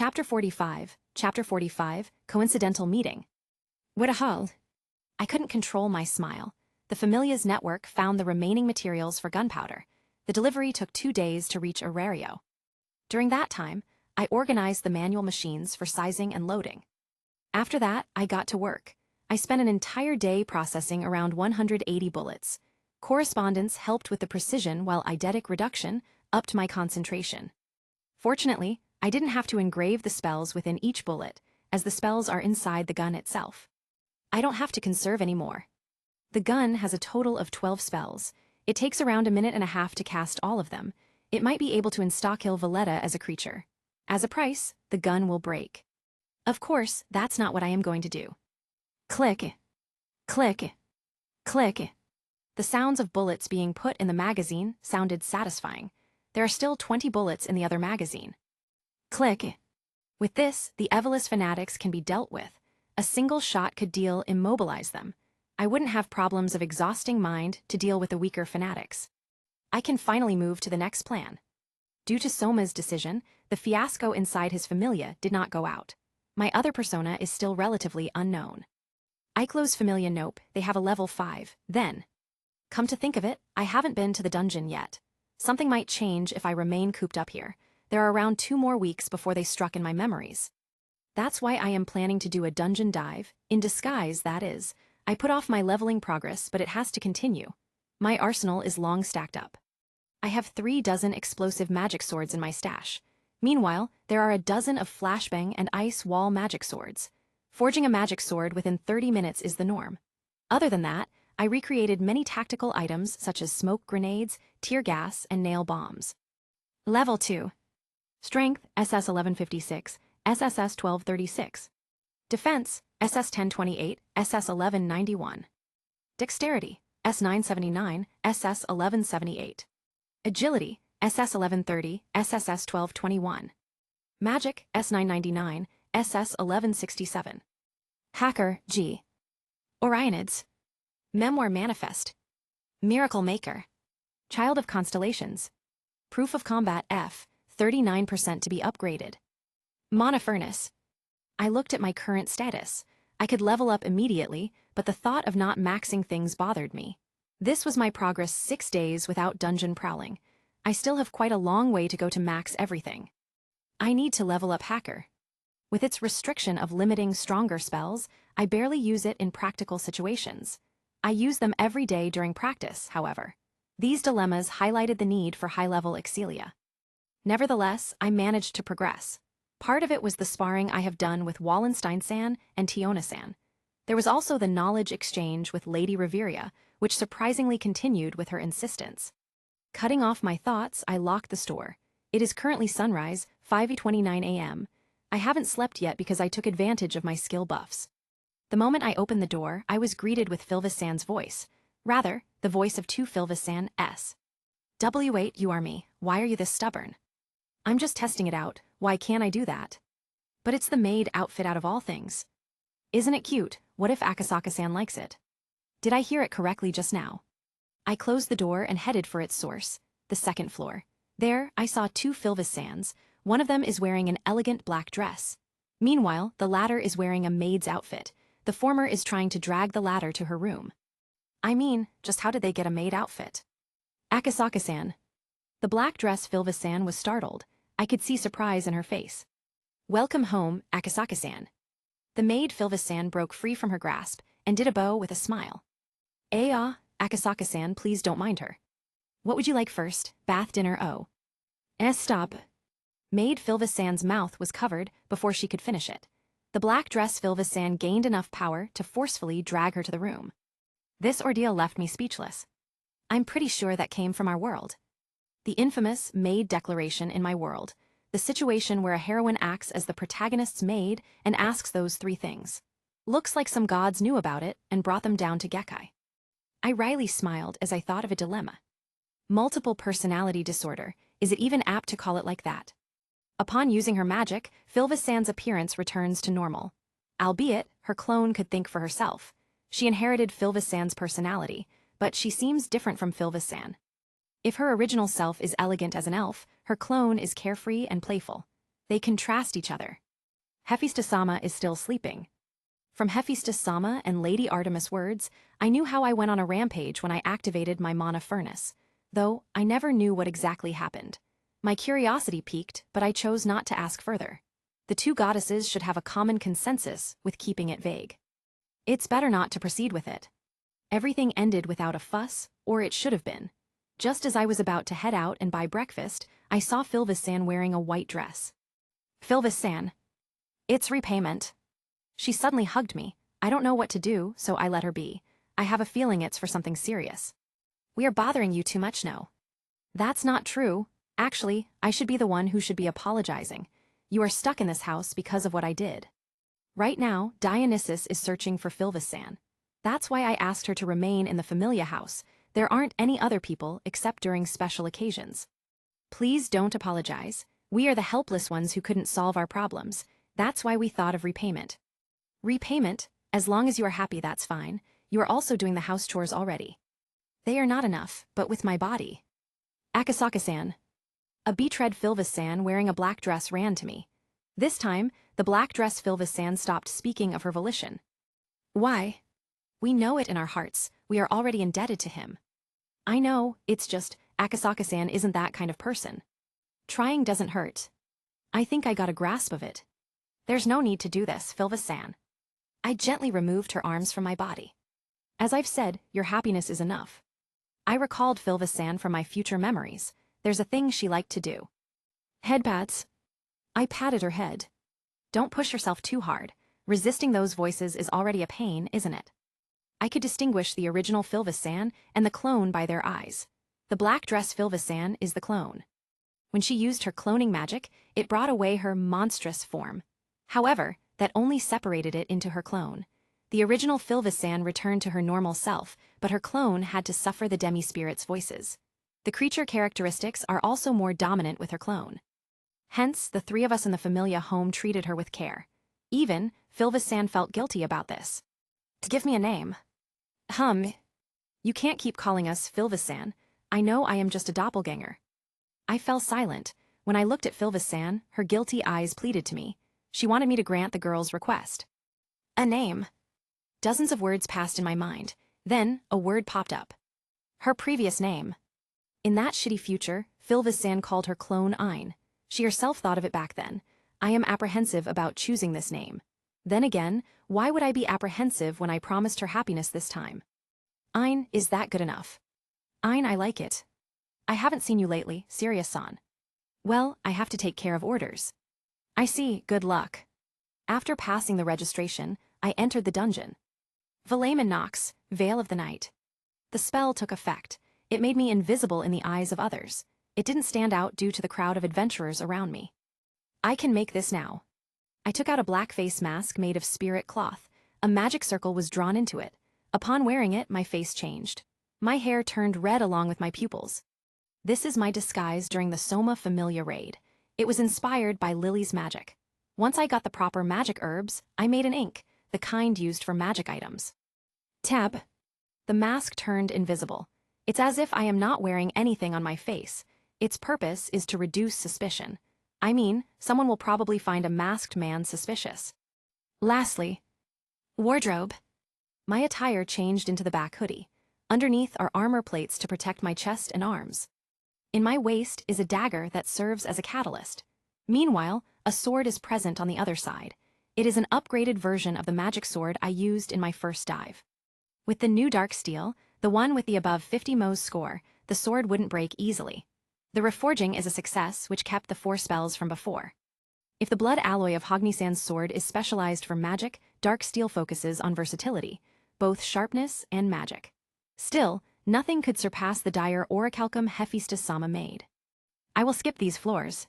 Chapter 45, Coincidental Meeting. What a haul. I couldn't control my smile. The Familia's network found the remaining materials for gunpowder. The delivery took 2 days to reach Arario. During that time, I organized the manual machines for sizing and loading. After that, I got to work. I spent an entire day processing around 180 bullets. Correspondence helped with the precision while eidetic reduction upped my concentration. Fortunately, I didn't have to engrave the spells within each bullet, as the spells are inside the gun itself. I don't have to conserve anymore. The gun has a total of 12 spells. It takes around 1.5 minutes to cast all of them. It might be able to insta-kill Vendetta as a creature. As a price, the gun will break. Of course, that's not what I am going to do. Click. Click. Click. The sounds of bullets being put in the magazine sounded satisfying. There are still 20 bullets in the other magazine. Click. With this, the Evolus fanatics can be dealt with. A single shot could immobilize them. I wouldn't have problems of exhausting mind to deal with the weaker fanatics. I can finally move to the next plan. Due to Soma's decision, the fiasco inside his Familia did not go out. My other persona is still relatively unknown. Icelo's Familia nope, they have a level 5, then. Come to think of it, I haven't been to the dungeon yet. Something might change if I remain cooped up here. There are around 2 more weeks before they struck in my memories. That's why I am planning to do a dungeon dive, in disguise that is. I put off my leveling progress, but it has to continue. My arsenal is long stacked up. I have 3 dozen explosive magic swords in my stash. Meanwhile, there are a dozen of flashbang and ice wall magic swords. Forging a magic sword within 30 minutes is the norm. Other than that, I recreated many tactical items such as smoke grenades, tear gas, and nail bombs. Level 2. Strength, SS 1156, SSS 1236. Defense, SS 1028, SS 1191. Dexterity, S 979, SS 1178. Agility, SS 1130, SSS 1221. Magic, S 999, SS 1167. Hacker, G. Orionids. Memoir Manifest. Miracle Maker. Child of Constellations. Proof of Combat F, 39% to be upgraded. Monofurnace. I looked at my current status. I could level up immediately, but the thought of not maxing things bothered me. This was my progress 6 days without dungeon prowling. I still have quite a long way to go to max everything. I need to level up Hacker. With its restriction of limiting stronger spells, I barely use it in practical situations. I use them every day during practice, however. These dilemmas highlighted the need for high-level Icelo. Nevertheless, I managed to progress. Part of it was the sparring I have done with Wallenstein-san and Tiona-san. There was also the knowledge exchange with Lady Reveria, which surprisingly continued with her insistence. Cutting off my thoughts, I locked the store. It is currently sunrise, 5:29 a.m. I haven't slept yet because I took advantage of my skill buffs. The moment I opened the door, I was greeted with Philvis-san's voice. Rather, the voice of 2 Philvis-san S. W8, you are me. Why are you this stubborn? I'm just testing it out. Why can't I do that? But it's the maid outfit out of all things. Isn't it cute? What if Akasaka-san likes it? Did I hear it correctly just now? I closed the door and headed for its source, the 2nd floor. There, I saw 2 Philvis-sans. One of them is wearing an elegant black dress. Meanwhile, the latter is wearing a maid's outfit. The former is trying to drag the latter to her room. I mean, just how did they get a maid outfit? Akasaka-san. The black dress Philvis-san was startled. I could see surprise in her face. Welcome home, Akasaka-san. The maid Philvis-san broke free from her grasp and did a bow with a smile. Akasaka-san, please don't mind her. What would you like first, bath, dinner, oh? Stop. Maid Philvis-san's mouth was covered before she could finish it. The black dress Philvis-san gained enough power to forcefully drag her to the room. This ordeal left me speechless. I'm pretty sure that came from our world. The infamous maid declaration in my world, the situation where a heroine acts as the protagonist's maid and asks those 3 things. Looks like some gods knew about it and brought them down to Gekkai. I wryly smiled as I thought of a dilemma. Multiple personality disorder, is it even apt to call it like that? Upon using her magic, Philvis-san's appearance returns to normal. Albeit, her clone could think for herself. She inherited Philvis-san's personality, but she seems different from Philvis-san. If her original self is elegant as an elf, her clone is carefree and playful. They contrast each other. Hephaestus-sama is still sleeping. From Hephaestus-sama and Lady Artemis' words, I knew how I went on a rampage when I activated my Monofurnace, though I never knew what exactly happened. My curiosity piqued, but I chose not to ask further. The two goddesses should have a common consensus with keeping it vague. It's better not to proceed with it. Everything ended without a fuss, or it should have been. Just as I was about to head out and buy breakfast, I saw Philvis-san wearing a white dress. Philvis-san. It's Repayment. She suddenly hugged me. I don't know what to do, so I let her be. I have a feeling it's for something serious. We are bothering you too much now. That's not true. Actually, I should be the one who should be apologizing. You are stuck in this house because of what I did. Right now, Dionysus is searching for Philvis-san. That's why I asked her to remain in the Familia house. There aren't any other people except during special occasions. Please don't apologize. We are the helpless ones who couldn't solve our problems. That's why we thought of Repayment. Repayment? As long as you are happy, that's fine. You are also doing the house chores already. They are not enough, but with my body. Akasaka-san. A betrayed Philvis-san wearing a black dress ran to me. This time, the black dress Philvis-san stopped speaking of her volition. Why? We know it in our hearts. We are already indebted to him. I know, it's just, Akasaka-san isn't that kind of person. Trying doesn't hurt. I think I got a grasp of it. There's no need to do this, Philvis-san. I gently removed her arms from my body. As I've said, your happiness is enough. I recalled Philvis-san from my future memories. There's a thing she liked to do. Head pats. I patted her head. Don't push yourself too hard. Resisting those voices is already a pain, isn't it? I could distinguish the original Philvis-san and the clone by their eyes. The black dress Philvis-san is the clone. When she used her cloning magic, it brought away her monstrous form. However, that only separated it into her clone. The original Philvis-san returned to her normal self, but her clone had to suffer the demi-spirit's voices. The creature characteristics are also more dominant with her clone. Hence, the three of us in the Familia home treated her with care. Even, Philvis-san felt guilty about this. Give me a name. You can't keep calling us Philvis-san. I know I am just a doppelganger. I fell silent. When I looked at Philvis-san, her guilty eyes pleaded to me. She wanted me to grant the girl's request. A name. Dozens of words passed in my mind. Then, a word popped up. Her previous name. In that shitty future, Philvis-san called her clone Ein. She herself thought of it back then. I am apprehensive about choosing this name. Then again, why would I be apprehensive when I promised her happiness this time? Ein, is that good enough? Ein, I like it. I haven't seen you lately, Sirius-san. Well, I have to take care of orders. I see, good luck. After passing the registration, I entered the dungeon. Velamen Nox, Veil of the Night. The spell took effect. It made me invisible in the eyes of others. It didn't stand out due to the crowd of adventurers around me. I can make this now. I took out a black face mask made of spirit cloth. A magic circle was drawn into it. Upon wearing it, my face changed. My hair turned red along with my pupils. This is my disguise during the Soma Familia raid. It was inspired by Lily's magic. Once I got the proper magic herbs, I made an ink, the kind used for magic items. Tab. The mask turned invisible. It's as if I am not wearing anything on my face. Its purpose is to reduce suspicion. I mean, someone will probably find a masked man suspicious. Lastly, wardrobe. My attire changed into the back hoodie. Underneath are armor plates to protect my chest and arms. In my waist is a dagger that serves as a catalyst. Meanwhile, a sword is present on the other side. It is an upgraded version of the magic sword I used in my first dive. With the new dark steel, the one with the above 50 Mohs score, the sword wouldn't break easily. The reforging is a success which kept the 4 spells from before. If the blood alloy of Hognisan's sword is specialized for magic, dark steel focuses on versatility, both sharpness and magic. Still, nothing could surpass the dire orichalcum Hephaestus-sama made. I will skip these floors.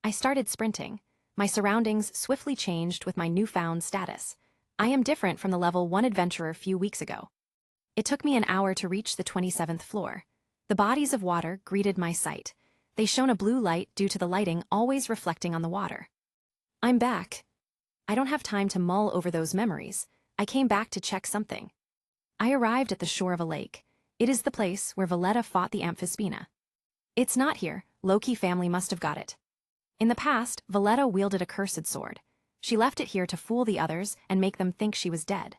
I started sprinting. My surroundings swiftly changed with my newfound status. I am different from the level 1 adventurer a few weeks ago. It took me an hour to reach the 27th floor. The bodies of water greeted my sight. They shone a blue light due to the lighting always reflecting on the water. I'm back. I don't have time to mull over those memories. I came back to check something. I arrived at the shore of a lake. It is the place where Valletta fought the Amphispina. It's not here. Loki family must have got it. In the past, Valletta wielded a cursed sword. She left it here to fool the others and make them think she was dead.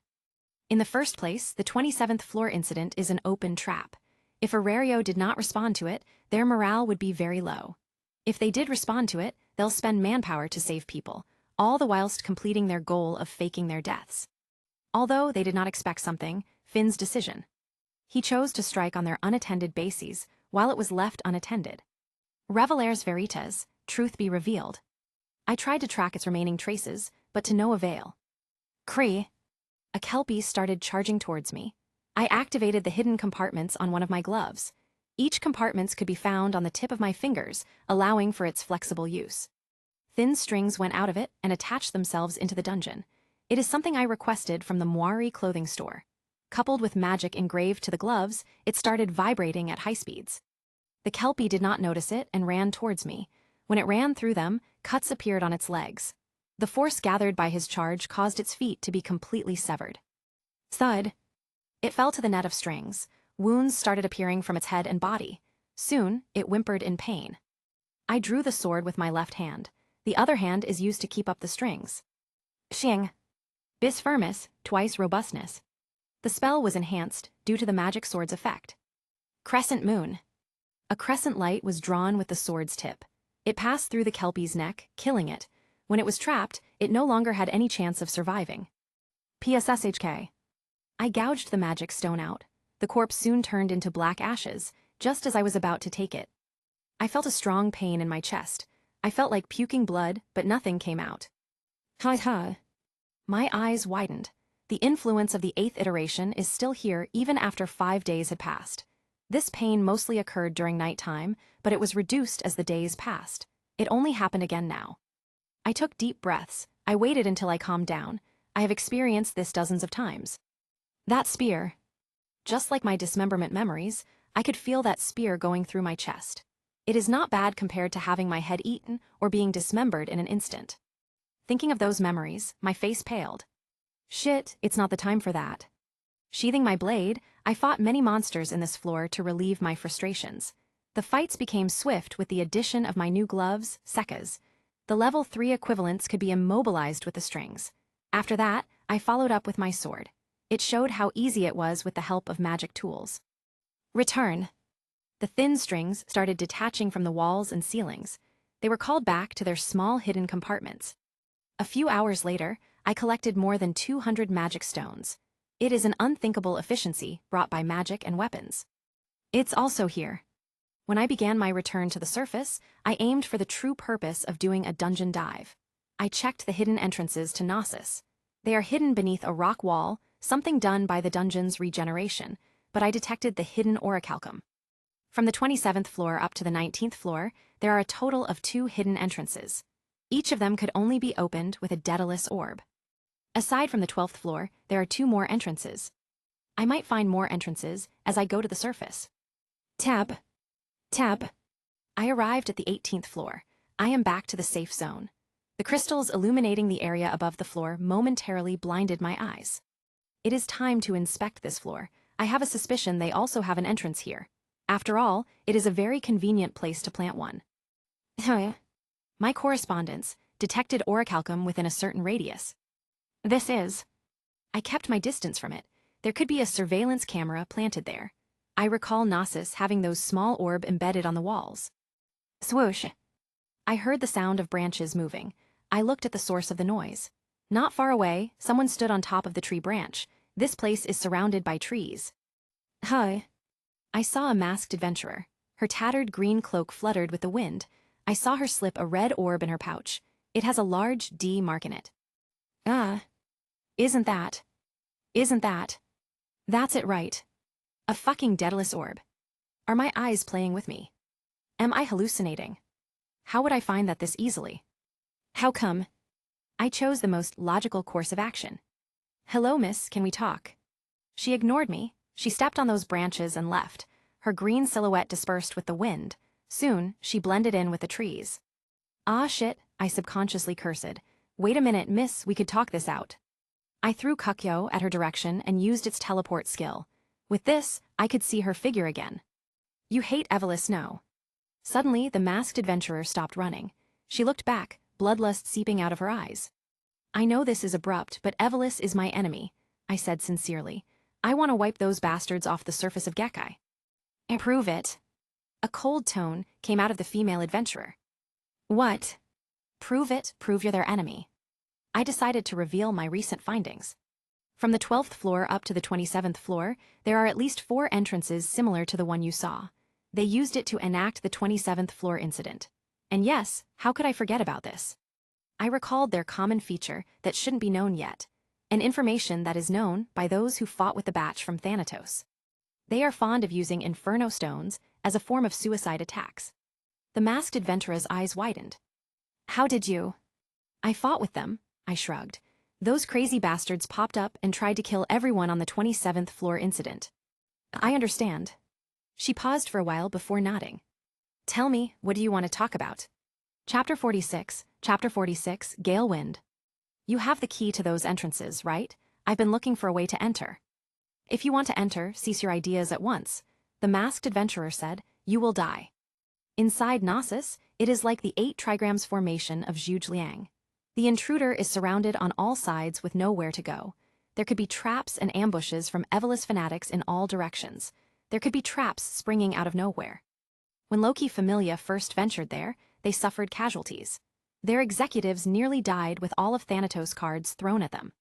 In the first place, the 27th floor incident is an open trap. If Aurario did not respond to it, their morale would be very low. If they did respond to it, they'll spend manpower to save people, all the whilst completing their goal of faking their deaths. Although they did not expect something, Finn's decision. He chose to strike on their unattended bases, while it was left unattended. Revelares Veritas, truth be revealed. I tried to track its remaining traces, but to no avail. Cree. A kelpie started charging towards me. I activated the hidden compartments on one of my gloves. Each compartment could be found on the tip of my fingers, allowing for its flexible use. Thin strings went out of it and attached themselves into the dungeon. It is something I requested from the Moiri clothing store. Coupled with magic engraved to the gloves, it started vibrating at high speeds. The kelpie did not notice it and ran towards me. When it ran through them, cuts appeared on its legs. The force gathered by his charge caused its feet to be completely severed. Thud. It fell to the net of strings. Wounds started appearing from its head and body. Soon, it whimpered in pain. I drew the sword with my left hand. The other hand is used to keep up the strings. Xing. Bis firmus, twice robustness. The spell was enhanced due to the magic sword's effect. Crescent moon. A crescent light was drawn with the sword's tip. It passed through the kelpie's neck, killing it. When it was trapped, it no longer had any chance of surviving. PSSHK. I gouged the magic stone out. The corpse soon turned into black ashes, just as I was about to take it. I felt a strong pain in my chest. I felt like puking blood, but nothing came out. Ha. My eyes widened. The influence of the 8th iteration is still here even after 5 days had passed. This pain mostly occurred during nighttime, but it was reduced as the days passed. It only happened again now. I took deep breaths. I waited until I calmed down. I have experienced this dozens of times. That spear. Just like my dismemberment memories, I could feel that spear going through my chest. It is not bad compared to having my head eaten or being dismembered in an instant. Thinking of those memories, my face paled. Shit, it's not the time for that. Sheathing my blade, I fought many monsters in this floor to relieve my frustrations. The fights became swift with the addition of my new gloves, Sekkas. The level 3 equivalents could be immobilized with the strings. After that, I followed up with my sword. It showed how easy it was with the help of magic tools. Return. The thin strings started detaching from the walls and ceilings. They were called back to their small hidden compartments. A few hours later, I collected more than 200 magic stones. It is an unthinkable efficiency brought by magic and weapons. It's also here. When I began my return to the surface, I aimed for the true purpose of doing a dungeon dive. I checked the hidden entrances to Nasus. They are hidden beneath a rock wall, something done by the dungeon's regeneration, but I detected the hidden orichalcum. From the 27th floor up to the 19th floor, there are a total of 2 hidden entrances. Each of them could only be opened with a Daedalus orb. Aside from the 12th floor, there are 2 more entrances. I might find more entrances as I go to the surface. Tab. I arrived at the 18th floor. I am back to the safe zone. The crystals illuminating the area above the floor momentarily blinded my eyes. It is time to inspect this floor. I have a suspicion they also have an entrance here. After all, it is a very convenient place to plant one. My correspondence detected orichalcum within a certain radius. I kept my distance from it. There could be a surveillance camera planted there. I recall Nasus having those small orb embedded on the walls. Swoosh. I heard the sound of branches moving. I looked at the source of the noise. Not far away, someone stood on top of the tree branch. This place is surrounded by trees. Hi. I saw a masked adventurer. Her tattered green cloak fluttered with the wind. I saw her slip a red orb in her pouch. It has a large D mark in it. Isn't that? That's it, right. A fucking Daedalus orb. Are my eyes playing with me? Am I hallucinating? How would I find that this easily? How come? I chose the most logical course of action. Hello, miss, can we talk? She ignored me. She stepped on those branches and left. Her green silhouette dispersed with the wind. Soon, she blended in with the trees. Ah shit, I subconsciously cursed. Wait a minute, miss, we could talk this out. I threw Kukyo at her direction and used its teleport skill. With this, I could see her figure again. You hate Evelis, no? Suddenly, the masked adventurer stopped running. She looked back, bloodlust seeping out of her eyes. I know this is abrupt, but Evelys is my enemy, I said sincerely. I want to wipe those bastards off the surface of Gekkai. And prove it. A cold tone came out of the female adventurer. What? Prove it, prove you're their enemy. I decided to reveal my recent findings. From the 12th floor up to the 27th floor, there are at least 4 entrances similar to the one you saw. They used it to enact the 27th floor incident. And yes, how could I forget about this? I recalled their common feature that shouldn't be known yet, an information that is known by those who fought with the batch from Thanatos. They are fond of using inferno stones as a form of suicide attacks. The masked adventurer's eyes widened. How did you? I fought with them, I shrugged. Those crazy bastards popped up and tried to kill everyone on the 27th floor incident. I understand. She paused for a while before nodding. Tell me, what do you want to talk about? Chapter 46, Gail Wind. You have the key to those entrances, right? I've been looking for a way to enter. If you want to enter, cease your ideas at once, the masked adventurer said. You will die. Inside Nasus, it is like the 8 trigrams formation of Zhuge. The intruder is surrounded on all sides with nowhere to go. There could be traps and ambushes from Evelys fanatics in all directions. There could be traps springing out of nowhere. When Loki Familia first ventured there, they suffered casualties. Their executives nearly died with all of Thanatos' cards thrown at them.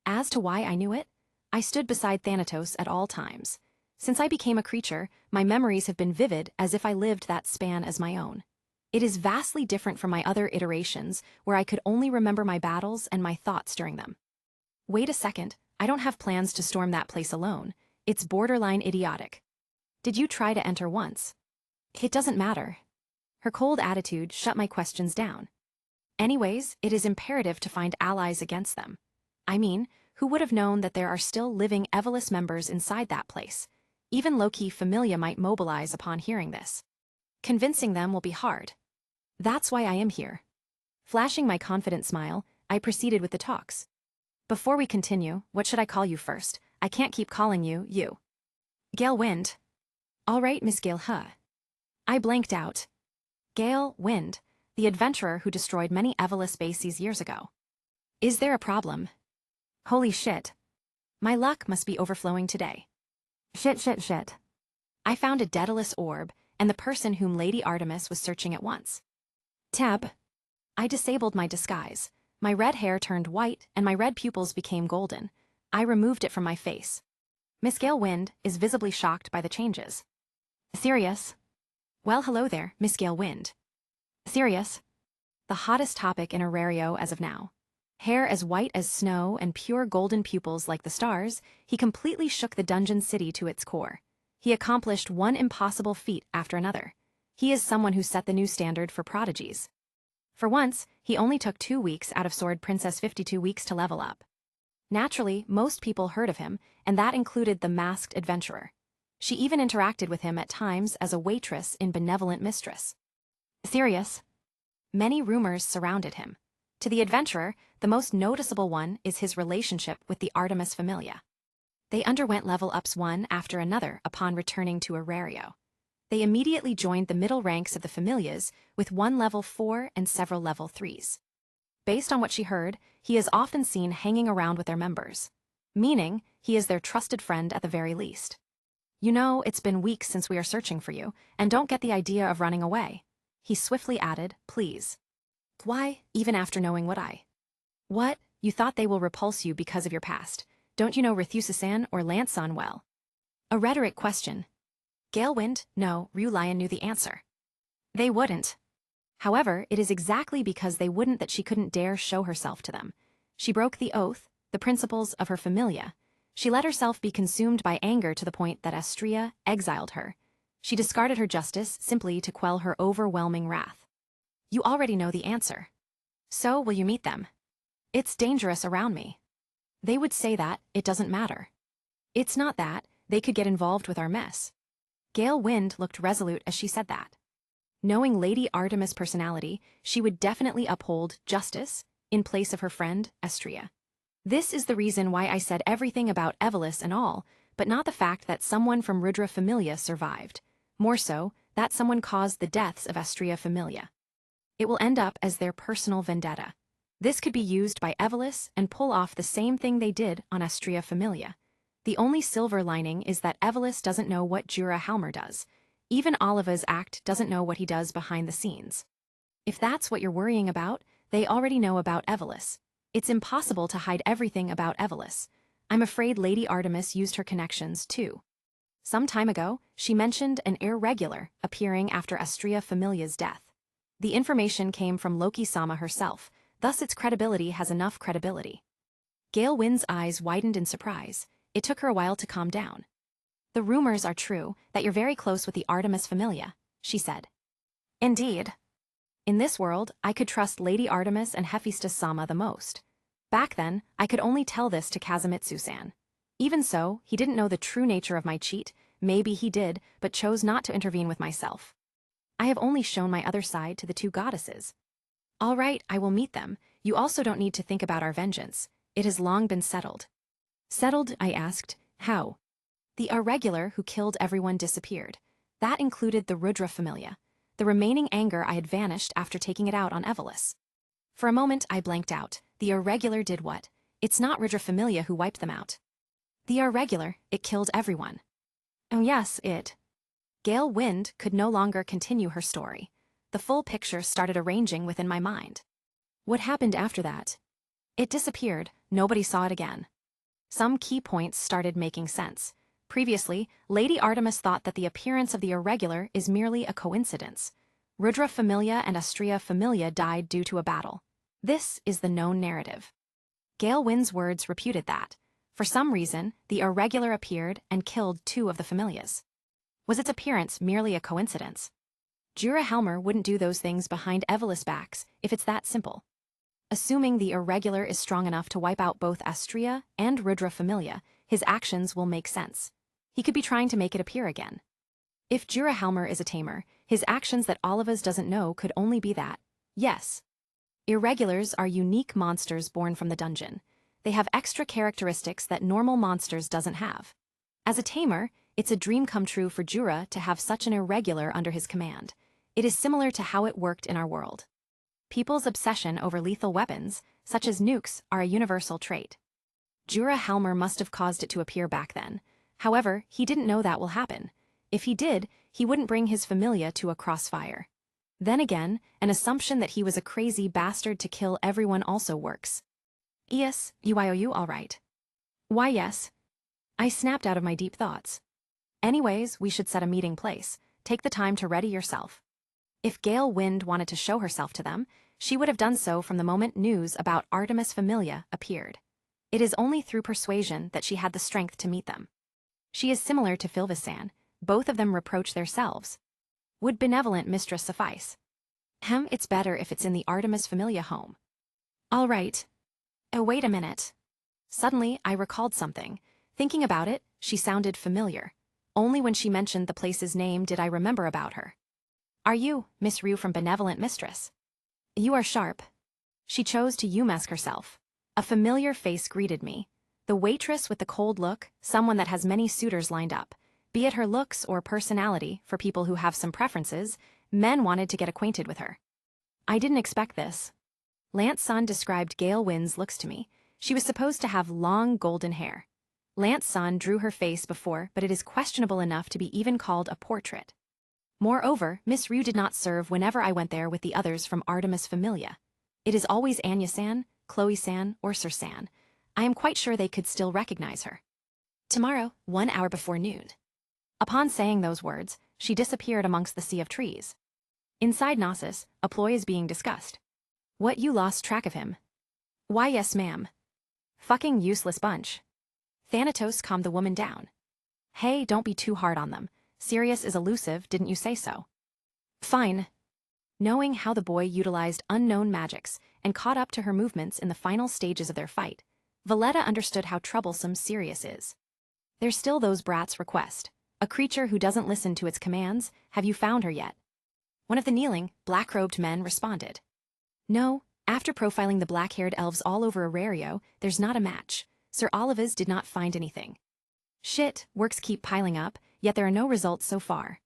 As to why I knew it, I stood beside Thanatos at all times. Since I became a creature, my memories have been vivid as if I lived that span as my own. It is vastly different from my other iterations, where I could only remember my battles and my thoughts during them. Wait a second, I don't have plans to storm that place alone. It's borderline idiotic. Did you try to enter once? It doesn't matter. Her cold attitude shut my questions down. Anyways, it is imperative to find allies against them. I mean, who would have known that there are still living Evelys members inside that place? Even Loki Familia might mobilize upon hearing this. Convincing them will be hard. That's why I am here. Flashing my confident smile, I proceeded with the talks. Before we continue, what should I call you first? I can't keep calling you, you. Gail Wind. All right, Miss Gail, I blanked out. Gail Wind, the adventurer who destroyed many Evelys bases years ago. Is there a problem? Holy shit. My luck must be overflowing today. Shit. I found a Daedalus orb, and the person whom Lady Artemis was searching at once. Tab. I disabled my disguise. My red hair turned white, and my red pupils became golden. I removed it from my face. Miss Gail Wind is visibly shocked by the changes. Serious? Well, hello there, Miss Gail Wind. Serious? The hottest topic in Arario as of now. Hair as white as snow and pure golden pupils like the stars, he completely shook the dungeon city to its core. He accomplished one impossible feat after another. He is someone who set the new standard for prodigies. For once, he only took 2 weeks out of Sword Princess 52 weeks to level up. Naturally, most people heard of him, and that included the masked adventurer. She even interacted with him at times as a waitress in Benevolent Mistress. Serious? Many rumors surrounded him. To the adventurer, the most noticeable one is his relationship with the Artemis Familia. They underwent level-ups one after another upon returning to Arario. They immediately joined the middle ranks of the Familias with one level 4 and several level 3s. Based on what she heard, he is often seen hanging around with their members, meaning he is their trusted friend at the very least. You know, it's been weeks since we are searching for you, and don't get the idea of running away. He swiftly added, please. Why, even after knowing what? You thought they will repulse you because of your past. Don't you know Rethusa-san or Lance-san well? A rhetoric question. Gail Wind, no, Ryu Lion knew the answer. They wouldn't. However, it is exactly because they wouldn't that she couldn't dare show herself to them. She broke the oath, the principles of her familia. She let herself be consumed by anger to the point that Astrea exiled her. She discarded her justice simply to quell her overwhelming wrath. You already know the answer. So will you meet them? It's dangerous around me. They would say that, it doesn't matter. It's not that, they could get involved with our mess. Gail Wind looked resolute as she said that. Knowing Lady Artemis' personality, she would definitely uphold justice in place of her friend, Astrea. This is the reason why I said everything about Evelys and all, but not the fact that someone from Rudra Familia survived. More so, that someone caused the deaths of Astrea Familia. It will end up as their personal vendetta. This could be used by Evelis and pull off the same thing they did on Astrea Familia. The only silver lining is that Evelis doesn't know what Jura Halmer does. Even Oliva's act doesn't know what he does behind the scenes. If that's what you're worrying about, they already know about Evelis. It's impossible to hide everything about Evelis. I'm afraid Lady Artemis used her connections too. Some time ago, she mentioned an irregular appearing after Astrea Familia's death. The information came from Loki-sama herself, thus its credibility has enough credibility. Gail Wind's eyes widened in surprise. It took her a while to calm down. The rumors are true that you're very close with the Artemis Familia, she said. Indeed. In this world, I could trust Lady Artemis and Hephaestus-sama the most. Back then, I could only tell this to Kazumitsu-san. Even so, he didn't know the true nature of my cheat. Maybe he did, but chose not to intervene with myself. I have only shown my other side to the two goddesses. All right, I will meet them. You also don't need to think about our vengeance. It has long been settled. Settled, I asked. How? The irregular who killed everyone disappeared. That included the Rudra Familia. The remaining anger I had vanished after taking it out on Evelis. For a moment, I blanked out. The irregular did what? It's not Rudra Familia who wiped them out. The irregular, it killed everyone. Oh yes, it. Gail Wind could no longer continue her story. The full picture started arranging within my mind. What happened after that? It disappeared. Nobody saw it again. Some key points started making sense. Previously, Lady Artemis thought that the appearance of the irregular is merely a coincidence. Rudra Familia and Astrea Familia died due to a battle. This is the known narrative. Gail Wind's words refuted that. For some reason, the irregular appeared and killed two of the familias. Was its appearance merely a coincidence? Jura Halmer wouldn't do those things behind Evelis' backs if it's that simple. Assuming the irregular is strong enough to wipe out both Astrea and Rudra Familia, his actions will make sense. He could be trying to make it appear again. If Jura Halmer is a tamer, his actions that Olivas doesn't know could only be that. Yes. Irregulars are unique monsters born from the dungeon. They have extra characteristics that normal monsters doesn't have. As a tamer, it's a dream come true for Jura to have such an irregular under his command. It is similar to how it worked in our world. People's obsession over lethal weapons, such as nukes, are a universal trait. Jura Halmer must have caused it to appear back then. However, he didn't know that will happen. If he did, he wouldn't bring his familia to a crossfire. Then again, an assumption that he was a crazy bastard to kill everyone also works. Yes, you all right. Why yes? I snapped out of my deep thoughts. Anyways, we should set a meeting place. Take the time to ready yourself. If Gail Wind wanted to show herself to them, she would have done so from the moment news about Artemis Familia appeared. It is only through persuasion that she had the strength to meet them. She is similar to Philvis-san. Both of them reproach themselves. Would benevolent mistress suffice? It's better if it's in the Artemis Familia home. All right. Oh, wait a minute. Suddenly, I recalled something. Thinking about it, she sounded familiar. Only when she mentioned the place's name did I remember about her. Are you, Miss Ryu from Benevolent Mistress? You are sharp. She chose to you-mask herself. A familiar face greeted me. The waitress with the cold look, someone that has many suitors lined up. Be it her looks or personality, for people who have some preferences, men wanted to get acquainted with her. I didn't expect this. Lance-san described Gail Wind's looks to me. She was supposed to have long golden hair. Lance-san drew her face before, but it is questionable enough to be even called a portrait. Moreover, Miss Ryu did not serve whenever I went there with the others from Artemis Familia. It is always Anya-san, Chloe-san, or Sir-san. I am quite sure they could still recognize her. Tomorrow, 1 hour before noon. Upon saying those words, she disappeared amongst the sea of trees. Inside Nasus, a ploy is being discussed. What, you lost track of him? Why yes ma'am. Fucking useless bunch. Thanatos calmed the woman down. Hey, don't be too hard on them. Sirius is elusive, didn't you say so? Fine. Knowing how the boy utilized unknown magics and caught up to her movements in the final stages of their fight, Valletta understood how troublesome Sirius is. There's still those brats' request. A creature who doesn't listen to its commands, have you found her yet? One of the kneeling, black-robed men responded. No, after profiling the black-haired elves all over Arario, there's not a match. Sir Olivas did not find anything. Shit, works keep piling up, yet there are no results so far.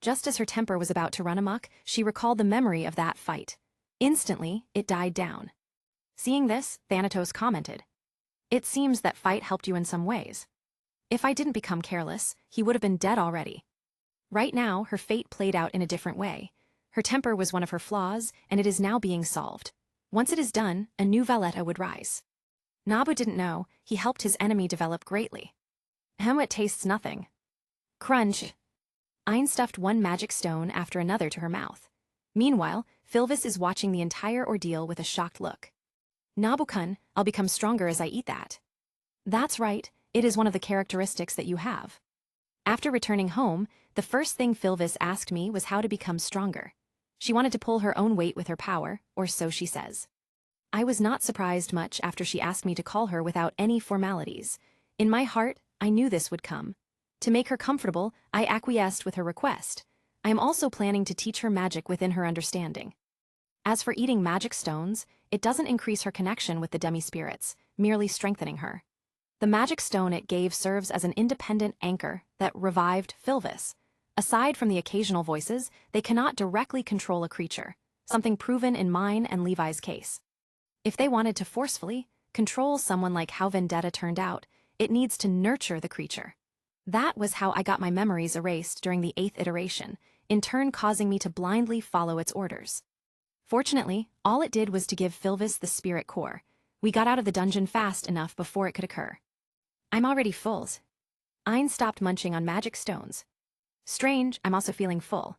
Just as her temper was about to run amok, she recalled the memory of that fight. Instantly, it died down. Seeing this, Thanatos commented, "It seems that fight helped you in some ways. If I didn't become careless, he would have been dead already." Right now, her fate played out in a different way. Her temper was one of her flaws, and it is now being solved. Once it is done, a new Valletta would rise. Nabu didn't know, he helped his enemy develop greatly. It tastes nothing. Crunch. Ein stuffed one magic stone after another to her mouth. Meanwhile, Philvis is watching the entire ordeal with a shocked look. "Nabu-kun, I'll become stronger as I eat that." "That's right, it is one of the characteristics that you have." After returning home, the first thing Philvis asked me was how to become stronger. She wanted to pull her own weight with her power, or so she says. I was not surprised much after she asked me to call her without any formalities. In my heart, I knew this would come. To make her comfortable, I acquiesced with her request. I am also planning to teach her magic within her understanding. As for eating magic stones, it doesn't increase her connection with the demi-spirits, merely strengthening her. The magic stone it gave serves as an independent anchor that revived Philvis. Aside from the occasional voices, they cannot directly control a creature, something proven in mine and Levi's case. If they wanted to forcefully control someone like how Vendetta turned out, it needs to nurture the creature. That was how I got my memories erased during the 8th iteration, in turn causing me to blindly follow its orders. Fortunately, all it did was to give Philvis the spirit core. We got out of the dungeon fast enough before it could occur. I'm already full. Ein stopped munching on magic stones. Strange, I'm also feeling full.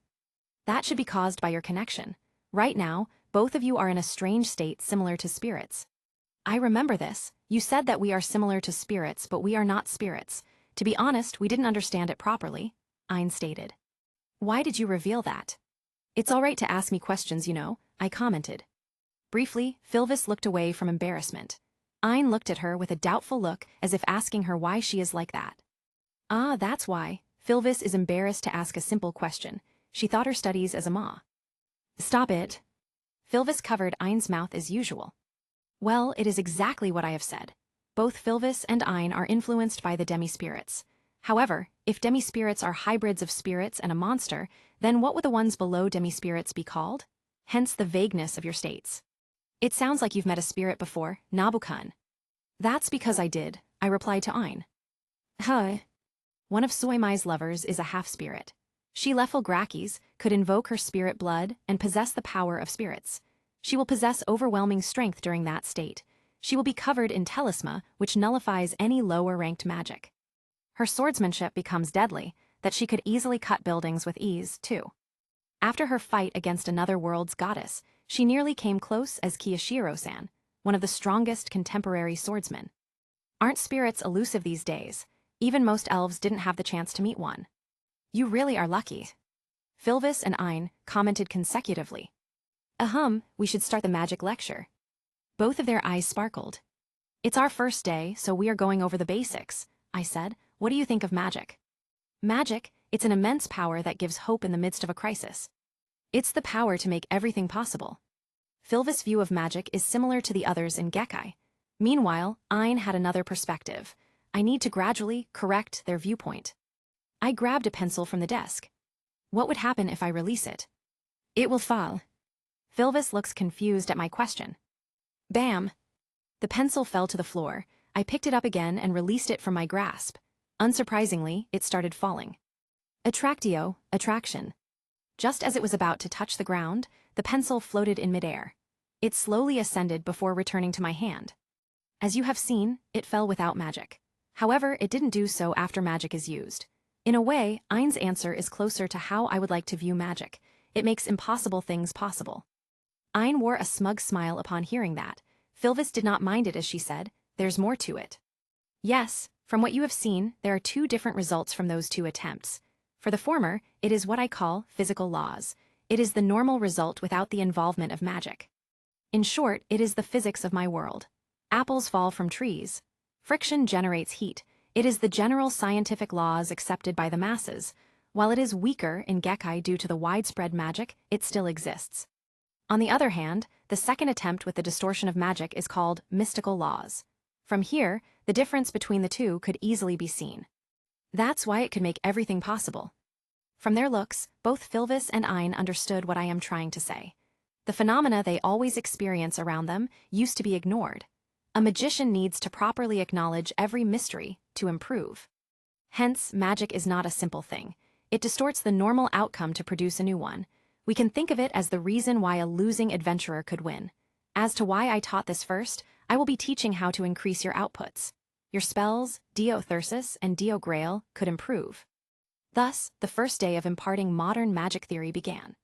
That should be caused by your connection. Right now, both of you are in a strange state similar to spirits. I remember this. You said that we are similar to spirits, but we are not spirits. To be honest, we didn't understand it properly, Ein stated. Why did you reveal that? It's all right to ask me questions, you know, I commented. Briefly, Philvis looked away from embarrassment. Ein looked at her with a doubtful look, as if asking her why she is like that. Ah, that's why. Philvis is embarrassed to ask a simple question. She thought her studies as a ma. Stop it. Philvis covered Ein's mouth as usual. Well, it is exactly what I have said. Both Philvis and Ein are influenced by the demi-spirits. However, if demi-spirits are hybrids of spirits and a monster, then what would the ones below demi-spirits be called? Hence the vagueness of your states. It sounds like you've met a spirit before, Nabu-kun. That's because I did, I replied to Ein. Huh. One of Suimai's lovers is a half-spirit. She Leffel Grakis could invoke her spirit blood and possess the power of spirits. She will possess overwhelming strength during that state. She will be covered in talisma, which nullifies any lower-ranked magic. Her swordsmanship becomes deadly, that she could easily cut buildings with ease, too. After her fight against another world's goddess, she nearly came close as Kiyashiro-san, one of the strongest contemporary swordsmen. Aren't spirits elusive these days? Even most elves didn't have the chance to meet one. You really are lucky. Philvis and Ein commented consecutively. We should start the magic lecture. Both of their eyes sparkled. It's our first day, so we are going over the basics, I said. What do you think of magic? Magic, it's an immense power that gives hope in the midst of a crisis. It's the power to make everything possible. Philvis' view of magic is similar to the others in Gekkai. Meanwhile, Ein had another perspective. I need to gradually correct their viewpoint. I grabbed a pencil from the desk. What would happen if I release it? It will fall. Philvis looks confused at my question. Bam! The pencil fell to the floor. I picked it up again and released it from my grasp. Unsurprisingly, it started falling. Attractio, attraction. Just as it was about to touch the ground, the pencil floated in midair. It slowly ascended before returning to my hand. As you have seen, it fell without magic. However, it didn't do so after magic is used. In a way, Ein's answer is closer to how I would like to view magic. It makes impossible things possible. Ein wore a smug smile upon hearing that. Philvis did not mind it as she said, there's more to it. Yes, from what you have seen, there are 2 different results from those 2 attempts. For the former, it is what I call physical laws. It is the normal result without the involvement of magic. In short, it is the physics of my world. Apples fall from trees. Friction generates heat. It is the general scientific laws accepted by the masses. While it is weaker in Gekkai due to the widespread magic, it still exists. On the other hand, the second attempt with the distortion of magic is called mystical laws. From here, the difference between the 2 could easily be seen. That's why it could make everything possible. From their looks, both Philvis and Ein understood what I am trying to say. The phenomena they always experience around them used to be ignored. A magician needs to properly acknowledge every mystery to improve. Hence, magic is not a simple thing. It distorts the normal outcome to produce a new one. We can think of it as the reason why a losing adventurer could win. As to why I taught this first, I will be teaching how to increase your outputs. Your spells, Dio Thyrsus and Dio Grail, could improve. Thus, the first day of imparting modern magic theory began.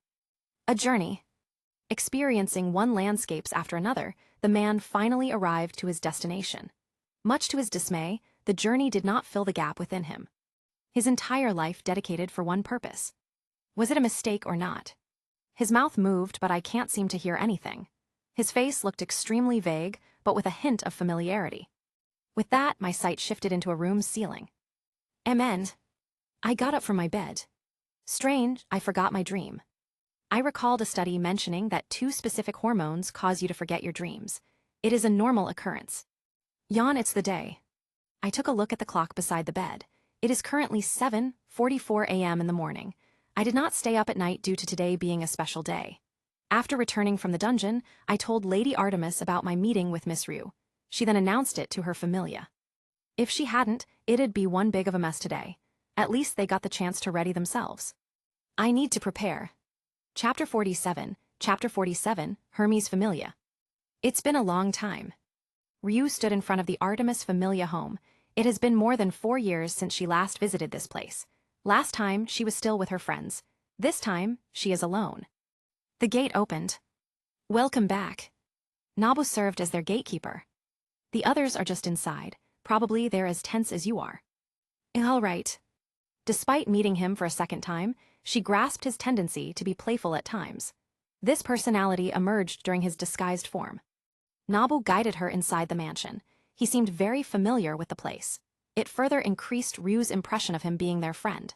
A journey. Experiencing one landscapes after another, the man finally arrived to his destination. Much to his dismay, the journey did not fill the gap within him. His entire life dedicated for one purpose. Was it a mistake or not? His mouth moved, but I can't seem to hear anything. His face looked extremely vague, but with a hint of familiarity. With that, my sight shifted into a room's ceiling. Amen. I got up from my bed. Strange, I forgot my dream. I recalled a study mentioning that 2 specific hormones cause you to forget your dreams. It is a normal occurrence. Yawn, it's the day. I took a look at the clock beside the bed. It is currently 7:44 a.m. in the morning. I did not stay up at night due to today being a special day. After returning from the dungeon, I told Lady Artemis about my meeting with Miss Rue. She then announced it to her familia. If she hadn't, it'd be one big of a mess today. At least they got the chance to ready themselves. I need to prepare. Chapter 47, Hermes Familia. It's been a long time. Rue stood in front of the Artemis Familia home. It has been more than 4 years since she last visited this place. Last time, she was still with her friends. This time, she is alone. The gate opened. Welcome back. Nabu served as their gatekeeper. The others are just inside. Probably they're as tense as you are. All right. Despite meeting him for a second time, she grasped his tendency to be playful at times. This personality emerged during his disguised form. Nabu guided her inside the mansion. He seemed very familiar with the place. It further increased Ryu's impression of him being their friend.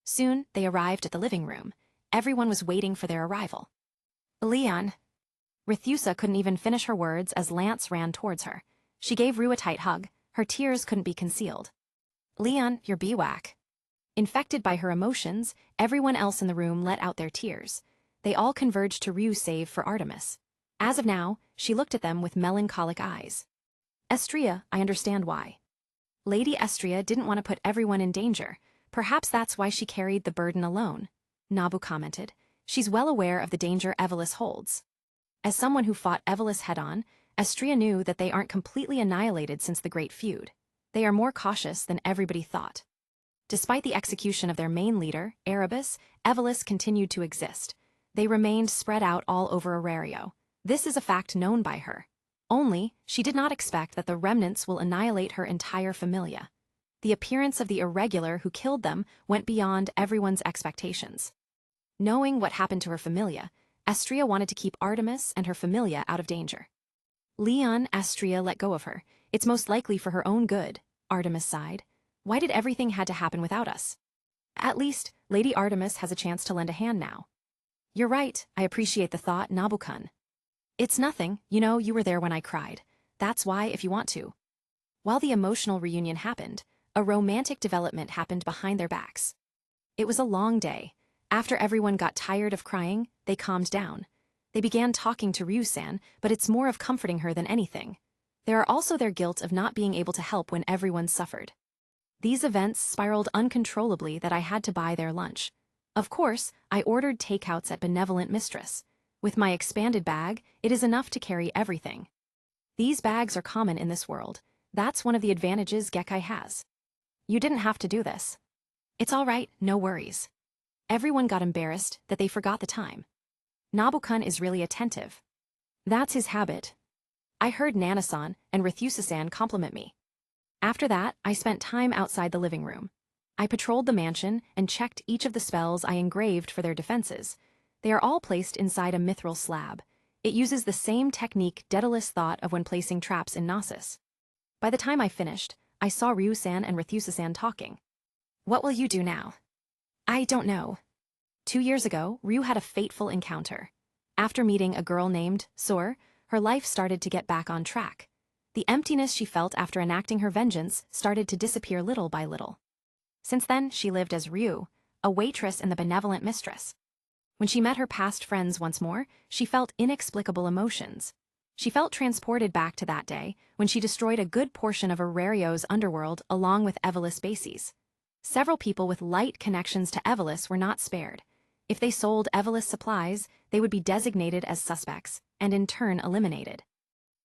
Soon, they arrived at the living room. Everyone was waiting for their arrival. Leon. Rethusa couldn't even finish her words as Lance ran towards her. She gave Rue a tight hug. Her tears couldn't be concealed. Leon, you're BWAC. Infected by her emotions, everyone else in the room let out their tears. They all converged to Rue save for Artemis. As of now, she looked at them with melancholic eyes. Estria, I understand why. Lady Estria didn't want to put everyone in danger. Perhaps that's why she carried the burden alone. Nabu commented. She's well aware of the danger Evelis holds. As someone who fought Evelis head-on, Estria knew that they aren't completely annihilated since the Great Feud. They are more cautious than everybody thought. Despite the execution of their main leader, Erebus, Evelis continued to exist. They remained spread out all over Arario. This is a fact known by her. Only, she did not expect that the remnants will annihilate her entire familia. The appearance of the irregular who killed them went beyond everyone's expectations. Knowing what happened to her familia, Estria wanted to keep Artemis and her familia out of danger. Leon, Estria let go of her. It's most likely for her own good, Artemis sighed. Why did everything had to happen without us? At least, Lady Artemis has a chance to lend a hand now. You're right, I appreciate the thought, Nabu-kun. It's nothing, you know, you were there when I cried. That's why, if you want to. While the emotional reunion happened, a romantic development happened behind their backs. It was a long day. After everyone got tired of crying, they calmed down. They began talking to Ryu-san, but it's more of comforting her than anything. There are also their guilt of not being able to help when everyone suffered. These events spiraled uncontrollably that I had to buy their lunch. Of course, I ordered takeouts at Benevolent Mistress. With my expanded bag, it is enough to carry everything. These bags are common in this world. That's one of the advantages Gekkai has. You didn't have to do this. It's all right, no worries. Everyone got embarrassed that they forgot the time. Nabu-kun is really attentive. That's his habit. I heard Nana-san and Rethusa-san compliment me. After that, I spent time outside the living room. I patrolled the mansion and checked each of the spells I engraved for their defenses. They are all placed inside a mithril slab. It uses the same technique Daedalus thought of when placing traps in Nasus. By the time I finished, I saw Ryu-san and Rethusa-san talking. What will you do now? I don't know. 2 years ago, Ryu had a fateful encounter. After meeting a girl named Sor, her life started to get back on track. The emptiness she felt after enacting her vengeance started to disappear little by little. Since then, she lived as Ryu, a waitress in the Benevolent Mistress. When she met her past friends once more, she felt inexplicable emotions. She felt transported back to that day, when she destroyed a good portion of Aurelio's underworld along with Evelys Bases. Several people with light connections to Evelys were not spared. If they sold Evelys supplies, they would be designated as suspects, and in turn eliminated.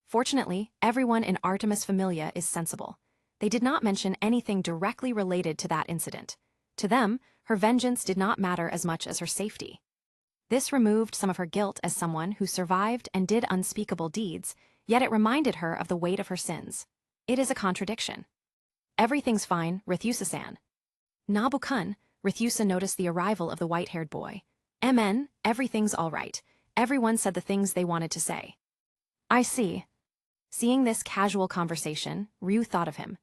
Fortunately, everyone in Artemis Familia is sensible. They did not mention anything directly related to that incident. To them, her vengeance did not matter as much as her safety. This removed some of her guilt as someone who survived and did unspeakable deeds, yet it reminded her of the weight of her sins. It is a contradiction. Everything's fine, Rithusa-san. Nabu-kun, Rithusa noticed the arrival of the white-haired boy. MN, everything's all right. Everyone said the things they wanted to say. I see. Seeing this casual conversation, Ryu thought of him.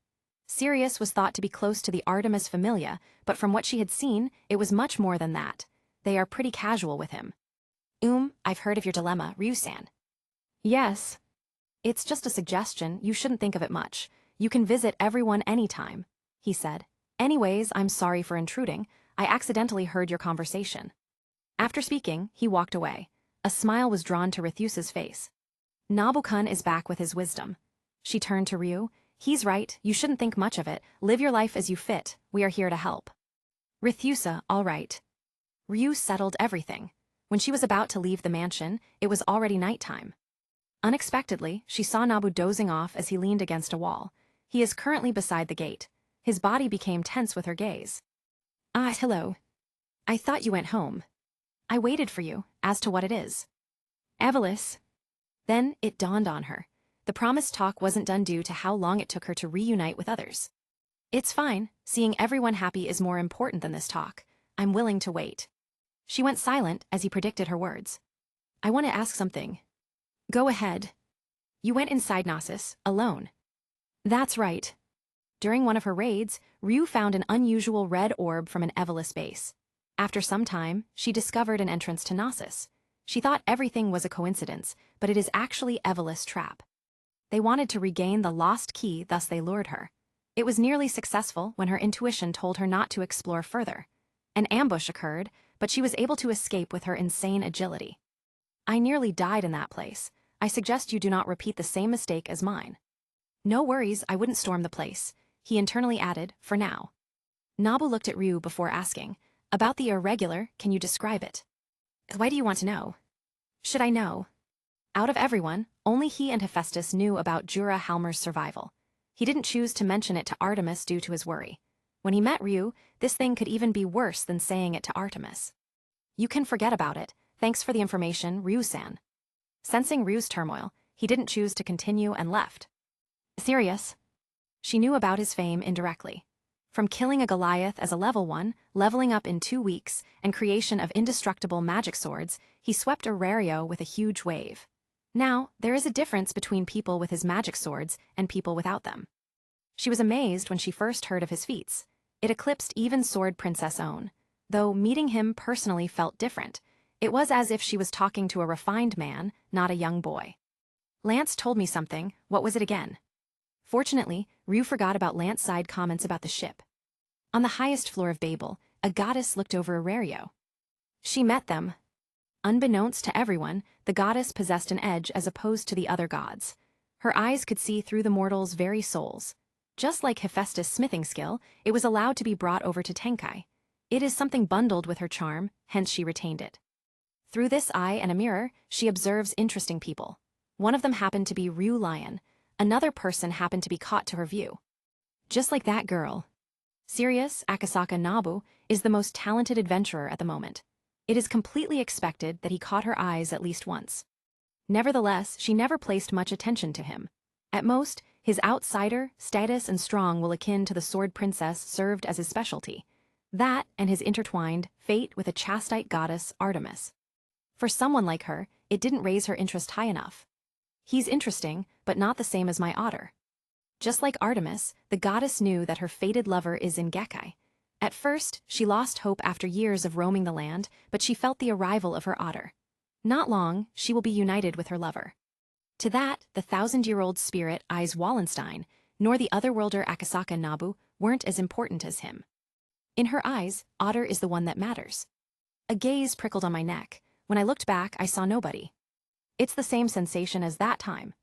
Sirius was thought to be close to the Artemis Familia, but from what she had seen, it was much more than that. They are pretty casual with him. I've heard of your dilemma, Ryu-san. Yes. It's just a suggestion, you shouldn't think of it much. You can visit everyone anytime, he said. Anyways, I'm sorry for intruding. I accidentally heard your conversation. After speaking, he walked away. A smile was drawn to Rithusa's face. Nabu-kun is back with his wisdom. She turned to Ryu. He's right, you shouldn't think much of it. Live your life as you fit. We are here to help. Rithusa, all right. Ryu settled everything. When she was about to leave the mansion, it was already nighttime. Unexpectedly, she saw Nabu dozing off as he leaned against a wall. He is currently beside the gate. His body became tense with her gaze. Hello. I thought you went home. I waited for you, as to what it is. Evelys. Then it dawned on her. The promised talk wasn't done due to how long it took her to reunite with others. It's fine, seeing everyone happy is more important than this talk. I'm willing to wait. She went silent as he predicted her words. I want to ask something. Go ahead. You went inside Nasus, alone. That's right. During one of her raids, Ryu found an unusual red orb from an Evelys base. After some time, she discovered an entrance to Nasus. She thought everything was a coincidence, but it is actually Evelys' trap. They wanted to regain the lost key, thus they lured her. It was nearly successful when her intuition told her not to explore further. An ambush occurred, but she was able to escape with her insane agility. I nearly died in that place. I suggest you do not repeat the same mistake as mine. No worries, I wouldn't storm the place, he internally added, for now. Nabu looked at Ryu before asking, about the irregular, can you describe it? Why do you want to know? Should I know? Out of everyone, only he and Hephaestus knew about Jura Halmer's survival. He didn't choose to mention it to Artemis due to his worry. When he met Ryu, this thing could even be worse than saying it to Artemis. You can forget about it. Thanks for the information, Ryu-san. Sensing Ryu's turmoil, he didn't choose to continue and left. Serious? She knew about his fame indirectly. From killing a Goliath as a level 1, leveling up in 2 weeks, and creation of indestructible magic swords, he swept Aurario with a huge wave. Now, there is a difference between people with his magic swords and people without them. She was amazed when she first heard of his feats. It eclipsed even Sword Princess Own. Though meeting him personally felt different, it was as if she was talking to a refined man, not a young boy. Lance told me something, what was it again? Fortunately, Ryu forgot about Lance's side comments about the ship. On the highest floor of Babel, a goddess looked over Aurario. She met them. Unbeknownst to everyone, the goddess possessed an edge as opposed to the other gods. Her eyes could see through the mortals' very souls. Just like Hephaestus' smithing skill, it was allowed to be brought over to Tenkai. It is something bundled with her charm, hence she retained it. Through this eye and a mirror, she observes interesting people. One of them happened to be Ryu Lion. Another person happened to be caught to her view. Just like that girl. Sirius Akasaka Nabu is the most talented adventurer at the moment. It is completely expected that he caught her eyes at least once. Nevertheless, she never placed much attention to him. At most, his outsider, status and strong will akin to the Sword Princess served as his specialty. That and his intertwined fate with a chastite goddess, Artemis. For someone like her, it didn't raise her interest high enough. He's interesting, but not the same as my otter. Just like Artemis, the goddess knew that her fated lover is in Gekkai. At first, she lost hope after years of roaming the land, but she felt the arrival of her otter. Not long, she will be united with her lover. To that, the 1,000-year-old spirit Eyes Wallenstein, nor the otherworlder Akasaka Nabu, weren't as important as him. In her eyes, Otter is the one that matters. A gaze prickled on my neck. When I looked back, I saw nobody. It's the same sensation as that time.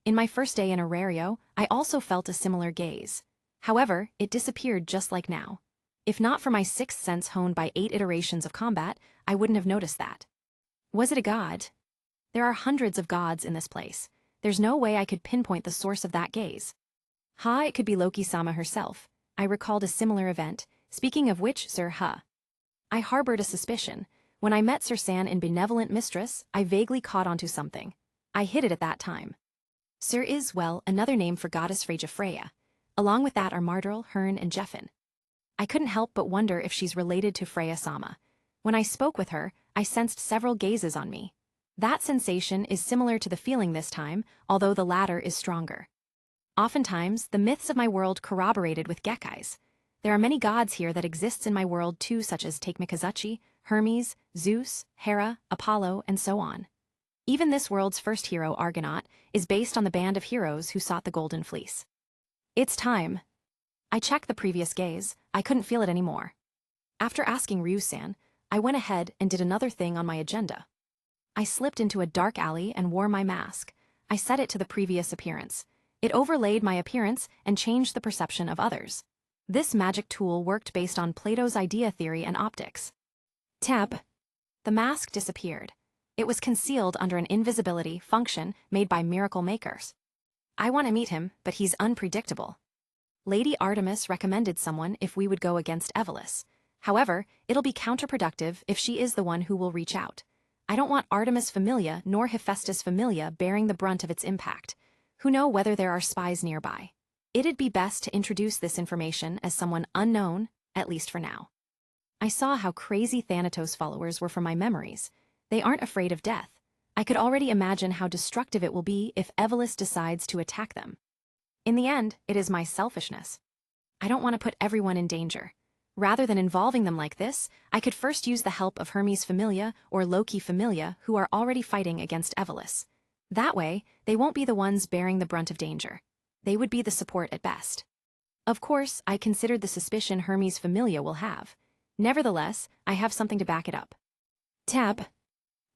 In my first day in Arario, I also felt a similar gaze. However, it disappeared just like now. If not for my sixth sense honed by 8 iterations of combat, I wouldn't have noticed that. Was it a god? There are hundreds of gods in this place. There's no way I could pinpoint the source of that gaze. It could be Loki-sama herself. I recalled a similar event, speaking of which, Sir I harbored a suspicion. When I met Sir San in Benevolent Mistress, I vaguely caught onto something. I hid it at that time. Sir is, well, another name for goddess Freyja Freya. Along with that are Mardril, Herne, and Jeffin. I couldn't help but wonder if she's related to Freya-sama. When I spoke with her, I sensed several gazes on me. That sensation is similar to the feeling this time, although the latter is stronger. Oftentimes, the myths of my world corroborated with gekkais. There are many gods here that exists in my world too, such as Mikazuchi, Hermes, Zeus, Hera, Apollo, and so on. Even this world's first hero, Argonaut, is based on the band of heroes who sought the Golden Fleece. It's time. I checked the previous gaze. I couldn't feel it anymore. After asking Ryu-san, I went ahead and did another thing on my agenda. I slipped into a dark alley and wore my mask. I set it to the previous appearance. It overlaid my appearance and changed the perception of others. This magic tool worked based on Plato's idea theory and optics. Tab. The mask disappeared. It was concealed under an invisibility function made by miracle makers. I want to meet him, but he's unpredictable. Lady Artemis recommended someone if we would go against Evelys. However, it'll be counterproductive if she is the one who will reach out. I don't want Artemis Familia nor Hephaestus Familia bearing the brunt of its impact. Who know whether there are spies nearby? It'd be best to introduce this information as someone unknown, at least for now. I saw how crazy Thanatos followers were from my memories. They aren't afraid of death. I could already imagine how destructive it will be if Evelys decides to attack them. In the end, it is my selfishness. I don't want to put everyone in danger. Rather than involving them like this, I could first use the help of Hermes Familia or Loki Familia who are already fighting against Evelys. That way, they won't be the ones bearing the brunt of danger. They would be the support at best. Of course, I considered the suspicion Hermes Familia will have. Nevertheless, I have something to back it up. Tab.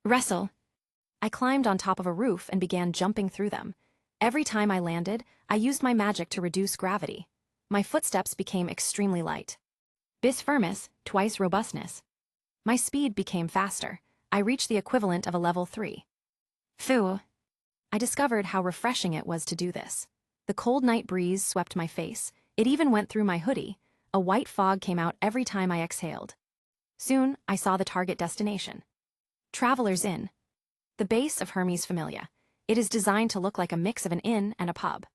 Wrestle. I climbed on top of a roof and began jumping through them. Every time I landed, I used my magic to reduce gravity. My footsteps became extremely light. Bis firmus, twice robustness. My speed became faster. I reached the equivalent of a level 3. Phew. I discovered how refreshing it was to do this. The cold night breeze swept my face. It even went through my hoodie. A white fog came out every time I exhaled. Soon, I saw the target destination. Traveler's Inn. The base of Hermes Familia. It is designed to look like a mix of an inn and a pub.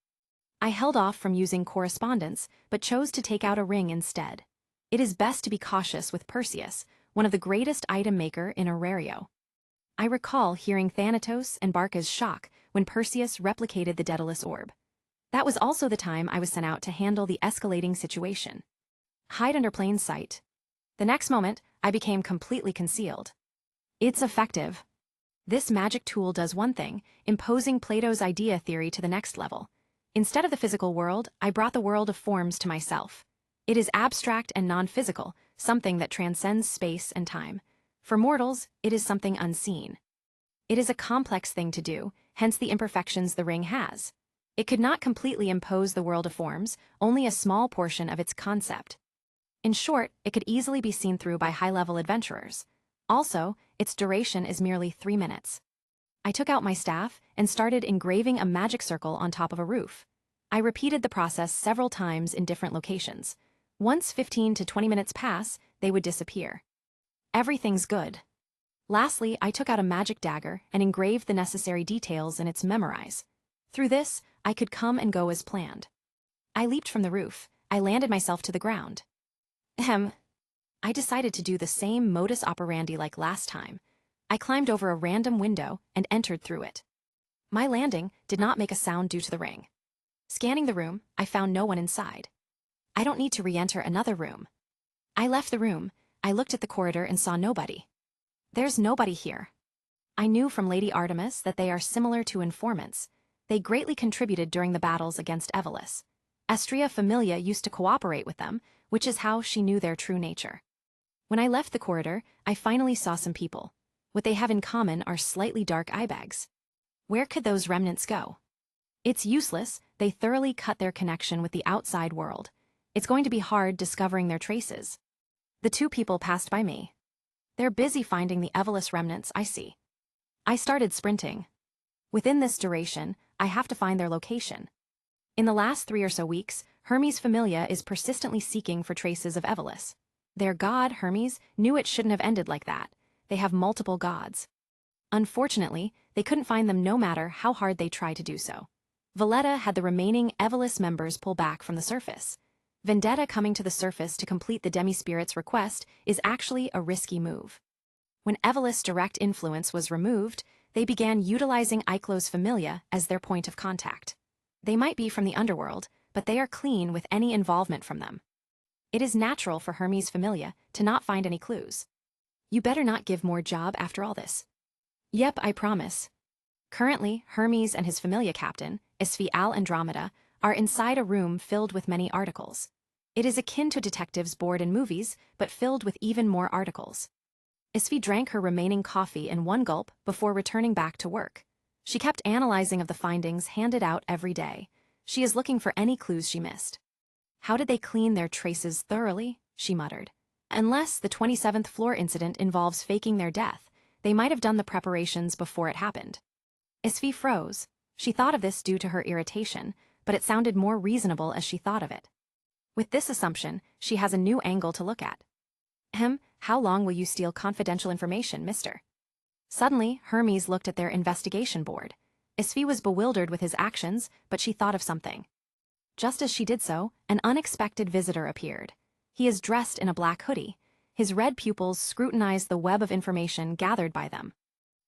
I held off from using correspondence, but chose to take out a ring instead. It is best to be cautious with Perseus, one of the greatest item maker in Arario. I recall hearing Thanatos and Barca's shock when Perseus replicated the Daedalus orb. That was also the time I was sent out to handle the escalating situation. Hide under plain sight. The next moment, I became completely concealed. It's effective. This magic tool does one thing, imposing Plato's idea theory to the next level. Instead of the physical world, I brought the world of forms to myself. It is abstract and non-physical, something that transcends space and time. For mortals, it is something unseen. It is a complex thing to do, hence the imperfections the ring has. It could not completely impose the world of forms, only a small portion of its concept. In short, it could easily be seen through by high-level adventurers. Also, its duration is merely 3 minutes. I took out my staff and started engraving a magic circle on top of a roof. I repeated the process several times in different locations. Once 15 to 20 minutes pass, they would disappear. Everything's good. Lastly, I took out a magic dagger and engraved the necessary details in its memorize. Through this, I could come and go as planned. I leaped from the roof. I landed myself to the ground. I decided to do the same modus operandi like last time. I climbed over a random window and entered through it. My landing did not make a sound due to the ring. Scanning the room, I found no one inside. I don't need to re-enter another room. I left the room. I looked at the corridor and saw nobody. There's nobody here. I knew from Lady Artemis that they are similar to informants. They greatly contributed during the battles against Evelys. Astrea Familia used to cooperate with them, which is how she knew their true nature. When I left the corridor, I finally saw some people. What they have in common are slightly dark eye bags. Where could those remnants go? It's useless, they thoroughly cut their connection with the outside world. It's going to be hard discovering their traces. The two people passed by me. They're busy finding the Evelys remnants, I see. I started sprinting. Within this duration, I have to find their location. In the last 3 or so weeks, Hermes Familia is persistently seeking for traces of Evelys. Their god, Hermes, knew it shouldn't have ended like that. They have multiple gods. Unfortunately, they couldn't find them no matter how hard they tried to do so. Valletta had the remaining Evelys members pull back from the surface. Vendetta coming to the surface to complete the demi-spirit's request is actually a risky move. When Evelys' direct influence was removed, they began utilizing Icelo's Familia as their point of contact. They might be from the underworld, but they are clean with any involvement from them. It is natural for Hermes Familia to not find any clues. You better not give more job after all this. Yep, I promise. Currently, Hermes and his Familia captain, Isfi al-Andromeda, are inside a room filled with many articles. It is akin to detectives' board in movies, but filled with even more articles. Isfi drank her remaining coffee in one gulp before returning back to work. She kept analyzing of the findings handed out every day. She is looking for any clues she missed. How did they clean their traces thoroughly? She muttered. Unless the 27th floor incident involves faking their death, they might have done the preparations before it happened. Isfi froze. She thought of this due to her irritation, but it sounded more reasonable as she thought of it. With this assumption, she has a new angle to look at. How long will you steal confidential information, mister? Suddenly, Hermes looked at their investigation board. Isfi was bewildered with his actions, but she thought of something. Just as she did so, an unexpected visitor appeared. He is dressed in a black hoodie. His red pupils scrutinized the web of information gathered by them.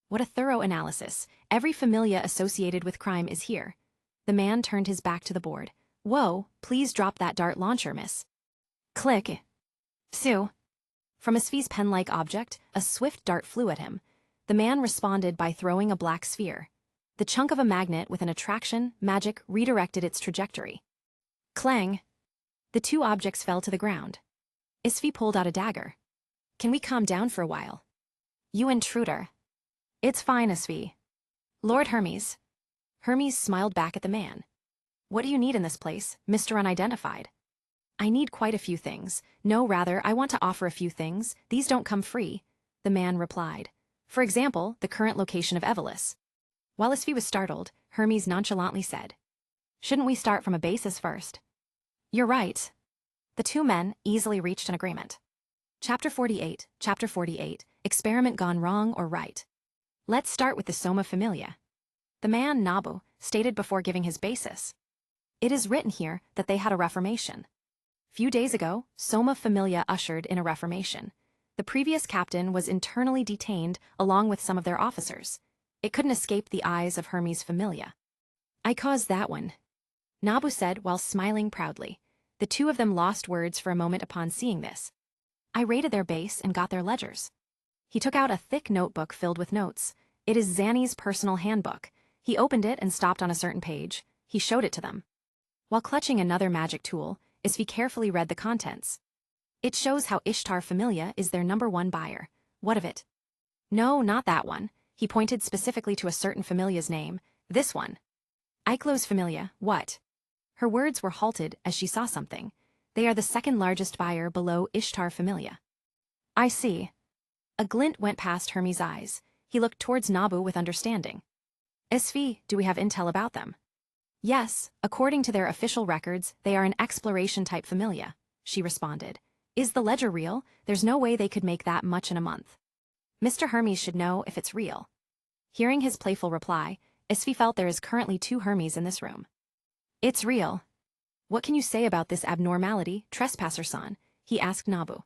What a thorough analysis. Every familia associated with crime is here. The man turned his back to the board. Whoa, please drop that dart launcher, miss. Click. Sue. From Isfi's pen-like object, a swift dart flew at him. The man responded by throwing a black sphere. The chunk of a magnet with an attraction magic redirected its trajectory. Clang. The two objects fell to the ground. Isfi pulled out a dagger. Can we calm down for a while? You intruder. It's fine, Isfi. Lord Hermes. Hermes smiled back at the man. What do you need in this place, Mr. Unidentified? I need quite a few things. No, rather, I want to offer a few things. These don't come free, the man replied. For example, the current location of Evelys. While Isfi was startled, Hermes nonchalantly said, Shouldn't we start from a basis first? You're right. The two men easily reached an agreement. Chapter 48, Experiment Gone Wrong or Right. Let's start with the Soma Familia. The man, Nabu, stated before giving his basis. It is written here that they had a reformation. Few days ago, Soma Familia ushered in a reformation. The previous captain was internally detained along with some of their officers. It couldn't escape the eyes of Hermes Familia. I caused that one, Nabu said while smiling proudly. The two of them lost words for a moment upon seeing this. I raided their base and got their ledgers. He took out a thick notebook filled with notes. It is Zanny's personal handbook. He opened it and stopped on a certain page. He showed it to them. While clutching another magic tool, Isfi carefully read the contents. It shows how Ishtar Familia is their #1 buyer. What of it? No, not that one. He pointed specifically to a certain familia's name. This one. Iclo's Familia, what? Her words were halted as she saw something. They are the second largest buyer below Ishtar Familia. I see. A glint went past Hermes' eyes. He looked towards Nabu with understanding. Isfi, do we have intel about them? Yes, according to their official records, they are an exploration-type familia, she responded. Is the ledger real? There's no way they could make that much in a month. Mr. Hermes should know if it's real. Hearing his playful reply, Isfi felt there is currently 2 Hermes in this room. It's real. What can you say about this abnormality, Trespasser-san? He asked Nabu.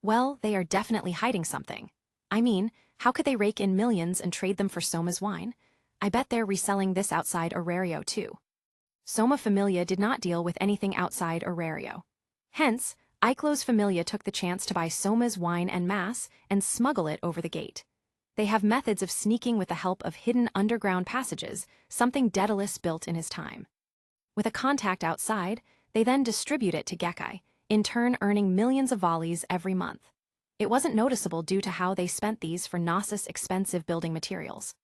Well, they are definitely hiding something. I mean, how could they rake in millions and trade them for Soma's wine? I bet they're reselling this outside Orario too. Soma Familia did not deal with anything outside Orario. Hence, Iclo's Familia took the chance to buy Soma's wine en masse and smuggle it over the gate. They have methods of sneaking with the help of hidden underground passages, something Daedalus built in his time. With a contact outside, they then distribute it to Gekkai, in turn earning millions of volleys every month. It wasn't noticeable due to how they spent these for Nasus expensive building materials.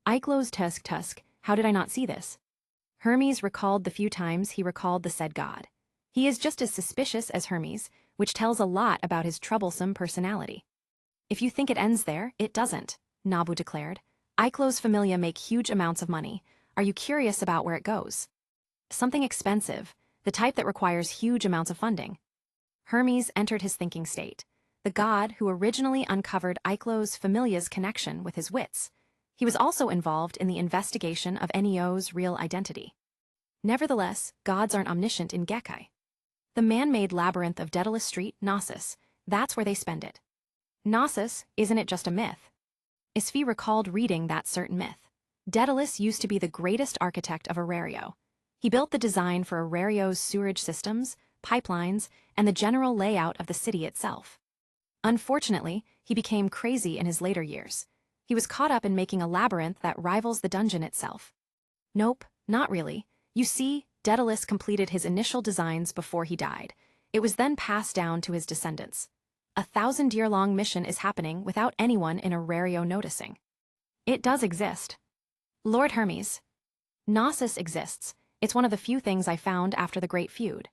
Iclo's tusk, how did I not see this? Hermes recalled the few times he recalled the said god. He is just as suspicious as Hermes, which tells a lot about his troublesome personality. If you think it ends there, it doesn't, Nabu declared. Iclo's Familia make huge amounts of money. Are you curious about where it goes? Something expensive, the type that requires huge amounts of funding. Hermes entered his thinking state, the god who originally uncovered Iclo's Familia's connection with his wits. He was also involved in the investigation of Neo's real identity. Nevertheless, gods aren't omniscient in Gekkai. The man-made labyrinth of Daedalus Street, Nasus, that's where they spend it. Nasus, isn't it just a myth? Isfi recalled reading that certain myth. Daedalus used to be the greatest architect of Arario. He built the design for Arario's sewerage systems, pipelines, and the general layout of the city itself. Unfortunately, he became crazy in his later years. He was caught up in making a labyrinth that rivals the dungeon itself. Nope, not really. You see, Daedalus completed his initial designs before he died. It was then passed down to his descendants. A 1,000-year-long mission is happening without anyone in Arario noticing. It does exist. Lord Hermes. Nasus exists. It's one of the few things I found after the Great Feud.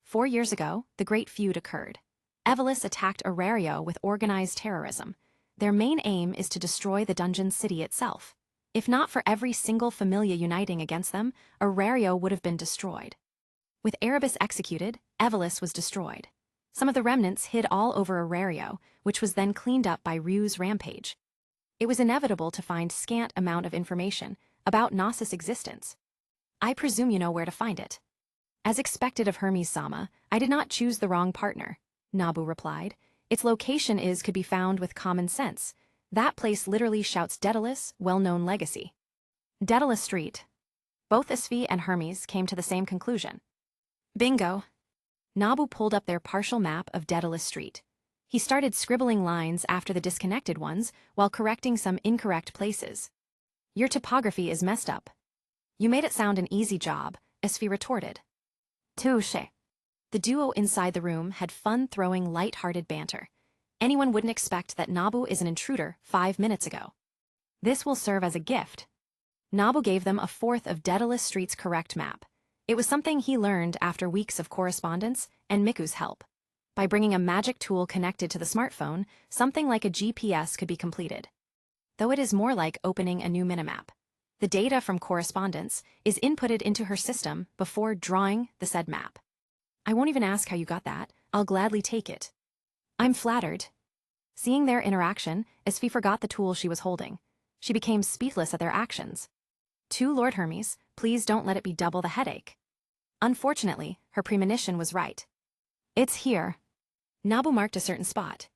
4 years ago, the Great Feud occurred. Evolus attacked Arario with organized terrorism. Their main aim is to destroy the dungeon city itself. If not for every single Familia uniting against them, Arario would have been destroyed. With Erebus executed, Evolus was destroyed. Some of the remnants hid all over Arario, which was then cleaned up by Ryu's rampage. It was inevitable to find scant amount of information about Nasus' existence. I presume you know where to find it. As expected of Hermes-sama, I did not choose the wrong partner, Nabu replied. Its location could be found with common sense. That place literally shouts Daedalus, well-known legacy. Daedalus Street. Both Isfi and Hermes came to the same conclusion. Bingo. Nabu pulled up their partial map of Daedalus Street. He started scribbling lines after the disconnected ones while correcting some incorrect places. Your topography is messed up. You made it sound an easy job, Isfi retorted. Touché. The duo inside the room had fun throwing light-hearted banter. Anyone wouldn't expect that Nabu is an intruder 5 minutes ago. This will serve as a gift. Nabu gave them a fourth of Daedalus Street's correct map. It was something he learned after weeks of correspondence and Miku's help. By bringing a magic tool connected to the smartphone, something like a GPS could be completed. Though it is more like opening a new minimap. The data from correspondence is inputted into her system before drawing the said map. I won't even ask how you got that. I'll gladly take it. I'm flattered. Seeing their interaction, Isfi forgot the tool she was holding. She became speechless at their actions. To Lord Hermes, please don't let it be double the headache. Unfortunately, her premonition was right. It's here. Nabu marked a certain spot.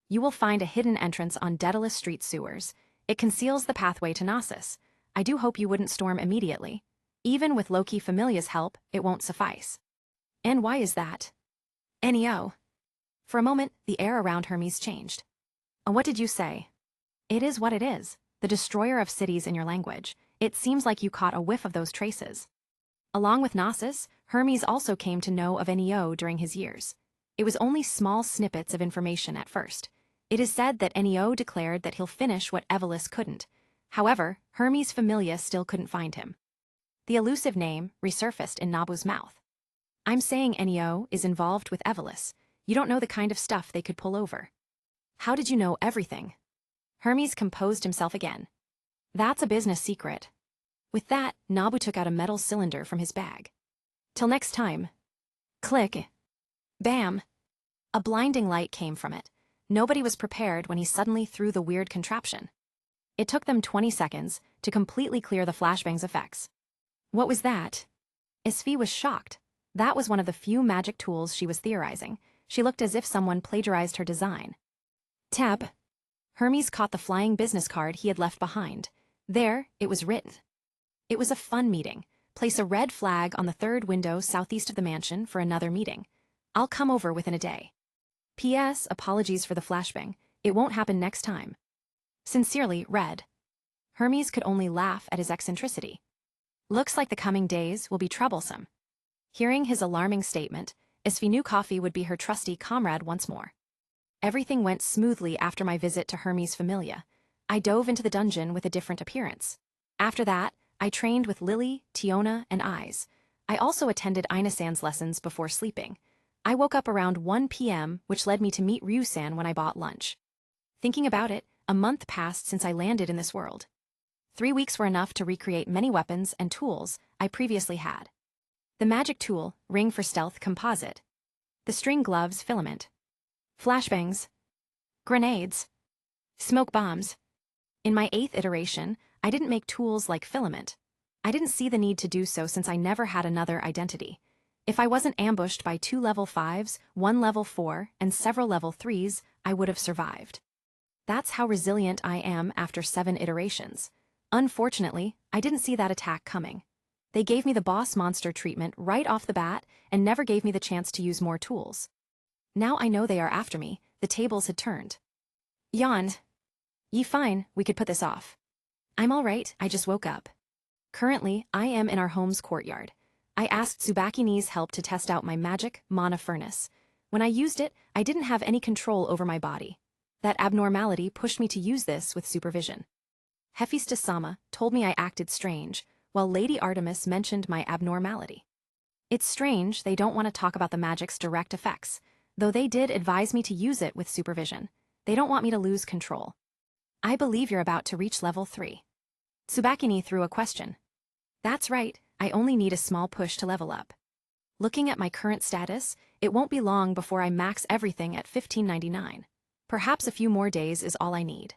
You will find a hidden entrance on Daedalus Street sewers. It conceals the pathway to Nasus. I do hope you wouldn't storm immediately. Even with Loki Familia's help, it won't suffice. And why is that? Neo. For a moment, the air around Hermes changed. What did you say? It is what it is, the destroyer of cities in your language. It seems like you caught a whiff of those traces. Along with Nasus, Hermes also came to know of Neo during his years. It was only small snippets of information at first. It is said that Neo declared that he'll finish what Evolus couldn't. However, Hermes Familia still couldn't find him. The elusive name resurfaced in Nabu's mouth. I'm saying Neo is involved with Evolus. You don't know the kind of stuff they could pull over. How did you know everything? Hermes composed himself again. That's a business secret. With that, Nabu took out a metal cylinder from his bag. Till next time. Click. Bam. A blinding light came from it. Nobody was prepared when he suddenly threw the weird contraption. It took them 20 seconds to completely clear the flashbang's effects. What was that? Isfi was shocked. That was one of the few magic tools she was theorizing. She looked as if someone plagiarized her design. Tab. Hermes caught the flying business card he had left behind. There, it was written. It was a fun meeting. Place a red flag on the third window southeast of the mansion for another meeting. I'll come over within a day. P.S. Apologies for the flashbang. It won't happen next time. Sincerely, Red. Hermes could only laugh at his eccentricity. Looks like the coming days will be troublesome. Hearing his alarming statement, Isfi knew coffee would be her trusty comrade once more. Everything went smoothly after my visit to Hermes Familia. I dove into the dungeon with a different appearance. After that, I trained with Lily, Tiona, and Eyes. I also attended Ina-san's lessons before sleeping. I woke up around 1 p.m., which led me to meet Ryu-san when I bought lunch. Thinking about it, a month passed since I landed in this world. 3 weeks were enough to recreate many weapons and tools I previously had. The magic tool, ring for stealth composite. The string gloves, filament. Flashbangs. Grenades. Smoke bombs. In my 8th iteration, I didn't make tools like filament. I didn't see the need to do so since I never had another identity. If I wasn't ambushed by 2 level 5s, 1 level 4, and several level 3s, I would have survived. That's how resilient I am after 7 iterations. Unfortunately, I didn't see that attack coming. They gave me the boss monster treatment right off the bat and never gave me the chance to use more tools. Now I know they are after me, the tables had turned. Yawned. Ye fine, we could put this off. I'm all right, I just woke up. Currently, I am in our home's courtyard. I asked Tsubaki-ni's help to test out my magic Monofurnace. When I used it, I didn't have any control over my body. That abnormality pushed me to use this with supervision. Hephaestus-sama told me I acted strange, while Lady Artemis mentioned my abnormality. It's strange they don't want to talk about the magic's direct effects, though they did advise me to use it with supervision. They don't want me to lose control. I believe you're about to reach level 3. Tsubaki-ni threw a question. That's right, I only need a small push to level up. Looking at my current status, it won't be long before I max everything at 1599. Perhaps a few more days is all I need.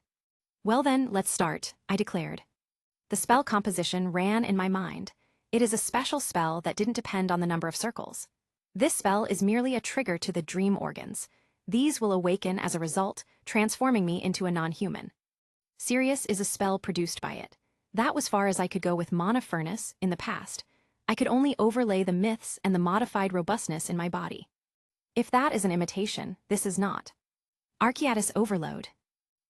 Well then, let's start, I declared. The spell composition ran in my mind. It is a special spell that didn't depend on the number of circles. This spell is merely a trigger to the dream organs. These will awaken as a result, transforming me into a non-human. Sirius is a spell produced by it. That was far as I could go with Monofurnace in the past. I could only overlay the myths and the modified robustness in my body. If that is an imitation, this is not. Hiatus overload.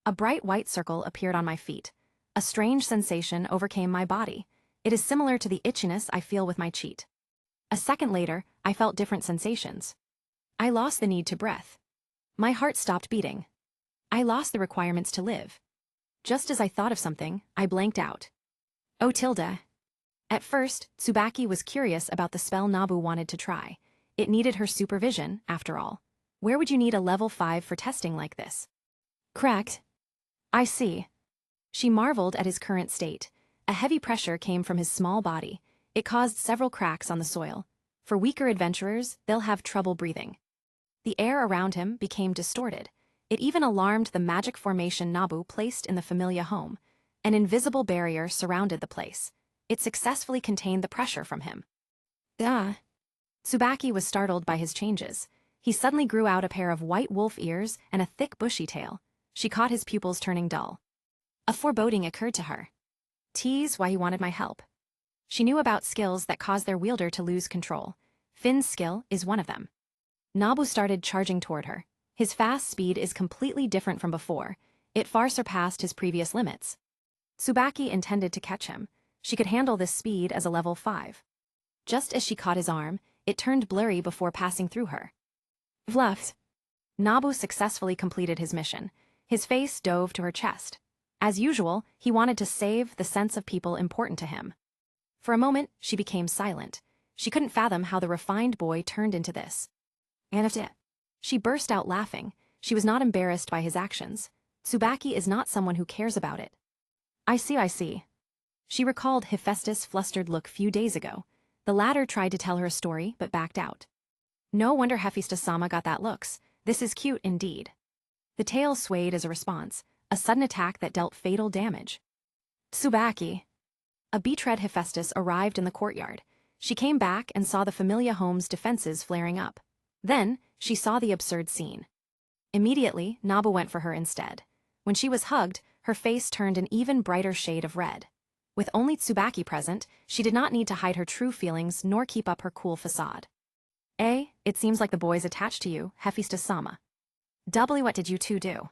A bright white circle appeared on my feet. A strange sensation overcame my body. It is similar to the itchiness I feel with my cheat. A second later, I felt different sensations. I lost the need to breath. My heart stopped beating. I lost the requirements to live. Just as I thought of something, I blanked out. Oh tilde. At first, Tsubaki was curious about the spell Nabu wanted to try. It needed her supervision, after all. Where would you need a level 5 for testing like this? Correct. I see. She marveled at his current state. A heavy pressure came from his small body. It caused several cracks on the soil. For weaker adventurers, they'll have trouble breathing. The air around him became distorted. It even alarmed the magic formation Nabu placed in the Familia home. An invisible barrier surrounded the place. It successfully contained the pressure from him. Tsubaki was startled by his changes. He suddenly grew out a pair of white wolf ears and a thick bushy tail. She caught his pupils turning dull. A foreboding occurred to her. Tease why he wanted my help. She knew about skills that cause their wielder to lose control. Finn's skill is one of them. Nabu started charging toward her. His fast speed is completely different from before. It far surpassed his previous limits. Tsubaki intended to catch him. She could handle this speed as a level 5. Just as she caught his arm, it turned blurry before passing through her. Vluff. Nabu successfully completed his mission. His face dove to her chest. As usual, he wanted to save the sense of people important to him. For a moment, she became silent. She couldn't fathom how the refined boy turned into this. And if it. She burst out laughing. She was not embarrassed by his actions. Tsubaki is not someone who cares about it. I see. She recalled Hephaestus' flustered look few days ago. The latter tried to tell her a story, but backed out. No wonder Hephaestus-sama got that looks. This is cute indeed. The tail swayed as a response, a sudden attack that dealt fatal damage. Tsubaki. A betrayed Hephaestus arrived in the courtyard. She came back and saw the Familia home's defenses flaring up. Then, she saw the absurd scene. Immediately, Nabu went for her instead. When she was hugged, her face turned an even brighter shade of red. With only Tsubaki present, she did not need to hide her true feelings nor keep up her cool facade. It seems like the boy's attached to you, Hephaestus-sama. Doubly, what did you two do?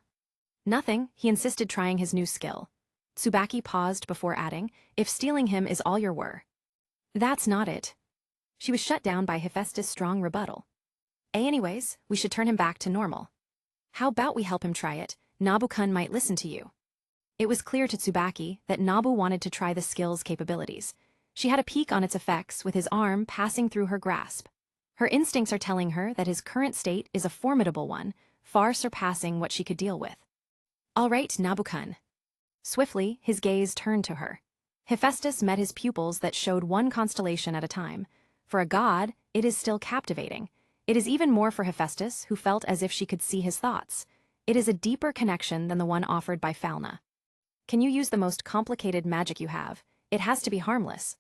Nothing, he insisted trying his new skill. Tsubaki paused before adding, if stealing him is all your were. That's not it. She was shut down by Hephaestus' strong rebuttal. Anyways, we should turn him back to normal. How about we help him try it? Nabu-kun might listen to you. It was clear to Tsubaki that Nabu wanted to try the skill's capabilities. She had a peek on its effects with his arm passing through her grasp. Her instincts are telling her that his current state is a formidable one, far surpassing what she could deal with. All right, Nabu-kun. Swiftly, his gaze turned to her. Hephaestus met his pupils that showed one constellation at a time. For a god, it is still captivating. It is even more for Hephaestus, who felt as if she could see his thoughts. It is a deeper connection than the one offered by Falna. Can you use the most complicated magic you have? It has to be harmless.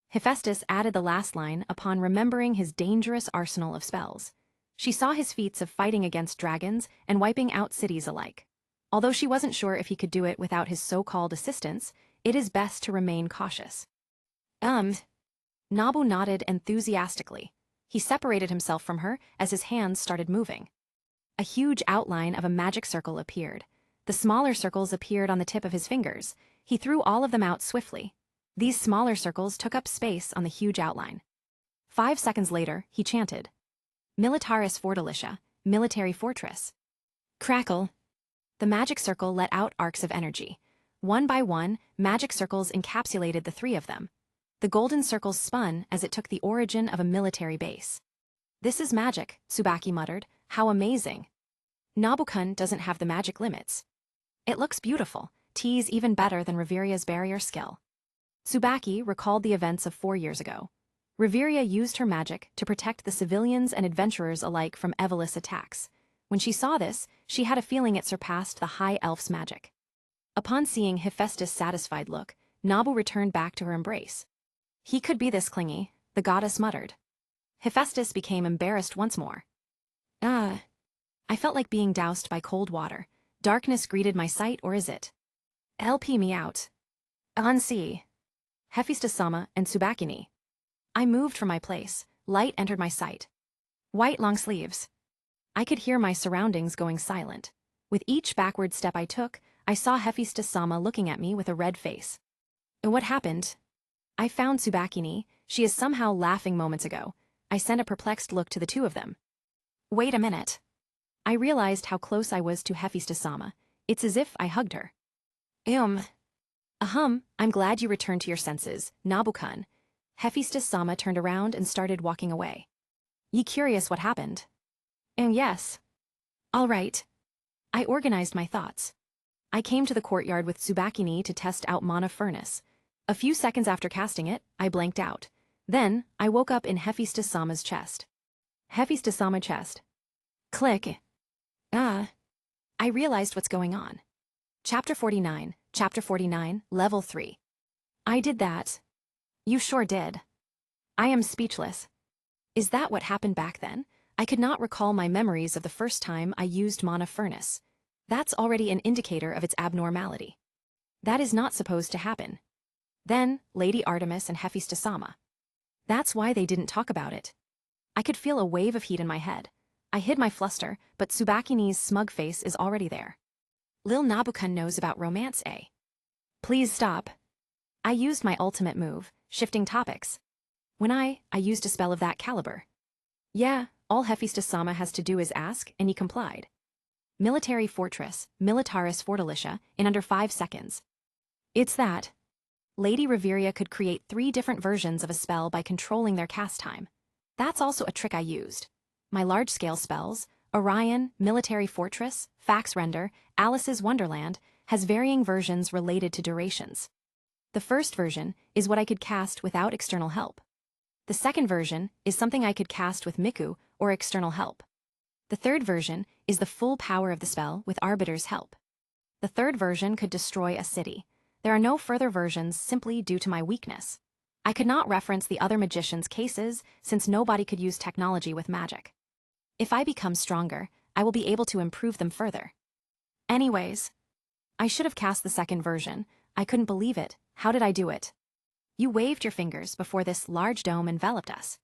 Hephaestus added the last line upon remembering his dangerous arsenal of spells. She saw his feats of fighting against dragons and wiping out cities alike. Although she wasn't sure if he could do it without his so-called assistance, it is best to remain cautious. Nabu nodded enthusiastically. He separated himself from her as his hands started moving. A huge outline of a magic circle appeared. The smaller circles appeared on the tip of his fingers. He threw all of them out swiftly. These smaller circles took up space on the huge outline. 5 seconds later, he chanted, Militaris Fortalicia, military fortress. Crackle. The magic circle let out arcs of energy. One by one, magic circles encapsulated the 3 of them. The golden circles spun as it took the origin of a military base. This is magic, Tsubaki muttered. How amazing. Nabu-kun doesn't have the magic limits. It looks beautiful, tease even better than Reveria's barrier skill. Tsubaki recalled the events of 4 years ago. Reveria used her magic to protect the civilians and adventurers alike from Evelys attacks. When she saw this, she had a feeling it surpassed the High Elf's magic. Upon seeing Hephaestus' satisfied look, Nabu returned back to her embrace. He could be this clingy, the goddess muttered. Hephaestus became embarrassed once more. I felt like being doused by cold water. Darkness greeted my sight, or is it? Help me out. Ansi. Hephaestus-sama and Tsubaki-ni. I moved from my place. Light entered my sight. White long sleeves. I could hear my surroundings going silent. With each backward step I took, I saw Hephaestus-sama looking at me with a red face. What happened? I found Tsubaki-ni. She is somehow laughing moments ago. I sent a perplexed look to the 2 of them. Wait a minute. I realized how close I was to Hephaestus-sama. It's as if I hugged her. I'm glad you returned to your senses, Nabu-kun. Hephaestus-sama turned around and started walking away. You curious what happened? Yes. All right. I organized my thoughts. I came to the courtyard with Tsubaki-ni to test out Monofurnace. A few seconds after casting it, I blanked out. Then, I woke up in Hephaestus-sama's chest. Hephaestus-sama chest. Click. I realized what's going on. Chapter 49, Level 3. I did that. You sure did. I am speechless. Is that what happened back then? I could not recall my memories of the first time I used Monofurnace. That's already an indicator of its abnormality. That is not supposed to happen. Then, Lady Artemis and Hephaestus-sama. That's why they didn't talk about it. I could feel a wave of heat in my head. I hid my fluster, but Tsubaki-ni's smug face is already there. Lil Nabu-kun knows about romance, eh? Please stop. I used my ultimate move, shifting topics. When I used a spell of that caliber. Yeah, all Hephaestus-sama has to do is ask, and he complied. Military fortress, militaris fortalicia, in under 5 seconds. It's that. Lady Reveria could create 3 different versions of a spell by controlling their cast time. That's also a trick I used. My large-scale spells, Orion, Military Fortress, Fax Render, Alice's Wonderland, has varying versions related to durations. The first version is what I could cast without external help. The second version is something I could cast with Miku or external help. The third version is the full power of the spell with Arbiter's help. The third version could destroy a city. There are no further versions simply due to my weakness. I could not reference the other magicians' cases since nobody could use technology with magic. If I become stronger, I will be able to improve them further. Anyways, I should have cast the second version. I couldn't believe it. How did I do it? You waved your fingers before this large dome enveloped us.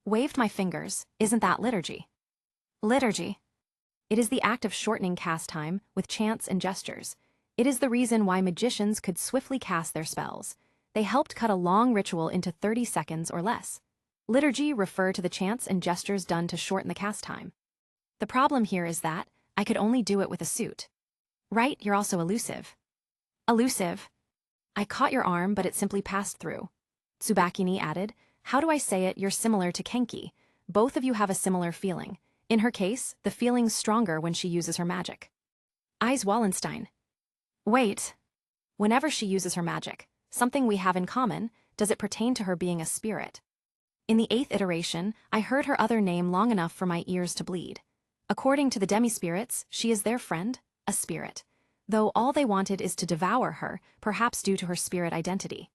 Waved my fingers, isn't that liturgy? Liturgy. It is the act of shortening cast time with chants and gestures. It is the reason why magicians could swiftly cast their spells. They helped cut a long ritual into 30 seconds or less. Liturgy refer to the chants and gestures done to shorten the cast time. The problem here is that I could only do it with a suit. Right, you're also elusive. Elusive. I caught your arm, but it simply passed through. Tsubakini added, how do I say it? You're similar to Kenki. Both of you have a similar feeling. In her case, the feeling's stronger when she uses her magic. Eyes Wallenstein. Wait. Whenever she uses her magic, something we have in common, does it pertain to her being a spirit? In the 8th iteration, I heard her other name long enough for my ears to bleed. According to the demi-spirits, she is their friend, a spirit. Though all they wanted is to devour her, perhaps due to her spirit identity.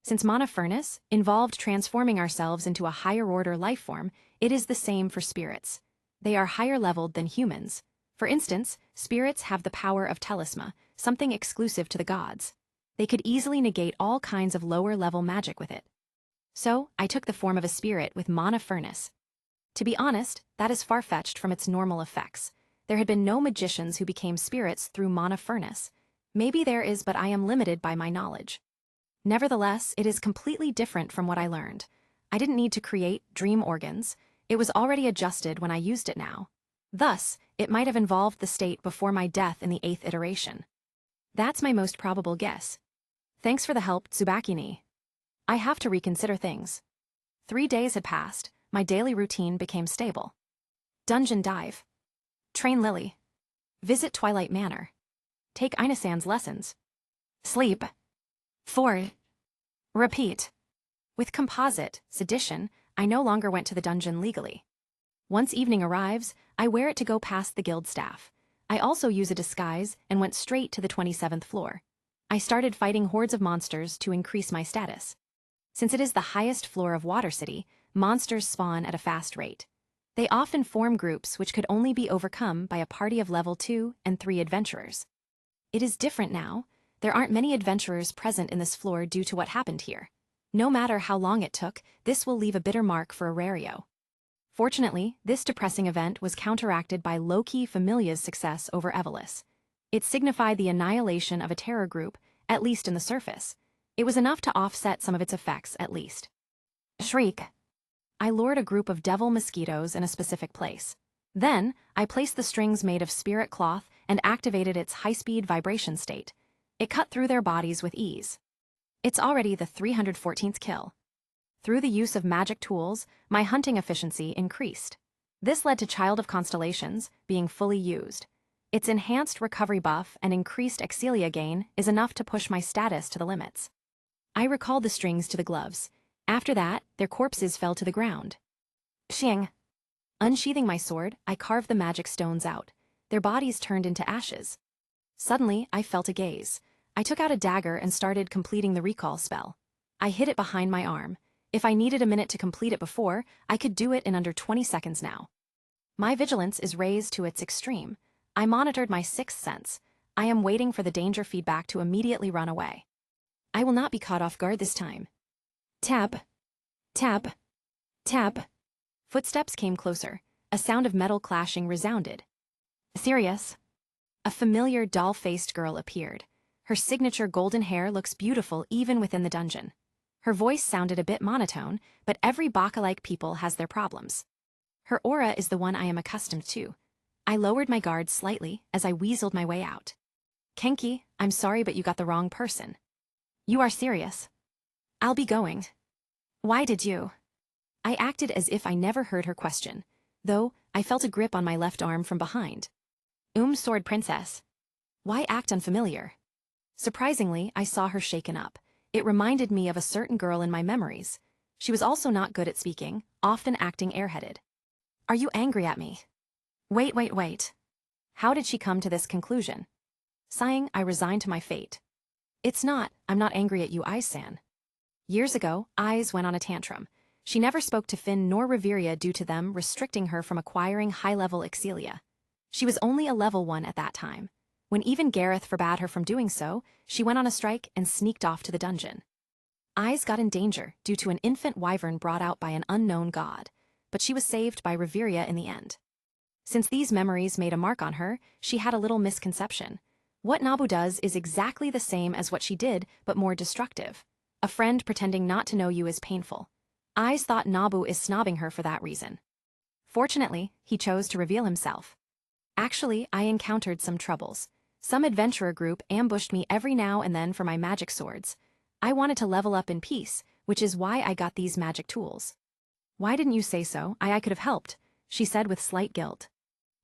Since Monofurnace involved transforming ourselves into a higher-order life form, it is the same for spirits. They are higher-leveled than humans. For instance, spirits have the power of talisma, something exclusive to the gods. They could easily negate all kinds of lower-level magic with it. So, I took the form of a spirit with Monofurnace. To be honest, that is far-fetched from its normal effects. There had been no magicians who became spirits through Monofurnace. Maybe there is, but I am limited by my knowledge. Nevertheless, it is completely different from what I learned. I didn't need to create dream organs. It was already adjusted when I used it now. Thus, it might have involved the state before my death in the 8th iteration. That's my most probable guess. Thanks for the help, Tsubakini. I have to reconsider things. 3 days had passed, my daily routine became stable. Dungeon dive. Train Lily. Visit Twilight Manor. Take Inasan's lessons. Sleep. 4. Repeat. With composite, sedition, I no longer went to the dungeon legally. Once evening arrives, I wear it to go past the guild staff. I also use a disguise and went straight to the 27th floor. I started fighting hordes of monsters to increase my status. Since it is the highest floor of Water City, monsters spawn at a fast rate. They often form groups which could only be overcome by a party of level 2 and 3 adventurers. It is different now. There aren't many adventurers present in this floor due to what happened here. No matter how long it took, this will leave a bitter mark for Aurario. Fortunately, this depressing event was counteracted by Loki Familia's success over Evelis. It signified the annihilation of a terror group, at least in the surface. It was enough to offset some of its effects, at least. Shriek. I lured a group of devil mosquitoes in a specific place. Then, I placed the strings made of spirit cloth and activated its high-speed vibration state. It cut through their bodies with ease. It's already the 314th kill. Through the use of magic tools, my hunting efficiency increased. This led to Child of Constellations being fully used. Its enhanced recovery buff and increased Exilia gain is enough to push my status to the limits. I recalled the strings to the gloves. After that, their corpses fell to the ground. Xing. Unsheathing my sword, I carved the magic stones out. Their bodies turned into ashes. Suddenly, I felt a gaze. I took out a dagger and started completing the recall spell. I hid it behind my arm. If I needed a minute to complete it before, I could do it in under 20 seconds now. My vigilance is raised to its extreme. I monitored my sixth sense. I am waiting for the danger feedback to immediately run away. I will not be caught off guard this time. Tap. Tap. Tap. Footsteps came closer. A sound of metal clashing resounded. Serious. A familiar doll-faced girl appeared. Her signature golden hair looks beautiful even within the dungeon. Her voice sounded a bit monotone, but every BOCCHI-like people has their problems. Her aura is the one I am accustomed to. I lowered my guard slightly as I weaseled my way out. Kenki, I'm sorry but you got the wrong person. You are serious. I'll be going. Why did you? I acted as if I never heard her question, though I felt a grip on my left arm from behind. Sword Princess. Why act unfamiliar? Surprisingly, I saw her shaken up. It reminded me of a certain girl in my memories. She was also not good at speaking, often acting airheaded. Are you angry at me? Wait. How did she come to this conclusion? Sighing, I resigned to my fate. I'm not angry at you, Aisan. Years ago, Eyes went on a tantrum. She never spoke to Finn nor Reveria due to them restricting her from acquiring high-level Exilia. She was only a level 1 at that time. When even Gareth forbade her from doing so, she went on a strike and sneaked off to the dungeon. Eyes got in danger due to an infant wyvern brought out by an unknown god, but she was saved by Reveria in the end. Since these memories made a mark on her, she had a little misconception. What Nabu does is exactly the same as what she did, but more destructive. A friend pretending not to know you is painful. Eyes thought Nabu is snobbing her for that reason. Fortunately, he chose to reveal himself. Actually, I encountered some troubles. Some adventurer group ambushed me every now and then for my magic swords. I wanted to level up in peace, which is why I got these magic tools. Why didn't you say so? I could have helped, she said with slight guilt.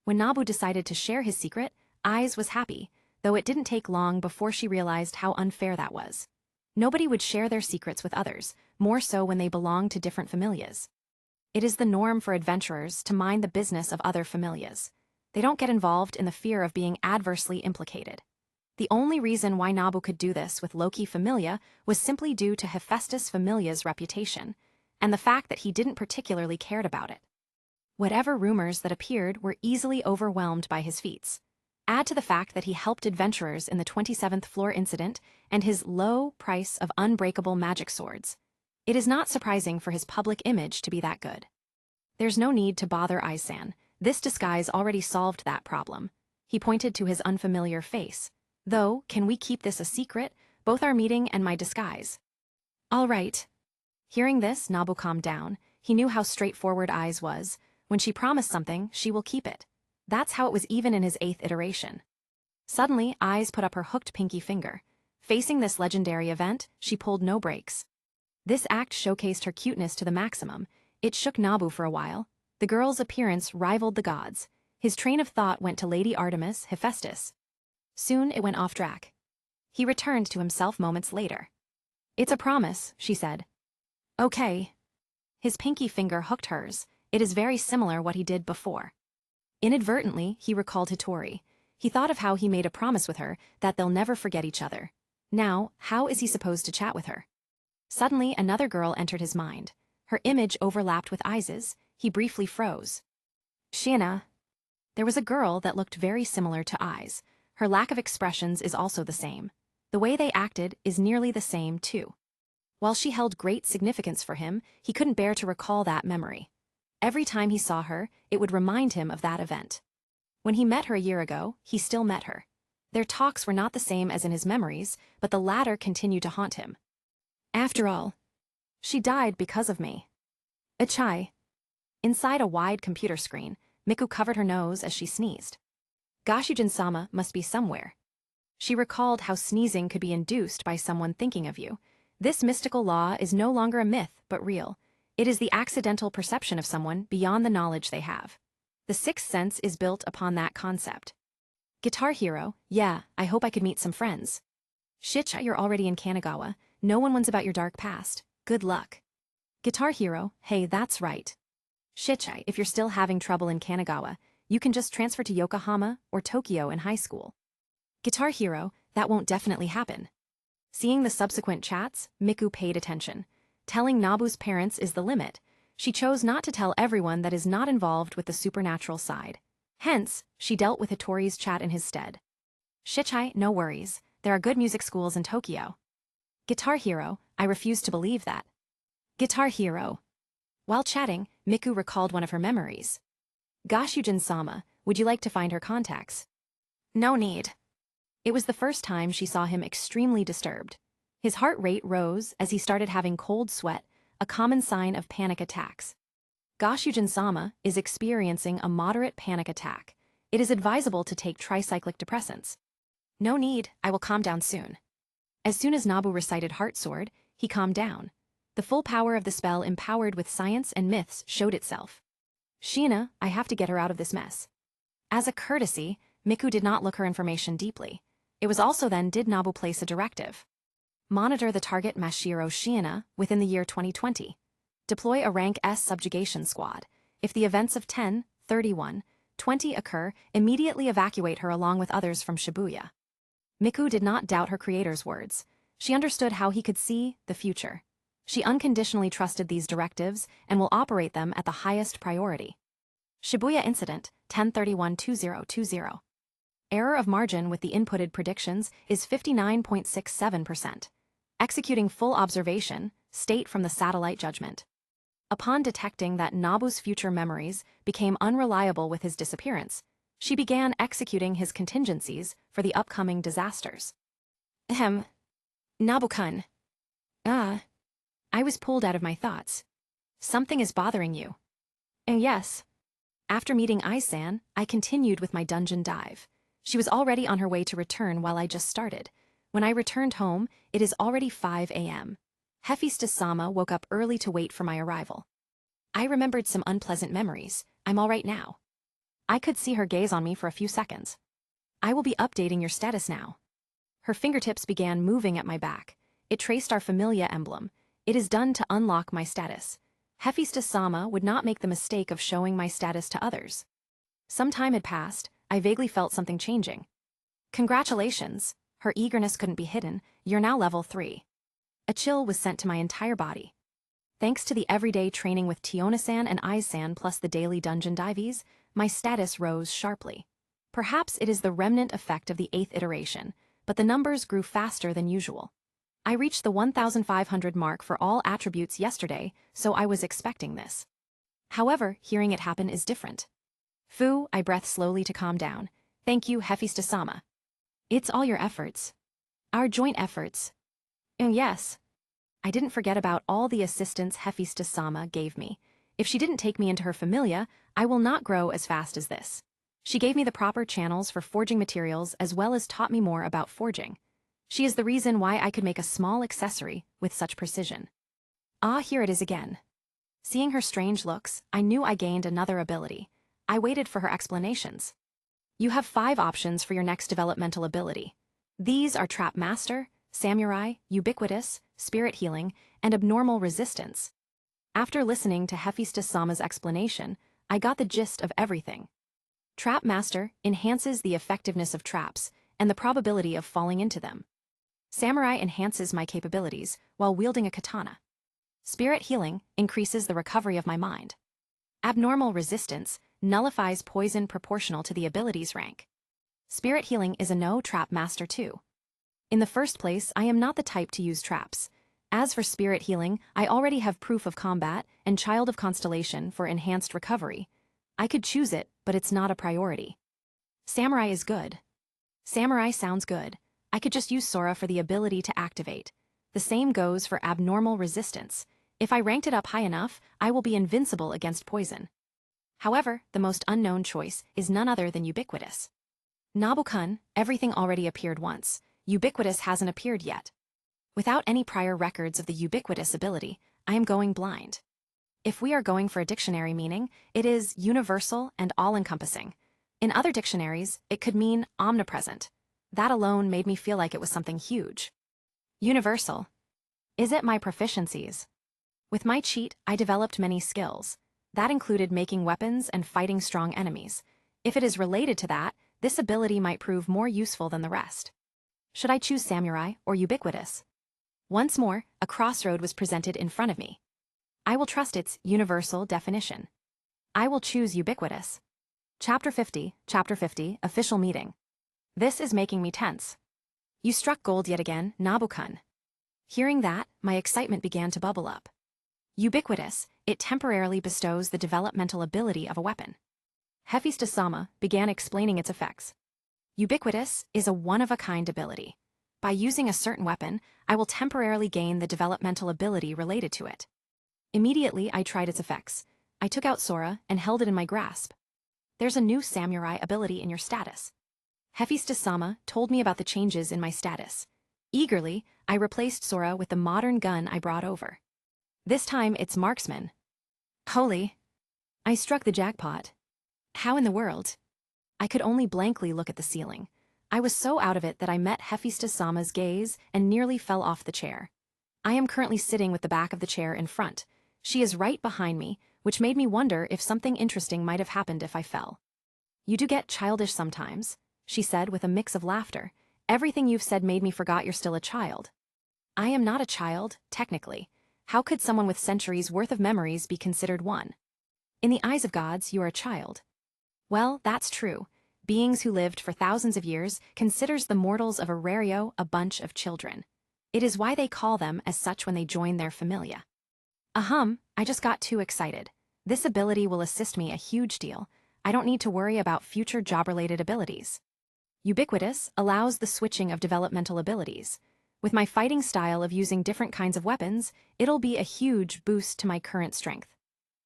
When Nabu decided to share his secret, Aiz was happy, though it didn't take long before she realized how unfair that was. Nobody would share their secrets with others, more so when they belong to different familias. It is the norm for adventurers to mind the business of other familias. They don't get involved in the fear of being adversely implicated. The only reason why Nabu could do this with Loki Familia was simply due to Hephaestus Familia's reputation, and the fact that he didn't particularly cared about it. Whatever rumors that appeared were easily overwhelmed by his feats. Add to the fact that he helped adventurers in the 27th floor incident and his low price of unbreakable magic swords. It is not surprising for his public image to be that good. There's no need to bother Aiz-san. This disguise already solved that problem. He pointed to his unfamiliar face. Though, can we keep this a secret, both our meeting and my disguise? All right. Hearing this, Nabu calmed down. He knew how straightforward Aiz was. When she promised something, she will keep it. That's how it was even in his 8th iteration. Suddenly, Aiz put up her hooked pinky finger. Facing this legendary event, she pulled no brakes. This act showcased her cuteness to the maximum. It shook Nabu for a while. The girl's appearance rivaled the gods. His train of thought went to Lady Artemis, Hephaestus. Soon it went off track. He returned to himself moments later. It's a promise, she said. Okay. His pinky finger hooked hers. It is very similar what he did before. Inadvertently, he recalled Hitori. He thought of how he made a promise with her that they'll never forget each other. Now, how is he supposed to chat with her? Suddenly, another girl entered his mind. Her image overlapped with Aiz's. He briefly froze. Shiana. There was a girl that looked very similar to Aiz. Her lack of expressions is also the same. The way they acted is nearly the same, too. While she held great significance for him, he couldn't bear to recall that memory. Every time he saw her, it would remind him of that event. When he met her a year ago, he still met her. Their talks were not the same as in his memories, but the latter continued to haunt him. After all, she died because of me. Achai. Inside a wide computer screen, Miku covered her nose as she sneezed. Gashujin-sama must be somewhere. She recalled how sneezing could be induced by someone thinking of you. This mystical law is no longer a myth, but real. It is the accidental perception of someone beyond the knowledge they have. The sixth sense is built upon that concept. Guitar Hero, yeah, I hope I could meet some friends. Shicha, you're already in Kanagawa. No one wants about your dark past. Good luck. Guitar Hero, hey, that's right. Shicha, if you're still having trouble in Kanagawa, you can just transfer to Yokohama or Tokyo in high school. Guitar Hero, that won't definitely happen. Seeing the subsequent chats, Miku paid attention. Telling Nabu's parents is the limit. She chose not to tell everyone that is not involved with the supernatural side. Hence, she dealt with Hitori's chat in his stead. Shichai, no worries. There are good music schools in Tokyo. Guitar Hero, I refuse to believe that. Guitar Hero. While chatting, Miku recalled one of her memories. Gashujin-sama, would you like to find her contacts? No need. It was the first time she saw him extremely disturbed. His heart rate rose as he started having cold sweat, a common sign of panic attacks. Gashujin-sama is experiencing a moderate panic attack. It is advisable to take tricyclic depressants. No need, I will calm down soon. As soon as Nabu recited Heart Sword, he calmed down. The full power of the spell empowered with science and myths showed itself. Shiina, I have to get her out of this mess. As a courtesy, Miku did not look her information deeply. It was also then did Nabu place a directive. Monitor the target Mashiro Shiina within the year 2020. Deploy a rank S subjugation squad. If the events of 10, 31, 20 occur, immediately evacuate her along with others from Shibuya. Miku did not doubt her creator's words. She understood how he could see the future. She unconditionally trusted these directives and will operate them at the highest priority. Shibuya Incident, 10/31/2020. Error of margin with the inputted predictions is 59.67%. Executing full observation, state from the satellite judgment. Upon detecting that Nabu's future memories became unreliable with his disappearance, she began executing his contingencies for the upcoming disasters. Nabu-kun. I was pulled out of my thoughts. Something is bothering you. And yes. After meeting Icelo, I continued with my dungeon dive. She was already on her way to return while I just started. When I returned home, it is already 5 a.m. Hephaestus-sama woke up early to wait for my arrival. I remembered some unpleasant memories. I'm all right now. I could see her gaze on me for a few seconds. I will be updating your status now. Her fingertips began moving at my back. It traced our Familia emblem. It is done to unlock my status. Hephaestus-sama would not make the mistake of showing my status to others. Some time had passed. I vaguely felt something changing. Congratulations. Her eagerness couldn't be hidden. You're now level 3. A chill was sent to my entire body. Thanks to the everyday training with Tiona-san and Icelo plus the daily dungeon dives, my status rose sharply. Perhaps it is the remnant effect of the 8th iteration, but the numbers grew faster than usual. I reached the 1,500 mark for all attributes yesterday, so I was expecting this. However, hearing it happen is different. Fu, I breathed slowly to calm down. Thank you, Hephaestus-sama. It's all your efforts. Our joint efforts. And yes, I didn't forget about all the assistance Hephaestus-sama gave me. If she didn't take me into her Familia, I will not grow as fast as this. She gave me the proper channels for forging materials as well as taught me more about forging. She is the reason why I could make a small accessory with such precision. Ah, here it is again. Seeing her strange looks, I knew I gained another ability. I waited for her explanations. You have 5 options for your next developmental ability. These are Trap Master, Samurai, Ubiquitous, Spirit Healing, and Abnormal Resistance. After listening to Hephaestus-sama's explanation, I got the gist of everything. Trap Master enhances the effectiveness of traps and the probability of falling into them. Samurai enhances my capabilities while wielding a katana. Spirit Healing increases the recovery of my mind. Abnormal Resistance nullifies poison proportional to the ability's rank. Spirit Healing is a no-trap master too. In the first place, I am not the type to use traps. As for Spirit Healing, I already have Proof of Combat and Child of Constellation for enhanced recovery. I could choose it, but it's not a priority. Samurai is good. Samurai sounds good. I could just use Sora for the ability to activate. The same goes for Abnormal Resistance. If I ranked it up high enough, I will be invincible against poison. However, the most unknown choice is none other than Ubiquitous. Nabu-kun, everything already appeared once. Ubiquitous hasn't appeared yet. Without any prior records of the Ubiquitous ability, I am going blind. If we are going for a dictionary meaning, it is universal and all-encompassing. In other dictionaries, it could mean omnipresent. That alone made me feel like it was something huge. Universal. Is it my proficiencies? With my cheat, I developed many skills. That included making weapons and fighting strong enemies. If it is related to that, this ability might prove more useful than the rest. Should I choose Samurai or Ubiquitous? Once more, a crossroad was presented in front of me. I will trust its universal definition. I will choose Ubiquitous. Chapter 50, Official Meeting. This is making me tense. You struck gold yet again, Nabu-kun. Hearing that, my excitement began to bubble up. Ubiquitous, it temporarily bestows the developmental ability of a weapon. Hephaestus-sama began explaining its effects. Ubiquitous is a one-of-a-kind ability. By using a certain weapon, I will temporarily gain the developmental ability related to it. Immediately, I tried its effects. I took out Sora and held it in my grasp. There's a new Samurai ability in your status. Hephaestus-sama told me about the changes in my status. Eagerly, I replaced Sora with the modern gun I brought over. This time, it's Marksman. Holy! I struck the jackpot. How in the world? I could only blankly look at the ceiling. I was so out of it that I met Hephaestus-sama's gaze and nearly fell off the chair. I am currently sitting with the back of the chair in front. She is right behind me, which made me wonder if something interesting might have happened if I fell. You do get childish sometimes, she said with a mix of laughter. Everything you've said made me forgot you're still a child. I am not a child, technically. How could someone with centuries' worth of memories be considered one? In the eyes of gods, you are a child. Well, that's true. Beings who lived for thousands of years considers the mortals of Arario a bunch of children. It is why they call them as such when they join their familia. I just got too excited. This ability will assist me a huge deal. I don't need to worry about future job-related abilities. Ubiquitous allows the switching of developmental abilities. With my fighting style of using different kinds of weapons, it'll be a huge boost to my current strength.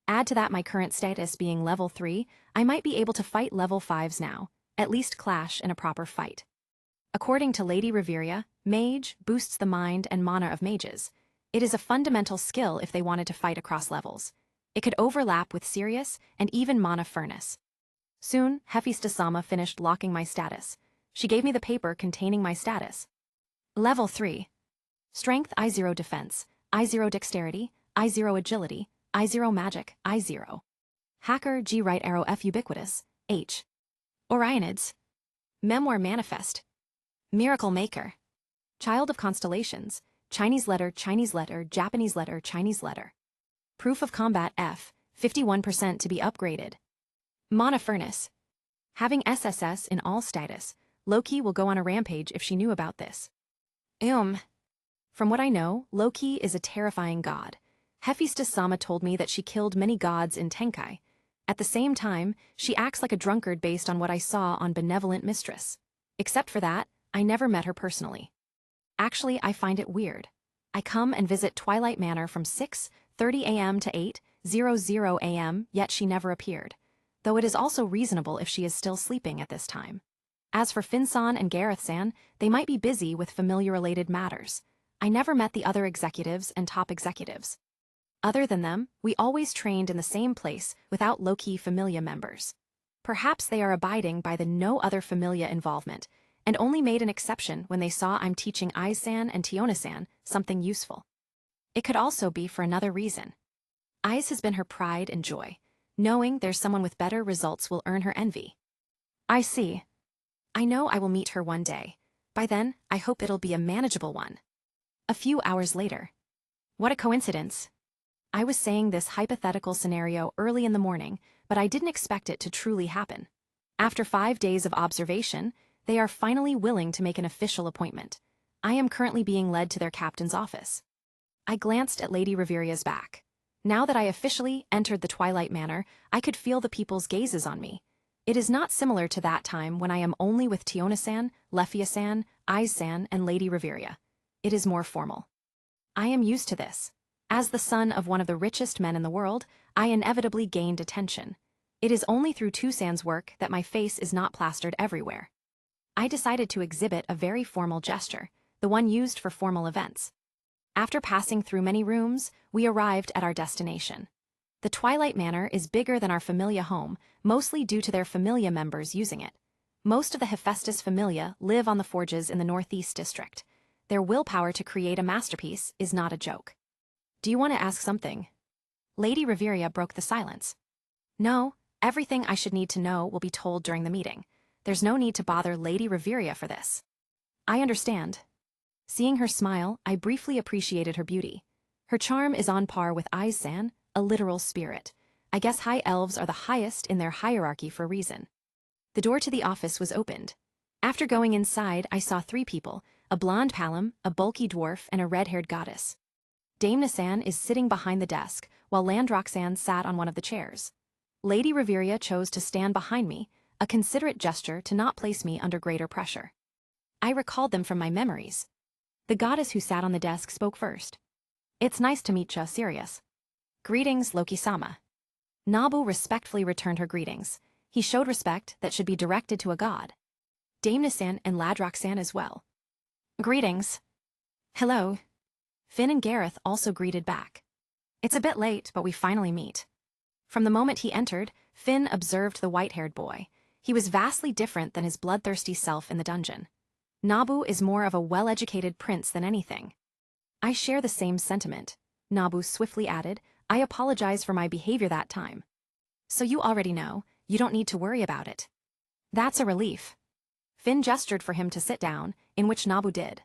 Add to that my current status being level 3, I might be able to fight level 5s now, at least clash in a proper fight. According to Lady Reveria, Mage boosts the mind and mana of mages. It is a fundamental skill if they wanted to fight across levels. It could overlap with Sirius and even Monofurnace. Soon, Hephaestus-sama finished locking my status. She gave me the paper containing my status. Level 3. Strength I0 Defense, I0 Dexterity, I0 Agility, I0 Magic, I0. Hacker G Right Arrow F Ubiquitous, H. Orionids. Memoir Manifest. Miracle Maker. Child of Constellations, Chinese letter, Japanese letter, Chinese letter. Proof of Combat F, 51% to be upgraded. Monofurnace. Having SSS in all status, Loki will go on a rampage if she knew about this. From what I know, Loki is a terrifying god. Hephaestus-sama told me that she killed many gods in Tenkai. At the same time, she acts like a drunkard based on what I saw on Benevolent Mistress. Except for that, I never met her personally. Actually, I find it weird. I come and visit Twilight Manor from 6:30 a.m. to 8:00 a.m., yet she never appeared. Though it is also reasonable if she is still sleeping at this time. As for Fin-san and Gareth-san, they might be busy with familiar-related matters. I never met the other executives and top executives. Other than them, we always trained in the same place without Loki Familia members. Perhaps they are abiding by the no other Familia involvement, and only made an exception when they saw I'm teaching Aiz-san and Tiona-san something useful. It could also be for another reason. Aiz has been her pride and joy. Knowing there's someone with better results will earn her envy. I see. I know I will meet her one day. By then, I hope it'll be a manageable one. A few hours later. What a coincidence. I was saying this hypothetical scenario early in the morning, but I didn't expect it to truly happen. After 5 days of observation, they are finally willing to make an official appointment. I am currently being led to their captain's office. I glanced at Lady Reveria's back. Now that I officially entered the Twilight Manor, I could feel the people's gazes on me. It is not similar to that time when I am only with Tiona-san, Lefia-san, Aiz-san, and Lady Reveria. It is more formal. I am used to this. As the son of one of the richest men in the world, I inevitably gained attention. It is only through Tusan's work that my face is not plastered everywhere. I decided to exhibit a very formal gesture, the one used for formal events. After passing through many rooms, we arrived at our destination. The Twilight Manor is bigger than our Familia home, mostly due to their Familia members using it. Most of the Hephaestus Familia live on the forges in the Northeast District. Their willpower to create a masterpiece is not a joke. Do you want to ask something? Lady Reveria broke the silence. No, everything I should need to know will be told during the meeting. There's no need to bother Lady Reveria for this. I understand. Seeing her smile, I briefly appreciated her beauty. Her charm is on par with Aiz-san, a literal spirit. I guess high elves are the highest in their hierarchy for a reason. The door to the office was opened. After going inside, I saw 3 people, a blonde palom, a bulky dwarf, and a red-haired goddess. Dame Nasan is sitting behind the desk, while Landroxan sat on one of the chairs. Lady Reveria chose to stand behind me, a considerate gesture to not place me under greater pressure. I recalled them from my memories. The goddess who sat on the desk spoke first. It's nice to meet ya, Sirius. Greetings, Loki-sama. Nabu respectfully returned her greetings. He showed respect that should be directed to a god. Dame Nasan and Ladroxan as well. Greetings. Hello. Finn and Gareth also greeted back. It's a bit late, but we finally meet. From the moment he entered, Finn observed the white-haired boy. He was vastly different than his bloodthirsty self in the dungeon. Nabu is more of a well-educated prince than anything. I share the same sentiment. Nabu swiftly added, I apologize for my behavior that time. So you already know, you don't need to worry about it. That's a relief. Finn gestured for him to sit down, in which Nabu did.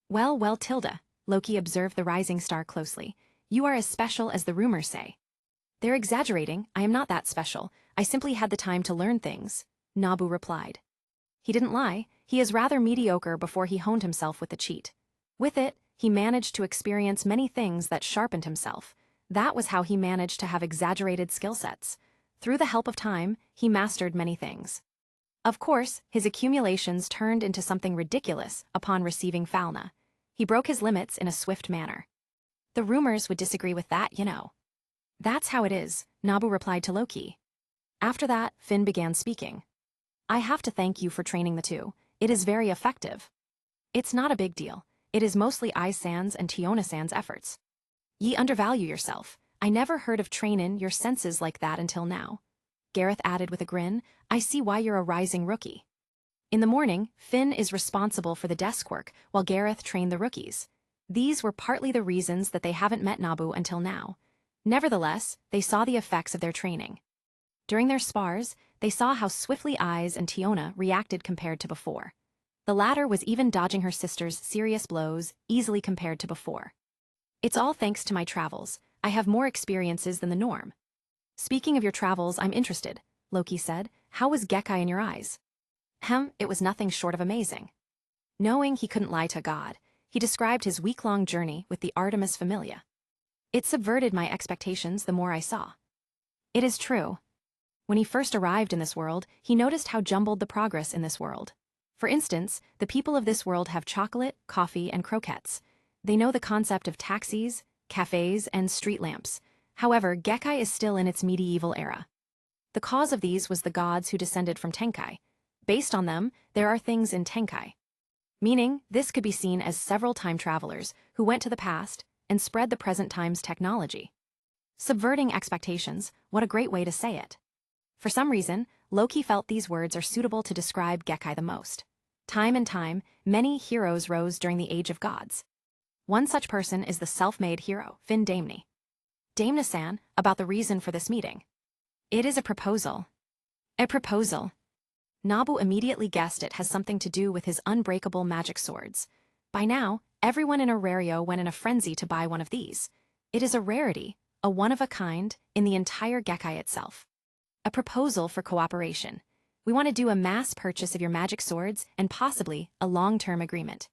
Well, Tilda, Loki observed the rising star closely. You are as special as the rumors say. They're exaggerating, I am not that special, I simply had the time to learn things, Nabu replied. He didn't lie, he is rather mediocre before he honed himself with the cheat. With it, he managed to experience many things that sharpened himself. That was how he managed to have exaggerated skill sets. Through the help of time, he mastered many things. Of course, his accumulations turned into something ridiculous upon receiving Falna. He broke his limits in a swift manner. The rumors would disagree with that, you know. That's how it is, Nabu replied to Loki. After that, Finn began speaking. I have to thank you for training the two. It is very effective. It's not a big deal. It is mostly I-san's and Tiona-san's efforts. Ye undervalue yourself. I never heard of trainin' your senses like that until now. Gareth added with a grin, I see why you're a rising rookie. In the morning, Finn is responsible for the desk work, while Gareth trained the rookies. These were partly the reasons that they haven't met Nabu until now. Nevertheless, they saw the effects of their training. During their spars, they saw how swiftly Eyes and Tiona reacted compared to before. The latter was even dodging her sister's serious blows easily compared to before. It's all thanks to my travels. I have more experiences than the norm. Speaking of your travels, I'm interested, Loki said. How was Gekkai in your eyes? It was nothing short of amazing. Knowing he couldn't lie to God, he described his week-long journey with the Artemis Familia. It subverted my expectations the more I saw. It is true. When he first arrived in this world, he noticed how jumbled the progress in this world. For instance, the people of this world have chocolate, coffee, and croquettes. They know the concept of taxis, cafes, and street lamps. However, Gekkai is still in its medieval era. The cause of these was the gods who descended from Tenkai. Based on them, there are things in Tenkai. Meaning, this could be seen as several time travelers who went to the past and spread the present time's technology. Subverting expectations, what a great way to say it. For some reason, Loki felt these words are suitable to describe Gekkai the most. Time and time, many heroes rose during the Age of Gods. One such person is the self-made hero, Finn Damni. Damna-san, about the reason for this meeting. It is a proposal. A proposal. Nabu immediately guessed it has something to do with his unbreakable magic swords. By now, everyone in Aurario went in a frenzy to buy one of these. It is a rarity, a one-of-a-kind, in the entire Gekkai itself. A proposal for cooperation. We want to do a mass purchase of your magic swords and possibly a long-term agreement.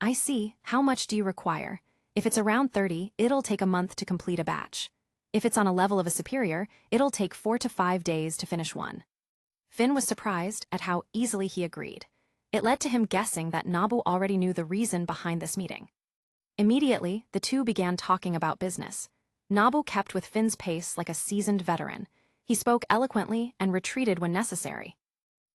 I see. How much do you require? If it's around 30, it'll take a month to complete a batch. If it's on a level of a superior, it'll take 4 to 5 days to finish one. Finn was surprised at how easily he agreed. It led to him guessing that Nabu already knew the reason behind this meeting. Immediately, the two began talking about business. Nabu kept with Finn's pace like a seasoned veteran. He spoke eloquently and retreated when necessary.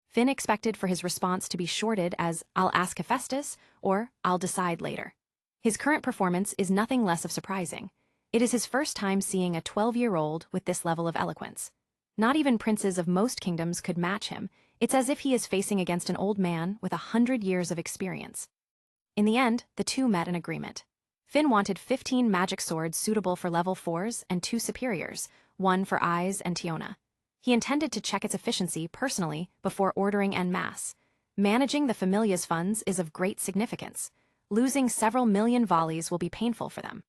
Finn expected for his response to be shorted as, I'll ask Hephaestus, or I'll decide later. His current performance is nothing less of surprising. It is his first time seeing a 12-year-old with this level of eloquence. Not even princes of most kingdoms could match him. It's as if he is facing against an old man with 100 years of experience. In the end, the two met an agreement. Finn wanted 15 magic swords suitable for level 4s and 2 superiors, one for Eyes and Tiona. He intended to check its efficiency personally before ordering en masse. Managing the Familia's funds is of great significance. Losing several million volleys will be painful for them.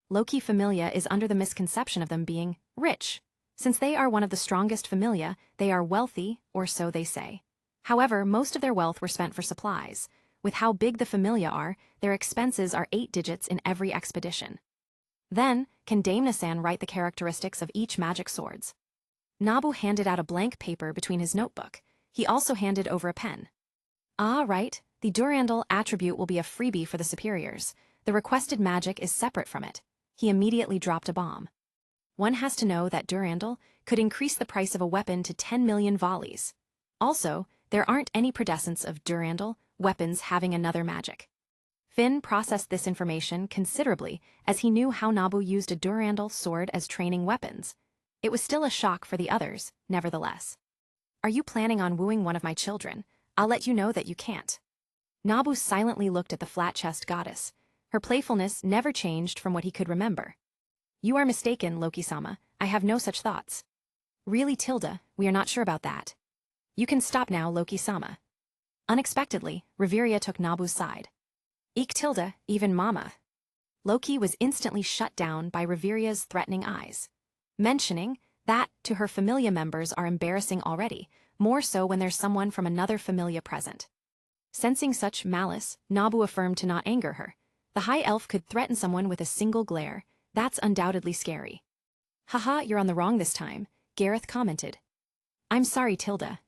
Loki Familia is under the misconception of them being rich. Since they are one of the strongest Familia, they are wealthy, or so they say. However, most of their wealth were spent for supplies. With how big the Familia are, their expenses are 8 digits in every expedition. Then, can Damna-san write the characteristics of each magic swords? Nabu handed out a blank paper between his notebook. He also handed over a pen. Ah, right. The Durandal attribute will be a freebie for the superiors. The requested magic is separate from it. He immediately dropped a bomb. One has to know that Durandal could increase the price of a weapon to 10 million volleys. Also, there aren't any precedents of Durandal weapons having another magic. Finn processed this information considerably as he knew how Nabu used a Durandal sword as training weapons. It was still a shock for the others, nevertheless. Are you planning on wooing one of my children? I'll let you know that you can't. Nabu silently looked at the flat-chest goddess. Her playfulness never changed from what he could remember. You are mistaken, Loki-sama. I have no such thoughts. Really, Tilda, we are not sure about that. You can stop now, Loki-sama. Unexpectedly, Reveria took Nabu's side. Eek Tilda, even Mama. Loki was instantly shut down by Reveria's threatening eyes. Mentioning that to her Familia members are embarrassing already, more so when there's someone from another Familia present. Sensing such malice, Nabu affirmed to not anger her. The high elf could threaten someone with a single glare. That's undoubtedly scary. Haha, you're on the wrong this time, Gareth commented. I'm sorry, Tilda.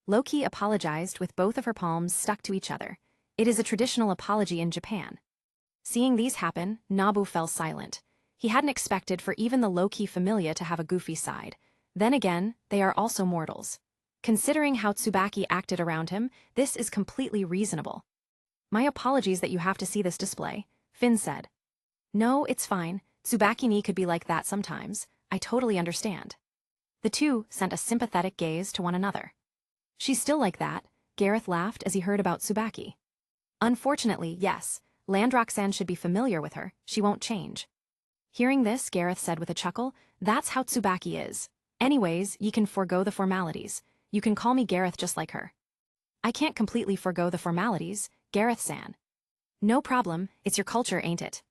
Loki apologized with both of her palms stuck to each other. It is a traditional apology in Japan. Seeing these happen, Nabu fell silent. He hadn't expected for even the Loki Familia to have a goofy side. Then again, they are also mortals. Considering how Tsubaki acted around him, this is completely reasonable. My apologies that you have to see this display, Finn said. No, it's fine. Tsubaki-ni could be like that sometimes. I totally understand. The two sent a sympathetic gaze to one another. She's still like that, Gareth laughed as he heard about Tsubaki. Unfortunately, yes, Landroxan should be familiar with her, she won't change. Hearing this, Gareth said with a chuckle, that's how Tsubaki is. Anyways, you can forego the formalities. You can call me Gareth just like her. I can't completely forego the formalities, Gareth-san. No problem, it's your culture, ain't it?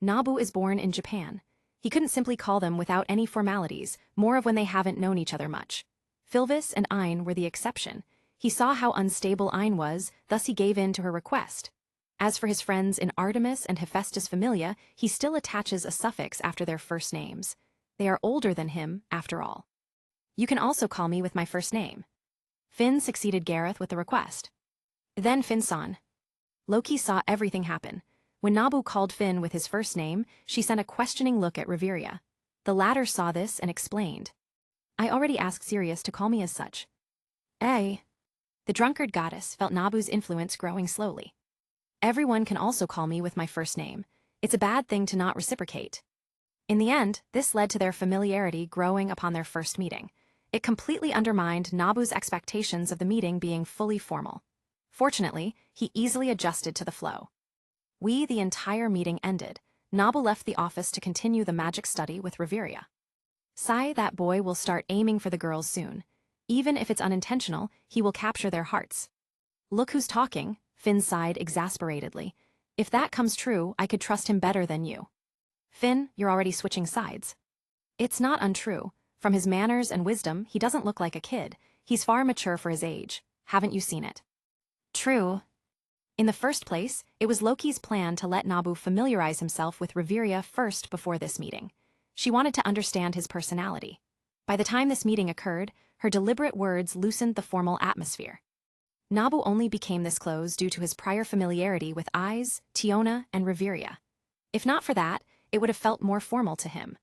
Nabu is born in Japan. He couldn't simply call them without any formalities, more of when they haven't known each other much. Philvis and Ein were the exception. He saw how unstable Ein was, thus he gave in to her request. As for his friends in Artemis and Hephaestus Familia, he still attaches a suffix after their first names. They are older than him, after all. You can also call me with my first name. Finn succeeded Gareth with the request. Then Finn-san. Loki saw everything happen. When Nabu called Finn with his first name, she sent a questioning look at Reveria. The latter saw this and explained. I already asked Sirius to call me as such. Eh? The drunkard goddess felt Nabu's influence growing slowly. Everyone can also call me with my first name. It's a bad thing to not reciprocate. In the end, this led to their familiarity growing upon their first meeting. It completely undermined Nabu's expectations of the meeting being fully formal. Fortunately, he easily adjusted to the flow. The entire meeting ended. Nabu left the office to continue the magic study with Reveria. Sai, that boy will start aiming for the girls soon. Even if it's unintentional, he will capture their hearts. Look who's talking, Finn sighed exasperatedly. If that comes true, I could trust him better than you. Finn, you're already switching sides. It's not untrue. From his manners and wisdom, he doesn't look like a kid. He's far mature for his age. Haven't you seen it? True. In the first place, it was Loki's plan to let Nabu familiarize himself with Reveria first before this meeting. She wanted to understand his personality. By the time this meeting occurred, her deliberate words loosened the formal atmosphere. Nabu only became this close due to his prior familiarity with Aiz, Tiona, and Reveria. If not for that, it would have felt more formal to him.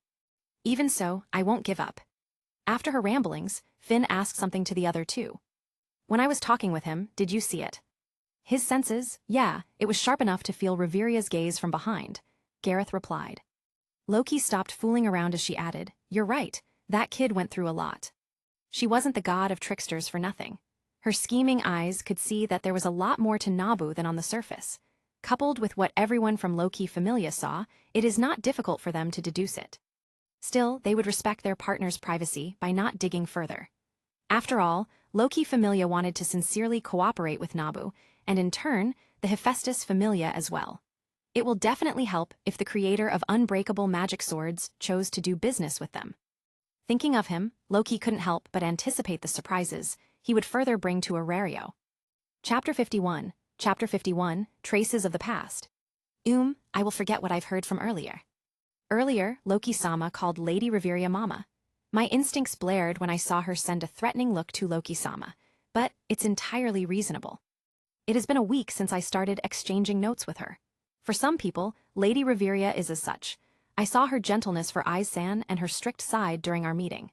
Even so, I won't give up. After her ramblings, Finn asked something to the other two. When I was talking with him, did you see it? His senses, yeah, it was sharp enough to feel Reveria's gaze from behind, Gareth replied. Loki stopped fooling around as she added, you're right, that kid went through a lot. She wasn't the god of tricksters for nothing. Her scheming eyes could see that there was a lot more to Nabu than on the surface. Coupled with what everyone from Loki Familia saw, it is not difficult for them to deduce it. Still, they would respect their partner's privacy by not digging further. After all, Loki Familia wanted to sincerely cooperate with Nabu, and in turn, the Hephaestus Familia as well. It will definitely help if the creator of unbreakable magic swords chose to do business with them. Thinking of him, Loki couldn't help but anticipate the surprises he would further bring to Aurario. Chapter 51, Traces of the Past. I will forget what I've heard from earlier. Earlier, Loki-sama called Lady Reveria Mama. My instincts blared when I saw her send a threatening look to Loki-sama, but it's entirely reasonable. It has been a week since I started exchanging notes with her. For some people, Lady Reveria is as such. I saw her gentleness for Aiz-san and her strict side during our meeting.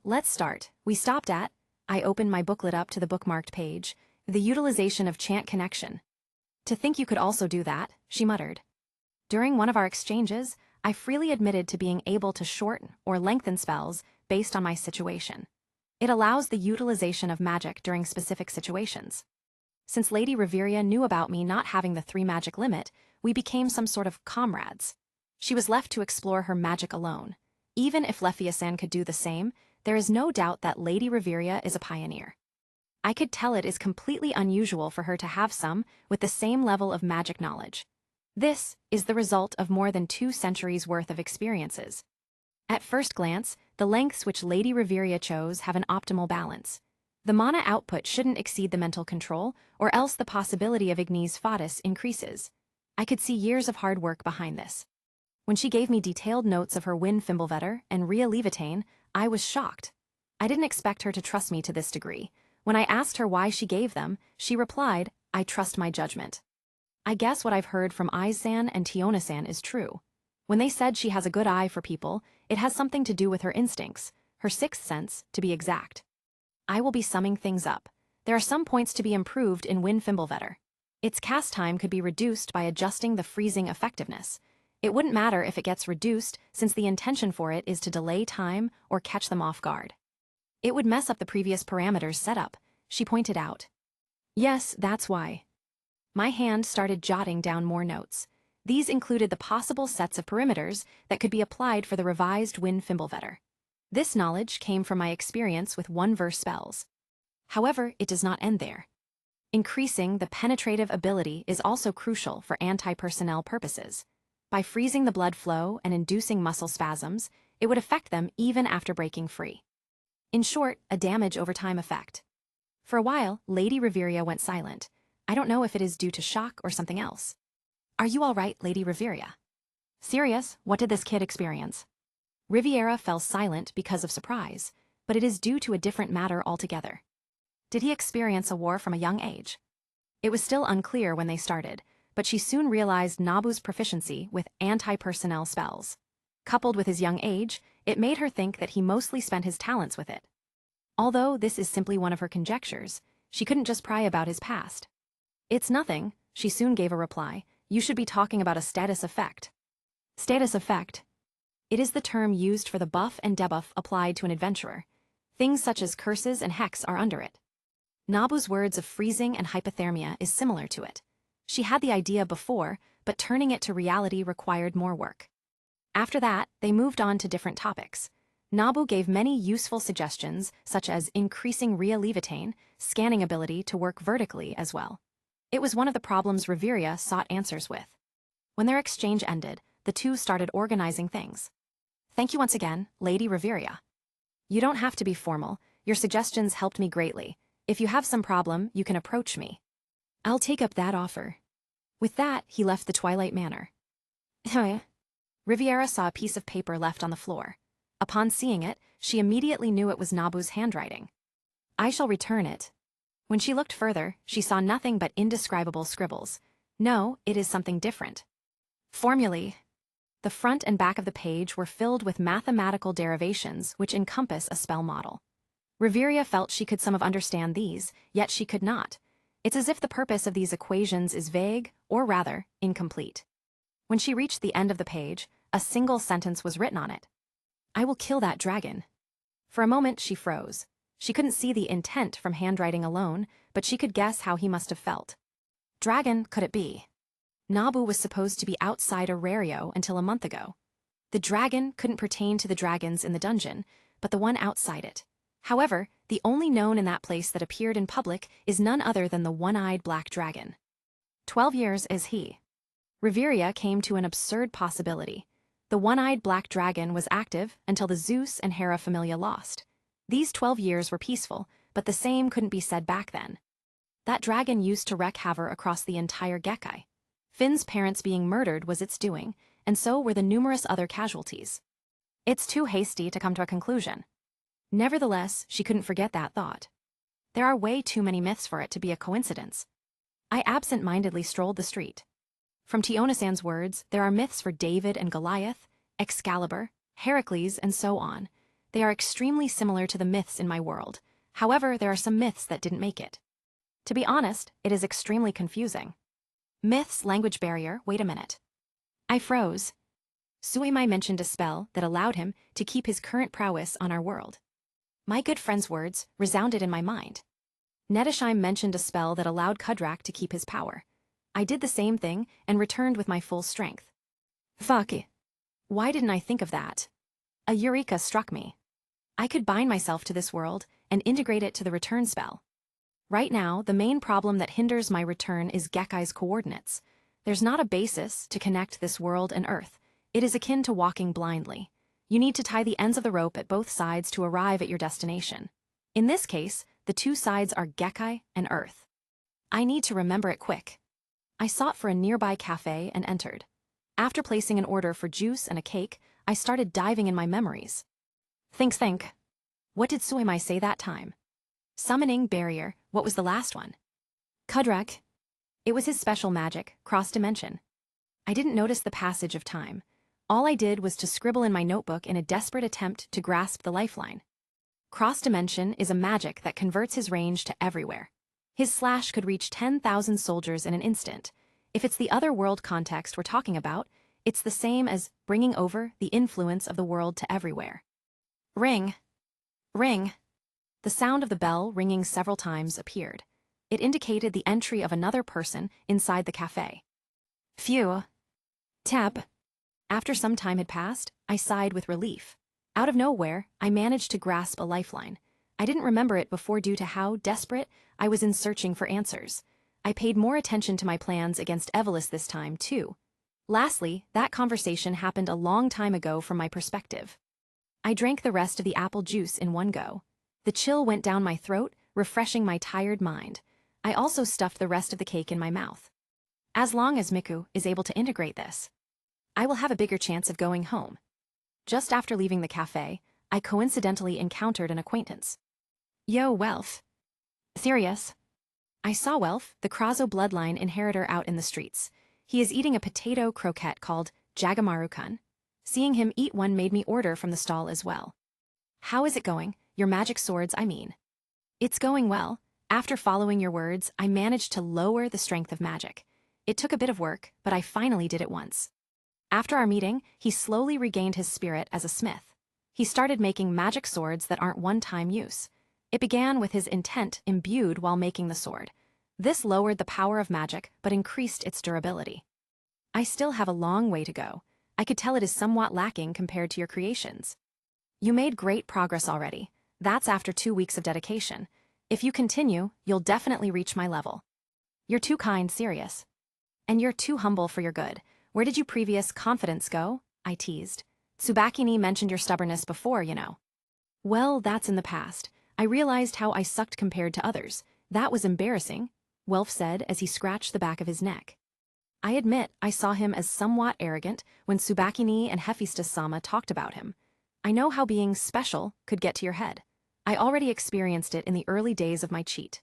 Let's start. We stopped at, I opened my booklet up to the bookmarked page, the utilization of chant connection. To think you could also do that, she muttered. During one of our exchanges, I freely admitted to being able to shorten or lengthen spells based on my situation. It allows the utilization of magic during specific situations. Since Lady Reveria knew about me not having the 3 magic limit, we became some sort of comrades. She was left to explore her magic alone. Even if Lephia-san could do the same, there is no doubt that Lady Reveria is a pioneer. I could tell it is completely unusual for her to have some with the same level of magic knowledge. This is the result of more than 2 centuries worth of experiences. At first glance, the lengths which Lady Reveria chose have an optimal balance. The mana output shouldn't exceed the mental control, or else the possibility of ignis fatuus increases. I could see years of hard work behind this. When she gave me detailed notes of her Wind Fimbulvetter and Rhea Levitain, I was shocked. I didn't expect her to trust me to this degree. When I asked her why she gave them, she replied, I trust my judgment. I guess what I've heard from Aiz-san and Tiona-san is true. When they said she has a good eye for people, it has something to do with her instincts, her sixth sense, to be exact. I will be summing things up. There are some points to be improved in Fimbulvetter. Its cast time could be reduced by adjusting the freezing effectiveness. It wouldn't matter if it gets reduced, since the intention for it is to delay time or catch them off guard. It would mess up the previous parameters set up, she pointed out. Yes, that's why. My hand started jotting down more notes. These included the possible sets of perimeters that could be applied for the revised Fimbulvetter. This knowledge came from my experience with one-verse spells. However, it does not end there. Increasing the penetrative ability is also crucial for anti-personnel purposes. By freezing the blood flow and inducing muscle spasms, it would affect them even after breaking free. In short, a damage over time effect. For a while, Lady Reveria went silent. I don't know if it is due to shock or something else. Are you all right, Lady Reveria? Serious? What did this kid experience? Riviera fell silent because of surprise, but it is due to a different matter altogether. Did he experience a war from a young age? It was still unclear when they started, but she soon realized Nabu's proficiency with anti-personnel spells. Coupled with his young age, it made her think that he mostly spent his talents with it. Although this is simply one of her conjectures, she couldn't just pry about his past. It's nothing, she soon gave a reply. You should be talking about a status effect. Status effect? It is the term used for the buff and debuff applied to an adventurer. Things such as curses and hex are under it. Nabu's words of freezing and hypothermia is similar to it. She had the idea before, but turning it to reality required more work. After that, they moved on to different topics. Nabu gave many useful suggestions, such as increasing Ria Levitane, scanning ability to work vertically as well. It was one of the problems Reveria sought answers with. When their exchange ended, the two started organizing things. Thank you once again, Lady Reveria. You don't have to be formal. Your suggestions helped me greatly. If you have some problem, you can approach me. I'll take up that offer. With that, he left the Twilight Manor. Riviera saw a piece of paper left on the floor. Upon seeing it, she immediately knew it was Nabu's handwriting. I shall return it. When she looked further, she saw nothing but indescribable scribbles. No, it is something different. Formulae. The front and back of the page were filled with mathematical derivations which encompass a spell model. Reveria felt she could some of understand these, yet she could not. It's as if the purpose of these equations is vague, or rather, incomplete. When she reached the end of the page, a single sentence was written on it. I will kill that dragon. For a moment she froze. She couldn't see the intent from handwriting alone, but she could guess how he must have felt. Dragon could it be? Nabu was supposed to be outside Aurario until a month ago. The dragon couldn't pertain to the dragons in the dungeon, but the one outside it. However, the only known in that place that appeared in public is none other than the one-eyed black dragon. 12 years is he. Reveria came to an absurd possibility. The one-eyed black dragon was active until the Zeus and Hera Familia lost. These 12 years were peaceful, but the same couldn't be said back then. That dragon used to wreak havoc across the entire Gekkai. Finn's parents being murdered was its doing, and so were the numerous other casualties. It's too hasty to come to a conclusion. Nevertheless, she couldn't forget that thought. There are way too many myths for it to be a coincidence. I absent-mindedly strolled the street. From Tionasan's words, there are myths for David and Goliath, Excalibur, Heracles, and so on. They are extremely similar to the myths in my world. However, there are some myths that didn't make it. To be honest, it is extremely confusing. Myths, language barrier, wait a minute. I froze. Suimai mentioned a spell that allowed him to keep his current prowess on our world. My good friend's words resounded in my mind. Nedishime mentioned a spell that allowed Kudrak to keep his power. I did the same thing and returned with my full strength. Fuck. Why didn't I think of that? A eureka struck me. I could bind myself to this world and integrate it to the return spell. Right now, the main problem that hinders my return is Gekkai's coordinates. There's not a basis to connect this world and Earth. It is akin to walking blindly. You need to tie the ends of the rope at both sides to arrive at your destination. In this case, the two sides are Gekkai and Earth. I need to remember it quick. I sought for a nearby cafe and entered. After placing an order for juice and a cake, I started diving in my memories. Think. What did Suimai say that time? Summoning, barrier, what was the last one? Kudrak. It was his special magic, cross-dimension. I didn't notice the passage of time. All I did was to scribble in my notebook in a desperate attempt to grasp the lifeline. Cross-dimension is a magic that converts his range to everywhere. His slash could reach 10,000 soldiers in an instant. If it's the other world context we're talking about, it's the same as bringing over the influence of the world to everywhere. Ring. Ring. The sound of the bell ringing several times appeared. It indicated the entry of another person inside the cafe. Phew. Tap. After some time had passed, I sighed with relief. Out of nowhere, I managed to grasp a lifeline. I didn't remember it before due to how desperate I was in searching for answers. I paid more attention to my plans against Evelys this time, too. Lastly, that conversation happened a long time ago from my perspective. I drank the rest of the apple juice in one go. The chill went down my throat, refreshing my tired mind. I also stuffed the rest of the cake in my mouth. As long as Miku is able to integrate this, I will have a bigger chance of going home. Just after leaving the cafe, I coincidentally encountered an acquaintance. Yo, Welf. Serious? I saw Welf, the Krazo bloodline inheritor, out in the streets. He is eating a potato croquette called Jagamaru-kun. Seeing him eat one made me order from the stall as well. How is it going? Your magic swords, I mean. It's going well. After following your words, I managed to lower the strength of magic. It took a bit of work, but I finally did it once. After our meeting, he slowly regained his spirit as a smith. He started making magic swords that aren't one-time use. It began with his intent imbued while making the sword. This lowered the power of magic, but increased its durability. I still have a long way to go. I could tell it is somewhat lacking compared to your creations. You made great progress already. That's after 2 weeks of dedication. If you continue, you'll definitely reach my level. You're too kind, serious. And you're too humble for your good. Where did your previous confidence go? I teased. Tsubaki-ni mentioned your stubbornness before, you know. Well, that's in the past. I realized how I sucked compared to others. That was embarrassing, Welf said as he scratched the back of his neck. I admit I saw him as somewhat arrogant when Tsubaki-ni and Hephaestus-sama talked about him. I know how being special could get to your head. I already experienced it in the early days of my cheat.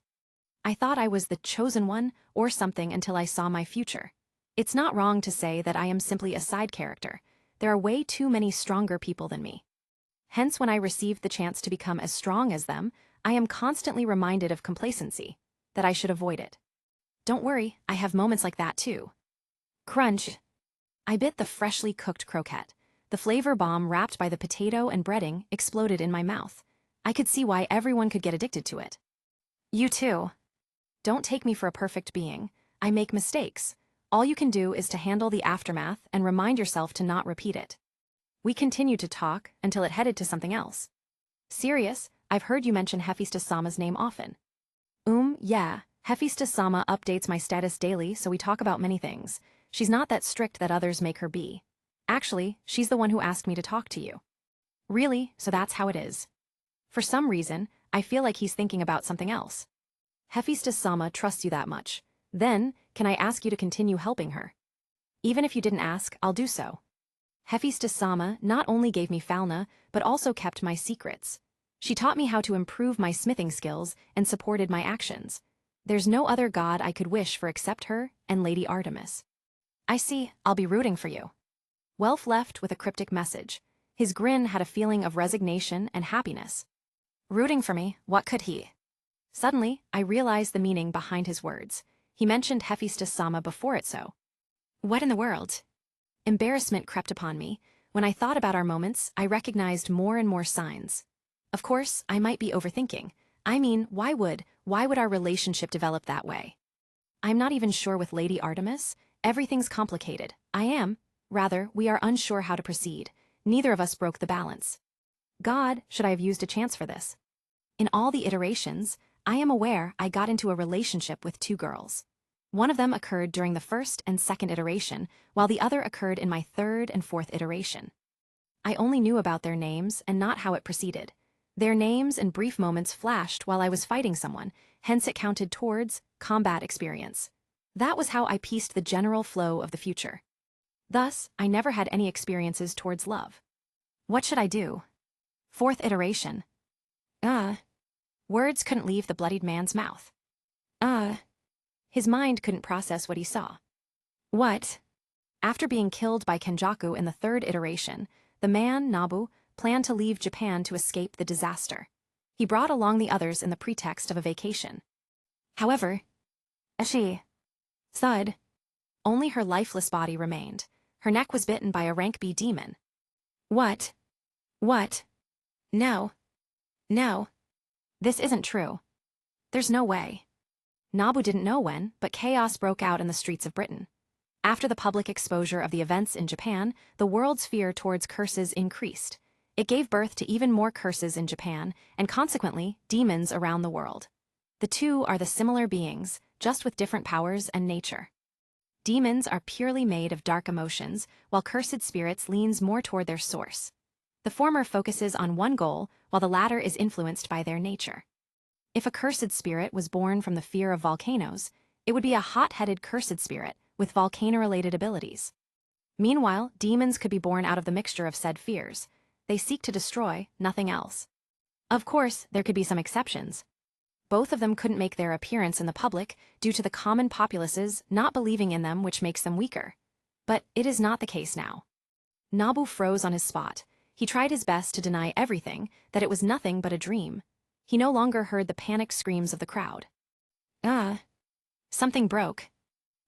I thought I was the chosen one or something until I saw my future. It's not wrong to say that I am simply a side character. There are way too many stronger people than me. Hence, when I received the chance to become as strong as them, I am constantly reminded of complacency, that I should avoid it. Don't worry, I have moments like that too. Crunch. I bit the freshly cooked croquette. The flavor bomb wrapped by the potato and breading exploded in my mouth. I could see why everyone could get addicted to it. You too. Don't take me for a perfect being. I make mistakes. All you can do is to handle the aftermath and remind yourself to not repeat it. We continued to talk until it headed to something else. Serious, I've heard you mention Hephaestus-sama's name often. Yeah, Hephaestus-sama updates my status daily, so we talk about many things. She's not that strict that others make her be. Actually, she's the one who asked me to talk to you. Really, so that's how it is. For some reason, I feel like he's thinking about something else. Hephaestus-sama trusts you that much. Then, can I ask you to continue helping her? Even if you didn't ask, I'll do so. Hephaestus-sama not only gave me Falna, but also kept my secrets. She taught me how to improve my smithing skills and supported my actions. There's no other god I could wish for except her and Lady Artemis. I see, I'll be rooting for you. Welf left with a cryptic message. His grin had a feeling of resignation and happiness. Rooting for me, what could he? Suddenly, I realized the meaning behind his words. He mentioned Hephaestus-sama before it so. What in the world? Embarrassment crept upon me. When I thought about our moments, I recognized more and more signs. Of course, I might be overthinking. I mean, why would our relationship develop that way? I'm not even sure with Lady Artemis. Everything's complicated. We are unsure how to proceed. Neither of us broke the balance. God, should I have used a chance for this? In all the iterations, I am aware I got into a relationship with 2 girls. One of them occurred during the first and second iteration, while the other occurred in my third and fourth iteration. I only knew about their names and not how it proceeded. Their names and brief moments flashed while I was fighting someone, hence it counted towards combat experience. That was how I pieced the general flow of the future. Thus, I never had any experiences towards love. What should I do? Fourth iteration. Words couldn't leave the bloodied man's mouth. His mind couldn't process what he saw. What? After being killed by Kenjaku in the third iteration, the man, Nabu, planned to leave Japan to escape the disaster. He brought along the others in the pretext of a vacation. However, as she thud, only her lifeless body remained. Her neck was bitten by a rank B demon. What? What? No. No. This isn't true. There's no way. Nabu didn't know when, but chaos broke out in the streets of Britain. After the public exposure of the events in Japan, the world's fear towards curses increased. It gave birth to even more curses in Japan, and consequently, demons around the world. The two are the similar beings, just with different powers and nature. Demons are purely made of dark emotions, while cursed spirits leans more toward their source. The former focuses on one goal, while the latter is influenced by their nature. If a cursed spirit was born from the fear of volcanoes, it would be a hot-headed cursed spirit with volcano-related abilities. Meanwhile, demons could be born out of the mixture of said fears. They seek to destroy, nothing else. Of course, there could be some exceptions. Both of them couldn't make their appearance in the public due to the common populaces not believing in them, which makes them weaker. But it is not the case now. Nabu froze on his spot. He tried his best to deny everything, that it was nothing but a dream. He no longer heard the panicked screams of the crowd. Something broke.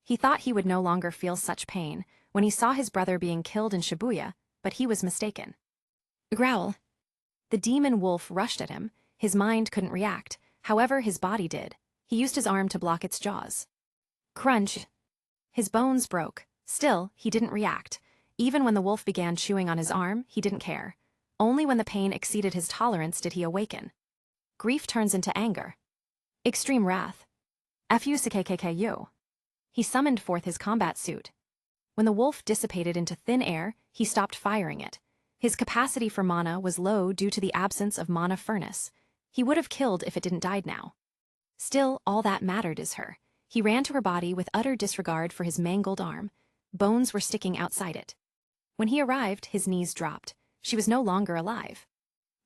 He thought he would no longer feel such pain when he saw his brother being killed in Shibuya, but he was mistaken. Growl. The demon wolf rushed at him. His mind couldn't react, however his body did. He used his arm to block its jaws. Crunch. His bones broke. Still, he didn't react. Even when the wolf began chewing on his arm, he didn't care. Only when the pain exceeded his tolerance did he awaken. Grief turns into anger. Extreme wrath. Fuskkku. He summoned forth his combat suit. When the wolf dissipated into thin air, he stopped firing it. His capacity for mana was low due to the absence of Monofurnace. He would have killed if it didn't die now. Still, all that mattered is her. He ran to her body with utter disregard for his mangled arm. Bones were sticking outside it. When he arrived, his knees dropped. She was no longer alive.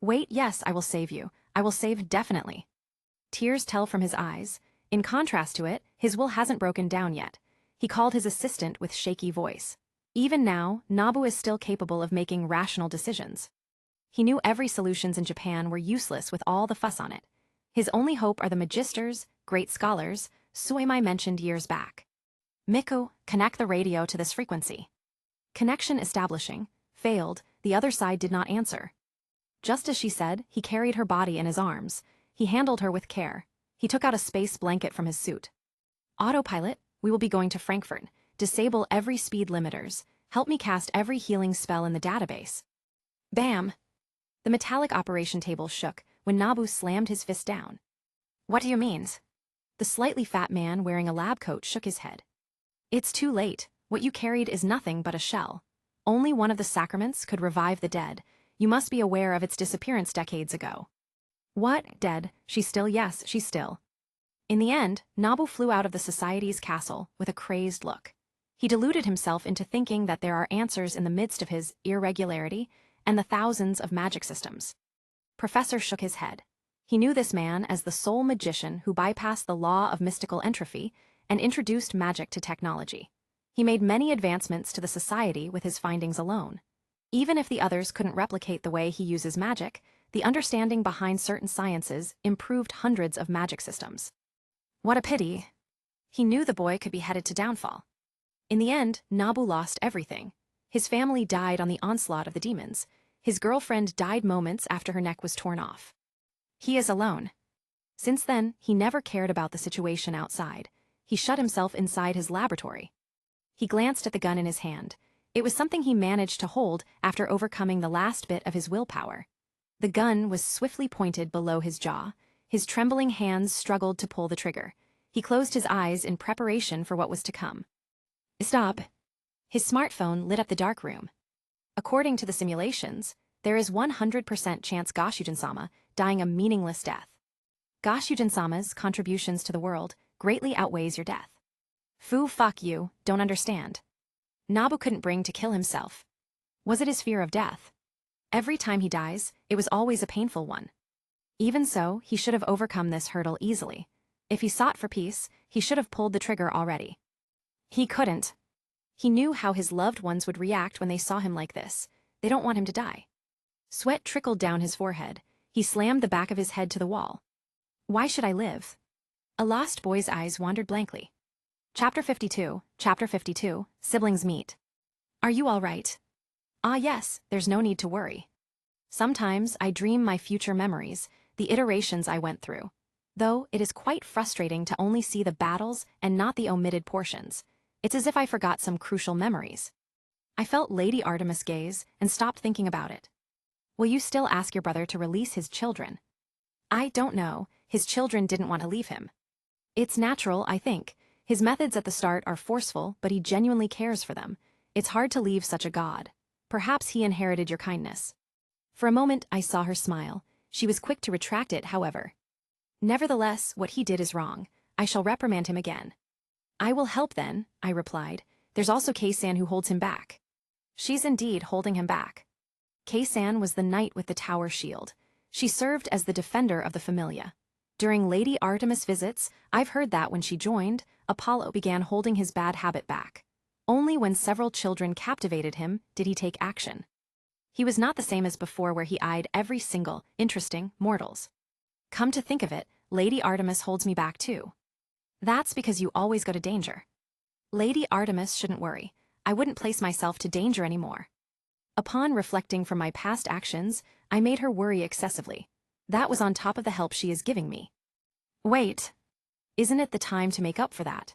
Wait, yes, I will save you. I will save definitely. Tears tell from his eyes. In contrast to it, his will hasn't broken down yet. He called his assistant with shaky voice. Even now, Nabu is still capable of making rational decisions. He knew every solutions in Japan were useless with all the fuss on it. His only hope are the magisters, great scholars, Suemai mentioned years back. Miku, connect the radio to this frequency. Connection establishing. Failed, the other side did not answer. Just as she said, he carried her body in his arms. He handled her with care. He took out a space blanket from his suit. Autopilot, we will be going to Frankfurt. Disable every speed limiters. Help me cast every healing spell in the database. Bam! The metallic operation table shook when Nabu slammed his fist down. What do you mean? The slightly fat man wearing a lab coat shook his head. It's too late. What you carried is nothing but a shell. Only one of the sacraments could revive the dead. You must be aware of its disappearance decades ago. What, dead? She's still, yes, she's still. In the end, Nabu flew out of the society's castle with a crazed look. He deluded himself into thinking that there are answers in the midst of his irregularity and the thousands of magic systems. Professor shook his head. He knew this man as the sole magician who bypassed the law of mystical entropy and introduced magic to technology. He made many advancements to the society with his findings alone. Even if the others couldn't replicate the way he uses magic, the understanding behind certain sciences improved hundreds of magic systems. What a pity. He knew the boy could be headed to downfall. In the end, Nabu lost everything. His family died on the onslaught of the demons. His girlfriend died moments after her neck was torn off. He is alone. Since then, he never cared about the situation outside. He shut himself inside his laboratory. He glanced at the gun in his hand. It was something he managed to hold after overcoming the last bit of his willpower. The gun was swiftly pointed below his jaw. His trembling hands struggled to pull the trigger. He closed his eyes in preparation for what was to come. Stop. His smartphone lit up the dark room. According to the simulations, there is 100% chance Gasshugen-sama dying a meaningless death. Gasshugen-sama's contributions to the world greatly outweighs your death. Fuck you, don't understand. Nabu couldn't bring to kill himself. Was it his fear of death? Every time he dies, it was always a painful one. Even so, he should have overcome this hurdle easily. If he sought for peace, he should have pulled the trigger already. He couldn't. He knew how his loved ones would react when they saw him like this. They don't want him to die. Sweat trickled down his forehead. He slammed the back of his head to the wall. Why should I live? A lost boy's eyes wandered blankly. Chapter 52, Siblings Meet. Are you all right? Ah yes, there's no need to worry. Sometimes I dream my future memories, the iterations I went through. Though it is quite frustrating to only see the battles and not the omitted portions. It's as if I forgot some crucial memories. I felt Lady Artemis' gaze and stopped thinking about it. Will you still ask your brother to release his children? I don't know, his children didn't want to leave him. It's natural, I think. His methods at the start are forceful, but he genuinely cares for them. It's hard to leave such a god. Perhaps he inherited your kindness. For a moment, I saw her smile. She was quick to retract it, however. Nevertheless, what he did is wrong. I shall reprimand him again. I will help then, I replied. There's also KAISEN who holds him back. She's indeed holding him back. KAISEN was the knight with the tower shield. She served as the defender of the Familia. During Lady Artemis' visits, I've heard that when she joined, Apollo began holding his bad habit back. Only when several children captivated him did he take action. He was not the same as before where he eyed every single, interesting, mortals. Come to think of it, Lady Artemis holds me back too. That's because you always go to danger. Lady Artemis shouldn't worry. I wouldn't place myself to danger anymore. Upon reflecting from my past actions, I made her worry excessively. That was on top of the help she is giving me. Wait. Isn't it the time to make up for that?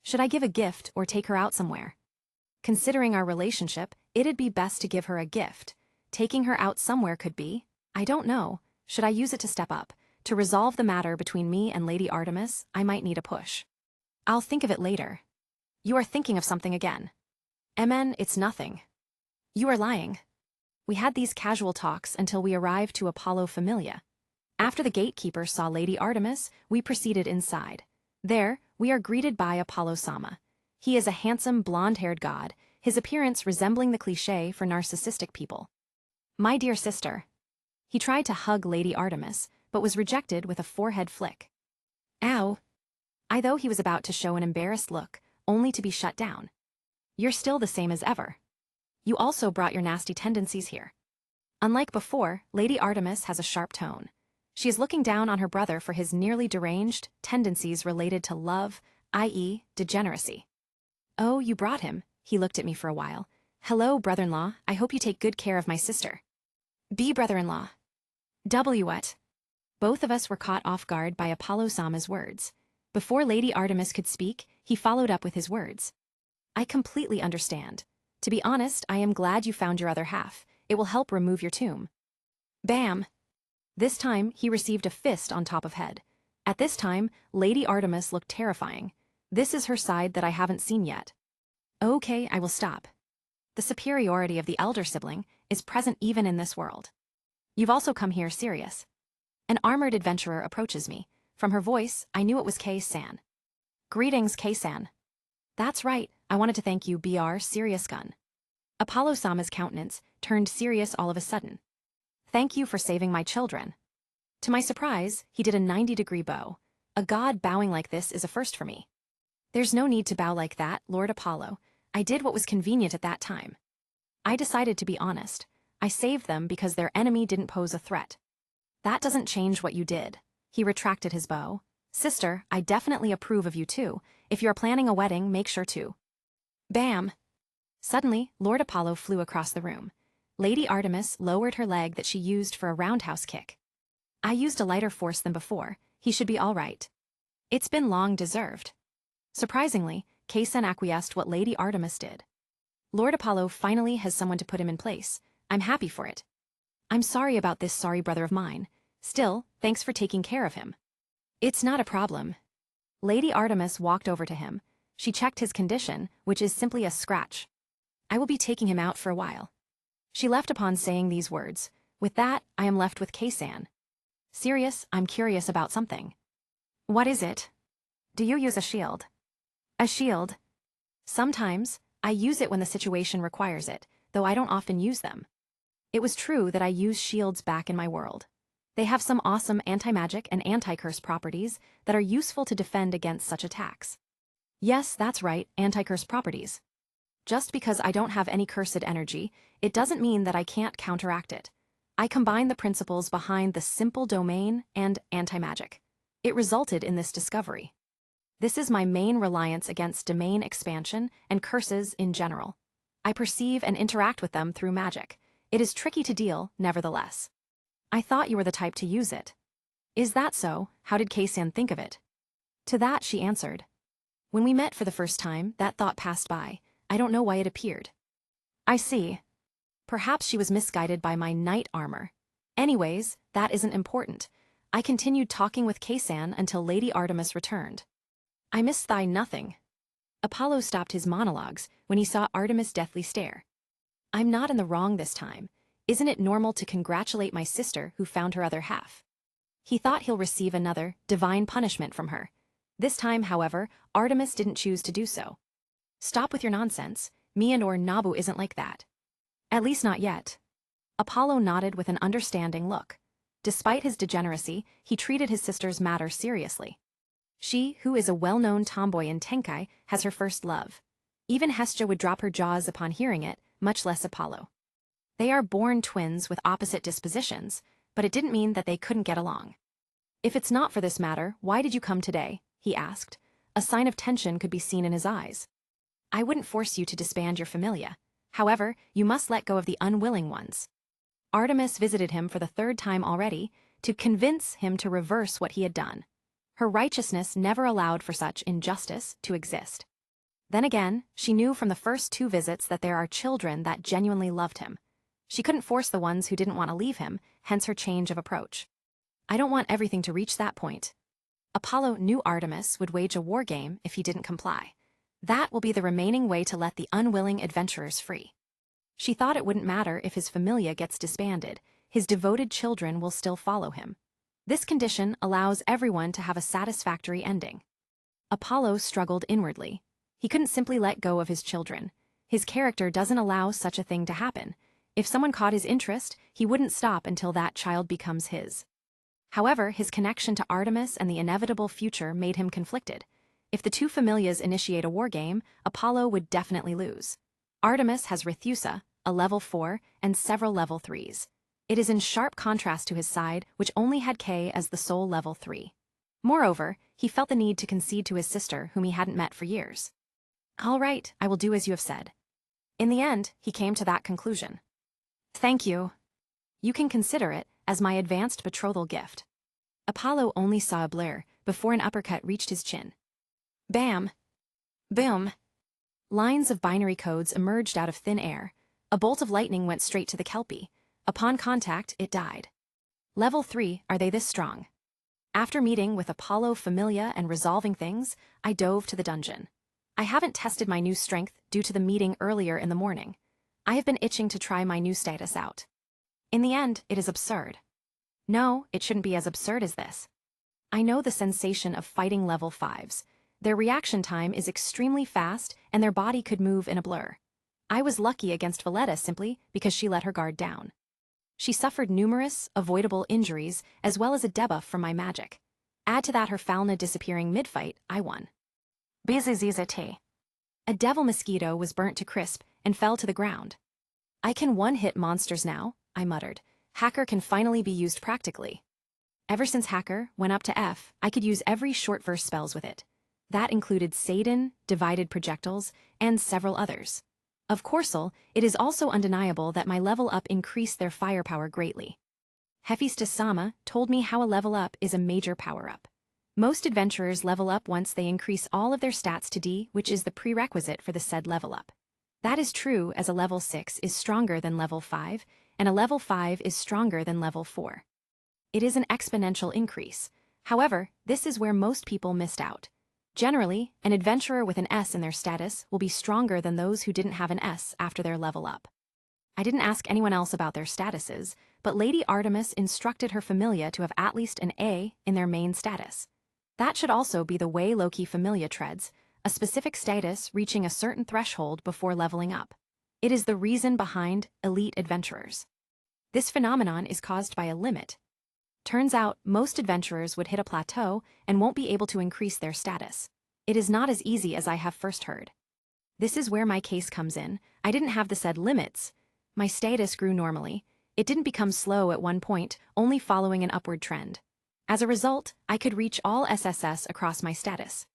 Should I give a gift or take her out somewhere? Considering our relationship, it'd be best to give her a gift. Taking her out somewhere could be, I don't know, should I use it to step up? To resolve the matter between me and Lady Artemis, I might need a push. I'll think of it later. You are thinking of something again. MN, it's nothing. You are lying. We had these casual talks until we arrived to Apollo Familia. After the gatekeeper saw Lady Artemis, we proceeded inside. There, we are greeted by Apollo-sama. He is a handsome, blonde-haired god, his appearance resembling the cliché for narcissistic people. My dear sister. He tried to hug Lady Artemis, but was rejected with a forehead flick. Ow. Though he was about to show an embarrassed look, only to be shut down. You're still the same as ever. You also brought your nasty tendencies here. Unlike before, Lady Artemis has a sharp tone. She is looking down on her brother for his nearly deranged tendencies related to love, i.e., degeneracy. Oh, you brought him. He looked at me for a while. Hello, brother-in-law, I hope you take good care of my sister. B brother-in-law. W what? Both of us were caught off guard by Apollo-sama's words. Before Lady Artemis could speak, he followed up with his words. I completely understand. To be honest, I am glad you found your other half. It will help remove your tomb. Bam! This time, he received a fist on top of head. At this time, Lady Artemis looked terrifying. This is her side that I haven't seen yet. Okay, I will stop. The superiority of the elder sibling is present even in this world. You've also come here serious. An armored adventurer approaches me. From her voice, I knew it was KAISEN. Greetings, KAISEN. That's right, I wanted to thank you, Br. Serious Gun. Apollo-sama's countenance turned serious all of a sudden. Thank you for saving my children. To my surprise, he did a 90-degree bow. A god bowing like this is a first for me. There's no need to bow like that, Lord Apollo. I did what was convenient at that time. I decided to be honest. I saved them because their enemy didn't pose a threat. That doesn't change what you did. He retracted his bow. Sister, I definitely approve of you too. If you're planning a wedding, make sure to. Bam! Suddenly, Lord Apollo flew across the room. Lady Artemis lowered her leg that she used for a roundhouse kick. I used a lighter force than before. He should be all right. It's been long deserved. Surprisingly, KAISEN acquiesced what Lady Artemis did. Lord Apollo finally has someone to put him in place. I'm happy for it. I'm sorry about this sorry brother of mine. Still, thanks for taking care of him. It's not a problem. Lady Artemis walked over to him. She checked his condition, which is simply a scratch. I will be taking him out for a while. She left upon saying these words. With that, I am left with KAISEN. Serious, I'm curious about something. What is it? Do you use a shield? A shield? Sometimes, I use it when the situation requires it, though I don't often use them. It was true that I use shields back in my world. They have some awesome anti-magic and anti-curse properties that are useful to defend against such attacks. Yes, that's right, anti-curse properties. Just because I don't have any cursed energy, it doesn't mean that I can't counteract it. I combine the principles behind the simple domain and anti-magic. It resulted in this discovery. This is my main reliance against domain expansion and curses in general. I perceive and interact with them through magic. It is tricky to deal, nevertheless. I thought you were the type to use it. Is that so? How did KAISEN think of it? To that she answered. When we met for the first time, that thought passed by. I don't know why it appeared. I see. Perhaps she was misguided by my knight armor. Anyways, that isn't important. I continued talking with KAISEN until Lady Artemis returned. I missed thy nothing. Apollo stopped his monologues when he saw Artemis deathly stare. I'm not in the wrong this time. Isn't it normal to congratulate my sister who found her other half? He thought he'll receive another divine punishment from her. This time, however, Artemis didn't choose to do so. Stop with your nonsense. Me and or Nabu isn't like that. At least not yet. Apollo nodded with an understanding look. Despite his degeneracy, he treated his sister's matter seriously. She, who is a well-known tomboy in Tenkai, has her first love. Even Hestia would drop her jaws upon hearing it, much less Apollo. They are born twins with opposite dispositions, but it didn't mean that they couldn't get along. If it's not for this matter, why did you come today? He asked. A sign of tension could be seen in his eyes. I wouldn't force you to disband your familia. However, you must let go of the unwilling ones. Artemis visited him for the third time already, to convince him to reverse what he had done. Her righteousness never allowed for such injustice to exist. Then again, she knew from the first 2 visits that there are children that genuinely loved him. She couldn't force the ones who didn't want to leave him, hence her change of approach. I don't want everything to reach that point. Apollo knew Artemis would wage a war game if he didn't comply. That will be the remaining way to let the unwilling adventurers free. She thought it wouldn't matter if his familia gets disbanded, his devoted children will still follow him. This condition allows everyone to have a satisfactory ending. Apollo struggled inwardly. He couldn't simply let go of his children. His character doesn't allow such a thing to happen. If someone caught his interest, he wouldn't stop until that child becomes his. However, his connection to Artemis and the inevitable future made him conflicted. If the 2 familias initiate a war game, Apollo would definitely lose. Artemis has Rethusa, a level 4, and several level 3s. It is in sharp contrast to his side, which only had K as the sole level 3. Moreover, he felt the need to concede to his sister, whom he hadn't met for years. All right, I will do as you have said. In the end, he came to that conclusion. Thank you. You can consider it as my advanced betrothal gift. Apollo only saw a blur before an uppercut reached his chin. Bam! Boom! Lines of binary codes emerged out of thin air. A bolt of lightning went straight to the Kelpie. Upon contact, it died. Level 3, are they this strong? After meeting with Apollo Familia and resolving things, I dove to the dungeon. I haven't tested my new strength due to the meeting earlier in the morning. I have been itching to try my new status out. In the end, it is absurd. No, it shouldn't be as absurd as this. I know the sensation of fighting level 5s. Their reaction time is extremely fast and their body could move in a blur. I was lucky against Vendettas simply because she let her guard down. She suffered numerous, avoidable injuries as well as a debuff from my magic. Add to that her Falna disappearing mid-fight, I won. Bizizizate. A devil mosquito was burnt to crisp and fell to the ground. I can one-hit monsters now, I muttered. Hacker can finally be used practically. Ever since Hacker went up to F, I could use every short verse spells with it. That included Seiden, divided projectiles, and several others. Of Coursel, it is also undeniable that my level up increased their firepower greatly. Hephaestus Sama told me how a level up is a major power-up. Most adventurers level up once they increase all of their stats to D, which is the prerequisite for the said level up. That is true as a level 6 is stronger than level 5, and a level 5 is stronger than level 4. It is an exponential increase. However, this is where most people missed out. Generally, an adventurer with an S in their status will be stronger than those who didn't have an S after their level up. I didn't ask anyone else about their statuses, but Lady Artemis instructed her familia to have at least an A in their main status. That should also be the way Loki familia treads, a specific status reaching a certain threshold before leveling up. It is the reason behind elite adventurers. This phenomenon is caused by a limit. Turns out, most adventurers would hit a plateau and won't be able to increase their status. It is not as easy as I have first heard. This is where my case comes in. I didn't have the said limits. My status grew normally. It didn't become slow at one point, only following an upward trend. As a result, I could reach all SSS across my status.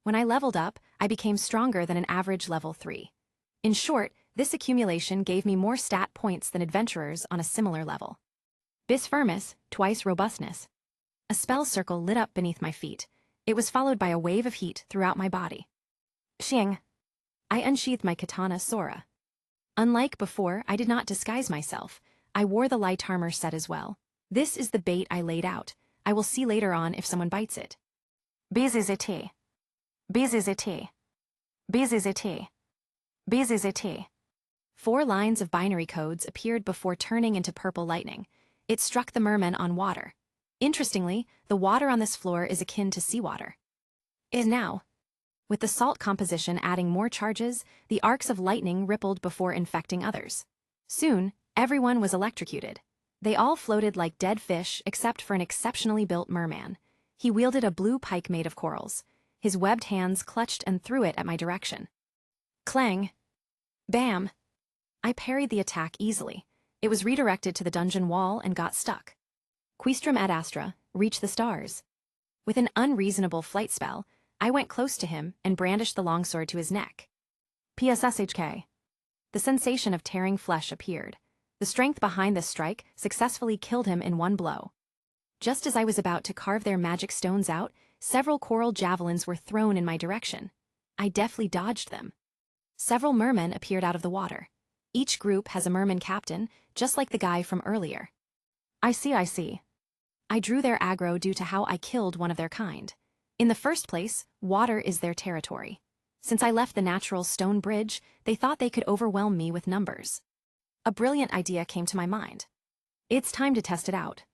When I leveled up, I became stronger than an average level 3. In short, this accumulation gave me more stat points than adventurers on a similar level. Bis firmus, twice robustness. A spell circle lit up beneath my feet. It was followed by a wave of heat throughout my body. Xing. I unsheathed my katana Sora. Unlike before, I did not disguise myself. I wore the light armor set as well. This is the bait I laid out. I will see later on if someone bites it. BZZT. BZZT. BZZT. BZZT. 4 lines of binary codes appeared before turning into purple lightning. It struck the merman on water. Interestingly, the water on this floor is akin to seawater. Is now. With the salt composition adding more charges, the arcs of lightning rippled before infecting others. Soon, everyone was electrocuted. They all floated like dead fish except for an exceptionally built merman. He wielded a blue pike made of corals. His webbed hands clutched and threw it at my direction. Clang. Bam. I parried the attack easily. It was redirected to the dungeon wall and got stuck. Quistrum ad astra, reach the stars. With an unreasonable flight spell, I went close to him and brandished the longsword to his neck. PSSHK. The sensation of tearing flesh appeared. The strength behind this strike successfully killed him in one blow. Just as I was about to carve their magic stones out, several coral javelins were thrown in my direction. I deftly dodged them. Several mermen appeared out of the water. Each group has a merman captain, just like the guy from earlier. I see. I drew their aggro due to how I killed one of their kind. In the first place, water is their territory. Since I left the natural stone bridge, they thought they could overwhelm me with numbers. A brilliant idea came to my mind. It's time to test it out.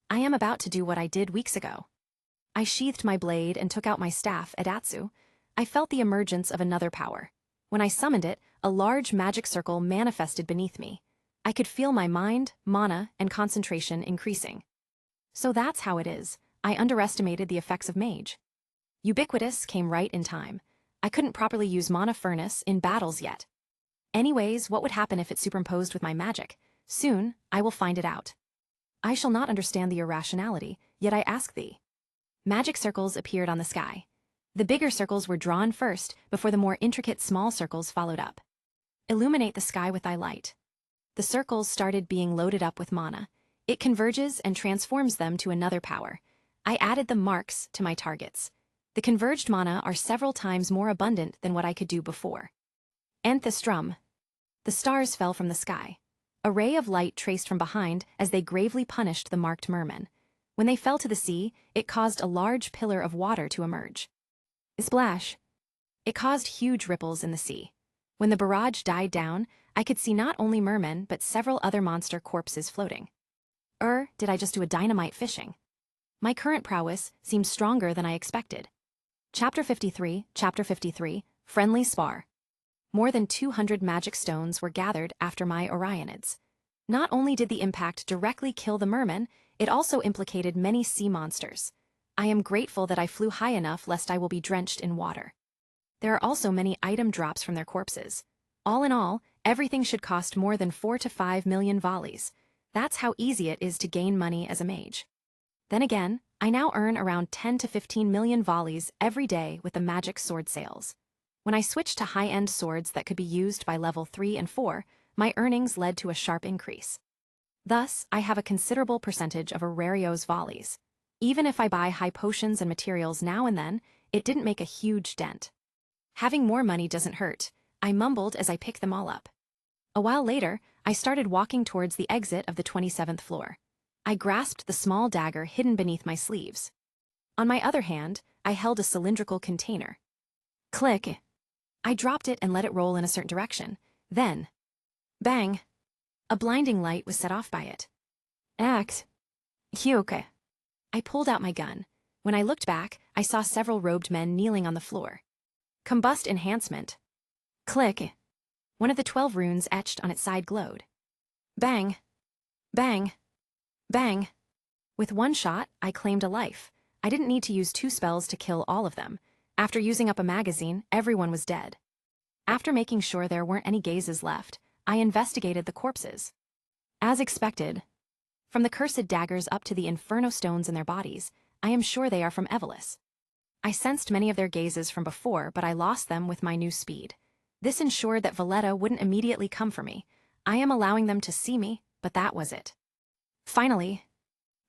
I am about to do what I did weeks ago. I sheathed my blade and took out my staff, Edatsu. I felt the emergence of another power. When I summoned it, a large magic circle manifested beneath me. I could feel my mind, mana, and concentration increasing. So that's how it is. I underestimated the effects of mage. Ubiquitous came right in time. I couldn't properly use Monofurnace in battles yet. Anyways, what would happen if it superimposed with my magic? Soon, I will find it out. I shall not understand the irrationality, yet I ask thee. Magic circles appeared on the sky. The bigger circles were drawn first, before the more intricate small circles followed up. Illuminate the sky with thy light. The circles started being loaded up with mana. It converges and transforms them to another power. I added the marks to my targets. The converged mana are several times more abundant than what I could do before. Anthistrum. The stars fell from the sky. A ray of light traced from behind as they gravely punished the marked mermen. When they fell to the sea, it caused a large pillar of water to emerge. Splash. It caused huge ripples in the sea. When the barrage died down, I could see not only mermen but several other monster corpses floating. Did I just do a dynamite fishing? My current prowess seems stronger than I expected. Chapter 53, Friendly Spar. More than 200 magic stones were gathered after my Orionids. Not only did the impact directly kill the mermen, it also implicated many sea monsters. I am grateful that I flew high enough lest I will be drenched in water. There are also many item drops from their corpses. All in all, everything should cost more than 4 to 5 million volleys. That's how easy it is to gain money as a mage. Then again, I now earn around 10 to 15 million volleys every day with the magic sword sales. When I switched to high-end swords that could be used by level 3 and 4, my earnings led to a sharp increase. Thus, I have a considerable percentage of Aurelio's volleys. Even if I buy high potions and materials now and then, it didn't make a huge dent. Having more money doesn't hurt, I mumbled as I picked them all up. A while later, I started walking towards the exit of the 27th floor. I grasped the small dagger hidden beneath my sleeves. On my other hand, I held a cylindrical container. Click. I dropped it and let it roll in a certain direction. Then, bang! A blinding light was set off by it. Axe. Hyuke. I pulled out my gun. When I looked back, I saw several robed men kneeling on the floor. Combust enhancement. Click. One of the 12 runes etched on its side glowed. Bang. Bang. Bang. With one shot, I claimed a life. I didn't need to use 2 spells to kill all of them. After using up a magazine, everyone was dead. After making sure there weren't any gazes left, I investigated the corpses. As expected, from the cursed daggers up to the inferno stones in their bodies, I am sure they are from Evelis. I sensed many of their gazes from before, but I lost them with my new speed. This ensured that Valletta wouldn't immediately come for me. I am allowing them to see me, but that was it. Finally,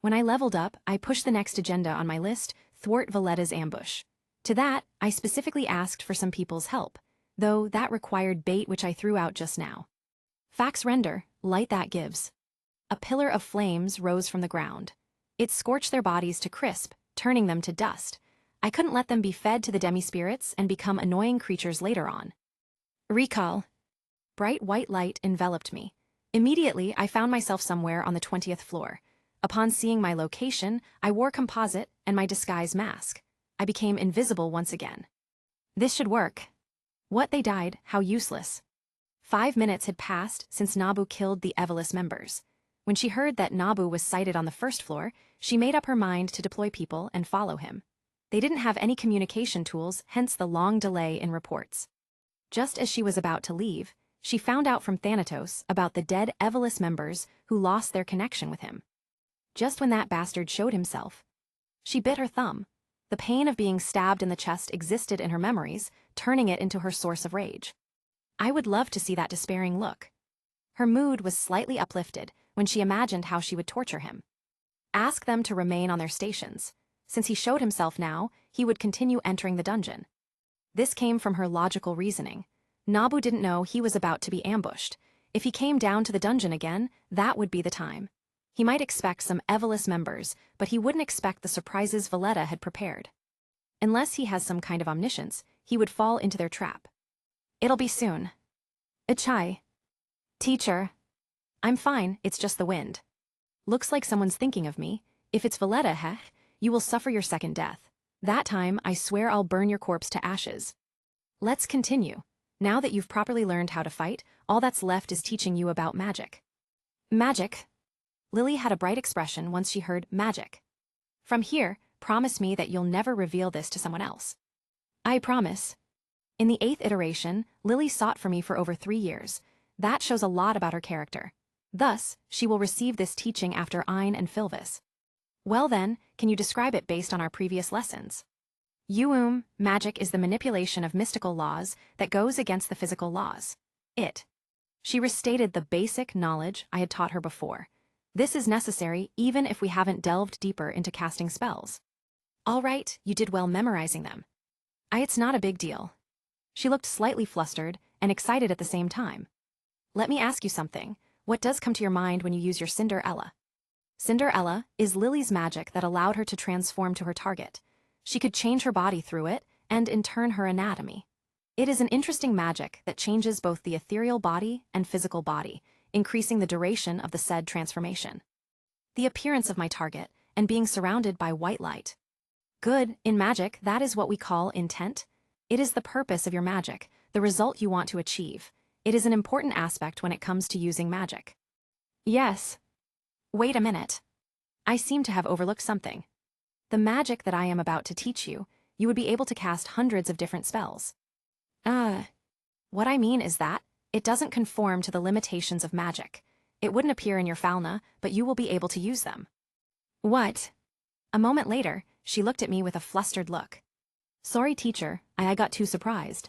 when I leveled up, I pushed the next agenda on my list, thwart Valletta's ambush. To that, I specifically asked for some people's help, though that required bait which I threw out just now. Fax render, light that gives. A pillar of flames rose from the ground. It scorched their bodies to crisp, turning them to dust. I couldn't let them be fed to the demi-spirits and become annoying creatures later on. Recall. Bright white light enveloped me. Immediately, I found myself somewhere on the 20th floor. Upon seeing my location, I wore composite and my disguise mask. I became invisible once again. This should work. What they died, how useless. 5 minutes had passed since Nabu killed the Evelis members. When she heard that Nabu was sighted on the first floor, she made up her mind to deploy people and follow him. They didn't have any communication tools, hence the long delay in reports. Just as she was about to leave, she found out from Thanatos about the dead Evelis members who lost their connection with him. Just when that bastard showed himself, she bit her thumb. The pain of being stabbed in the chest existed in her memories, turning it into her source of rage. I would love to see that despairing look. Her mood was slightly uplifted when she imagined how she would torture him. Ask them to remain on their stations. Since he showed himself now, he would continue entering the dungeon. This came from her logical reasoning. Nabu didn't know he was about to be ambushed. If he came down to the dungeon again, that would be the time. He might expect some Evelis members, but he wouldn't expect the surprises Valletta had prepared. Unless he has some kind of omniscience, he would fall into their trap. It'll be soon. Achai. Teacher. I'm fine, it's just the wind. Looks like someone's thinking of me. If it's Valletta, heh, you will suffer your second death. That time, I swear I'll burn your corpse to ashes. Let's continue. Now that you've properly learned how to fight, all that's left is teaching you about magic. Magic? Lily had a bright expression once she heard magic. From here, promise me that you'll never reveal this to someone else. I promise. In the 8th iteration, Lily sought for me for over 3 years. That shows a lot about her character. Thus, she will receive this teaching after Ein and Philvis. Well then, can you describe it based on our previous lessons? Magic is the manipulation of mystical laws that goes against the physical laws. She restated the basic knowledge I had taught her before. This is necessary even if we haven't delved deeper into casting spells. All right, you did well memorizing them. It's not a big deal. She looked slightly flustered and excited at the same time. Let me ask you something. What does come to your mind when you use your Cinderella? Cinderella is Lily's magic that allowed her to transform to her target. She could change her body through it, and in turn her anatomy. It is an interesting magic that changes both the ethereal body and physical body, increasing the duration of the said transformation. The appearance of my target, and being surrounded by white light. Good, in magic, that is what we call intent. It is the purpose of your magic, the result you want to achieve. It is an important aspect when it comes to using magic. Yes. Wait a minute. I seem to have overlooked something. The magic that I am about to teach you, you would be able to cast hundreds of different spells. What I mean is that it doesn't conform to the limitations of magic. It wouldn't appear in your fauna, but you will be able to use them. What? A moment later, she looked at me with a flustered look. Sorry, teacher, I got too surprised.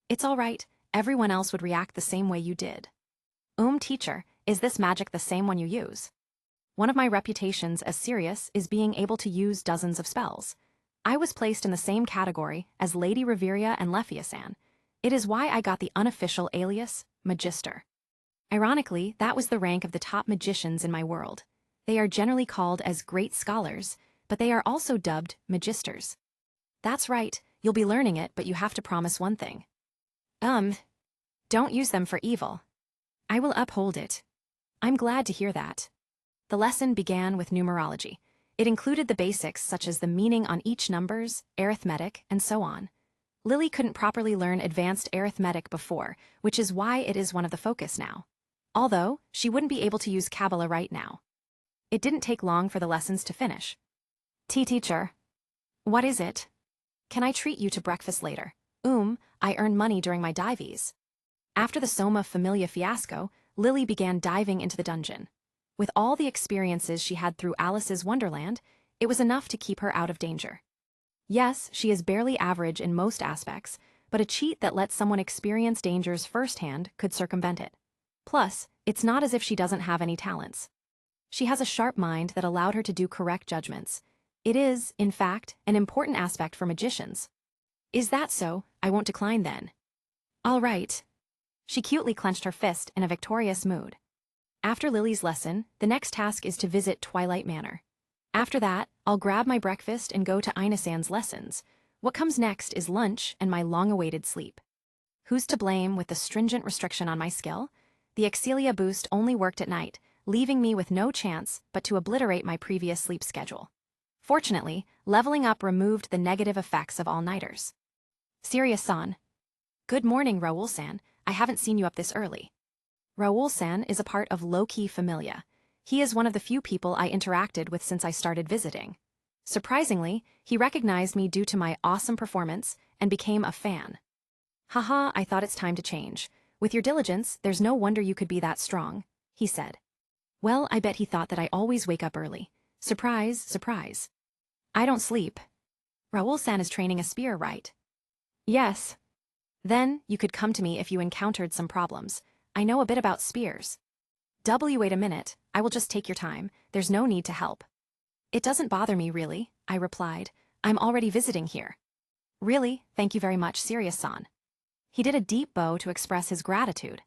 It's all right, everyone else would react the same way you did. Teacher, is this magic the same one you use? One of my reputations as serious is being able to use dozens of spells. I was placed in the same category as Lady Reveria and Lephiasan. It is why I got the unofficial alias, Magister. Ironically, that was the rank of the top magicians in my world. They are generally called as great scholars, but they are also dubbed magisters. That's right, you'll be learning it, but you have to promise one thing. Don't use them for evil. I will uphold it. I'm glad to hear that. The lesson began with numerology. It included the basics such as the meaning on each numbers, arithmetic, and so on. Lily couldn't properly learn advanced arithmetic before, which is why it is one of the focus now. Although, she wouldn't be able to use Kabbalah right now. It didn't take long for the lessons to finish. Teacher. What is it? Can I treat you to breakfast later? I earned money during my dives. After the Soma Familia fiasco, Lily began diving into the dungeon. With all the experiences she had through Alice's Wonderland, it was enough to keep her out of danger. Yes, she is barely average in most aspects, but a cheat that lets someone experience dangers firsthand could circumvent it. Plus, it's not as if she doesn't have any talents. She has a sharp mind that allowed her to do correct judgments. It is, in fact, an important aspect for magicians. Is that so? I won't decline then. All right. She cutely clenched her fist in a victorious mood. After Lily's lesson, the next task is to visit Twilight Manor. After that, I'll grab my breakfast and go to Ina-san's lessons. What comes next is lunch and my long-awaited sleep. Who's to blame with the stringent restriction on my skill? The Icelo boost only worked at night, leaving me with no chance but to obliterate my previous sleep schedule. Fortunately, leveling up removed the negative effects of all-nighters. Sirius-san. Good morning, Raoul-san. I haven't seen you up this early. Raoul-san is a part of Loki Familia. He is one of the few people I interacted with since I started visiting. Surprisingly, he recognized me due to my awesome performance and became a fan. Haha, I thought it's time to change. With your diligence, there's no wonder you could be that strong, he said. Well, I bet he thought that I always wake up early. Surprise, surprise. I don't sleep. Raoul-san is training a spear, right? Yes. Then, you could come to me if you encountered some problems. I know a bit about spears. Wait a minute, I will just take your time, there's no need to help. It doesn't bother me really, I replied. I'm already visiting here. Really, thank you very much, Sirius-san. He did a deep bow to express his gratitude.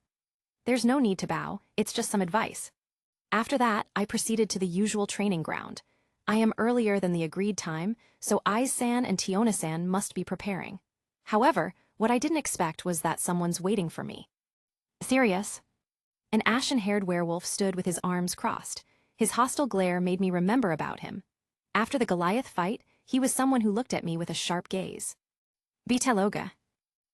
There's no need to bow, it's just some advice. After that, I proceeded to the usual training ground. I am earlier than the agreed time, so Ai-san and Tiona-san must be preparing. However, what I didn't expect was that someone's waiting for me. Sirius. An ashen-haired werewolf stood with his arms crossed. His hostile glare made me remember about him. After the Goliath fight, he was someone who looked at me with a sharp gaze. Biteloga.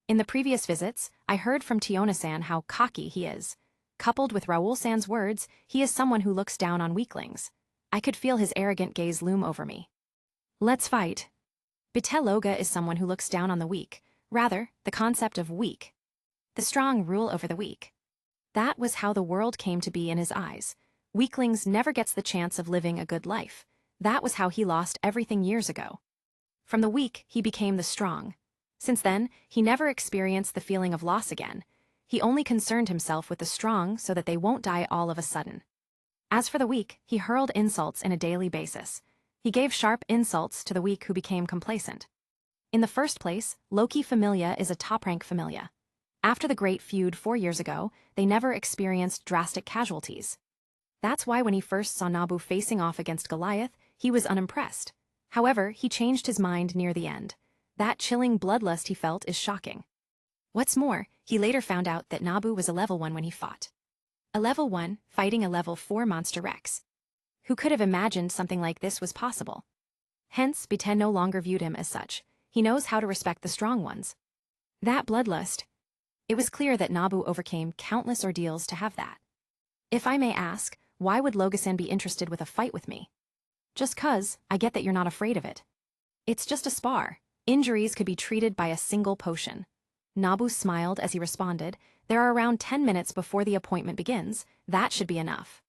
In the previous visits, I heard from Tiona-san how cocky he is. Coupled with Raoul-san's words, he is someone who looks down on weaklings. I could feel his arrogant gaze loom over me. Let's fight. Biteloga is someone who looks down on the weak. Rather, the concept of weak. The strong rule over the weak. That was how the world came to be in his eyes. Weaklings never gets the chance of living a good life. That was how he lost everything years ago. From the weak, he became the strong. Since then, he never experienced the feeling of loss again. He only concerned himself with the strong so that they won't die all of a sudden. As for the weak, he hurled insults on a daily basis. He gave sharp insults to the weak who became complacent. In the first place, Loki Familia is a top-rank familia. After the great feud 4 years ago, they never experienced drastic casualties. That's why when he first saw Nabu facing off against Goliath, he was unimpressed. However, he changed his mind near the end. That chilling bloodlust he felt is shocking. What's more, he later found out that Nabu was a level 1 when he fought. A level 1 fighting a level 4 monster Rex. Who could have imagined something like this was possible? Hence, Biten no longer viewed him as such. He knows how to respect the strong ones. That bloodlust. It was clear that Nabu overcame countless ordeals to have that. If I may ask, why would Logasan be interested with a fight with me? Just 'cause, I get that you're not afraid of it. It's just a spar. Injuries could be treated by a single potion. Nabu smiled as he responded, there are around 10 minutes before the appointment begins, that should be enough.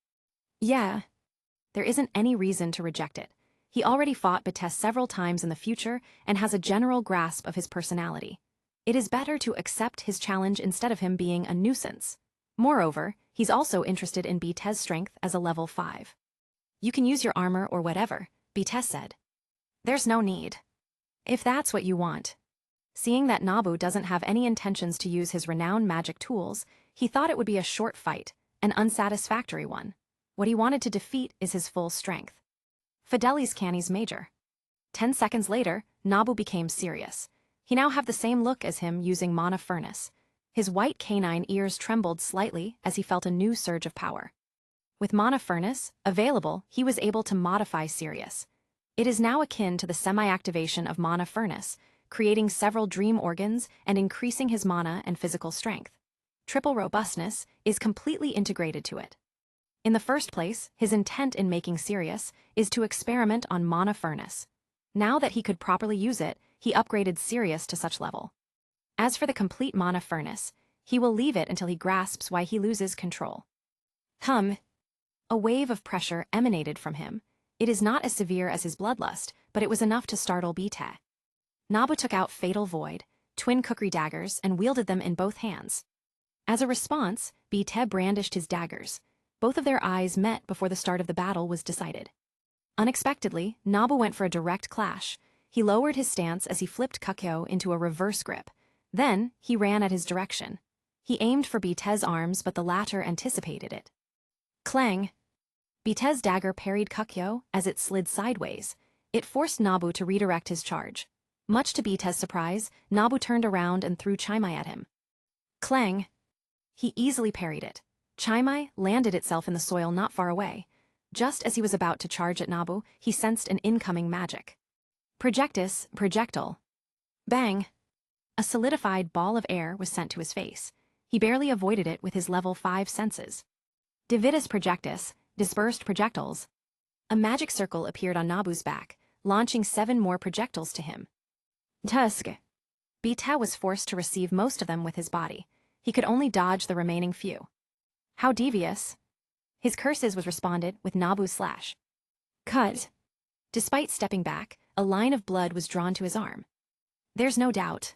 Yeah. There isn't any reason to reject it. He already fought Bates several times in the future and has a general grasp of his personality. It is better to accept his challenge instead of him being a nuisance. Moreover, he's also interested in Bates' strength as a level 5. You can use your armor or whatever, Bates said. There's no need. If that's what you want. Seeing that Nabu doesn't have any intentions to use his renowned magic tools, he thought it would be a short fight, an unsatisfactory one. What he wanted to defeat is his full strength. Fideli's Canny's major. 10 seconds later, Nabu became serious. He now had the same look as him using Monofurnace. His white canine ears trembled slightly as he felt a new surge of power. With Monofurnace available, he was able to modify Sirius. It is now akin to the semi-activation of Monofurnace, creating several dream organs and increasing his mana and physical strength. Triple robustness is completely integrated to it. In the first place, his intent in making Sirius is to experiment on Monofurnace. Now that he could properly use it, he upgraded Sirius to such level. As for the complete Monofurnace, he will leave it until he grasps why he loses control. A wave of pressure emanated from him. It is not as severe as his bloodlust, but it was enough to startle Bite. Nabu took out Fatal Void, twin kukri daggers, and wielded them in both hands. As a response, Bite brandished his daggers. Both of their eyes met before the start of the battle was decided. Unexpectedly, Nabu went for a direct clash. He lowered his stance as he flipped Kakyo into a reverse grip. Then, he ran at his direction. He aimed for Bite's arms, but the latter anticipated it. Clang! Bite's dagger parried Kakyo as it slid sideways. It forced Nabu to redirect his charge. Much to Bite's surprise, Nabu turned around and threw Chaimai at him. Clang! He easily parried it. Chaimai landed itself in the soil not far away. Just as he was about to charge at Nabu, he sensed an incoming magic. Projectus, projectile. Bang! A solidified ball of air was sent to his face. He barely avoided it with his level 5 senses. Divitus projectus, dispersed projectiles. A magic circle appeared on Nabu's back, launching 7 more projectiles to him. Tusk. Bite was forced to receive most of them with his body. He could only dodge the remaining few. How devious. His curses was responded with Nabu's slash. Cut. Despite stepping back, a line of blood was drawn to his arm. There's no doubt.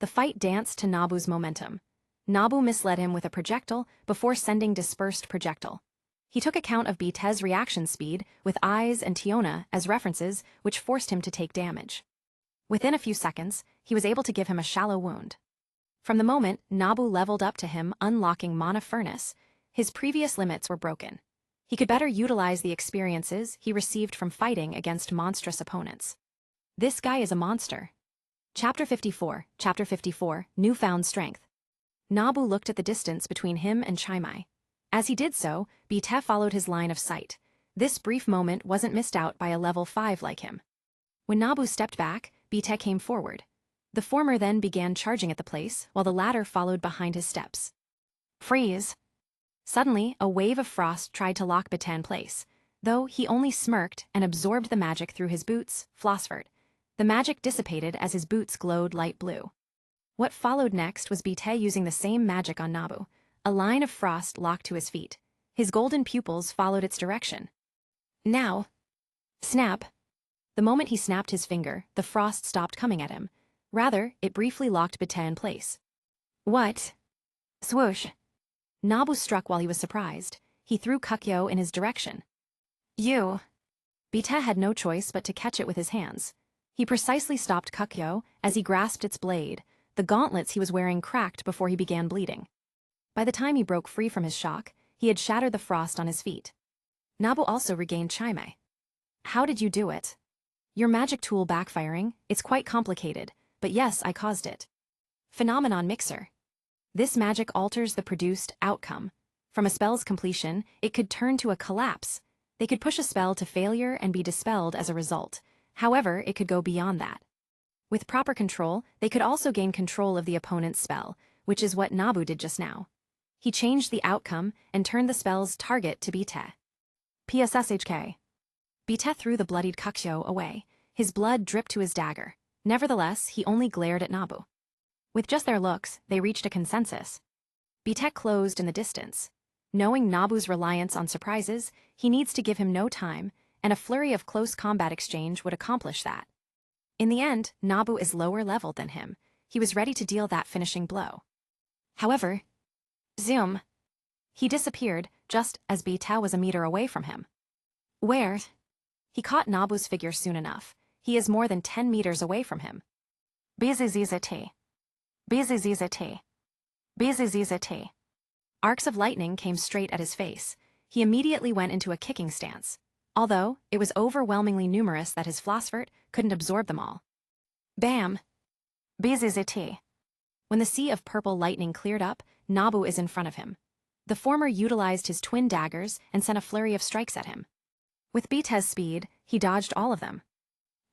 The fight danced to Nabu's momentum. Nabu misled him with a projectile before sending dispersed projectile. He took account of Bite's reaction speed with Eyes and Tiona as references, which forced him to take damage. Within a few seconds, he was able to give him a shallow wound. From the moment Nabu leveled up to him, unlocking Monofurnace, his previous limits were broken. He could better utilize the experiences he received from fighting against monstrous opponents. This guy is a monster. Chapter 54, Newfound Strength. Nabu looked at the distance between him and Chaimai. As he did so, Bite followed his line of sight. This brief moment wasn't missed out by a level 5 like him. When Nabu stepped back, Bite came forward. The former then began charging at the place, while the latter followed behind his steps. Freeze! Suddenly, a wave of frost tried to lock Bite in place, though he only smirked and absorbed the magic through his boots, phosphored. The magic dissipated as his boots glowed light blue. What followed next was Bite using the same magic on Nabu. A line of frost locked to his feet. His golden pupils followed its direction. Now! Snap! The moment he snapped his finger, the frost stopped coming at him. Rather, it briefly locked Bite in place. What? Swoosh! Nabu struck while he was surprised. He threw Kakyo in his direction. You! Bite had no choice but to catch it with his hands. He precisely stopped Kakyo as he grasped its blade. The gauntlets he was wearing cracked before he began bleeding. By the time he broke free from his shock, he had shattered the frost on his feet. Nabu also regained Chaimai. How did you do it? Your magic tool backfiring, it's quite complicated, but yes, I caused it. Phenomenon Mixer. This magic alters the produced outcome. From a spell's completion, it could turn to a collapse. They could push a spell to failure and be dispelled as a result. However, it could go beyond that. With proper control, they could also gain control of the opponent's spell, which is what Nabu did just now. He changed the outcome and turned the spell's target to Bite. PSSHK. Bite threw the bloodied Kakyo away. His blood dripped to his dagger. Nevertheless, he only glared at Nabu. With just their looks, they reached a consensus. Bite closed in the distance. Knowing Nabu's reliance on surprises, he needs to give him no time, and a flurry of close combat exchange would accomplish that. In the end, Nabu is lower level than him. He was ready to deal that finishing blow. However, zoom. He disappeared just as Bite was a meter away from him. Where? He caught Nabu's figure soon enough. He is more than 10 meters away from him. BZZT. BZZT. BZZT. Arcs of lightning came straight at his face. He immediately went into a kicking stance, although it was overwhelmingly numerous that his phosphort couldn't absorb them all. Bam! BZZT. When the sea of purple lightning cleared up, Nabu is in front of him. The former utilized his twin daggers and sent a flurry of strikes at him. With Bite's speed, he dodged all of them.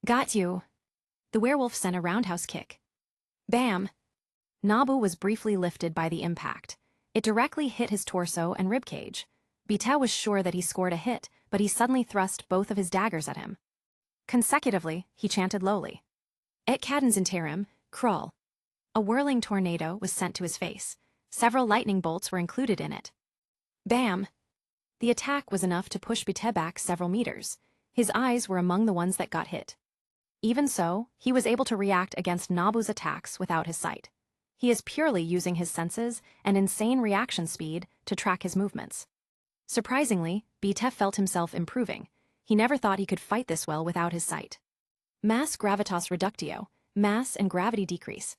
Got you. The werewolf sent a roundhouse kick. Bam! Nabu was briefly lifted by the impact. It directly hit his torso and ribcage. Bite was sure that he scored a hit, but he suddenly thrust both of his daggers at him. Consecutively, he chanted lowly. Et cadens interim, crawl. A whirling tornado was sent to his face. Several lightning bolts were included in it. Bam! The attack was enough to push BT back several meters. His eyes were among the ones that got hit. Even so, he was able to react against Nabu's attacks without his sight. He is purely using his senses and insane reaction speed to track his movements. Surprisingly, BT felt himself improving. He never thought he could fight this well without his sight. Mass gravitas reductio, mass and gravity decrease.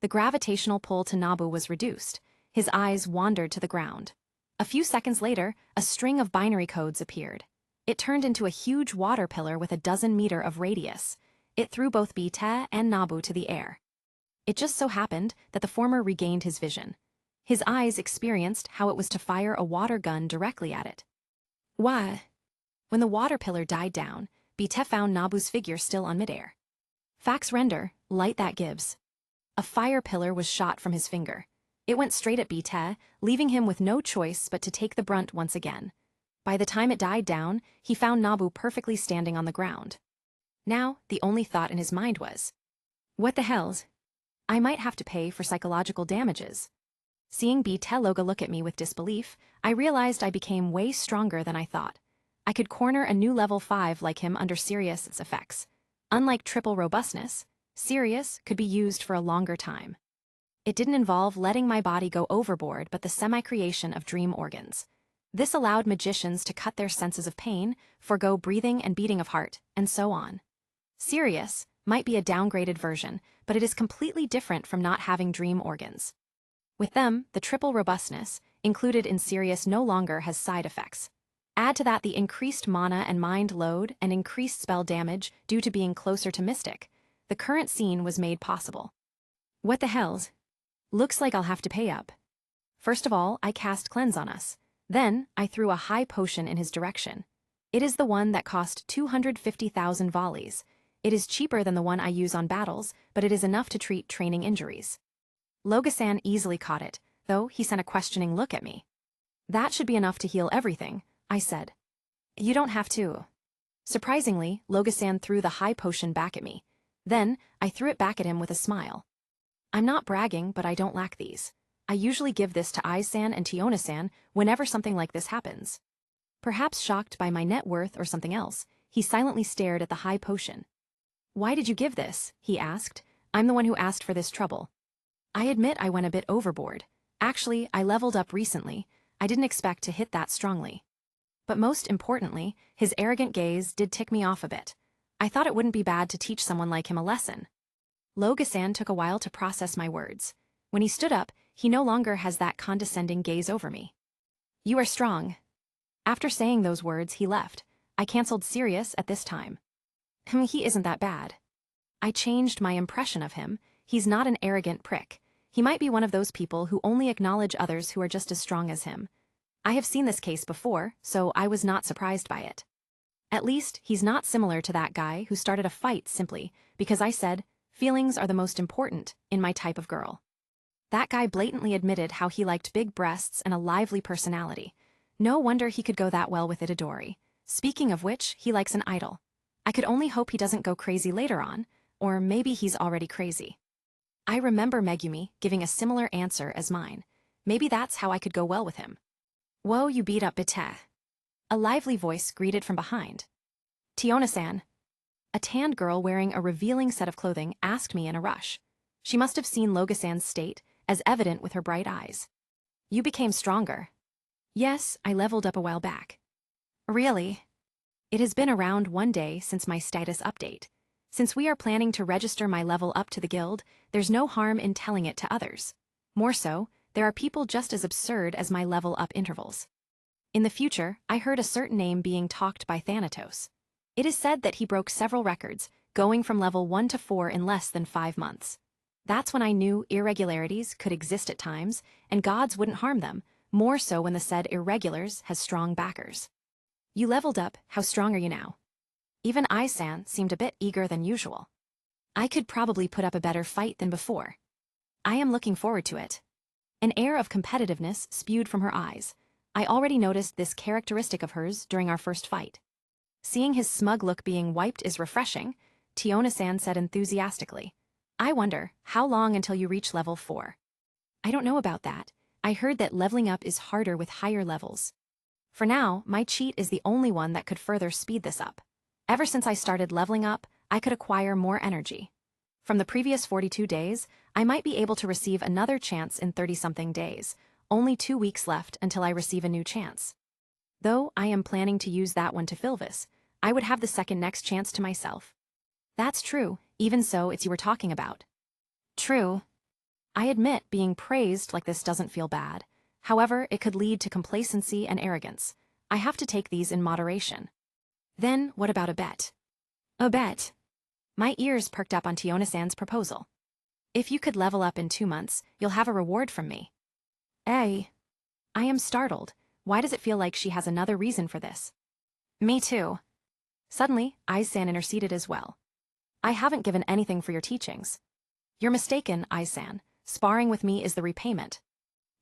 The gravitational pull to Nabu was reduced. His eyes wandered to the ground. A few seconds later, a string of binary codes appeared. It turned into a huge water pillar with a 12 meters of radius. It threw both BT and Nabu to the air. It just so happened that the former regained his vision. His eyes experienced how it was to fire a water gun directly at it. Why? When the water pillar died down, BT found Nabu's figure still on midair. Fax render, light that gives. A fire pillar was shot from his finger. It went straight at BT, leaving him with no choice but to take the brunt once again. By the time it died down, he found Nabu perfectly standing on the ground. Now, the only thought in his mind was, what the hells? I might have to pay for psychological damages. Seeing BT Loga look at me with disbelief, I realized I became way stronger than I thought. I could corner a new level 5 like him under Sirius's effects. Unlike triple robustness, Sirius could be used for a longer time. It didn't involve letting my body go overboard but the semi-creation of dream organs. This allowed magicians to cut their senses of pain, forego breathing and beating of heart, and so on. Sirius might be a downgraded version, but it is completely different from not having dream organs. With them, the triple robustness, included in Sirius, no longer has side effects. Add to that the increased mana and mind load and increased spell damage due to being closer to Mystic. The current scene was made possible. What the hells? Looks like I'll have to pay up. First of all, I cast Cleanse on us. Then, I threw a high potion in his direction. It is the one that cost 250,000 volleys. It is cheaper than the one I use on battles, but it is enough to treat training injuries. Loga-san easily caught it, though he sent a questioning look at me. That should be enough to heal everything, I said. You don't have to. Surprisingly, Loga-san threw the high potion back at me. Then, I threw it back at him with a smile. I'm not bragging, but I don't lack these. I usually give this to Ai-san and Tiona-san whenever something like this happens. Perhaps shocked by my net worth or something else, he silently stared at the high potion. Why did you give this? He asked. I'm the one who asked for this trouble. I admit I went a bit overboard. Actually, I leveled up recently. I didn't expect to hit that strongly. But most importantly, his arrogant gaze did tick me off a bit. I thought it wouldn't be bad to teach someone like him a lesson. Loga-san took a while to process my words. When he stood up, he no longer has that condescending gaze over me. You are strong. After saying those words, he left. I cancelled Sirius at this time. He isn't that bad. I changed my impression of him. He's not an arrogant prick. He might be one of those people who only acknowledge others who are just as strong as him. I have seen this case before, so I was not surprised by it. At least, he's not similar to that guy who started a fight simply because I said, feelings are the most important in my type of girl. That guy blatantly admitted how he liked big breasts and a lively personality. No wonder he could go that well with Itadori. Speaking of which, he likes an idol. I could only hope he doesn't go crazy later on, or maybe he's already crazy. I remember Megumi giving a similar answer as mine. Maybe that's how I could go well with him. Whoa, you beat up Bite. A lively voice greeted from behind. Tiona-san. A tanned girl wearing a revealing set of clothing asked me in a rush. She must have seen Loga-san's state, as evident with her bright eyes. You became stronger. Yes, I leveled up a while back. Really? It has been around 1 day since my status update. Since we are planning to register my level up to the guild, there's no harm in telling it to others. More so, there are people just as absurd as my level up intervals. In the future, I heard a certain name being talked by Thanatos. It is said that he broke several records, going from level 1 to 4 in less than 5 months. That's when I knew irregularities could exist at times, and gods wouldn't harm them, more so when the said irregulars has strong backers. You leveled up, how strong are you now? Even Ai-san seemed a bit eager than usual. I could probably put up a better fight than before. I am looking forward to it. An air of competitiveness spewed from her eyes. I already noticed this characteristic of hers during our first fight. Seeing his smug look being wiped is refreshing, Tiona-san said enthusiastically. I wonder, how long until you reach level 4? I don't know about that. I heard that leveling up is harder with higher levels. For now, my cheat is the only one that could further speed this up. Ever since I started leveling up, I could acquire more energy. From the previous 42 days, I might be able to receive another chance in 30-something days, only 2 weeks left until I receive a new chance. Though I am planning to use that one to Philvis, I would have the second next chance to myself. That's true, even so it's you were talking about. True. I admit being praised like this doesn't feel bad. However, it could lead to complacency and arrogance. I have to take these in moderation. Then, what about a bet? A bet? My ears perked up on Tiona-san's proposal. If you could level up in 2 months, you'll have a reward from me. I am startled. Why does it feel like she has another reason for this? Me too. Suddenly, Icelo interceded as well. I haven't given anything for your teachings. You're mistaken, Icelo. Sparring with me is the repayment.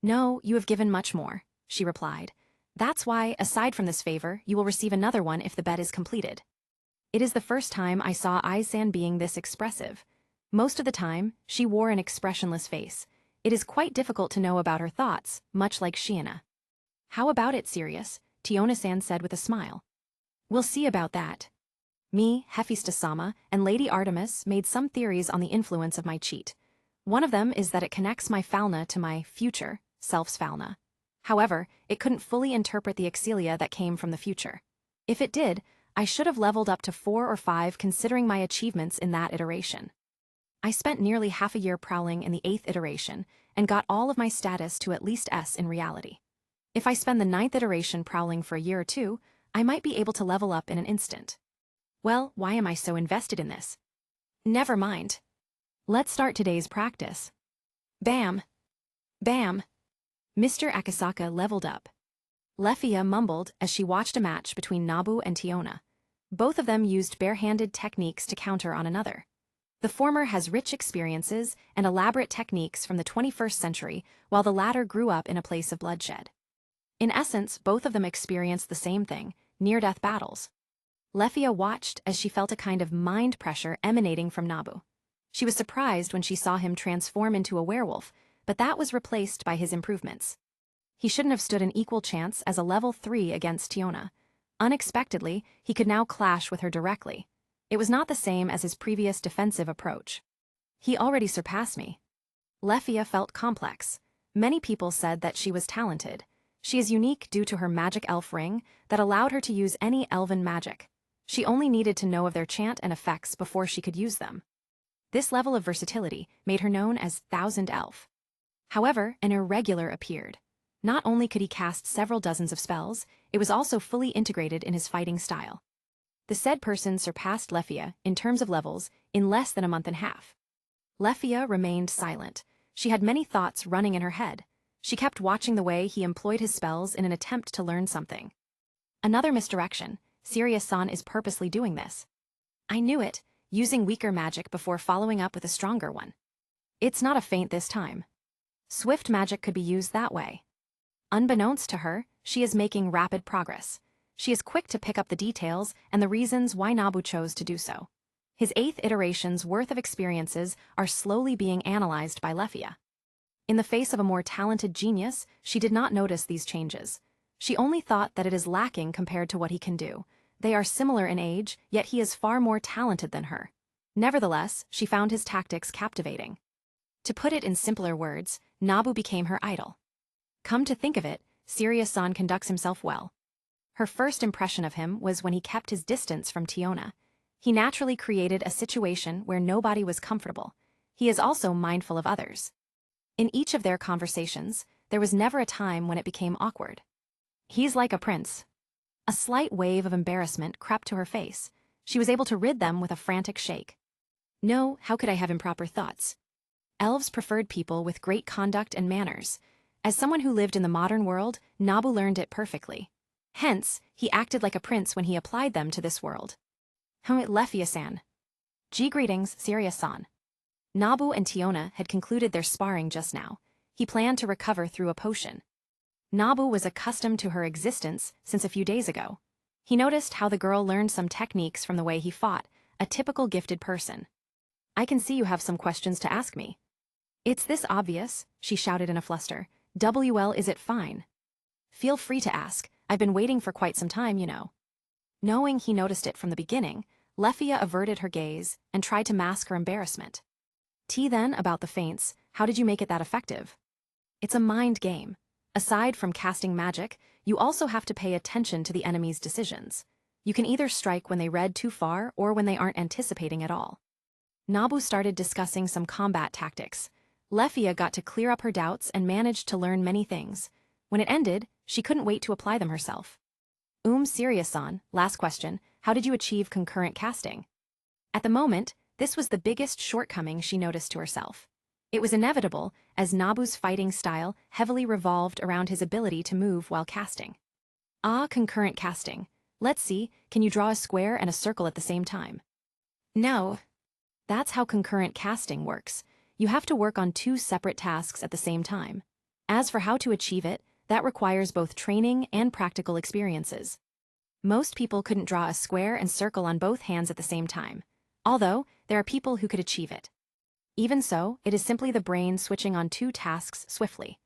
No, you have given much more, she replied. That's why, aside from this favor, you will receive another one if the bet is completed. It is the first time I saw Icelo being this expressive. Most of the time, she wore an expressionless face. It is quite difficult to know about her thoughts, much like Shiina. How about it, serious? Tiona-san said with a smile. We'll see about that. Me, Hephaestus-sama, and Lady Artemis made some theories on the influence of my cheat. One of them is that it connects my Falna to my future self's Falna. However, it couldn't fully interpret the Icelo that came from the future. If it did, I should have leveled up to 4 or 5 considering my achievements in that iteration. I spent nearly half a year prowling in the 8th iteration and got all of my status to at least S in reality. If I spend the 9th iteration prowling for a year or 2, I might be able to level up in an instant. Well, why am I so invested in this? Never mind. Let's start today's practice. Bam! Bam! Mr. Akasaka leveled up. Lefia mumbled as she watched a match between Nabu and Tiona. Both of them used bare-handed techniques to counter on another. The former has rich experiences and elaborate techniques from the 21st century, while the latter grew up in a place of bloodshed. In essence, both of them experienced the same thing, near-death battles. Lefia watched as she felt a kind of mind pressure emanating from Nabu. She was surprised when she saw him transform into a werewolf, but that was replaced by his improvements. He shouldn't have stood an equal chance as a level 3 against Tiona. Unexpectedly, he could now clash with her directly. It was not the same as his previous defensive approach. He already surpassed me. Lefia felt complex. Many people said that she was talented. She is unique due to her magic elf ring that allowed her to use any elven magic. She only needed to know of their chant and effects before she could use them. This level of versatility made her known as Thousand Elf. However, an irregular appeared. Not only could he cast several dozens of spells, it was also fully integrated in his fighting style. The said person surpassed Lefia, in terms of levels, in less than a month and a half. Lefia remained silent. She had many thoughts running in her head. She kept watching the way he employed his spells in an attempt to learn something. Another misdirection. Sirius-san is purposely doing this. I knew it, using weaker magic before following up with a stronger one. It's not a feint this time. Swift magic could be used that way. Unbeknownst to her, she is making rapid progress. She is quick to pick up the details and the reasons why Nabu chose to do so. His 8th iteration's worth of experiences are slowly being analyzed by Lefia. In the face of a more talented genius, she did not notice these changes. She only thought that it is lacking compared to what he can do. They are similar in age, yet he is far more talented than her. Nevertheless, she found his tactics captivating. To put it in simpler words, Nabu became her idol. Come to think of it, Sirius-san conducts himself well. Her first impression of him was when he kept his distance from Tiona. He naturally created a situation where nobody was comfortable. He is also mindful of others. In each of their conversations, there was never a time when it became awkward. He's like a prince. A slight wave of embarrassment crept to her face. She was able to rid them with a frantic shake. No, how could I have improper thoughts? Elves preferred people with great conduct and manners. As someone who lived in the modern world, Nabu learned it perfectly. Hence, he acted like a prince when he applied them to this world. Lefia-san. Greetings, Sirius-san. Nabu and Tiona had concluded their sparring just now. He planned to recover through a potion. Nabu was accustomed to her existence since a few days ago. He noticed how the girl learned some techniques from the way he fought, a typical gifted person. I can see you have some questions to ask me. It's this obvious, she shouted in a fluster. WL, is it fine? Feel free to ask, I've been waiting for quite some time, you know. Knowing he noticed it from the beginning, Lefia averted her gaze and tried to mask her embarrassment. Then, about the feints, how did you make it that effective? It's a mind game. Aside from casting magic, you also have to pay attention to the enemy's decisions. You can either strike when they read too far or when they aren't anticipating at all. Nabu started discussing some combat tactics. Lefia got to clear up her doubts and managed to learn many things. When it ended, she couldn't wait to apply them herself. Serious-san, last question, how did you achieve concurrent casting? At the moment, this was the biggest shortcoming she noticed to herself. It was inevitable, as Nabu's fighting style heavily revolved around his ability to move while casting. Concurrent casting. Let's see, can you draw a square and a circle at the same time? No. That's how concurrent casting works. You have to work on two separate tasks at the same time. As for how to achieve it, that requires both training and practical experiences. Most people couldn't draw a square and circle on both hands at the same time, although there are people who could achieve it. Even so, it is simply the brain switching on two tasks swiftly.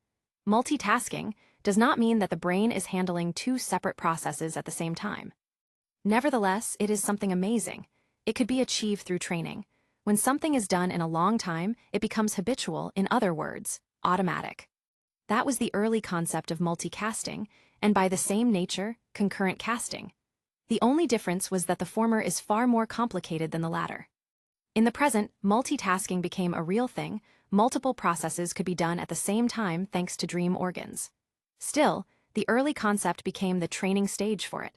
Multitasking does not mean that the brain is handling two separate processes at the same time. Nevertheless, it is something amazing. It could be achieved through training. When something is done in a long time, it becomes habitual, in other words, automatic. That was the early concept of multicasting, and by the same nature, concurrent casting. The only difference was that the former is far more complicated than the latter. In the present, multitasking became a real thing. Multiple processes could be done at the same time thanks to dream organs. Still, the early concept became the training stage for it.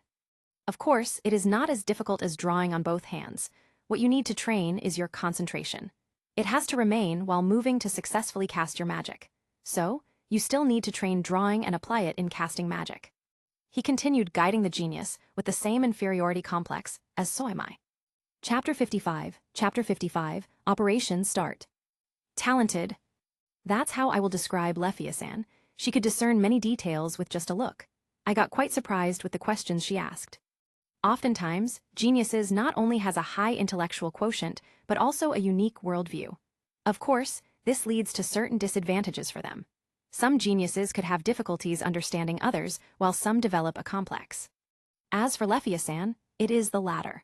Of course, it is not as difficult as drawing on both hands. What you need to train is your concentration. It has to remain while moving to successfully cast your magic. So, you still need to train drawing and apply it in casting magic. He continued guiding the genius with the same inferiority complex as so am I. Chapter 55, Operation Start. Talented. That's how I will describe Lefia-san. She could discern many details with just a look. I got quite surprised with the questions she asked. Oftentimes, geniuses not only has a high intellectual quotient, but also a unique worldview. Of course, this leads to certain disadvantages for them. Some geniuses could have difficulties understanding others, while some develop a complex. As for Lefia-san, it is the latter.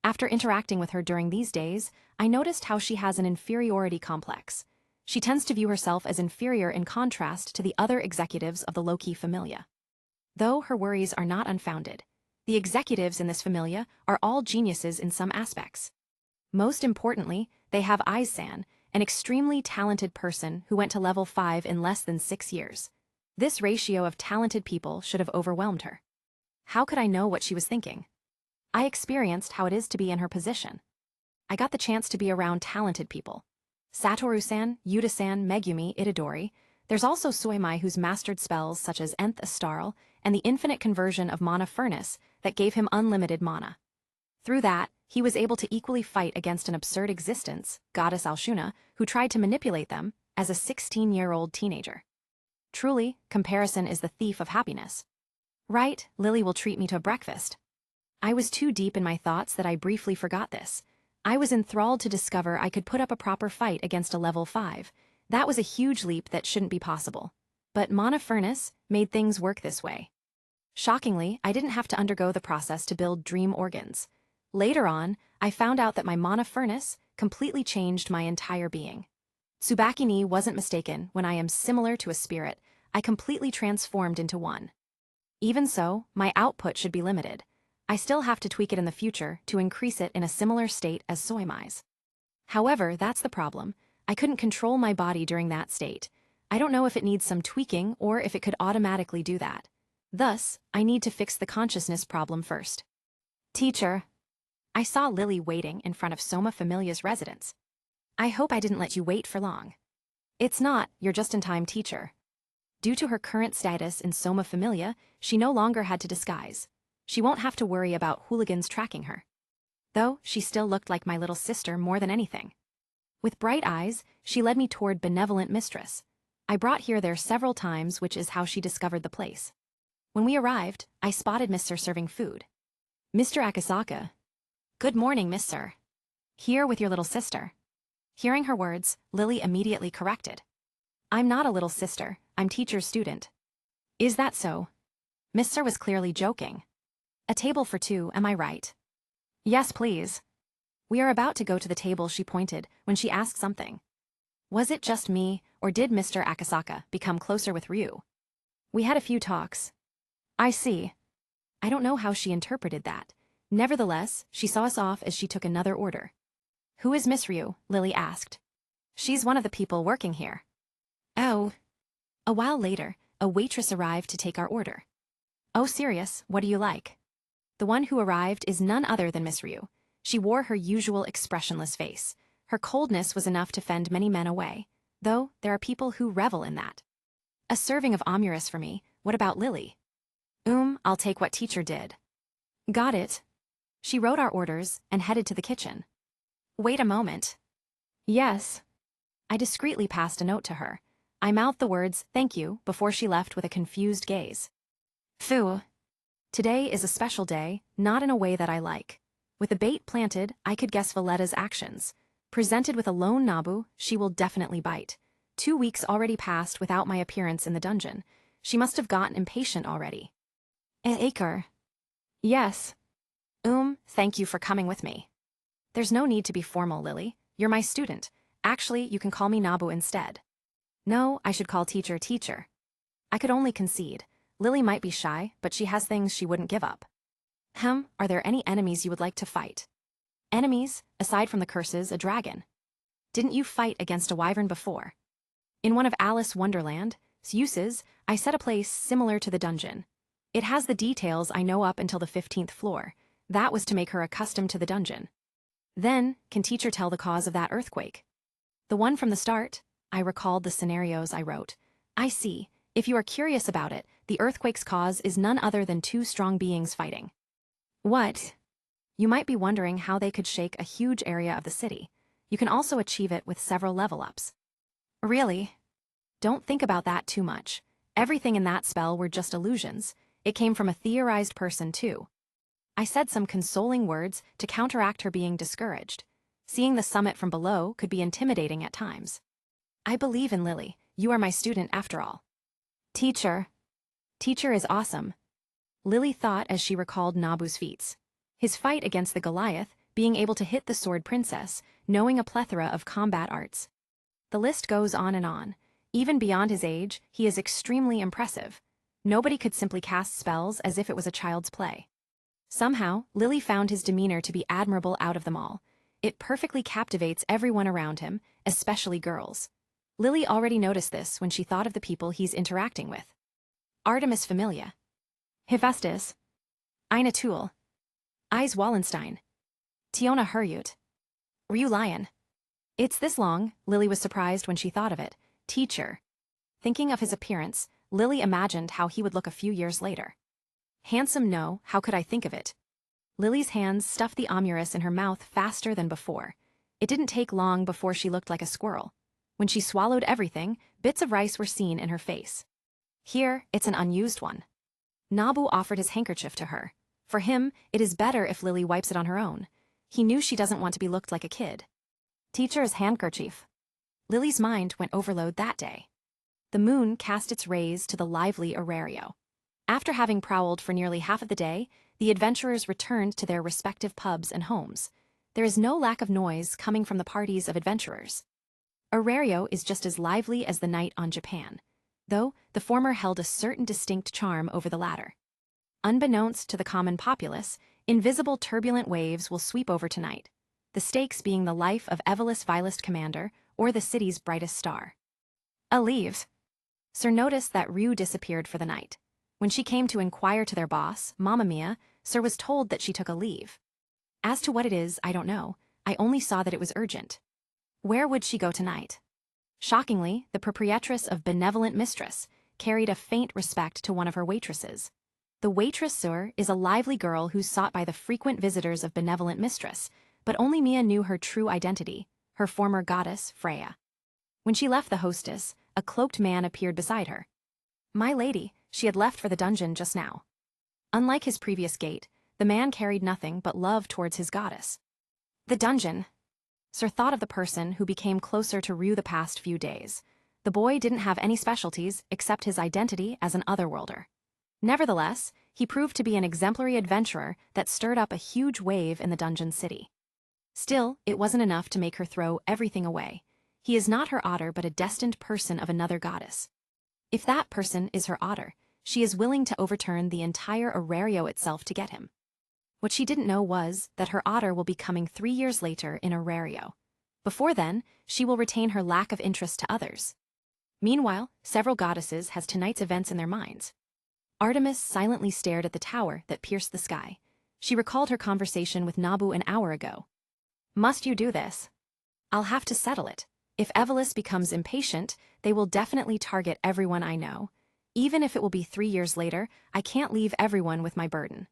After interacting with her during these days, I noticed how she has an inferiority complex. She tends to view herself as inferior in contrast to the other executives of the Loki familia. Though her worries are not unfounded, the executives in this familia are all geniuses in some aspects. Most importantly, they have Icelo, an extremely talented person who went to level 5 in less than 6 years. This ratio of talented people should have overwhelmed her. How could I know what she was thinking? I experienced how it is to be in her position. I got the chance to be around talented people. Satoru-san, Yuta-san, Megumi, Itadori. There's also Soimai, who's mastered spells such as Nth Astral and the infinite conversion of Monofurnace that gave him unlimited mana. Through that, he was able to equally fight against an absurd existence, Goddess Alshuna, who tried to manipulate them as a 16-year-old teenager. Truly, comparison is the thief of happiness. Right, Lily will treat me to breakfast. I was too deep in my thoughts that I briefly forgot this. I was enthralled to discover I could put up a proper fight against a level 5. That was a huge leap that shouldn't be possible. But Monofurnace made things work this way. Shockingly, I didn't have to undergo the process to build dream organs. Later on, I found out that my Monofurnace completely changed my entire being. Tsubaki-ni wasn't mistaken when I am similar to a spirit. I completely transformed into one. Even so, my output should be limited. I still have to tweak it in the future to increase it in a similar state as Soimai's. However, that's the problem. I couldn't control my body during that state. I don't know if it needs some tweaking or if it could automatically do that. Thus, I need to fix the consciousness problem first. Teacher. I saw Lily waiting in front of Soma Familia's residence. I hope I didn't let you wait for long. It's not, you're just in time, teacher. Due to her current status in Soma Familia, she no longer had to disguise. She won't have to worry about hooligans tracking her. Though, she still looked like my little sister more than anything. With bright eyes, she led me toward benevolent mistress. I brought there several times, which is how she discovered the place. When we arrived, I spotted Miss Sir serving food. Mr. Akasaka. Good morning, Miss Sir. Here with your little sister. Hearing her words, Lily immediately corrected. I'm not a little sister, I'm teacher's student. Is that so? Miss Sir was clearly joking. A table for two, am I right? Yes, please. We are about to go to the table, she pointed, when she asked something. Was it just me, or did Mr. Akasaka become closer with Ryu? We had a few talks. I see. I don't know how she interpreted that. Nevertheless, she saw us off as she took another order. Who is Miss Ryu? Lily asked. She's one of the people working here. Oh. A while later, a waitress arrived to take our order. Oh, serious, what do you like? The one who arrived is none other than Miss Ryu. She wore her usual expressionless face. Her coldness was enough to fend many men away, though there are people who revel in that. A serving of amurus for me, what about Lily? I'll take what teacher did. Got it. She wrote our orders and headed to the kitchen. Wait a moment. Yes. I discreetly passed a note to her. I mouthed the words, thank you, before she left with a confused gaze. Phew. Today is a special day, not in a way that I like. With a bait planted, I could guess Vendetta's actions. Presented with a lone Nabu, she will definitely bite. 2 weeks already passed without my appearance in the dungeon. She must have gotten impatient already. Acre. Yes. Thank you for coming with me. There's no need to be formal, Lily. You're my student. Actually, you can call me Nabu instead. No, I should call teacher teacher. I could only concede. Lily might be shy, but she has things she wouldn't give up. Are there any enemies you would like to fight? Enemies, aside from the curses, a dragon. Didn't you fight against a wyvern before? In one of Alice Wonderland's uses, I set a place similar to the dungeon. It has the details I know up until the 15th floor. That was to make her accustomed to the dungeon. Then, can teacher tell the cause of that earthquake? The one from the start? I recalled the scenarios I wrote. I see. If you are curious about it, the earthquake's cause is none other than two strong beings fighting. What? You might be wondering how they could shake a huge area of the city. You can also achieve it with several level-ups. Really? Don't think about that too much. Everything in that spell were just illusions. It came from a theorized person, too. I said some consoling words to counteract her being discouraged. Seeing the summit from below could be intimidating at times. I believe in Lily. You are my student after all. Teacher. Teacher is awesome. Lily thought as she recalled Nabu's feats. His fight against the Goliath, being able to hit the sword princess, knowing a plethora of combat arts. The list goes on and on. Even beyond his age, he is extremely impressive. Nobody could simply cast spells as if it was a child's play. Somehow, Lily found his demeanor to be admirable out of them all. It perfectly captivates everyone around him, especially girls. Lily already noticed this when she thought of the people he's interacting with. Artemis Familia. Hephaestus. Ina Toole. Ise Wallenstein. Tiona Hurut. Ryu Lion. It's this long, Lily was surprised when she thought of it. Teacher. Thinking of his appearance, Lily imagined how he would look a few years later. Handsome, no, how could I think of it? Lily's hands stuffed the amurus in her mouth faster than before. It didn't take long before she looked like a squirrel. When she swallowed everything, bits of rice were seen in her face. Here, it's an unused one. Nabu offered his handkerchief to her. For him, it is better if Lily wipes it on her own. He knew she doesn't want to be looked like a kid. Teacher's handkerchief. Lily's mind went overload that day. The moon cast its rays to the lively Aurario. After having prowled for nearly half of the day, the adventurers returned to their respective pubs and homes. There is no lack of noise coming from the parties of adventurers. Aurario is just as lively as the night on Japan, though the former held a certain distinct charm over the latter. Unbeknownst to the common populace, invisible turbulent waves will sweep over tonight, the stakes being the life of Evelus Vilest Commander or the city's brightest star. A leave. Sir noticed that Ryu disappeared for the night. When she came to inquire to their boss, Mamma Mia, Sir was told that she took a leave. As to what it is, I don't know. I only saw that it was urgent. Where would she go tonight? Shockingly, the proprietress of Benevolent Mistress carried a faint respect to one of her waitresses. The waitress, Sir, is a lively girl who's sought by the frequent visitors of Benevolent Mistress, but only Mia knew her true identity, her former goddess, Freya. When she left the hostess, a cloaked man appeared beside her. My lady, she had left for the dungeon just now. Unlike his previous gait, the man carried nothing but love towards his goddess. The dungeon. Sir thought of the person who became closer to Ryu the past few days. The boy didn't have any specialties except his identity as an otherworlder. Nevertheless, he proved to be an exemplary adventurer that stirred up a huge wave in the dungeon city. Still, it wasn't enough to make her throw everything away. He is not her otter but a destined person of another goddess. If that person is her otter, she is willing to overturn the entire Aurario itself to get him. What she didn't know was that her otter will be coming 3 years later in Aurario. Before then, she will retain her lack of interest to others. Meanwhile, several goddesses has tonight's events in their minds. Artemis silently stared at the tower that pierced the sky. She recalled her conversation with Nabu an hour ago. Must you do this? I'll have to settle it. If Evelys becomes impatient, they will definitely target everyone I know. Even if it will be 3 years later, I can't leave everyone with my burden.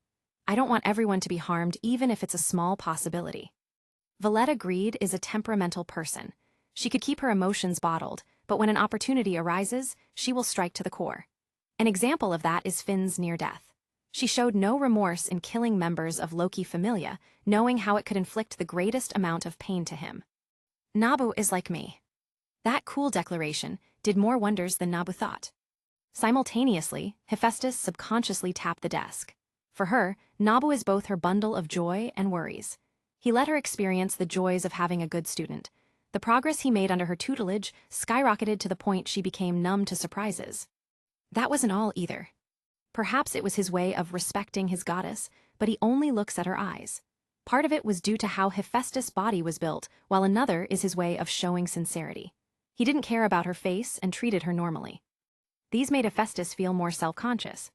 I don't want everyone to be harmed even if it's a small possibility. Valletta Greed is a temperamental person. She could keep her emotions bottled, but when an opportunity arises, she will strike to the core. An example of that is Finn's near death. She showed no remorse in killing members of Loki Familia, knowing how it could inflict the greatest amount of pain to him. Nabu is like me. That cool declaration did more wonders than Nabu thought. Simultaneously, Hephaestus subconsciously tapped the desk. For her, Nabu is both her bundle of joy and worries. He let her experience the joys of having a good student. The progress he made under her tutelage skyrocketed to the point she became numb to surprises. That wasn't all either. Perhaps it was his way of respecting his goddess, but he only looks at her eyes. Part of it was due to how Hephaestus' body was built, while another is his way of showing sincerity. He didn't care about her face and treated her normally. These made Hephaestus feel more self-conscious.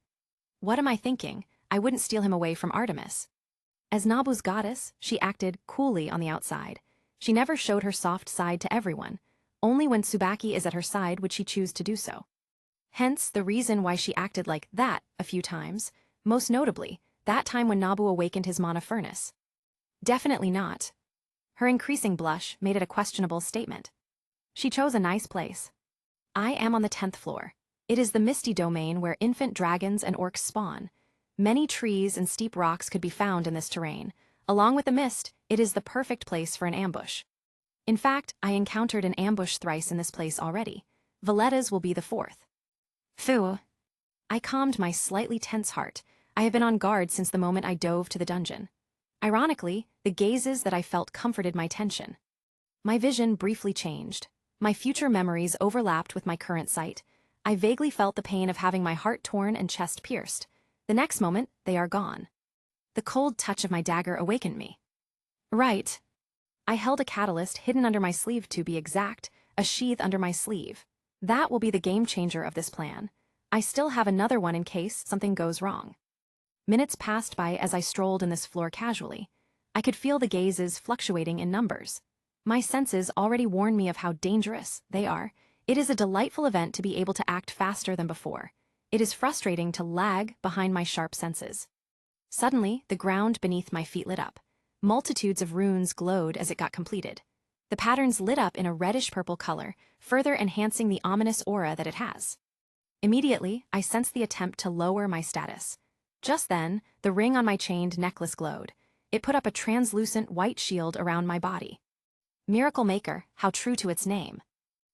What am I thinking? I wouldn't steal him away from Artemis. As Nabu's goddess, she acted coolly on the outside. She never showed her soft side to everyone. Only when Tsubaki is at her side would she choose to do so. Hence the reason why she acted like that a few times, most notably, that time when Nabu awakened his Monofurnace. Definitely not. Her increasing blush made it a questionable statement. She chose a nice place. I am on the 10th floor. It is the misty domain where infant dragons and orcs spawn. Many trees and steep rocks could be found in this terrain. Along with the mist, it is the perfect place for an ambush. In fact, I encountered an ambush thrice in this place already. Valletta's will be the 4th. Phew. I calmed my slightly tense heart. I have been on guard since the moment I dove to the dungeon. Ironically, the gazes that I felt comforted my tension. My vision briefly changed. My future memories overlapped with my current sight. I vaguely felt the pain of having my heart torn and chest pierced. The next moment, they are gone. The cold touch of my dagger awakened me. Right. I held a catalyst hidden under my sleeve to be exact, a sheath under my sleeve. That will be the game changer of this plan. I still have another one in case something goes wrong. Minutes passed by as I strolled in this floor casually. I could feel the gazes fluctuating in numbers. My senses already warned me of how dangerous they are. It is a delightful event to be able to act faster than before. It is frustrating to lag behind my sharp senses. Suddenly, the ground beneath my feet lit up. Multitudes of runes glowed as it got completed. The patterns lit up in a reddish-purple color, further enhancing the ominous aura that it has. Immediately, I sensed the attempt to lower my status. Just then, the ring on my chained necklace glowed. It put up a translucent white shield around my body. Miracle Maker, how true to its name.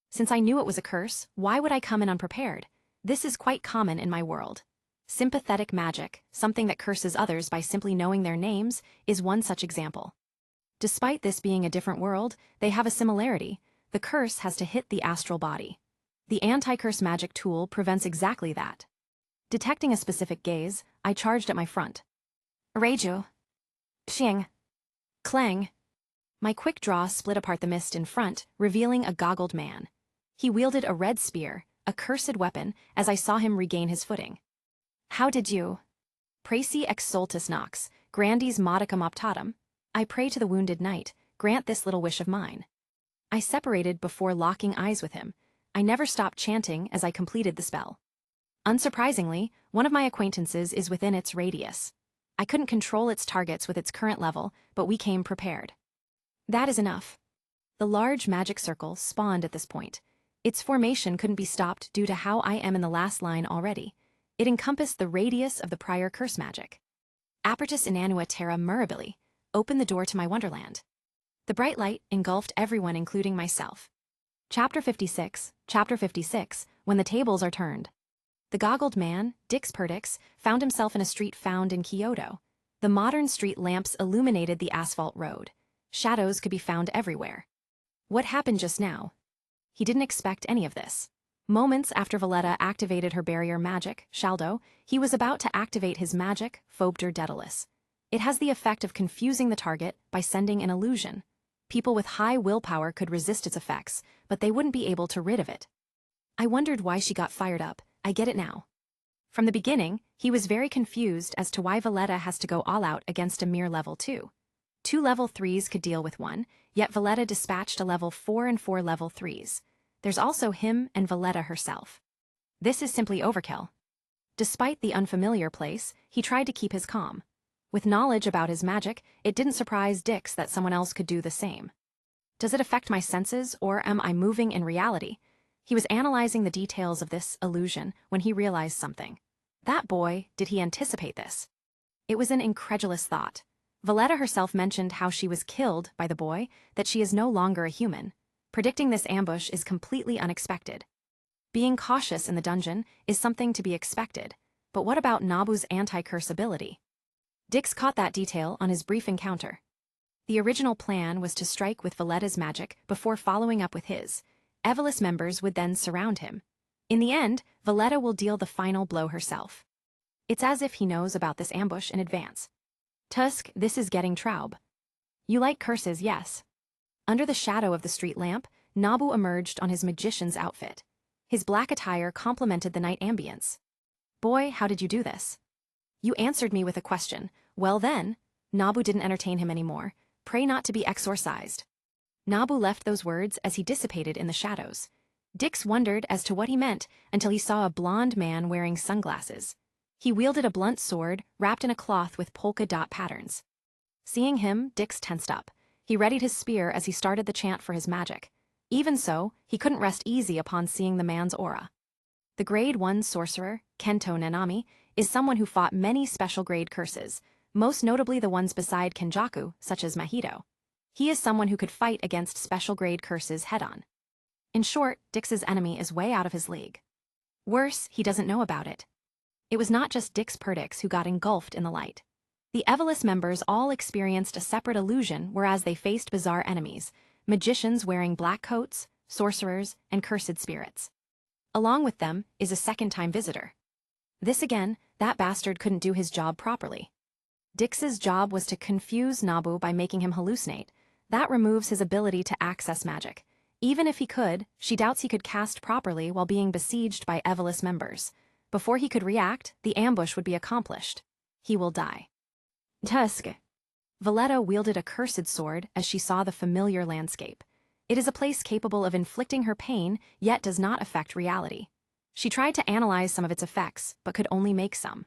Since I knew it was a curse, why would I come in unprepared? This is quite common in my world. Sympathetic magic, something that curses others by simply knowing their names, is one such example. Despite this being a different world, they have a similarity. The curse has to hit the astral body. The anti-curse magic tool prevents exactly that. Detecting a specific gaze, I charged at my front. Reiju. Xing. Clang. My quick draw split apart the mist in front, revealing a goggled man. He wielded a red spear, a cursed weapon, as I saw him regain his footing. How did you? Praeci ex soltus nox, grandis modicum optatum. I pray to the wounded knight, grant this little wish of mine. I separated before locking eyes with him. I never stopped chanting as I completed the spell. Unsurprisingly, one of my acquaintances is within its radius. I couldn't control its targets with its current level, but we came prepared. That is enough. The large magic circle spawned at this point. Its formation couldn't be stopped due to how I am in the last line already. It encompassed the radius of the prior curse magic. Apertus inanua terra mirabili, open the door to my wonderland. The bright light engulfed everyone, including myself. Chapter 56, When the Tables Are Turned. The goggled man, demi-spirit, found himself in a street found in Kyoto. The modern street lamps illuminated the asphalt road. Shadows could be found everywhere. What happened just now? He didn't expect any of this. Moments after Valletta activated her barrier magic, Shaldo, he was about to activate his magic, Phobter Daedalus. It has the effect of confusing the target by sending an illusion. People with high willpower could resist its effects, but they wouldn't be able to rid of it. I wondered why she got fired up. I get it now. From the beginning, he was very confused as to why Valletta has to go all out against a mere level 2. 2 level 3s could deal with one, yet Valletta dispatched a level 4 and 4 level 3s. There's also him and Valletta herself. This is simply overkill. Despite the unfamiliar place, he tried to keep his calm. With knowledge about his magic, it didn't surprise Dix that someone else could do the same. Does it affect my senses, or am I moving in reality? He was analyzing the details of this illusion when he realized something. That boy, did he anticipate this? It was an incredulous thought. Valletta herself mentioned how she was killed by the boy, that she is no longer a human. Predicting this ambush is completely unexpected. Being cautious in the dungeon is something to be expected, but what about Nabu's anti-curse ability? Dix caught that detail on his brief encounter. The original plan was to strike with Valletta's magic before following up with his. Evelys members would then surround him. In the end, Valletta will deal the final blow herself. It's as if he knows about this ambush in advance. Tusk, this is getting Traub. You like curses, yes? Under the shadow of the street lamp, Nabu emerged on his magician's outfit. His black attire complemented the night ambience. Boy, how did you do this? You answered me with a question. Well then, Nabu didn't entertain him anymore. Pray not to be exorcised. Nabu left those words as he dissipated in the shadows. Dix wondered as to what he meant until he saw a blond man wearing sunglasses. He wielded a blunt sword wrapped in a cloth with polka dot patterns. Seeing him, Dix tensed up. He readied his spear as he started the chant for his magic. Even so, he couldn't rest easy upon seeing the man's aura. The Grade 1 sorcerer, Kento Nanami, is someone who fought many special grade curses, most notably the ones beside Kenjaku, such as Mahito. He is someone who could fight against special grade curses head-on. In short, Dix's enemy is way out of his league. Worse, he doesn't know about it. It was not just demi-spirit who got engulfed in the light. The Evelys members all experienced a separate illusion whereas they faced bizarre enemies, magicians wearing black coats, sorcerers, and cursed spirits. Along with them is a second-time visitor. This again, that bastard couldn't do his job properly. Dix's job was to confuse Nabu by making him hallucinate. That removes his ability to access magic. Even if he could, she doubts he could cast properly while being besieged by Evelys members. Before he could react, the ambush would be accomplished. He will die. Tusk. Valletta wielded a cursed sword as she saw the familiar landscape. It is a place capable of inflicting her pain, yet does not affect reality. She tried to analyze some of its effects, but could only make some.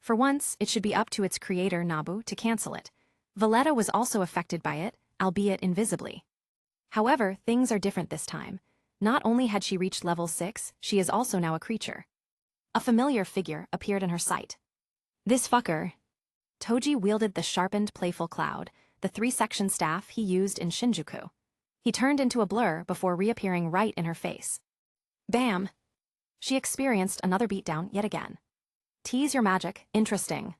For once, it should be up to its creator, Nabu, to cancel it. Valletta was also affected by it, albeit invisibly. However, things are different this time. Not only had she reached level 6, she is also now a creature. A familiar figure appeared in her sight. This fucker. Toji wielded the sharpened, playful cloud, the 3-section staff he used in Shinjuku. He turned into a blur before reappearing right in her face. Bam! She experienced another beatdown yet again. Tease your magic, interesting.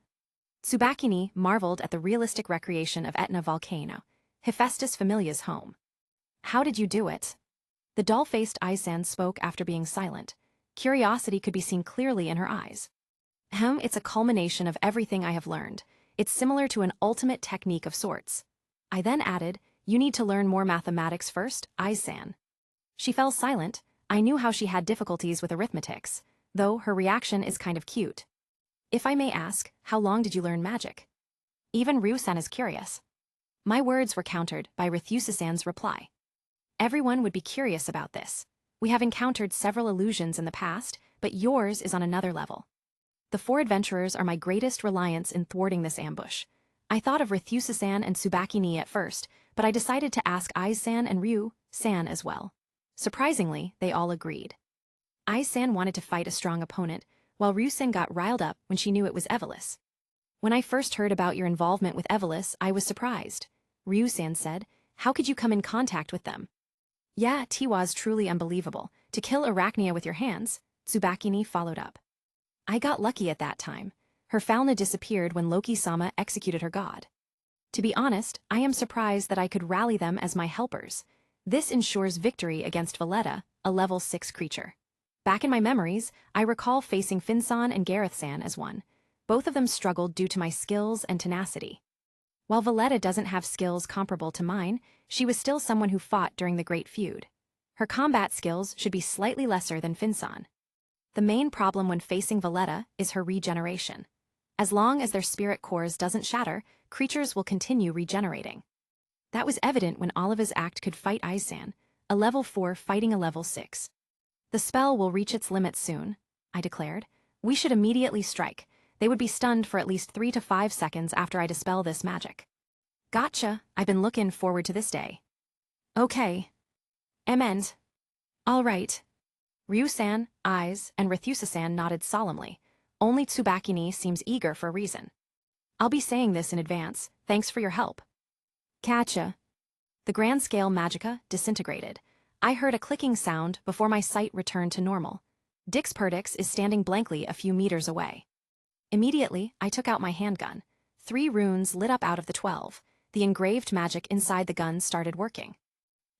Tsubakini marveled at the realistic recreation of Etna Volcano, Hephaestus Familia's home. How did you do it? The doll-faced Icelo spoke after being silent. Curiosity could be seen clearly in her eyes. It's a culmination of everything I have learned. It's similar to an ultimate technique of sorts. I then added, you need to learn more mathematics first, Icelo. She fell silent. I knew how she had difficulties with arithmetics, though her reaction is kind of cute. If I may ask, how long did you learn magic? Even Ryu-san is curious. My words were countered by Rithusa-san's reply. Everyone would be curious about this. We have encountered several illusions in the past, but yours is on another level. The 4 adventurers are my greatest reliance in thwarting this ambush. I thought of Rithusa-san and Tsubakini at first, but I decided to ask Ai-san and Ryu-san as well. Surprisingly, they all agreed. Ai-san wanted to fight a strong opponent, while Ryu-san got riled up when she knew it was Evelys. When I first heard about your involvement with Evelys, I was surprised. Ryu-san said, How could you come in contact with them? Yeah, Tiwa's truly unbelievable. To kill Arachnia with your hands, Tsubakini followed up. I got lucky at that time. Her fauna disappeared when Loki-sama executed her god. To be honest, I am surprised that I could rally them as my helpers. This ensures victory against Valletta, a level 6 creature. Back in my memories, I recall facing Finsan and Gareth-san as one. Both of them struggled due to my skills and tenacity. While Valletta doesn't have skills comparable to mine, she was still someone who fought during the Great Feud. Her combat skills should be slightly lesser than Finsan. The main problem when facing Valletta is her regeneration. As long as their spirit cores doesn't shatter, creatures will continue regenerating. That was evident when Oliva's act could fight Aisan, a level 4 fighting a level 6. The spell will reach its limit soon, I declared. We should immediately strike. They would be stunned for at least 3 to 5 seconds after I dispel this magic. Gotcha, I've been looking forward to this day. Okay. Amend. All right. Ryu-san, Aiz, and Rethusa-san nodded solemnly. Only Tsubakini seems eager for a reason. I'll be saying this in advance, thanks for your help. Catcha. The grand-scale magicka disintegrated. I heard a clicking sound before my sight returned to normal. Dix-Perdix is standing blankly a few meters away. Immediately, I took out my handgun. 3 runes lit up out of the 12. The engraved magic inside the gun started working.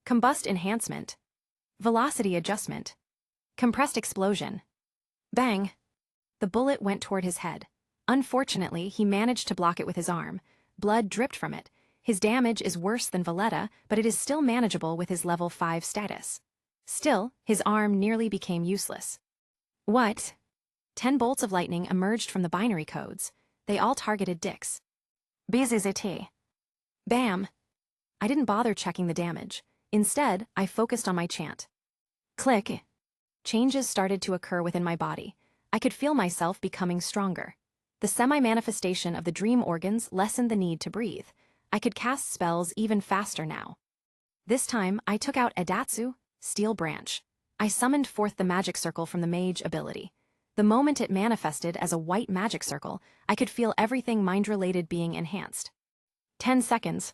Combust enhancement. Velocity adjustment. Compressed explosion. Bang! The bullet went toward his head. Unfortunately, he managed to block it with his arm. Blood dripped from it. His damage is worse than Valletta, but it is still manageable with his level 5 status. Still, his arm nearly became useless. What? 10 bolts of lightning emerged from the binary codes. They all targeted Dix. BZZT. Bam! I didn't bother checking the damage. Instead, I focused on my chant. Click. Changes started to occur within my body. I could feel myself becoming stronger. The semi-manifestation of the dream organs lessened the need to breathe. I could cast spells even faster now. This time, I took out Edatsu, Steel Branch. I summoned forth the magic circle from the mage ability. The moment it manifested as a white magic circle, I could feel everything mind-related being enhanced. 10 seconds.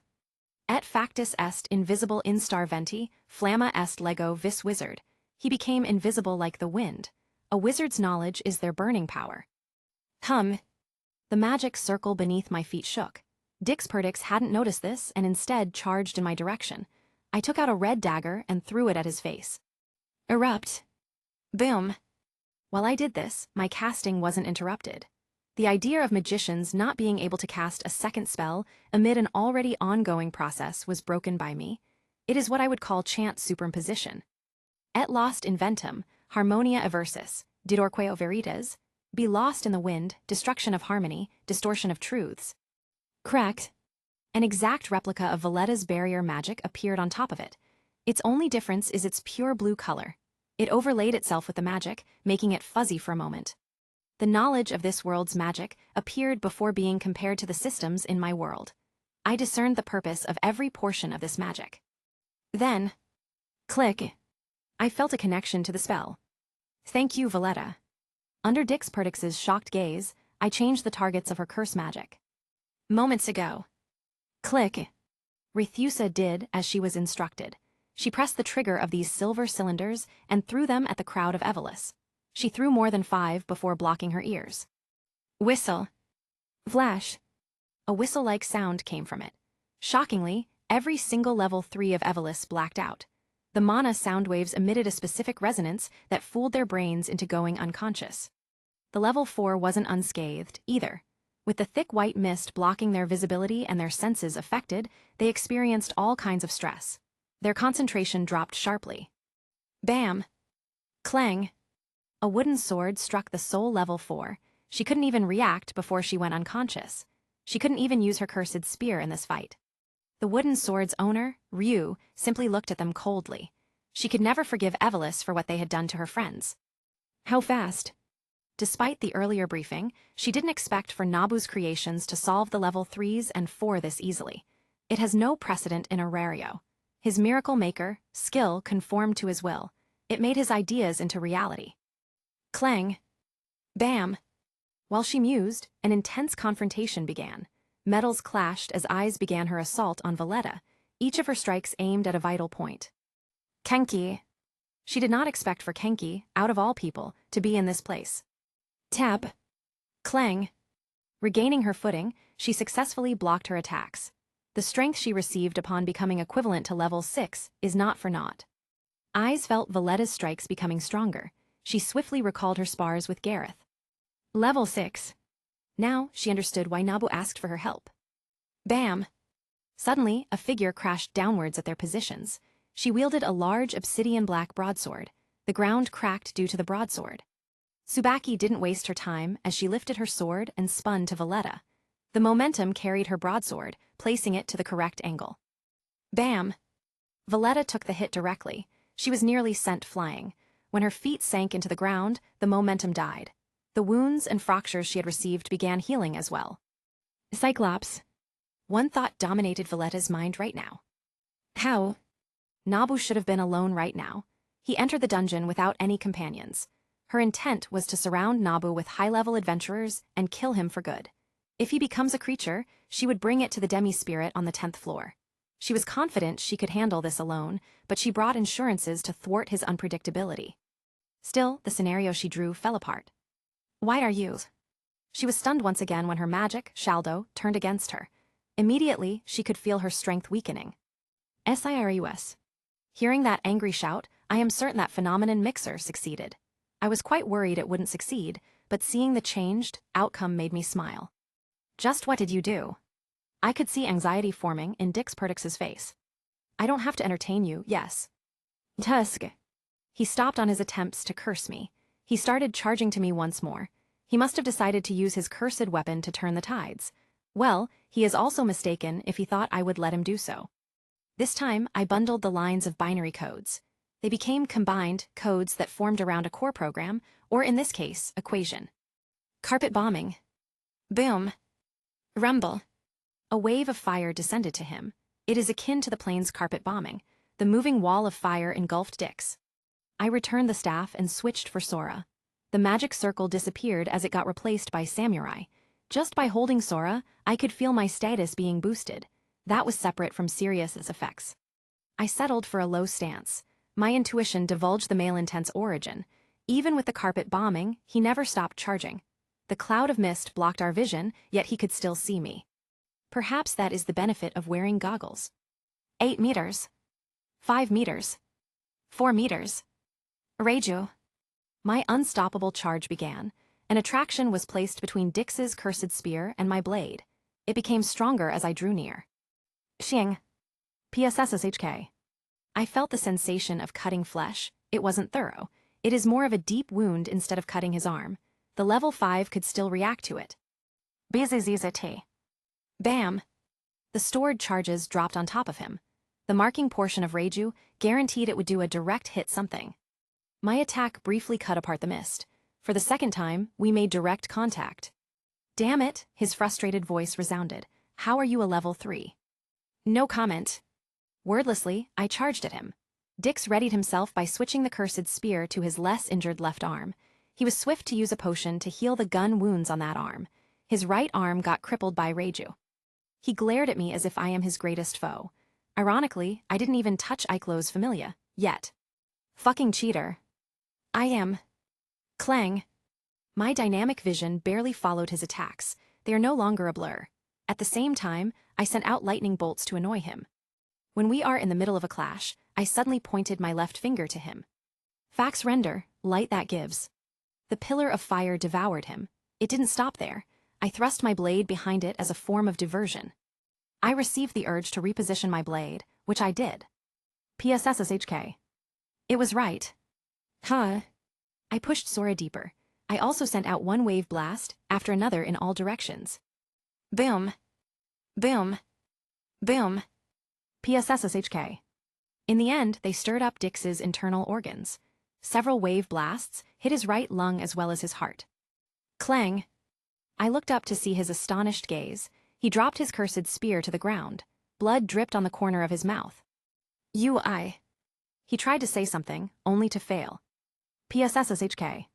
Et factus est invisible instar venti, flamma est lego vis wizard. He became invisible like the wind. A wizard's knowledge is their burning power. The magic circle beneath my feet shook. Dix-Perdix hadn't noticed this and instead charged in my direction. I took out a red dagger and threw it at his face. Erupt. Boom. While I did this, my casting wasn't interrupted. The idea of magicians not being able to cast a second spell amid an already ongoing process was broken by me. It is what I would call chant superimposition. Et lost inventum, harmonia aversus, didorqueo veritas, be lost in the wind, destruction of harmony, distortion of truths. Correct. An exact replica of Valletta's barrier magic appeared on top of it. Its only difference is its pure blue color. It overlaid itself with the magic, making it fuzzy for a moment. The knowledge of this world's magic appeared before being compared to the systems in my world. I discerned the purpose of every portion of this magic. Then, click. I felt a connection to the spell. Thank you, Valletta. Under Dix-Perdix's shocked gaze, I changed the targets of her curse magic. Moments ago. Click. Rethusa did as she was instructed. She pressed the trigger of these silver cylinders and threw them at the crowd of Evelys. She threw more than 5 before blocking her ears. Whistle. Flash. A whistle-like sound came from it. Shockingly, every single level 3 of Evelys blacked out. The mana sound waves emitted a specific resonance that fooled their brains into going unconscious. The level 4 wasn't unscathed, either. With the thick white mist blocking their visibility and their senses affected, they experienced all kinds of stress. Their concentration dropped sharply. Bam! Clang! A wooden sword struck the soul level 4. She couldn't even react before she went unconscious. She couldn't even use her cursed spear in this fight. The wooden sword's owner, Ryu, simply looked at them coldly. She could never forgive Evelys for what they had done to her friends. How fast? Despite the earlier briefing, she didn't expect for Nabu's creations to solve the level 3s and 4 this easily. It has no precedent in Aurario. His miracle maker, skill conformed to his will. It made his ideas into reality. Clang. Bam. While she mused, an intense confrontation began. Metals clashed as Aiz began her assault on Valletta. each of her strikes aimed at a vital point. Kenki. She did not expect for Kenki, out of all people, to be in this place. Tab. Clang. Regaining her footing, she successfully blocked her attacks. The strength she received upon becoming equivalent to level 6 is not for naught. Eyes felt Vendetta's strikes becoming stronger. She swiftly recalled her spars with Gareth. Level 6. Now she understood why Nabu asked for her help. Bam! Suddenly, a figure crashed downwards at their positions. She wielded a large obsidian-black broadsword. The ground cracked due to the broadsword. Tsubaki didn't waste her time as she lifted her sword and spun to Vendetta. The momentum carried her broadsword, placing it to the correct angle. Bam! Vendetta took the hit directly. She was nearly sent flying. When her feet sank into the ground, the momentum died. The wounds and fractures she had received began healing as well. Cyclops. One thought dominated Vendetta's mind right now. How? Nabu should have been alone right now. He entered the dungeon without any companions. Her intent was to surround Nabu with high-level adventurers and kill him for good. If he becomes a creature, she would bring it to the demi-spirit on the 10th floor. She was confident she could handle this alone, but she brought insurances to thwart his unpredictability. Still, the scenario she drew fell apart. Why are you? She was stunned once again when her magic, Shaldo, turned against her. Immediately, she could feel her strength weakening. SIRUS. Hearing that angry shout, I am certain that phenomenon mixer succeeded. I was quite worried it wouldn't succeed, but seeing the changed outcome made me smile. Just what did you do? I could see anxiety forming in Dix Perdix's face. I don't have to entertain you, yes. Tusk. He stopped on his attempts to curse me. He started charging to me once more. He must have decided to use his cursed weapon to turn the tides. Well, he is also mistaken if he thought I would let him do so. This time, I bundled the lines of binary codes. They became combined codes that formed around a core program, or in this case, equation. Carpet bombing. Boom. Rumble. A wave of fire descended to him. It is akin to the plane's carpet bombing. The moving wall of fire engulfed Dix. I returned the staff and switched for Sora. The magic circle disappeared as it got replaced by Samurai. Just by holding Sora, I could feel my status being boosted. That was separate from Sirius's effects. I settled for a low stance. My intuition divulged the male intent's origin. Even with the carpet bombing, he never stopped charging. The cloud of mist blocked our vision, yet he could still see me. Perhaps that is the benefit of wearing goggles. 8 meters. 5 meters. 4 meters. Reiju. My unstoppable charge began. An attraction was placed between Dix's cursed spear and my blade. It became stronger as I drew near. Xing. PSSSHK. I felt the sensation of cutting flesh. It wasn't thorough. It is more of a deep wound instead of cutting his arm. The level 5 could still react to it. BZZZT. Bam! The stored charges dropped on top of him. The marking portion of Reiju guaranteed it would do a direct hit something. My attack briefly cut apart the mist. For the second time, we made direct contact. Damn it, his frustrated voice resounded. How are you a level 3? No comment. Wordlessly, I charged at him. Dix readied himself by switching the cursed spear to his less injured left arm. He was swift to use a potion to heal the gun wounds on that arm. His right arm got crippled by Reiju. He glared at me as if I am his greatest foe. Ironically, I didn't even touch Icelo's Familia, yet. Fucking cheater. I am. Clang. My dynamic vision barely followed his attacks. They are no longer a blur. At the same time, I sent out lightning bolts to annoy him. When we are in the middle of a clash, I suddenly pointed my left finger to him. Fax render, light that gives. The pillar of fire devoured him. It didn't stop there. I thrust my blade behind it as a form of diversion. I received the urge to reposition my blade, which I did. PSSSHK. It was right. Huh. I pushed Sora deeper. I also sent out one wave blast after another in all directions. Boom. Boom. Boom. PSSSHK. In the end, they stirred up Dix's internal organs. Several wave blasts hit his right lung as well as his heart. Clang. I looked up to see his astonished gaze. He dropped his cursed spear to the ground. Blood dripped on the corner of his mouth. He tried to say something, only to fail. PSSSHK.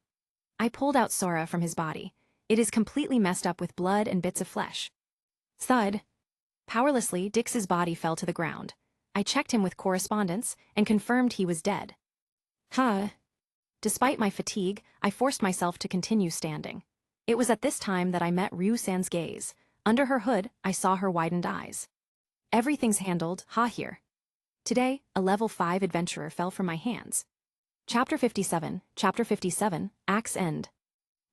I pulled out Sora from his body. It is completely messed up with blood and bits of flesh. Thud. Powerlessly, Dix's body fell to the ground. I checked him with correspondence and confirmed he was dead. Huh. Despite my fatigue, I forced myself to continue standing. It was at this time that I met Ryu-san's gaze. Under her hood, I saw her widened eyes. Everything's handled, here. Today, a level 5 adventurer fell from my hands. Chapter 57, Act's End.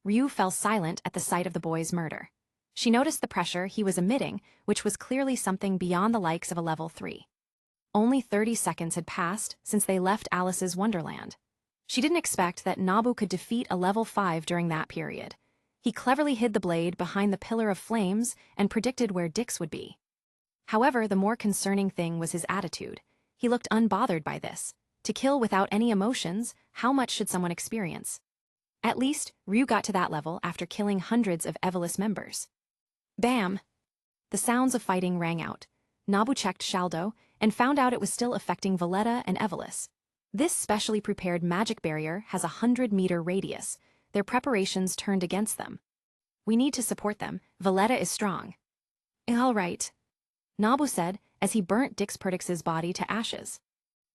Ryu fell silent at the sight of the boy's murder. She noticed the pressure he was emitting, which was clearly something beyond the likes of a level 3. Only 30 seconds had passed since they left Alice's Wonderland. She didn't expect that Nabu could defeat a level 5 during that period. He cleverly hid the blade behind the pillar of flames and predicted where Dix would be. However, the more concerning thing was his attitude. He looked unbothered by this. To kill without any emotions, how much should someone experience? At least, Ryu got to that level after killing hundreds of Evolus members. Bam! The sounds of fighting rang out. Nabu checked Shaldo and found out it was still affecting Valletta and Evolus. This specially prepared magic barrier has a 100-meter radius. Their preparations turned against them. We need to support them. Valletta is strong. All right, Nabu said as he burnt Dix-Perdix's body to ashes.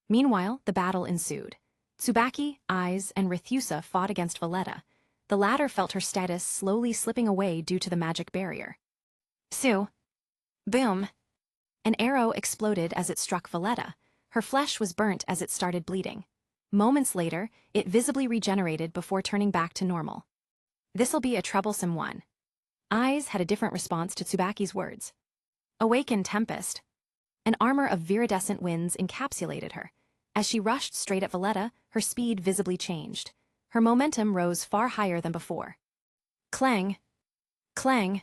Meanwhile, the battle ensued. Tsubaki, Aiz, and Rethusa fought against Valletta. The latter felt her status slowly slipping away due to the magic barrier. Sue. Boom. An arrow exploded as it struck Valletta. Her flesh was burnt as it started bleeding. Moments later, it visibly regenerated before turning back to normal. This'll be a troublesome one. Aiz had a different response to Tsubaki's words. Awaken Tempest. An armor of viridescent winds encapsulated her. As she rushed straight at Valletta, her speed visibly changed. Her momentum rose far higher than before. Clang. Clang.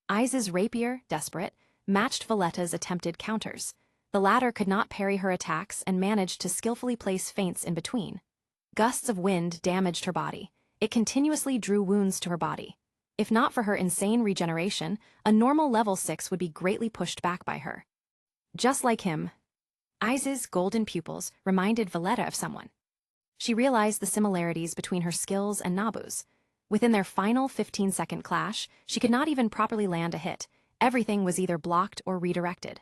Aiz's rapier, desperate, matched Valletta's attempted counters. The latter could not parry her attacks and managed to skillfully place feints in between. Gusts of wind damaged her body. It continuously drew wounds to her body. If not for her insane regeneration, a normal level 6 would be greatly pushed back by her. Just like him, Aiz's golden pupils reminded Valletta of someone. She realized the similarities between her skills and Nabu's. Within their final 15-second clash, she could not even properly land a hit. Everything was either blocked or redirected.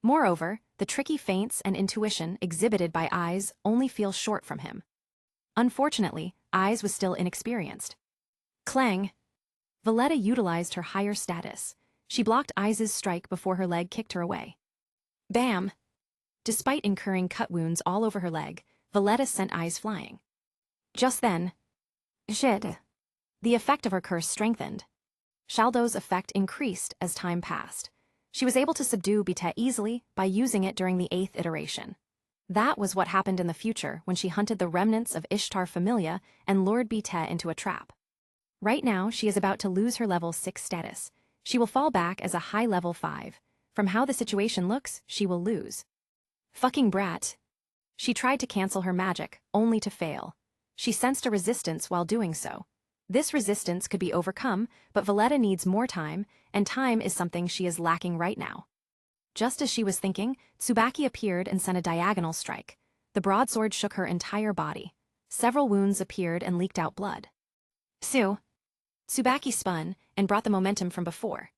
Moreover, the tricky feints and intuition exhibited by Aiz only feel short from him. Unfortunately, Aiz was still inexperienced. Clang! Valletta utilized her higher status. She blocked Aiz's strike before her leg kicked her away. Bam! Despite incurring cut wounds all over her leg, Valletta sent Aiz flying. Just then, shit! The effect of her curse strengthened. Shaldo's effect increased as time passed. She was able to subdue Bite easily by using it during the 8th iteration. That was what happened in the future when she hunted the remnants of Ishtar Familia and lured Bite into a trap. Right now, she is about to lose her level 6 status. She will fall back as a high level 5. From how the situation looks, she will lose. Fucking brat. She tried to cancel her magic, only to fail. She sensed a resistance while doing so. This resistance could be overcome, but Valletta needs more time, and time is something she is lacking right now. Just as she was thinking, Tsubaki appeared and sent a diagonal strike. The broadsword shook her entire body. Several wounds appeared and leaked out blood. Sue. Tsubaki spun and brought the momentum from before.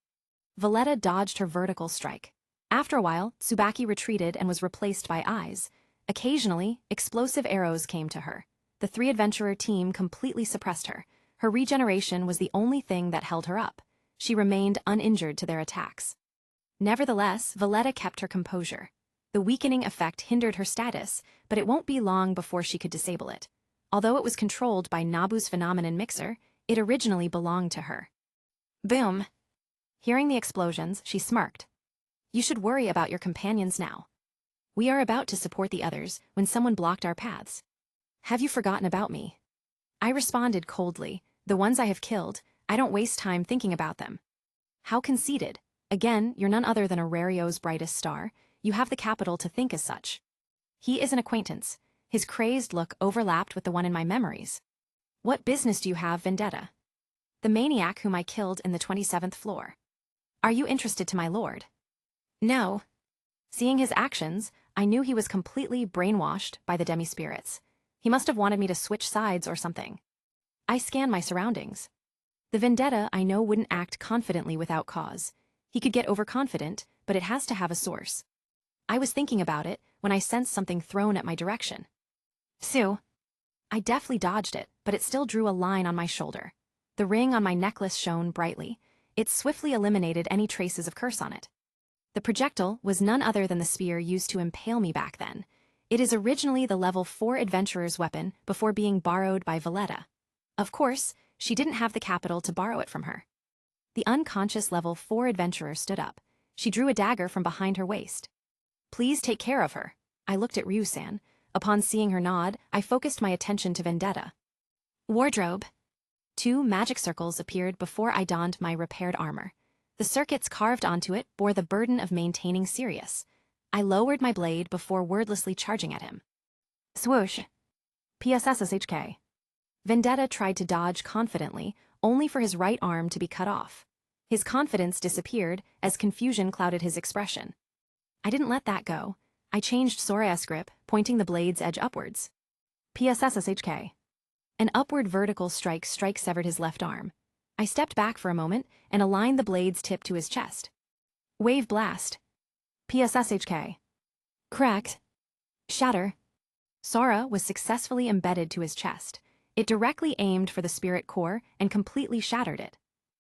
Valletta dodged her vertical strike. After a while, Tsubaki retreated and was replaced by Aiz. Occasionally, explosive arrows came to her. The 3-adventurer team completely suppressed her. Her regeneration was the only thing that held her up. She remained uninjured to their attacks. Nevertheless, Valletta kept her composure. The weakening effect hindered her status, but it won't be long before she could disable it. Although it was controlled by Nabu's phenomenon mixer, it originally belonged to her. Boom! Hearing the explosions, she smirked. You should worry about your companions now. We are about to support the others when someone blocked our paths. Have you forgotten about me? I responded coldly. The ones I have killed, I don't waste time thinking about them. How conceited. Again, you're none other than Aurelio's brightest star. You have the capital to think as such. He is an acquaintance. His crazed look overlapped with the one in my memories. What business do you have, Vendetta? The maniac whom I killed in the 27th floor. Are you interested to my lord? No. Seeing his actions, I knew he was completely brainwashed by the demi-spirits. He must have wanted me to switch sides or something. I scanned my surroundings. The Vendetta I know wouldn't act confidently without cause. He could get overconfident, but it has to have a source. I was thinking about it when I sensed something thrown at my direction. Sue. I deftly dodged it, but it still drew a line on my shoulder. The ring on my necklace shone brightly. It swiftly eliminated any traces of curse on it. The projectile was none other than the spear used to impale me back then. It is originally the level 4 adventurer's weapon before being borrowed by Valletta. Of course, she didn't have the capital to borrow it from her. The unconscious level 4 adventurer stood up. She drew a dagger from behind her waist. Please take care of her. I looked at Ryu-san. Upon seeing her nod, I focused my attention to Vendetta. Wardrobe. 2 magic circles appeared before I donned my repaired armor. The circuits carved onto it bore the burden of maintaining Sirius. I lowered my blade before wordlessly charging at him. Swoosh. PSSSHK. Vendetta tried to dodge confidently, only for his right arm to be cut off. His confidence disappeared as confusion clouded his expression. I didn't let that go. I changed Sora's grip, pointing the blade's edge upwards. PSSSHK. An upward vertical strike severed his left arm. I stepped back for a moment and aligned the blade's tip to his chest. Wave blast. PSSHK. Cracked. Shatter. Sora was successfully embedded to his chest. It directly aimed for the spirit core and completely shattered it.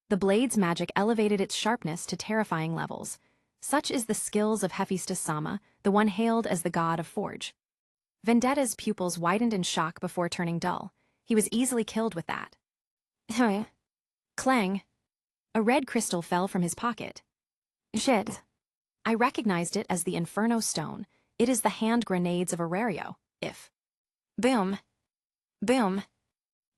The blade's magic elevated its sharpness to terrifying levels. Such is the skills of Hephaestus-sama, the one hailed as the god of forge. Vendetta's pupils widened in shock before turning dull. He was easily killed with that. Clang. A red crystal fell from his pocket. Shit. I recognized it as the Inferno Stone. It is the hand grenades of Aurario, if. Boom. Boom.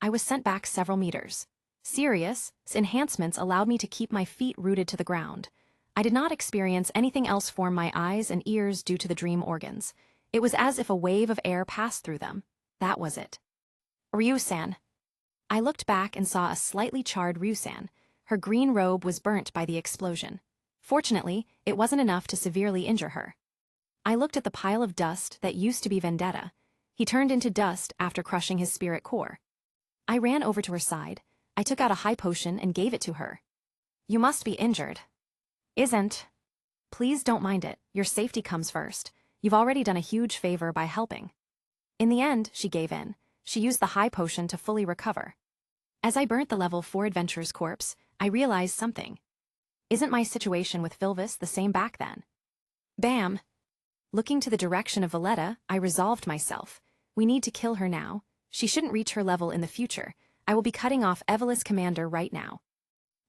I was sent back several meters. Sirius's enhancements allowed me to keep my feet rooted to the ground. I did not experience anything else form my eyes and ears due to the dream organs. It was as if a wave of air passed through them. That was it. Ryu-san. I looked back and saw a slightly charred Ryu-san. Her green robe was burnt by the explosion. Fortunately, it wasn't enough to severely injure her. I looked at the pile of dust that used to be Vendetta. He turned into dust after crushing his spirit core. I ran over to her side. I took out a high potion and gave it to her. You must be injured. Isn't. Please don't mind it. Your safety comes first. You've already done a huge favor by helping. In the end, she gave in. She used the high potion to fully recover. As I burnt the level 4 adventurer's corpse, I realized something. Isn't my situation with Philvis the same back then? Bam! Looking to the direction of Valletta, I resolved myself. We need to kill her now. She shouldn't reach her level in the future. I will be cutting off Evelyn's commander right now.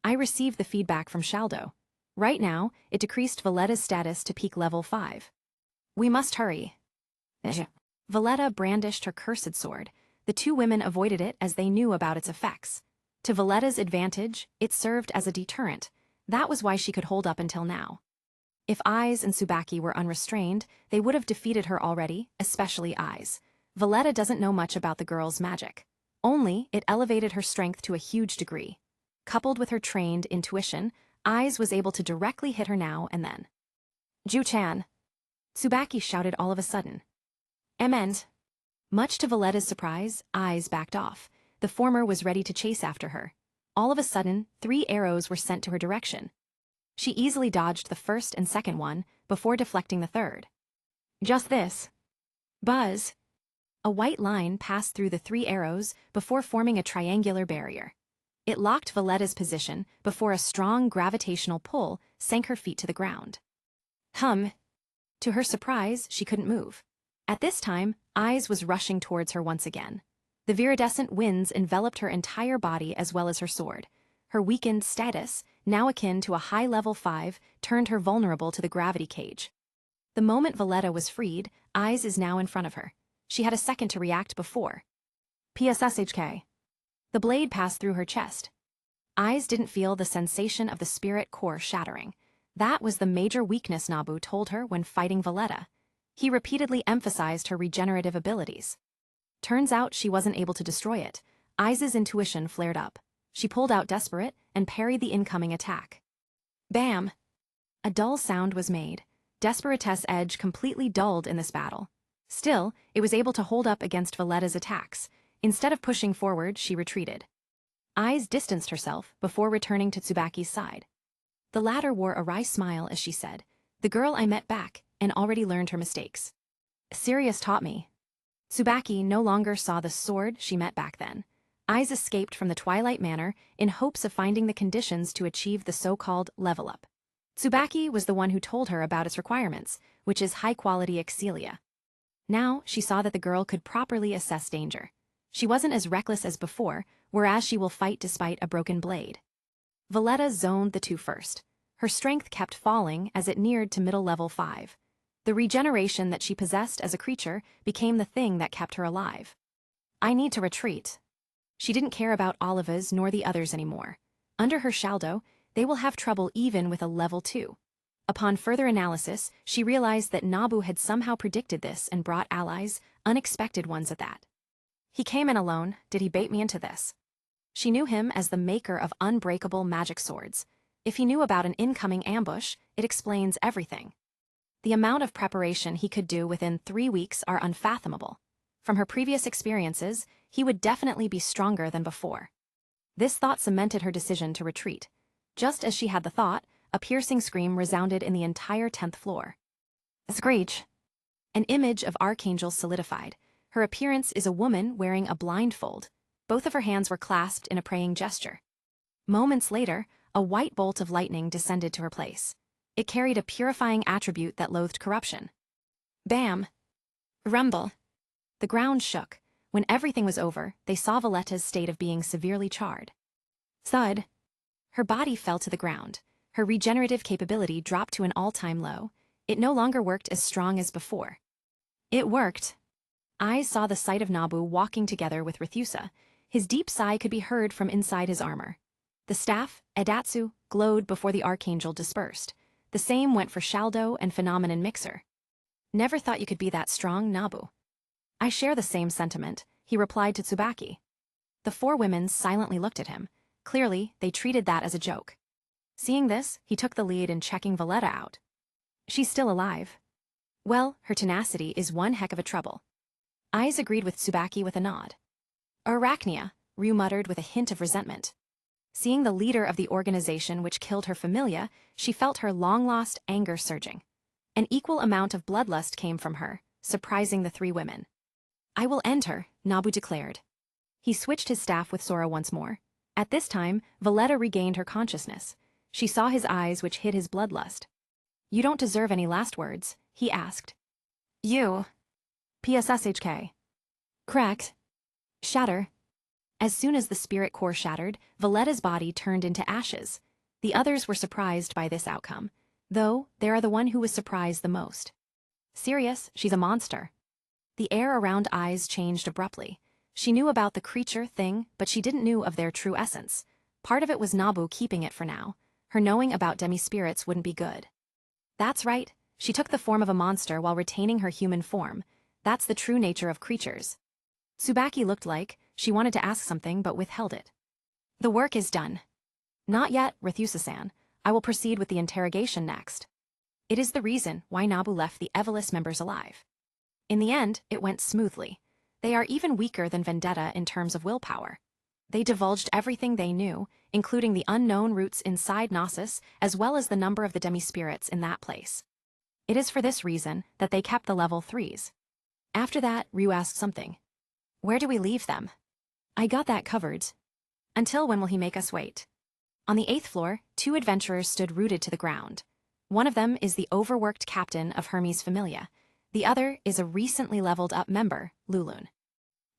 I received the feedback from Shaldo. Right now, it decreased Valletta's status to peak level 5. We must hurry. Valletta brandished her cursed sword. The 2 women avoided it as they knew about its effects. To Valletta's advantage, it served as a deterrent. That was why she could hold up until now. If Eyes and Tsubaki were unrestrained, they would have defeated her already, especially Eyes. Valletta doesn't know much about the girl's magic. Only, it elevated her strength to a huge degree. Coupled with her trained intuition, Eyes was able to directly hit her now and then. Ju-chan. Tsubaki shouted all of a sudden. End. Much to Valletta's surprise, Eyes backed off. The former was ready to chase after her. All of a sudden, 3 arrows were sent to her direction. She easily dodged the first and second one before deflecting the third. Just this. Buzz. A white line passed through the 3 arrows before forming a triangular barrier. It locked Valletta's position before a strong gravitational pull sank her feet to the ground. To her surprise, she couldn't move. At this time, Eyes was rushing towards her once again. The viridescent winds enveloped her entire body as well as her sword. Her weakened status, now akin to a high level 5, turned her vulnerable to the gravity cage. The moment Valletta was freed, Eyes is now in front of her. She had a second to react before. PSSHK. The blade passed through her chest. Eyes didn't feel the sensation of the spirit core shattering. That was the major weakness Nabu told her when fighting Valletta. He repeatedly emphasized her regenerative abilities. Turns out she wasn't able to destroy it. Eyes' intuition flared up. She pulled out Desperate and parried the incoming attack. Bam! A dull sound was made. Desperate's edge completely dulled in this battle. Still, it was able to hold up against Valletta's attacks. Instead of pushing forward, she retreated. Eyes distanced herself before returning to Tsubaki's side. The latter wore a wry smile as she said, "The girl I met back, and already learned her mistakes. Sirius taught me. Tsubaki no longer saw the sword she met back then. Eyes escaped from the Twilight Manor in hopes of finding the conditions to achieve the so-called level up. Tsubaki was the one who told her about its requirements, which is high-quality excelia. Now she saw that the girl could properly assess danger. She wasn't as reckless as before, whereas she will fight despite a broken blade. Valletta zoned the two first. Her strength kept falling as it neared to middle level 5. The regeneration that she possessed as a creature became the thing that kept her alive. I need to retreat. She didn't care about Oliva's nor the others anymore. Under her Shaldo, they will have trouble even with a level 2. Upon further analysis, she realized that Nabu had somehow predicted this and brought allies, unexpected ones at that. He came in alone. Did he bait me into this? She knew him as the maker of unbreakable magic swords. If he knew about an incoming ambush, it explains everything. The amount of preparation he could do within 3 weeks are unfathomable. From her previous experiences, he would definitely be stronger than before. This thought cemented her decision to retreat. Just as she had the thought, a piercing scream resounded in the entire 10th floor. Screech! An image of Archangel solidified. Her appearance is a woman wearing a blindfold. Both of her hands were clasped in a praying gesture. Moments later, a white bolt of lightning descended to her place. It carried a purifying attribute that loathed corruption. Bam! Rumble! The ground shook. When everything was over, they saw Valletta's state of being severely charred. Thud! Her body fell to the ground. Her regenerative capability dropped to an all-time low. It no longer worked as strong as before. It worked. Eyes saw the sight of Nabu walking together with Rethusa. His deep sigh could be heard from inside his armor. The staff, Edatsu, glowed before the Archangel dispersed. The same went for Shaldo and Phenomenon Mixer. Never thought you could be that strong, Nabu. I share the same sentiment, he replied to Tsubaki. The 4 women silently looked at him. Clearly, they treated that as a joke. Seeing this, he took the lead in checking Valletta out. She's still alive. Well, her tenacity is one heck of a trouble. Eyes agreed with Tsubaki with a nod. Arachnia, Ryu muttered with a hint of resentment. Seeing the leader of the organization which killed her familia, she felt her long-lost anger surging. An equal amount of bloodlust came from her, surprising the 3 women. I will end her, Nabu declared. He switched his staff with Sora once more. At this time, Valletta regained her consciousness. She saw his eyes which hid his bloodlust. You don't deserve any last words, he asked. You. PSSHK. Correct. Shatter. As soon as the spirit core shattered, Valletta's body turned into ashes. The others were surprised by this outcome, though they are the one who was surprised the most. Serious, she's a monster. The air around Eyes changed abruptly. She knew about the creature thing, but she didn't know of their true essence. Part of it was Nabu keeping it for now. Her knowing about demi-spirits wouldn't be good. That's right, she took the form of a monster while retaining her human form. That's the true nature of creatures. Tsubaki looked like she wanted to ask something but withheld it. The work is done. Not yet, Rethusa-san. I will proceed with the interrogation next. It is the reason why Nabu left the Evolus members alive. In the end, it went smoothly. They are even weaker than Vendetta in terms of willpower. They divulged everything they knew, including the unknown roots inside Nasus, as well as the number of the demi-spirits in that place. It is for this reason that they kept the level 3s. After that, Ryu asked something. Where do we leave them? I got that covered. Until when will he make us wait? On the 8th floor, 2 adventurers stood rooted to the ground. One of them is the overworked captain of Hermes Familia. The other is a recently leveled up member, Lulun.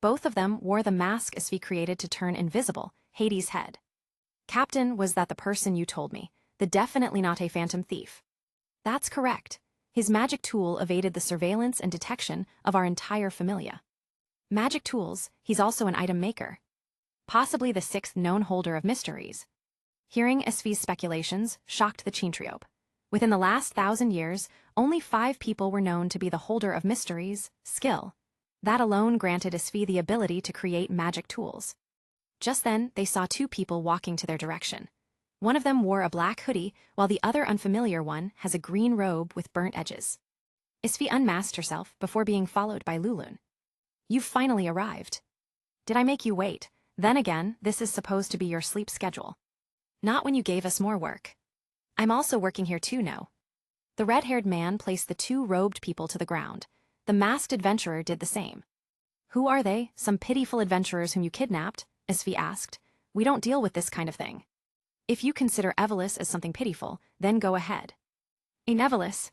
Both of them wore the mask Isfi created to turn invisible, Hades' head. Captain, was that the person you told me? The definitely not a phantom thief. That's correct. His magic tool evaded the surveillance and detection of our entire familia. Magic tools, he's also an item maker. Possibly the 6th known holder of mysteries. Hearing Isfi's speculations shocked the Chintriope. Within the last 1,000 years, only 5 people were known to be the holder of mysteries, skill. That alone granted Isfi the ability to create magic tools. Just then, they saw 2 people walking to their direction. One of them wore a black hoodie, while the other unfamiliar one has a green robe with burnt edges. Isfi unmasked herself before being followed by Lulun. You've finally arrived. Did I make you wait? Then again, this is supposed to be your sleep schedule. Not when you gave us more work. I'm also working here too, no? The red-haired man placed the two robed people to the ground. The masked adventurer did the same. Who are they? Some pitiful adventurers whom you kidnapped? Isvi asked. We don't deal with this kind of thing. If you consider Evelys as something pitiful, then go ahead. In Evelys,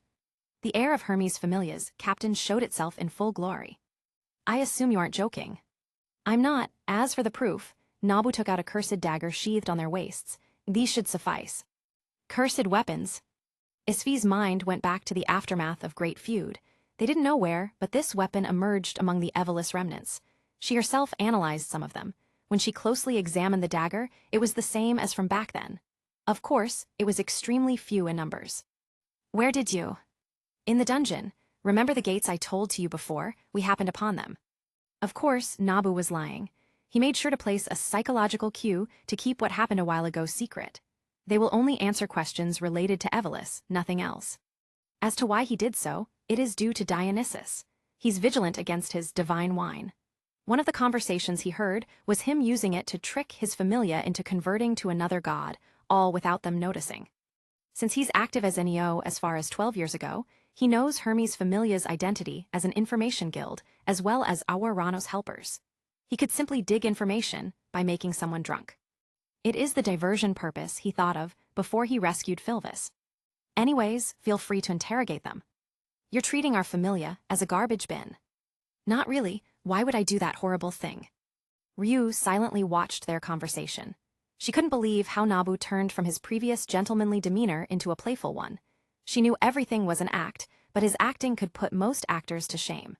the air of Hermes Familia's captain showed itself in full glory. I assume you aren't joking. I'm not. As for the proof, Nabu took out a cursed dagger sheathed on their waists. These should suffice. Cursed weapons. Isvi's mind went back to the aftermath of Great Feud. They didn't know where, but this weapon emerged among the Evelys remnants. She herself analyzed some of them. When she closely examined the dagger, it was the same as from back then. Of course, it was extremely few in numbers. Where did you? In the dungeon. Remember the gates I told to you before? We happened upon them. Of course, Nabu was lying. He made sure to place a psychological cue to keep what happened a while ago secret. They will only answer questions related to Evelys, nothing else. As to why he did so, it is due to Dionysus. He's vigilant against his divine wine. One of the conversations he heard was him using it to trick his familia into converting to another god, all without them noticing. Since he's active as NEO as far as 12 years ago, he knows Hermes Familia's identity as an information guild, as well as our Ranos helpers. He could simply dig information by making someone drunk. It is the diversion purpose he thought of before he rescued Philvis. Anyways, feel free to interrogate them. You're treating our familia as a garbage bin. Not really. Why would I do that horrible thing? Ryu silently watched their conversation. She couldn't believe how Nabu turned from his previous gentlemanly demeanor into a playful one. She knew everything was an act, but his acting could put most actors to shame.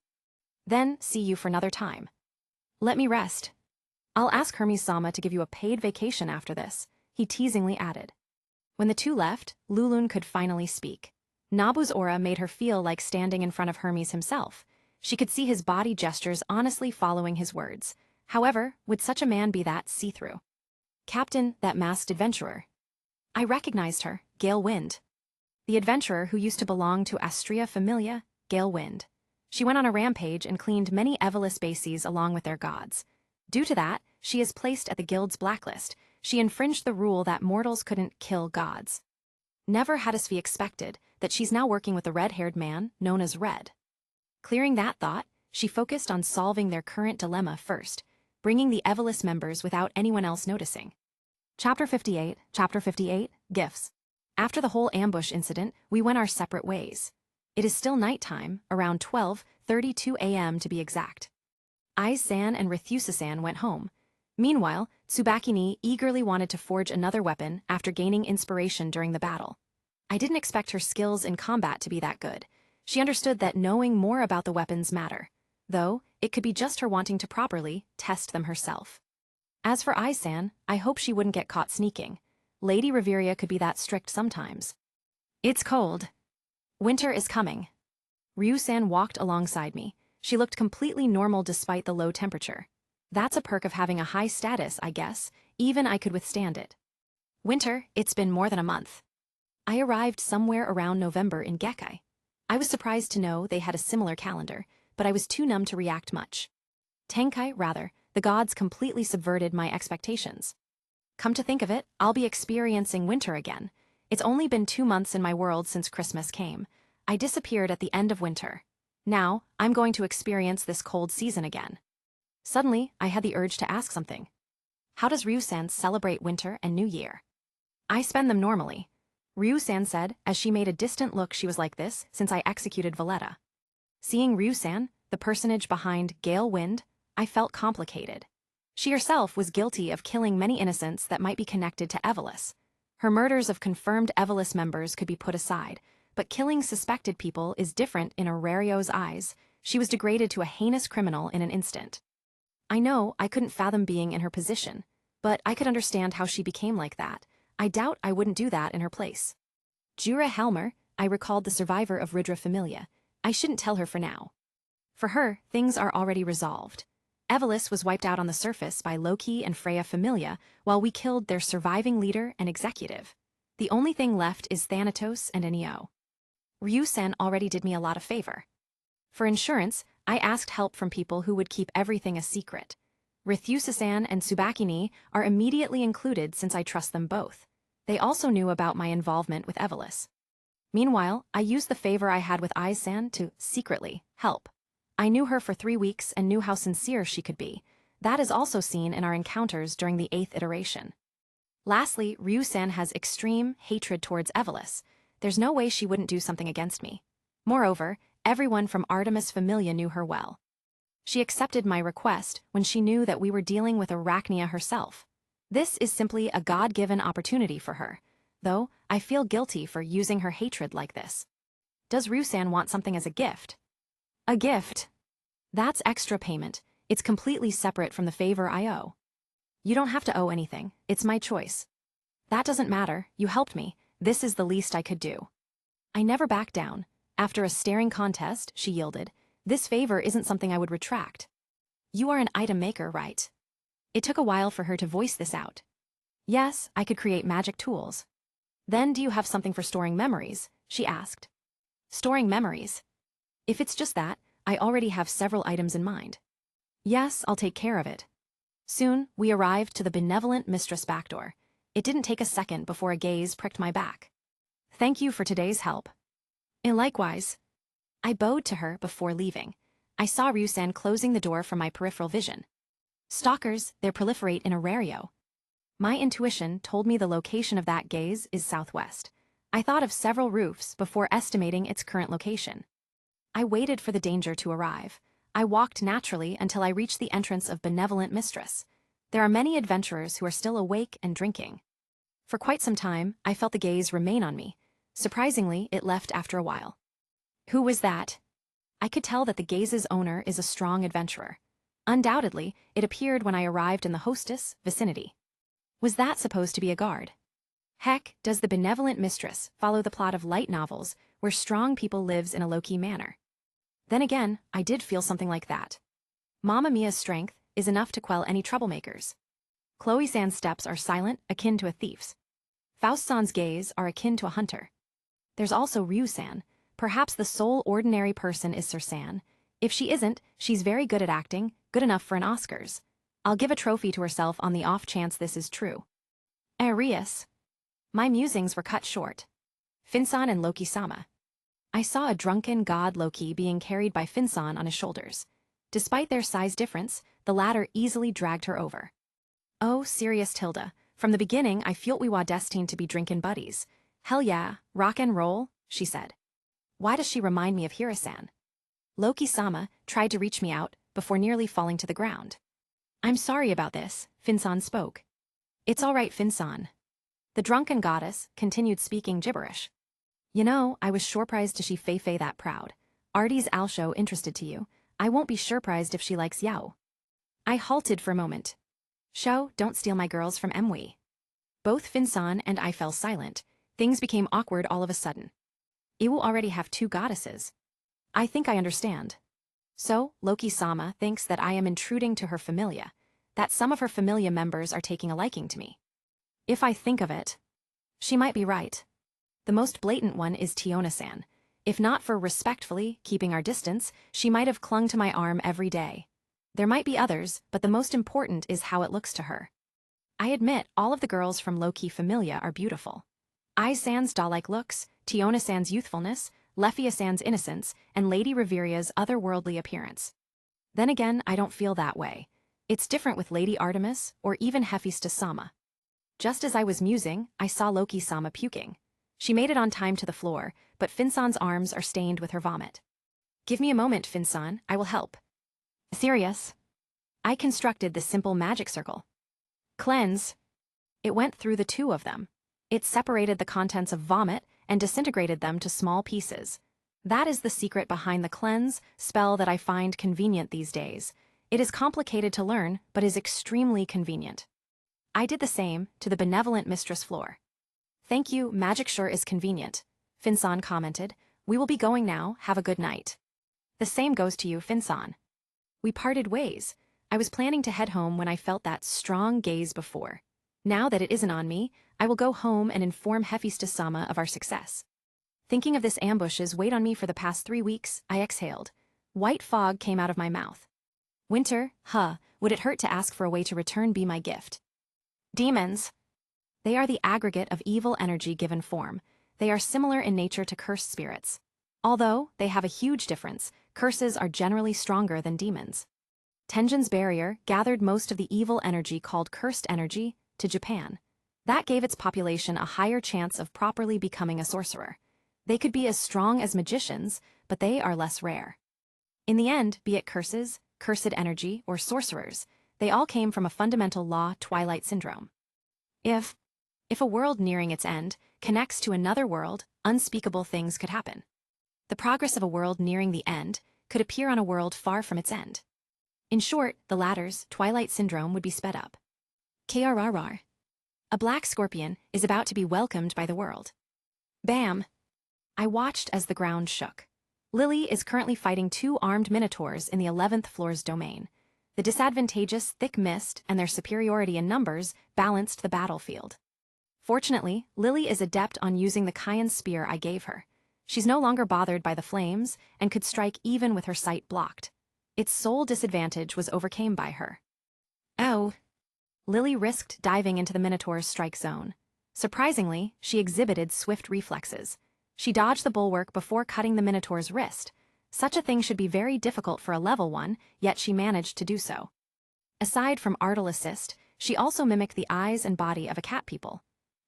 Then, see you for another time. Let me rest. I'll ask Hermes-sama to give you a paid vacation after this, he teasingly added. When the two left, Lulun could finally speak. Nabu's aura made her feel like standing in front of Hermes himself. She could see his body gestures honestly following his words. However, would such a man be that see-through? Captain, that masked adventurer. I recognized her, Gail Wind. The adventurer who used to belong to Astrea Familia, Gail Wind. She went on a rampage and cleaned many Evelys bases along with their gods. Due to that, she is placed at the guild's blacklist. She infringed the rule that mortals couldn't kill gods. Never had Isvi expected that she's now working with a red-haired man known as Red. Clearing that thought, she focused on solving their current dilemma first, bringing the Evelys members without anyone else noticing. Chapter 58, Gifts. After the whole ambush incident, we went our separate ways. It is still nighttime, around 12:32 a.m. to be exact. Ai-san and Rithusa-san went home. Meanwhile, Tsubaki-ni eagerly wanted to forge another weapon after gaining inspiration during the battle. I didn't expect her skills in combat to be that good. She understood that knowing more about the weapons matter, though it could be just her wanting to properly test them herself. As for Ai-san, I hope she wouldn't get caught sneaking. Lady Reveria could be that strict sometimes. It's cold. Winter is coming. Ryu-san walked alongside me. She looked completely normal despite the low temperature. That's a perk of having a high status, I guess. Even I could withstand it. Winter, it's been more than a month. I arrived somewhere around November in Gekkai. I was surprised to know they had a similar calendar, but I was too numb to react much. Tenkai, rather, the gods completely subverted my expectations. Come to think of it, I'll be experiencing winter again. It's only been 2 months in my world since Christmas came. I disappeared at the end of winter. Now, I'm going to experience this cold season again. Suddenly, I had the urge to ask something. How does Ryu-san celebrate winter and New Year? I spend them normally. Ryu-san said, as she made a distant look. She was like this since I executed Valletta. Seeing Ryu-san, the personage behind Gail Wind, I felt complicated. She herself was guilty of killing many innocents that might be connected to Evelys. Her murders of confirmed Evelys members could be put aside, but killing suspected people is different in Aurelio's eyes. She was degraded to a heinous criminal in an instant. I know I couldn't fathom being in her position, but I could understand how she became like that. I doubt I wouldn't do that in her place. Jura Helmer, I recalled the survivor of Rudra Familia. I shouldn't tell her for now. For her, things are already resolved. Evelys was wiped out on the surface by Loki and Freya Familia while we killed their surviving leader and executive. The only thing left is Thanatos and Neo. Ryu-san already did me a lot of favor. For insurance, I asked help from people who would keep everything a secret. Rithusa-san and Tsubaki-ni are immediately included since I trust them both. They also knew about my involvement with Evelys. Meanwhile, I used the favor I had with Icelo to, secretly, help. I knew her for 3 weeks and knew how sincere she could be. That is also seen in our encounters during the 8th iteration. Lastly, Ryu-san has extreme hatred towards Evelis. There's no way she wouldn't do something against me. Moreover, everyone from Artemis Familia knew her well. She accepted my request when she knew that we were dealing with Arachnia herself. This is simply a God-given opportunity for her, though I feel guilty for using her hatred like this. Does Ryu-san want something as a gift? A gift? That's extra payment. It's completely separate from the favor I owe. You don't have to owe anything, it's my choice. That doesn't matter, you helped me, this is the least I could do. I never backed down. After a staring contest, she yielded. This favor isn't something I would retract. You are an item maker, right? It took a while for her to voice this out. Yes, I could create magic tools. Then do you have something for storing memories? She asked. Storing memories? If it's just that, I already have several items in mind. Yes, I'll take care of it. Soon, we arrived to the benevolent mistress backdoor. It didn't take a second before a gaze pricked my back. Thank you for today's help. And likewise. I bowed to her before leaving. I saw Ryu-san closing the door from my peripheral vision. Stalkers, they proliferate in Arario. My intuition told me the location of that gaze is southwest. I thought of several roofs before estimating its current location. I waited for the danger to arrive. I walked naturally until I reached the entrance of Benevolent Mistress. There are many adventurers who are still awake and drinking. For quite some time, I felt the gaze remain on me. Surprisingly, it left after a while. Who was that? I could tell that the gaze's owner is a strong adventurer. Undoubtedly, it appeared when I arrived in the hostess' vicinity. Was that supposed to be a guard? Heck, does the Benevolent Mistress follow the plot of light novels where strong people lives in a low-key manner? Then again, I did feel something like that. Mamma Mia's strength is enough to quell any troublemakers. Chloe-san's steps are silent, akin to a thief's. Faust-san's gaze are akin to a hunter. There's also Ryu-san. Perhaps the sole ordinary person is Sir-san. If she isn't, she's very good at acting, good enough for an Oscars. I'll give a trophy to herself on the off chance this is true. Arius. My musings were cut short. Finsan and Loki-sama. I saw a drunken god Loki being carried by Finsan on his shoulders. Despite their size difference, the latter easily dragged her over. Oh, serious Tilda, from the beginning I felt we were destined to be drinkin' buddies. Hell yeah, rock and roll, she said. Why does she remind me of Hira-san? Loki-sama tried to reach me out before nearly falling to the ground. I'm sorry about this, Finsan spoke. It's all right, Finsan. The drunken goddess continued speaking gibberish. You know, I was surprised to see Fei that proud. Artie's Alsho interested to you. I won't be surprised if she likes Yao. I halted for a moment. Shou, don't steal my girls from Emui. Both Finsan and I fell silent. Things became awkward all of a sudden. Iwu already have 2 goddesses. I think I understand. So, Loki-sama thinks that I am intruding to her familia, that some of her familia members are taking a liking to me. If I think of it, she might be right. The most blatant one is Tiona-san. If not for respectfully keeping our distance, she might have clung to my arm every day. There might be others, but the most important is how it looks to her. I admit all of the girls from Loki Familia are beautiful. Ai-san's doll-like looks, Tiona-san's youthfulness, Lefia-san's innocence, and Lady Reveria's otherworldly appearance. Then again, I don't feel that way. It's different with Lady Artemis or even Hephaestus-sama. Just as I was musing, I saw Loki-sama puking. She made it on time to the floor, but Finsan's arms are stained with her vomit. Give me a moment, Finsan, I will help. Serious? I constructed the simple magic circle. Cleanse. It went through the 2 of them. It separated the contents of vomit and disintegrated them to small pieces. That is the secret behind the cleanse spell that I find convenient these days. It is complicated to learn, but is extremely convenient. I did the same to the Benevolent Mistress floor. Thank you, magic sure is convenient, Finsan commented. We will be going now, have a good night. The same goes to you, Finsan. We parted ways. I was planning to head home when I felt that strong gaze before. Now that it isn't on me, I will go home and inform Hephaestus-sama of our success. Thinking of this ambushes weighed on me for the past 3 weeks, I exhaled. White fog came out of my mouth. Winter, would it hurt to ask for a way to return be my gift? Demons. They are the aggregate of evil energy given form. They are similar in nature to cursed spirits. Although they have a huge difference, curses are generally stronger than demons. Tenjin's barrier gathered most of the evil energy called cursed energy to Japan. That gave its population a higher chance of properly becoming a sorcerer. They could be as strong as magicians, but they are less rare. In the end, be it curses, cursed energy, or sorcerers, they all came from a fundamental law Twilight Syndrome. If a world nearing its end connects to another world, unspeakable things could happen. The progress of a world nearing the end could appear on a world far from its end. In short, the latter's Twilight Syndrome would be sped up. KRRR. A black scorpion is about to be welcomed by the world. Bam! I watched as the ground shook. Lily is currently fighting 2 armed minotaurs in the 11th floor's domain. The disadvantageous thick mist and their superiority in numbers balanced the battlefield. Fortunately, Lily is adept on using the Kaien spear I gave her. She's no longer bothered by the flames and could strike even with her sight blocked. Its sole disadvantage was overcome by her. Oh! Lily risked diving into the Minotaur's strike zone. Surprisingly, she exhibited swift reflexes. She dodged the bulwark before cutting the Minotaur's wrist. Such a thing should be very difficult for a level 1, yet she managed to do so. Aside from artal assist, she also mimicked the eyes and body of a cat people.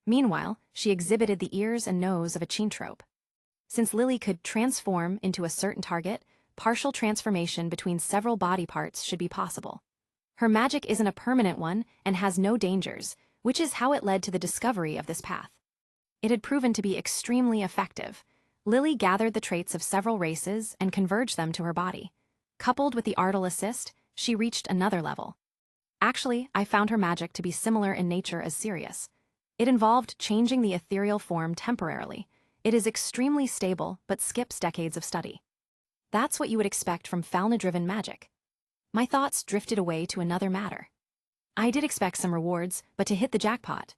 Meanwhile, she exhibited the ears and nose of a chintrope. Since Lily could transform into a certain target, partial transformation between several body parts should be possible. Her magic isn't a permanent one and has no dangers, which is how it led to the discovery of this path. It had proven to be extremely effective. Lily gathered the traits of several races and converged them to her body. Coupled with the artal assist, she reached another level. Actually, I found her magic to be similar in nature as Sirius. It involved changing the ethereal form temporarily. It is extremely stable but skips decades of study. That's what you would expect from Falna-driven magic. My thoughts drifted away to another matter. I did expect some rewards, but to hit the jackpot.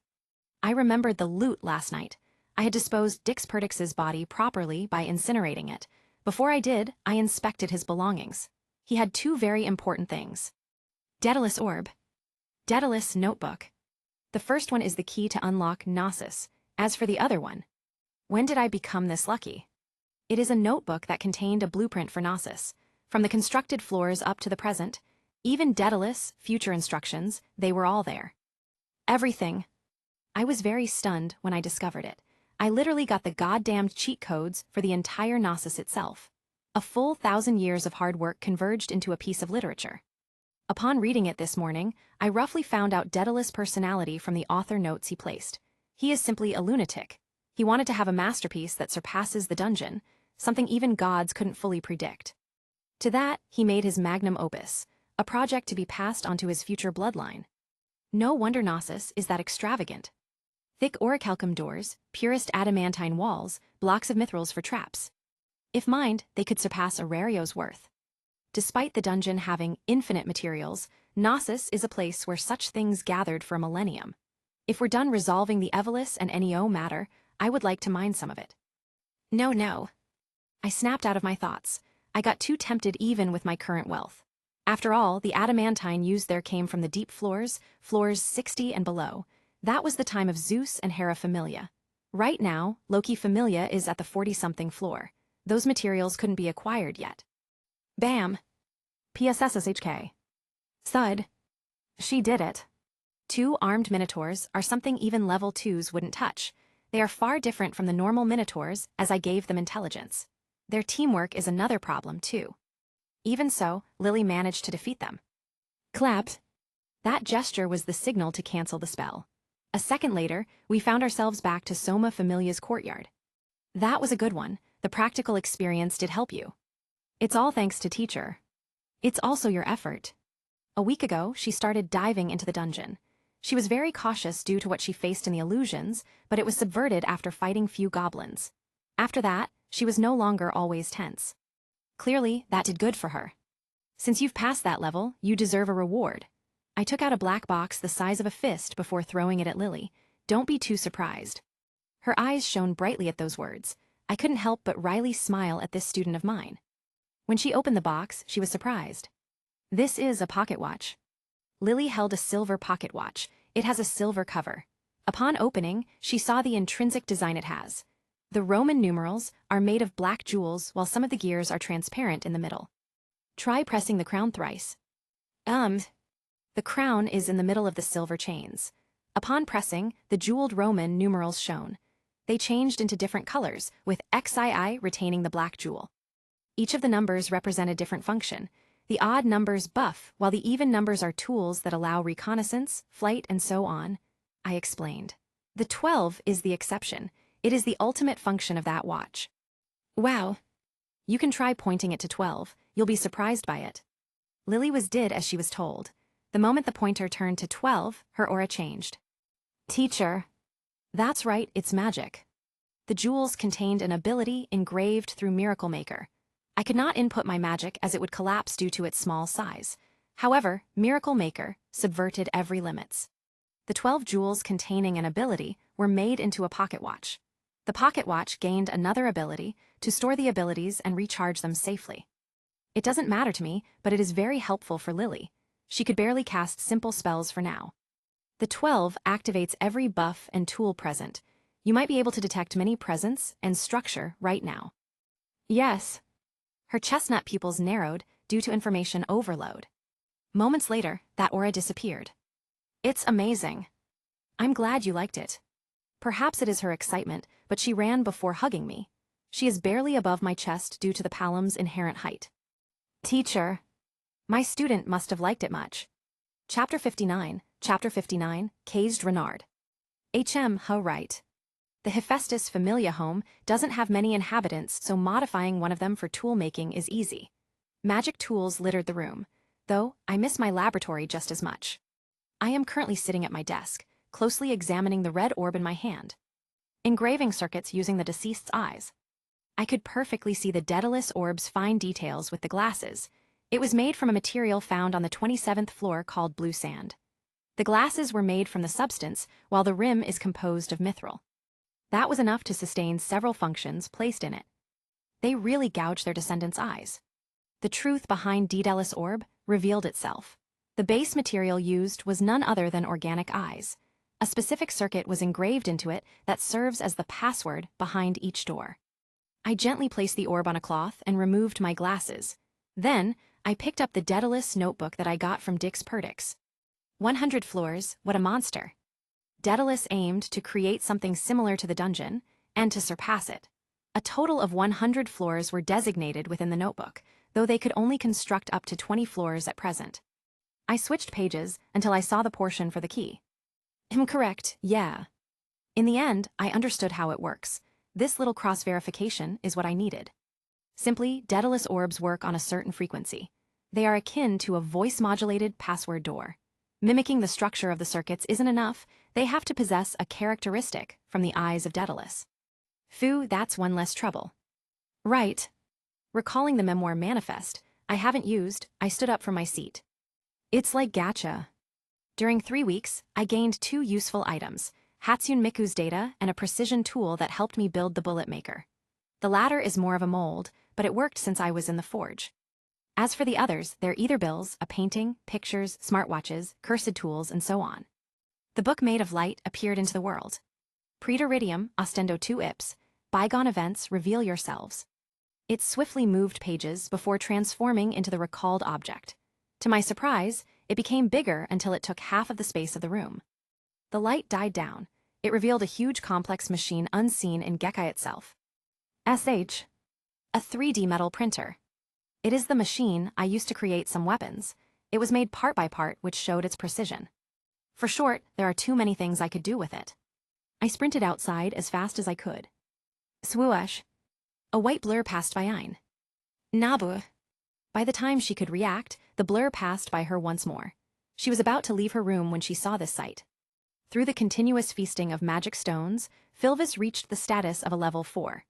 I remembered the loot last night. I had disposed Dix Perdix's body properly by incinerating it. Before I did, I inspected his belongings. He had 2 very important things. Daedalus Orb. Daedalus Notebook. The first one is the key to unlock Nasus. As for the other one, when did I become this lucky? It is a notebook that contained a blueprint for Nasus. From the constructed floors up to the present, even Daedalus, future instructions, they were all there. Everything. I was very stunned when I discovered it. I literally got the goddamned cheat codes for the entire Nasus itself. A full 1,000 years of hard work converged into a piece of literature. Upon reading it this morning, I roughly found out Daedalus' personality from the author notes he placed. He is simply a lunatic. He wanted to have a masterpiece that surpasses the dungeon, something even gods couldn't fully predict. To that, he made his magnum opus, a project to be passed onto his future bloodline. No wonder Nasus is that extravagant. Thick orichalcum doors, purest adamantine walls, blocks of mithrils for traps. If mined, they could surpass Aurario's worth. Despite the dungeon having infinite materials, Nasus is a place where such things gathered for a millennium. If we're done resolving the Evelys and NEO matter, I would like to mine some of it. No. I snapped out of my thoughts. I got too tempted even with my current wealth. After all, the adamantine used there came from the deep floors, floors 60 and below. That was the time of Zeus and Hera Familia. Right now, Loki Familia is at the 40-something floor. Those materials couldn't be acquired yet. Bam! PSSSHK. Thud. She did it. 2 armed minotaurs are something even level 2s wouldn't touch. They are far different from the normal minotaurs as I gave them intelligence. Their teamwork is another problem too. Even so, Lily managed to defeat them. Clap. That gesture was the signal to cancel the spell. A second later, we found ourselves back to Soma Familia's courtyard. That was a good one. The practical experience did help you. It's all thanks to teacher. It's also your effort. A week ago, she started diving into the dungeon. She was very cautious due to what she faced in the illusions, but it was subverted after fighting few goblins. After that, she was no longer always tense. Clearly, that did good for her. Since you've passed that level, you deserve a reward. I took out a black box the size of a fist before throwing it at Lily. Don't be too surprised. Her eyes shone brightly at those words. I couldn't help but wryly smile at this student of mine. When she opened the box, she was surprised. This is a pocket watch. Lily held a silver pocket watch. It has a silver cover. Upon opening, she saw the intrinsic design it has. The Roman numerals are made of black jewels while some of the gears are transparent in the middle. Try pressing the crown thrice. The crown is in the middle of the silver chains. Upon pressing, the jeweled Roman numerals shone. They changed into different colors, with XII retaining the black jewel. Each of the numbers represent a different function. The odd numbers buff, while the even numbers are tools that allow reconnaissance, flight, and so on, I explained. The 12 is the exception. It is the ultimate function of that watch. Wow. You can try pointing it to 12. You'll be surprised by it. Lily did as she was told. The moment the pointer turned to 12, her aura changed. Teacher. That's right, it's magic. The jewels contained an ability engraved through Miracle Maker. I could not input my magic as it would collapse due to its small size. However, Miracle Maker subverted every limits. The 12 jewels containing an ability were made into a pocket watch. The pocket watch gained another ability to store the abilities and recharge them safely. It doesn't matter to me, but it is very helpful for Lily. She could barely cast simple spells for now. The 12 activates every buff and tool present. You might be able to detect many presence and structure right now. Yes. Her chestnut pupils narrowed due to information overload. Moments later, that aura disappeared. It's amazing. I'm glad you liked it. Perhaps it is her excitement, but she ran before hugging me. She is barely above my chest due to the palm's inherent height. Teacher. My student must have liked it much. Chapter 59, Kaised Renard. Right. The Hephaestus Familia home doesn't have many inhabitants, so modifying one of them for tool making is easy. Magic tools littered the room, though I miss my laboratory just as much. I am currently sitting at my desk, closely examining the red orb in my hand. Engraving circuits using the deceased's eyes. I could perfectly see the Daedalus orb's fine details with the glasses. It was made from a material found on the 27th floor called blue sand. The glasses were made from the substance, while the rim is composed of mithril. That was enough to sustain several functions placed in it. They really gouged their descendants' eyes. The truth behind Daedalus orb revealed itself. The base material used was none other than organic eyes. A specific circuit was engraved into it that serves as the password behind each door. I gently placed the orb on a cloth and removed my glasses. Then, I picked up the Daedalus notebook that I got from Dix Perdix. 100 floors, what a monster. Daedalus aimed to create something similar to the dungeon, and to surpass it. A total of 100 floors were designated within the notebook, though they could only construct up to 20 floors at present. I switched pages until I saw the portion for the key. Correct, yeah. In the end, I understood how it works. This little cross-verification is what I needed. Simply, Daedalus orbs work on a certain frequency. They are akin to a voice-modulated password door. Mimicking the structure of the circuits isn't enough, they have to possess a characteristic from the eyes of Daedalus. Phew, that's one less trouble. Right. Recalling the memoir Manifest, I stood up from my seat. It's like gacha. During 3 weeks, I gained 2 useful items, Hatsune Miku's data and a precision tool that helped me build the bullet maker. The latter is more of a mold, but it worked since I was in the forge. As for the others, they're either bills, a painting, pictures, smartwatches, cursed tools, and so on. The book Made of Light appeared into the world. Preteridium, ostendo 2 ips, bygone events reveal yourselves. It swiftly moved pages before transforming into the recalled object. To my surprise, it became bigger until it took half of the space of the room. The light died down. It revealed a huge complex machine unseen in Gekkai itself. SH. A 3D metal printer. It is the machine I used to create some weapons. It was made part by part, which showed its precision. For short, there are too many things I could do with it. I sprinted outside as fast as I could. Swoosh. A white blur passed by Ein. Nabu. By the time she could react, the blur passed by her once more. She was about to leave her room when she saw this sight. Through the continuous feasting of magic stones, Philvis reached the status of a level 4.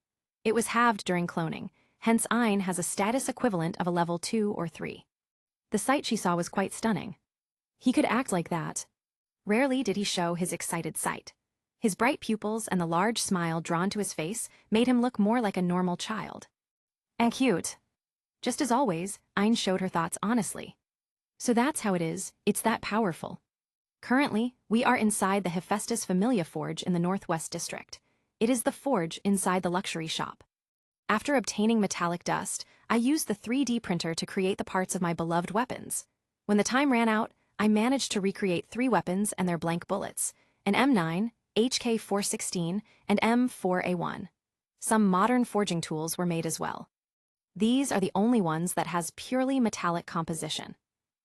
It was halved during cloning, hence Ein has a status equivalent of a level 2 or 3. The sight she saw was quite stunning. He could act like that. Rarely did he show his excited sight. His bright pupils and the large smile drawn to his face made him look more like a normal child. And cute. Just as always, Ein showed her thoughts honestly. So that's how it is, it's that powerful. Currently, we are inside the Hephaestus Familia forge in the Northwest District. It is the forge inside the luxury shop. After obtaining metallic dust, I used the 3D printer to create the parts of my beloved weapons. When the time ran out, I managed to recreate 3 weapons and their blank bullets, an M9, HK416, and M4A1. Some modern forging tools were made as well. These are the only ones that has purely metallic composition.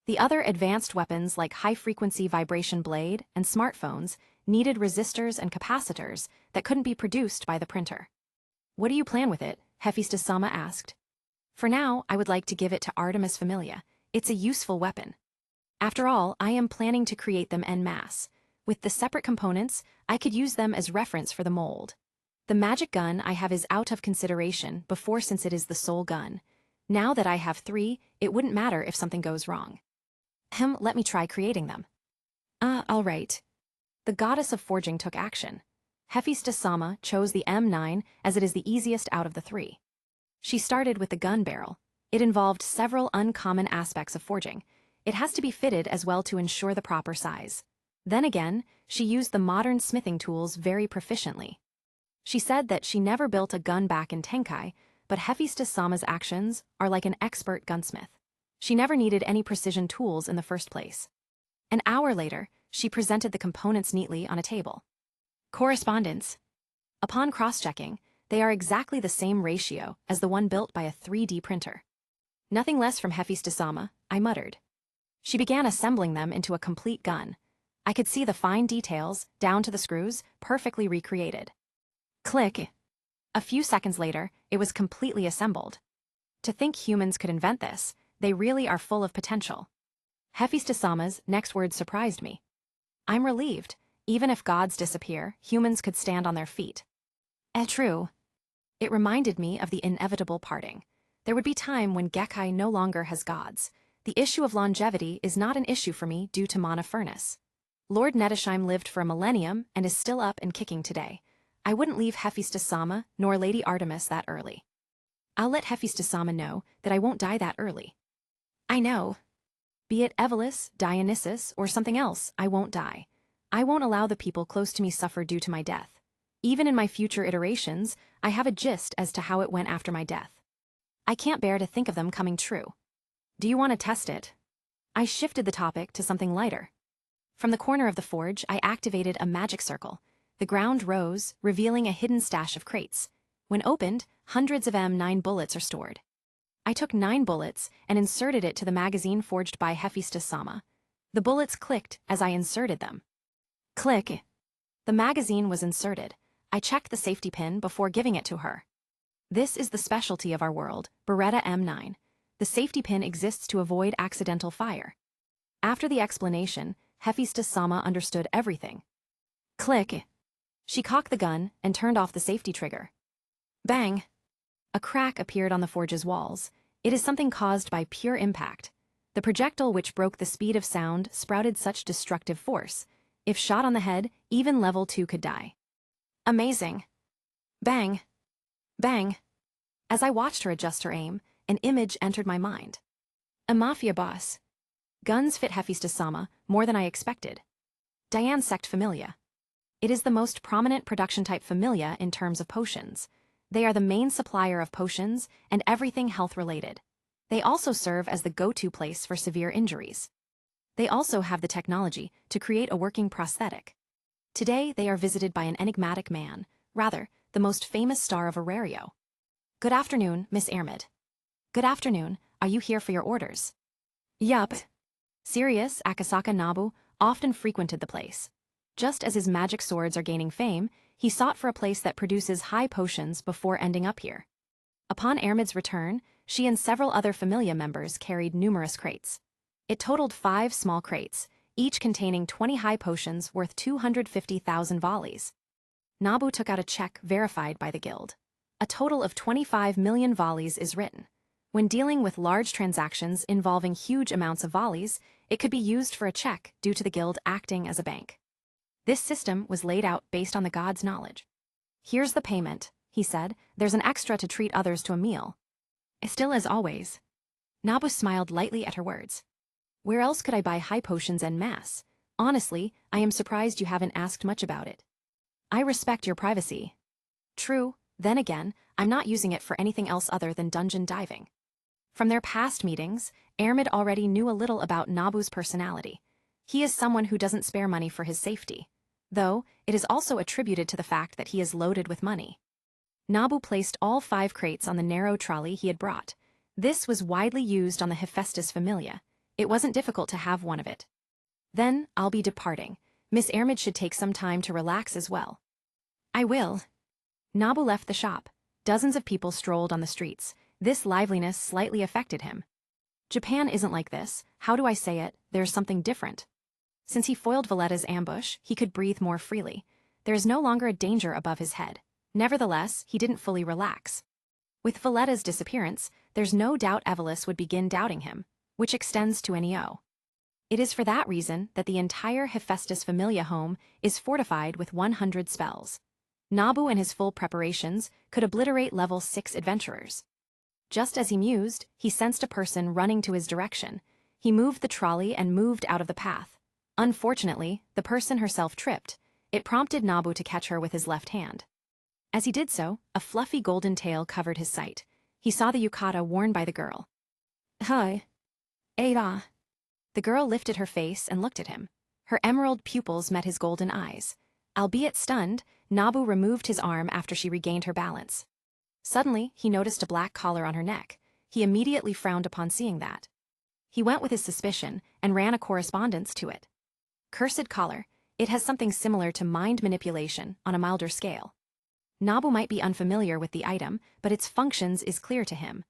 The other advanced weapons like high-frequency vibration blade and smartphones needed resistors and capacitors that couldn't be produced by the printer. "What do you plan with it?" Hephaestus-sama asked. "For now, I would like to give it to Artemis Familia. It's a useful weapon. After all, I am planning to create them en masse. With the separate components, I could use them as reference for the mold. The magic gun I have is out of consideration before since it is the sole gun. Now that I have 3, it wouldn't matter if something goes wrong. Let me try creating them." All right." The goddess of forging took action. Hephaestus-sama chose the M9 as it is the easiest out of the 3. She started with the gun barrel. It involved several uncommon aspects of forging. It has to be fitted as well to ensure the proper size. Then again, she used the modern smithing tools very proficiently. She said that she never built a gun back in Tenkai, but Hephaestus-sama's actions are like an expert gunsmith. She never needed any precision tools in the first place. An hour later, she presented the components neatly on a table. Correspondence. Upon cross-checking, they are exactly the same ratio as the one built by a 3D printer. "Nothing less from Hephaestus-sama," I muttered. She began assembling them into a complete gun. I could see the fine details, down to the screws, perfectly recreated. Click. A few seconds later, it was completely assembled. To think humans could invent this, they really are full of potential. Hephaestus-sama's next words surprised me. "I'm relieved. Even if gods disappear, humans could stand on their feet." True. It reminded me of the inevitable parting. There would be time when Gekkai no longer has gods. The issue of longevity is not an issue for me due to Monofurnace. Lord Nettesheim lived for a millennium and is still up and kicking today. I wouldn't leave Hephaestus-sama nor Lady Artemis that early. I'll let Hephaestus-sama know that I won't die that early. I know. Be it Evolus, Dionysus, or something else, I won't die. I won't allow the people close to me suffer due to my death. Even in my future iterations, I have a gist as to how it went after my death. I can't bear to think of them coming true. Do you want to test it? I shifted the topic to something lighter. From the corner of the forge, I activated a magic circle. The ground rose, revealing a hidden stash of crates. When opened, hundreds of M9 bullets are stored. I took 9 bullets and inserted it to the magazine forged by Hephaestus-sama. The bullets clicked as I inserted them. Click. The magazine was inserted. I checked the safety pin before giving it to her. This is the specialty of our world, Beretta M9. The safety pin exists to avoid accidental fire. After the explanation, Hephaestus-sama understood everything. Click. She cocked the gun and turned off the safety trigger. Bang! A crack appeared on the forge's walls. It is something caused by pure impact. The projectile which broke the speed of sound sprouted such destructive force. If shot on the head, even level 2 could die. Amazing. Bang! Bang! As I watched her adjust her aim, an image entered my mind. A mafia boss. Guns fit Hephaestus-sama more than I expected. Diane Sect Familia. It is the most prominent production-type familia in terms of potions. They are the main supplier of potions and everything health-related. They also serve as the go-to place for severe injuries. They also have the technology to create a working prosthetic. Today, they are visited by an enigmatic man, rather, the most famous star of Arario. Good afternoon, Miss Ermid. Good afternoon, are you here for your orders? Yup. Sirius Akasaka Nabu often frequented the place. Just as his magic swords are gaining fame, he sought for a place that produces high potions before ending up here. Upon Ermid's return, she and several other Familia members carried numerous crates. It totaled 5 small crates, each containing 20 high potions worth 250,000 volleys. Nabu took out a check verified by the guild. A total of 25 million volleys is written. When dealing with large transactions involving huge amounts of volleys, it could be used for a check due to the guild acting as a bank. This system was laid out based on the god's knowledge. Here's the payment, he said. There's an extra to treat others to a meal. Still as always. Nabu smiled lightly at her words. Where else could I buy high potions en masse? Honestly, I am surprised you haven't asked much about it. I respect your privacy. True, then again, I'm not using it for anything else other than dungeon diving. From their past meetings, Hermes already knew a little about Nabu's personality. He is someone who doesn't spare money for his safety. Though, it is also attributed to the fact that he is loaded with money. Nabu placed all 5 crates on the narrow trolley he had brought. This was widely used on the Hephaestus Familia. It wasn't difficult to have one of it. Then, I'll be departing. Miss Hermes should take some time to relax as well. I will. Nabu left the shop. Dozens of people strolled on the streets. This liveliness slightly affected him. Japan isn't like this. How do I say it? There's something different. Since he foiled Vendetta's ambush, he could breathe more freely. There is no longer a danger above his head. Nevertheless, he didn't fully relax. With Vendetta's disappearance, there's no doubt Evelys would begin doubting him, which extends to Neo. It is for that reason that the entire Hephaestus Familia home is fortified with 100 spells. Nabu and his full preparations could obliterate level 6 adventurers. Just as he mused, he sensed a person running to his direction. He moved the trolley and moved out of the path. Unfortunately, the person herself tripped. It prompted Nabu to catch her with his left hand. As he did so, a fluffy golden tail covered his sight. He saw the yukata worn by the girl. Hi. Ada. The girl lifted her face and looked at him. Her emerald pupils met his golden eyes. Albeit stunned, Nabu removed his arm after she regained her balance. Suddenly, he noticed a black collar on her neck. He immediately frowned upon seeing that. He went with his suspicion and ran a correspondence to it. Cursed collar. It has something similar to mind manipulation on a milder scale. Nabu might be unfamiliar with the item, but its functions is clear to him.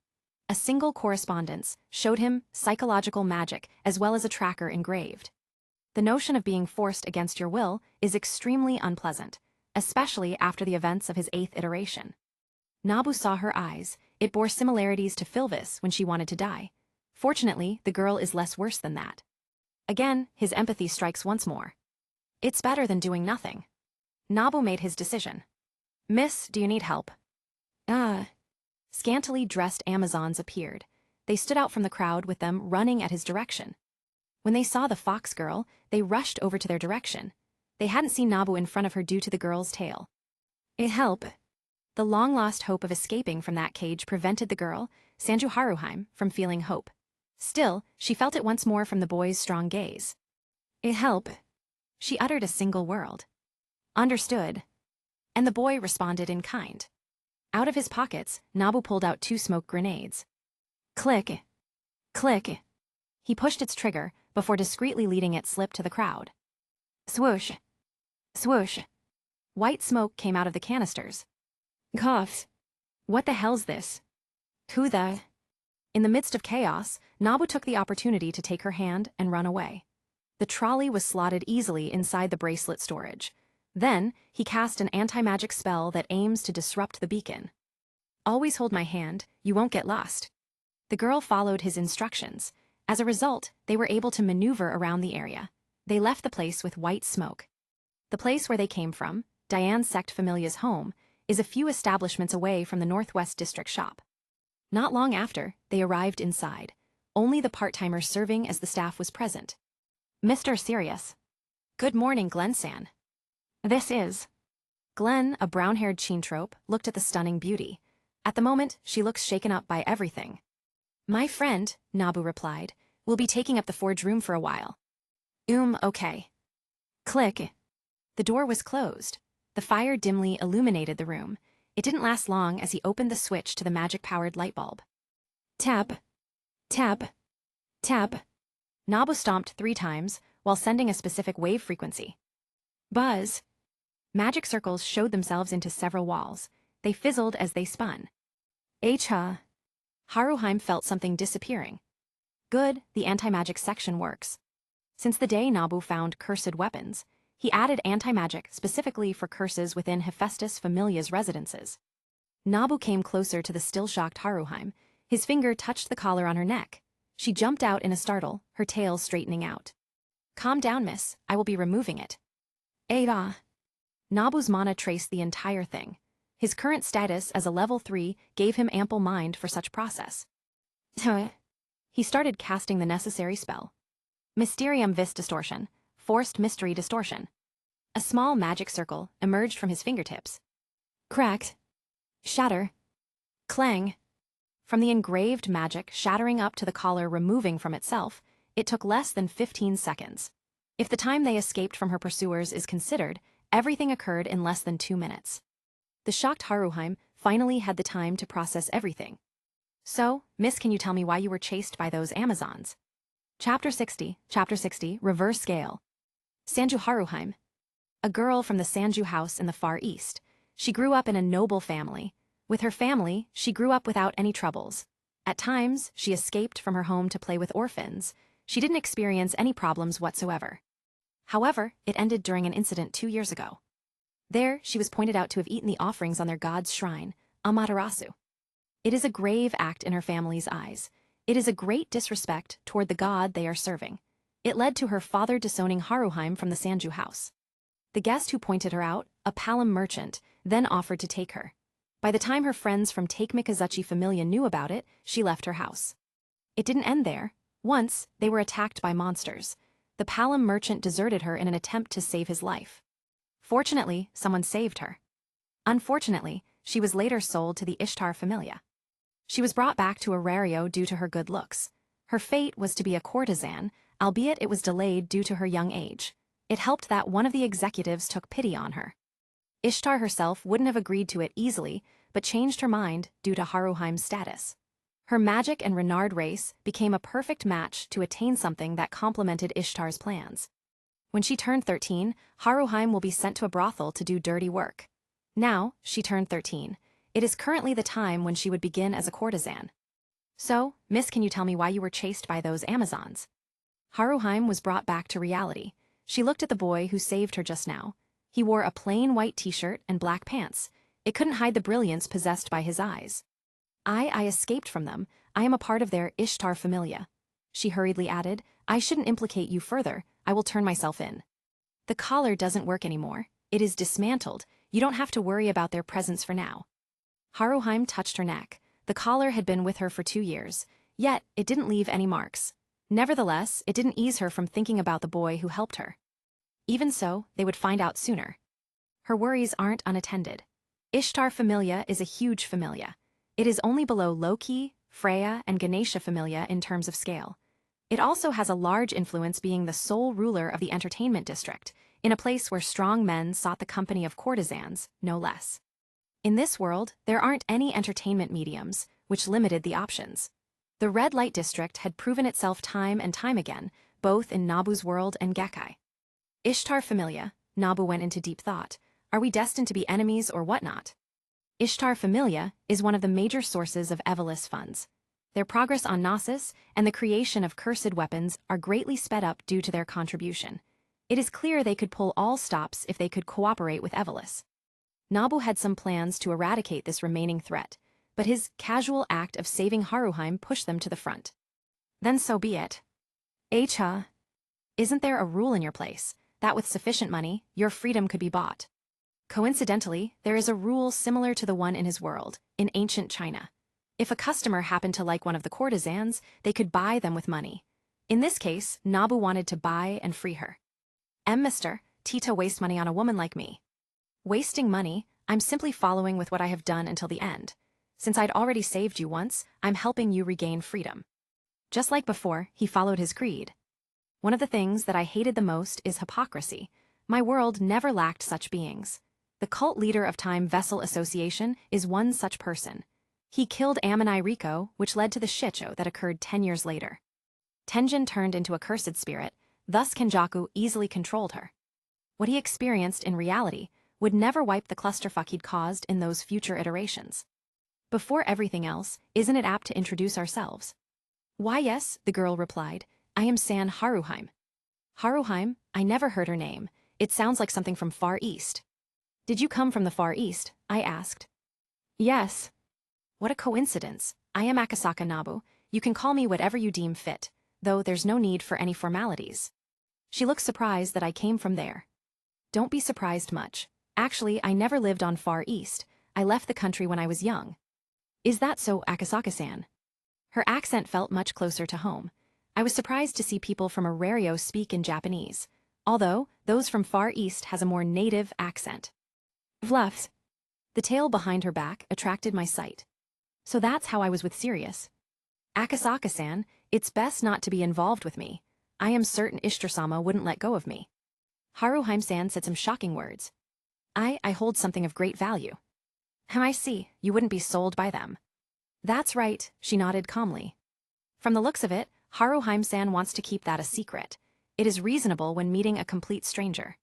A single correspondence showed him psychological magic as well as a tracker engraved. The notion of being forced against your will is extremely unpleasant, especially after the events of his 8th iteration. Nabu saw her eyes. It bore similarities to Philvis when she wanted to die. Fortunately, the girl is less worse than that. Again, his empathy strikes once more. It's better than doing nothing. Nabu made his decision. Miss, do you need help? Scantily dressed Amazons appeared. They stood out from the crowd with them running at his direction. When they saw the fox girl, they rushed over to their direction. They hadn't seen Nabu in front of her due to the girl's tail. Help. The long-lost hope of escaping from that cage prevented the girl, Sanju Haruheim, from feeling hope. Still, she felt it once more from the boy's strong gaze. Help. She uttered a single word. Understood. And the boy responded in kind. Out of his pockets, Nabu pulled out 2 smoke grenades. Click. Click. He pushed its trigger before discreetly leading it slip to the crowd. Swoosh. Swoosh. White smoke came out of the canisters. Coughs. What the hell's this? Who the... In the midst of chaos, Nabu took the opportunity to take her hand and run away. The trolley was slotted easily inside the bracelet storage. Then, he cast an anti-magic spell that aims to disrupt the beacon. Always hold my hand, you won't get lost. The girl followed his instructions. As a result, they were able to maneuver around the area. They left the place with white smoke. The place where they came from, Diane's sect Familia's home, is a few establishments away from the Northwest District shop. Not long after, they arrived inside. Only the part-timer serving as the staff was present. Mr. Sirius. Good morning, Glenn-san. This is... Glenn, a brown-haired chintrope, looked at the stunning beauty. At the moment, she looks shaken up by everything. My friend, Nabu replied, will be taking up the forge room for a while. Okay. Click. The door was closed. The fire dimly illuminated the room. It didn't last long as he opened the switch to the magic-powered light bulb. Tap. Tap. Tap. Nabu stomped 3 times while sending a specific wave frequency. Buzz. Magic circles showed themselves into several walls. They fizzled as they spun. H-ha. Haruheim felt something disappearing. Good, the anti-magic section works. Since the day Nabu found cursed weapons, he added anti-magic specifically for curses within Hephaestus Familia's residences. Nabu came closer to the still-shocked Haruheim. His finger touched the collar on her neck. She jumped out in a startle, her tail straightening out. Calm down, miss. I will be removing it. Ada. Nabu's mana traced the entire thing. His current status as a level 3 gave him ample mind for such process. He started casting the necessary spell. Mysterium Vis Distortion. Forced Mystery Distortion. A small magic circle emerged from his fingertips. Cracked. Shatter. Clang. From the engraved magic shattering up to the collar removing from itself, it took less than 15 seconds. If the time they escaped from her pursuers is considered, everything occurred in less than 2 minutes. The shocked Haruheim finally had the time to process everything. So, Miss, can you tell me why you were chased by those Amazons? Chapter 60, Reverse Scale. Sanju Haruheim. A girl from the Sanju house in the Far East. She grew up in a noble family. With her family, she grew up without any troubles. At times, she escaped from her home to play with orphans. She didn't experience any problems whatsoever. However, it ended during an incident 2 years ago. There, she was pointed out to have eaten the offerings on their god's shrine, Amaterasu. It is a grave act in her family's eyes. It is a great disrespect toward the god they are serving. It led to her father disowning Haruheim from the Sanju house. The guest who pointed her out, a Palom merchant, then offered to take her. By the time her friends from Mikazuchi Familia knew about it, she left her house. It didn't end there. Once, they were attacked by monsters. The Palom merchant deserted her in an attempt to save his life. Fortunately, someone saved her. Unfortunately, she was later sold to the Ishtar Familia. She was brought back to Arario due to her good looks. Her fate was to be a courtesan, albeit it was delayed due to her young age. It helped that one of the executives took pity on her. Ishtar herself wouldn't have agreed to it easily, but changed her mind due to Haruheim's status. Her magic and Renard race became a perfect match to attain something that complemented Ishtar's plans. When she turned 13, Haruheim will be sent to a brothel to do dirty work. Now, she turned 13. It is currently the time when she would begin as a courtesan. So, Miss, can you tell me why you were chased by those Amazons? Haruheim was brought back to reality. She looked at the boy who saved her just now. He wore a plain white t-shirt and black pants. It couldn't hide the brilliance possessed by his eyes. I escaped from them. I am a part of their Ishtar Familia. She hurriedly added, I shouldn't implicate you further. I will turn myself in. The collar doesn't work anymore. It is dismantled. You don't have to worry about their presence for now. Haruheim touched her neck. The collar had been with her for 2 years, yet it didn't leave any marks. Nevertheless, it didn't ease her from thinking about the boy who helped her. Even so, they would find out sooner. Her worries aren't unattended. Ishtar Familia is a huge familia. It is only below Loki, Freya, and Ganesha Familia in terms of scale. It also has a large influence being the sole ruler of the entertainment district, in a place where strong men sought the company of courtesans, no less. In this world, there aren't any entertainment mediums, which limited the options. The red light district had proven itself time and time again, both in Nabu's world and Gekkai. Ishtar Familia, Nabu went into deep thought. Are we destined to be enemies or whatnot? Ishtar Familia is one of the major sources of Evolus funds. Their progress on Nasus and the creation of cursed weapons are greatly sped up due to their contribution. It is clear they could pull all stops if they could cooperate with Evolus. Nabu had some plans to eradicate this remaining threat, but his casual act of saving Haruheim pushed them to the front. Then so be it. Isn't there a rule in your place that with sufficient money, your freedom could be bought? Coincidentally, there is a rule similar to the one in his world, in ancient China. If a customer happened to like one of the courtesans, they could buy them with money. In this case, Nabu wanted to buy and free her. Mister, Tita waste money on a woman like me. Wasting money, I'm simply following with what I have done until the end. Since I'd already saved you once, I'm helping you regain freedom. Just like before, he followed his creed. One of the things that I hated the most is hypocrisy. My world never lacked such beings. The cult leader of Time Vessel Association is one such person. He killed Ammonai Riko, which led to the shitshow that occurred 10 years later. Tenjin turned into a cursed spirit, thus Kenjaku easily controlled her. What he experienced in reality would never wipe the clusterfuck he'd caused in those future iterations. Before everything else, isn't it apt to introduce ourselves? Why yes, the girl replied, I am San Haruheim. Haruheim? I never heard her name. It sounds like something from Far East. Did you come from the Far East? I asked. Yes. What a coincidence. I am Akasaka Nabu. You can call me whatever you deem fit, though there's no need for any formalities. She looked surprised that I came from there. Don't be surprised much. Actually, I never lived on Far East. I left the country when I was young. Is that so, Akasaka-san? Her accent felt much closer to home. I was surprised to see people from Arario speak in Japanese, although those from Far East has a more native accent. Fluffs. The tail behind her back attracted my sight. So that's how I was with Sirius. Akasaka-san, it's best not to be involved with me. I am certain Ishtar-sama wouldn't let go of me. Haruhime-san said some shocking words. I hold something of great value. I see, you wouldn't be sold by them. That's right, she nodded calmly. From the looks of it, Haruhime-san wants to keep that a secret. It is reasonable when meeting a complete stranger.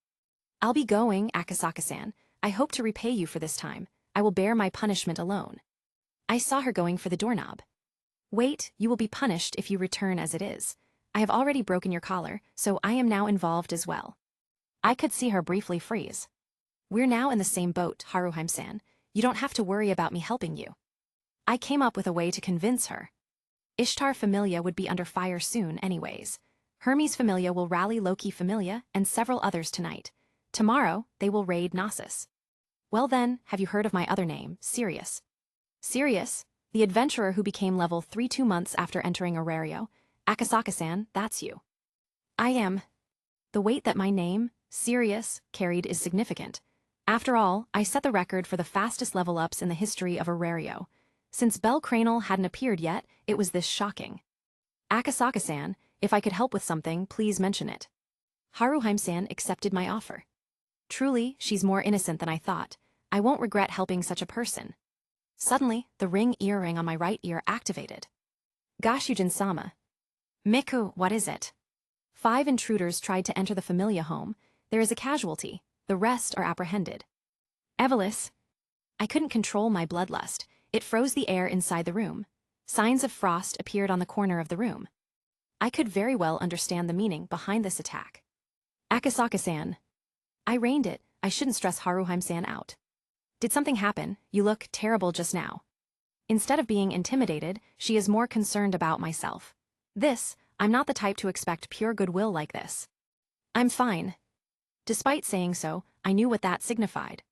I'll be going, Akasaka-san. I hope to repay you for this time. I will bear my punishment alone. I saw her going for the doorknob. Wait, you will be punished if you return as it is. I have already broken your collar, so I am now involved as well. I could see her briefly freeze. We're now in the same boat, Haruhime-san. You don't have to worry about me helping you. I came up with a way to convince her. Ishtar Familia would be under fire soon anyways. Hermes Familia will rally Loki Familia and several others tonight. Tomorrow, they will raid Nasus. Well then, have you heard of my other name, Sirius? Sirius, the adventurer who became level 3 2 months after entering Aurario. Akasaka-san, that's you. I am. The weight that my name, Sirius, carried is significant. After all, I set the record for the fastest level-ups in the history of Aurario. Since Belle Cranel hadn't appeared yet, it was this shocking. Akasaka-san, if I could help with something, please mention it. Haruhime-san accepted my offer. Truly, she's more innocent than I thought. I won't regret helping such a person. Suddenly, the ring earring on my right ear activated. Gashujin-sama. Miku, what is it? 5 intruders tried to enter the Familia home. There is a casualty. The rest are apprehended. Evelis. I couldn't control my bloodlust. It froze the air inside the room. Signs of frost appeared on the corner of the room. I could very well understand the meaning behind this attack. Akasaka-san. I reined it. I shouldn't stress Haruhime-san out. Did something happen? You look terrible just now. Instead of being intimidated, she is more concerned about myself. I'm not the type to expect pure goodwill like this. I'm fine. Despite saying so, I knew what that signified.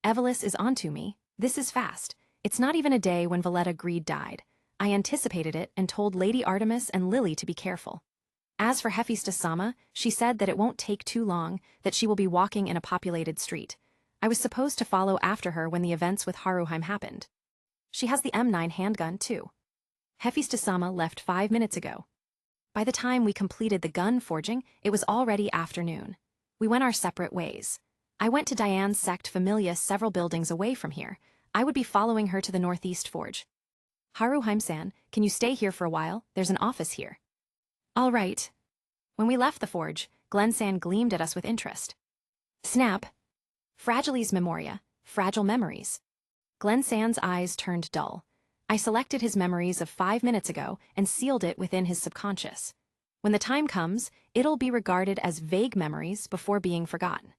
Evelis is onto me. This is fast. It's not even a day when Valletta Greed died. I anticipated it and told Lady Artemis and Lily to be careful. As for Hephaestus-sama, she said that it won't take too long, that she will be walking in a populated street. I was supposed to follow after her when the events with Haruhime happened. She has the M9 handgun, too. Hephaestus-sama left 5 minutes ago. By the time we completed the gun forging, it was already afternoon. We went our separate ways. I went to Diane's sect Familia several buildings away from here. I would be following her to the northeast forge. Haruhime-san, can you stay here for a while? There's an office here. All right. When we left the forge, Glensan gleamed at us with interest. Snap. Fragiles memoria, fragile memories. Glensan's eyes turned dull. I selected his memories of 5 minutes ago and sealed it within his subconscious. When the time comes, it'll be regarded as vague memories before being forgotten.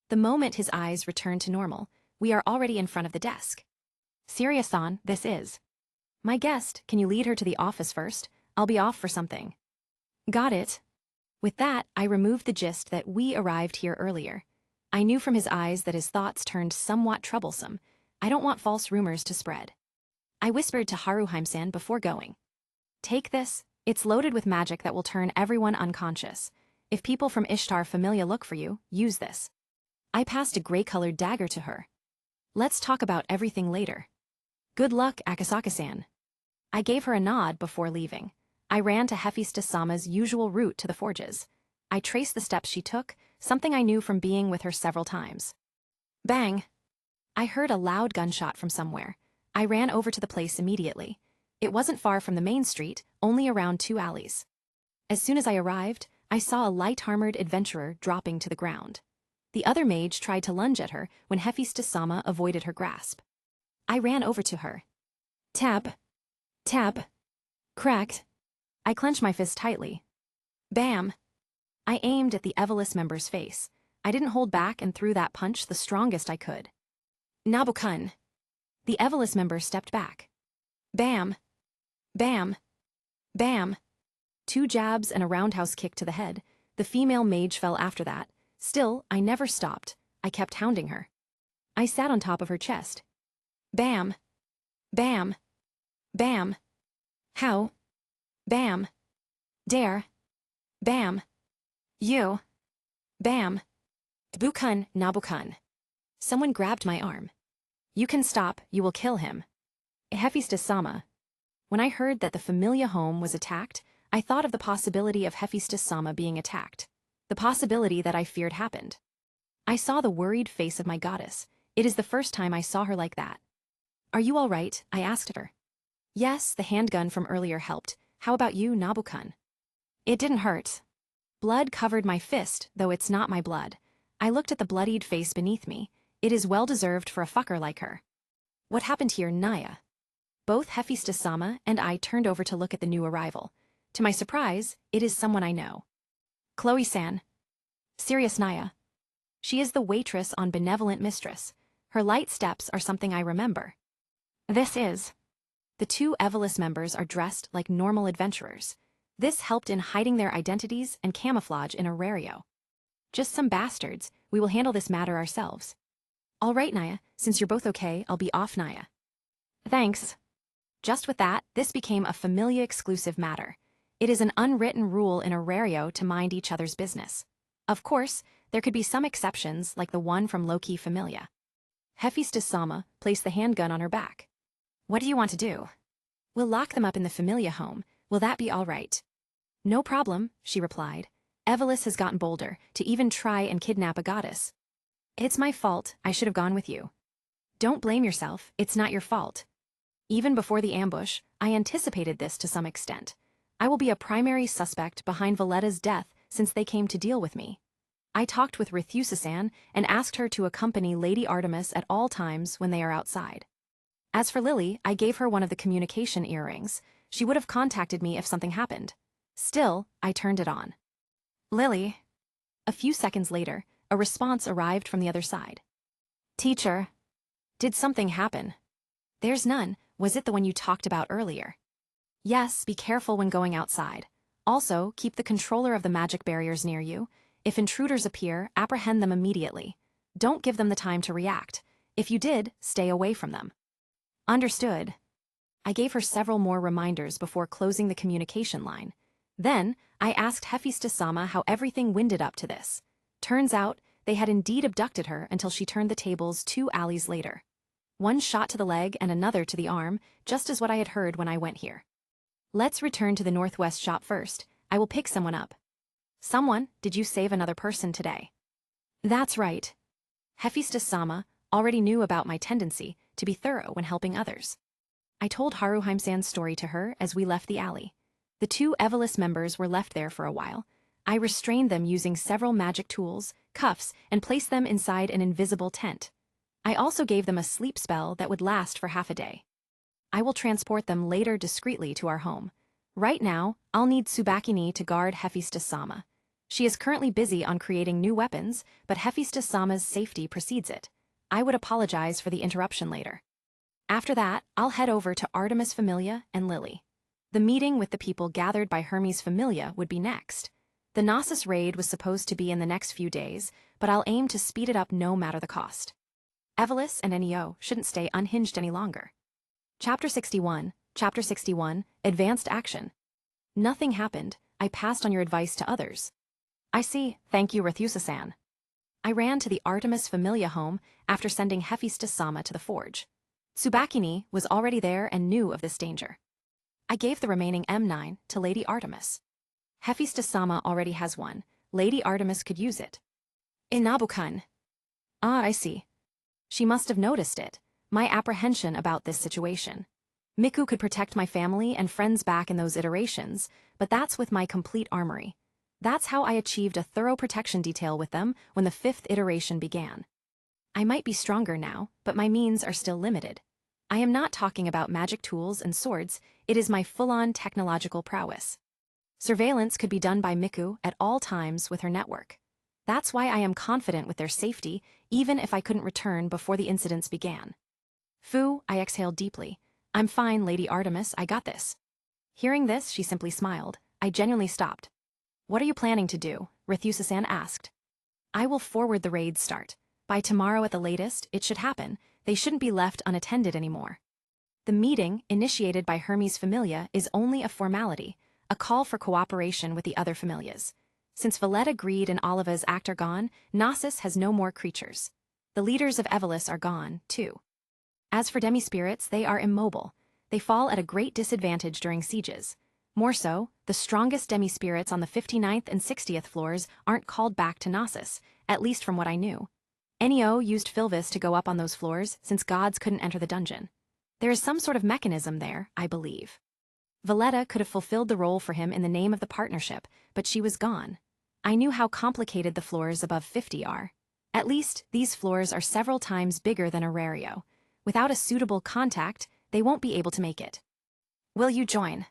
The moment his eyes return to normal, we are already in front of the desk. Sirius-san, this is. My guest, can you lead her to the office first? I'll be off for something. Got it. With that, I removed the gist that we arrived here earlier. I knew from his eyes that his thoughts turned somewhat troublesome. I don't want false rumors to spread. I whispered to Haruhime-san before going. Take this. It's loaded with magic that will turn everyone unconscious. If people from Ishtar Familia look for you, use this. I passed a gray-colored dagger to her. Let's talk about everything later. Good luck, Akasaka-san. I gave her a nod before leaving. I ran to Hephaestus-sama's usual route to the forges. I traced the steps she took, something I knew from being with her several times. Bang! I heard a loud gunshot from somewhere. I ran over to the place immediately. It wasn't far from the main street, only around 2 alleys. As soon as I arrived, I saw a light-armored adventurer dropping to the ground. The other mage tried to lunge at her when Hephaestus-sama avoided her grasp. I ran over to her. Tap. Tap. Cracked. I clenched my fist tightly. Bam! I aimed at the Evelis member's face. I didn't hold back and threw that punch the strongest I could. Nabokun. The Evelis member stepped back. Bam! Bam! Bam! 2 jabs and a roundhouse kick to the head. The female mage fell after that. Still, I never stopped. I kept hounding her. I sat on top of her chest. Bam! Bam! Bam! How? Bam! Dare! Bam! You! Bam! Bukun, Nabokun. Someone grabbed my arm. You can stop, you will kill him. Hephaestus-sama. When I heard that the Familia home was attacked, I thought of the possibility of Hephaestus-sama being attacked. The possibility that I feared happened. I saw the worried face of my goddess. It is the first time I saw her like that. Are you all right? I asked her. Yes, the handgun from earlier helped. How about you, Nabu-kun? It didn't hurt. Blood covered my fist, though it's not my blood. I looked at the bloodied face beneath me. It is well-deserved for a fucker like her. What happened here, Naya? Both Hephaestus-sama and I turned over to look at the new arrival. To my surprise, it is someone I know. Chloe-san. Serious Naya. She is the waitress on Benevolent Mistress. Her light steps are something I remember. This is. The two Evolus members are dressed like normal adventurers. This helped in hiding their identities and camouflage in Aurario. Just some bastards, we will handle this matter ourselves. All right, Naya, since you're both okay, I'll be off, Naya. Thanks. Just with that, this became a Familia exclusive matter. It is an unwritten rule in Aurario to mind each other's business. Of course, there could be some exceptions like the one from Loki Familia. Hephaestus-sama placed the handgun on her back. What do you want to do? We'll lock them up in the Familia home. Will that be all right? No problem, she replied. Evolus has gotten bolder, to even try and kidnap a goddess. It's my fault, I should have gone with you. Don't blame yourself, it's not your fault. Even before the ambush, I anticipated this to some extent. I will be a primary suspect behind Valletta's death since they came to deal with me. I talked with Rethusa-san and asked her to accompany Lady Artemis at all times when they are outside. As for Lily, I gave her one of the communication earrings. She would have contacted me if something happened. Still, I turned it on. Lily. A few seconds later, a response arrived from the other side. Teacher. Did something happen? There's none. Was it the one you talked about earlier? Yes, be careful when going outside. Also, keep the controller of the magic barriers near you. If intruders appear, apprehend them immediately. Don't give them the time to react. If you did, stay away from them. Understood. I gave her several more reminders before closing the communication line. Then, I asked Hephaestus-sama how everything winded up to this. Turns out, they had indeed abducted her until she turned the tables 2 alleys later. One shot to the leg and another to the arm, just as what I had heard when I went here. Let's return to the Northwest shop first. I will pick someone up. Someone? Did you save another person today? That's right. Hephaestus-sama already knew about my tendency to be thorough when helping others. I told Haruheim-san's story to her as we left the alley. The 2 Evolus members were left there for a while. I restrained them using several magic tools, cuffs, and placed them inside an invisible tent. I also gave them a sleep spell that would last for half a day. I will transport them later discreetly to our home. Right now, I'll need Tsubakini to guard Hephaestus-sama. She is currently busy on creating new weapons, but Hephaestus-sama's safety precedes it. I would apologize for the interruption later. After that, I'll head over to Artemis Familia and Lily. The meeting with the people gathered by Hermes Familia would be next. The Nasus raid was supposed to be in the next few days, but I'll aim to speed it up no matter the cost. Evolus and Neo shouldn't stay unhinged any longer. Chapter 61, Advanced Action. Nothing happened. I passed on your advice to others. I see, thank you Rethusa-san. I ran to the Artemis Familia home after sending Hephaestus-sama to the forge. Tsubakini was already there and knew of this danger. I gave the remaining M9 to Lady Artemis. Hephaestus-sama already has one. Lady Artemis could use it. Inabu-kun. Ah, I see. She must have noticed it. My apprehension about this situation. Miku could protect my family and friends back in those iterations, but that's with my complete armory. That's how I achieved a thorough protection detail with them when the 5th iteration began. I might be stronger now, but my means are still limited. I am not talking about magic tools and swords, it is my full-on technological prowess. Surveillance could be done by Miku at all times with her network. That's why I am confident with their safety, even if I couldn't return before the incidents began. Fu, I exhaled deeply. I'm fine, Lady Artemis, I got this. Hearing this, she simply smiled. I genuinely stopped. What are you planning to do? Rethusa-san asked. I will forward the raid's start. By tomorrow at the latest, it should happen. They shouldn't be left unattended anymore. The meeting, initiated by Hermes Familia, is only a formality, a call for cooperation with the other familias. Since Valletta, Greed, and Oliva's act are gone, Nasus has no more creatures. The leaders of Evolus are gone, too. As for demi-spirits, they are immobile. They fall at a great disadvantage during sieges. More so, the strongest demi-spirits on the 59th and 60th floors aren't called back to Nasus, at least from what I knew. Neo used Philvis to go up on those floors since gods couldn't enter the dungeon. There is some sort of mechanism there, I believe. Valletta could have fulfilled the role for him in the name of the partnership, but she was gone. I knew how complicated the floors above 50 are. At least, these floors are several times bigger than Aurario. Without a suitable contact, they won't be able to make it. Will you join?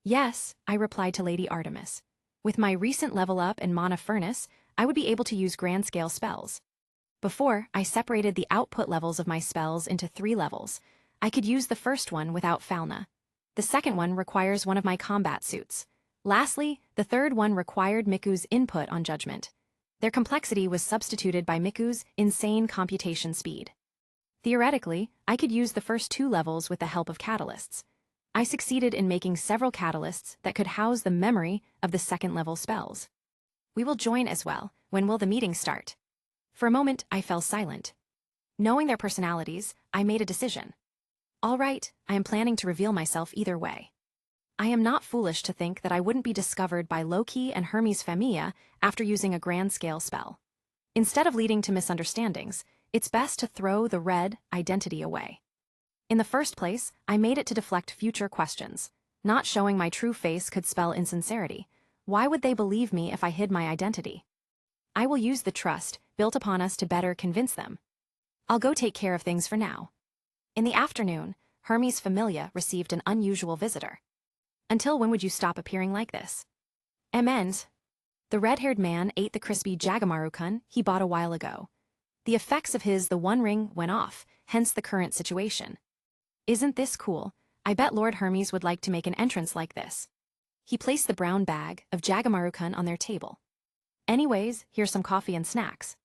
Yes, I replied to Lady Artemis. With my recent level up in Monofurnace, I would be able to use grand-scale spells. Before, I separated the output levels of my spells into 3 levels. I could use the first one without Falna. The second one requires one of my combat suits. Lastly, the third one required Miku's input on judgment. Their complexity was substituted by Miku's insane computation speed. Theoretically, I could use the first 2 levels with the help of catalysts. I succeeded in making several catalysts that could house the memory of the second-level spells. We will join as well. When will the meeting start? For a moment, I fell silent. Knowing their personalities, I made a decision. All right, I am planning to reveal myself either way. I am not foolish to think that I wouldn't be discovered by Loki and Artemis Familia after using a grand-scale spell. Instead of leading to misunderstandings, it's best to throw the red identity away. In the first place, I made it to deflect future questions. Not showing my true face could spell insincerity. Why would they believe me if I hid my identity? I will use the trust built upon us to better convince them. I'll go take care of things for now. In the afternoon, Artemis Familia received an unusual visitor. Until when would you stop appearing like this? Amends. The red-haired man ate the crispy Jagamaru-kun he bought a while ago. The effects of his The One Ring went off, hence the current situation. Isn't this cool? I bet Lord Hermes would like to make an entrance like this. He placed the brown bag of Jagamaru-kun on their table. Anyways, here's some coffee and snacks.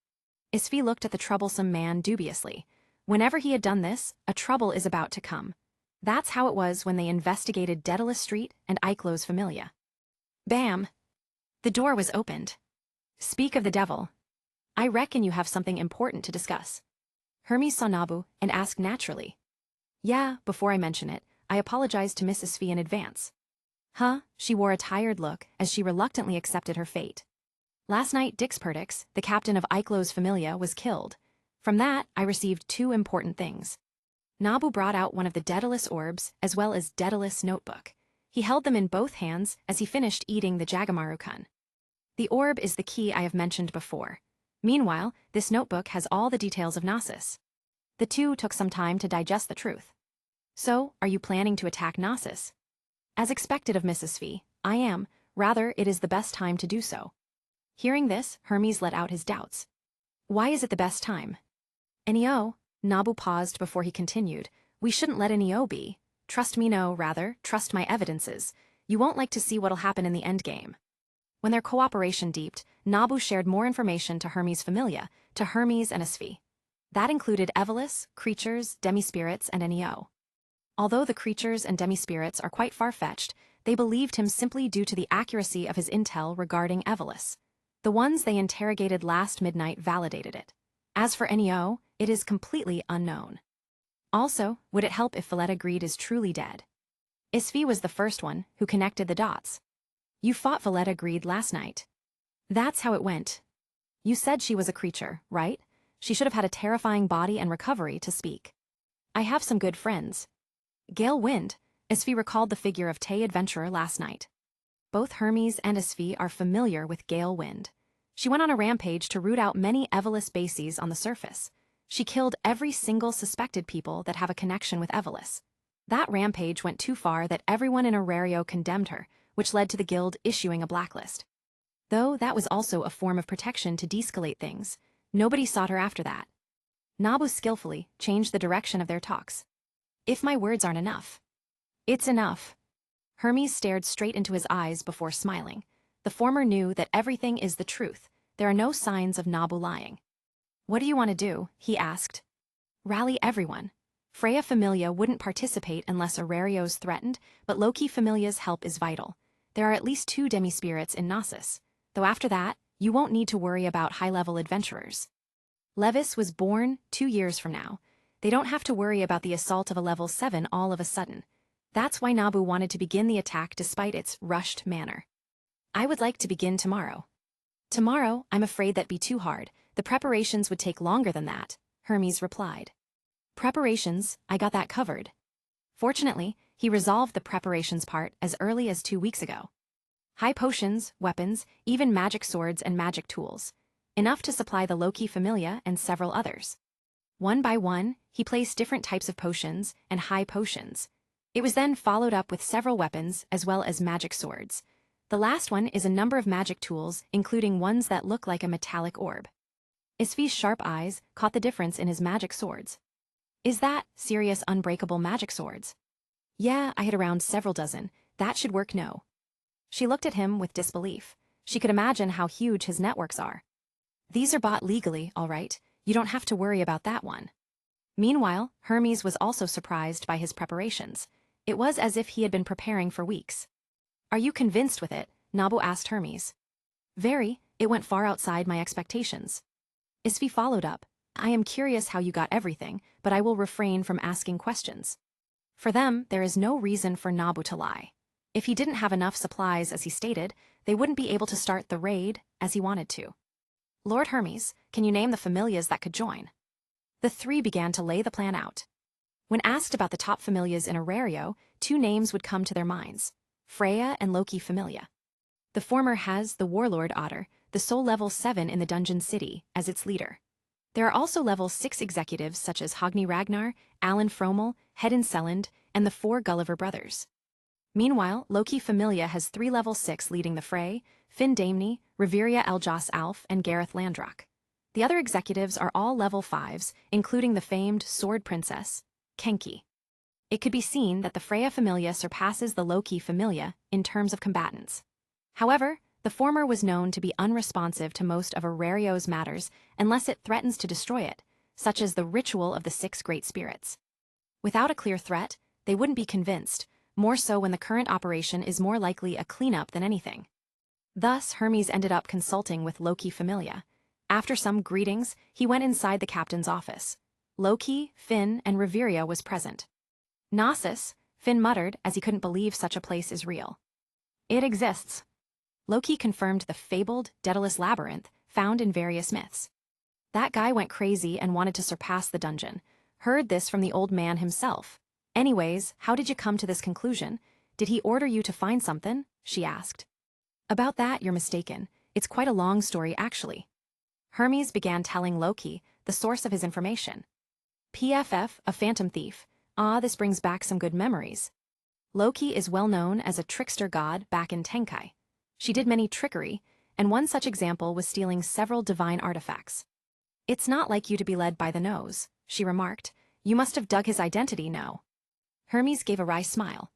Isfi looked at the troublesome man dubiously. Whenever he had done this, a trouble is about to come. That's how it was when they investigated Daedalus Street and Icelo's Familia. Bam! The door was opened. Speak of the devil. I reckon you have something important to discuss. Hermes saw Nabu and asked naturally. Yeah, before I mention it, I apologized to Miss Isfi in advance. Huh? She wore a tired look as she reluctantly accepted her fate. Last night, Dixperdix, the captain of Iclo's Familia, was killed. From that, I received 2 important things. Nabu brought out one of the Daedalus orbs as well as Daedalus notebook. He held them in both hands as he finished eating the Jagamaru-kun. The orb is the key I have mentioned before. Meanwhile, this notebook has all the details of Nasus. The 2 took some time to digest the truth. So, are you planning to attack Nasus? As expected of Mrs. Fee, I am. Rather, it is the best time to do so. Hearing this, Hermes let out his doubts. Why is it the best time? Neo, Nabu paused before he continued. We shouldn't let Neo be. Trust me, no, rather, trust my evidences. You won't like to see what'll happen in the endgame. When their cooperation deepened, Nabu shared more information to Hermes Familia, to Hermes and Isfi. That included Evelus, creatures, demi-spirits, and Neo. Although the creatures and demi-spirits are quite far-fetched, they believed him simply due to the accuracy of his intel regarding Evelus. The ones they interrogated last midnight validated it. As for Neo, it is completely unknown. Also, would it help if Valletta Greed is truly dead? Isfi was the first one who connected the dots. You fought Valletta Greed last night. That's how it went. You said she was a creature, right? She should have had a terrifying body and recovery to speak. I have some good friends. Gail Wind, Isfi recalled the figure of Tay Adventurer last night. Both Hermes and Isfi are familiar with Gail Wind. She went on a rampage to root out many Evelus bases on the surface. She killed every single suspected people that have a connection with Evelus. That rampage went too far that everyone in Aurario condemned her, which led to the guild issuing a blacklist. Though that was also a form of protection to de-escalate things, nobody sought her after that. Nabu skillfully changed the direction of their talks. If my words aren't enough. It's enough. Hermes stared straight into his eyes before smiling. The former knew that everything is the truth. There are no signs of Nabu lying. What do you want to do? He asked. Rally everyone. Freya Familia wouldn't participate unless Aurario's threatened, but Loki Familia's help is vital. There are at least 2 demi-spirits in Nasus, though after that, you won't need to worry about high-level adventurers. Levis was born 2 years from now. They don't have to worry about the assault of a level 7 all of a sudden. That's why Nabu wanted to begin the attack despite its rushed manner. I would like to begin tomorrow. Tomorrow, I'm afraid that'd be too hard. The preparations would take longer than that, Hermes replied. Preparations, I got that covered. Fortunately, he resolved the preparations part as early as 2 weeks ago. High potions, weapons, even magic swords and magic tools. Enough to supply the Loki Familia and several others. One by one, he placed different types of potions and high potions. It was then followed up with several weapons as well as magic swords. The last one is a number of magic tools, including ones that look like a metallic orb. Isfi's sharp eyes caught the difference in his magic swords. Is that serious unbreakable magic swords? Yeah, I had around several dozen. That should work no. She looked at him with disbelief. She could imagine how huge his networks are. These are bought legally, all right. You don't have to worry about that one. Meanwhile, Hermes was also surprised by his preparations. It was as if he had been preparing for weeks. Are you convinced with it? Nabu asked Hermes. Very, it went far outside my expectations. Isfi followed up. I am curious how you got everything, but I will refrain from asking questions. For them, there is no reason for Nabu to lie. If he didn't have enough supplies as he stated, they wouldn't be able to start the raid as he wanted to. Lord Hermes, can you name the familias that could join? The three began to lay the plan out. When asked about the top familias in Aurario, 2 names would come to their minds: Freya and Loki Familia. The former has the warlord Otter, the sole level 7 in the Dungeon City, as its leader. There are also level 6 executives such as Hogni Ragnar, Alan Fromel, Hedin Selland, and the 4 Gulliver brothers. Meanwhile, Loki Familia has 3 level 6 leading the fray: Finn Damney, Reveria Eljas Alf, and Gareth Landrock. The other executives are all level 5s, including the famed Sword Princess, Kenki. It could be seen that the Freya Familia surpasses the Loki Familia in terms of combatants. However, the former was known to be unresponsive to most of Aurario's matters unless it threatens to destroy it, such as the ritual of the 6 great spirits. Without a clear threat, they wouldn't be convinced, more so when the current operation is more likely a cleanup than anything. Thus, Hermes ended up consulting with Loki Familia. After some greetings, he went inside the captain's office. Loki, Finn, and Reveria was present. Nasus, Finn muttered as he couldn't believe such a place is real. It exists. Loki confirmed the fabled, Daedalus labyrinth found in various myths. That guy went crazy and wanted to surpass the dungeon. Heard this from the old man himself. Anyways, how did you come to this conclusion? Did he order you to find something? She asked. About that, you're mistaken. It's quite a long story, actually. Hermes began telling Loki the source of his information. PFF, a phantom thief. Ah, this brings back some good memories. Loki is well known as a trickster god back in Tenkai. She did many trickery, and one such example was stealing several divine artifacts. It's not like you to be led by the nose, she remarked. You must have dug his identity, no? Hermes gave a wry smile.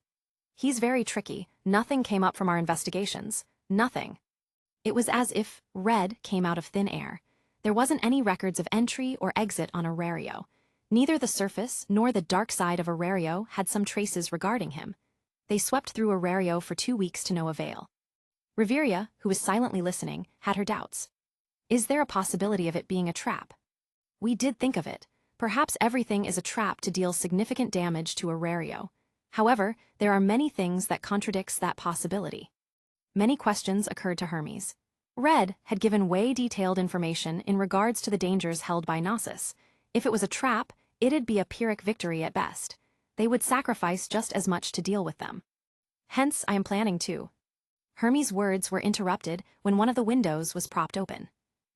He's very tricky. Nothing came up from our investigations. Nothing. It was as if red came out of thin air. There wasn't any records of entry or exit on Aurario. Neither the surface nor the dark side of Aurario had some traces regarding him. They swept through Aurario for 2 weeks to no avail. Reveria, who was silently listening, had her doubts. Is there a possibility of it being a trap? We did think of it. Perhaps everything is a trap to deal significant damage to Aurario. However, there are many things that contradicts that possibility. Many questions occurred to Hermes. Red had given way detailed information in regards to the dangers held by Nasus. If it was a trap, it'd be a Pyrrhic victory at best. They would sacrifice just as much to deal with them. Hence, I am planning to. Hermes' words were interrupted when one of the windows was propped open.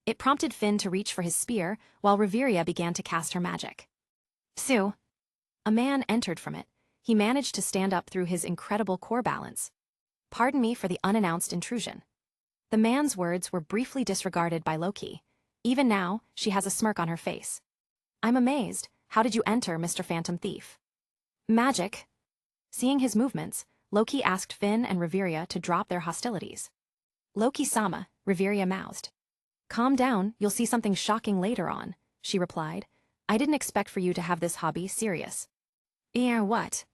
It prompted Finn to reach for his spear, while Reveria began to cast her magic. Sue. A man entered from it. He managed to stand up through his incredible core balance. Pardon me for the unannounced intrusion. The man's words were briefly disregarded by Loki. Even now, she has a smirk on her face. I'm amazed. How did you enter, Mr. Phantom Thief? Magic. Seeing his movements, Loki asked Finn and Reveria to drop their hostilities. Loki-sama, Reveria mouthed. Calm down, you'll see something shocking later on, she replied. I didn't expect for you to have this hobby serious. What?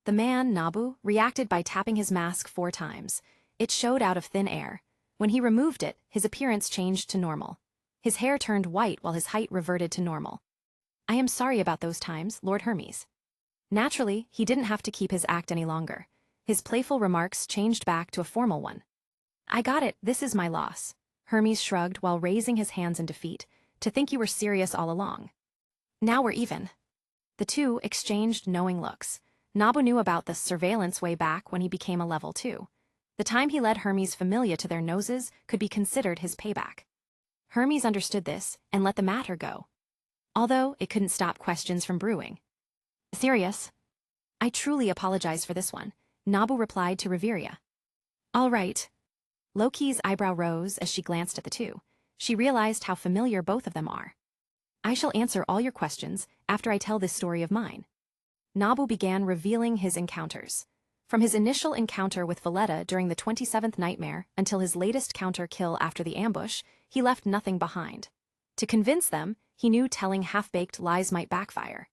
The man, Nabu, reacted by tapping his mask 4 times. It showed out of thin air. When he removed it, his appearance changed to normal. His hair turned white while his height reverted to normal. I am sorry about those times, Lord Hermes. Naturally, he didn't have to keep his act any longer. His playful remarks changed back to a formal one. I got it, this is my loss. Hermes shrugged while raising his hands in defeat. To think you were serious all along. Now we're even. The two exchanged knowing looks. Nabu knew about the surveillance way back when he became a level 2. The time he led Artemis Familia to their noses could be considered his payback. Hermes understood this and let the matter go. Although it couldn't stop questions from brewing. Serious? I truly apologize for this one, Nabu replied to Reveria. All right. Loki's eyebrow rose as she glanced at the two. She realized how familiar both of them are. I shall answer all your questions after I tell this story of mine. Nabu began revealing his encounters. From his initial encounter with Valletta during the 27th nightmare until his latest counter kill after the ambush, he left nothing behind. To convince them, he knew telling half-baked lies might backfire.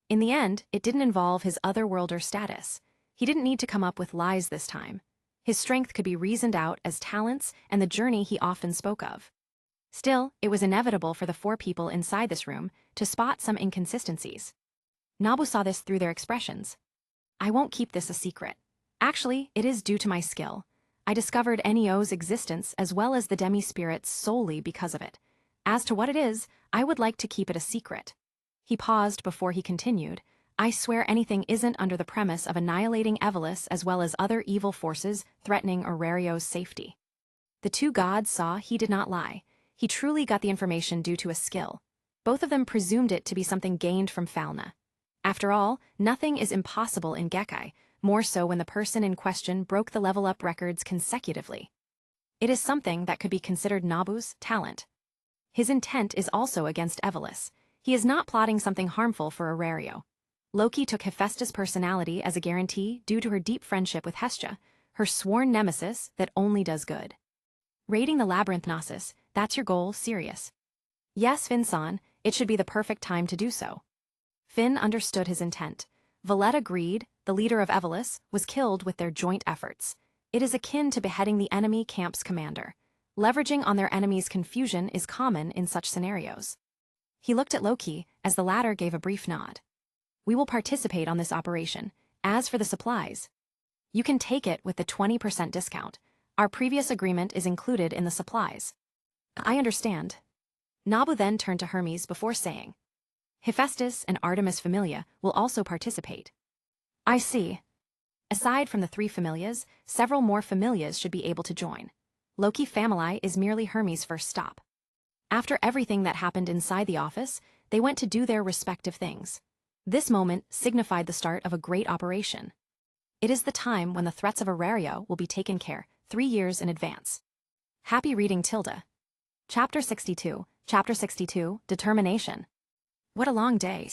In the end, it didn't involve his otherworlder status. He didn't need to come up with lies this time. His strength could be reasoned out as talents and the journey he often spoke of. Still, it was inevitable for the 4 people inside this room to spot some inconsistencies. Nabu saw this through their expressions. I won't keep this a secret. Actually, it is due to my skill. I discovered Neo's existence as well as the demi-spirits solely because of it. As to what it is, I would like to keep it a secret. He paused before he continued. I swear anything isn't under the premise of annihilating Evelys as well as other evil forces threatening Aurelio's safety. The 2 gods saw he did not lie. He truly got the information due to a skill. Both of them presumed it to be something gained from Falna. After all, nothing is impossible in Gekkai, more so when the person in question broke the level-up records consecutively. It is something that could be considered Nabu's talent. His intent is also against Evelys. He is not plotting something harmful for Aurelio. Loki took Hephaestus' personality as a guarantee due to her deep friendship with Hestia, her sworn nemesis that only does good. Raiding the labyrinth Nasus, that's your goal, serious. Yes, Finn-san, it should be the perfect time to do so. Finn understood his intent. Valletta agreed, the leader of Evelys, was killed with their joint efforts. It is akin to beheading the enemy camp's commander. Leveraging on their enemy's confusion is common in such scenarios. He looked at Loki as the latter gave a brief nod. We will participate on this operation. As for the supplies, you can take it with the 20% discount. Our previous agreement is included in the supplies. I understand. Nabu then turned to Hermes before saying, Hephaestus and Artemis Familia will also participate. I see. Aside from the 3 familias, several more familias should be able to join. Loki Family is merely Hermes' first stop. After everything that happened inside the office, they went to do their respective things. This moment signified the start of a great operation. It is the time when the threats of Aurelio will be taken care 3 years in advance. Happy reading, Tilda. Chapter 62, Determination. What a long day.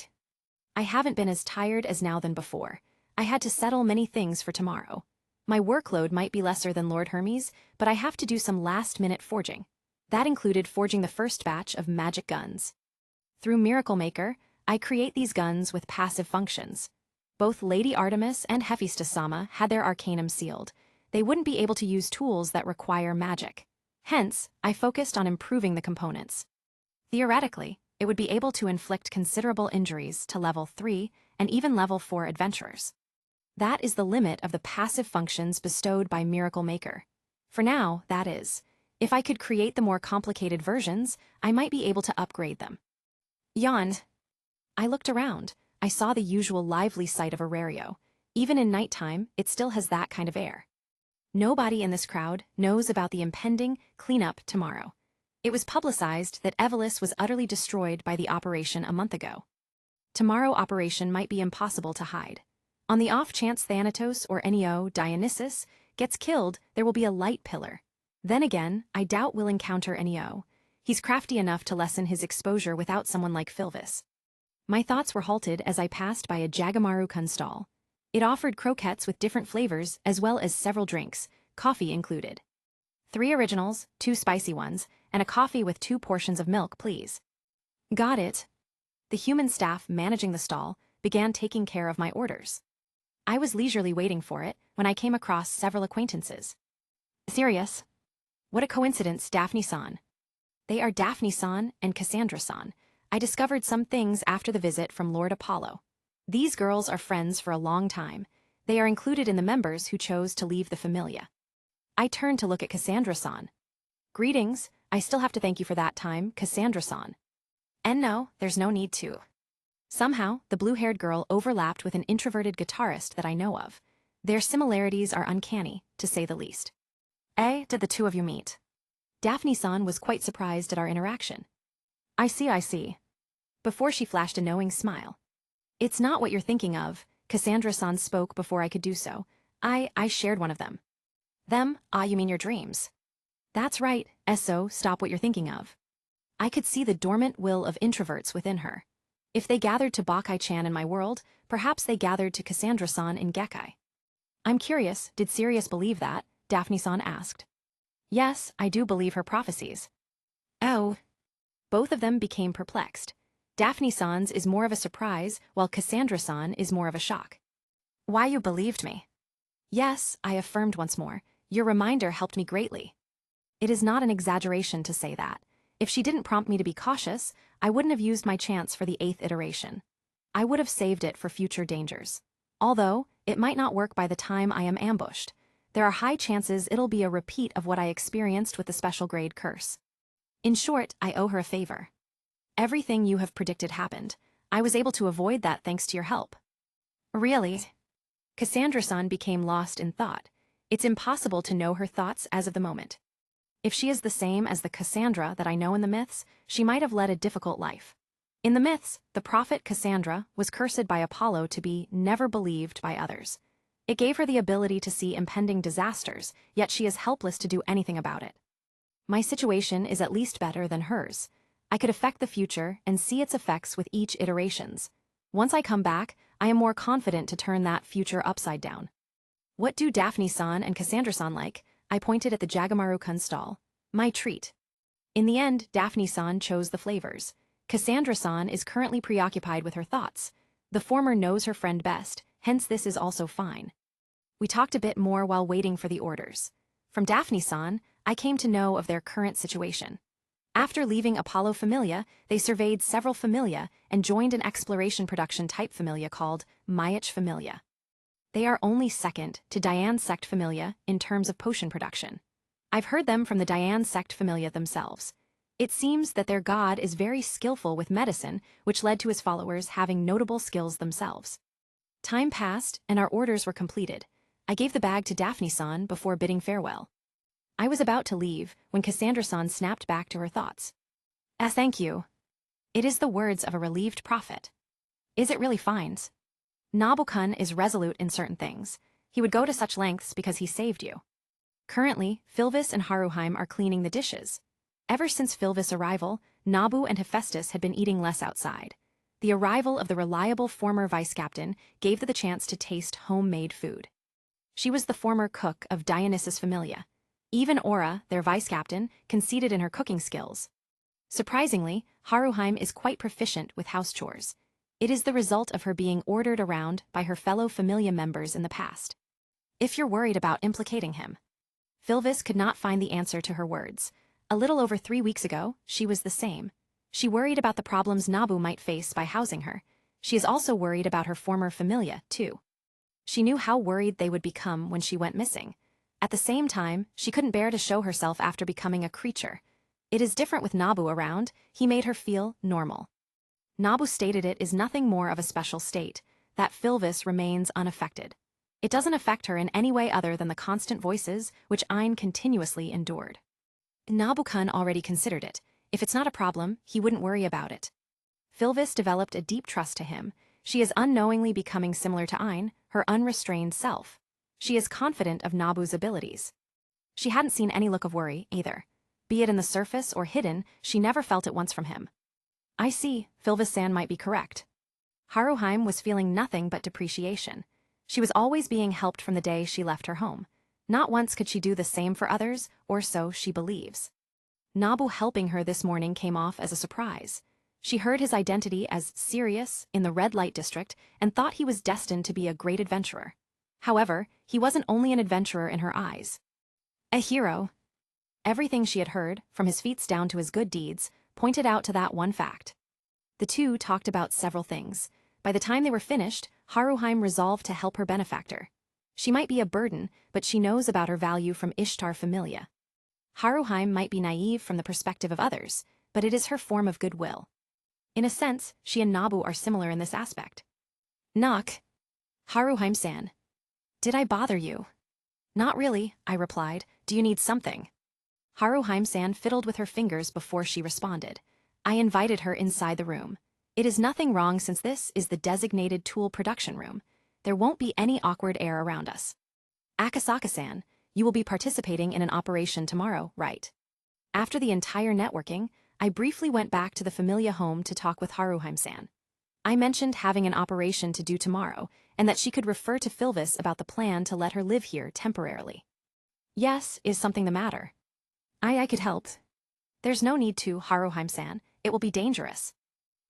I haven't been as tired as now than before. I had to settle many things for tomorrow. My workload might be lesser than Lord Hermes, but I have to do some last-minute forging. That included forging the first batch of magic guns. Through Miracle Maker, I create these guns with passive functions. Both Lady Artemis and Hephaestus-sama had their arcanum sealed. They wouldn't be able to use tools that require magic. Hence, I focused on improving the components. Theoretically, it would be able to inflict considerable injuries to level 3 and even level 4 adventurers. That is the limit of the passive functions bestowed by Miracle Maker. For now, that is. If I could create the more complicated versions, I might be able to upgrade them. Yawned. I looked around. I saw the usual lively sight of Aurelio. Even in nighttime, it still has that kind of air. Nobody in this crowd knows about the impending cleanup tomorrow. It was publicized that Evelys was utterly destroyed by the operation a month ago. Tomorrow operation might be impossible to hide. On the off chance Thanatos or Neo Dionysus gets killed, there will be a light pillar. Then again, I doubt we'll encounter Neo. He's crafty enough to lessen his exposure without someone like Philvis. My thoughts were halted as I passed by a Jagamaru-kun stall. It offered croquettes with different flavors as well as several drinks, coffee included. 3 originals, 2 spicy ones, and a coffee with 2 portions of milk, please. Got it. The human staff managing the stall began taking care of my orders. I was leisurely waiting for it when I came across several acquaintances. Serious? What a coincidence, Daphne-san. They are Daphne-san and Cassandra-san. I discovered some things after the visit from Lord Apollo. These girls are friends for a long time. They are included in the members who chose to leave the Familia. I turned to look at Cassandra-san. Greetings, I still have to thank you for that time, Cassandra-san. And no, there's no need to. Somehow, the blue-haired girl overlapped with an introverted guitarist that I know of. Their similarities are uncanny, to say the least. Did the two of you meet? Daphne-san was quite surprised at our interaction. I see. Before she flashed a knowing smile. It's not what you're thinking of, Cassandra-san spoke before I could do so. I shared one of them. Them? You mean your dreams? That's right, So stop what you're thinking of. I could see the dormant will of introverts within her. If they gathered to BOCCHI-chan in my world, perhaps they gathered to Cassandra-san in Gekkai. I'm curious, did Sirius believe that? Daphne-san asked. Yes, I do believe her prophecies. Oh. Both of them became perplexed. Daphne-san's is more of a surprise, while Cassandra-san is more of a shock. Why you believed me? Yes, I affirmed once more. Your reminder helped me greatly. It is not an exaggeration to say that. If she didn't prompt me to be cautious, I wouldn't have used my chance for the 8th iteration. I would have saved it for future dangers. Although, it might not work by the time I am ambushed. There are high chances it'll be a repeat of what I experienced with the special grade curse. In short, I owe her a favor. Everything you have predicted happened. I was able to avoid that thanks to your help. Really? Cassandra-san became lost in thought. It's impossible to know her thoughts as of the moment. If she is the same as the Cassandra that I know in the myths, she might have led a difficult life. In the myths, the prophet Cassandra was cursed by Apollo to be never believed by others. It gave her the ability to see impending disasters, yet she is helpless to do anything about it. My situation is at least better than hers. I could affect the future and see its effects with each iterations. Once I come back, I am more confident to turn that future upside down. What do Daphne-san and Cassandra-san like? I pointed at the Jagamaru-kun stall. My treat. In the end, Daphne-san chose the flavors. Cassandra-san is currently preoccupied with her thoughts. The former knows her friend best, hence this is also fine. We talked a bit more while waiting for the orders. From Daphne-san, I came to know of their current situation. After leaving Apollo Familia, they surveyed several familia and joined an exploration production type familia called Myach Familia. They are only second to Diane Sect Familia in terms of potion production. I've heard them from the Diane Sect Familia themselves. It seems that their god is very skillful with medicine, which led to his followers having notable skills themselves. Time passed, and our orders were completed. I gave the bag to Daphne-san before bidding farewell. I was about to leave when Cassandra-san snapped back to her thoughts. Thank you. It is the words of a relieved prophet. Is it really fines? Nabu-kun is resolute in certain things. He would go to such lengths because he saved you. Currently, Philvis and Haruheim are cleaning the dishes. Ever since Philvis' arrival, Nabu and Hephaestus had been eating less outside. The arrival of the reliable former vice-captain gave them the chance to taste homemade food. She was the former cook of Dionysus Familia. Even Aura, their vice-captain, conceded in her cooking skills. Surprisingly, Haruheim is quite proficient with house chores. It is the result of her being ordered around by her fellow Familia members in the past. If you're worried about implicating him. Philvis could not find the answer to her words. A little over 3 weeks ago, she was the same. She worried about the problems Nabu might face by housing her. She is also worried about her former Familia, too. She knew how worried they would become when she went missing. At the same time, she couldn't bear to show herself after becoming a creature. It is different with Nabu around. He made her feel normal. Nabu stated it is nothing more of a special state, that Philvis remains unaffected. It doesn't affect her in any way other than the constant voices which Ain continuously endured. Nabu-kun already considered it. If it's not a problem, he wouldn't worry about it. Philvis developed a deep trust to him. She is unknowingly becoming similar to Ain, her unrestrained self. She is confident of Nabu's abilities. She hadn't seen any look of worry, either. Be it in the surface or hidden, she never felt it once from him. I see, Philvis-san might be correct. Haruheim was feeling nothing but depreciation. She was always being helped from the day she left her home. Not once could she do the same for others, or so she believes. Nabu helping her this morning came off as a surprise. She heard his identity as Sirius in the red light district and thought he was destined to be a great adventurer. However, he wasn't only an adventurer in her eyes. A hero. Everything she had heard, from his feats down to his good deeds, pointed out to that one fact. The two talked about several things. By the time they were finished, Haruheim resolved to help her benefactor. She might be a burden, but she knows about her value from Ishtar Familia. Haruheim might be naive from the perspective of others, but it is her form of goodwill. In a sense, she and Nabu are similar in this aspect. Knock. Haruheim-san. Did I bother you? Not really, I replied. Do you need something? Haruheim-san fiddled with her fingers before she responded. I invited her inside the room. It is nothing wrong since this is the designated tool production room. There won't be any awkward air around us. Akasaka-san, you will be participating in an operation tomorrow, right? After the entire networking, I briefly went back to the Familia home to talk with Haruheim-san. I mentioned having an operation to do tomorrow, and that she could refer to Philvis about the plan to let her live here temporarily. Yes, is something the matter? I could help. There's no need to, Haruheim-san. It will be dangerous.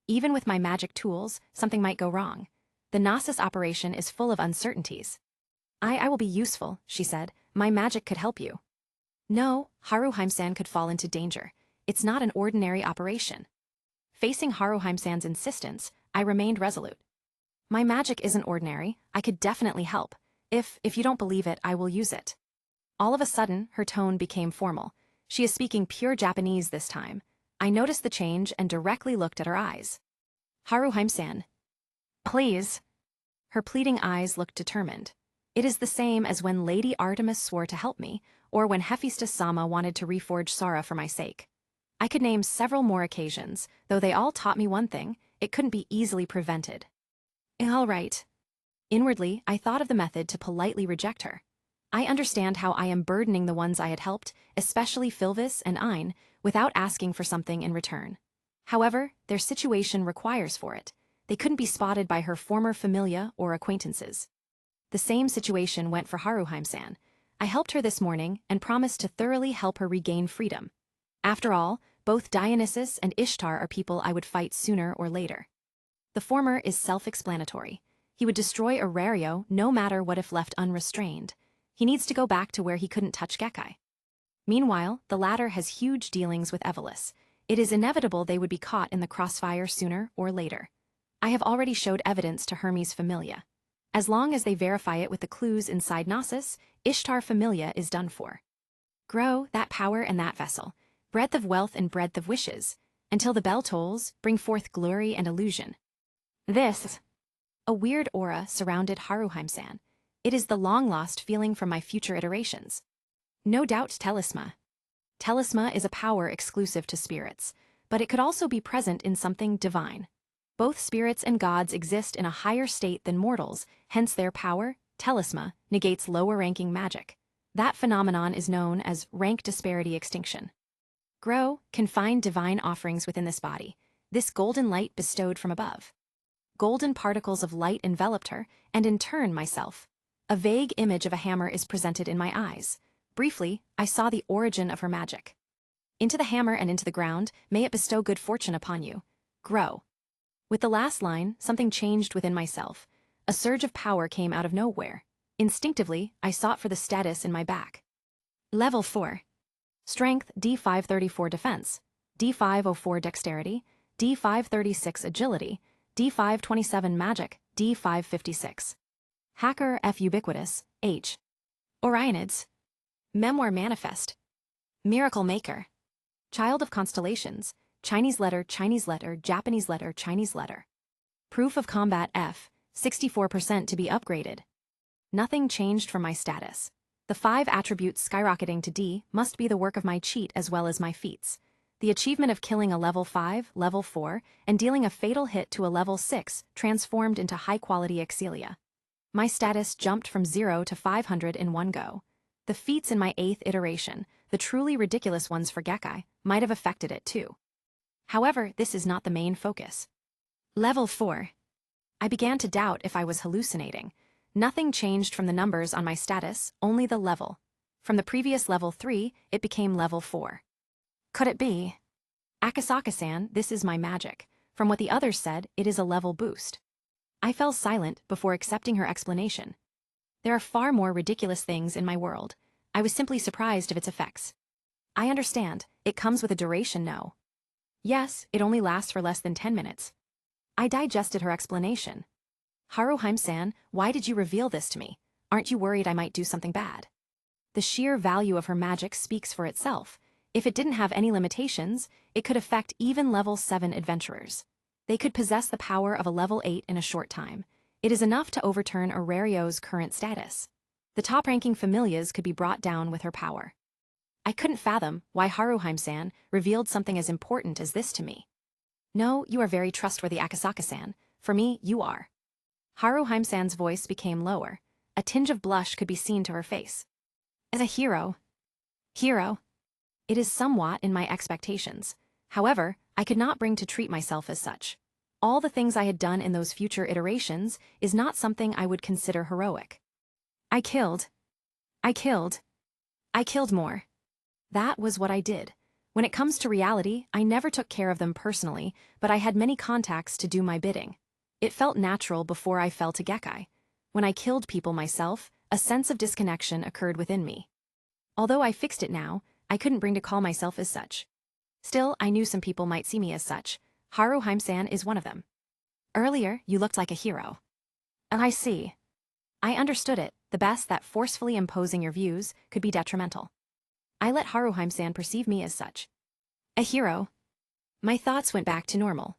Even with my magic tools, something might go wrong. The Nasus operation is full of uncertainties. I will be useful, she said. My magic could help you. No, Haruheim-san could fall into danger. It's not an ordinary operation. Facing Haruheim-san's insistence, I remained resolute. My magic isn't ordinary. I could definitely help. If you don't believe it, I will use it. All of a sudden, her tone became formal. She is speaking pure Japanese this time. I noticed the change and directly looked at her eyes. Haruheim-san. Please. Her pleading eyes looked determined. It is the same as when Lady Artemis swore to help me, or when Hephaestus-sama wanted to reforge Sara for my sake. I could name several more occasions, though they all taught me one thing: it couldn't be easily prevented. All right. Inwardly, I thought of the method to politely reject her. I understand how I am burdening the ones I had helped, especially Philvis and Ein, without asking for something in return. However, their situation requires for it. They couldn't be spotted by her former familia or acquaintances. The same situation went for Haruheim-san. I helped her this morning and promised to thoroughly help her regain freedom. After all, both Dionysus and Ishtar are people I would fight sooner or later. The former is self-explanatory. He would destroy Aurario no matter what if left unrestrained. He needs to go back to where he couldn't touch Gekkai. Meanwhile, the latter has huge dealings with Evelus. It is inevitable they would be caught in the crossfire sooner or later. I have already showed evidence to Hermes Familia. As long as they verify it with the clues inside Nasus, Ishtar Familia is done for. Grow that power and that vessel, breadth of wealth and breadth of wishes, until the bell tolls, bring forth glory and illusion. This. A weird aura surrounded Haruheim-san. It is the long-lost feeling from my future iterations. No doubt Telesma. Telesma is a power exclusive to spirits, but it could also be present in something divine. Both spirits and gods exist in a higher state than mortals, hence their power, Telesma, negates lower-ranking magic. That phenomenon is known as rank disparity extinction. Grow can find divine offerings within this body, this golden light bestowed from above. Golden particles of light enveloped her, and in turn myself. A vague image of a hammer is presented in my eyes. Briefly, I saw the origin of her magic. Into the hammer and into the ground, may it bestow good fortune upon you. Grow. With the last line, something changed within myself. A surge of power came out of nowhere. Instinctively, I sought for the status in my back. Level 4. Strength D534 Defense, D504 Dexterity, D536 Agility, D527 Magic, D556. Hacker F Ubiquitous, H. Orionids. Memoir Manifest. Miracle Maker. Child of Constellations, Chinese letter, Japanese letter, Chinese letter. Proof of Combat F, 64% to be upgraded. Nothing changed from my status. The 5 attributes skyrocketing to D must be the work of my cheat as well as my feats. The achievement of killing a level 5, level 4, and dealing a fatal hit to a level 6 transformed into high-quality Excelia. My status jumped from 0 to 500 in one go. The feats in my 8th iteration, the truly ridiculous ones for Gekkai, might have affected it too. However, this is not the main focus. Level 4. I began to doubt if I was hallucinating. Nothing changed from the numbers on my status, only the level. From the previous level 3, it became level 4. Could it be? Akasaka-san, this is my magic. From what the others said, it is a level boost. I fell silent before accepting her explanation. There are far more ridiculous things in my world. I was simply surprised of its effects. I understand, it comes with a duration, no? Yes, it only lasts for less than 10 minutes. I digested her explanation. Haruheim-san, why did you reveal this to me? Aren't you worried I might do something bad? The sheer value of her magic speaks for itself. If it didn't have any limitations, it could affect even level 7 adventurers. They could possess the power of a level 8 in a short time. It is enough to overturn Aurelio's current status. The top-ranking familias could be brought down with her power. I couldn't fathom why Haruheim-san revealed something as important as this to me. No, you are very trustworthy, Akasaka-san. For me, you are. Haruheim-san's voice became lower. A tinge of blush could be seen to her face. As a hero. It is somewhat in my expectations. However, I could not bring to treat myself as such. All the things I had done in those future iterations is not something I would consider heroic. I killed more. That was what I did. When it comes to reality, I never took care of them personally, but I had many contacts to do my bidding. It felt natural before I fell to Gekkai. When I killed people myself, a sense of disconnection occurred within me. Although I fixed it now, I couldn't bring to call myself as such. Still, I knew some people might see me as such. Haruheim-san is one of them. Earlier, you looked like a hero. And I see. I understood it, the best that forcefully imposing your views could be detrimental. I let Haruheim-san perceive me as such. A hero. My thoughts went back to normal.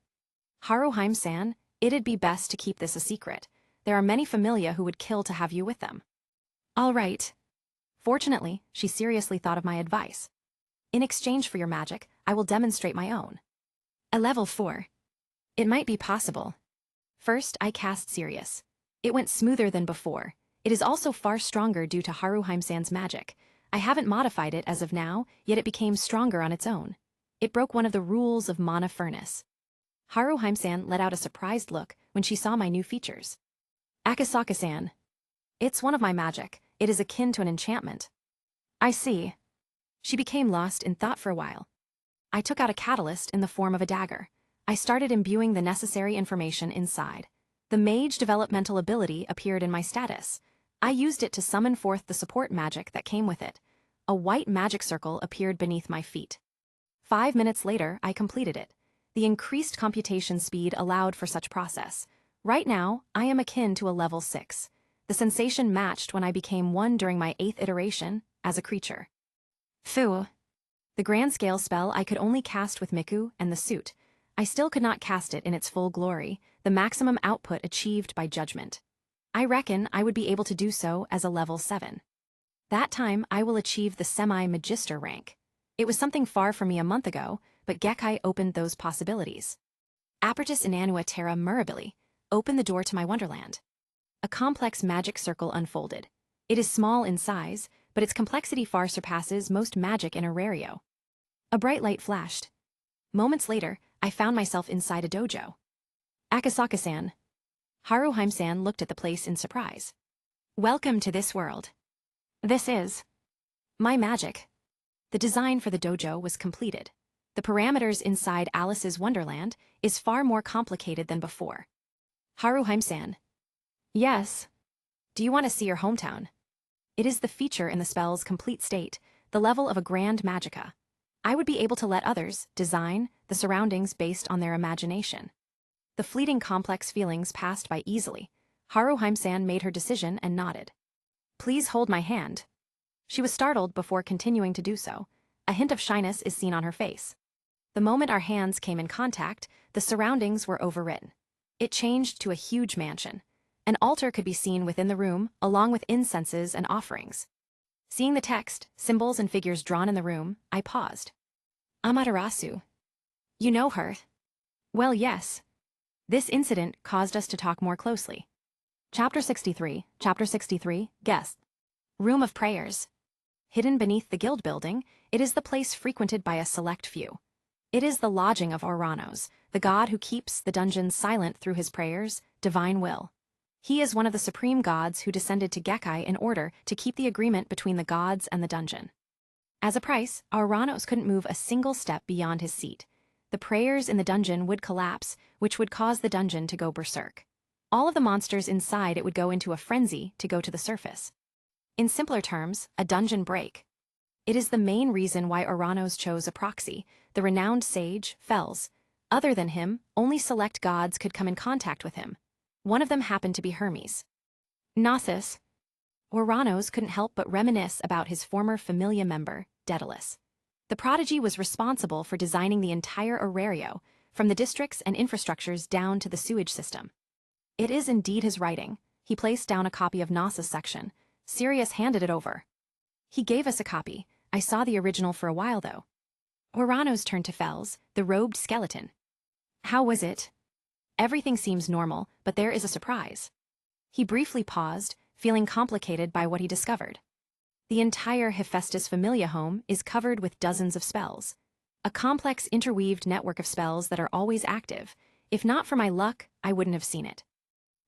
Haruheim-san, it'd be best to keep this a secret. There are many familia who would kill to have you with them. All right. Fortunately, she seriously thought of my advice. In exchange for your magic, I will demonstrate my own. A level 4. It might be possible. First, I cast Sirius. It went smoother than before. It is also far stronger due to Haruheim-san's magic. I haven't modified it as of now, yet it became stronger on its own. It broke one of the rules of Monofurnace. Haruheim-san let out a surprised look when she saw my new features. Akasaka-san. It's one of my magic. It is akin to an enchantment. I see. She became lost in thought for a while. I took out a catalyst in the form of a dagger. I started imbuing the necessary information inside. The mage developmental ability appeared in my status. I used it to summon forth the support magic that came with it. A white magic circle appeared beneath my feet. 5 minutes later, I completed it. The increased computation speed allowed for such process. Right now, I am akin to a level 6. The sensation matched when I became 1 during my 8th iteration, as a creature. Phew. The grand scale spell I could only cast with Miku and the suit. I still could not cast it in its full glory, the maximum output achieved by judgment. I reckon I would be able to do so as a level 7. That time I will achieve the semi-magister rank. It was something far from me a month ago, but Gekkai opened those possibilities. Apertus inanua terra mirabili, open the door to my wonderland. A complex magic circle unfolded. It is small in size, but its complexity far surpasses most magic in Aurario. A bright light flashed. Moments later, I found myself inside a dojo. Akasaka-san. Haruheim-san looked at the place in surprise. Welcome to this world. This is my magic. The design for the dojo was completed. The parameters inside Alice's Wonderland is far more complicated than before. Haruheim-san. Yes. Do you want to see your hometown? It is the feature in the spell's complete state, the level of a grand magica. I would be able to let others design the surroundings based on their imagination. The fleeting complex feelings passed by easily. Haruheim-san made her decision and nodded. Please hold my hand. She was startled before continuing to do so. A hint of shyness is seen on her face. The moment our hands came in contact, the surroundings were overwritten. It changed to a huge mansion. An altar could be seen within the room, along with incenses and offerings. Seeing the text, symbols, and figures drawn in the room, I paused. Amaterasu. You know her? Well, yes. This incident caused us to talk more closely. Chapter 63, Guest. Room of Prayers. Hidden beneath the guild building, it is the place frequented by a select few. It is the lodging of Oranos, the god who keeps the dungeon silent through his prayers, divine will. He is one of the supreme gods who descended to Gekkai in order to keep the agreement between the gods and the dungeon. As a price, Oranos couldn't move a single step beyond his seat. The prayers in the dungeon would collapse, which would cause the dungeon to go berserk. All of the monsters inside it would go into a frenzy to go to the surface. In simpler terms, a dungeon break. It is the main reason why Oranos chose a proxy, the renowned sage, Philvis. Other than him, only select gods could come in contact with him. One of them happened to be Hermes. Nasus. Ouranos couldn't help but reminisce about his former Familia member, Daedalus. The prodigy was responsible for designing the entire Aurario, from the districts and infrastructures down to the sewage system. It is indeed his writing. He placed down a copy of Nasus' section. Sirius handed it over. He gave us a copy. I saw the original for a while, though. Ouranos turned to Philvis, the robed skeleton. How was it? Everything seems normal, but there is a surprise. He briefly paused, feeling complicated by what he discovered. The entire Hephaestus Familia home is covered with dozens of spells. A complex interweaved network of spells that are always active. If not for my luck, I wouldn't have seen it.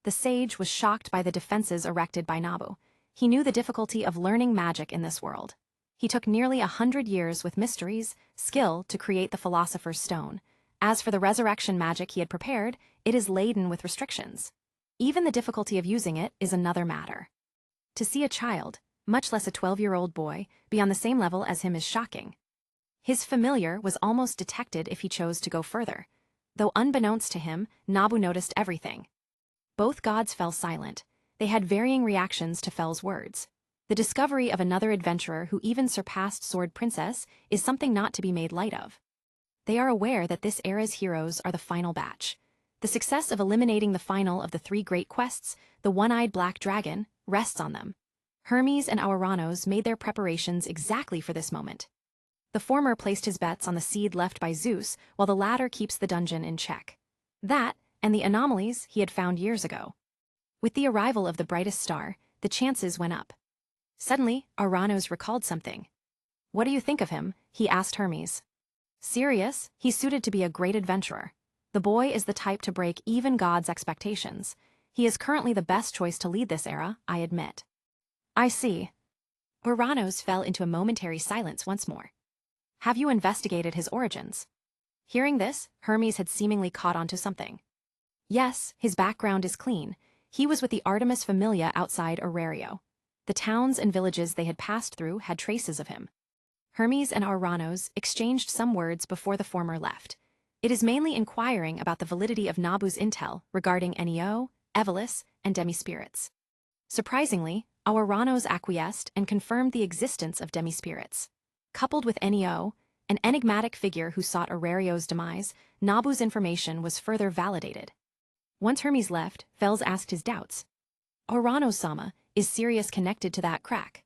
The sage was shocked by the defenses erected by Nabu. He knew the difficulty of learning magic in this world. He took nearly 100 years with mysteries, skill to create the Philosopher's Stone. As for the resurrection magic he had prepared, it is laden with restrictions. Even the difficulty of using it is another matter. To see a child, much less a 12-year-old boy, be on the same level as him is shocking. His familiar was almost detected if he chose to go further. Though unbeknownst to him, Nabu noticed everything. Both gods fell silent. They had varying reactions to Fel's words. The discovery of another adventurer who even surpassed Sword Princess is something not to be made light of. They are aware that this era's heroes are the final batch. The success of eliminating the final of the 3 great quests, the one-eyed black dragon, rests on them. Hermes and Ouranos made their preparations exactly for this moment. The former placed his bets on the seed left by Zeus, while the latter keeps the dungeon in check. That, and the anomalies he had found years ago. With the arrival of the brightest star, the chances went up. Suddenly, Ouranos recalled something. "What do you think of him?" he asked Hermes. "Serious, he's suited to be a great adventurer. The boy is the type to break even gods' expectations. He is currently the best choice to lead this era, I admit." "I see." Ouranos fell into a momentary silence once more. "Have you investigated his origins?" Hearing this, Hermes had seemingly caught onto something. "Yes, his background is clean. He was with the Artemis Familia outside Aurario. The towns and villages they had passed through had traces of him." Hermes and Ouranos exchanged some words before the former left. It is mainly inquiring about the validity of Nabu's intel regarding Neo, Evelus, and demi-spirits. Surprisingly, Ouranos acquiesced and confirmed the existence of demi-spirits. Coupled with Neo, an enigmatic figure who sought Aurario's demise, Nabu's information was further validated. Once Hermes left, Philvis asked his doubts. "Ouranos-sama, is Sirius connected to that crack?"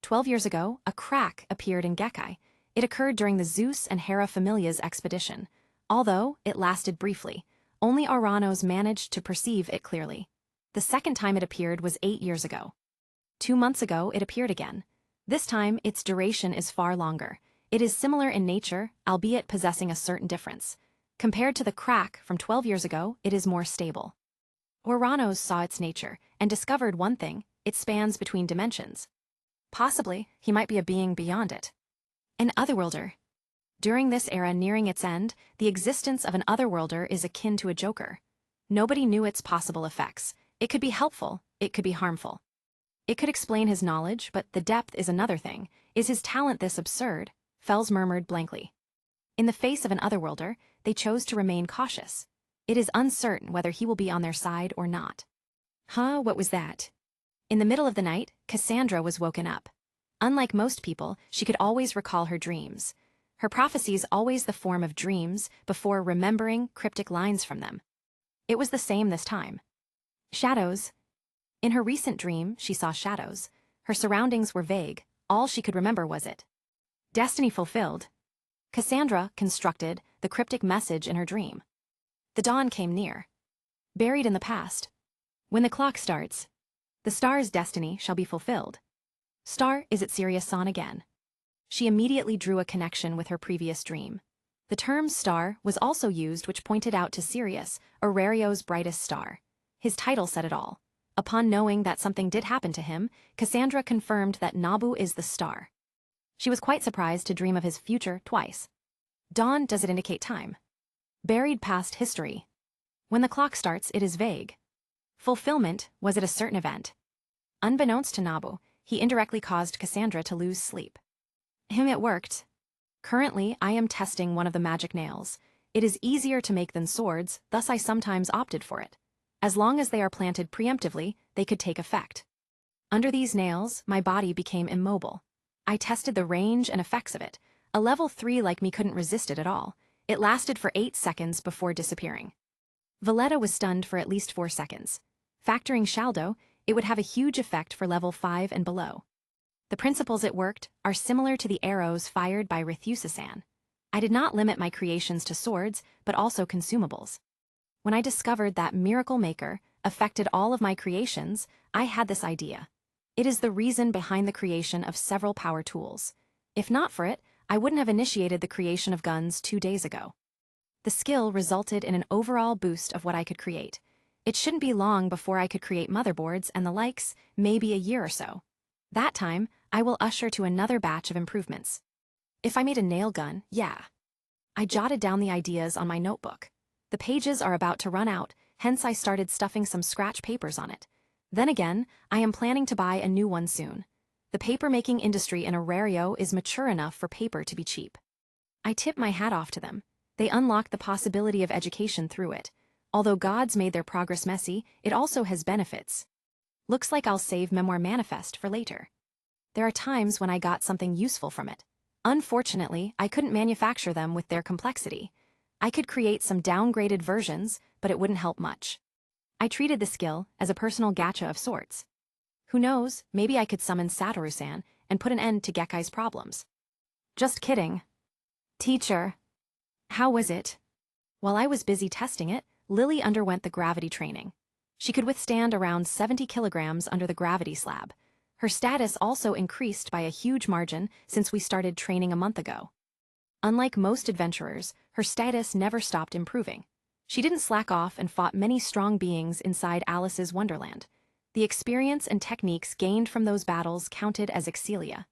12 years ago, a crack appeared in Gekkai. It occurred during the Zeus and Hera Familia's expedition. Although it lasted briefly, only Ouranos managed to perceive it clearly. The second time it appeared was 8 years ago. 2 months ago it appeared again. This time its duration is far longer. It is similar in nature, albeit possessing a certain difference. Compared to the crack from 12 years ago, it is more stable. Ouranos saw its nature and discovered one thing: it spans between dimensions. Possibly, he might be a being beyond it. An otherworlder. During this era nearing its end, the existence of an otherworlder is akin to a joker. Nobody knew its possible effects. It could be helpful, it could be harmful. It could explain his knowledge, but the depth is another thing. Is his talent this absurd? Philvis murmured blankly. In the face of an otherworlder, they chose to remain cautious. It is uncertain whether he will be on their side or not. What was that? In the middle of the night, Cassandra was woken up. Unlike most people, she could always recall her dreams. Her prophecies always the form of dreams before remembering cryptic lines from them. It was the same this time. Shadows. In her recent dream, she saw shadows. Her surroundings were vague. All she could remember was it. Destiny fulfilled. Cassandra constructed the cryptic message in her dream. The dawn came near. Buried in the past. When the clock starts, the star's destiny shall be fulfilled. Star, is it Sirius-san again? She immediately drew a connection with her previous dream. The term star was also used, which pointed out to Sirius, Aurario's brightest star. His title said it all. Upon knowing that something did happen to him, Cassandra confirmed that Nabu is the star. She was quite surprised to dream of his future twice. Dawn, does it indicate time? Buried past history. When the clock starts, it is vague. Fulfillment, was it a certain event? Unbeknownst to Nabu, he indirectly caused Cassandra to lose sleep. It worked. Currently, I am testing one of the magic nails. It is easier to make than swords, thus I sometimes opted for it. As long as they are planted preemptively, they could take effect. Under these nails, my body became immobile. I tested the range and effects of it. A level 3 like me couldn't resist it at all. It lasted for 8 seconds before disappearing. Valletta was stunned for at least 4 seconds. Factoring Shaldo, it would have a huge effect for level 5 and below. The principles it worked are similar to the arrows fired by Rethusa-san. I did not limit my creations to swords, but also consumables. When I discovered that Miracle Maker affected all of my creations, I had this idea. It is the reason behind the creation of several power tools. If not for it, I wouldn't have initiated the creation of guns 2 days ago. The skill resulted in an overall boost of what I could create. It shouldn't be long before I could create motherboards and the likes, maybe a year or so. That time, I will usher to another batch of improvements. If I made a nail gun, yeah. I jotted down the ideas on my notebook. The pages are about to run out, hence I started stuffing some scratch papers on it. Then again, I am planning to buy a new one soon. The paper-making industry in Aurario is mature enough for paper to be cheap. I tip my hat off to them. They unlock the possibility of education through it. Although gods made their progress messy, it also has benefits. Looks like I'll save Memoir Manifest for later. There are times when I got something useful from it. Unfortunately, I couldn't manufacture them with their complexity. I could create some downgraded versions, but it wouldn't help much. I treated the skill as a personal gacha of sorts. Who knows, maybe I could summon Satoru-san and put an end to Gekai's problems. Just kidding. Teacher. How was it? While I was busy testing it, Lily underwent the gravity training. She could withstand around 70 kilograms under the gravity slab. Her status also increased by a huge margin since we started training a month ago. Unlike most adventurers, her status never stopped improving. She didn't slack off and fought many strong beings inside Alice's Wonderland. The experience and techniques gained from those battles counted as Icelo.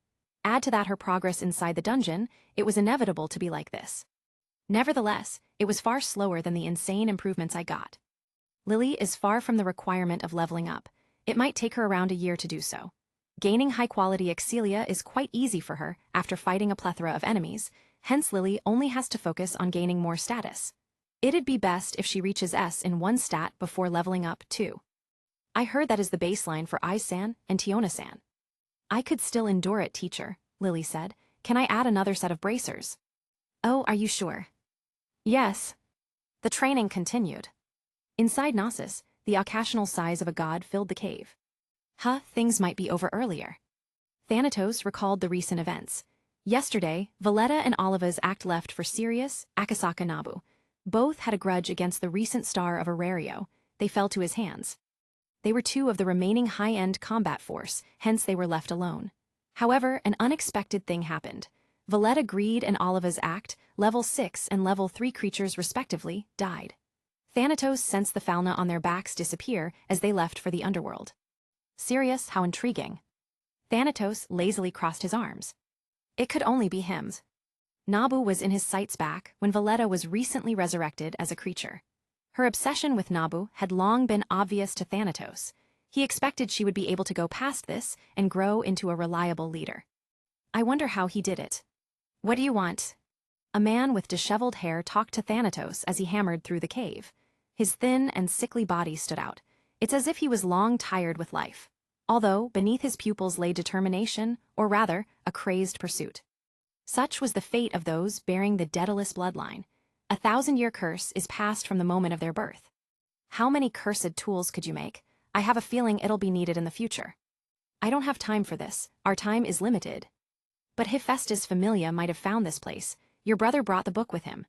Add to that her progress inside the dungeon, it was inevitable to be like this. Nevertheless, it was far slower than the insane improvements I got. Lily is far from the requirement of leveling up. It might take her around a year to do so. Gaining high-quality Icelo is quite easy for her after fighting a plethora of enemies, hence Lily only has to focus on gaining more status. It'd be best if she reaches S in one stat before leveling up, too. I heard that is the baseline for Ai-san and Tiona-san. I could still endure it, teacher, Lily said. Can I add another set of bracers? Oh, are you sure? Yes. The training continued. Inside Nasus, the occasional size of a god filled the cave. Things might be over earlier. Thanatos recalled the recent events. Yesterday, Valletta and Oliva's act left for Sirius, Akasaka Nabu. Both had a grudge against the recent star of Aurario. They fell to his hands. They were 2 of the remaining high-end combat force, hence they were left alone. However, an unexpected thing happened. Valletta Greed and Oliva's act, level 6 and level 3 creatures respectively, died. Thanatos sensed the Falna on their backs disappear as they left for the underworld. Sirius, how intriguing. Thanatos lazily crossed his arms. It could only be him. Nabu was in his sights back when Valletta was recently resurrected as a creature. Her obsession with Nabu had long been obvious to Thanatos. He expected she would be able to go past this and grow into a reliable leader. I wonder how he did it. What do you want? A man with disheveled hair talked to Thanatos as he hammered through the cave. His thin and sickly body stood out. It's as if he was long tired with life. Although, beneath his pupils lay determination, or rather, a crazed pursuit. Such was the fate of those bearing the Daedalus bloodline. A 1,000-year curse is passed from the moment of their birth. How many cursed tools could you make? I have a feeling it'll be needed in the future. I don't have time for this. Our time is limited. But Hephaestus Familia might have found this place. Your brother brought the book with him.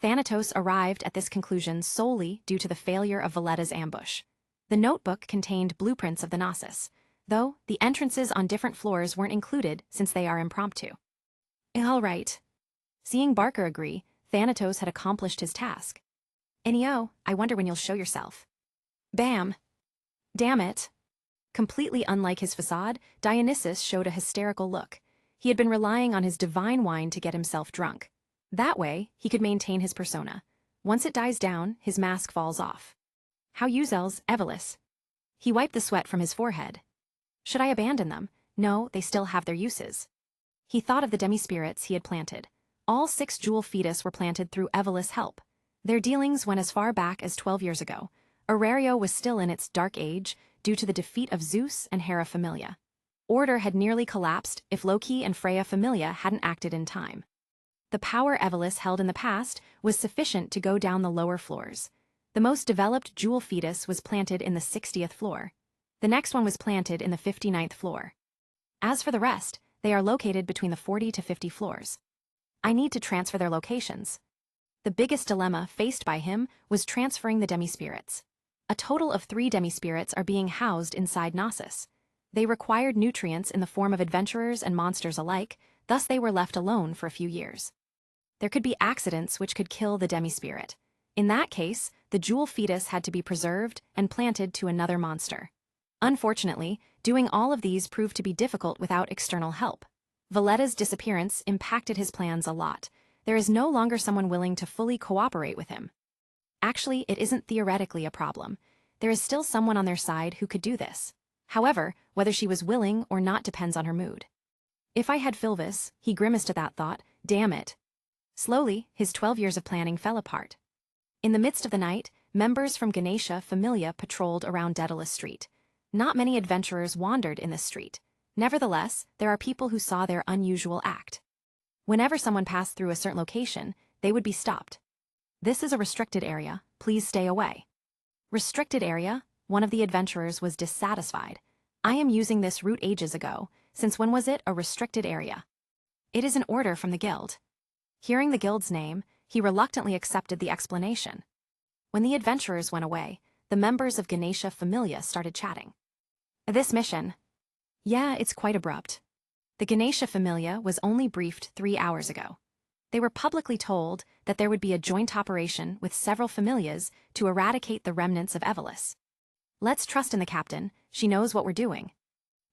Thanatos arrived at this conclusion solely due to the failure of Valletta's ambush. The notebook contained blueprints of the Nasus, though the entrances on different floors weren't included since they are impromptu. All right. Seeing Barker agree, Thanatos had accomplished his task. Neo, I wonder when you'll show yourself. Bam! Damn it. Completely unlike his facade, Dionysus showed a hysterical look. He had been relying on his divine wine to get himself drunk. That way, he could maintain his persona. Once it dies down, his mask falls off. How Uzel's Evelis. He wiped the sweat from his forehead. Should I abandon them? No, they still have their uses. He thought of the demi-spirits he had planted. All 6 jewel fetus were planted through Evelyn's help. Their dealings went as far back as 12 years ago. Aurario was still in its dark age due to the defeat of Zeus and Hera Familia. Order had nearly collapsed if Loki and Freya Familia hadn't acted in time. The power Evelyn held in the past was sufficient to go down the lower floors. The most developed jewel fetus was planted in the 60th floor. The next one was planted in the 59th floor. As for the rest, they are located between the 40 to 50 floors. I need to transfer their locations. The biggest dilemma faced by him was transferring the demi-spirits. A total of 3 demi-spirits are being housed inside Nasus. They required nutrients in the form of adventurers and monsters alike, thus they were left alone for a few years. There could be accidents which could kill the demi-spirit. In that case, the jewel fetus had to be preserved and planted to another monster. Unfortunately, doing all of these proved to be difficult without external help. Vendetta's disappearance impacted his plans a lot. There is no longer someone willing to fully cooperate with him. Actually, it isn't theoretically a problem. There is still someone on their side who could do this. However, whether she was willing or not depends on her mood. If I had Philvis, he grimaced at that thought, damn it. Slowly, his 12 years of planning fell apart. In the midst of the night, members from Ganesha Familia patrolled around Daedalus Street. Not many adventurers wandered in this street. Nevertheless, there are people who saw their unusual act. Whenever someone passed through a certain location, they would be stopped. This is a restricted area, please stay away. Restricted area? One of the adventurers was dissatisfied. I am using this route ages ago, since when was it a restricted area? It is an order from the guild. Hearing the guild's name, he reluctantly accepted the explanation. When the adventurers went away, the members of Ganesha Familia started chatting. This mission. Yeah, it's quite abrupt. The Ganesha Familia was only briefed 3 hours ago. They were publicly told that there would be a joint operation with several familias to eradicate the remnants of Evelyn. Let's trust in the captain, she knows what we're doing.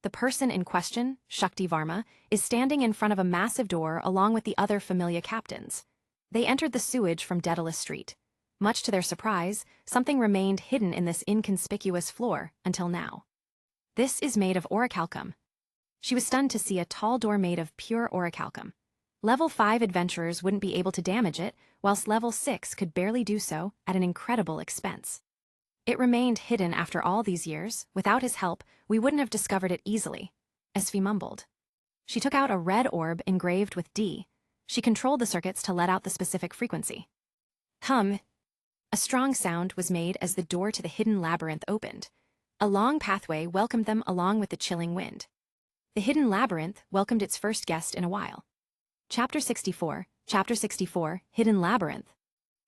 The person in question, Shakti Varma, is standing in front of a massive door along with the other familia captains. They entered the sewage from Daedalus Street. Much to their surprise, something remained hidden in this inconspicuous floor until now. This is made of orichalcum. She was stunned to see a tall door made of pure orichalcum. Level 5 adventurers wouldn't be able to damage it, whilst level 6 could barely do so at an incredible expense. It remained hidden after all these years. Without his help, we wouldn't have discovered it easily, Sv mumbled. She took out a red orb engraved with D. She controlled the circuits to let out the specific frequency. Hum. A strong sound was made as the door to the hidden labyrinth opened. A long pathway welcomed them along with the chilling wind. The hidden labyrinth welcomed its first guest in a while. Chapter 64, Hidden Labyrinth.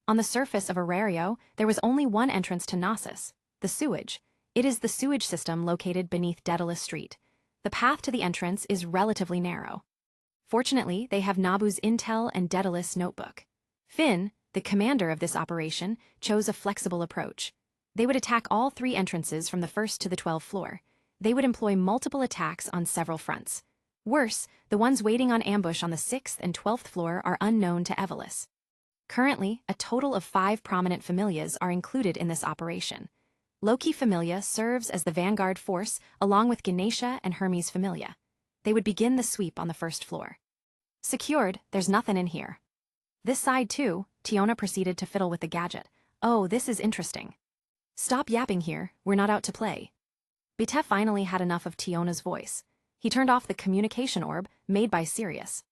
On the surface of Aurario, there was only one entrance to Nasus, the sewage. It is the sewage system located beneath Daedalus Street. The path to the entrance is relatively narrow. Fortunately, they have Nabu's intel and Daedalus notebook. Finn, the commander of this operation, chose a flexible approach. They would attack all 3 entrances from the 1st to the 12th floor. They would employ multiple attacks on several fronts. Worse, the ones waiting on ambush on the 6th and 12th floor are unknown to Evelyn. Currently, a total of 5 prominent familias are included in this operation. Loki Familia serves as the vanguard force along with Ganesha and Hermes Familia. They would begin the sweep on the 1st floor. Secured, there's nothing in here. This side too, Tiona proceeded to fiddle with the gadget. Oh, this is interesting. Stop yapping here, we're not out to play. Bite finally had enough of Tiona's voice. He turned off the communication orb made by Sirius.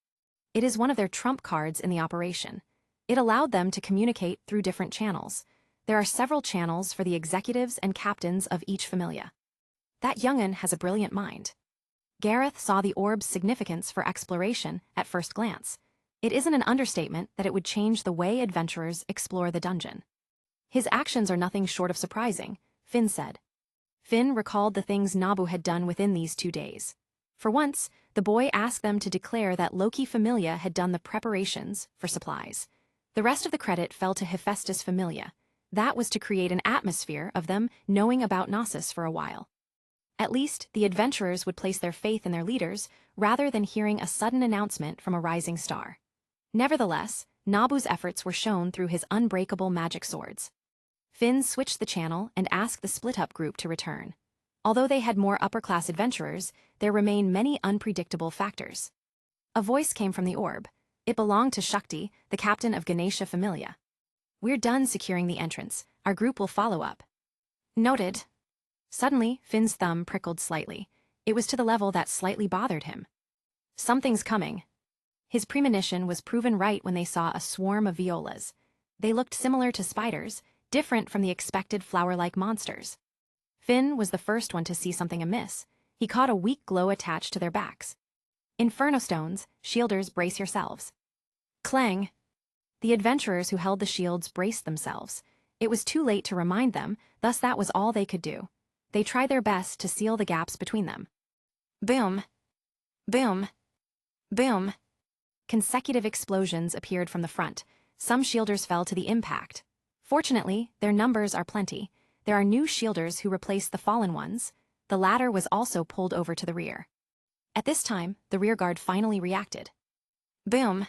It is one of their trump cards in the operation. It allowed them to communicate through different channels. There are several channels for the executives and captains of each familia. That young'un has a brilliant mind. Gareth saw the orb's significance for exploration at first glance. It isn't an understatement that it would change the way adventurers explore the dungeon. His actions are nothing short of surprising, Finn said. Finn recalled the things Nabu had done within these 2 days. For once, the boy asked them to declare that Loki Familia had done the preparations for supplies. The rest of the credit fell to Hephaestus Familia. That was to create an atmosphere of them knowing about Nasus for a while. At least, the adventurers would place their faith in their leaders rather than hearing a sudden announcement from a rising star. Nevertheless, Nabu's efforts were shown through his unbreakable magic swords. Finn switched the channel and asked the split-up group to return. Although they had more upper-class adventurers, there remained many unpredictable factors. A voice came from the orb. It belonged to Shakti, the captain of Ganesha Familia. We're done securing the entrance. Our group will follow up. Noted. Suddenly, Finn's thumb prickled slightly. It was to the level that slightly bothered him. Something's coming. His premonition was proven right when they saw a swarm of violas. They looked similar to spiders, different from the expected flower-like monsters. Finn was the first one to see something amiss. He caught a weak glow attached to their backs. Inferno stones, shielders, brace yourselves. Clang. The adventurers who held the shields braced themselves. It was too late to remind them, thus that was all they could do. They tried their best to seal the gaps between them. Boom. Boom. Boom. Consecutive explosions appeared from the front. Some shielders fell to the impact. Fortunately, their numbers are plenty. There are new shielders who replaced the fallen ones. The latter was also pulled over to the rear. At this time, the rearguard finally reacted. Boom.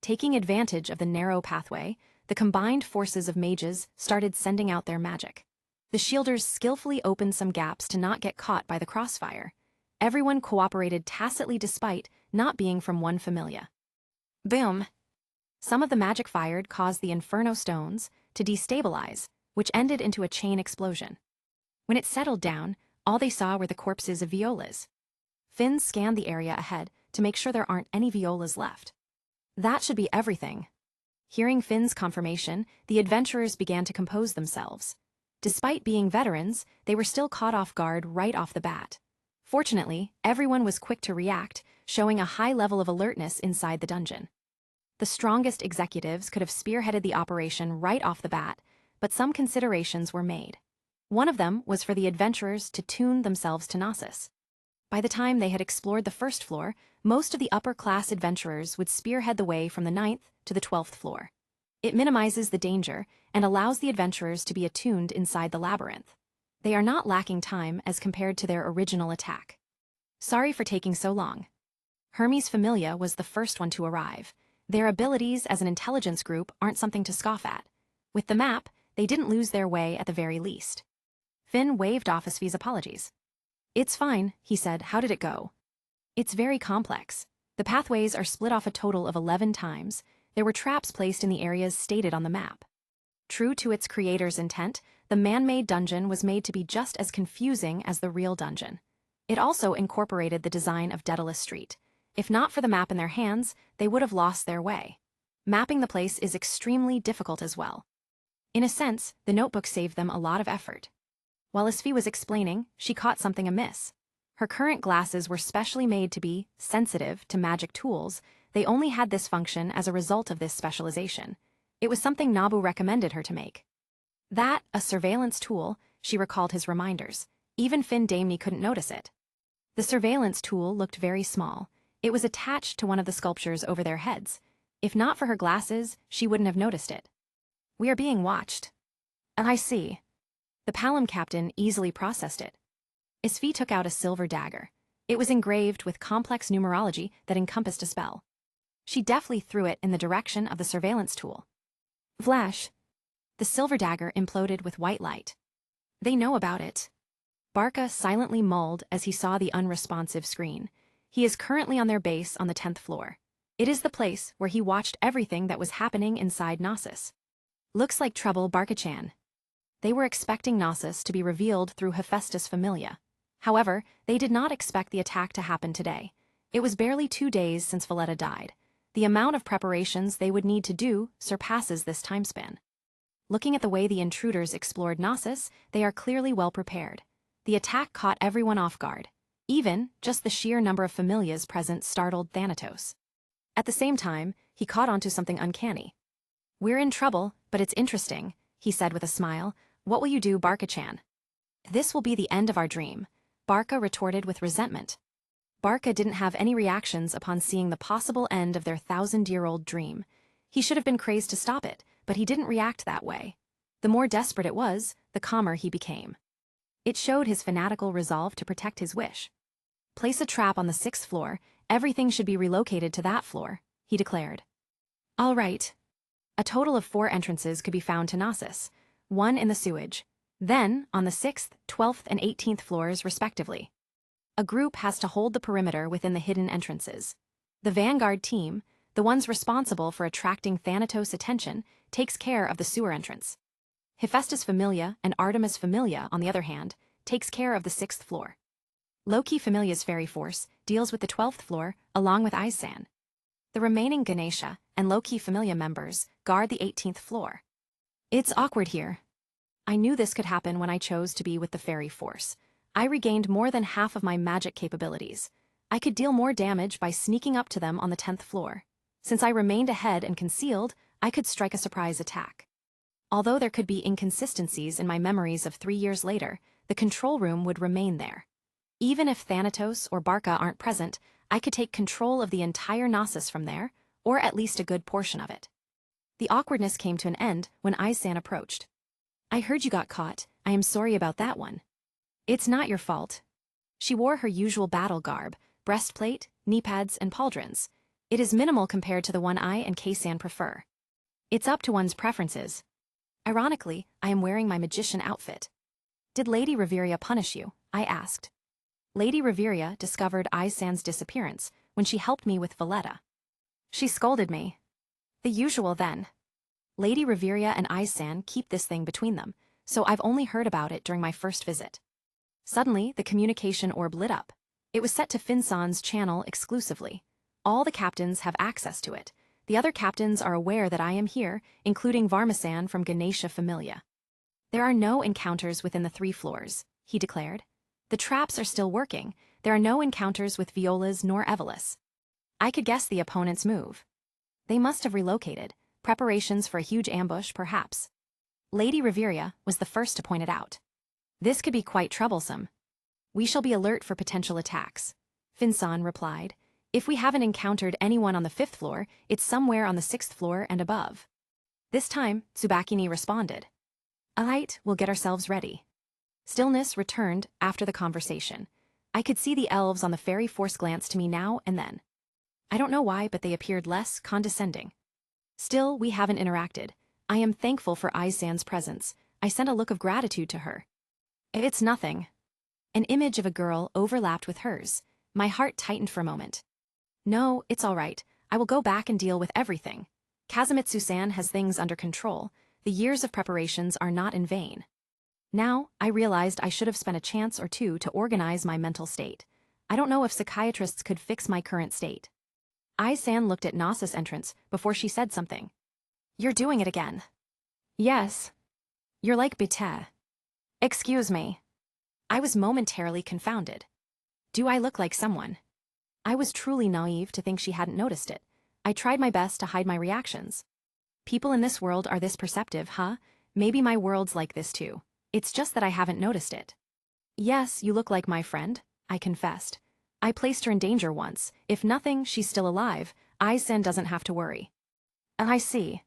Taking advantage of the narrow pathway, the combined forces of mages started sending out their magic. The shielders skillfully opened some gaps to not get caught by the crossfire. Everyone cooperated tacitly despite not being from one familia. Boom. Some of the magic fired caused the inferno stones to destabilize, which ended into a chain explosion. When it settled down, all they saw were the corpses of violas. Finn scanned the area ahead to make sure there aren't any violas left. That should be everything. Hearing Finn's confirmation, the adventurers began to compose themselves. Despite being veterans, they were still caught off guard right off the bat. Fortunately, everyone was quick to react, showing a high level of alertness inside the dungeon. The strongest executives could have spearheaded the operation right off the bat, but some considerations were made. One of them was for the adventurers to tune themselves to Nasus. By the time they had explored the first floor, most of the upper-class adventurers would spearhead the way from the 9th to the 12th floor. It minimizes the danger and allows the adventurers to be attuned inside the labyrinth. They are not lacking time as compared to their original attack. Sorry for taking so long. Hermes Familia was the first one to arrive. Their abilities as an intelligence group aren't something to scoff at. With the map, they didn't lose their way at the very least. Finn waved off Asfi's apologies. It's fine, he said. How did it go? It's very complex. The pathways are split off a total of 11 times. There were traps placed in the areas stated on the map. True to its creator's intent, the man-made dungeon was made to be just as confusing as the real dungeon. It also incorporated the design of Daedalus Street. If not for the map in their hands, they would have lost their way. Mapping the place is extremely difficult as well. In a sense, the notebook saved them a lot of effort. While Asfi was explaining, she caught something amiss. Her current glasses were specially made to be sensitive to magic tools. They only had this function as a result of this specialization. It was something Nabu recommended her to make. That, a surveillance tool, she recalled his reminders. Even Finn Damney couldn't notice it. The surveillance tool looked very small. It was attached to one of the sculptures over their heads. If not for her glasses, she wouldn't have noticed it. We are being watched. I see. The Palom captain easily processed it. Asfi took out a silver dagger. It was engraved with complex numerology that encompassed a spell. She deftly threw it in the direction of the surveillance tool. Flash! The silver dagger imploded with white light. They know about it. Barca silently mulled as he saw the unresponsive screen. He is currently on their base on the 10th floor. It is the place where he watched everything that was happening inside Nasus. Looks like trouble, Barca-chan. They were expecting Nasus to be revealed through Hephaestus Familia. However, they did not expect the attack to happen today. It was barely 2 days since Valletta died. The amount of preparations they would need to do surpasses this time span. Looking at the way the intruders explored Nasus, they are clearly well prepared. The attack caught everyone off guard. Even just the sheer number of familias present startled Thanatos. At the same time, he caught onto something uncanny. We're in trouble, but it's interesting, he said with a smile. What will you do, Barca-chan? This will be the end of our dream, Barca retorted with resentment. Barca didn't have any reactions upon seeing the possible end of their 1,000-year-old dream. He should have been crazed to stop it, but he didn't react that way. The more desperate it was, the calmer he became. It showed his fanatical resolve to protect his wish. Place a trap on the 6th floor, everything should be relocated to that floor, he declared. All right. A total of 4 entrances could be found to Nasus, 1 in the sewage, then on the 6th, 12th, and 18th floors respectively. A group has to hold the perimeter within the hidden entrances. The vanguard team, the ones responsible for attracting Thanatos' attention, takes care of the sewer entrance. Hephaestus Familia and Artemis Familia, on the other hand, takes care of the 6th floor. Loki Familia's fairy force deals with the 12th floor, along with Icelo. The remaining Ganesha and Loki Familia members guard the 18th floor. It's awkward here. I knew this could happen when I chose to be with the fairy force. I regained more than half of my magic capabilities. I could deal more damage by sneaking up to them on the 10th floor. Since I remained ahead and concealed, I could strike a surprise attack. Although there could be inconsistencies in my memories of 3 years later, the control room would remain there. Even if Thanatos or Barca aren't present, I could take control of the entire Nasus from there, or at least a good portion of it. The awkwardness came to an end when Icelo approached. I heard you got caught. I am sorry about that one. It's not your fault. She wore her usual battle garb, breastplate, knee pads, and pauldrons. It is minimal compared to the one I and KAISEN prefer. It's up to one's preferences. Ironically, I am wearing my magician outfit. Did Lady Reveria punish you? I asked. Lady Reveria discovered Icelo's disappearance when she helped me with Valletta. She scolded me. The usual then. Lady Reveria and Icelo keep this thing between them, so I've only heard about it during my first visit. Suddenly, the communication orb lit up. It was set to Finson's channel exclusively. All the captains have access to it. The other captains are aware that I am here, including Varmasan from Ganesha Familia. There are no encounters within the 3 floors, he declared. The traps are still working. There are no encounters with Violas nor Evelis. I could guess the opponent's move. They must have relocated. Preparations for a huge ambush, perhaps. Lady Reveria was the first to point it out. This could be quite troublesome. We shall be alert for potential attacks. Finson replied. If we haven't encountered anyone on the 5th floor, it's somewhere on the 6th floor and above. This time, Tsubakini responded. Alright, we'll get ourselves ready. Stillness returned after the conversation. I could see the elves on the fairy force glance to me now and then. I don't know why, but they appeared less condescending. Still, we haven't interacted. I am thankful for Icelo's presence. I sent a look of gratitude to her. It's nothing. An image of a girl overlapped with hers. My heart tightened for a moment. No, it's all right. I will go back and deal with everything. Kazumitsu-san has things under control. The years of preparations are not in vain. Now, I realized I should have spent a chance or two to organize my mental state. I don't know if psychiatrists could fix my current state. Icelo looked at Nasus' entrance before she said something. You're doing it again. Yes. You're like Bete. Excuse me. I was momentarily confounded. Do I look like someone? I was truly naive to think she hadn't noticed it. I tried my best to hide my reactions. People in this world are this perceptive, huh? Maybe my world's like this too. It's just that I haven't noticed it. Yes, you look like my friend, I confessed. I placed her in danger once. If nothing, she's still alive. Icelo doesn't have to worry. I see.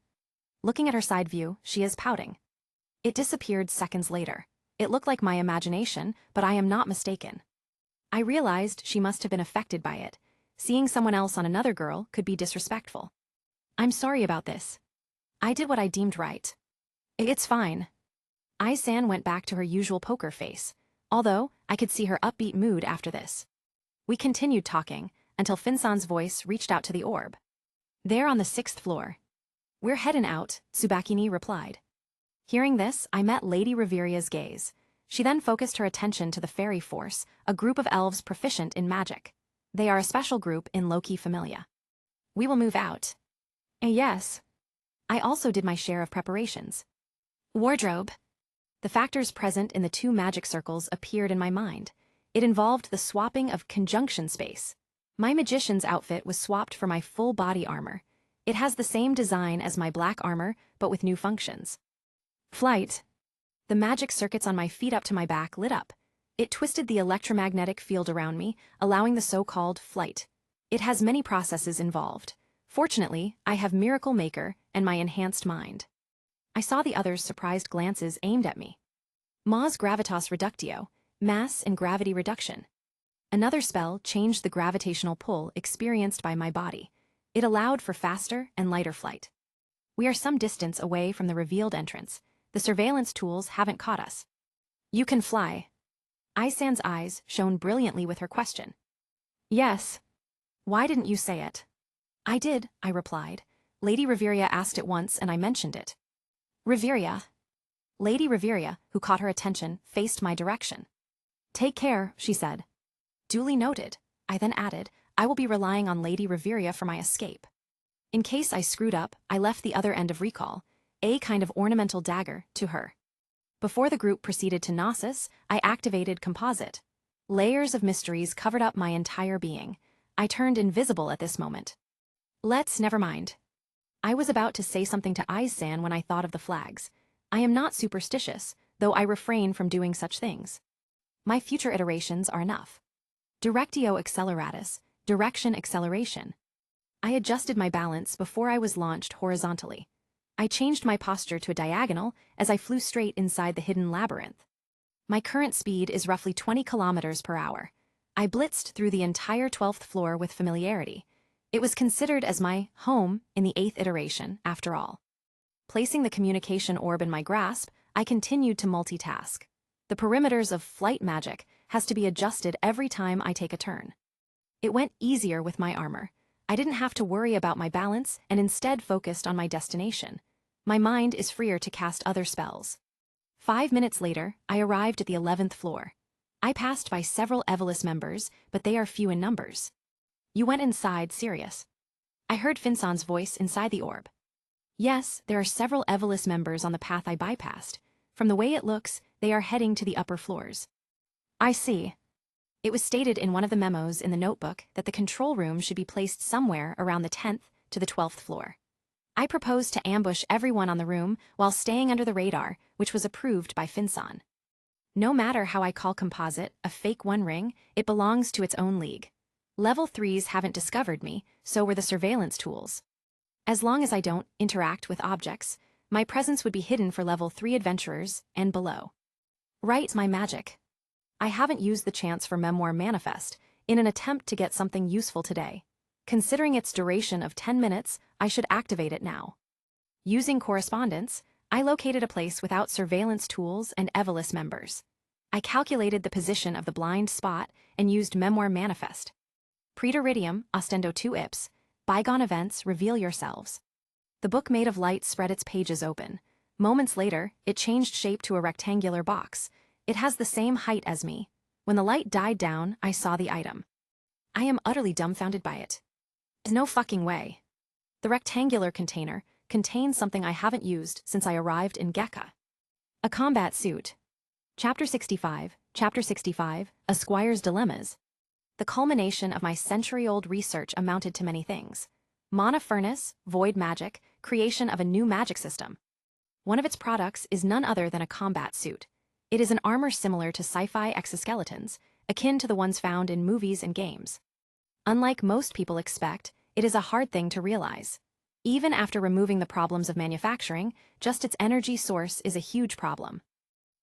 Looking at her side view, she is pouting. It disappeared seconds later. It looked like my imagination, but I am not mistaken. I realized she must have been affected by it. Seeing someone else on another girl could be disrespectful. I'm sorry about this. I did what I deemed right. It's fine. Icelo went back to her usual poker face, although I could see her upbeat mood after this. We continued talking until Finson's voice reached out to the orb. They're on the 6th floor. We're heading out, Tsubakini replied. Hearing this, I met Lady Reveria's gaze. She then focused her attention to the fairy force, a group of elves proficient in magic. They are a special group in Loki Familia. We will move out. Yes. I also did my share of preparations. Wardrobe. The factors present in the 2 magic circles appeared in my mind. It involved the swapping of conjunction space. My magician's outfit was swapped for my full body armor. It has the same design as my black armor, but with new functions. Flight. The magic circuits on my feet up to my back lit up. It twisted the electromagnetic field around me, allowing the so-called flight. It has many processes involved. Fortunately, I have Miracle Maker and my enhanced mind. I saw the others' surprised glances aimed at me. Ma's Gravitas Reductio, mass and gravity reduction. Another spell changed the gravitational pull experienced by my body. It allowed for faster and lighter flight. We are some distance away from the revealed entrance. The surveillance tools haven't caught us. You can fly. Icelo's eyes shone brilliantly with her question. Yes. Why didn't you say it? I did, I replied. Lady Reveria asked it once and I mentioned it. Reveria. Lady Reveria, who caught her attention, faced my direction. Take care, she said. Duly noted. I then added, I will be relying on Lady Reveria for my escape. In case I screwed up, I left the other end of recall, a kind of ornamental dagger, to her. Before the group proceeded to Nasus, I activated composite. Layers of mysteries covered up my entire being. I turned invisible at this moment. Never mind. I was about to say something to Icelo when I thought of the flags. I am not superstitious, though I refrain from doing such things. My future iterations are enough. Directio acceleratus, direction acceleration. I adjusted my balance before I was launched horizontally. I changed my posture to a diagonal as I flew straight inside the hidden labyrinth. My current speed is roughly 20 kilometers per hour. I blitzed through the entire 12th floor with familiarity. It was considered as my home in the 8th iteration, after all. Placing the communication orb in my grasp, I continued to multitask. The perimeters of flight magic has to be adjusted every time I take a turn. It went easier with my armor. I didn't have to worry about my balance and instead focused on my destination. My mind is freer to cast other spells. 5 minutes later, I arrived at the 11th floor. I passed by several Evolus members, but they are few in numbers. You went inside, serious? I heard Finson's voice inside the orb. Yes, there are several Evolus members on the path I bypassed. From the way it looks, they are heading to the upper floors. I see. It was stated in one of the memos in the notebook that the control room should be placed somewhere around the 10th to the 12th floor. I proposed to ambush everyone on the room while staying under the radar, which was approved by Finson. No matter how I call composite a fake One Ring, it belongs to its own league. Level 3s haven't discovered me, so were the surveillance tools. As long as I don't interact with objects, my presence would be hidden for level 3 adventurers and below. Right, my magic. I haven't used the chance for Memoir Manifest in an attempt to get something useful today. Considering its duration of 10 minutes, I should activate it now. Using correspondence, I located a place without surveillance tools and Evolus members. I calculated the position of the blind spot and used Memoir Manifest. Praetoridium, ostendo 2 ips, bygone events reveal yourselves. The book made of light spread its pages open. Moments later, it changed shape to a rectangular box. It has the same height as me. When the light died down, I saw the item. I am utterly dumbfounded by it. There's no fucking way. The rectangular container contains something I haven't used since I arrived in Gekka. A combat suit. Chapter 65, A Squire's Dilemmas. The culmination of my century-old research amounted to many things. Monofurnace, void magic, creation of a new magic system. One of its products is none other than a combat suit. It is an armor similar to sci-fi exoskeletons, akin to the ones found in movies and games. Unlike most people expect, it is a hard thing to realize. Even after removing the problems of manufacturing, just its energy source is a huge problem.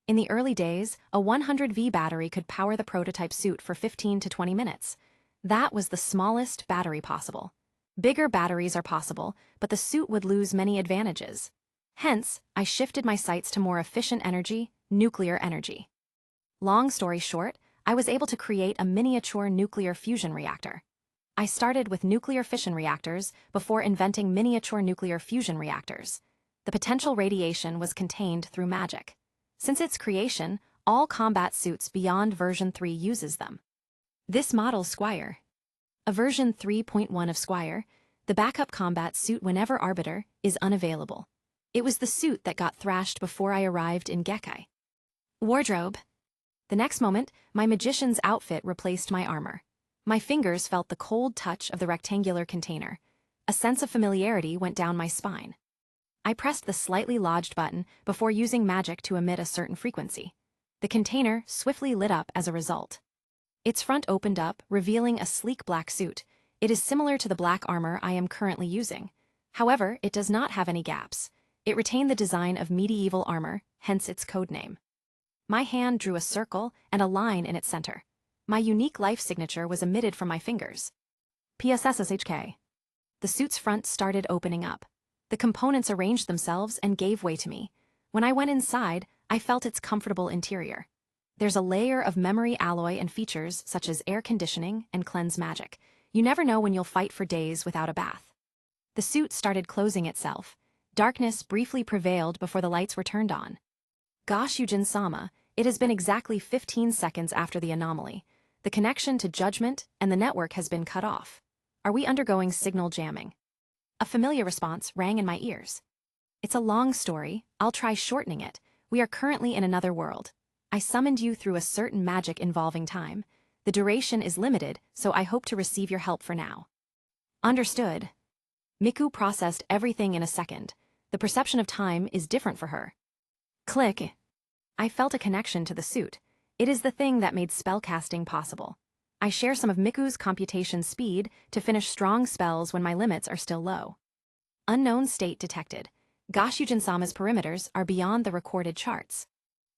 In the early days, a 100V battery could power the prototype suit for 15 to 20 minutes. That was the smallest battery possible. Bigger batteries are possible, but the suit would lose many advantages. Hence, I shifted my sights to more efficient energy, nuclear energy. Long story short, I was able to create a miniature nuclear fusion reactor. I started with nuclear fission reactors before inventing miniature nuclear fusion reactors. The potential radiation was contained through magic. Since its creation, all combat suits beyond version 3 uses them. This model Squire. A version 3.1 of Squire, the backup combat suit whenever Arbiter is unavailable. It was the suit that got thrashed before I arrived in Gekkai. Wardrobe. The next moment, my magician's outfit replaced my armor. My fingers felt the cold touch of the rectangular container. A sense of familiarity went down my spine. I pressed the slightly lodged button before using magic to emit a certain frequency. The container swiftly lit up as a result. Its front opened up, revealing a sleek black suit. It is similar to the black armor I am currently using. However, it does not have any gaps. It retained the design of medieval armor, hence its codename. My hand drew a circle and a line in its center. My unique life signature was emitted from my fingers. PSSSHK. The suit's front started opening up. The components arranged themselves and gave way to me. When I went inside, I felt its comfortable interior. There's a layer of memory alloy and features such as air conditioning and cleanse magic. You never know when you'll fight for days without a bath. The suit started closing itself. Darkness briefly prevailed before the lights were turned on. Gosh Yujin-sama, it has been exactly 15 seconds after the anomaly. The connection to judgment and the network has been cut off. Are we undergoing signal jamming? A familiar response rang in my ears. It's a long story, I'll try shortening it. We are currently in another world. I summoned you through a certain magic involving time. The duration is limited, so I hope to receive your help for now. Understood. Miku processed everything in a second. The perception of time is different for her. Click. I felt a connection to the suit. It is the thing that made spellcasting possible. I share some of Miku's computation speed to finish strong spells when my limits are still low. Unknown state detected. Goshujin-sama's perimeters are beyond the recorded charts.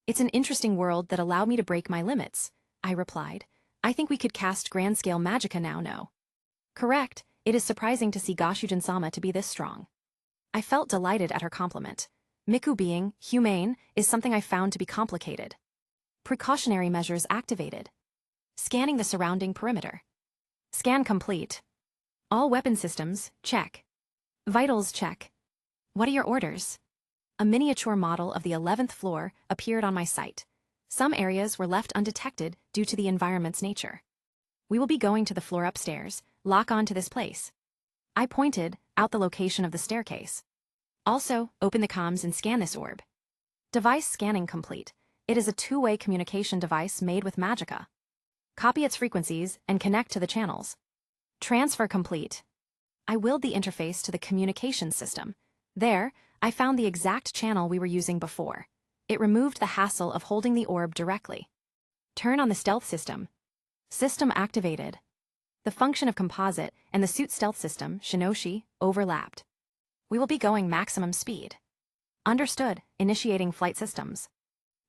It's an interesting world that allowed me to break my limits, I replied. I think we could cast grand-scale magicka now, no? Correct, it is surprising to see Goshujin-sama to be this strong. I felt delighted at her compliment. Miku being humane is something I found to be complicated. Precautionary measures activated. Scanning the surrounding perimeter. Scan complete. All weapon systems, check. Vitals, check. What are your orders? A miniature model of the 11th floor appeared on my sight. Some areas were left undetected due to the environment's nature. We will be going to the floor upstairs, lock on to this place. I pointed out the location of the staircase. Also, open the comms and scan this orb. Device scanning complete. It is a two-way communication device made with magicka. Copy its frequencies and connect to the channels. Transfer complete. I willed the interface to the communication system. There, I found the exact channel we were using before. It removed the hassle of holding the orb directly. Turn on the stealth system. System activated. The function of composite and the suit stealth system, Shinoshi, overlapped. We will be going maximum speed. Understood, initiating flight systems.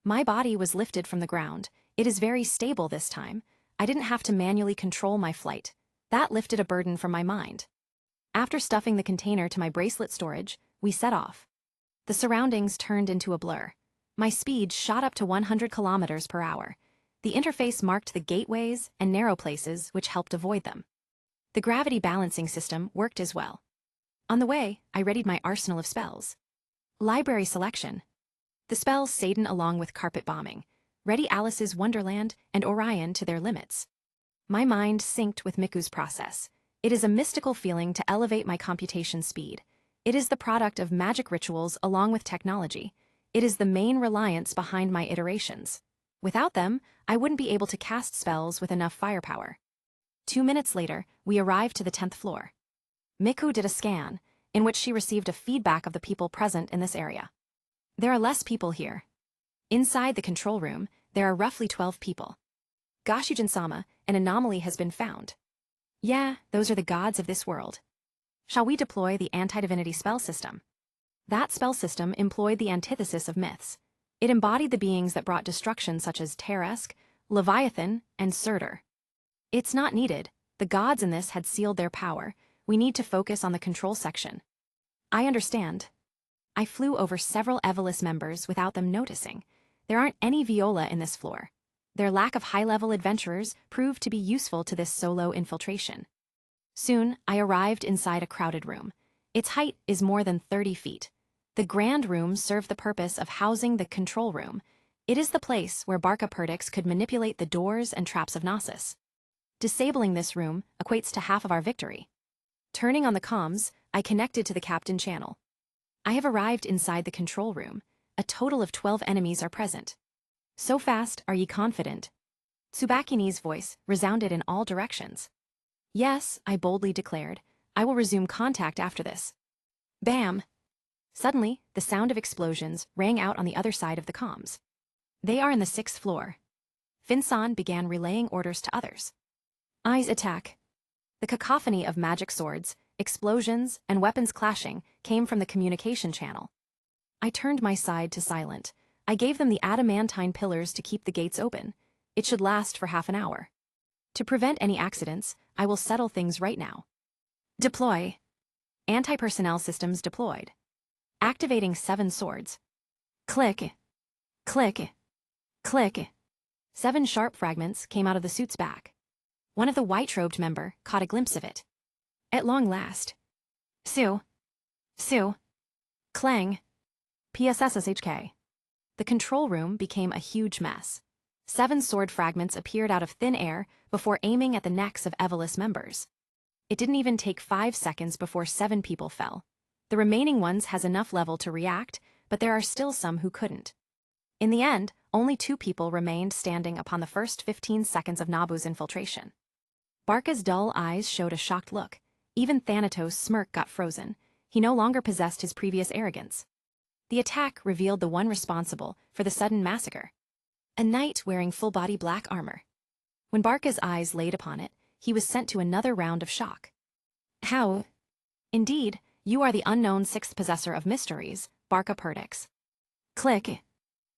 My body was lifted from the ground. It is very stable this time. I didn't have to manually control my flight. That lifted a burden from my mind. After stuffing the container to my bracelet storage, we set off. The surroundings turned into a blur. My speed shot up to 100 kilometers per hour. The interface marked the gateways and narrow places which helped avoid them. The gravity balancing system worked as well. On the way, I readied my arsenal of spells. Library selection. The spells Satan along with carpet bombing, ready Alice's Wonderland and Orion to their limits. My mind synced with Miku's process. It is a mystical feeling to elevate my computation speed. It is the product of magic rituals along with technology. It is the main reliance behind my iterations. Without them, I wouldn't be able to cast spells with enough firepower. 2 minutes later, we arrived to the 10th floor. Miku did a scan, in which she received a feedback of the people present in this area. There are less people here. Inside the control room, there are roughly 12 people. Goshujin-sama, an anomaly has been found. Yeah, those are the gods of this world. Shall we deploy the anti-divinity spell system? That spell system employed the antithesis of myths. It embodied the beings that brought destruction such as Teresk, Leviathan, and Surtur. It's not needed. The gods in this had sealed their power. We need to focus on the control section. I understand. I flew over several Evolus members without them noticing. There aren't any Viola in this floor. Their lack of high-level adventurers proved to be useful to this solo infiltration. Soon, I arrived inside a crowded room. Its height is more than 30 feet. The grand room served the purpose of housing the control room. It is the place where Barca Perdix could manipulate the doors and traps of Nasus. Disabling this room equates to half of our victory. Turning on the comms, I connected to the captain channel. I have arrived inside the control room. A total of 12 enemies are present. So fast, are ye confident? Tsubakini's voice resounded in all directions. Yes, I boldly declared. I will resume contact after this. Bam! Suddenly, the sound of explosions rang out on the other side of the comms. They are in the 6th floor. Finsan began relaying orders to others. Eyes attack. The cacophony of magic swords, explosions, and weapons clashing came from the communication channel. I turned my side to silent. I gave them the adamantine pillars to keep the gates open. It should last for half an hour. To prevent any accidents, I will settle things right now. Deploy. Anti-personnel systems deployed. Activating 7 swords. Click. Click. Click. 7 sharp fragments came out of the suit's back. One of the white-robed member caught a glimpse of it. At long last. Sue. Sue. Clang. PSSSHK. The control room became a huge mess. 7 sword fragments appeared out of thin air before aiming at the necks of Evolus members. It didn't even take 5 seconds before 7 people fell. The remaining ones has enough level to react, but there are still some who couldn't. In the end, only 2 people remained standing upon the first 15 seconds of Nabu's infiltration. Barca's dull eyes showed a shocked look. Even Thanatos' smirk got frozen. He no longer possessed his previous arrogance. The attack revealed the one responsible for the sudden massacre. A knight wearing full-body black armor. When Barca's eyes laid upon it, he was sent to another round of shock. How? Indeed, you are the unknown 6th possessor of mysteries, Barca Perdix. Click.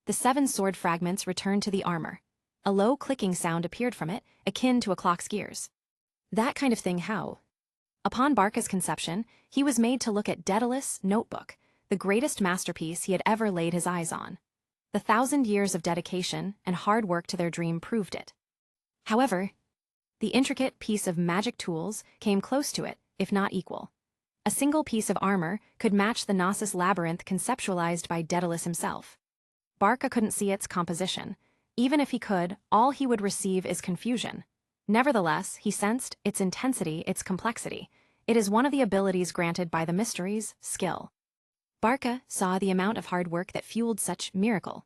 The 7 sword fragments returned to the armor. A low clicking sound appeared from it, akin to a clock's gears. That kind of thing how? Upon Barca's conception, he was made to look at Daedalus' notebook, the greatest masterpiece he had ever laid his eyes on. The 1,000 years of dedication and hard work to their dream proved it. However, the intricate piece of magic tools came close to it, if not equal. A single piece of armor could match the Nasus labyrinth conceptualized by Daedalus himself. Barca couldn't see its composition. Even if he could, all he would receive is confusion. Nevertheless, he sensed its intensity, its complexity. It is one of the abilities granted by the mysteries, skill. Barca saw the amount of hard work that fueled such miracle.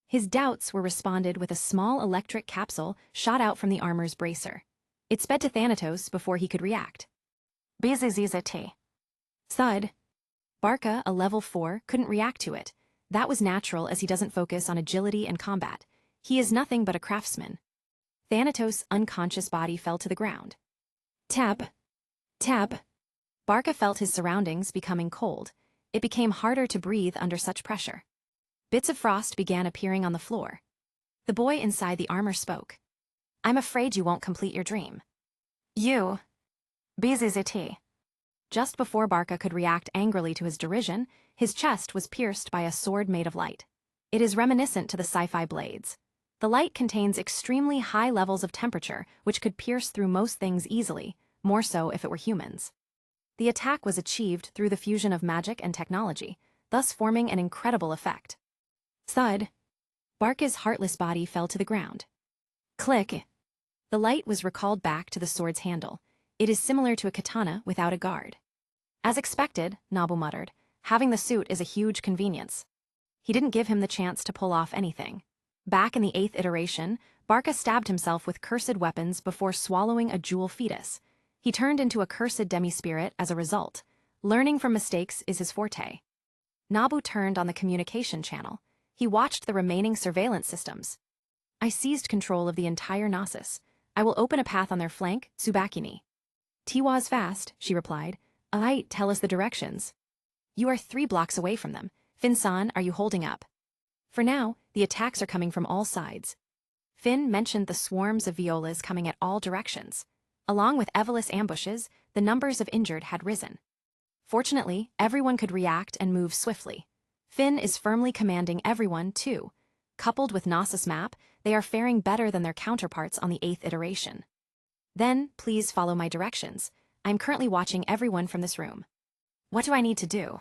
His doubts were responded with a small electric capsule shot out from the armor's bracer. It sped to Thanatos before he could react. BZZZT. Thud. Barca, a level 4, couldn't react to it. That was natural as he doesn't focus on agility and combat. He is nothing but a craftsman. Thanatos' unconscious body fell to the ground. Tap. Tap. Barca felt his surroundings becoming cold. It became harder to breathe under such pressure. Bits of frost began appearing on the floor. The boy inside the armor spoke. I'm afraid you won't complete your dream. You. BZZT. Just before Barca could react angrily to his derision, his chest was pierced by a sword made of light. It is reminiscent to the sci-fi blades. The light contains extremely high levels of temperature, which could pierce through most things easily, more so if it were humans. The attack was achieved through the fusion of magic and technology, thus forming an incredible effect. Thud. Barca's heartless body fell to the ground. Click. The light was recalled back to the sword's handle. It is similar to a katana without a guard. As expected, Nabu muttered, having the suit is a huge convenience. He didn't give him the chance to pull off anything. Back in the 8th iteration, Barca stabbed himself with cursed weapons before swallowing a jewel fetus. He turned into a cursed demi-spirit as a result. Learning from mistakes is his forte. Nabu turned on the communication channel. He watched the remaining surveillance systems. I seized control of the entire Nasus. I will open a path on their flank, Tsubakini. Tiwa's fast, she replied. Alright, tell us the directions. You are 3 blocks away from them. Fin-san, are you holding up? For now, the attacks are coming from all sides. Fin mentioned the swarms of violas coming at all directions. Along with Evolus ambushes, the numbers of injured had risen. Fortunately, everyone could react and move swiftly. Fin is firmly commanding everyone, too. Coupled with Nasus map, they are faring better than their counterparts on the 8th iteration. Then, please follow my directions. I'm currently watching everyone from this room. What do I need to do?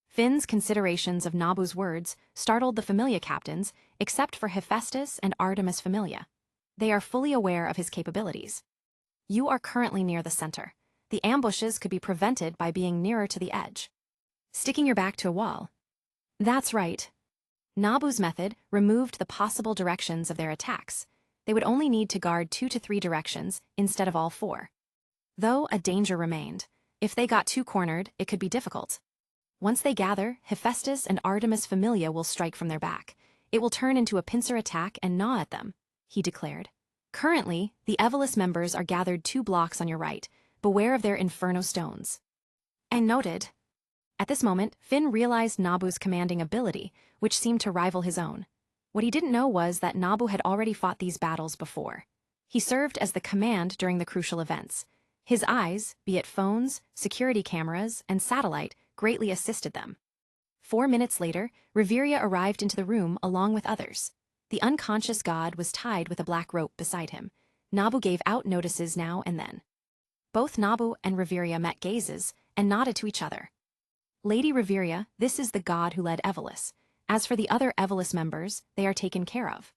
Fin's considerations of Nabu's words startled the Familia captains, except for Hephaestus and Artemis Familia. They are fully aware of his capabilities. You are currently near the center. The ambushes could be prevented by being nearer to the edge. Sticking your back to a wall. That's right. Nabu's method removed the possible directions of their attacks. They would only need to guard 2 to 3 directions instead of all 4. Though a danger remained. If they got too cornered, it could be difficult. Once they gather, Hephaestus and Artemis Familia will strike from their back. It will turn into a pincer attack and gnaw at them, he declared. Currently, the Evolus members are gathered 2 blocks on your right. Beware of their inferno stones. And noted. At this moment, Fin realized Nabu's commanding ability, which seemed to rival his own. What he didn't know was that Nabu had already fought these battles before. He served as the command during the crucial events. His eyes, be it phones, security cameras, and satellite, greatly assisted them. 4 minutes later, Reveria arrived into the room along with others. The unconscious god was tied with a black rope beside him. Nabu gave out notices now and then. Both Nabu and Reveria met gazes, and nodded to each other. Lady Reveria, this is the god who led Evolus. As for the other Evolus members, they are taken care of.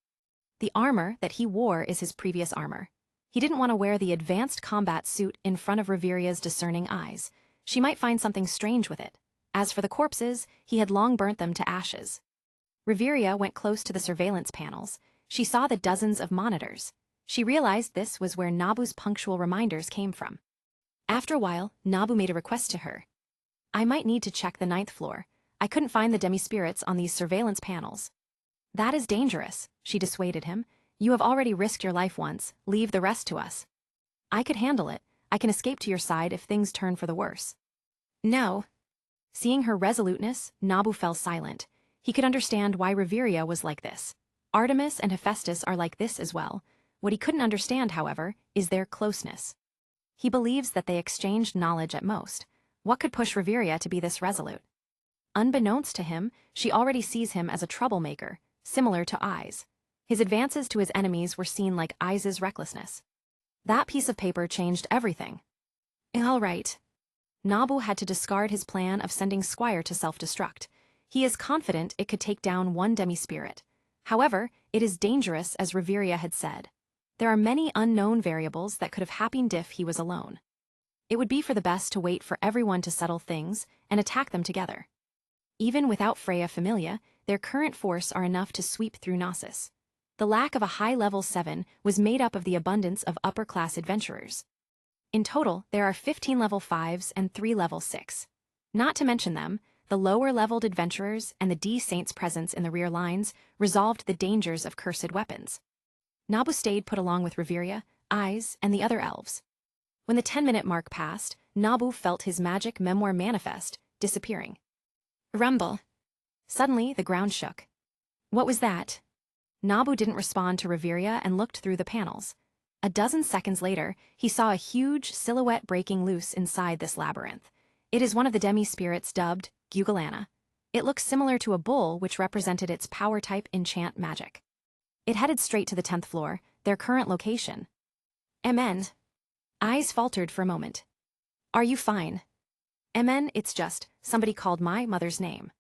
The armor that he wore is his previous armor. He didn't want to wear the advanced combat suit in front of Reveria's discerning eyes. She might find something strange with it. As for the corpses, he had long burnt them to ashes. Reveria went close to the surveillance panels. She saw the dozens of monitors. She realized this was where Nabu's punctual reminders came from. After a while, Nabu made a request to her. I might need to check the 9th floor. I couldn't find the demi-spirits on these surveillance panels. That is dangerous, she dissuaded him. You have already risked your life once, leave the rest to us. I could handle it. I can escape to your side if things turn for the worse. No. Seeing her resoluteness, Nabu fell silent. He could understand why Reveria was like this. Artemis and Hephaestus are like this as well. What he couldn't understand, however, is their closeness. He believes that they exchanged knowledge at most. What could push Reveria to be this resolute? Unbeknownst to him, she already sees him as a troublemaker, similar to Eyes. His advances to his enemies were seen like Eyes' recklessness. That piece of paper changed everything. All right. Nabu had to discard his plan of sending Squire to self-destruct. He is confident it could take down one demi-spirit. However, it is dangerous, as Reveria had said. There are many unknown variables that could have happened if he was alone. It would be for the best to wait for everyone to settle things and attack them together. Even without Freya Familia, their current force are enough to sweep through Nasus. The lack of a high-level 7 was made up of the abundance of upper-class adventurers. In total, there are 15 level 5s and 3 level 6. Not to mention them, the lower-leveled adventurers and the D-Saints' presence in the rear lines resolved the dangers of cursed weapons. Nabu stayed put along with Reveria, Eyes, and the other elves. When the 10-minute mark passed, Nabu felt his magic memoir manifest, disappearing. Rumble. Suddenly, the ground shook. What was that? Nabu didn't respond to Reveria and looked through the panels. A dozen seconds later, he saw a huge silhouette breaking loose inside this labyrinth. It is one of the demi-spirits dubbed Gugalana. It looks similar to a bull, which represented its power-type enchant magic. It headed straight to the 10th floor, their current location. Amen. Eyes faltered for a moment. Are you fine? Amen, it's just, somebody called my mother's name.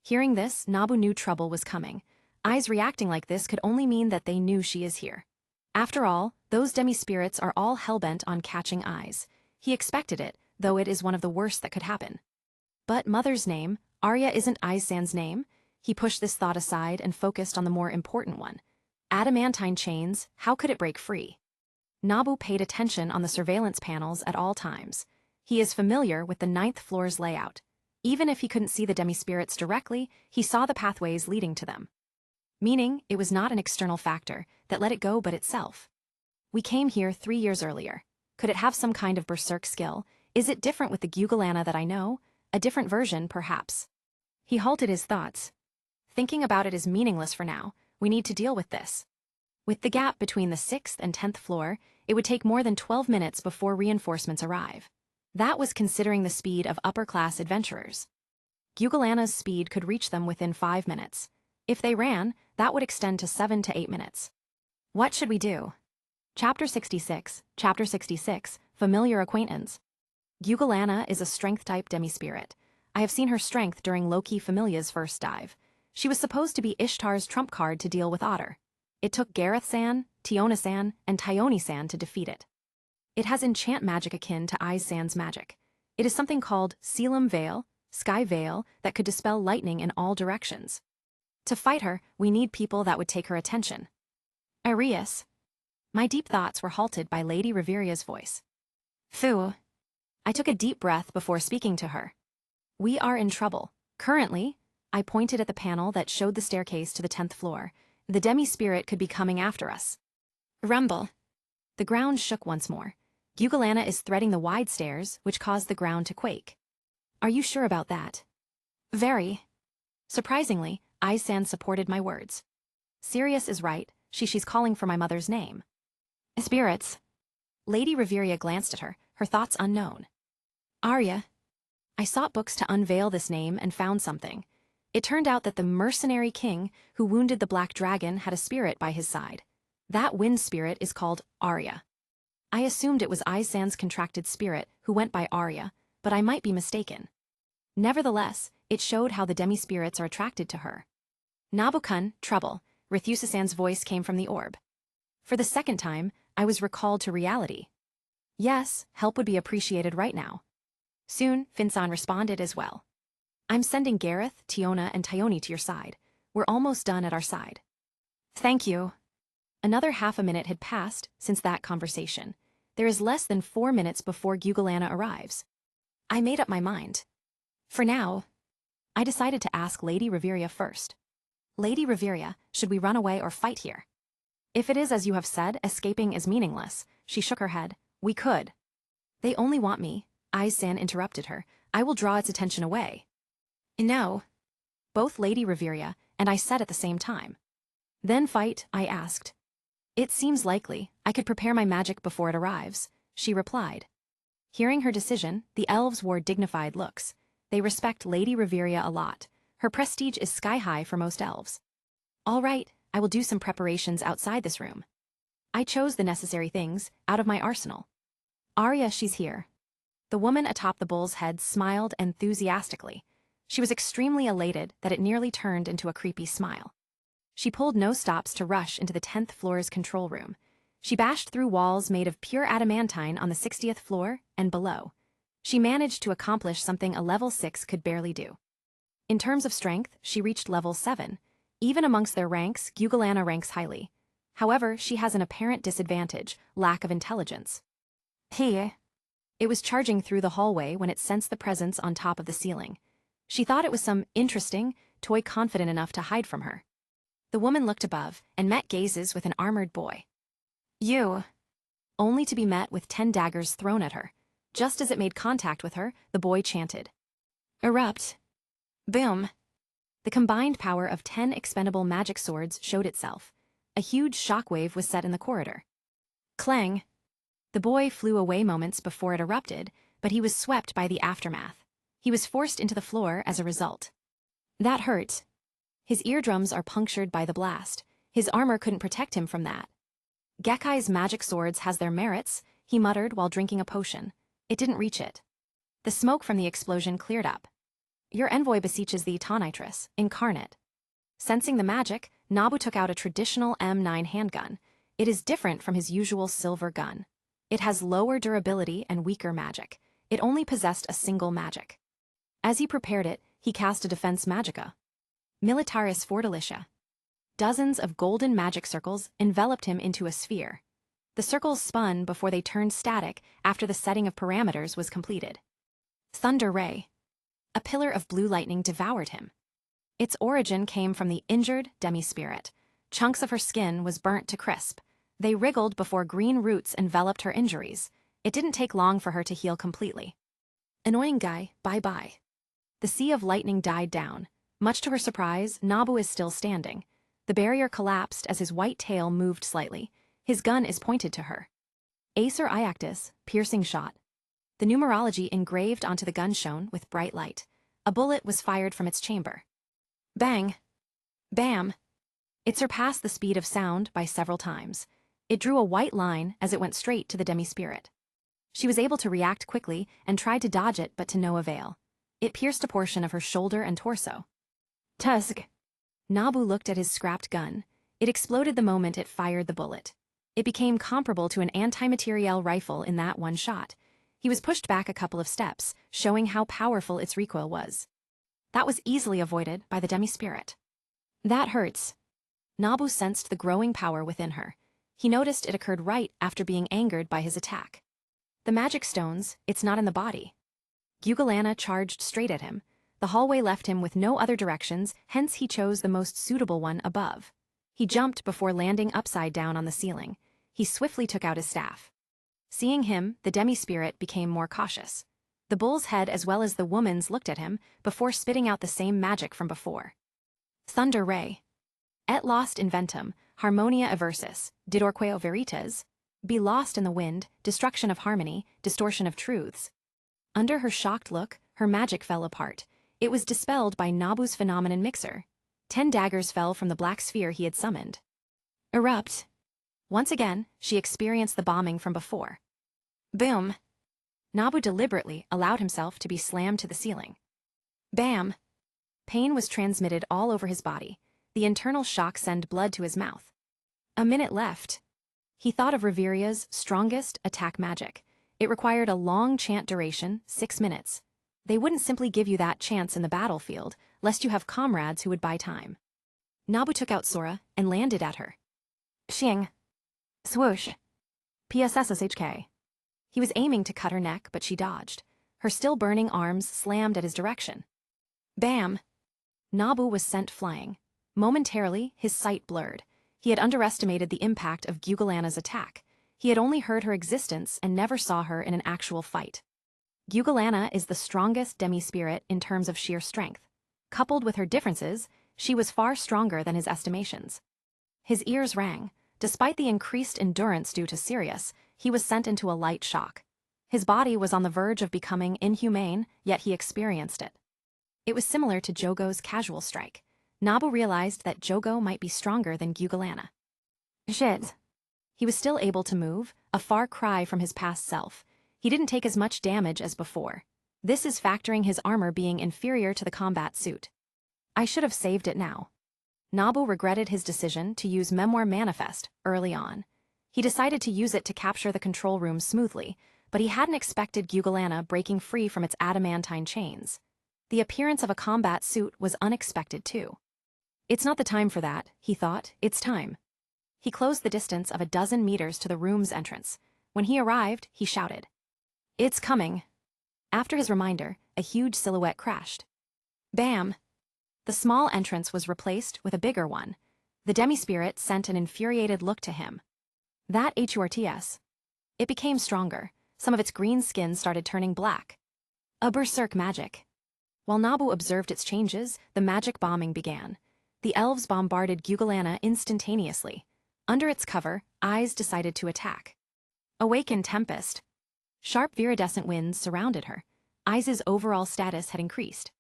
Hearing this, Nabu knew trouble was coming. Eyes reacting like this could only mean that they knew she is here. After all, those demi-spirits are all hell-bent on catching Eyes. He expected it, though it is one of the worst that could happen. But mother's name, Arya isn't Aisan's name? He pushed this thought aside and focused on the more important one. Adamantine chains, how could it break free? Nabu paid attention on the surveillance panels at all times. He is familiar with the 9th floor's layout. Even if he couldn't see the demi-spirits directly, he saw the pathways leading to them. Meaning, it was not an external factor that let it go but itself. We came here 3 years earlier. Could it have some kind of berserk skill? Is it different with the Gugalana that I know? A different version, perhaps. He halted his thoughts. Thinking about it is meaningless for now. We need to deal with this. With the gap between the 6th and 10th floor, it would take more than 12 minutes before reinforcements arrive. That was considering the speed of upper-class adventurers. Gugalana's speed could reach them within 5 minutes. If they ran, that would extend to 7 to 8 minutes. What should we do? Chapter 66, Familiar Acquaintance. Gugalana is a strength-type demi-spirit. I have seen her strength during Loki Familia's first dive. She was supposed to be Ishtar's trump card to deal with Otter. It took Gareth-san, Tiona-san, and Tyone-san to defeat it. It has enchant magic akin to Aisan's magic. It is something called Selim Veil, Sky Veil, that could dispel lightning in all directions. To fight her, we need people that would take her attention. Arias. My deep thoughts were halted by Lady Reveria's voice. Phew. I took a deep breath before speaking to her. We are in trouble. Currently, I pointed at the panel that showed the staircase to the 10th floor. The demi-spirit could be coming after us. Rumble. The ground shook once more. Gugalana is threading the wide stairs, which caused the ground to quake. Are you sure about that? Very. Surprisingly, Aisan supported my words. Sirius is right. She's calling for my mother's name. Spirits. Lady Reveria glanced at her, her thoughts unknown. Arya. I sought books to unveil this name and found something. It turned out that the mercenary king who wounded the Black Dragon had a spirit by his side. That wind spirit is called Arya. I assumed it was Aisan's contracted spirit who went by Arya, but I might be mistaken. Nevertheless, it showed how the demi-spirits are attracted to her. Nabu-kun, trouble, Rithusa-san's voice came from the orb. For the second time, I was recalled to reality. Yes, help would be appreciated right now. Soon, Fin-san responded as well. I'm sending Gareth, Tiona, and Tyone to your side. We're almost done at our side. Thank you. Another half a minute had passed since that conversation. There is less than 4 minutes before Gyugalana arrives. I made up my mind. For now, I decided to ask Lady Reveria first. Lady Reveria, should we run away or fight here? If it is as you have said, escaping is meaningless, she shook her head. We could. They only want me, Aizen interrupted her. I will draw its attention away. No. Both Lady Reveria and I said at the same time. Then fight, I asked. It seems likely. I could prepare my magic before it arrives, she replied. Hearing her decision, the elves wore dignified looks. They respect Lady Reveria a lot. Her prestige is sky-high for most elves. All right, I will do some preparations outside this room. I chose the necessary things out of my arsenal. Arya, she's here. The woman atop the bull's head smiled enthusiastically. She was extremely elated that it nearly turned into a creepy smile. She pulled no stops to rush into the 10th floor's control room. She bashed through walls made of pure adamantine on the 60th floor and below. She managed to accomplish something a level 6 could barely do. In terms of strength, she reached level 7. Even amongst their ranks, Gyugalana ranks highly. However, she has an apparent disadvantage, lack of intelligence. Hey. It was charging through the hallway when it sensed the presence on top of the ceiling. She thought it was some interesting toy confident enough to hide from her. The woman looked above and met gazes with an armored boy. You. Only to be met with 10 daggers thrown at her. Just as it made contact with her, the boy chanted. Erupt. Boom. The combined power of 10 expendable magic swords showed itself. A huge shockwave was set in the corridor. Clang. The boy flew away moments before it erupted, but he was swept by the aftermath. He was forced into the floor as a result. That hurt. His eardrums are punctured by the blast. His armor couldn't protect him from that. Gekai's magic swords has their merits, he muttered while drinking a potion. It didn't reach it. The smoke from the explosion cleared up. Your envoy beseeches thee, Tonitrus, incarnate. Sensing the magic, Nabu took out a traditional M9 handgun. It is different from his usual silver gun. It has lower durability and weaker magic. It only possessed a single magic. As he prepared it, he cast a defense magica. Militaris Fortalicia. Dozens of golden magic circles enveloped him into a sphere. The circles spun before they turned static after the setting of parameters was completed. Thunder Ray. A pillar of blue lightning devoured him. Its origin came from the injured demi-spirit. Chunks of her skin was burnt to crisp. They wriggled before green roots enveloped her injuries. It didn't take long for her to heal completely. Annoying guy, bye-bye. The sea of lightning died down. Much to her surprise, Nabu is still standing. The barrier collapsed as his white tail moved slightly. His gun is pointed to her. Acer Iactus, piercing shot. The numerology engraved onto the gun shone with bright light. A bullet was fired from its chamber. Bang! Bam! It surpassed the speed of sound by several times. It drew a white line as it went straight to the demi-spirit. She was able to react quickly and tried to dodge it, but to no avail. It pierced a portion of her shoulder and torso. Tusk! Nabu looked at his scrapped gun. It exploded the moment it fired the bullet. It became comparable to an anti-materiel rifle in that one shot. He was pushed back a couple of steps, showing how powerful its recoil was. That was easily avoided by the demi-spirit. That hurts. Nabu sensed the growing power within her. He noticed it occurred right after being angered by his attack. The magic stones, it's not in the body. Gyugalana charged straight at him. The hallway left him with no other directions, hence he chose the most suitable one above. He jumped before landing upside down on the ceiling. He swiftly took out his staff. Seeing him, the demi-spirit became more cautious. The bull's head as well as the woman's looked at him before spitting out the same magic from before. Thunder Ray. Et lost inventum, harmonia aversus, didorqueo veritas. Be lost in the wind, destruction of harmony, distortion of truths. Under her shocked look, her magic fell apart. It was dispelled by Nabu's phenomenon mixer. 10 daggers fell from the black sphere he had summoned. Erupt. Once again, she experienced the bombing from before. Boom. Nabu deliberately allowed himself to be slammed to the ceiling. Bam! Pain was transmitted all over his body. The internal shock sent blood to his mouth. A minute left. He thought of Reveria's strongest attack magic. It required a long chant duration, 6 minutes. They wouldn't simply give you that chance in the battlefield, lest you have comrades who would buy time. Nabu took out Sora and landed at her. Shing. Swoosh. PSSSHK. He was aiming to cut her neck, but she dodged. Her still burning arms slammed at his direction. Bam! Nabu was sent flying. Momentarily, his sight blurred. He had underestimated the impact of Gugalana's attack. He had only heard her existence and never saw her in an actual fight. Gugalana is the strongest demi-spirit in terms of sheer strength. Coupled with her differences, she was far stronger than his estimations. His ears rang. Despite the increased endurance due to Sirius, he was sent into a light shock. His body was on the verge of becoming inhumane, yet he experienced it. It was similar to Jogo's casual strike. Nabu realized that Jogo might be stronger than Gugalana. Shit. He was still able to move, a far cry from his past self. He didn't take as much damage as before. This is factoring his armor being inferior to the combat suit. I should have saved it now. Nabu regretted his decision to use Memoir Manifest early on. He decided to use it to capture the control room smoothly, but he hadn't expected Gugalana breaking free from its adamantine chains. The appearance of a combat suit was unexpected too. It's not the time for that, he thought, it's time. He closed the distance of 12 meters to the room's entrance. When he arrived, he shouted, "It's coming." After his reminder, a huge silhouette crashed. Bam! The small entrance was replaced with a bigger one. The demi-spirit sent an infuriated look to him. That HURTS. It became stronger. Some of its green skin started turning black. A berserk magic. While Nabu observed its changes, the magic bombing began. The elves bombarded Gugalana instantaneously. Under its cover, Eyes decided to attack. Awakened Tempest. Sharp viridescent winds surrounded her. Eyes' overall status had increased.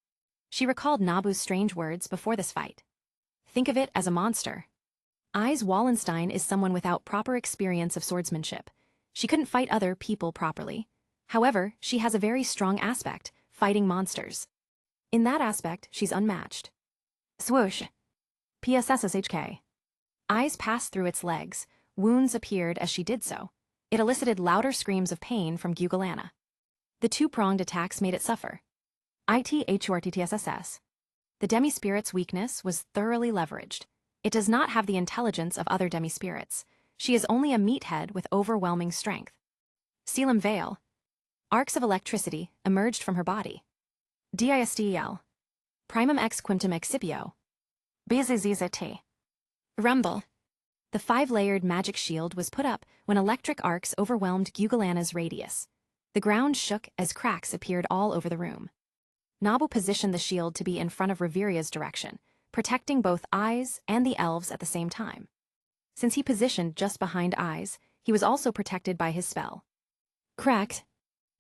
She recalled Nabu's strange words before this fight. Think of it as a monster. Eyes Wallenstein is someone without proper experience of swordsmanship. She couldn't fight other people properly. However, she has a very strong aspect, fighting monsters. In that aspect, she's unmatched. Swoosh. PSSSHK. Eyes passed through its legs. Wounds appeared as she did so. It elicited louder screams of pain from Gugalana. The two-pronged attacks made it suffer. ITHURTTSSS. The demi-spirit's weakness was thoroughly leveraged. It does not have the intelligence of other demi-spirits. She is only a meathead with overwhelming strength. Selim Veil. Arcs of electricity emerged from her body. DISTEL. Primum ex quintum excipio. BZZZT. Rumble. The 5-layered magic shield was put up when electric arcs overwhelmed Gugalana's radius. The ground shook as cracks appeared all over the room. Nabu positioned the shield to be in front of Reveria's direction, protecting both Eyes and the elves at the same time. Since he positioned just behind Eyes, he was also protected by his spell. Cracked.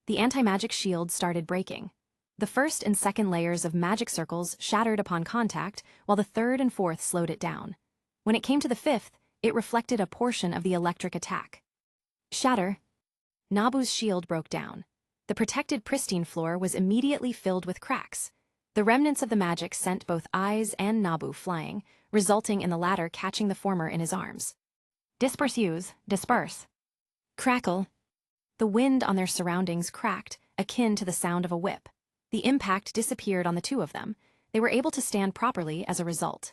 The anti-magic shield started breaking. The first and second layers of magic circles shattered upon contact, while the third and fourth slowed it down. When it came to the fifth, it reflected a portion of the electric attack. Shatter. Nabu's shield broke down. The protected pristine floor was immediately filled with cracks. The remnants of the magic sent both Eyes and Nabu flying, resulting in the latter catching the former in his arms. Disperse use, disperse. Crackle. The wind on their surroundings cracked, akin to the sound of a whip. The impact disappeared on the two of them. They were able to stand properly as a result.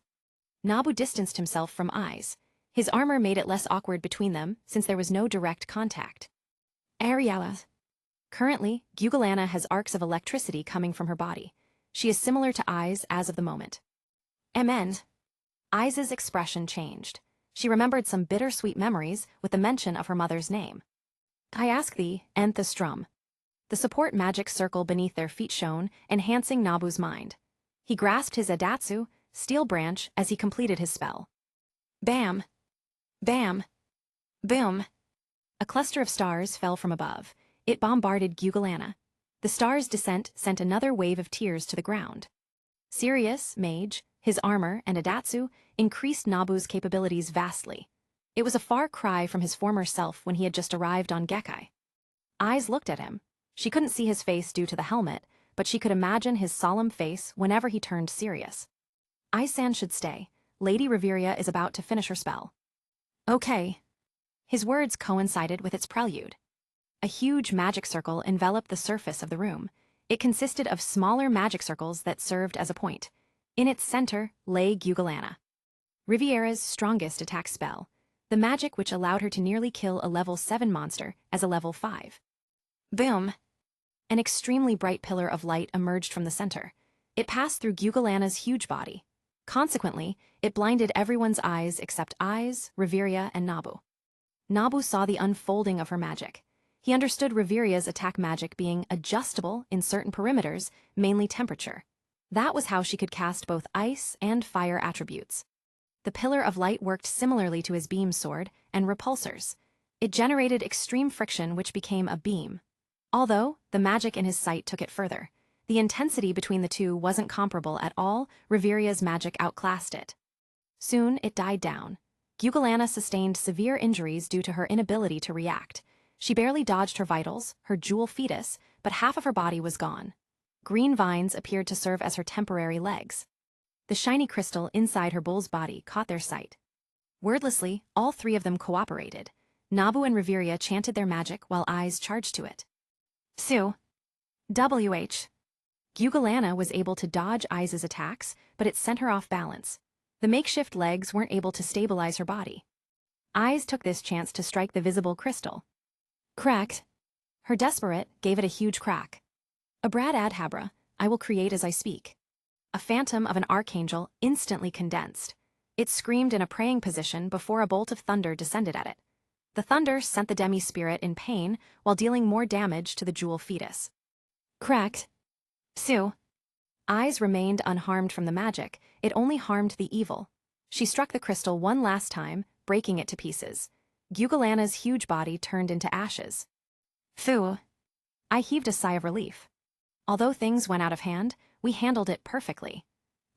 Nabu distanced himself from Eyes. His armor made it less awkward between them, since there was no direct contact. Ariella. Currently, Gugalana has arcs of electricity coming from her body. She is similar to Eyes as of the moment. End. Eyes' expression changed. She remembered some bittersweet memories with the mention of her mother's name. I ask thee, Nth the Strum. The support magic circle beneath their feet shone, enhancing Nabu's mind. He grasped his Adatsu, steel branch, as he completed his spell. Bam! Bam! Boom! A cluster of stars fell from above. It bombarded Gugalana. The star's descent sent another wave of tears to the ground. Sirius, Mage, his armor, and Adatsu increased Nabu's capabilities vastly. It was a far cry from his former self when he had just arrived on Gekkai. Eyes looked at him. She couldn't see his face due to the helmet, but she could imagine his solemn face whenever he turned serious. Icelo should stay. Lady Reveria is about to finish her spell. Okay. His words coincided with its prelude. A huge magic circle enveloped the surface of the room. It consisted of smaller magic circles that served as a point. In its center lay Gugalana, Riviera's strongest attack spell, the magic which allowed her to nearly kill a level 7 monster as a level 5. Boom! An extremely bright pillar of light emerged from the center. It passed through Gugalana's huge body. Consequently, it blinded everyone's eyes except Eyes, Reveria, and Nabu. Nabu saw the unfolding of her magic. He understood Reveria's attack magic being adjustable in certain perimeters, mainly temperature. That was how she could cast both ice and fire attributes. The pillar of light worked similarly to his beam sword and repulsors. It generated extreme friction which became a beam. Although the magic in his sight took it further, the intensity between the two wasn't comparable at all. Reveria's magic outclassed it. Soon it died down. Gugalana sustained severe injuries due to her inability to react. She barely dodged her vitals, her jewel fetus, but half of her body was gone. Green vines appeared to serve as her temporary legs. The shiny crystal inside her bull's body caught their sight. Wordlessly, all three of them cooperated. Nabu and Reveria chanted their magic while Eyes charged to it. Sue. WH. Gugalana was able to dodge Eyes' attacks, but it sent her off balance. The makeshift legs weren't able to stabilize her body. Eyes took this chance to strike the visible crystal. Cracked. Her desperate gave it a huge crack. Abracadabra, I will create as I speak. A phantom of an archangel instantly condensed. It screamed in a praying position before a bolt of thunder descended at it. The thunder sent the demi-spirit in pain while dealing more damage to the jewel fetus. Cracked. Sue. Eyes remained unharmed from the magic, it only harmed the evil. She struck the crystal one last time, breaking it to pieces. Gugalana's huge body turned into ashes. Phew. I heaved a sigh of relief. Although things went out of hand, we handled it perfectly.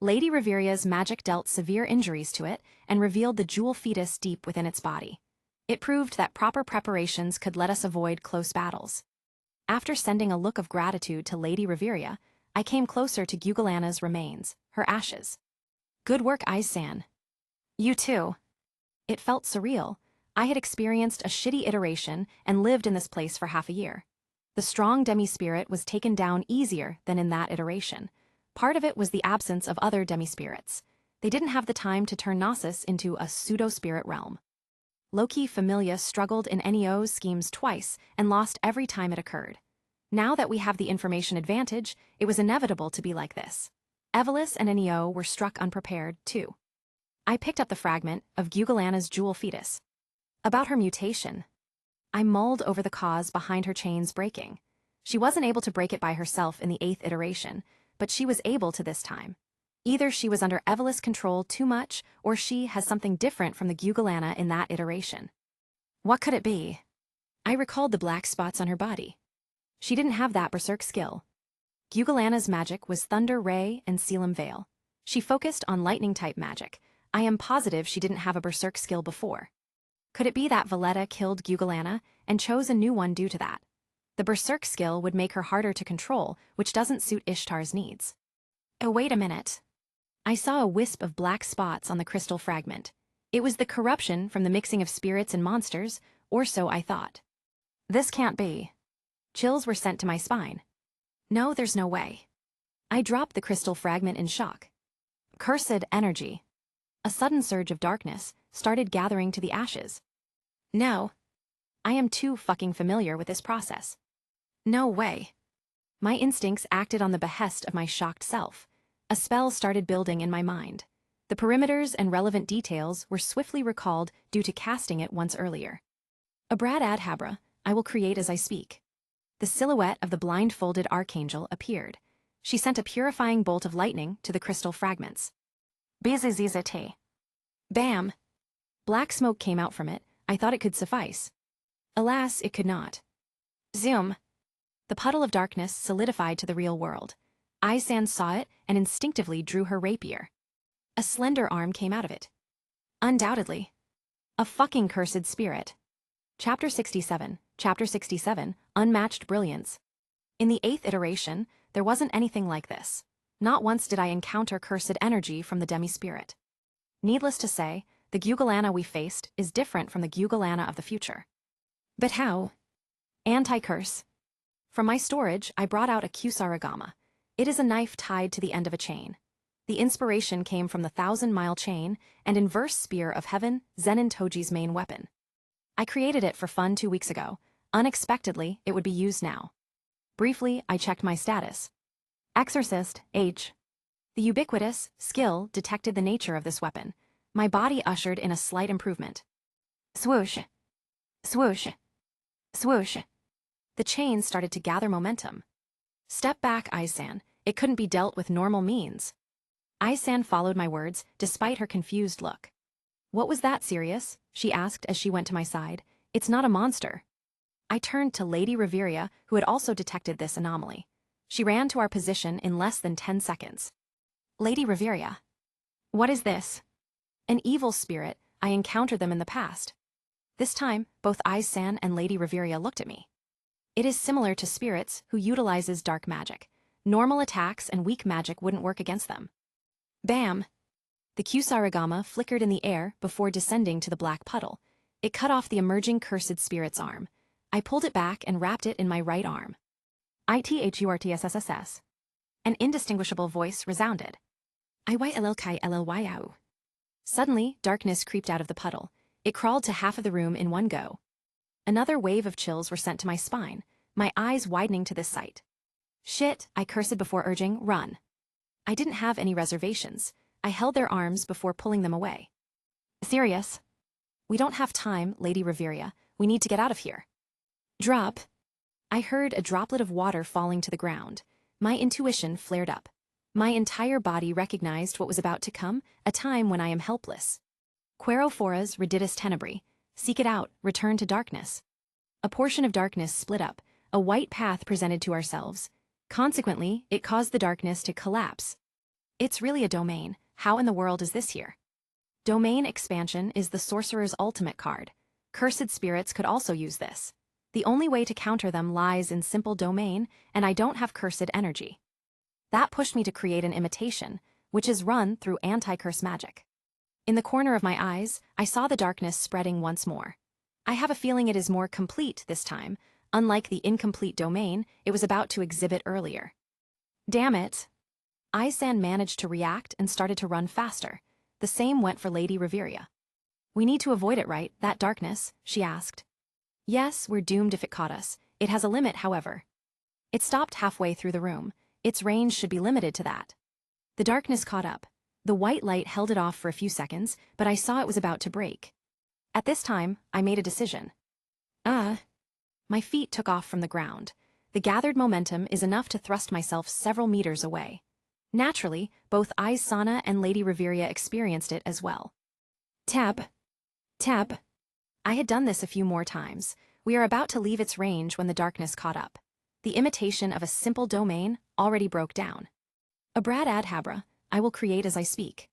Lady Reveria's magic dealt severe injuries to it and revealed the jewel fetus deep within its body. It proved that proper preparations could let us avoid close battles. After sending a look of gratitude to Lady Reveria, I came closer to Gugalana's remains, her ashes. Good work, Icelo. You too. It felt surreal. I had experienced a shitty iteration and lived in this place for half a year. The strong demi-spirit was taken down easier than in that iteration. Part of it was the absence of other demi-spirits. They didn't have the time to turn Nasus into a pseudo-spirit realm. Loki Familia struggled in Neo's schemes twice and lost every time it occurred. Now that we have the information advantage, it was inevitable to be like this. Evelis and Neo were struck unprepared, too. I picked up the fragment of Gugalana's jewel fetus. About her mutation. I mulled over the cause behind her chains breaking. She wasn't able to break it by herself in the 8th iteration, but she was able to this time. Either she was under Evelis' control too much, or she has something different from the Gugalana in that iteration. What could it be? I recalled the black spots on her body. She didn't have that berserk skill. Gugalana's magic was Thunder Ray and Selim Veil. She focused on lightning-type magic. I am positive she didn't have a berserk skill before. Could it be that Vendetta killed Gugalana and chose a new one due to that? The berserk skill would make her harder to control, which doesn't suit Ishtar's needs. Oh, wait a minute. I saw a wisp of black spots on the crystal fragment. It was the corruption from the mixing of spirits and monsters, or so I thought. This can't be. Chills were sent to my spine. No, there's no way. I dropped the crystal fragment in shock. Cursed energy. A sudden surge of darkness started gathering to the ashes. No. I am too fucking familiar with this process. No way. My instincts acted on the behest of my shocked self. A spell started building in my mind. The perimeters and relevant details were swiftly recalled due to casting it once earlier. Abracadabra, I will create as I speak. The silhouette of the blindfolded archangel appeared. She sent a purifying bolt of lightning to the crystal fragments. Bzzzt. Bam! Black smoke came out from it. I thought it could suffice. Alas, it could not. Zoom. The puddle of darkness solidified to the real world. Icelo saw it and instinctively drew her rapier. A slender arm came out of it. Undoubtedly. A fucking cursed spirit. Chapter 67, Unmatched Brilliance. In the 8th iteration, there wasn't anything like this. Not once did I encounter cursed energy from the demi-spirit. Needless to say, the Gyugalana we faced is different from the Gyugalana of the future. But how? Anti-curse. From my storage, I brought out a kusarigama. It is a knife tied to the end of a chain. The inspiration came from the 1,000-mile chain and inverse spear of heaven, Zenin Toji's main weapon. I created it for fun 2 weeks ago. Unexpectedly, it would be used now. Briefly, I checked my status. Exorcist, H. The ubiquitous skill detected the nature of this weapon. My body ushered in a slight improvement. Swoosh. Swoosh. Swoosh. The chain started to gather momentum. Step back, Icelo. It couldn't be dealt with normal means. Icelo followed my words, despite her confused look. What was that, Sirius? She asked as she went to my side. It's not a monster. I turned to Lady Reveria, who had also detected this anomaly. She ran to our position in less than 10 seconds. Lady Reveria. What is this? An evil spirit. I encountered them in the past. This time, both Icelo and Lady Reveria looked at me. It is similar to spirits who utilizes dark magic. Normal attacks and weak magic wouldn't work against them. Bam! The kusarigama flickered in the air before descending to the black puddle. It cut off the emerging cursed spirit's arm. I pulled it back and wrapped it in my right arm. ITHURTSSSS. An indistinguishable voice resounded. IYLLKILLYOU. Suddenly, darkness creeped out of the puddle. It crawled to half of the room in one go. Another wave of chills were sent to my spine, my eyes widening to this sight. Shit, I cursed before urging, run. I didn't have any reservations. I held their arms before pulling them away. Serious? We don't have time, Lady Reveria. We need to get out of here. Drop. I heard a droplet of water falling to the ground. My intuition flared up. My entire body recognized what was about to come, a time when I am helpless. Querophoras redditus tenebri. Seek it out, return to darkness. A portion of darkness split up, a white path presented to ourselves. Consequently, it caused the darkness to collapse. It's really a domain. How in the world is this here? Domain expansion is the sorcerer's ultimate card. Cursed spirits could also use this. The only way to counter them lies in simple domain, and I don't have cursed energy. That pushed me to create an imitation, which is run through anti-curse magic. In the corner of my eyes, I saw the darkness spreading once more. I have a feeling it is more complete this time, unlike the incomplete domain it was about to exhibit earlier. Damn it! Icelo managed to react and started to run faster. The same went for Lady Reveria. We need to avoid it, right, that darkness? She asked. Yes, we're doomed if it caught us. It has a limit, however. It stopped halfway through the room. Its range should be limited to that. The darkness caught up. The white light held it off for a few seconds, but I saw it was about to break. At this time, I made a decision. My feet took off from the ground. The gathered momentum is enough to thrust myself several meters away. Naturally, both Icelo and Lady Reveria experienced it as well. Tap. Tap. I had done this a few more times. We are about to leave its range when the darkness caught up. The imitation of a simple domain already broke down. Abrad Adhabra, I will create as I speak.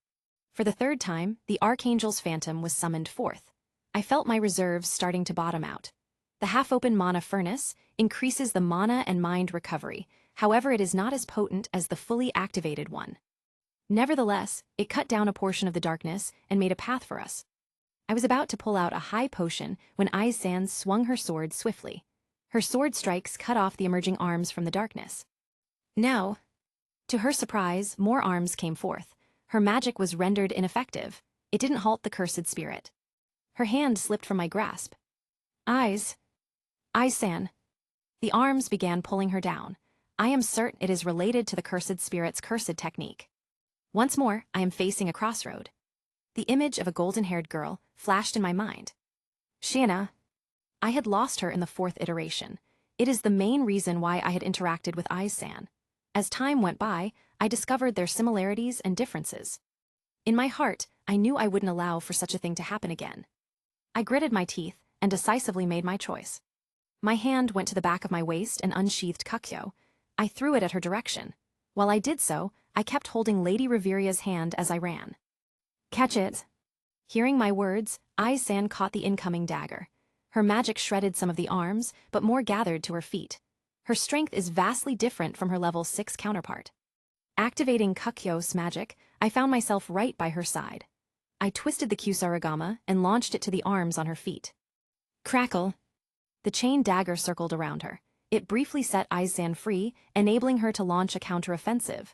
For the third time, the Archangel's Phantom was summoned forth. I felt my reserves starting to bottom out. The half-open Monofurnace increases the mana and mind recovery, however it is not as potent as the fully activated one. Nevertheless, it cut down a portion of the darkness and made a path for us. I was about to pull out a high potion when Icelo swung her sword swiftly. Her sword strikes cut off the emerging arms from the darkness. Now, to her surprise, more arms came forth. Her magic was rendered ineffective. It didn't halt the cursed spirit. Her hand slipped from my grasp. Icelo. The arms began pulling her down. I am certain it is related to the cursed spirit's cursed technique. Once more, I am facing a crossroad. The image of a golden-haired girl flashed in my mind. Shiana. I had lost her in the 4th iteration. It is the main reason why I had interacted with Icelo. As time went by, I discovered their similarities and differences. In my heart, I knew I wouldn't allow for such a thing to happen again. I gritted my teeth and decisively made my choice. My hand went to the back of my waist and unsheathed Kakyo. I threw it at her direction. While I did so, I kept holding Lady Reveria's hand as I ran. Catch it. Hearing my words, Icelo caught the incoming dagger. Her magic shredded some of the arms, but more gathered to her feet. Her strength is vastly different from her level 6 counterpart. Activating Kakyos magic, I found myself right by her side. I twisted the Kusarigama and launched it to the arms on her feet. Crackle! The chain dagger circled around her. It briefly set Icelo free, enabling her to launch a counteroffensive.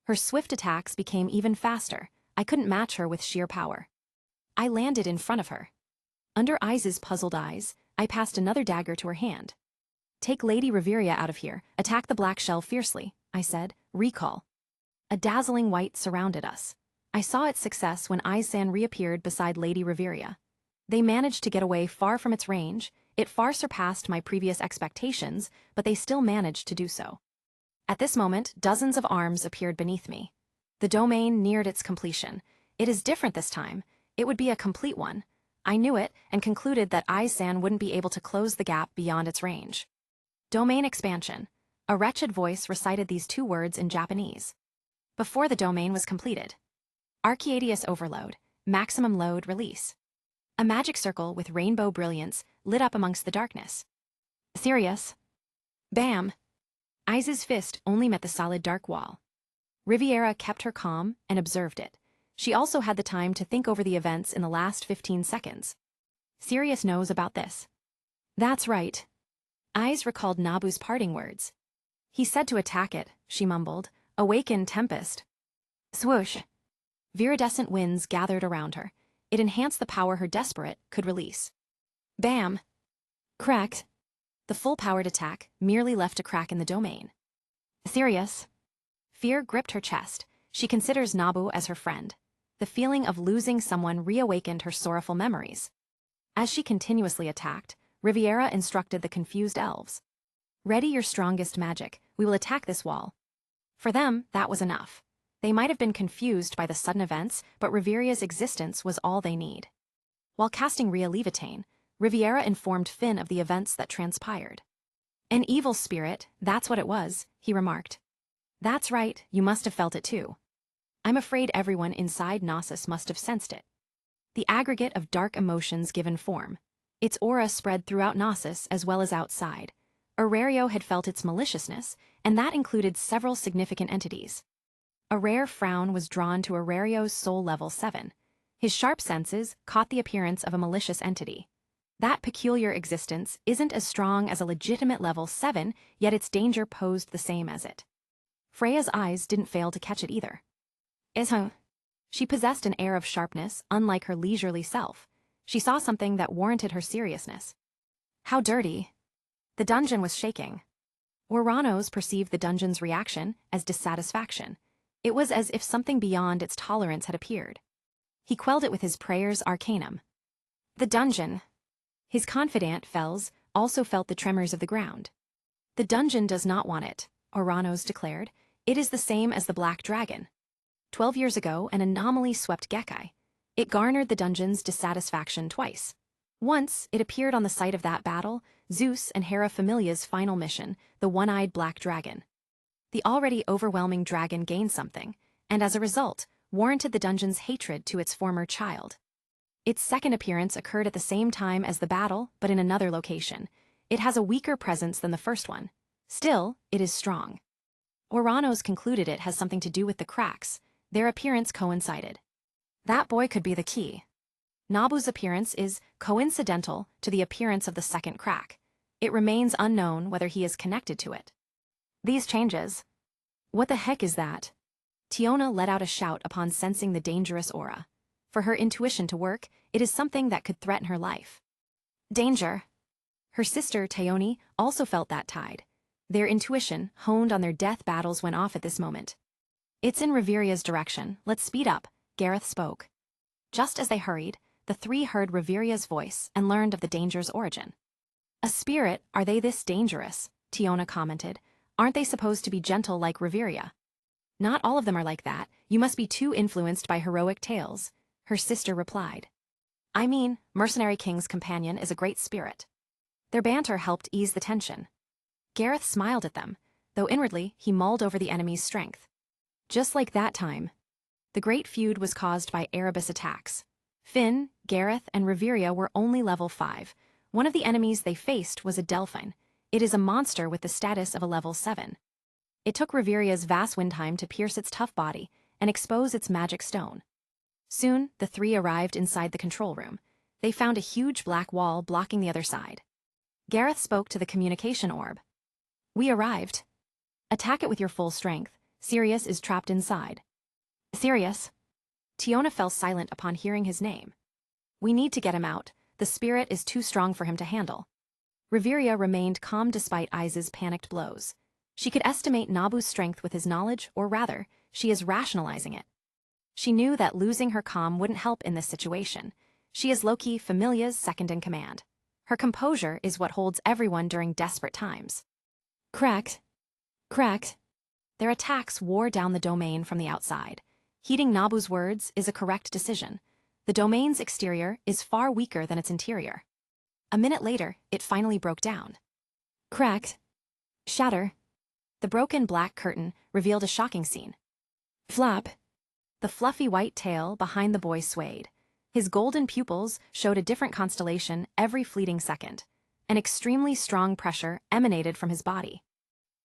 Her swift attacks became even faster. I couldn't match her with sheer power. I landed in front of her. Under Ice's puzzled eyes, I passed another dagger to her hand. Take Lady Reveria out of here, attack the black shell fiercely, I said, recall. A dazzling white surrounded us. I saw its success when Icelo reappeared beside Lady Reveria. They managed to get away far from its range. It far surpassed my previous expectations, but they still managed to do so. At this moment, dozens of arms appeared beneath me. The domain neared its completion. It is different this time. It would be a complete one. I knew it and concluded that Icelo wouldn't be able to close the gap beyond its range. Domain expansion. A wretched voice recited these 2 words in Japanese. Before the domain was completed. Archeadius overload. Maximum load release. A magic circle with rainbow brilliance lit up amongst the darkness. Serious? Bam! Ice's fist only met the solid dark wall. Riviera kept her calm and observed it. She also had the time to think over the events in the last 15 seconds. Sirius knows about this. That's right. Ice recalled Nabu's parting words. He said to attack it, she mumbled. Awaken Tempest. Swoosh. Viridescent winds gathered around her. It enhanced the power her desperate could release. Bam! Cracked. The full-powered attack merely left a crack in the domain. Serious? Fear gripped her chest. She considers Nabu as her friend. The feeling of losing someone reawakened her sorrowful memories. As she continuously attacked, Riviera instructed the confused elves. Ready your strongest magic. We will attack this wall. For them, that was enough. They might have been confused by the sudden events, but Riveria's existence was all they need. While casting Ria Levitain, Riviera informed Finn of the events that transpired. An evil spirit, that's what it was, he remarked. That's right, you must have felt it too. I'm afraid everyone inside Nasus must have sensed it. The aggregate of dark emotions given form. Its aura spread throughout Nasus as well as outside. Aurario had felt its maliciousness, and that included several significant entities. A rare frown was drawn to Aurario's soul level 7. His sharp senses caught the appearance of a malicious entity. That peculiar existence isn't as strong as a legitimate level 7, yet its danger posed the same as it. Freya's eyes didn't fail to catch it either. She possessed an air of sharpness, unlike her leisurely self. She saw something that warranted her seriousness. How dirty. The dungeon was shaking. Oranos perceived the dungeon's reaction as dissatisfaction. It was as if something beyond its tolerance had appeared. He quelled it with his prayer's arcanum. The dungeon. His confidant, Fells, also felt the tremors of the ground. The dungeon does not want it, Oranos declared. It is the same as the Black Dragon. 12 years ago, an anomaly swept Gekkai. It garnered the dungeon's dissatisfaction twice. Once, it appeared on the site of that battle, Zeus and Hera Familia's final mission, the one-eyed Black Dragon. The already overwhelming dragon gained something, and as a result, warranted the dungeon's hatred to its former child. Its second appearance occurred at the same time as the battle, but in another location. It has a weaker presence than the first one. Still, it is strong. Oranos concluded it has something to do with the cracks. Their appearance coincided. That boy could be the key. Nabu's appearance is coincidental to the appearance of the second crack. It remains unknown whether he is connected to it. These changes. What the heck is that? Tiona let out a shout upon sensing the dangerous aura. For her intuition to work, it is something that could threaten her life. Danger. Her sister, Tayoni, also felt that tide. Their intuition, honed on their death battles, went off at this moment. It's in Reveria's direction. Let's speed up, Gareth spoke. Just as they hurried, the three heard Reveria's voice and learned of the danger's origin. A spirit, are they this dangerous? Tiona commented. Aren't they supposed to be gentle like Reveria? Not all of them are like that. You must be too influenced by heroic tales, her sister replied. I mean, Mercenary King's companion is a great spirit. Their banter helped ease the tension. Gareth smiled at them, though inwardly he mulled over the enemy's strength. Just like that time. The great feud was caused by Erebus attacks. Finn, Gareth, and Reveria were only level 5. One of the enemies they faced was a Delphine. It is a monster with the status of a level 7. It took Reveria's vast wind time to pierce its tough body and expose its magic stone. Soon, the three arrived inside the control room. They found a huge black wall blocking the other side. Gareth spoke to the communication orb. "We arrived. Attack it with your full strength. Sirius is trapped inside." "Sirius?" Tiona fell silent upon hearing his name. "We need to get him out. The spirit is too strong for him to handle." Reveria remained calm despite Aize's panicked blows. She could estimate Nabu's strength with his knowledge, or rather, she is rationalizing it. She knew that losing her calm wouldn't help in this situation. She is Loki Familia's second-in-command. Her composure is what holds everyone during desperate times. Correct. Their attacks wore down the domain from the outside. Heeding Nabu's words is a correct decision. The domain's exterior is far weaker than its interior. A minute later, it finally broke down. Cracked. Shatter. The broken black curtain revealed a shocking scene. Flap. The fluffy white tail behind the boy swayed. His golden pupils showed a different constellation every fleeting second. An extremely strong pressure emanated from his body.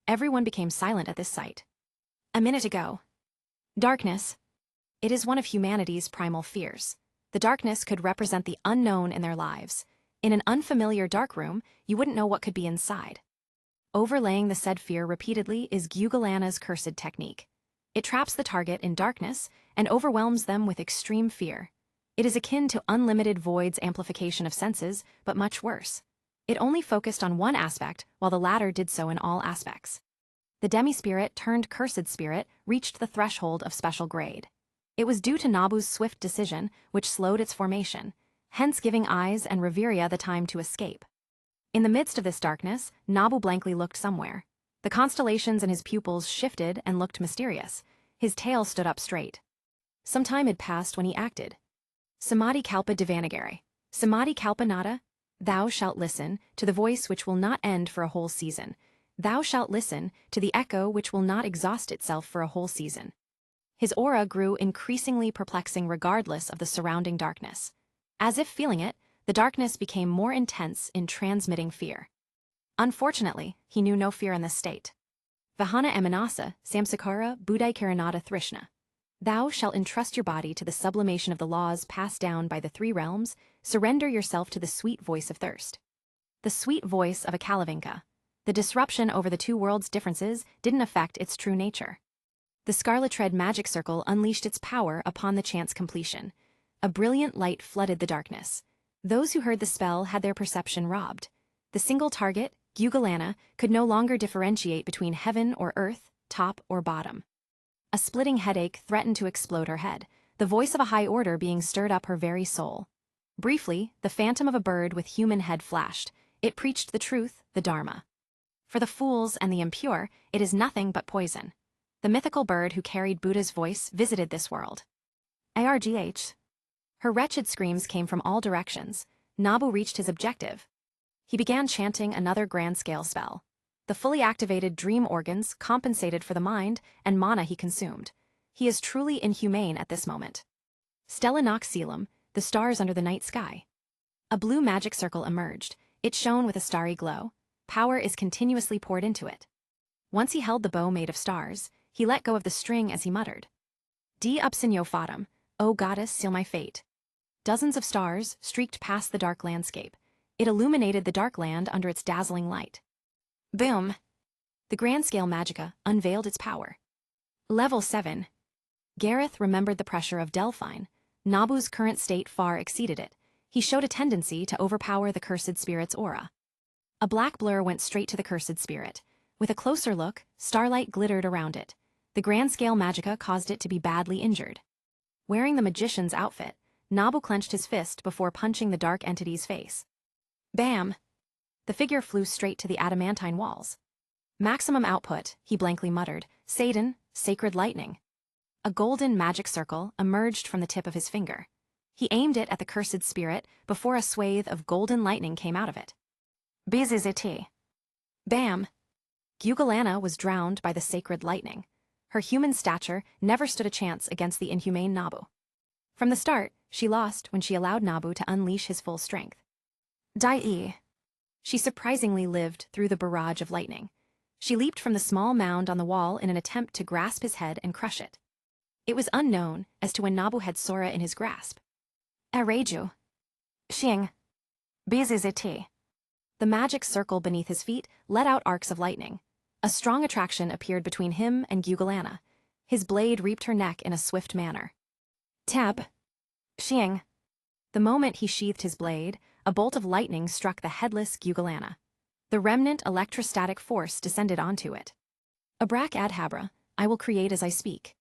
Everyone became silent at this sight. A minute ago. Darkness. It is one of humanity's primal fears. The darkness could represent the unknown in their lives. In an unfamiliar dark room, you wouldn't know what could be inside. Overlaying the said fear repeatedly is Gyugalana's cursed technique. It traps the target in darkness and overwhelms them with extreme fear. It is akin to Unlimited Void's amplification of senses, but much worse. It only focused on one aspect, while the latter did so in all aspects. The demi-spirit turned cursed spirit reached the threshold of special grade. It was due to Nabu's swift decision, which slowed its formation, hence giving Aize and Reveria the time to escape. In the midst of this darkness, Nabu blankly looked somewhere. The constellations in his pupils shifted and looked mysterious. His tail stood up straight. Some time had passed when he acted. Samadhi kalpa devanagari. Samadhi kalpa nada. Thou shalt listen to the voice which will not end for a whole season. Thou shalt listen to the echo which will not exhaust itself for a whole season. His aura grew increasingly perplexing regardless of the surrounding darkness. As if feeling it, the darkness became more intense in transmitting fear. Unfortunately, he knew no fear in this state. Vahana emanasa, samsakara budai karanada thrishna. Thou shalt entrust your body to the sublimation of the laws passed down by the three realms, surrender yourself to the sweet voice of thirst. The sweet voice of a Kalavinka. The disruption over the two worlds' differences didn't affect its true nature. The Scarlet Tread magic circle unleashed its power upon the chance completion. A brilliant light flooded the darkness. Those who heard the spell had their perception robbed. The single target, Gyugalana, could no longer differentiate between heaven or earth, top or bottom. A splitting headache threatened to explode her head, the voice of a high order being stirred up her very soul. Briefly, the phantom of a bird with human head flashed. It preached the truth, the Dharma. For the fools and the impure, it is nothing but poison. The mythical bird who carried Buddha's voice visited this world. Argh. Her wretched screams came from all directions. Nabu reached his objective. He began chanting another grand-scale spell. The fully activated dream organs compensated for the mind and mana he consumed. He is truly inhumane at this moment. Stella Nox Coelum, the stars under the night sky. A blue magic circle emerged. It shone with a starry glow. Power is continuously poured into it. Once he held the bow made of stars, he let go of the string as he muttered. D upsinyo fatum, O goddess, seal my fate. Dozens of stars streaked past the dark landscape. It illuminated the dark land under its dazzling light. Boom! The grand-scale magicka unveiled its power. Level 7. Gareth remembered the pressure of Delphine. Nabu's current state far exceeded it. He showed a tendency to overpower the cursed spirit's aura. A black blur went straight to the cursed spirit. With a closer look, starlight glittered around it. The grand-scale magicka caused it to be badly injured. Wearing the magician's outfit, Nabu clenched his fist before punching the dark entity's face. Bam! The figure flew straight to the adamantine walls. Maximum output, he blankly muttered. Satan, sacred lightning. A golden magic circle emerged from the tip of his finger. He aimed it at the cursed spirit before a swathe of golden lightning came out of it. Biziziti. Bam! Gyugalana was drowned by the sacred lightning. Her human stature never stood a chance against the inhumane Nabu. From the start, she lost when she allowed Nabu to unleash his full strength. Dai. She surprisingly lived through the barrage of lightning. She leaped from the small mound on the wall in an attempt to grasp his head and crush it. It was unknown as to when Nabu had Sora in his grasp. Areju. Xing. BZZT. The magic circle beneath his feet let out arcs of lightning. A strong attraction appeared between him and Gyugalana. His blade reaped her neck in a swift manner. Tab. Xing. The moment he sheathed his blade, a bolt of lightning struck the headless Gyugalana. The remnant electrostatic force descended onto it. Abracadabra, I will create as I speak.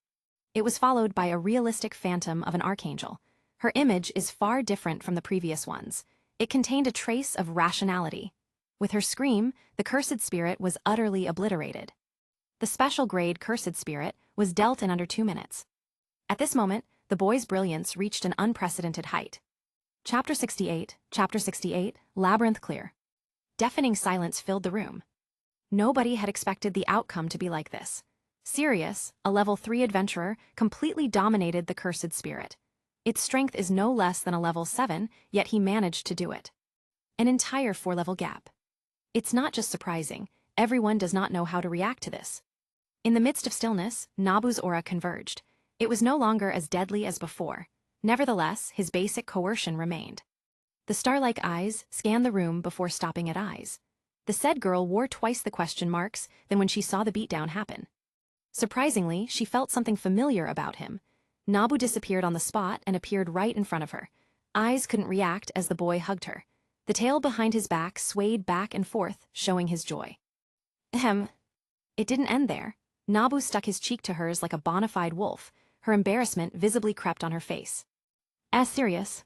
It was followed by a realistic phantom of an archangel. Her image is far different from the previous ones. It contained a trace of rationality. With her scream, the cursed spirit was utterly obliterated. The special grade cursed spirit was dealt in under 2 minutes. At this moment, the boy's brilliance reached an unprecedented height. Chapter 68, Labyrinth Clear. Deafening silence filled the room. Nobody had expected the outcome to be like this. Sirius, a level 3 adventurer, completely dominated the cursed spirit. Its strength is no less than a level 7, yet he managed to do it. An entire 4-level gap. It's not just surprising, everyone does not know how to react to this. In the midst of stillness, Nabu's aura converged. It was no longer as deadly as before. Nevertheless, his basic coercion remained. The star-like eyes scanned the room before stopping at eyes. The said girl wore twice the question marks than when she saw the beatdown happen. Surprisingly, she felt something familiar about him. Nabu disappeared on the spot and appeared right in front of her. Eyes couldn't react as the boy hugged her. The tail behind his back swayed back and forth, showing his joy. Ahem. It didn't end there. Nabu stuck his cheek to hers like a bona fide wolf. Her embarrassment visibly crept on her face. As serious.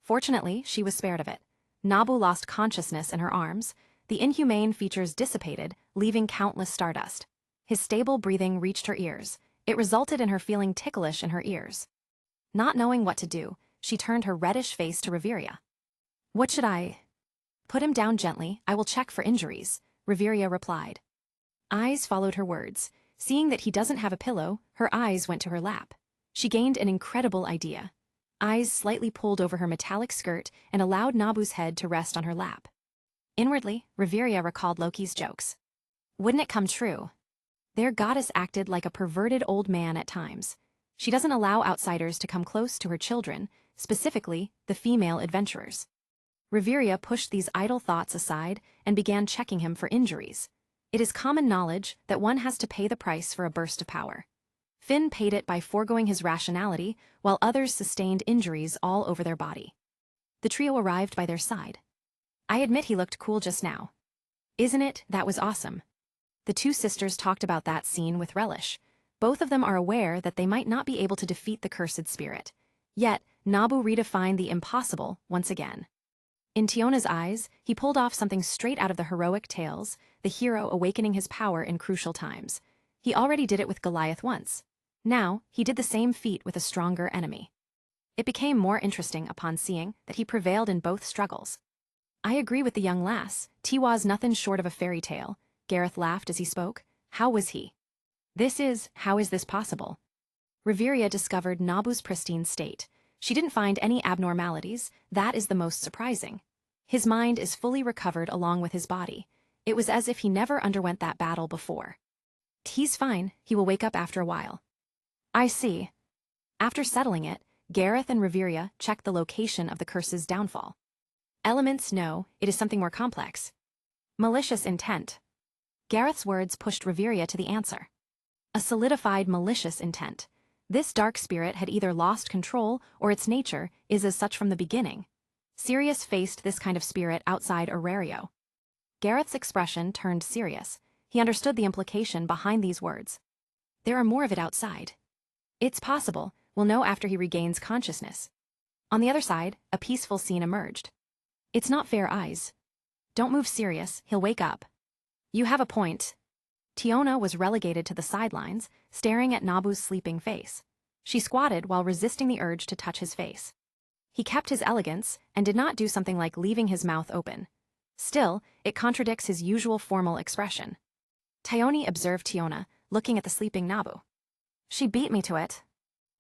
Fortunately, she was spared of it. Nabu lost consciousness in her arms. The inhumane features dissipated, leaving countless stardust. His stable breathing reached her ears. It resulted in her feeling ticklish in her ears. Not knowing what to do, she turned her reddish face to Reveria. What should I? Put him down gently, I will check for injuries, Reveria replied. Eyes followed her words. Seeing that he doesn't have a pillow, her eyes went to her lap. She gained an incredible idea. Eyes slightly pulled over her metallic skirt and allowed Nabu's head to rest on her lap. Inwardly, Reveria recalled Loki's jokes. Wouldn't it come true? Their goddess acted like a perverted old man at times. She doesn't allow outsiders to come close to her children, specifically the female adventurers. Reveria pushed these idle thoughts aside and began checking him for injuries. It is common knowledge that one has to pay the price for a burst of power. Finn paid it by foregoing his rationality, while others sustained injuries all over their body. The trio arrived by their side. I admit he looked cool just now. Isn't it? That was awesome. The two sisters talked about that scene with relish. Both of them are aware that they might not be able to defeat the cursed spirit. Yet, Nabu redefined the impossible once again. In Tiona's eyes, he pulled off something straight out of the heroic tales, the hero awakening his power in crucial times. He already did it with Goliath once. Now, he did the same feat with a stronger enemy. It became more interesting upon seeing that he prevailed in both struggles. I agree with the young lass. Tiwa's nothing short of a fairy tale. Gareth laughed as he spoke. How was he? How is this possible? Reveria discovered Nabu's pristine state. She didn't find any abnormalities. That is the most surprising. His mind is fully recovered along with his body. It was as if he never underwent that battle before. He's fine. He will wake up after a while. I see. After settling it, Gareth and Reveria checked the location of the curse's downfall. Elements know it is something more complex. Malicious intent. Gareth's words pushed Reveria to the answer. A solidified malicious intent. This dark spirit had either lost control or its nature is as such from the beginning. Sirius faced this kind of spirit outside Aurario. Gareth's expression turned serious. He understood the implication behind these words. There are more of it outside. It's possible, we'll know after he regains consciousness. On the other side, a peaceful scene emerged. It's not fair, eyes. Don't move, Sirius, he'll wake up. You have a point. Tiona was relegated to the sidelines, staring at Nabu's sleeping face. She squatted while resisting the urge to touch his face. He kept his elegance and did not do something like leaving his mouth open. Still, it contradicts his usual formal expression. Tioni observed Tiona, looking at the sleeping Nabu. She beat me to it.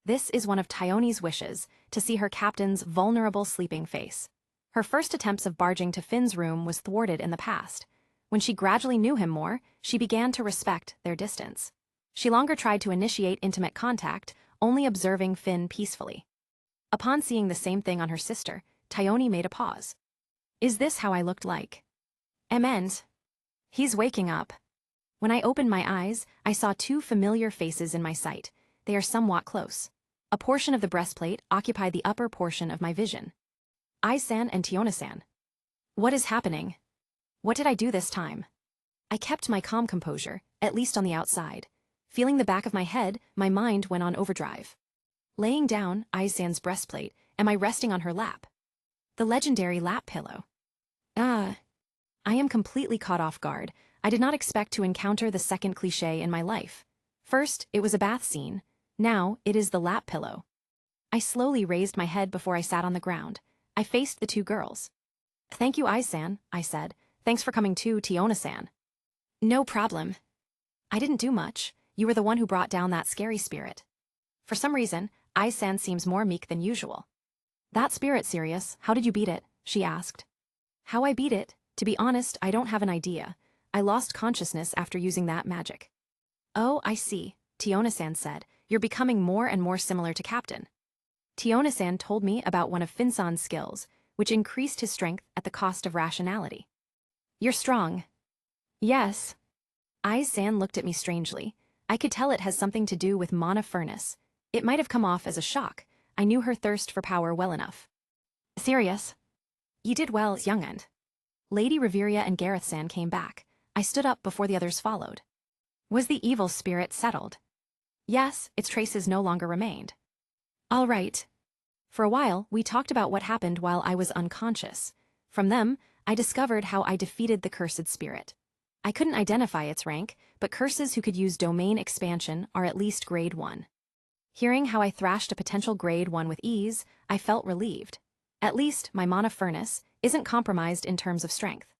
This is one of Tioni's wishes, to see her captain's vulnerable sleeping face. Her first attempts of barging to Finn's room was thwarted in the past. When she gradually knew him more, she began to respect their distance. She longer tried to initiate intimate contact, only observing Finn peacefully. Upon seeing the same thing on her sister, Tayoni made a pause. Is this how I looked like? Ends. He's waking up. When I opened my eyes, I saw two familiar faces in my sight. They are somewhat close. A portion of the breastplate occupied the upper portion of my vision. Ai-san and Tiona-san. What is happening? What did I do this time? I kept my calm composure, at least on the outside. Feeling the back of my head, my mind went on overdrive. Laying down Ai-san's breastplate, am I resting on her lap? The legendary lap pillow. I am completely caught off guard. I did not expect to encounter the second cliché in my life. First, it was a bath scene. Now, it is the lap pillow. I slowly raised my head before I sat on the ground. I faced the two girls. Thank you, Ai-san, I said. Thanks for coming too, Tiona-san. No problem. I didn't do much. You were the one who brought down that scary spirit. For some reason, Ai-san seems more meek than usual. That spirit, serious, how did you beat it? She asked. How I beat it? To be honest, I don't have an idea. I lost consciousness after using that magic. Oh, I see, Tiona-san said. You're becoming more and more similar to Captain. Tiona-san told me about one of Finsan's skills, which increased his strength at the cost of rationality. You're strong. Yes. Ai-san looked at me strangely. I could tell it has something to do with Monofurnace. It might have come off as a shock. I knew her thirst for power well enough. Serious? You did well, young'un. Lady Reveria and Gareth-san came back. I stood up before the others followed. Was the evil spirit settled? Yes, its traces no longer remained. All right. For a while, we talked about what happened while I was unconscious. From them, I discovered how I defeated the cursed spirit. I couldn't identify its rank, but curses who could use domain expansion are at least grade 1. Hearing how I thrashed a potential grade 1 with ease, I felt relieved. At least my Monofurnace isn't compromised in terms of strength.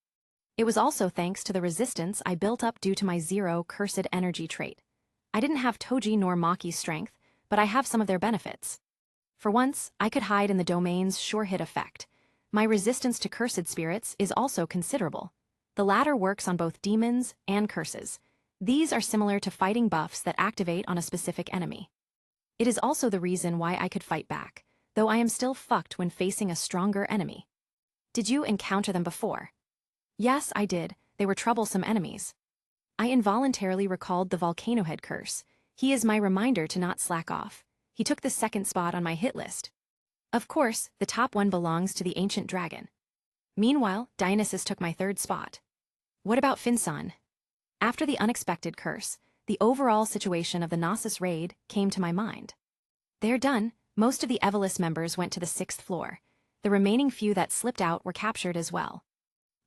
It was also thanks to the resistance I built up due to my 0 cursed energy trait. I didn't have Toji nor Maki's strength, but I have some of their benefits. For once, I could hide in the domain's sure-hit effect. My resistance to cursed spirits is also considerable. The latter works on both demons and curses. These are similar to fighting buffs that activate on a specific enemy. It is also the reason why I could fight back, though I am still fucked when facing a stronger enemy. Did you encounter them before? Yes, I did. They were troublesome enemies. I involuntarily recalled the Volcano Head curse. He is my reminder to not slack off. He took the second spot on my hit list. Of course, the top one belongs to the ancient dragon. Meanwhile, Dionysus took my third spot. What about Finsan? After the unexpected curse, the overall situation of the Nasus raid came to my mind. They're done. Most of the Evolus members went to the 6th floor. The remaining few that slipped out were captured as well.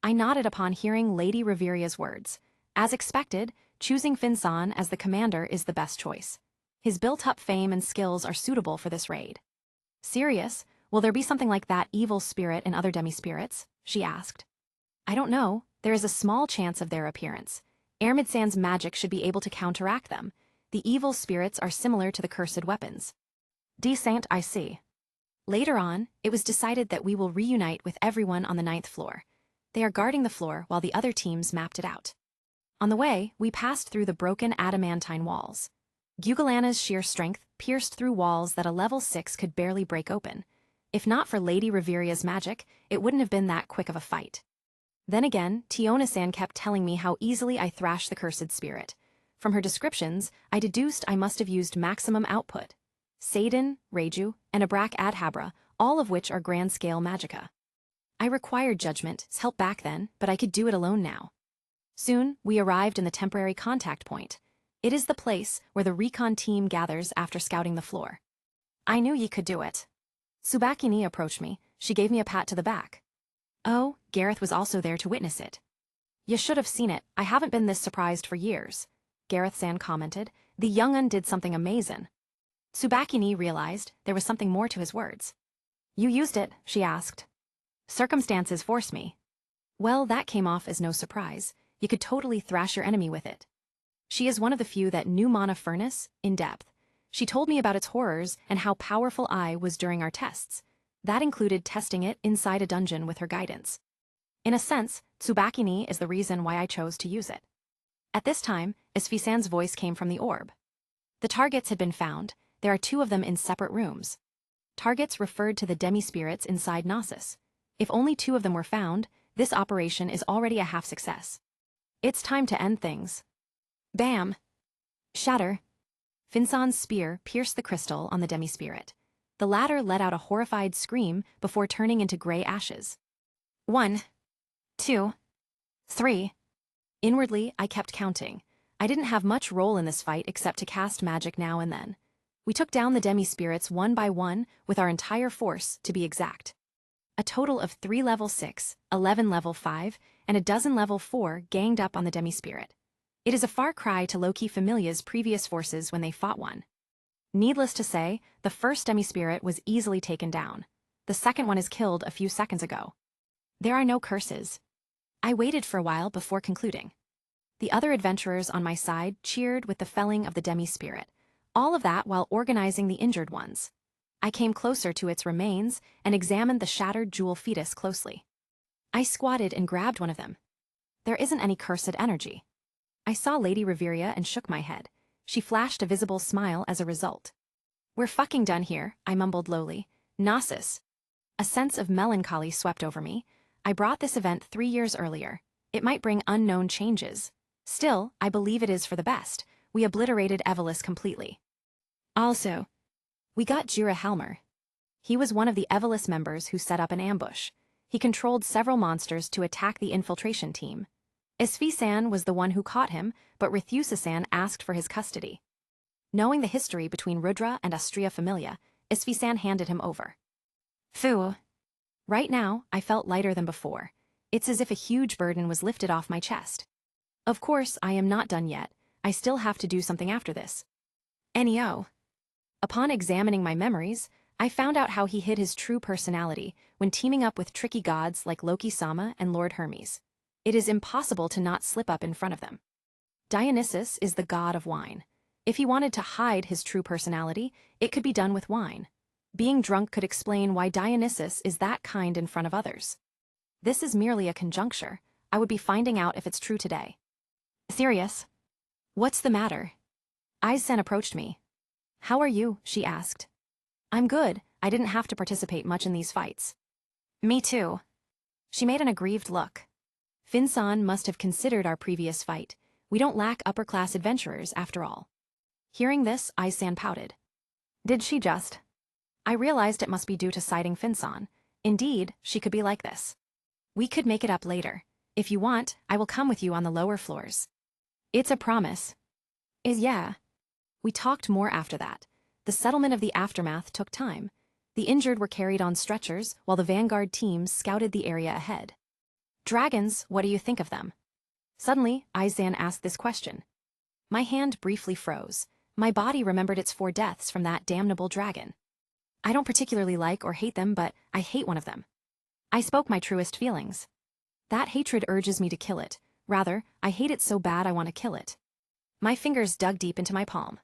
I nodded upon hearing Lady Reveria's words. As expected, choosing Finsan as the commander is the best choice. His built-up fame and skills are suitable for this raid. Serious? Will there be something like that evil spirit in other demi-spirits? She asked. I don't know. There is a small chance of their appearance. Hermes' magic should be able to counteract them. The evil spirits are similar to the cursed weapons. Decent, I see. Later on, it was decided that we will reunite with everyone on the 9th floor. They are guarding the floor while the other teams mapped it out. On the way, we passed through the broken adamantine walls. Gugalana's sheer strength pierced through walls that a level 6 could barely break open. If not for Lady Reveria's magic, it wouldn't have been that quick of a fight. Then again, Tiona-san kept telling me how easily I thrashed the cursed spirit. From her descriptions, I deduced I must have used maximum output. Seiden, Reiju, and Abracadabra, all of which are grand-scale magicka. I required judgment's help back then, but I could do it alone now. Soon, we arrived in the temporary contact point. It is the place where the recon team gathers after scouting the floor. I knew ye could do it. Tsubakini approached me. She gave me a pat to the back. Oh, Gareth was also there to witness it. You should have seen it. I haven't been this surprised for years. Gareth-san commented. The young'un did something amazing. Tsubakini realized there was something more to his words. You used it, she asked. Circumstances forced me. Well, that came off as no surprise. You could totally thrash your enemy with it. She is one of the few that knew Monofurnace in depth. She told me about its horrors and how powerful I was during our tests. That included testing it inside a dungeon with her guidance. In a sense, Tsubaki-ni is the reason why I chose to use it. At this time, Isfi-san's voice came from the orb. The targets had been found. There are 2 of them in separate rooms. Targets referred to the demi-spirits inside Nasus. If only 2 of them were found, this operation is already a half success. It's time to end things. Bam! Shatter. Finsan's spear pierced the crystal on the demi-spirit. The latter let out a horrified scream before turning into gray ashes. 1, 2, 3. Inwardly, I kept counting. I didn't have much role in this fight except to cast magic now and then. We took down the demi-spirits one by one with our entire force, to be exact. A total of 3 level 6, 11 level 5, and a dozen level 4 ganged up on the demi-spirit. It is a far cry to Loki Familia's previous forces when they fought one. Needless to say, the first demi-spirit was easily taken down. The second one is killed a few seconds ago. There are no curses. I waited for a while before concluding. The other adventurers on my side cheered with the felling of the demi-spirit, all of that while organizing the injured ones. I came closer to its remains and examined the shattered jewel fetus closely. I squatted and grabbed one of them. There isn't any cursed energy. I saw Lady Reveria and shook my head. She flashed a visible smile as a result. We're fucking done here, I mumbled lowly. Nasus. A sense of melancholy swept over me. I brought this event 3 years earlier. It might bring unknown changes. Still, I believe it is for the best. We obliterated Evelus completely. Also, we got Jira Helmer. He was one of the Evelus members who set up an ambush. He controlled several monsters to attack the infiltration team. Isfi-san was the one who caught him, but Rithusa-san asked for his custody. Knowing the history between Rudra and Astria Familia, Isfi-san handed him over. Phew. Right now, I felt lighter than before. It's as if a huge burden was lifted off my chest. Of course, I am not done yet. I still have to do something after this. Neo. Upon examining my memories, I found out how he hid his true personality when teaming up with tricky gods like Loki-sama and Lord Hermes. It is impossible to not slip up in front of them. Dionysus is the god of wine. If he wanted to hide his true personality, it could be done with wine. Being drunk could explain why Dionysus is that kind in front of others. This is merely a conjuncture. I would be finding out if it's true today. Serious? What's the matter? Icelo approached me. How are you? She asked. I'm good. I didn't have to participate much in these fights. Me too. She made an aggrieved look. Finsan must have considered our previous fight. We don't lack upper-class adventurers, after all. Hearing this, Icelo pouted. Did she just? I realized it must be due to citing Finsan. Indeed, she could be like this. We could make it up later. If you want, I will come with you on the lower floors. It's a promise. Yeah. We talked more after that. The settlement of the aftermath took time. The injured were carried on stretchers while the vanguard teams scouted the area ahead. Dragons, what do you think of them? Suddenly, Icelo asked this question. My hand briefly froze. My body remembered its 4 deaths from that damnable dragon. I don't particularly like or hate them, but I hate one of them. I spoke my truest feelings. That hatred urges me to kill it. Rather, I hate it so bad I want to kill it. My fingers dug deep into my palm.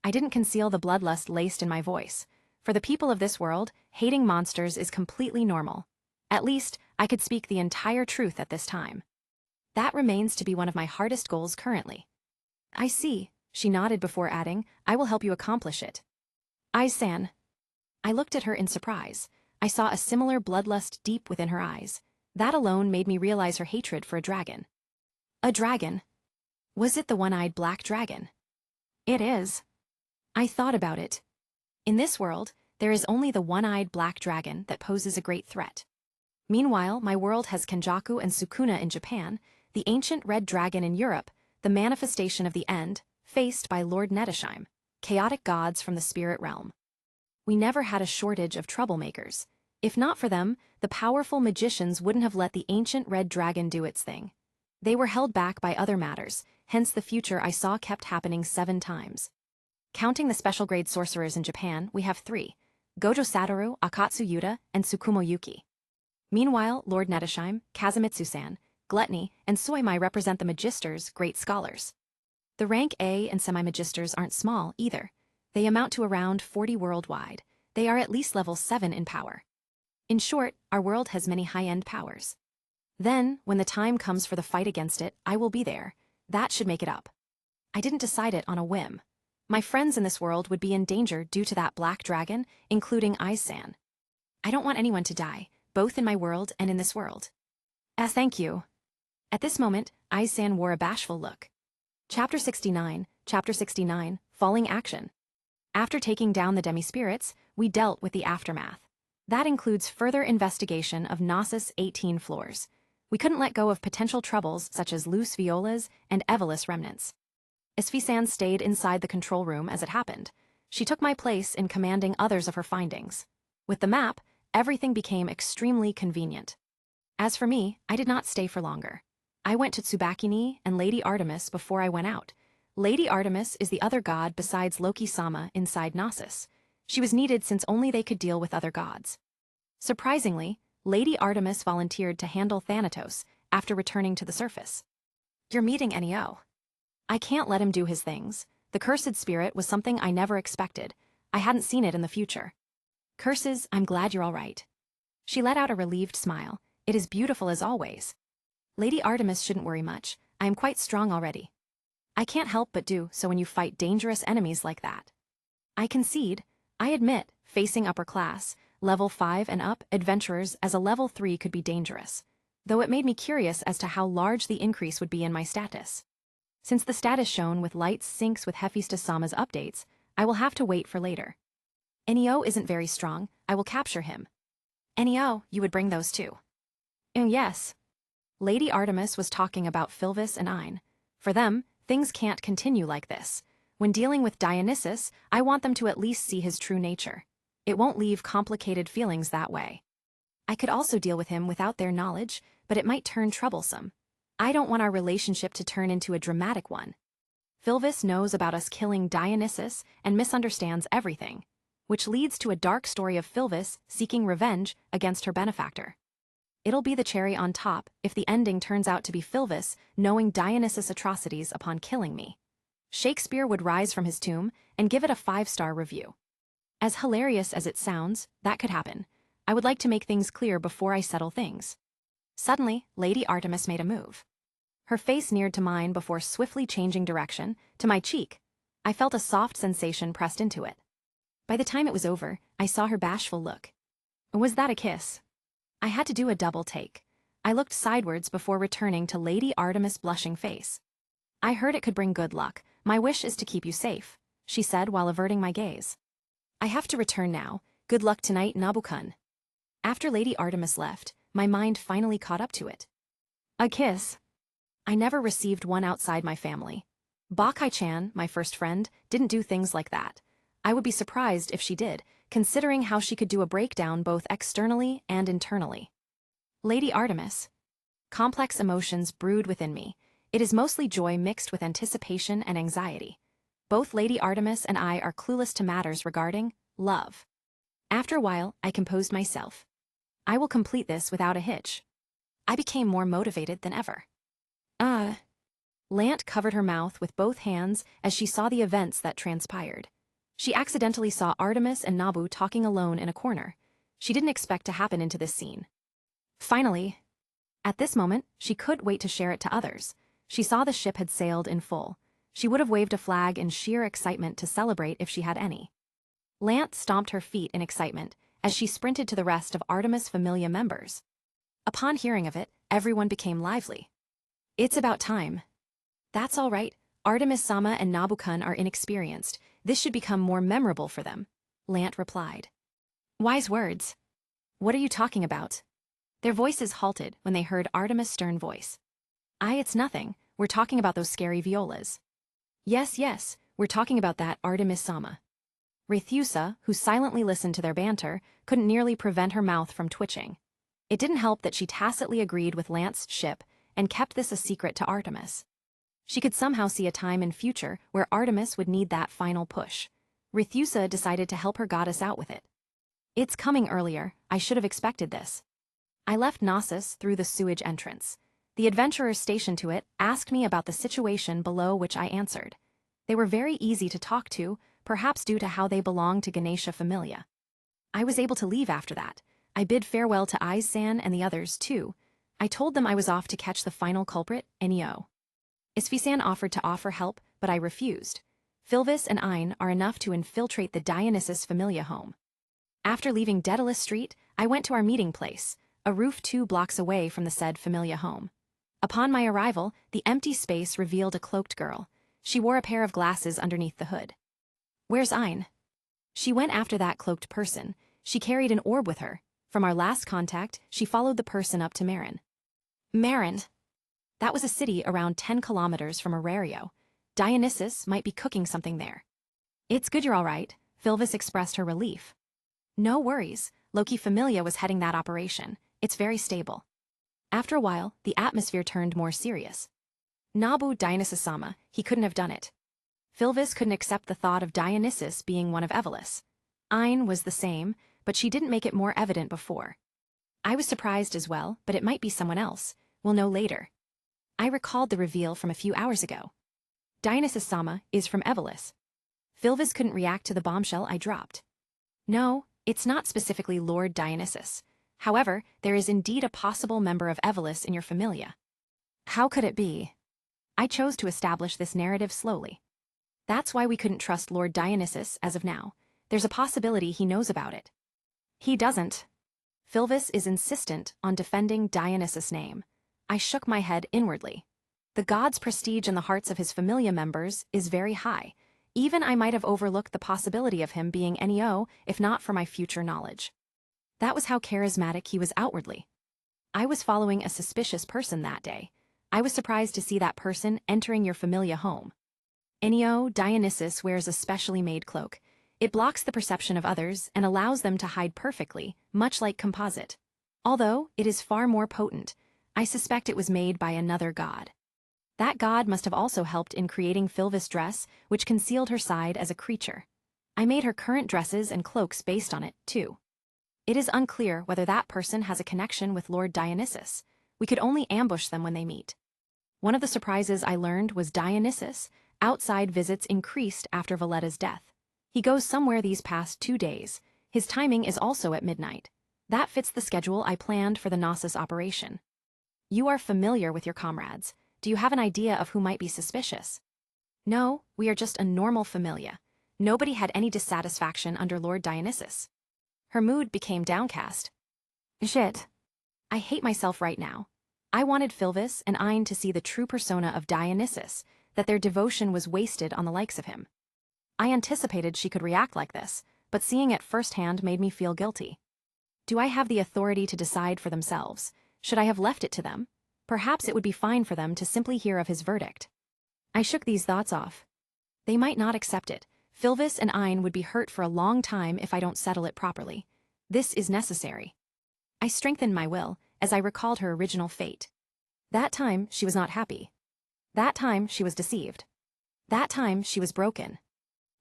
I didn't conceal the bloodlust laced in my voice. For the people of this world, hating monsters is completely normal. At least, I could speak the entire truth at this time. That remains to be one of my hardest goals currently. I see, she nodded before adding, I will help you accomplish it. Icelo. I looked at her in surprise. I saw a similar bloodlust deep within her eyes. That alone made me realize her hatred for a dragon. A dragon? Was it the one-eyed black dragon? It is. I thought about it. In this world, there is only the one-eyed black dragon that poses a great threat. Meanwhile, my world has Kenjaku and Sukuna in Japan, the ancient red dragon in Europe, the manifestation of the end, faced by Lord Nettesheim, chaotic gods from the spirit realm. We never had a shortage of troublemakers. If not for them, the powerful magicians wouldn't have let the ancient red dragon do its thing. They were held back by other matters, hence the future I saw kept happening 7 times. Counting the special grade sorcerers in Japan, we have 3, Gojo Satoru, Akatsu Yuta, and Tsukumo Yuki. Meanwhile, Lord Nettesheim, Kazumitsu-san, Gluttony, and Soimai represent the magisters, great scholars. The rank A and semi-magisters aren't small, either. They amount to around 40 worldwide. They are at least level 7 in power. In short, our world has many high-end powers. Then, when the time comes for the fight against it, I will be there. That should make it up. I didn't decide it on a whim. My friends in this world would be in danger due to that black dragon, including Icelo. I don't want anyone to die, both in my world and in this world. Thank you. At this moment, Icelo wore a bashful look. Chapter 69, Falling Action. After taking down the demi-spirits, we dealt with the aftermath. That includes further investigation of Nasus' 18 floors. We couldn't let go of potential troubles such as loose violas and Evelys remnants. Esfisan stayed inside the control room as it happened. She took my place in commanding others of her findings. With the map, everything became extremely convenient. As for me, I did not stay for longer. I went to Tsubakini and Lady Artemis before I went out. Lady Artemis is the other god besides Loki-sama inside Nasus. She was needed since only they could deal with other gods. Surprisingly, Lady Artemis volunteered to handle Thanatos after returning to the surface. You're meeting Neo. I can't let him do his things. The cursed spirit was something I never expected. I hadn't seen it in the future. Curses, I'm glad you're all right. She let out a relieved smile. It is beautiful as always. Lady Artemis shouldn't worry much. I am quite strong already. I can't help but do so when you fight dangerous enemies like that. I concede. I admit, facing upper class, level 5 and up, adventurers as a level 3 could be dangerous. Though it made me curious as to how large the increase would be in my status. Since the status shown with lights syncs with Hephaestus-sama's updates, I will have to wait for later. Neo isn't very strong. I will capture him. Neo, you would bring those too. Yes. Lady Artemis was talking about Philvis and Ein. For them, things can't continue like this. When dealing with Dionysus, I want them to at least see his true nature. It won't leave complicated feelings that way. I could also deal with him without their knowledge, but it might turn troublesome. I don't want our relationship to turn into a dramatic one. Philvis knows about us killing Dionysus and misunderstands everything, which leads to a dark story of Philvis seeking revenge against her benefactor. It'll be the cherry on top if the ending turns out to be Philvis knowing Dionysus' atrocities upon killing me. Shakespeare would rise from his tomb and give it a 5-star review. As hilarious as it sounds, that could happen. I would like to make things clear before I settle things. Suddenly, Lady Artemis made a move. Her face neared to mine before swiftly changing direction, to my cheek. I felt a soft sensation pressed into it. By the time it was over, I saw her bashful look. Was that a kiss? I had to do a double take. I looked sidewards before returning to Lady Artemis' blushing face. I heard it could bring good luck. My wish is to keep you safe, she said while averting my gaze. I have to return now. Good luck tonight, Nabu-kun. After Lady Artemis left, my mind finally caught up to it. A kiss. I never received one outside my family. BOCCHI-chan, my first friend, didn't do things like that. I would be surprised if she did, considering how she could do a breakdown both externally and internally. Lady Artemis. Complex emotions brewed within me. It is mostly joy mixed with anticipation and anxiety. Both Lady Artemis and I are clueless to matters regarding love. After a while, I composed myself. I will complete this without a hitch. I became more motivated than ever. Lant covered her mouth with both hands as she saw the events that transpired. She accidentally saw Artemis and Nabu talking alone in a corner. She didn't expect to happen into this scene. Finally, at this moment, she couldn't wait to share it to others. She saw the ship had sailed in full. She would have waved a flag in sheer excitement to celebrate if she had any. Lant stomped her feet in excitement as she sprinted to the rest of Artemis Familia members. Upon hearing of it, everyone became lively. It's about time. That's all right. Artemis-sama and Nabu-kun are inexperienced. This should become more memorable for them, Lant replied. Wise words. What are you talking about? Their voices halted when they heard Artemis' stern voice. It's nothing. We're talking about those scary violas. Yes, we're talking about that, Artemis-sama. Rethusa, who silently listened to their banter, couldn't nearly prevent her mouth from twitching. It didn't help that she tacitly agreed with Lance's ship and kept this a secret to Artemis. She could somehow see a time in future where Artemis would need that final push. Rethusa decided to help her goddess out with it. It's coming earlier. I should have expected this. I left Nasus through the sewage entrance. The adventurers stationed to it asked me about the situation below, which I answered. They were very easy to talk to, perhaps due to how they belonged to Ganesha Familia. I was able to leave after that. I bid farewell to Aizen and the others, too. I told them I was off to catch the final culprit, Neo. Isfisan offered to offer help, but I refused. Philvis and Ein are enough to infiltrate the Dionysus Familia home. After leaving Daedalus Street, I went to our meeting place, a roof 2 blocks away from the said Familia home. Upon my arrival, the empty space revealed a cloaked girl. She wore a pair of glasses underneath the hood. Where's Ein? She went after that cloaked person. She carried an orb with her. From our last contact, she followed the person up to Marin. Marin. That was a city around 10 kilometers from Arario. Dionysus might be cooking something there. It's good you're all right, Philvis expressed her relief. No worries, Loki Familia was heading that operation. It's very stable. After a while, the atmosphere turned more serious. Nabu Dionysus-sama, he couldn't have done it. Philvis couldn't accept the thought of Dionysus being one of Evelus. Ein was the same, but she didn't make it more evident before. I was surprised as well, but it might be someone else. We'll know later. I recalled the reveal from a few hours ago. Dionysus-sama is from Evelus. Philvis couldn't react to the bombshell I dropped. No, it's not specifically Lord Dionysus. However, there is indeed a possible member of Evelus in your familia. How could it be? I chose to establish this narrative slowly. That's why we couldn't trust Lord Dionysus as of now. There's a possibility he knows about it. He doesn't. Philvis is insistent on defending Dionysus' name. I shook my head inwardly. The god's prestige in the hearts of his familia members is very high. Even I might have overlooked the possibility of him being Neo if not for my future knowledge. That was how charismatic he was outwardly. I was following a suspicious person that day. I was surprised to see that person entering your familia home. Neo Dionysus wears a specially made cloak. It blocks the perception of others and allows them to hide perfectly, much like composite. Although it is far more potent, I suspect it was made by another god. That god must have also helped in creating Philvis' dress, which concealed her side as a creature. I made her current dresses and cloaks based on it, too. It is unclear whether that person has a connection with Lord Dionysus. We could only ambush them when they meet. One of the surprises I learned was Dionysus. Outside visits increased after Valletta's death. He goes somewhere these past 2 days. His timing is also at midnight. That fits the schedule I planned for the Nasus operation. You are familiar with your comrades. Do you have an idea of who might be suspicious? No, we are just a normal familia. Nobody had any dissatisfaction under Lord Dionysus. Her mood became downcast. Shit. I hate myself right now. I wanted Philvis and Ein to see the true persona of Dionysus, that their devotion was wasted on the likes of him. I anticipated she could react like this, but seeing it firsthand made me feel guilty. Do I have the authority to decide for themselves? Should I have left it to them? Perhaps it would be fine for them to simply hear of his verdict. I shook these thoughts off. They might not accept it. Philvis and Ein would be hurt for a long time if I don't settle it properly. This is necessary. I strengthened my will as I recalled her original fate. That time she was not happy. That time she was deceived. That time she was broken.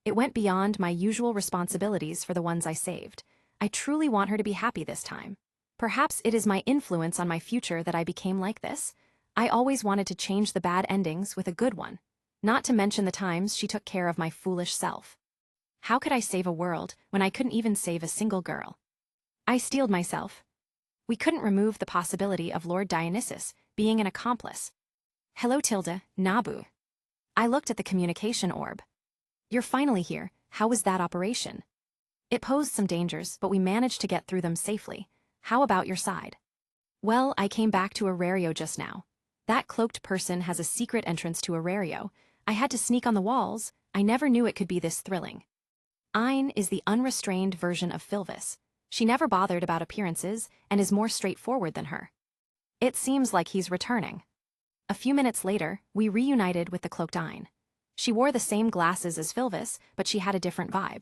It went beyond my usual responsibilities for the ones I saved. I truly want her to be happy this time. Perhaps it is my influence on my future that I became like this. I always wanted to change the bad endings with a good one, not to mention the times she took care of my foolish self. How could I save a world when I couldn't even save a single girl? I steeled myself. We couldn't remove the possibility of Lord Dionysus being an accomplice. Hello Tilda, Nabu. I looked at the communication orb. You're finally here. How was that operation? It posed some dangers, but we managed to get through them safely. How about your side? Well, I came back to Arario just now. That cloaked person has a secret entrance to Arario. I had to sneak on the walls. I never knew it could be this thrilling. Ein is the unrestrained version of Philvis. She never bothered about appearances and is more straightforward than her. It seems like he's returning. A few minutes later, we reunited with the cloaked Ein. She wore the same glasses as Philvis, but she had a different vibe.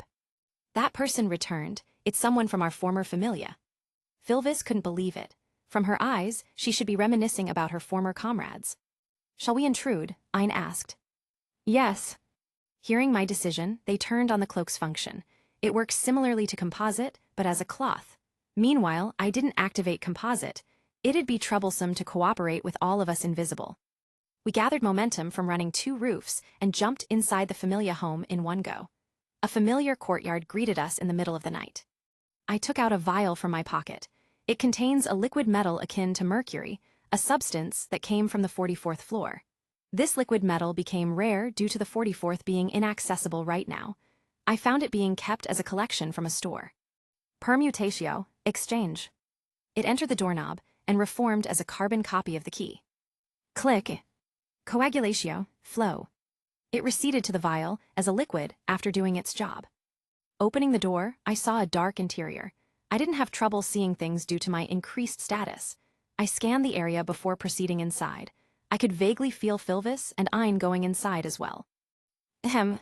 That person returned. It's someone from our former familia. Philvis couldn't believe it. From her eyes, she should be reminiscing about her former comrades. Shall we intrude? Ein asked. Yes. Hearing my decision, they turned on the cloak's function. It works similarly to composite, but as a cloth. Meanwhile, I didn't activate composite. It'd be troublesome to cooperate with all of us invisible. We gathered momentum from running 2 roofs and jumped inside the familia home in one go. A familiar courtyard greeted us in the middle of the night. I took out a vial from my pocket. It contains a liquid metal akin to mercury, a substance that came from the 44th floor. This liquid metal became rare due to the 44th being inaccessible right now. I found it being kept as a collection from a store. Permutatio, exchange. It entered the doorknob and reformed as a carbon copy of the key. Click. Coagulatio, flow. It receded to the vial as a liquid after doing its job. Opening the door, I saw a dark interior. I didn't have trouble seeing things due to my increased status. I scanned the area before proceeding inside. I could vaguely feel Philvis and Ein going inside as well. Ahem.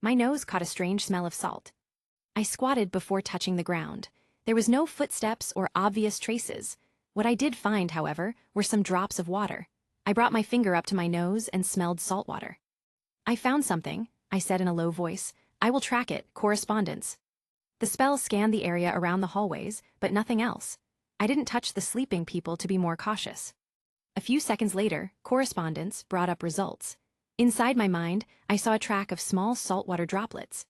My nose caught a strange smell of salt. I squatted before touching the ground. There was no footsteps or obvious traces. What I did find, however, were some drops of water. I brought my finger up to my nose and smelled salt water. I found something, I said in a low voice. I will track it, correspondence. The spell scanned the area around the hallways, but nothing else. I didn't touch the sleeping people to be more cautious. A few seconds later, correspondence brought up results. Inside my mind, I saw a track of small saltwater droplets.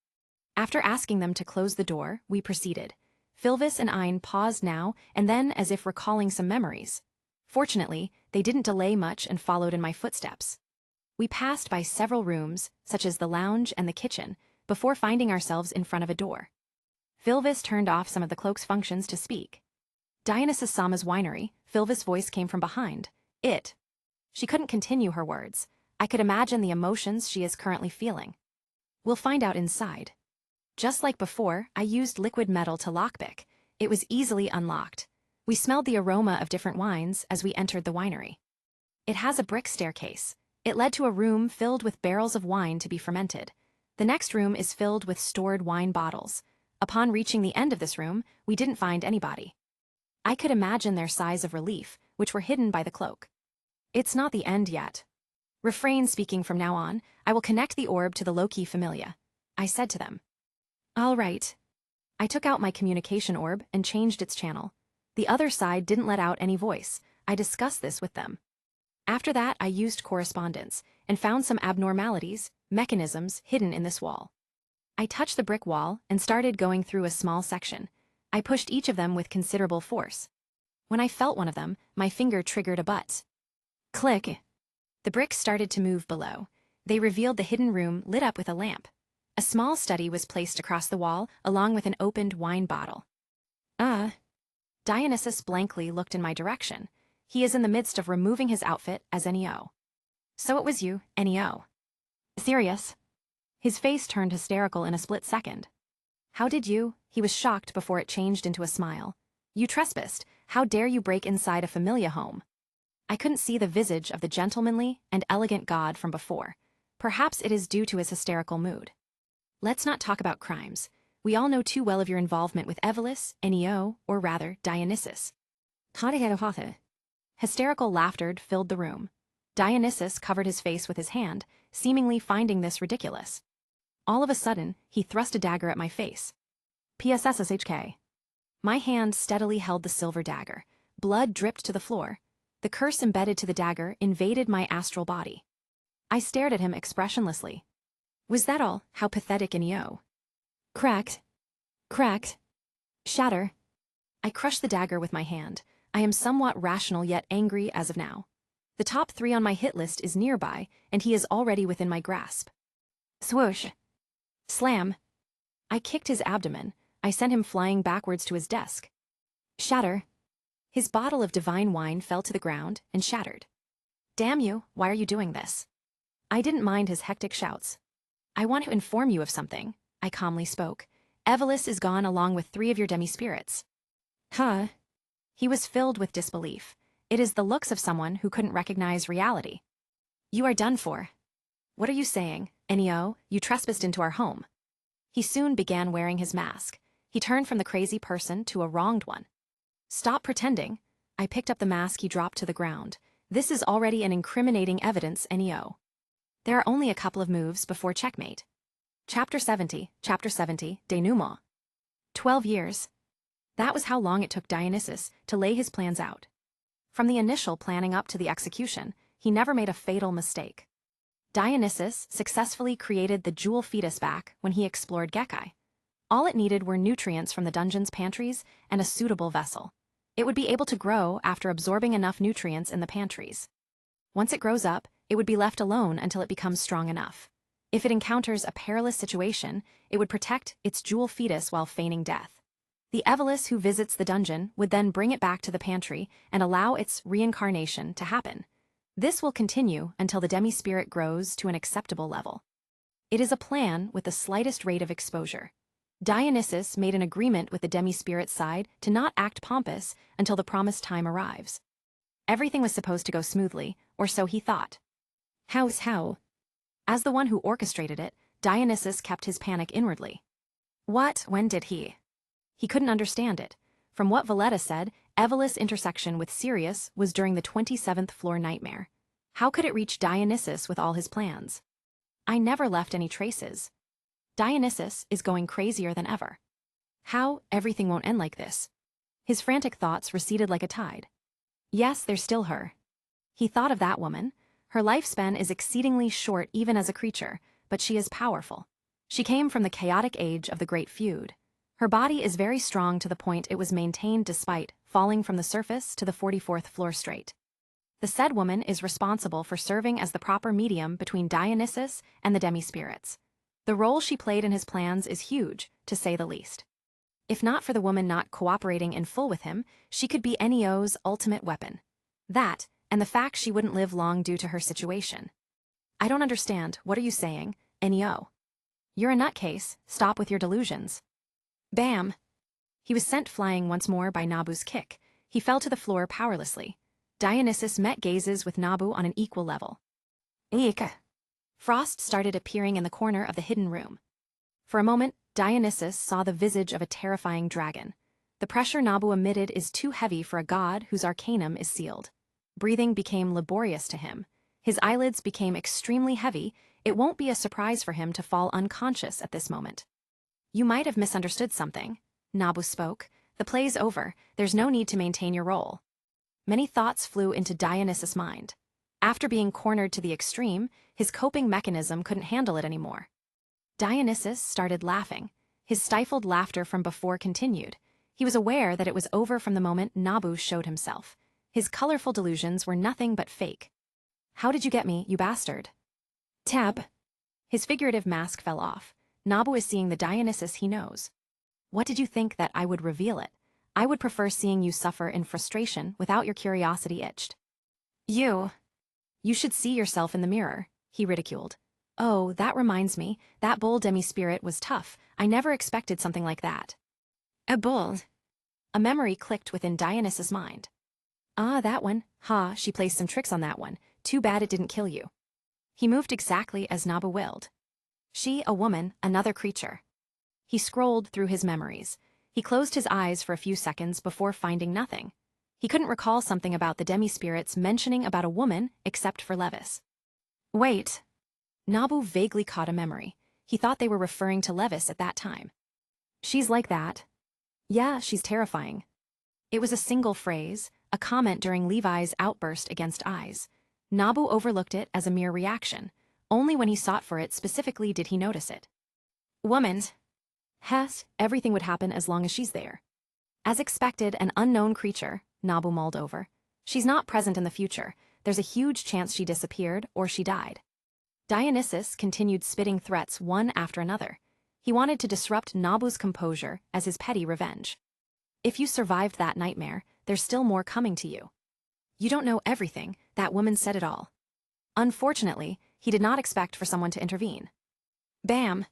After asking them to close the door, we proceeded. Philvis and Ein paused now and then as if recalling some memories. Fortunately, they didn't delay much and followed in my footsteps. We passed by several rooms, such as the lounge and the kitchen, before finding ourselves in front of a door. Philvis turned off some of the cloak's functions to speak. Dionysus Sama's winery, Philvis' voice came from behind. It. She couldn't continue her words. I could imagine the emotions she is currently feeling. We'll find out inside. Just like before, I used liquid metal to lockpick. It was easily unlocked. We smelled the aroma of different wines as we entered the winery. It has a brick staircase. It led to a room filled with barrels of wine to be fermented. The next room is filled with stored wine bottles. Upon reaching the end of this room, we didn't find anybody. I could imagine their sighs of relief, which were hidden by the cloak. It's not the end yet. Refrain speaking from now on. I will connect the orb to the Loki Familia, I said to them. All right. I took out my communication orb and changed its channel. The other side didn't let out any voice. I discussed this with them. After that, I used correspondence and found some abnormalities, mechanisms hidden in this wall. I touched the brick wall and started going through a small section. I pushed each of them with considerable force. When I felt one of them, my finger triggered a button. Click. The bricks started to move below. They revealed the hidden room lit up with a lamp. A small study was placed across the wall, along with an opened wine bottle. Dionysus blankly looked in my direction. He is in the midst of removing his outfit as Neo. So it was you, Neo. Serious? His face turned hysterical in a split second. How did you? He was shocked before it changed into a smile. You trespassed. How dare you break inside a familia home? I couldn't see the visage of the gentlemanly and elegant god from before. Perhaps it is due to his hysterical mood. Let's not talk about crimes. We all know too well of your involvement with Evelys, Neo, or rather, Dionysus. Hysterical laughter filled the room. Dionysus covered his face with his hand, seemingly finding this ridiculous. All of a sudden, he thrust a dagger at my face. PSSSHK. My hand steadily held the silver dagger. Blood dripped to the floor. The curse embedded to the dagger invaded my astral body. I stared at him expressionlessly. Was that all? How pathetic, Neo. Cracked. Cracked. Shatter. I crushed the dagger with my hand. I am somewhat rational yet angry as of now. The top 3 on my hit list is nearby, and he is already within my grasp. Swoosh. Slam. I kicked his abdomen. I sent him flying backwards to his desk. Shatter. His bottle of divine wine fell to the ground and shattered. Damn you, why are you doing this? I didn't mind his hectic shouts. I want to inform you of something, I calmly spoke. Evelys is gone along with 3 of your demi-spirits. Huh? He was filled with disbelief. It is the looks of someone who couldn't recognize reality. You are done for. What are you saying, Neo? You trespassed into our home. He soon began wearing his mask. He turned from the crazy person to a wronged one. Stop pretending. I picked up the mask he dropped to the ground. This is already an incriminating evidence, Neo. There are only a couple of moves before checkmate. Chapter 70, denouement. 12 years. That was how long it took Dionysus to lay his plans out. From the initial planning up to the execution, he never made a fatal mistake. Dionysus successfully created the jewel fetus back when he explored Gekkai. All it needed were nutrients from the dungeon's pantries and a suitable vessel. It would be able to grow after absorbing enough nutrients in the pantries. Once it grows up, it would be left alone until it becomes strong enough. If it encounters a perilous situation, it would protect its jewel fetus while feigning death. The Evelys who visits the dungeon would then bring it back to the pantry and allow its reincarnation to happen. This will continue until the demi-spirit grows to an acceptable level. It is a plan with the slightest rate of exposure. Dionysus made an agreement with the demi-spirit side to not act pompous until the promised time arrives. Everything was supposed to go smoothly, or so he thought. How? As the one who orchestrated it, Dionysus kept his panic inwardly. When did he? He couldn't understand it. From what Valletta said, Evelys' intersection with Sirius was during the 27th floor nightmare. How could it reach Dionysus with all his plans? I never left any traces. Dionysus is going crazier than ever. How? Everything won't end like this. His frantic thoughts receded like a tide. Yes, there's still her. He thought of that woman. Her lifespan is exceedingly short even as a creature, but she is powerful. She came from the chaotic age of the Great Feud. Her body is very strong to the point it was maintained despite falling from the surface to the 44th floor straight. The said woman is responsible for serving as the proper medium between Dionysus and the demi-spirits. The role she played in his plans is huge, to say the least. If not for the woman not cooperating in full with him, she could be Neo's ultimate weapon. That, and the fact she wouldn't live long due to her situation. I don't understand, what are you saying, Neo? You're a nutcase, stop with your delusions. Bam! He was sent flying once more by Nabu's kick. He fell to the floor powerlessly. Dionysus met gazes with Nabu on an equal level. Eek! Frost started appearing in the corner of the hidden room. For a moment, Dionysus saw the visage of a terrifying dragon. The pressure Nabu emitted is too heavy for a god whose arcanum is sealed. Breathing became laborious to him. His eyelids became extremely heavy. It won't be a surprise for him to fall unconscious at this moment. You might have misunderstood something. Nabu spoke. The play's over. There's no need to maintain your role. Many thoughts flew into Dionysus' mind. After being cornered to the extreme, his coping mechanism couldn't handle it anymore. Dionysus started laughing. His stifled laughter from before continued. He was aware that it was over from the moment Nabu showed himself. His colorful delusions were nothing but fake. How did you get me, you bastard? Tab. His figurative mask fell off. Nabu is seeing the Dionysus he knows. What did you think that I would reveal it? I would prefer seeing you suffer in frustration without your curiosity itched. You should see yourself in the mirror, he ridiculed. Oh, that reminds me, that bull demi-spirit was tough. I never expected something like that. A bull? A memory clicked within Dionysus' mind. Ah, that one. Ha, she played some tricks on that one. Too bad it didn't kill you. He moved exactly as Nabu willed. She, a woman, another creature. He scrolled through his memories. He closed his eyes for a few seconds before finding nothing. He couldn't recall something about the demi-spirits mentioning about a woman except for Levis. Wait. Nabu vaguely caught a memory. He thought they were referring to Levis at that time. She's like that. Yeah, she's terrifying. It was a single phrase, a comment during Levi's outburst against Eyes. Nabu overlooked it as a mere reaction. Only when he sought for it specifically did he notice it. Woman's. Hess, everything would happen as long as she's there. As expected, an unknown creature, Nabu mulled over. She's not present in the future. There's a huge chance she disappeared or she died. Dionysus continued spitting threats one after another. He wanted to disrupt Nabu's composure as his petty revenge. If you survived that nightmare, there's still more coming to you. You don't know everything, that woman said it all. Unfortunately, he did not expect for someone to intervene. Bam!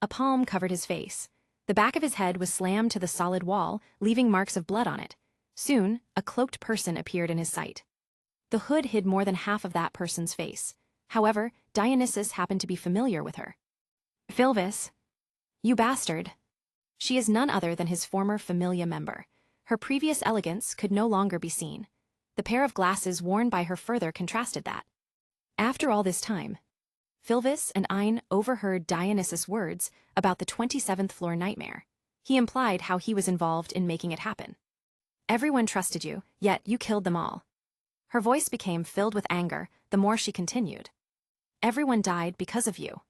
A palm covered his face. The back of his head was slammed to the solid wall, leaving marks of blood on it. Soon, a cloaked person appeared in his sight. The hood hid more than half of that person's face. However, Dionysus happened to be familiar with her. Philvis. You bastard. She is none other than his former Familia member. Her previous elegance could no longer be seen. The pair of glasses worn by her further contrasted that. After all this time, Philvis and Ein overheard Dionysus' words about the 27th floor nightmare. He implied how he was involved in making it happen. Everyone trusted you, yet you killed them all. Her voice became filled with anger the more she continued. Everyone died because of you.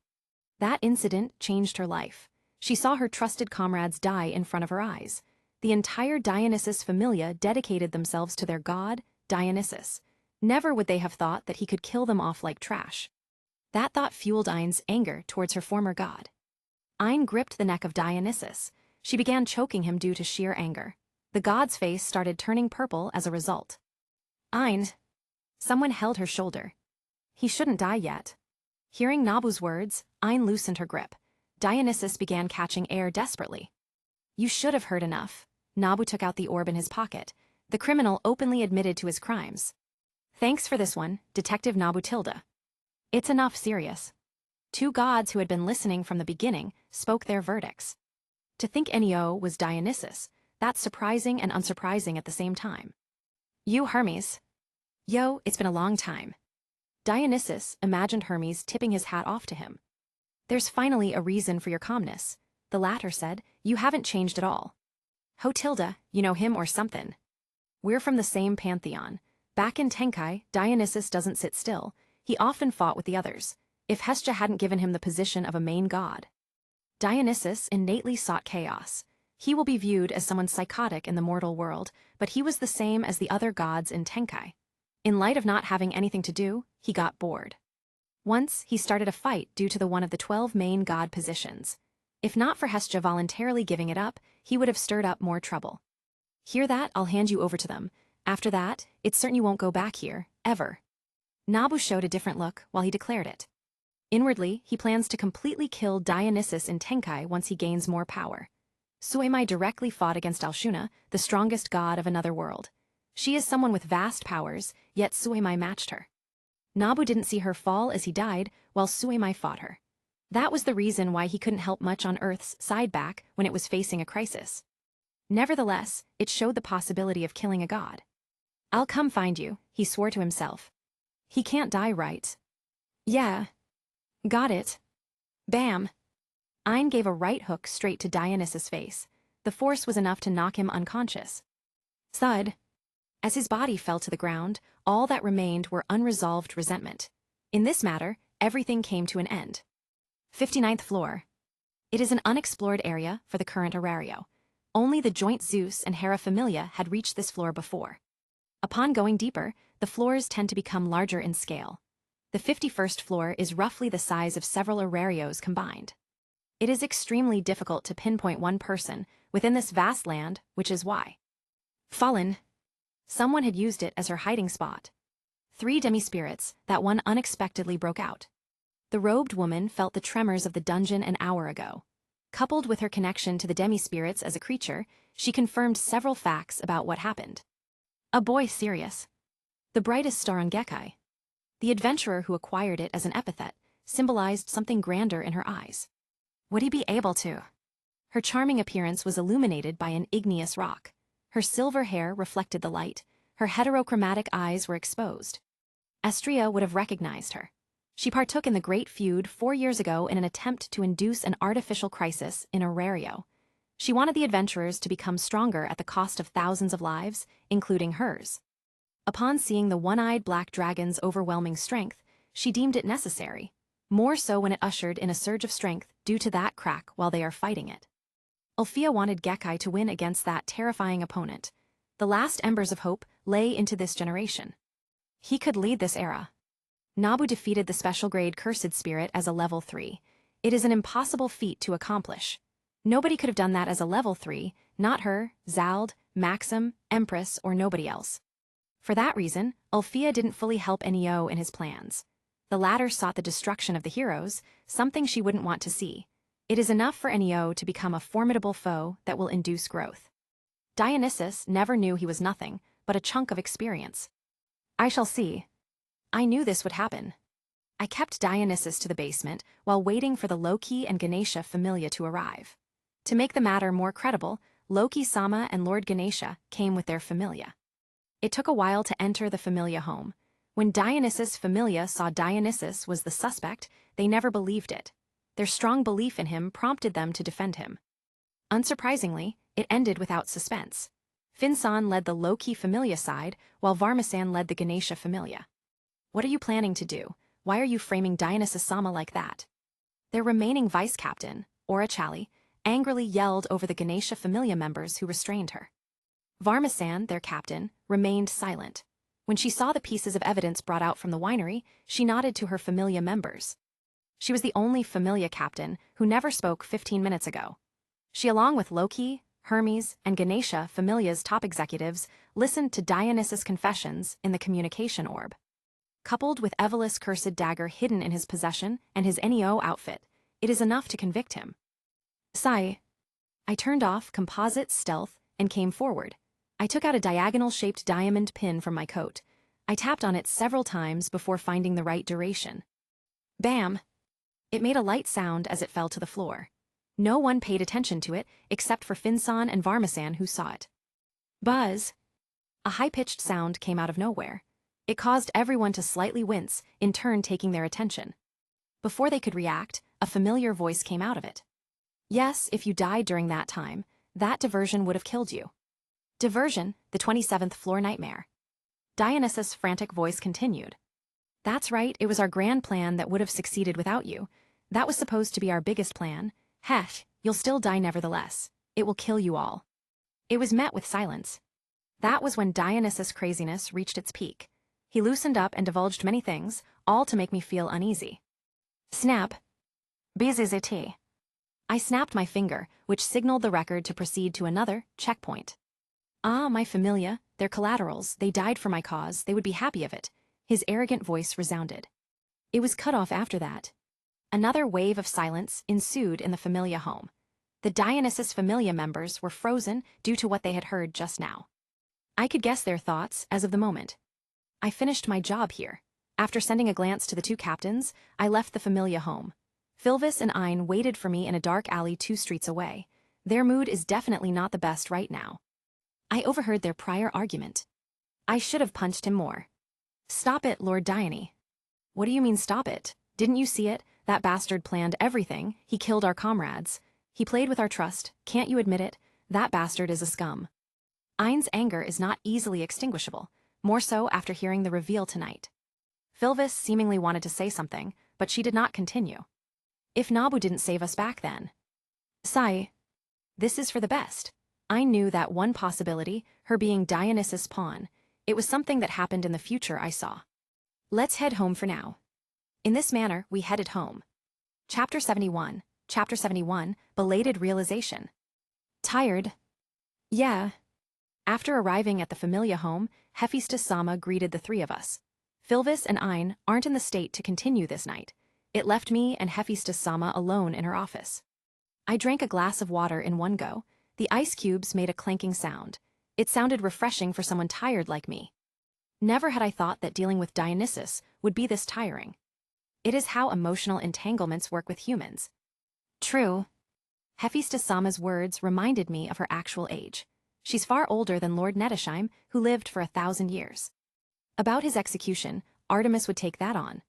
That incident changed her life. She saw her trusted comrades die in front of her eyes. The entire Dionysus Familia dedicated themselves to their god, Dionysus. Never would they have thought that he could kill them off like trash. That thought fueled Ein's anger towards her former god. Ein gripped the neck of Dionysus. She began choking him due to sheer anger. The god's face started turning purple as a result. Ein. Someone held her shoulder. He shouldn't die yet. Hearing Nabu's words, Ein loosened her grip. Dionysus began catching air desperately. You should have heard enough. Nabu took out the orb in his pocket. The criminal openly admitted to his crimes. Thanks for this one, Detective Nabu Tilda. It's enough, serious. Two gods who had been listening from the beginning spoke their verdicts. To think Neo was Dionysus, that's surprising and unsurprising at the same time. You, Hermes. Yo, it's been a long time. Dionysus imagined Hermes tipping his hat off to him. There's finally a reason for your calmness, the latter said. You haven't changed at all. Ho Tilda, you know him or something. We're from the same pantheon. Back in Tenkai, Dionysus doesn't sit still. He often fought with the others. If Hestia hadn't given him the position of a main god. Dionysus innately sought chaos. He will be viewed as someone psychotic in the mortal world, but he was the same as the other gods in Tenkai. In light of not having anything to do, he got bored. Once, he started a fight due to one of the 12 main god positions. If not for Hestia voluntarily giving it up, he would have stirred up more trouble. Hear that? I'll hand you over to them. After that, it's certain you won't go back here, ever. Nabu showed a different look while he declared it. Inwardly, he plans to completely kill Dionysus in Tenkai once he gains more power. Suemai directly fought against Alshuna, the strongest god of another world. She is someone with vast powers, yet Suemai matched her. Nabu didn't see her fall as he died, while Suemai fought her. That was the reason why he couldn't help much on Earth's side back when it was facing a crisis. Nevertheless, it showed the possibility of killing a god. I'll come find you, he swore to himself. He can't die, right? Yeah. Got it. Bam. Ein gave a right hook straight to Dionysus' face. The force was enough to knock him unconscious. Thud. As his body fell to the ground, all that remained were unresolved resentment. In this matter, everything came to an end. 59th floor. It is an unexplored area for the current Erario. Only the joint Zeus and Hera Familia had reached this floor before. Upon going deeper, the floors tend to become larger in scale. The 51st floor is roughly the size of several Erarios combined. It is extremely difficult to pinpoint one person within this vast land, which is why. Fallen. Someone had used it as her hiding spot. 3 demi-spirits, that one unexpectedly broke out. The robed woman felt the tremors of the dungeon an hour ago. Coupled with her connection to the demi-spirits as a creature, she confirmed several facts about what happened. A boy Sirius. The brightest star on Gekkai. The adventurer who acquired it as an epithet symbolized something grander in her eyes. Would he be able to? Her charming appearance was illuminated by an igneous rock. Her silver hair reflected the light. Her heterochromatic eyes were exposed. Astrea would have recognized her. She partook in the great feud 4 years ago in an attempt to induce an artificial crisis in Erario. She wanted the adventurers to become stronger at the cost of thousands of lives, including hers. Upon seeing the one-eyed black dragon's overwhelming strength, she deemed it necessary, more so when it ushered in a surge of strength due to that crack while they are fighting it. Ulfia wanted Gekkai to win against that terrifying opponent. The last embers of hope lay into this generation. He could lead this era. Nabu defeated the special-grade Cursed Spirit as a level 3. It is an impossible feat to accomplish. Nobody could have done that as a level 3, not her, Zald, Maxim, Empress, or nobody else. For that reason, Ulfia didn't fully help Neo in his plans. The latter sought the destruction of the heroes, something she wouldn't want to see. It is enough for Neo to become a formidable foe that will induce growth. Dionysus never knew he was nothing but a chunk of experience. I shall see. I knew this would happen. I kept Dionysus to the basement while waiting for the Loki and Ganesha Familia to arrive. To make the matter more credible, Loki-sama and Lord Ganesha came with their Familia. It took a while to enter the Familia home. When Dionysus' Familia saw Dionysus was the suspect, they never believed it. Their strong belief in him prompted them to defend him. Unsurprisingly, it ended without suspense. Finsan led the Loki Familia side, while Varmasan led the Ganesha Familia. What are you planning to do? Why are you framing Dionysus-sama like that? Their remaining vice-captain, Orachali, angrily yelled over the Ganesha Familia members who restrained her. Varmasan, their captain, remained silent. When she saw the pieces of evidence brought out from the winery, she nodded to her Familia members. She was the only Familia captain who never spoke 15 minutes ago. She, along with Loki, Hermes, and Ganesha Familia's top executives, listened to Dionysus' confessions in the communication orb. Coupled with Evelus' cursed dagger hidden in his possession and his NEO outfit, it is enough to convict him. Sigh. I turned off composite stealth and came forward. I took out a diagonal-shaped diamond pin from my coat. I tapped on it several times before finding the right duration. Bam! It made a light sound as it fell to the floor. No one paid attention to it except for Finsan and Varmasan, who saw it. Buzz! A high-pitched sound came out of nowhere. It caused everyone to slightly wince, in turn taking their attention. Before they could react, a familiar voice came out of it. Yes, if you died during that time, that diversion would have killed you. Diversion, the 27th floor nightmare. Dionysus' frantic voice continued. That's right, it was our grand plan that would have succeeded without you. That was supposed to be our biggest plan. Heck, you'll still die nevertheless. It will kill you all. It was met with silence. That was when Dionysus' craziness reached its peak. He loosened up and divulged many things, all to make me feel uneasy. Snap. BZZT. I snapped my finger, which signaled the record to proceed to another checkpoint. Ah, my Familia, they're collaterals, they died for my cause, they would be happy of it. His arrogant voice resounded. It was cut off after that. Another wave of silence ensued in the Familia home. The Dionysus Familia members were frozen due to what they had heard just now. I could guess their thoughts as of the moment. I finished my job here. After sending a glance to the two captains, I left the Familia home. Philvis and Ein waited for me in a dark alley 2 streets away. Their mood is definitely not the best right now. I overheard their prior argument. I should have punched him more. Stop it, Lord Dione. What do you mean stop it? Didn't you see it? That bastard planned everything. He killed our comrades. He played with our trust. Can't you admit it? That bastard is a scum. Ein's anger is not easily extinguishable, more so after hearing the reveal tonight. Philvis seemingly wanted to say something, but she did not continue. If Nabu didn't save us back then. Sigh. This is for the best. I knew that one possibility, her being Dionysus' pawn. It was something that happened in the future I saw. Let's head home for now. In this manner, we headed home. Chapter 71. Chapter 71, Belated Realization. Tired? Yeah. After arriving at the Familia home, Hephaestus-sama greeted the 3 of us. Philvis and Ein aren't in the state to continue this night. It left me and Hephaestus-sama alone in her office. I drank a glass of water in one go. The ice cubes made a clanking sound. It sounded refreshing for someone tired like me. Never had I thought that dealing with Dionysus would be this tiring. It is how emotional entanglements work with humans. True. Hephaestus-sama's words reminded me of her actual age. She's far older than Lord Nettesheim, who lived for 1,000 years. About his execution, Artemis would take that on.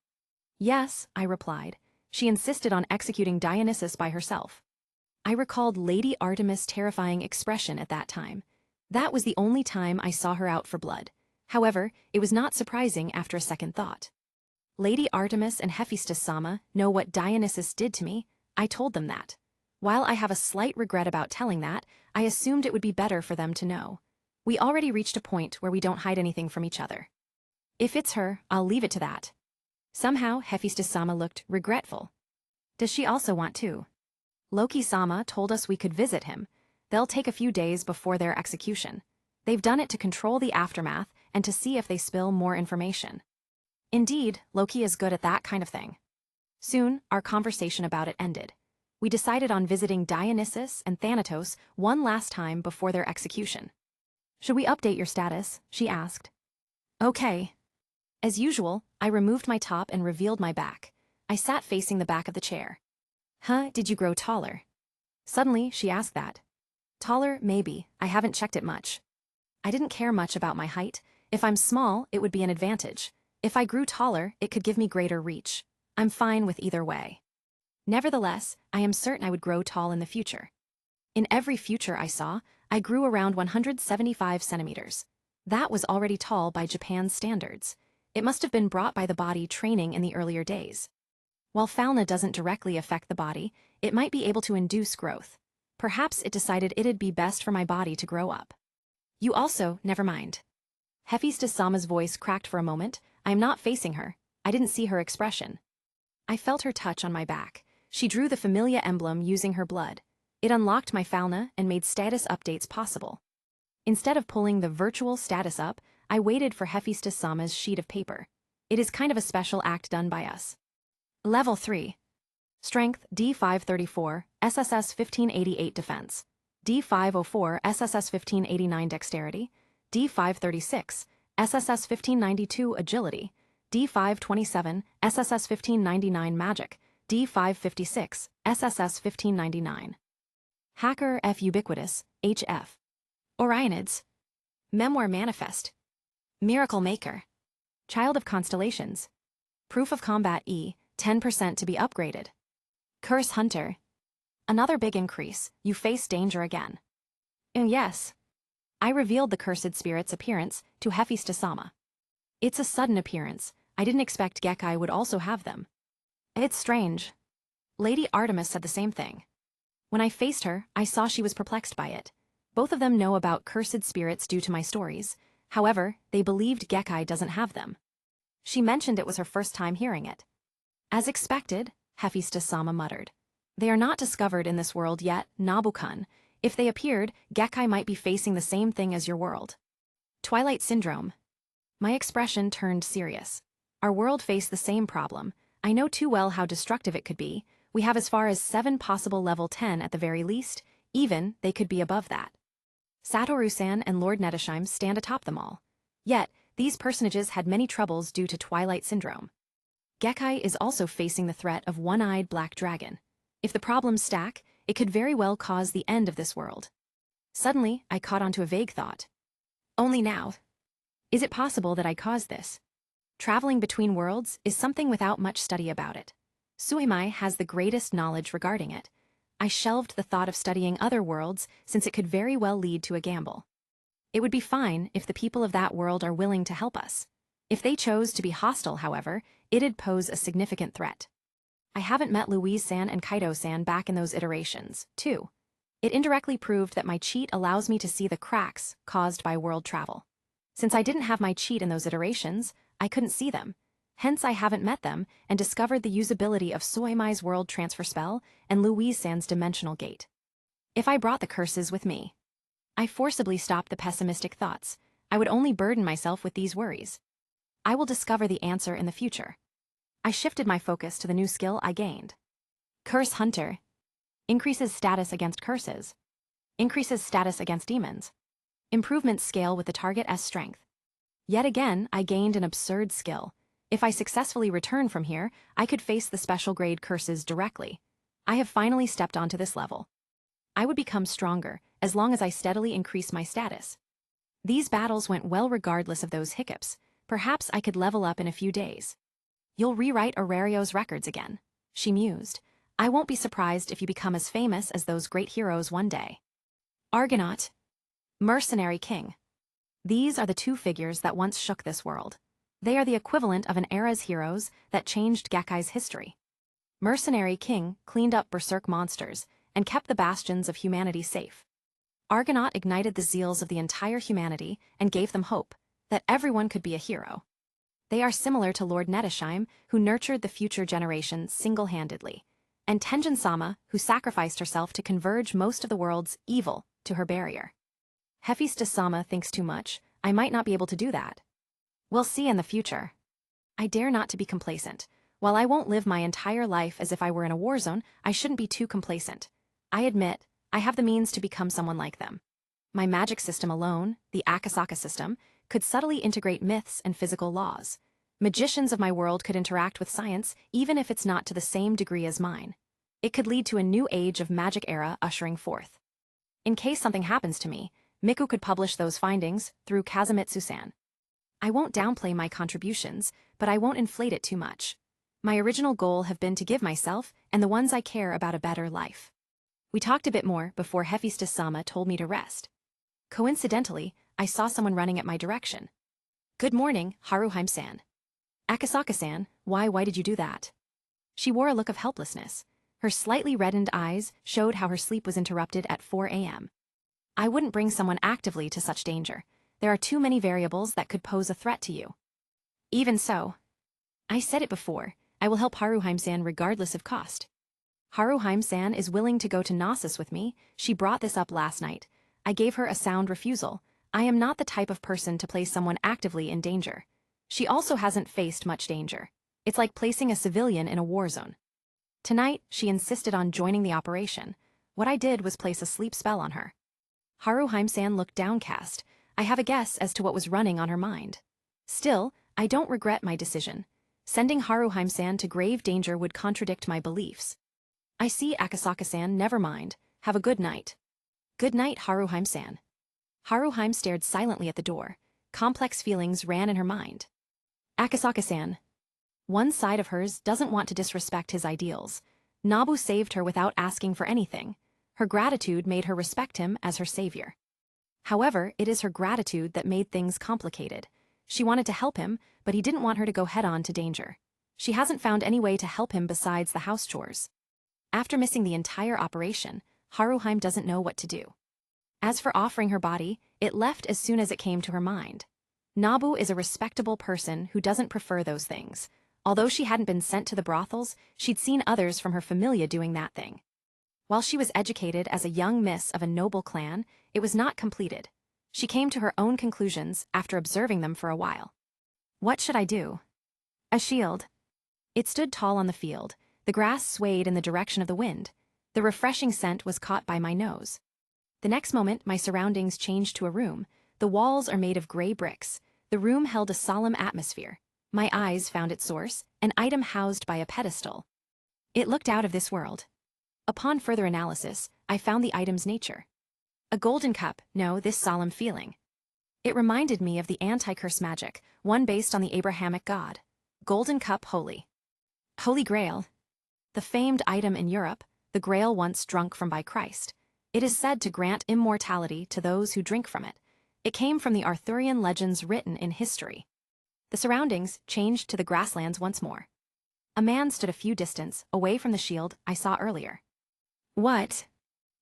Yes, I replied. She insisted on executing Dionysus by herself. I recalled Lady Artemis' terrifying expression at that time. That was the only time I saw her out for blood. However, it was not surprising after a second thought. Lady Artemis and Hephaestus-sama know what Dionysus did to me. I told them that. While I have a slight regret about telling that, I assumed it would be better for them to know. We already reached a point where we don't hide anything from each other. If it's her, I'll leave it to that. Somehow, Hephaestus-sama looked regretful. Does she also want to? Loki-sama told us we could visit him. They'll take a few days before their execution. They've done it to control the aftermath and to see if they spill more information. Indeed, Loki is good at that kind of thing. Soon, our conversation about it ended. We decided on visiting Dionysus and Thanatos one last time before their execution. Should we update your status? She asked. Okay. As usual, I removed my top and revealed my back. I sat facing the back of the chair. Huh, did you grow taller? Suddenly, she asked that. Taller, maybe. I haven't checked it much. I didn't care much about my height. If I'm small, it would be an advantage. If I grew taller, it could give me greater reach. I'm fine with either way. Nevertheless, I am certain I would grow tall in the future. In every future I saw, I grew around 175 centimeters. That was already tall by Japan's standards. It must have been brought by the body training in the earlier days. While fauna doesn't directly affect the body, it might be able to induce growth. Perhaps it decided it'd be best for my body to grow up. You also, never mind. Hephaestus-sama's voice cracked for a moment. I am not facing her. I didn't see her expression. I felt her touch on my back. She drew the Familia emblem using her blood. It unlocked my fauna and made status updates possible. Instead of pulling the virtual status up, I waited for Hephaestus-sama's sheet of paper. It is kind of a special act done by us. Level 3. Strength, D534, SSS 1588 Defense. D504, SSS 1589 Dexterity. D536, SSS 1592 Agility. D527, SSS 1599 Magic. D556, SSS 1599. Hacker F Ubiquitous, HF. Orionids. Memoir Manifest. Miracle Maker. Child of Constellations. Proof of Combat E, 10% to be upgraded. Curse Hunter. Another big increase, you face danger again. And yes, I revealed the cursed spirit's appearance to Hephaestus-sama. It's a sudden appearance. I didn't expect Gekkai would also have them. It's strange. Lady Artemis said the same thing. When I faced her, I saw she was perplexed by it. Both of them know about cursed spirits due to my stories. However, they believed Gekkai doesn't have them. She mentioned it was her first time hearing it. As expected, Hephaestus-sama muttered. They are not discovered in this world yet, Nabu-kun. If they appeared, Gekkai might be facing the same thing as your world. Twilight Syndrome. My expression turned serious. Our world faced the same problem. I know too well how destructive it could be. We have as far as 7 possible level 10 at the very least. Even, they could be above that. Satoru-san and Lord Nettesheim stand atop them all. Yet, these personages had many troubles due to Twilight Syndrome. Gekkai is also facing the threat of one-eyed black dragon. If the problems stack, it could very well cause the end of this world. Suddenly, I caught onto a vague thought. Only now. Is it possible that I caused this? Traveling between worlds is something without much study about it. Suimai has the greatest knowledge regarding it. I shelved the thought of studying other worlds since it could very well lead to a gamble. It would be fine if the people of that world are willing to help us. If they chose to be hostile, however, it'd pose a significant threat. I haven't met Louise-san and Kaito-san back in those iterations, too. It indirectly proved that my cheat allows me to see the cracks caused by world travel. Since I didn't have my cheat in those iterations, I couldn't see them. Hence I haven't met them and discovered the usability of Suimai's world transfer spell and Louise-san's dimensional gate. If I brought the curses with me, I forcibly stopped the pessimistic thoughts. I would only burden myself with these worries. I will discover the answer in the future. I shifted my focus to the new skill I gained. Curse Hunter. Increases status against curses. Increases status against demons. Improvement scale with the target's strength. Yet again, I gained an absurd skill. If I successfully return from here, I could face the special grade curses directly. I have finally stepped onto this level. I would become stronger as long as I steadily increase my status. These battles went well regardless of those hiccups. Perhaps I could level up in a few days. You'll rewrite Aurelio's records again, she mused. I won't be surprised if you become as famous as those great heroes one day. Argonaut. Mercenary King. These are the two figures that once shook this world. They are the equivalent of an era's heroes that changed Gekkai's history. Mercenary King cleaned up berserk monsters and kept the bastions of humanity safe. Argonaut ignited the zeals of the entire humanity and gave them hope that everyone could be a hero. They are similar to Lord Nettesheim, who nurtured the future generations single-handedly, and Tenjin-sama, who sacrificed herself to converge most of the world's evil to her barrier. Hephaestus-sama thinks too much. I might not be able to do that. We'll see in the future. I dare not to be complacent. While I won't live my entire life as if I were in a war zone, I shouldn't be too complacent. I admit, I have the means to become someone like them. My magic system alone, the Akasaka system, could subtly integrate myths and physical laws. Magicians of my world could interact with science even if it's not to the same degree as mine. It could lead to a new age of magic era ushering forth. In case something happens to me, Miku could publish those findings through Kazumitsu-san. I won't downplay my contributions, but I won't inflate it too much. My original goal have been to give myself and the ones I care about a better life. We talked a bit more before Hephaestus-sama told me to rest. Coincidentally, I saw someone running at my direction. Good morning, Haruheim-san. Akasaka-san, why did you do that? She wore a look of helplessness. Her slightly reddened eyes showed how her sleep was interrupted at 4 a.m. I wouldn't bring someone actively to such danger. There are too many variables that could pose a threat to you. Even so, I said it before, I will help Haruheim-san regardless of cost. Haruheim-san is willing to go to Nasus with me. She brought this up last night. I gave her a sound refusal. I am not the type of person to place someone actively in danger. She also hasn't faced much danger. It's like placing a civilian in a war zone. Tonight, she insisted on joining the operation. What I did was place a sleep spell on her. Haruheim-san looked downcast. I have a guess as to what was running on her mind. Still, I don't regret my decision. Sending Haruheim-san to grave danger would contradict my beliefs. I see, Akasaka-san, never mind. Have a good night. Good night, Haruheim-san. Haruheim stared silently at the door. Complex feelings ran in her mind. Akasaka-san. One side of hers doesn't want to disrespect his ideals. Nabu saved her without asking for anything. Her gratitude made her respect him as her savior. However, it is her gratitude that made things complicated. She wanted to help him, but he didn't want her to go head-on to danger. She hasn't found any way to help him besides the house chores. After missing the entire operation, Haruheim doesn't know what to do. As for offering her body, it left as soon as it came to her mind. Nabu is a respectable person who doesn't prefer those things. Although she hadn't been sent to the brothels, she'd seen others from her familia doing that thing. While she was educated as a young miss of a noble clan, it was not completed. She came to her own conclusions after observing them for a while. What should I do? A shield. It stood tall on the field. The grass swayed in the direction of the wind. The refreshing scent was caught by my nose. The next moment, my surroundings changed to a room. The walls are made of gray bricks. The room held a solemn atmosphere. My eyes found its source, an item housed by a pedestal. It looked out of this world. Upon further analysis, I found the item's nature. A golden cup, no, this solemn feeling. It reminded me of the anti-curse magic, one based on the Abrahamic god. Golden cup holy. Holy Grail. The famed item in Europe, the Grail once drunk from by Christ. It is said to grant immortality to those who drink from it. It came from the Arthurian legends written in history. The surroundings changed to the grasslands once more. A man stood a few distance away from the shield I saw earlier. What?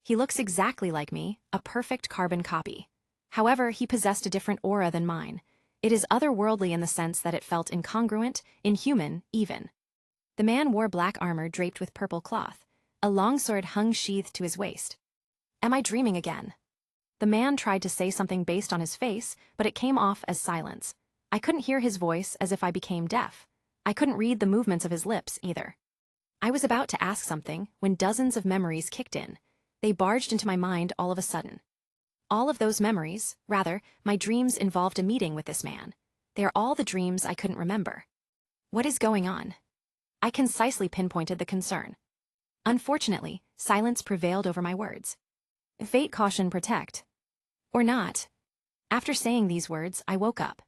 He looks exactly like me, a perfect carbon copy. However, he possessed a different aura than mine. It is otherworldly in the sense that it felt incongruent, inhuman, even. The man wore black armor draped with purple cloth. A longsword hung sheathed to his waist. Am I dreaming again? The man tried to say something based on his face, but it came off as silence. I couldn't hear his voice, as if I became deaf. I couldn't read the movements of his lips, either. I was about to ask something when dozens of memories kicked in. They barged into my mind all of a sudden. All of those memories, rather, my dreams involved a meeting with this man. They are all the dreams I couldn't remember. What is going on? I concisely pinpointed the concern. Unfortunately, silence prevailed over my words. Fate, caution, protect. Or not. After saying these words, I woke up.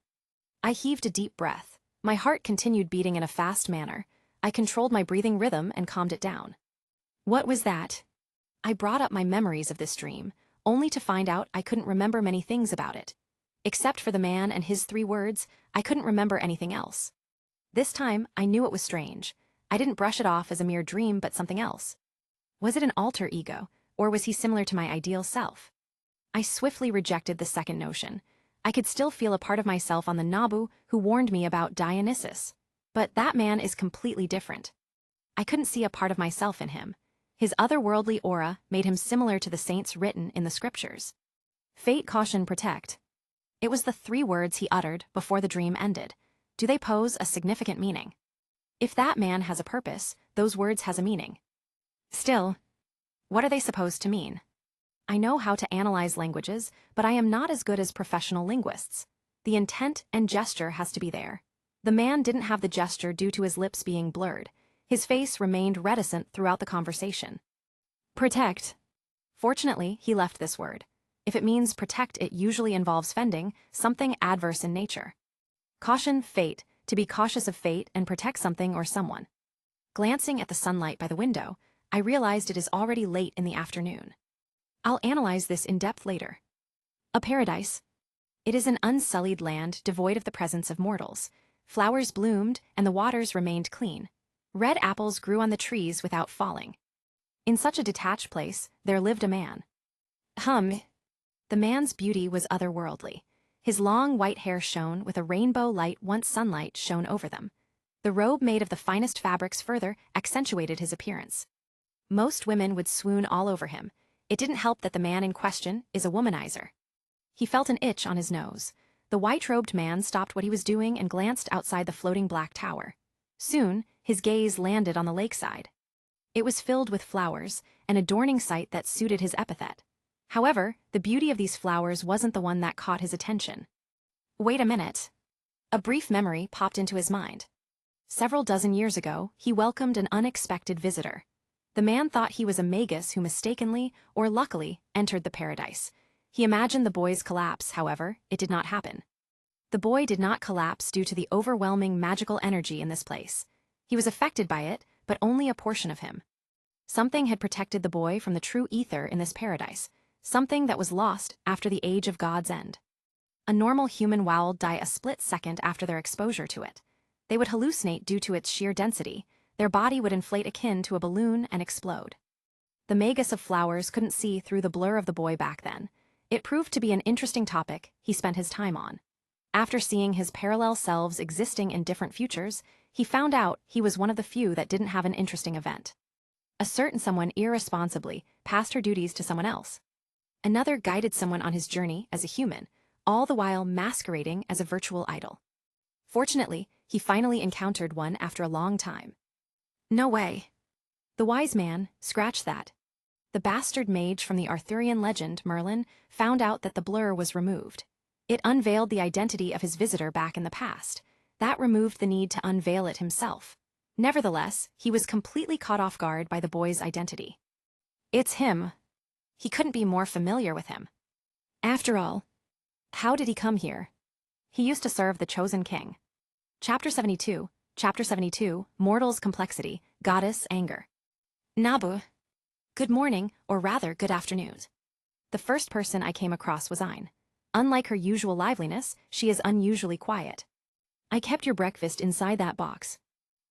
I heaved a deep breath. My heart continued beating in a fast manner. I controlled my breathing rhythm and calmed it down. What was that? I brought up my memories of this dream, only to find out I couldn't remember many things about it. Except for the man and his 3 words, I couldn't remember anything else. This time, I knew it was strange. I didn't brush it off as a mere dream but something else. Was it an alter ego, or was he similar to my ideal self? I swiftly rejected the second notion. I could still feel a part of myself on the Nabu who warned me about Dionysus. But that man is completely different. I couldn't see a part of myself in him. His otherworldly aura made him similar to the saints written in the scriptures. Fate, caution, protect. It was the 3 words he uttered before the dream ended. Do they pose a significant meaning? If that man has a purpose, those words has a meaning. Still, what are they supposed to mean? I know how to analyze languages, but I am not as good as professional linguists. The intent and gesture has to be there. The man didn't have the gesture due to his lips being blurred. His face remained reticent throughout the conversation. Protect. Fortunately, he left this word. If it means protect, it usually involves fending, something adverse in nature. Caution, fate, to be cautious of fate and protect something or someone. Glancing at the sunlight by the window, I realized it is already late in the afternoon. I'll analyze this in depth later. A paradise. It is an unsullied land devoid of the presence of mortals. Flowers bloomed and the waters remained clean. Red apples grew on the trees without falling. In such a detached place, there lived a man. The man's beauty was otherworldly. His long white hair shone with a rainbow light once sunlight shone over them. The robe made of the finest fabrics further accentuated his appearance. Most women would swoon all over him. It didn't help that the man in question is a womanizer. He felt an itch on his nose. The white-robed man stopped what he was doing and glanced outside the floating black tower. Soon, his gaze landed on the lakeside. It was filled with flowers, an adorning sight that suited his epithet. However, the beauty of these flowers wasn't the one that caught his attention. Wait a minute. A brief memory popped into his mind. Several dozen years ago, he welcomed an unexpected visitor. The man thought he was a magus who mistakenly, or luckily, entered the paradise. He imagined the boy's collapse, however, it did not happen. The boy did not collapse due to the overwhelming magical energy in this place. He was affected by it, but only a portion of him. Something had protected the boy from the true ether in this paradise, something that was lost after the age of God's end. A normal human owl would die a split second after their exposure to it. They would hallucinate due to its sheer density. Their body would inflate akin to a balloon and explode. The magus of flowers couldn't see through the blur of the boy back then. It proved to be an interesting topic he spent his time on. After seeing his parallel selves existing in different futures, he found out he was one of the few that didn't have an interesting event. A certain someone irresponsibly passed her duties to someone else. Another guided someone on his journey as a human, all the while masquerading as a virtual idol. Fortunately, he finally encountered one after a long time. No way. The wise man, scratch that. The bastard mage from the Arthurian legend, Merlin, found out that the blur was removed. It unveiled the identity of his visitor back in the past. That removed the need to unveil it himself. Nevertheless, he was completely caught off guard by the boy's identity. It's him. He couldn't be more familiar with him. After all, how did he come here? He used to serve the chosen king. Chapter 72, Mortal's Complexity, Goddess Anger. Nabu. Good morning, or rather, good afternoon. The first person I came across was Ein. Unlike her usual liveliness, she is unusually quiet. I kept your breakfast inside that box.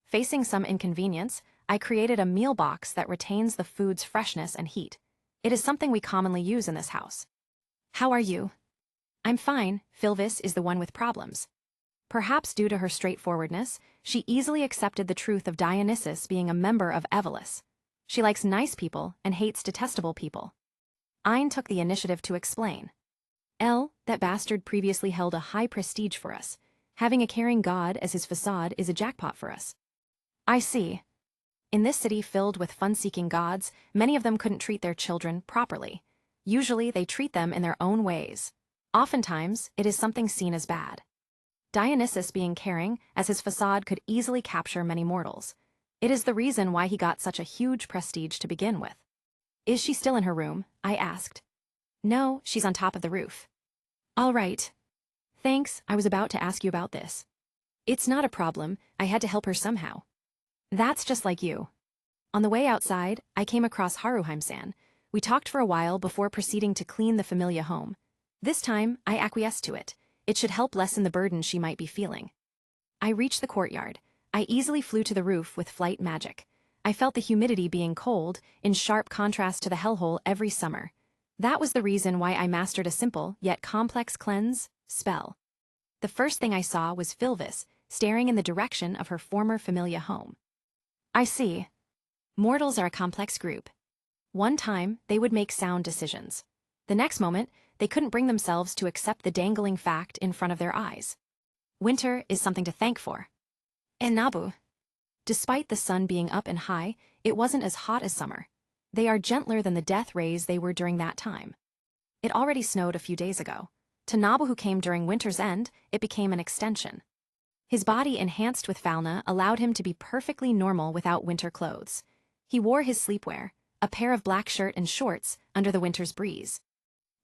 Facing some inconvenience, I created a meal box that retains the food's freshness and heat. It is something we commonly use in this house. How are you? I'm fine. Philvis is the one with problems. Perhaps due to her straightforwardness, she easily accepted the truth of Dionysus being a member of Evolus. She likes nice people and hates detestable people. Ein took the initiative to explain. That bastard previously held a high prestige for us. Having a caring god as his facade is a jackpot for us. I see. In this city filled with fun-seeking gods, many of them couldn't treat their children properly. Usually they treat them in their own ways. Oftentimes, it is something seen as bad. Dionysus being caring, as his facade could easily capture many mortals. It is the reason why he got such a huge prestige to begin with. Is she still in her room? I asked. No, she's on top of the roof. All right. Thanks, I was about to ask you about this. It's not a problem, I had to help her somehow. That's just like you. On the way outside, I came across Haruheim-san. We talked for a while before proceeding to clean the Familia home. This time, I acquiesced to it. It should help lessen the burden she might be feeling. I reached the courtyard. I easily flew to the roof with flight magic. I felt the humidity being cold, in sharp contrast to the hellhole every summer. That was the reason why I mastered a simple, yet complex cleanse spell. The first thing I saw was Philvis, staring in the direction of her former Familia home. I see. Mortals are a complex group. One time, they would make sound decisions. The next moment, they couldn't bring themselves to accept the dangling fact in front of their eyes. Winter is something to thank for. And Nabu. Despite the sun being up and high, it wasn't as hot as summer. They are gentler than the death rays they were during that time. It already snowed a few days ago. To Nabu, who came during winter's end, it became an extension. His body enhanced with Falna allowed him to be perfectly normal without winter clothes. He wore his sleepwear, a pair of black shirt and shorts, under the winter's breeze.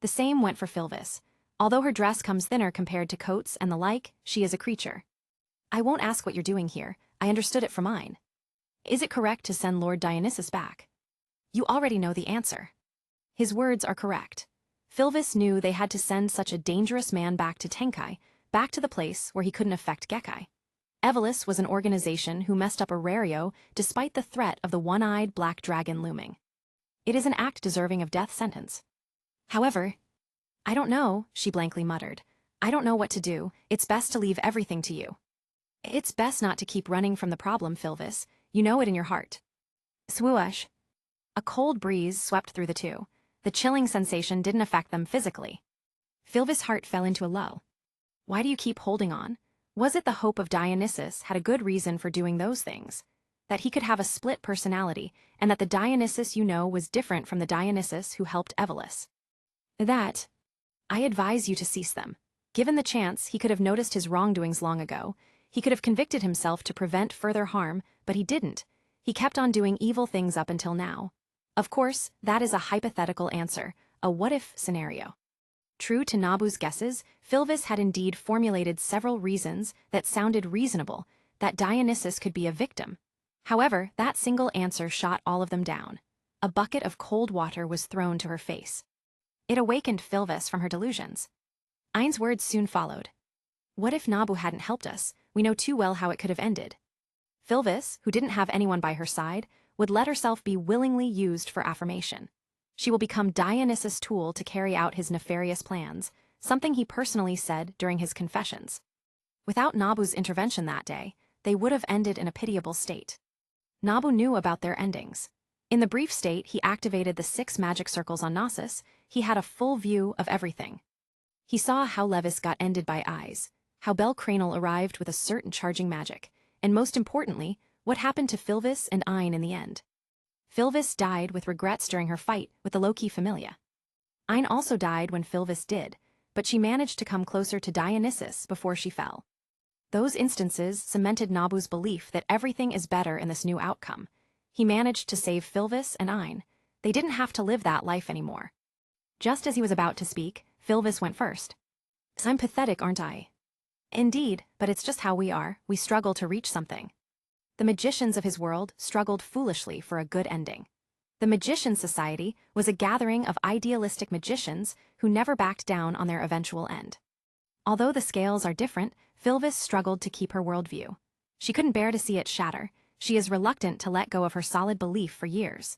The same went for Philvis. Although her dress comes thinner compared to coats and the like, she is a creature. I won't ask what you're doing here, I understood it from mine. Is it correct to send Lord Dionysus back? You already know the answer. His words are correct. Philvis knew they had to send such a dangerous man back to Tenkai, back to the place where he couldn't affect Gekkai. Evolus was an organization who messed up Aurario despite the threat of the one-eyed black dragon looming. It is an act deserving of death sentence. However, I don't know, she blankly muttered. I don't know what to do. It's best to leave everything to you. It's best not to keep running from the problem, Philvis. You know it in your heart. Swoosh. A cold breeze swept through the two. The chilling sensation didn't affect them physically. Philvis' heart fell into a lull. Why do you keep holding on? Was it the hope of Dionysus had a good reason for doing those things? That he could have a split personality, and that the Dionysus you know was different from the Dionysus who helped Evelus? That, I advise you to cease them. Given the chance, he could have noticed his wrongdoings long ago. He could have convicted himself to prevent further harm, but he didn't. He kept on doing evil things up until now. Of course, that is a hypothetical answer, a what-if scenario. True to Nabu's guesses, Philvis had indeed formulated several reasons that sounded reasonable, that Dionysus could be a victim. However, that single answer shot all of them down. A bucket of cold water was thrown to her face. It awakened Philvis from her delusions. Ein's words soon followed. What if Nabu hadn't helped us? We know too well how it could have ended. Philvis, who didn't have anyone by her side, would let herself be willingly used for affirmation. She will become Dionysus' tool to carry out his nefarious plans, something he personally said during his confessions. Without Nabu's intervention that day, they would have ended in a pitiable state. Nabu knew about their endings. In the brief state he activated the 6 magic circles on Nasus, he had a full view of everything. He saw how Levis got ended by eyes, how Bel Cranel arrived with a certain charging magic, and most importantly, what happened to Philvis and Ein in the end. Philvis died with regrets during her fight with the Loki Familia. Ein also died when Philvis did, but she managed to come closer to Dionysus before she fell. Those instances cemented Nabu's belief that everything is better in this new outcome. He managed to save Philvis and Ein. They didn't have to live that life anymore. Just as he was about to speak, Philvis went first. I'm pathetic, aren't I? Indeed, but it's just how we are. We struggle to reach something. The magicians of his world struggled foolishly for a good ending. The Magician Society was a gathering of idealistic magicians who never backed down on their eventual end. Although the scales are different, Philvis struggled to keep her worldview. She couldn't bear to see it shatter. She is reluctant to let go of her solid belief for years.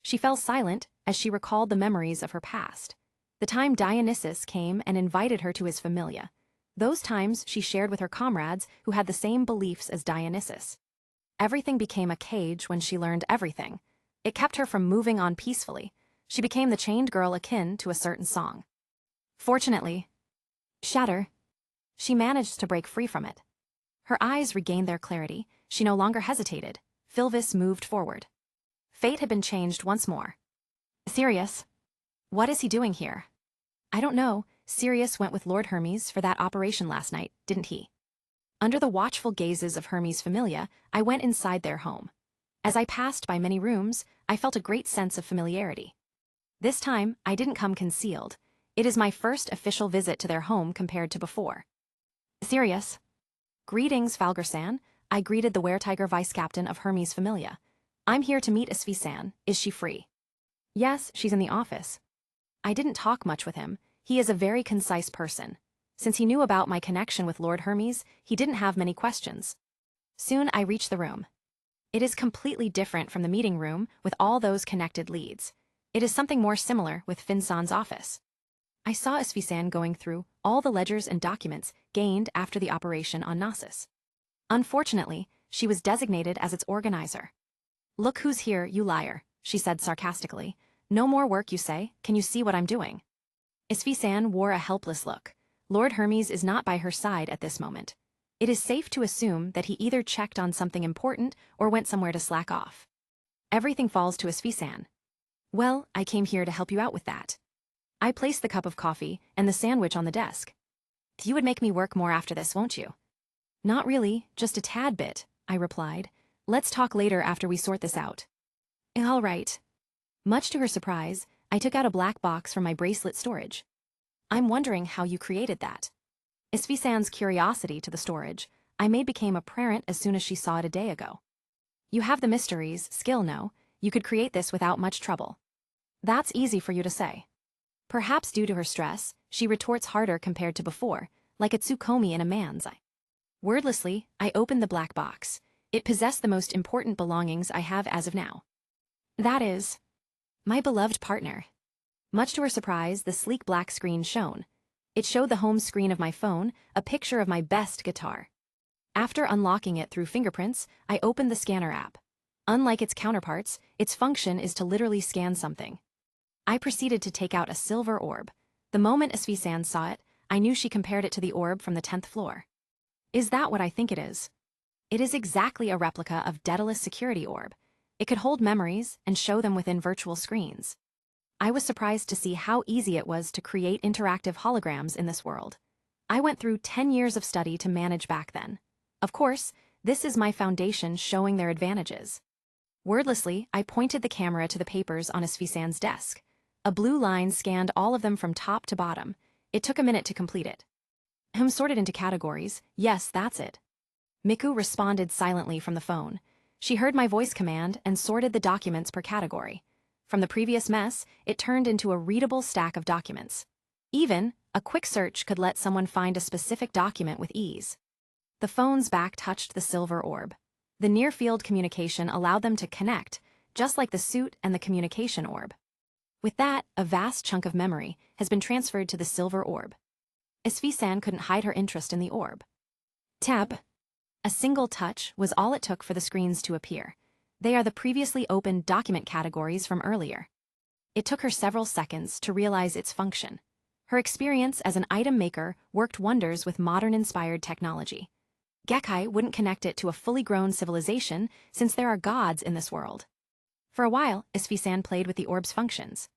She fell silent as she recalled the memories of her past. The time Dionysus came and invited her to his familia. Those times she shared with her comrades who had the same beliefs as Dionysus. Everything became a cage when she learned everything. It kept her from moving on peacefully. She became the chained girl akin to a certain song. Fortunately, shatter. She managed to break free from it. Her eyes regained their clarity. She no longer hesitated. Philvis moved forward. Fate had been changed once more. Sirius. What is he doing here? I don't know. Sirius went with Lord Hermes for that operation last night, didn't he? Under the watchful gazes of Hermes Familia, I went inside their home. As I passed by many rooms, I felt a great sense of familiarity. This time, I didn't come concealed. It is my first official visit to their home compared to before. Sirius. Greetings, Falgersan. I greeted the Weretiger vice-captain of Hermes Familia. I'm here to meet Isfi-san. Is she free? Yes, she's in the office. I didn't talk much with him. He is a very concise person. Since he knew about my connection with Lord Hermes, he didn't have many questions. Soon I reached the room. It is completely different from the meeting room with all those connected leads. It is something more similar with Finsan's office. I saw Isfi-san going through all the ledgers and documents gained after the operation on Nasus. Unfortunately, she was designated as its organizer. Look who's here, you liar, she said sarcastically. No more work, you say? Can you see what I'm doing? Isfi-san wore a helpless look. Lord Hermes is not by her side at this moment. It is safe to assume that he either checked on something important or went somewhere to slack off. Everything falls to Isfi-san. Well, I came here to help you out with that. I placed the cup of coffee and the sandwich on the desk. You would make me work more after this, won't you? Not really, just a tad bit, I replied. Let's talk later after we sort this out. All right. Much to her surprise, I took out a black box from my bracelet storage. I'm wondering how you created that. Isfi-san's curiosity to the storage, I made became apparent as soon as she saw it a day ago. You have the mysteries, skill no, you could create this without much trouble. That's easy for you to say. Perhaps due to her stress, she retorts harder compared to before, like a Tsukomi in a man's eye. Wordlessly, I opened the black box. It possessed the most important belongings I have as of now. That is... My beloved partner. Much to her surprise, the sleek black screen shone. It showed the home screen of my phone, a picture of my best guitar. After unlocking it through fingerprints, I opened the scanner app. Unlike its counterparts, its function is to literally scan something. I proceeded to take out a silver orb. The moment Asfi-san saw it, I knew she compared it to the orb from the 10th floor. Is that what I think it is? It is exactly a replica of Daedalus' security orb. It could hold memories and show them within virtual screens. I was surprised to see how easy it was to create interactive holograms in this world. I went through 10 years of study to manage back then. Of course, this is my foundation showing their advantages. Wordlessly, I pointed the camera to the papers on Asfi-san's desk. A blue line scanned all of them from top to bottom. It took a minute to complete it. Sorted into categories. Yes, that's it. Miku responded silently from the phone. She heard my voice command and sorted the documents per category. From the previous mess, it turned into a readable stack of documents. Even, a quick search could let someone find a specific document with ease. The phone's back touched the silver orb. The near-field communication allowed them to connect, just like the suit and the communication orb. With that, a vast chunk of memory has been transferred to the silver orb. Asfi-san couldn't hide her interest in the orb. Tab. A single touch was all it took for the screens to appear. They are the previously opened document categories from earlier. It took her several seconds to realize its function. Her experience as an item maker worked wonders with modern-inspired technology. Gekkai wouldn't connect it to a fully grown civilization since there are gods in this world. For a while, Asfi-san played with the orb's functions.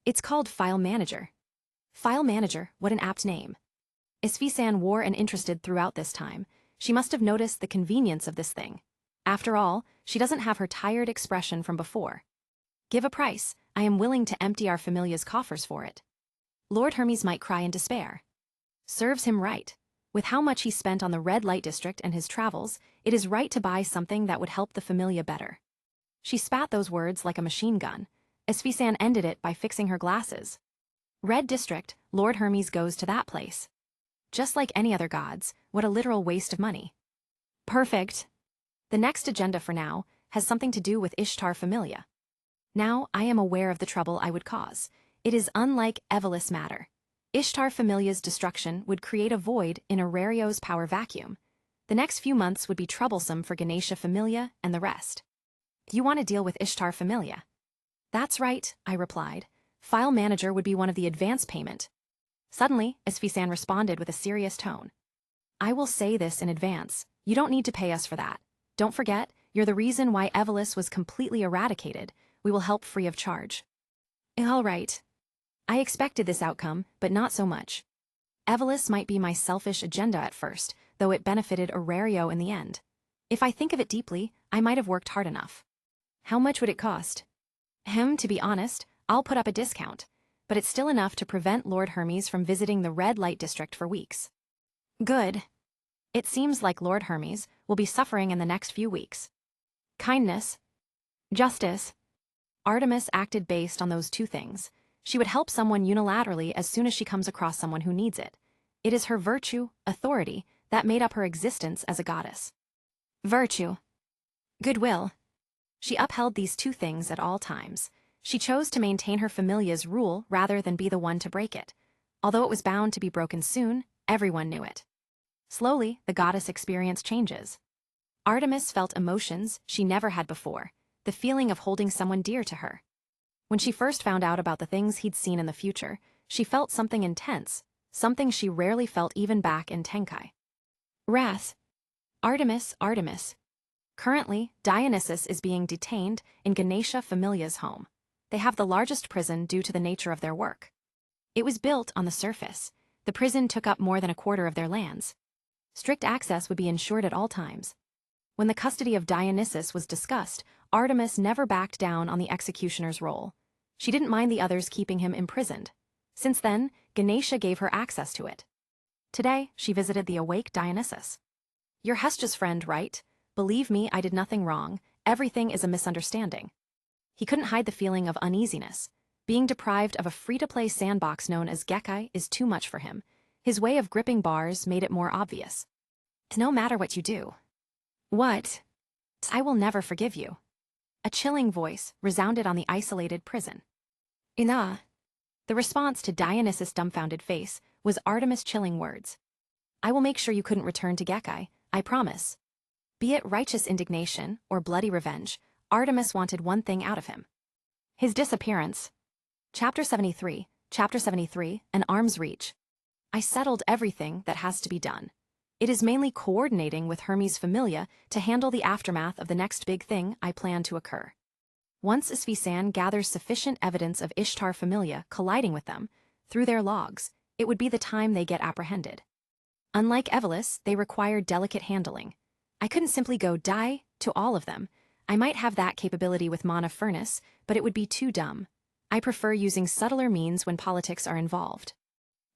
It's called File Manager. File Manager, what an apt name. Asfi-san wore and interested throughout this time. She must have noticed the convenience of this thing. After all, she doesn't have her tired expression from before. Give a price, I am willing to empty our familia's coffers for it. Lord Hermes might cry in despair. Serves him right. With how much he spent on the red light district and his travels, it is right to buy something that would help the familia better. She spat those words like a machine gun. Asfi-san ended it by fixing her glasses. Red district, Lord Hermes goes to that place. Just like any other gods, what a literal waste of money. Perfect. The next agenda for now has something to do with Ishtar Familia. Now I am aware of the trouble I would cause. It is unlike Evelys matter. Ishtar Familia's destruction would create a void in Aurario's power vacuum. The next few months would be troublesome for Ganesha Familia and the rest. You want to deal with Ishtar Familia? That's right, I replied. File Manager would be one of the advance payment. Suddenly, Asfi-san responded with a serious tone. I will say this in advance. You don't need to pay us for that. Don't forget, you're the reason why Evelys was completely eradicated. We will help free of charge. All right. I expected this outcome, but not so much. Evelys might be my selfish agenda at first, though it benefited Aurario in the end. If I think of it deeply, I might have worked hard enough. How much would it cost? To be honest, I'll put up a discount, but it's still enough to prevent Lord Hermes from visiting the red light district for weeks. Good. It seems like Lord Hermes will be suffering in the next few weeks. Kindness. Justice. Artemis acted based on those two things. She would help someone unilaterally as soon as she comes across someone who needs it. It is her virtue, authority, that made up her existence as a goddess. Virtue. Goodwill. She upheld these two things at all times. She chose to maintain her familia's rule rather than be the one to break it. Although it was bound to be broken soon, everyone knew it. Slowly, the goddess experienced changes. Artemis felt emotions she never had before, the feeling of holding someone dear to her. When she first found out about the things he'd seen in the future, she felt something intense, something she rarely felt even back in Tenkai. Wrath. Artemis. Currently, Dionysus is being detained in Ganesha Familia's home. They have the largest prison due to the nature of their work. It was built on the surface. The prison took up more than a quarter of their lands. Strict access would be ensured at all times. When the custody of Dionysus was discussed, Artemis never backed down on the executioner's role. She didn't mind the others keeping him imprisoned. Since then, Ganesha gave her access to it. Today, she visited the awake Dionysus. You're Hestia's friend, right? Believe me, I did nothing wrong. Everything is a misunderstanding. He couldn't hide the feeling of uneasiness. Being deprived of a free-to-play sandbox known as Gekkai is too much for him. His way of gripping bars made it more obvious. No matter what you do. What? I will never forgive you. A chilling voice resounded on the isolated prison. Ina. The response to Dionysus' dumbfounded face was Artemis' chilling words. I will make sure you couldn't return to Gekkai, I promise. Be it righteous indignation or bloody revenge, Artemis wanted one thing out of him. His disappearance. Chapter 73, An Arm's Reach. I settled everything that has to be done. It is mainly coordinating with Hermes Familia to handle the aftermath of the next big thing I plan to occur. Once Isvi-san gathers sufficient evidence of Ishtar Familia colliding with them, through their logs, it would be the time they get apprehended. Unlike Evelis, they require delicate handling. I couldn't simply go die to all of them. I might have that capability with Monofurnace, but it would be too dumb. I prefer using subtler means when politics are involved.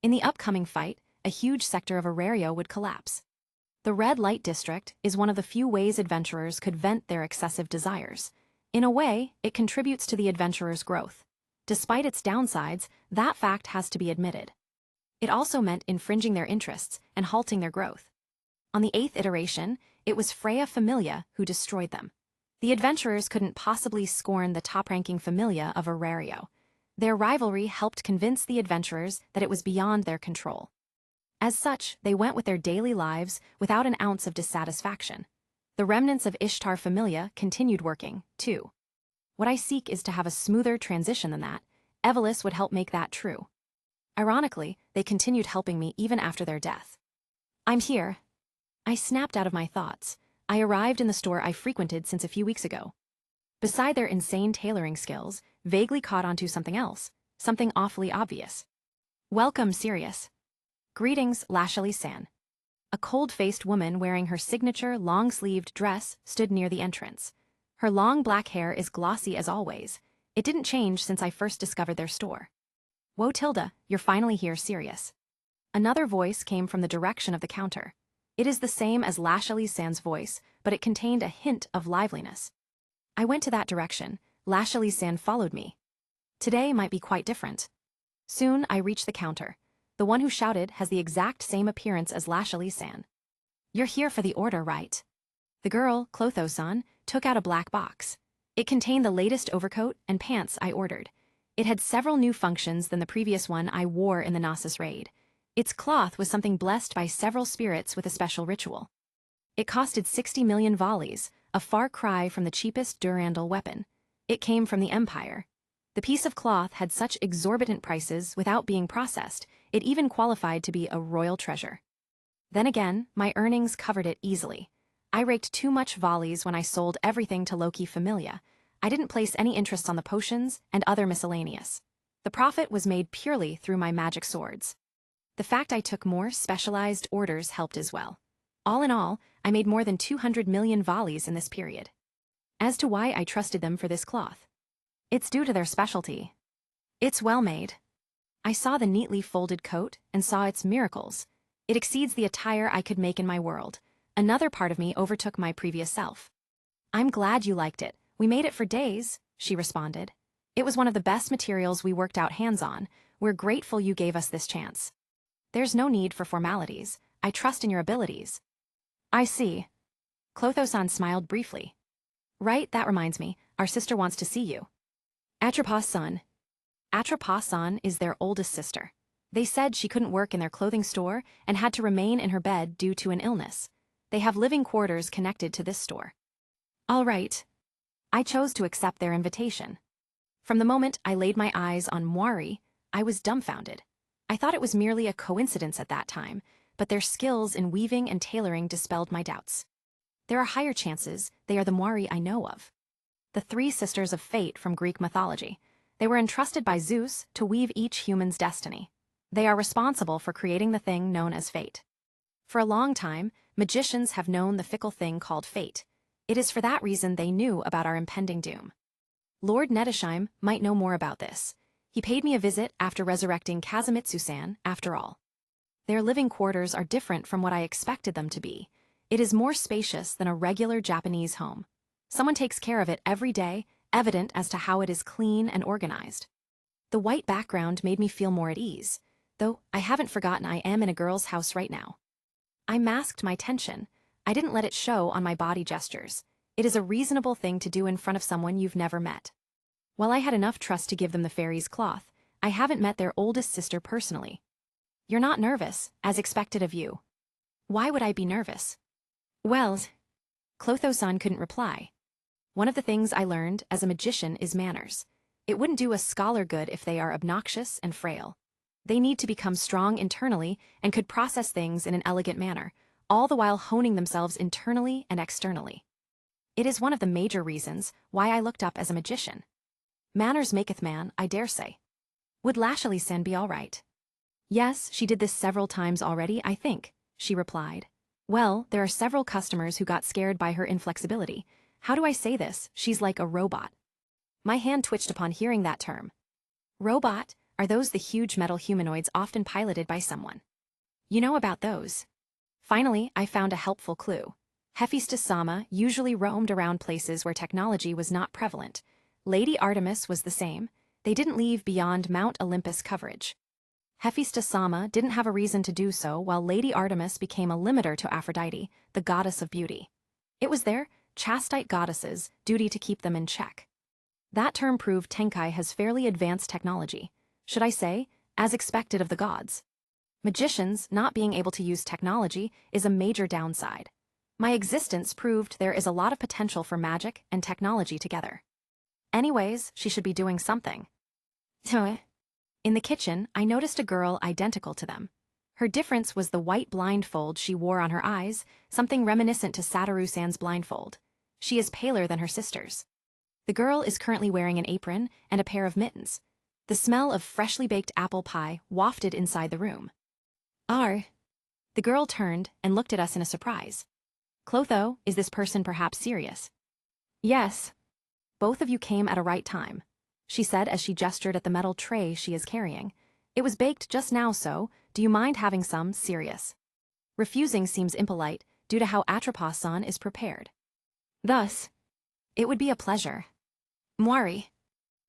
In the upcoming fight, a huge sector of Arario would collapse. The red light district is one of the few ways adventurers could vent their excessive desires. In a way, it contributes to the adventurer's growth. Despite its downsides, that fact has to be admitted. It also meant infringing their interests and halting their growth. On the 8th iteration, it was Freya Familia who destroyed them. The adventurers couldn't possibly scorn the top-ranking Familia of Arario. Their rivalry helped convince the adventurers that it was beyond their control. As such, they went with their daily lives without an ounce of dissatisfaction. The remnants of Ishtar Familia continued working, too. What I seek is to have a smoother transition than that. Evelis would help make that true. Ironically, they continued helping me even after their death. I'm here. I snapped out of my thoughts. I arrived in the store I frequented since a few weeks ago. Beside their insane tailoring skills, vaguely caught onto something else, something awfully obvious. Welcome, Sirius. Greetings, Lashley-san. A cold-faced woman wearing her signature long-sleeved dress stood near the entrance. Her long black hair is glossy as always. It didn't change since I first discovered their store. Whoa, Tilda, you're finally here, Sirius. Another voice came from the direction of the counter. It is the same as Lashley-san's voice, but it contained a hint of liveliness. I went to that direction. Lashley-san followed me. Today might be quite different. Soon I reached the counter. The one who shouted has the exact same appearance as Lashley-san. You're here for the order, right? The girl, Clotho-san, took out a black box. It contained the latest overcoat and pants I ordered. It had several new functions than the previous one I wore in the Nasus raid. Its cloth was something blessed by several spirits with a special ritual. It costed 60 million volleys, a far cry from the cheapest Durandal weapon. It came from the Empire. The piece of cloth had such exorbitant prices without being processed, it even qualified to be a royal treasure. Then again, my earnings covered it easily. I raked too much volleys when I sold everything to Loki Familia. I didn't place any interest on the potions and other miscellaneous. The profit was made purely through my magic swords. The fact I took more specialized orders helped as well. All in all, I made more than 200 million volleys in this period. As to why I trusted them for this cloth, it's due to their specialty. It's well made. I saw the neatly folded coat and saw its miracles. It exceeds the attire I could make in my world. Another part of me overtook my previous self. I'm glad you liked it. We made it for days, she responded. It was one of the best materials we worked out hands-on. We're grateful you gave us this chance. There's no need for formalities. I trust in your abilities. I see. Clotho-san smiled briefly. Right, that reminds me. Our sister wants to see you. Atropos-san. Atropos-san is their oldest sister. They said she couldn't work in their clothing store and had to remain in her bed due to an illness. They have living quarters connected to this store. All right. I chose to accept their invitation. From the moment I laid my eyes on Moiri, I was dumbfounded. I thought it was merely a coincidence at that time, but their skills in weaving and tailoring dispelled my doubts. There are higher chances they are the Moiri I know of. The three sisters of fate from Greek mythology. They were entrusted by Zeus to weave each human's destiny. They are responsible for creating the thing known as fate. For a long time, magicians have known the fickle thing called fate. It is for that reason they knew about our impending doom. Lord Nettesheim might know more about this. He paid me a visit after resurrecting Kazumitsu-san, after all. Their living quarters are different from what I expected them to be. It is more spacious than a regular Japanese home. Someone takes care of it every day, evident as to how it is clean and organized. The white background made me feel more at ease, though I haven't forgotten I am in a girl's house right now. I masked my tension. I didn't let it show on my body gestures. It is a reasonable thing to do in front of someone you've never met. While I had enough trust to give them the fairy's cloth, I haven't met their oldest sister personally. You're not nervous, as expected of you. Why would I be nervous? Well, Clotho-san couldn't reply. One of the things I learned as a magician is manners. It wouldn't do a scholar good if they are obnoxious and frail. They need to become strong internally and could process things in an elegant manner, all the while honing themselves internally and externally. It is one of the major reasons why I looked up as a magician. Manners maketh man, I dare say. Would Lashley-san be all right? Yes, she did this several times already, I think, she replied. Well, there are several customers who got scared by her inflexibility. How do I say this? She's like a robot. My hand twitched upon hearing that term. Robot? Are those the huge metal humanoids often piloted by someone? You know about those. Finally, I found a helpful clue. Hephaestus-sama usually roamed around places where technology was not prevalent. Lady Artemis was the same. They didn't leave beyond Mount Olympus coverage. Hephaestus-sama didn't have a reason to do so, while Lady Artemis became a limiter to Aphrodite, the goddess of beauty. It was their chastite goddesses' duty to keep them in check. That term proved Tenkai has fairly advanced technology. Should I say, as expected of the gods. Magicians not being able to use technology is a major downside. My existence proved there is a lot of potential for magic and technology together. Anyways, she should be doing something. In the kitchen, I noticed a girl identical to them. Her difference was the white blindfold she wore on her eyes, something reminiscent to Satoru-san's blindfold. She is paler than her sisters. The girl is currently wearing an apron and a pair of mittens. The smell of freshly baked apple pie wafted inside the room. The girl turned and looked at us in a surprise. Clotho, is this person perhaps serious? Yes. Both of you came at a right time, she said as she gestured at the metal tray she is carrying. It was baked just now, so do you mind having some serious? Refusing seems impolite due to how Atropos-san is prepared. Thus, it would be a pleasure. Moiri.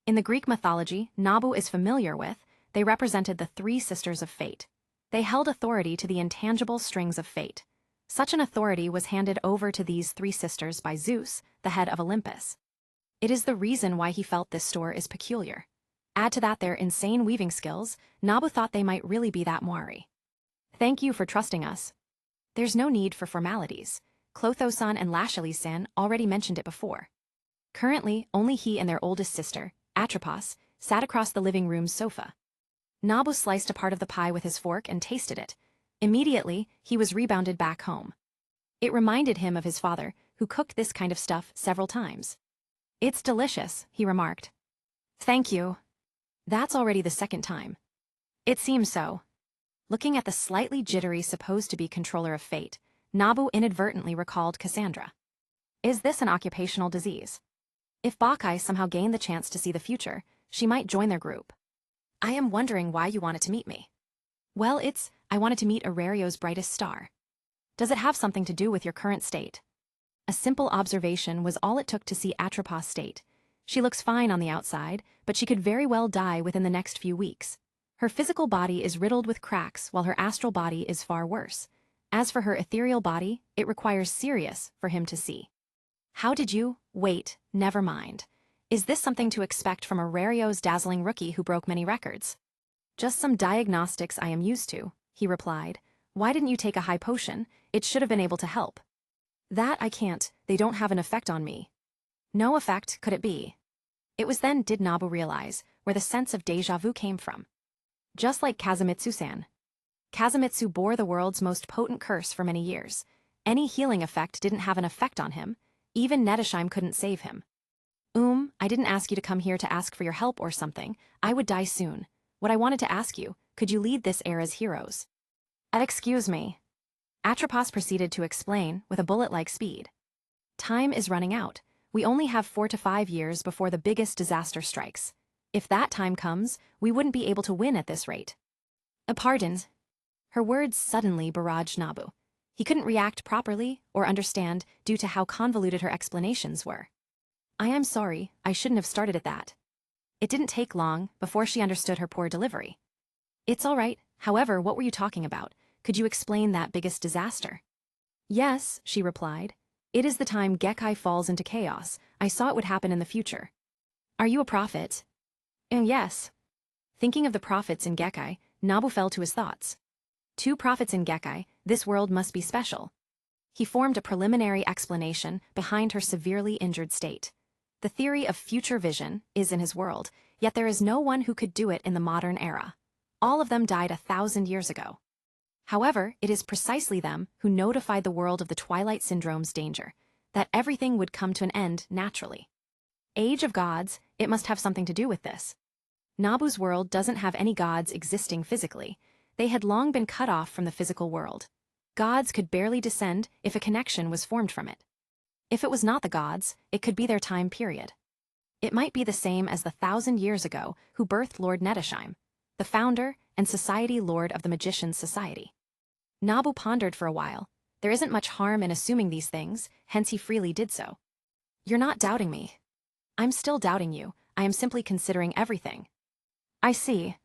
In the Greek mythology Nabu is familiar with, they represented the three sisters of fate. They held authority to the intangible strings of fate. Such an authority was handed over to these three sisters by Zeus, the head of Olympus. It is the reason why he felt this store is peculiar. Add to that their insane weaving skills, Nabu thought they might really be that Moiri. Thank you for trusting us. There's no need for formalities. Clotho-san and Lashley-san already mentioned it before. Currently, only he and their oldest sister, Atropos, sat across the living room's sofa. Nabu sliced a part of the pie with his fork and tasted it. Immediately, he was rebounded back home. It reminded him of his father, who cooked this kind of stuff several times. It's delicious, he remarked. Thank you. That's already the second time. It seems so. Looking at the slightly jittery supposed to be controller of fate, Nabu inadvertently recalled Cassandra. Is this an occupational disease? If BOCCHI somehow gained the chance to see the future, she might join their group. I am wondering why you wanted to meet me. Well, I wanted to meet Arario's brightest star. Does it have something to do with your current state? A simple observation was all it took to see Atropos' state. She looks fine on the outside, but she could very well die within the next few weeks. Her physical body is riddled with cracks while her astral body is far worse. As for her ethereal body, it requires Sirius for him to see. How did you? Wait, never mind. Is this something to expect from Arario's dazzling rookie who broke many records? Just some diagnostics I am used to, he replied. Why didn't you take a high potion? It should have been able to help. That I can't, they don't have an effect on me. No effect could it be? It was then did Nabu realize where the sense of déjà vu came from. Just like Kazumitsu-san. Kazumitsu bore the world's most potent curse for many years. Any healing effect didn't have an effect on him. Even Netishime couldn't save him. I didn't ask you to come here to ask for your help or something. I would die soon. What I wanted to ask you, could you lead this era's heroes? Excuse me. Atropos proceeded to explain with a bullet-like speed. Time is running out. We only have 4 to 5 years before the biggest disaster strikes. If that time comes, we wouldn't be able to win at this rate. Pardon. Her words suddenly barraged Nabu. He couldn't react properly or understand due to how convoluted her explanations were. I am sorry, I shouldn't have started at that. It didn't take long before she understood her poor delivery. It's all right, however, what were you talking about? Could you explain that biggest disaster? Yes, she replied. It is the time Gekkai falls into chaos. I saw it would happen in the future. Are you a prophet? Yes. Thinking of the prophets in Gekkai, Nabu fell to his thoughts. 2 prophets in Gekkai, this world must be special. He formed a preliminary explanation behind her severely injured state. The theory of future vision is in his world, yet there is no one who could do it in the modern era. All of them died 1,000 years ago. However, it is precisely them who notified the world of the Twilight Syndrome's danger, that everything would come to an end naturally. Age of Gods, it must have something to do with this. Nabu's world doesn't have any gods existing physically. They had long been cut off from the physical world. Gods could barely descend if a connection was formed from it. If it was not the gods, it could be their time period. It might be the same as the 1,000 years ago who birthed Lord Nettesheim, the founder and society lord of the Magician's Society. Nabu pondered for a while. There isn't much harm in assuming these things, hence he freely did so. You're not doubting me. I'm still doubting you. I am simply considering everything. I see.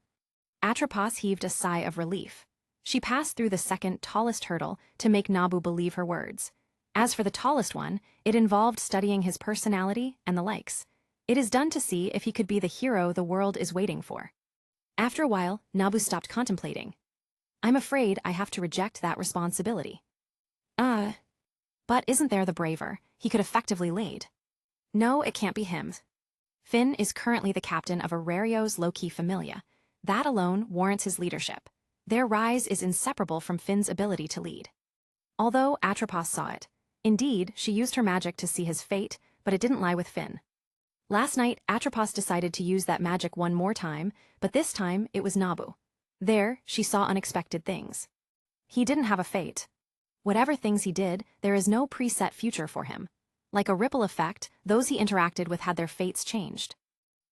Atropos heaved a sigh of relief. She passed through the second tallest hurdle to make Nabu believe her words. As for the tallest one, it involved studying his personality and the likes. It is done to see if he could be the hero the world is waiting for. After a while, Nabu stopped contemplating. I'm afraid I have to reject that responsibility. But isn't there the braver? He could effectively lead. No, it can't be him. Finn is currently the captain of Arario's Loki Familia. That alone warrants his leadership. Their rise is inseparable from Finn's ability to lead. Although Atropos saw it. Indeed, she used her magic to see his fate, but it didn't lie with Finn. Last night, Atropos decided to use that magic one more time, but this time it was Nabu. There, she saw unexpected things. He didn't have a fate. Whatever things he did, there is no preset future for him. Like a ripple effect, those he interacted with had their fates changed.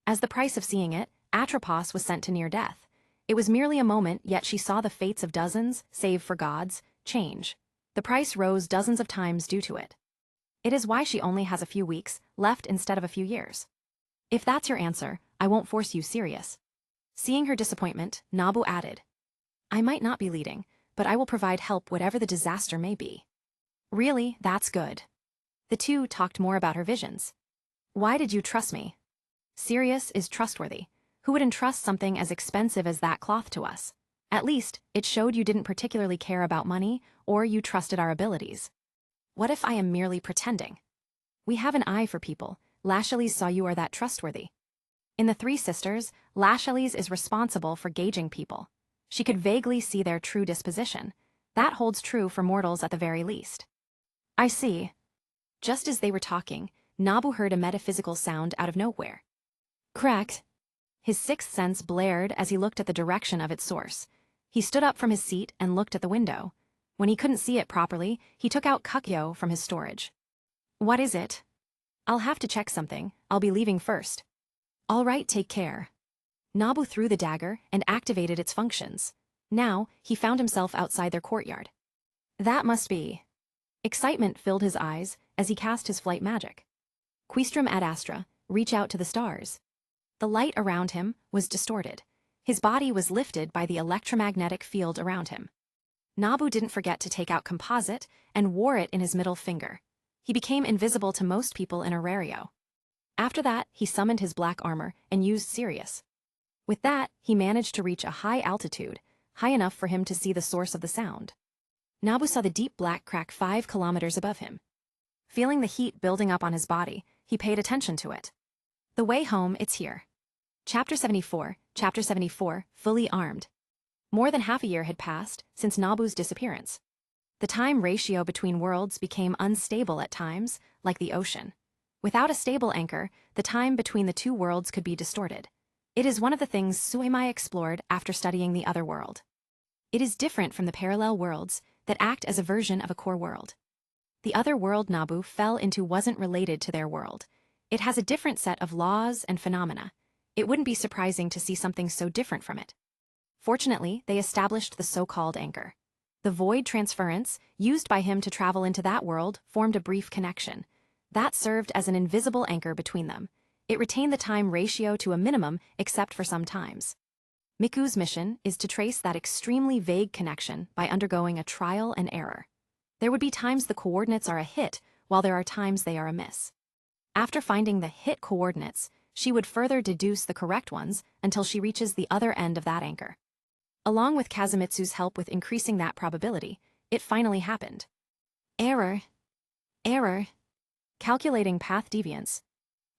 As the price of seeing it, Atropos was sent to near death. It was merely a moment, yet she saw the fates of dozens, save for gods, change. The price rose dozens of times due to it. It is why she only has a few weeks left instead of a few years. If that's your answer, I won't force you serious. Seeing her disappointment, Nabu added, I might not be leading, but I will provide help whatever the disaster may be. Really, that's good. The two talked more about her visions. Why did you trust me? Sirius is trustworthy. Who would entrust something as expensive as that cloth to us? At least, it showed you didn't particularly care about money, or you trusted our abilities. What if I am merely pretending? We have an eye for people. Lashley's saw you are that trustworthy. In the Three Sisters, Lashley's is responsible for gauging people. She could vaguely see their true disposition. That holds true for mortals at the very least. I see. Just as they were talking, Nabu heard a metaphysical sound out of nowhere. Crack. His sixth sense blared as he looked at the direction of its source. He stood up from his seat and looked at the window. When he couldn't see it properly, he took out Kukyo from his storage. What is it? I'll have to check something. I'll be leaving first. All right, take care. Nabu threw the dagger and activated its functions. Now, he found himself outside their courtyard. That must be. Excitement filled his eyes as he cast his flight magic. Quistrum ad astra, reach out to the stars. The light around him was distorted. His body was lifted by the electromagnetic field around him. Nabu didn't forget to take out composite and wore it in his middle finger. He became invisible to most people in Arario. After that, he summoned his black armor and used Sirius. With that, he managed to reach a high altitude, high enough for him to see the source of the sound. Nabu saw the deep black crack 5 kilometers above him. Feeling the heat building up on his body, he paid attention to it. The way home, it's here. Chapter 74, fully armed. More than half a year had passed since Nabu's disappearance. The time ratio between worlds became unstable at times, like the ocean. Without a stable anchor, the time between the two worlds could be distorted. It is one of the things Suimai explored after studying the other world. It is different from the parallel worlds that act as a version of a core world. The other world Nabu fell into wasn't related to their world. It has a different set of laws and phenomena. It wouldn't be surprising to see something so different from it. Fortunately, they established the so-called anchor. The void transference, used by him to travel into that world, formed a brief connection. That served as an invisible anchor between them. It retained the time ratio to a minimum except for some times. Miku's mission is to trace that extremely vague connection by undergoing a trial and error. There would be times the coordinates are a hit, while there are times they are a miss. After finding the hit coordinates, she would further deduce the correct ones until she reaches the other end of that anchor. Along with Kazumitsu's help with increasing that probability, it finally happened. Error. Error. Calculating path deviance.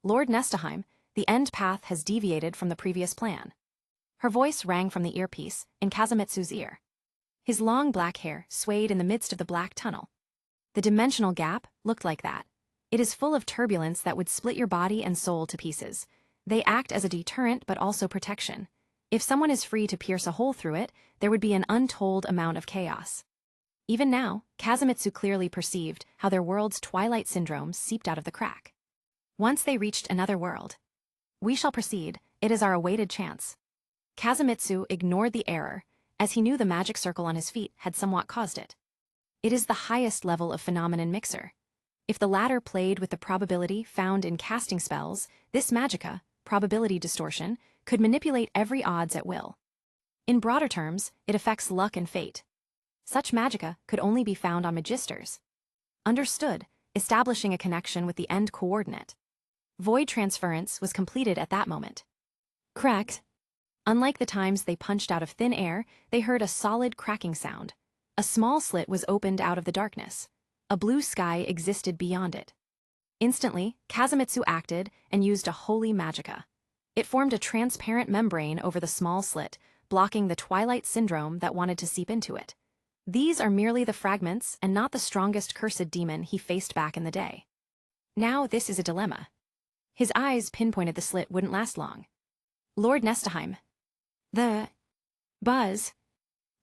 Lord Nestaheim, the end path has deviated from the previous plan. Her voice rang from the earpiece in Kazumitsu's ear. His long black hair swayed in the midst of the black tunnel. The dimensional gap looked like that. It is full of turbulence that would split your body and soul to pieces. They act as a deterrent but also protection. If someone is free to pierce a hole through it, there would be an untold amount of chaos. Even now, Kazumitsu clearly perceived how their world's twilight syndrome seeped out of the crack. Once they reached another world. We shall proceed, it is our awaited chance. Kazumitsu ignored the error, as he knew the magic circle on his feet had somewhat caused it. It is the highest level of phenomenon mixer. If the latter played with the probability found in casting spells, this magicka, probability distortion, could manipulate every odds at will. In broader terms, it affects luck and fate. Such magicka could only be found on magisters. Understood, establishing a connection with the end coordinate. Void transference was completed at that moment. Cracked. Unlike the times they punched out of thin air, they heard a solid cracking sound. A small slit was opened out of the darkness. A blue sky existed beyond it. Instantly, Kazumitsu acted and used a holy magicka. It formed a transparent membrane over the small slit, blocking the twilight syndrome that wanted to seep into it. These are merely the fragments and not the strongest cursed demon he faced back in the day. Now this is a dilemma. His eyes pinpointed the slit wouldn't last long. Lord Nestaheim. The buzz.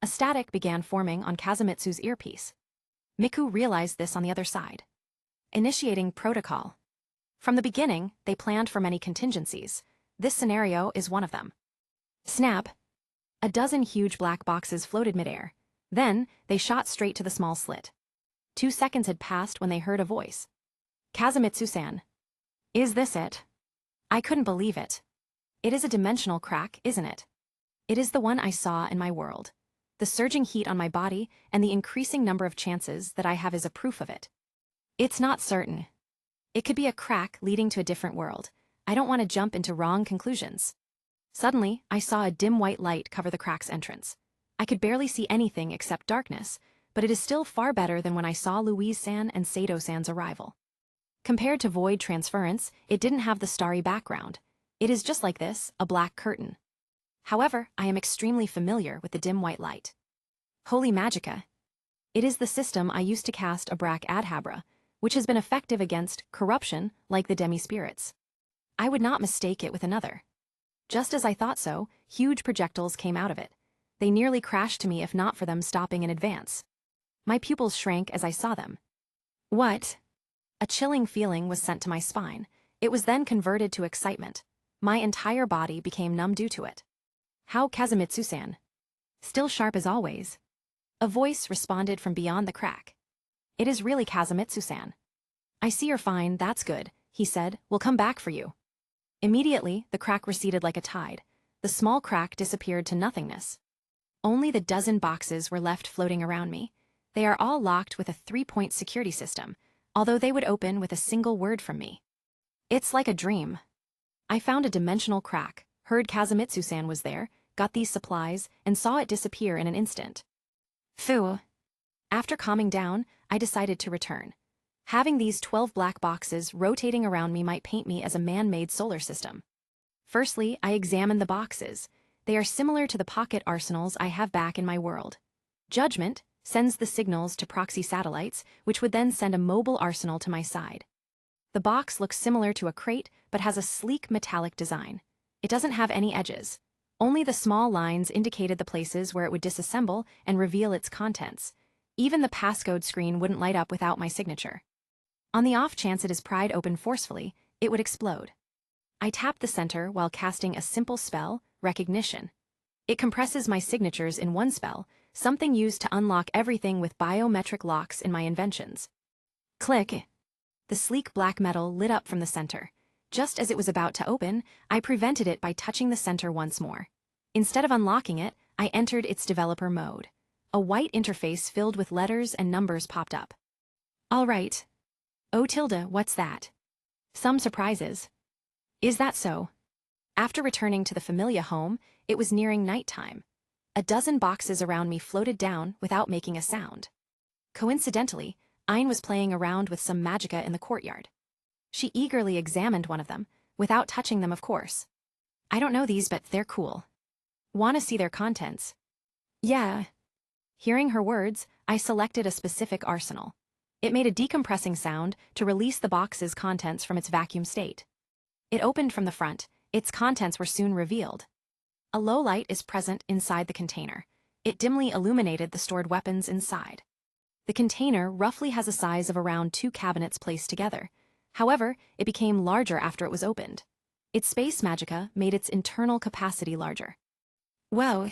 A static began forming on Kazumitsu's earpiece. Miku realized this on the other side. Initiating protocol. From the beginning, they planned for many contingencies. This scenario is one of them. Snap. A dozen huge black boxes floated midair. Then, they shot straight to the small slit. 2 seconds had passed when they heard a voice. Kazumitsu-san. Is this it? I couldn't believe it. It is a dimensional crack, isn't it? It is the one I saw in my world. The surging heat on my body and the increasing number of chances that I have is a proof of it. It's not certain. It could be a crack leading to a different world. I don't want to jump into wrong conclusions. Suddenly, I saw a dim white light cover the crack's entrance. I could barely see anything except darkness, but it is still far better than when I saw Louise-san and Sato-san's arrival. Compared to void transference, it didn't have the starry background. It is just like this, a black curtain. However, I am extremely familiar with the dim white light. Holy magicka. It is the system I used to cast abracadabra, which has been effective against corruption like the demi-spirits. I would not mistake it with another. Just as I thought so, huge projectiles came out of it. They nearly crashed to me if not for them stopping in advance. My pupils shrank as I saw them. What? A chilling feeling was sent to my spine. It was then converted to excitement. My entire body became numb due to it. How Kazumitsu-san? Still sharp as always. A voice responded from beyond the crack. It is really Kazumitsu-san. I see you're fine, that's good, he said. We'll come back for you. Immediately, the crack receded like a tide. The small crack disappeared to nothingness. Only the dozen boxes were left floating around me. They are all locked with a 3-point security system, although they would open with a single word from me. It's like a dream. I found a dimensional crack, heard Kazumitsu-san was there, got these supplies, and saw it disappear in an instant. Phew. After calming down, I decided to return. Having these 12 black boxes rotating around me might paint me as a man-made solar system. Firstly, I examined the boxes. They are similar to the pocket arsenals I have back in my world. Judgment sends the signals to proxy satellites, which would then send a mobile arsenal to my side. The box looks similar to a crate, but has a sleek metallic design. It doesn't have any edges. Only the small lines indicated the places where it would disassemble and reveal its contents. Even the passcode screen wouldn't light up without my signature. On the off chance it is pried open forcefully, it would explode. I tapped the center while casting a simple spell, Recognition. It compresses my signatures in one spell, something used to unlock everything with biometric locks in my inventions. Click. The sleek black metal lit up from the center. Just as it was about to open, I prevented it by touching the center once more. Instead of unlocking it, I entered its developer mode. A white interface filled with letters and numbers popped up. All right. Oh tilde, what's that? Some surprises. Is that so? After returning to the Familia home, it was nearing nighttime. A dozen boxes around me floated down without making a sound. Coincidentally, Ein was playing around with some magica in the courtyard. She eagerly examined one of them, without touching them of course. I don't know these but they're cool. Wanna see their contents? Yeah. Hearing her words, I selected a specific arsenal. It made a decompressing sound to release the box's contents from its vacuum state. It opened from the front, its contents were soon revealed. A low light is present inside the container. It dimly illuminated the stored weapons inside. The container roughly has a size of around 2 cabinets placed together. However, it became larger after it was opened. Its space magica made its internal capacity larger. Whoa!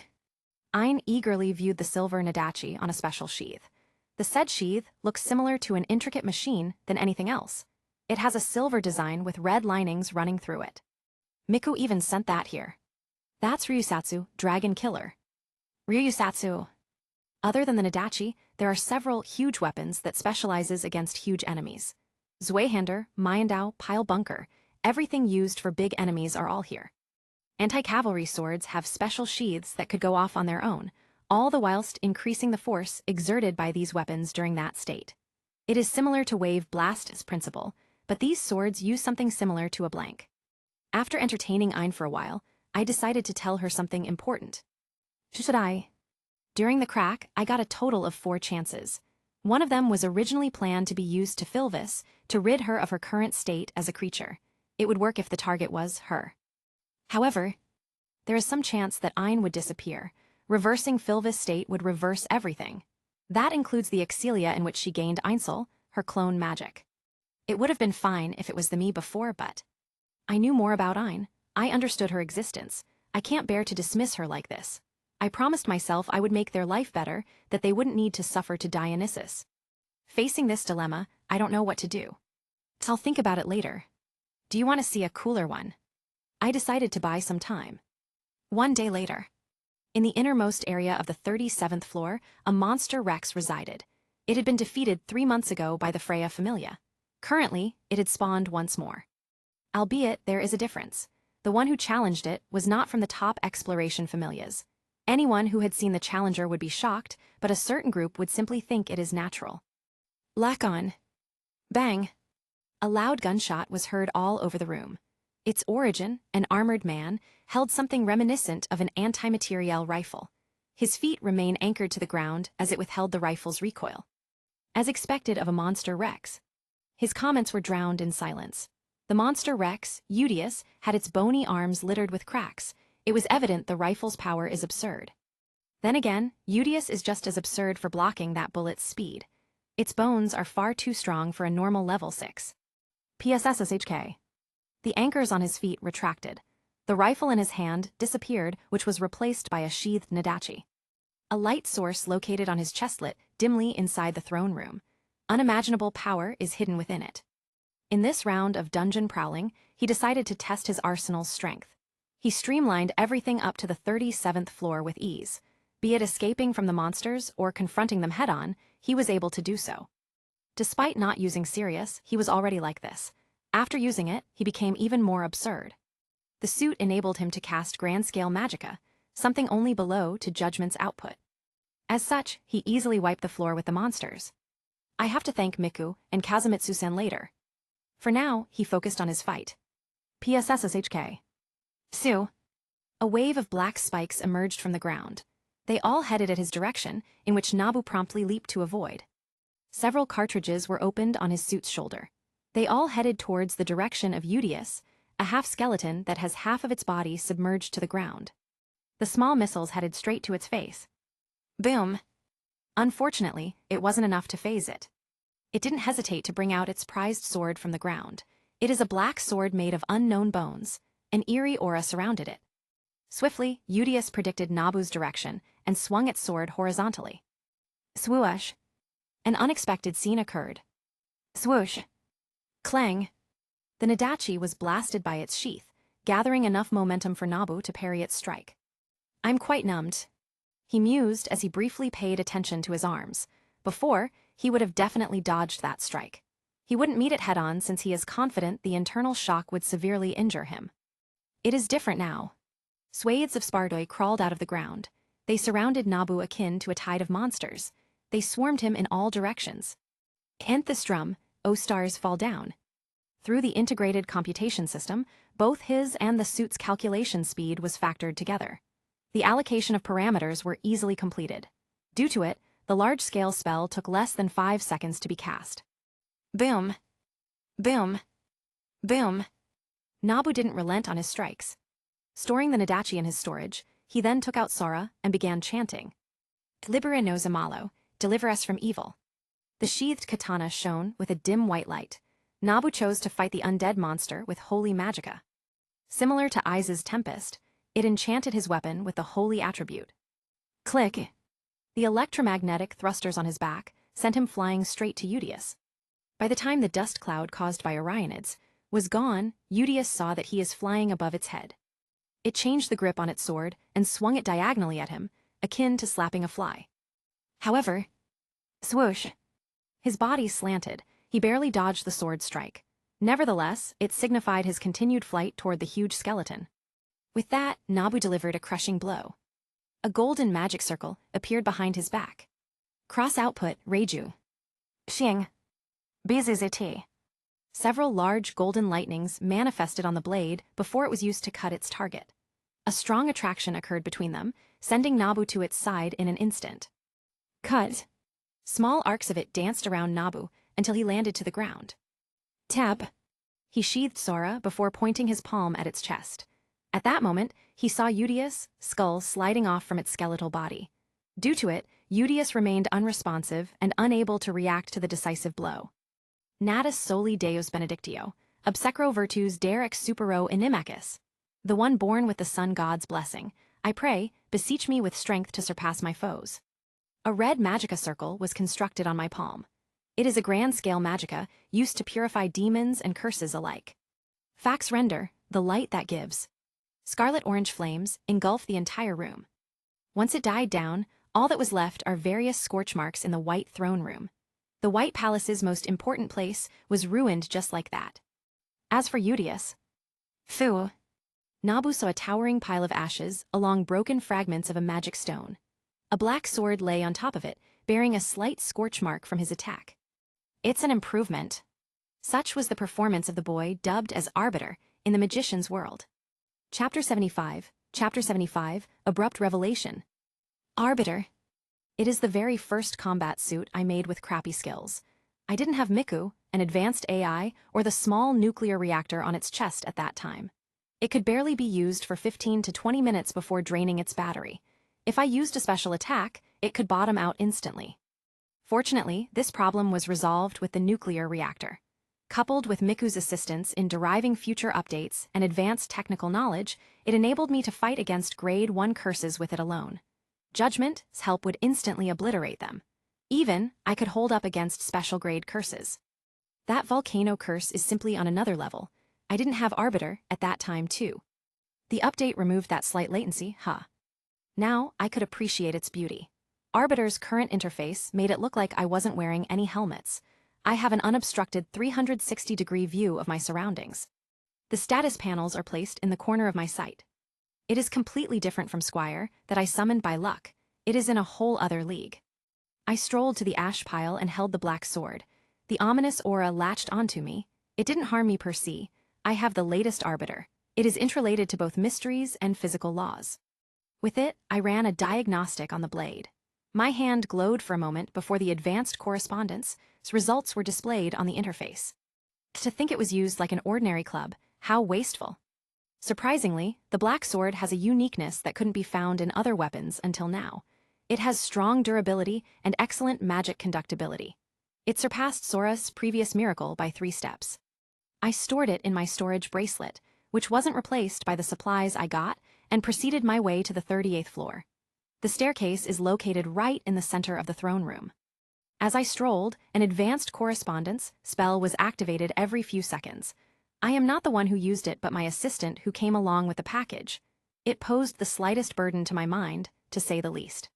Ein eagerly viewed the silver nadachi on a special sheath. The said sheath looks similar to an intricate machine than anything else. It has a silver design with red linings running through it. Miku even sent that here. That's Ryusatsu, Dragon Killer. Ryusatsu. Other than the nadachi, there are several huge weapons that specializes against huge enemies. Zweihander, Mayandao, Pile Bunker, everything used for big enemies are all here. Anti-cavalry swords have special sheaths that could go off on their own, all the whilst increasing the force exerted by these weapons during that state. It is similar to Wave Blast's principle, but these swords use something similar to a blank. After entertaining Ein for a while, I decided to tell her something important. Should I? During the crack, I got a total of 4 chances. One of them was originally planned to be used to Philvis, to rid her of her current state as a creature. It would work if the target was her. However, there is some chance that Ein would disappear. Reversing Philvis' state would reverse everything. That includes the excelia in which she gained Icelo, her clone magic. It would have been fine if it was the me before, but I knew more about Ein. I understood her existence. I can't bear to dismiss her like this. I promised myself I would make their life better, that they wouldn't need to suffer to Dionysus. Facing this dilemma, I don't know what to do. I'll think about it later. Do you want to see a cooler one? I decided to buy some time. One day later. In the innermost area of the 37th floor, a monster Rex resided. It had been defeated 3 months ago by the Freya Familia. Currently, it had spawned once more. Albeit, there is a difference. The one who challenged it was not from the top exploration familias. Anyone who had seen the challenger would be shocked, but a certain group would simply think it is natural. Lack on. Bang. A loud gunshot was heard all over the room. Its origin, an armored man, held something reminiscent of an anti-materiel rifle. His feet remain anchored to the ground as it withheld the rifle's recoil. As expected of a monster Rex. His comments were drowned in silence. The monster Rex, Hiatus, had its bony arms littered with cracks. It was evident the rifle's power is absurd. Then again, Hiatus is just as absurd for blocking that bullet's speed. Its bones are far too strong for a normal level 6. PSSSHK. The anchors on his feet retracted. The rifle in his hand disappeared, which was replaced by a sheathed nadachi. A light source located on his chestlet, dimly inside the throne room. Unimaginable power is hidden within it. In this round of dungeon prowling, he decided to test his arsenal's strength. He streamlined everything up to the 37th floor with ease. Be it escaping from the monsters or confronting them head-on, he was able to do so. Despite not using Sirius, he was already like this. After using it, he became even more absurd. The suit enabled him to cast grand-scale magicka, something only below to Judgment's output. As such, he easily wiped the floor with the monsters. I have to thank Miku and Kazumitsu-sen later. For now, he focused on his fight. PSSSHK. Sue. A wave of black spikes emerged from the ground. They all headed at his direction, in which Nabu promptly leaped to avoid. Several cartridges were opened on his suit's shoulder. They all headed towards the direction of Hiatus, a half-skeleton that has half of its body submerged to the ground. The small missiles headed straight to its face. Boom. Unfortunately, it wasn't enough to phase it. It didn't hesitate to bring out its prized sword from the ground. It is a black sword made of unknown bones. An eerie aura surrounded it. Swiftly, Hiatus predicted Nabu's direction and swung its sword horizontally. Swoosh. An unexpected scene occurred. Swoosh. Clang. The nadachi was blasted by its sheath, gathering enough momentum for Nabu to parry its strike. I'm quite numbed. He mused as he briefly paid attention to his arms. Before, he would have definitely dodged that strike. He wouldn't meet it head-on since he is confident the internal shock would severely injure him. It is different now. Swathes of Spardoi crawled out of the ground. They surrounded Nabu akin to a tide of monsters. They swarmed him in all directions. Anthus drum, O stars fall down. Through the integrated computation system, both his and the suit's calculation speed was factored together. The allocation of parameters were easily completed. Due to it, the large-scale spell took less than 5 seconds to be cast. Boom. Boom. Boom. Nabu didn't relent on his strikes. Storing the Nadachi in his storage, he then took out Sora and began chanting. Libera nos amalo, deliver us from evil. The sheathed katana shone with a dim white light. Nabu chose to fight the undead monster with holy magicka. Similar to Aiza's Tempest, it enchanted his weapon with the holy attribute. Click! The electromagnetic thrusters on his back sent him flying straight to Hiatus. By the time the dust cloud caused by Orionids was gone, Hiatus saw that he is flying above its head. It changed the grip on its sword and swung it diagonally at him, akin to slapping a fly. However, swoosh! His body slanted. He barely dodged the sword strike. Nevertheless, it signified his continued flight toward the huge skeleton. With that, Nabu delivered a crushing blow. A golden magic circle appeared behind his back. Cross output, Reiju. Xing. BZZT. Several large golden lightnings manifested on the blade before it was used to cut its target. A strong attraction occurred between them, sending Nabu to its side in an instant. Cut. Small arcs of it danced around Nabu until he landed to the ground. Tap. He sheathed Sora before pointing his palm at its chest. At that moment, he saw Hiatus' skull sliding off from its skeletal body. Due to it, Hiatus remained unresponsive and unable to react to the decisive blow. Natus soli Deus benedictio, obsecro virtus der ex supero inimicus. The one born with the sun god's blessing, I pray, beseech me with strength to surpass my foes. A red magicka circle was constructed on my palm. It is a grand-scale magicka used to purify demons and curses alike. Fax render, the light that gives. Scarlet-orange flames engulfed the entire room. Once it died down, all that was left are various scorch marks in the White Throne Room. The White Palace's most important place was ruined just like that. As for Hiatus, phew. Nabu saw a towering pile of ashes along broken fragments of a magic stone. A black sword lay on top of it, bearing a slight scorch mark from his attack. It's an improvement. Such was the performance of the boy dubbed as Arbiter in the magician's world. Chapter 75, Abrupt Revelation. Arbiter. It is the very first combat suit I made with crappy skills. I didn't have Miku, an advanced AI, or the small nuclear reactor on its chest at that time. It could barely be used for 15 to 20 minutes before draining its battery. If I used a special attack, it could bottom out instantly. Fortunately, this problem was resolved with the nuclear reactor. Coupled with Miku's assistance in deriving future updates and advanced technical knowledge, it enabled me to fight against Grade 1 curses with it alone. Judgment's help would instantly obliterate them. Even, I could hold up against special grade curses. That volcano curse is simply on another level. I didn't have Arbiter at that time too. The update removed that slight latency, huh? Now, I could appreciate its beauty. Arbiter's current interface made it look like I wasn't wearing any helmets. I have an unobstructed 360-degree view of my surroundings. The status panels are placed in the corner of my sight. It is completely different from Squire, that I summoned by luck. It is in a whole other league. I strolled to the ash pile and held the black sword. The ominous aura latched onto me. It didn't harm me per se. I have the latest Arbiter. It is interrelated to both mysteries and physical laws. With it, I ran a diagnostic on the blade. My hand glowed for a moment before the advanced correspondence results were displayed on the interface. To think it was used like an ordinary club, how wasteful. Surprisingly, the black sword has a uniqueness that couldn't be found in other weapons until now. It has strong durability and excellent magic conductibility. It surpassed Sora's previous miracle by 3 steps. I stored it in my storage bracelet, which wasn't replaced by the supplies I got, and proceeded my way to the 38th floor. The staircase is located right in the center of the throne room. As I strolled, an advanced correspondence spell was activated every few seconds. I am not the one who used it but my assistant who came along with the package. It posed the slightest burden to my mind, to say the least.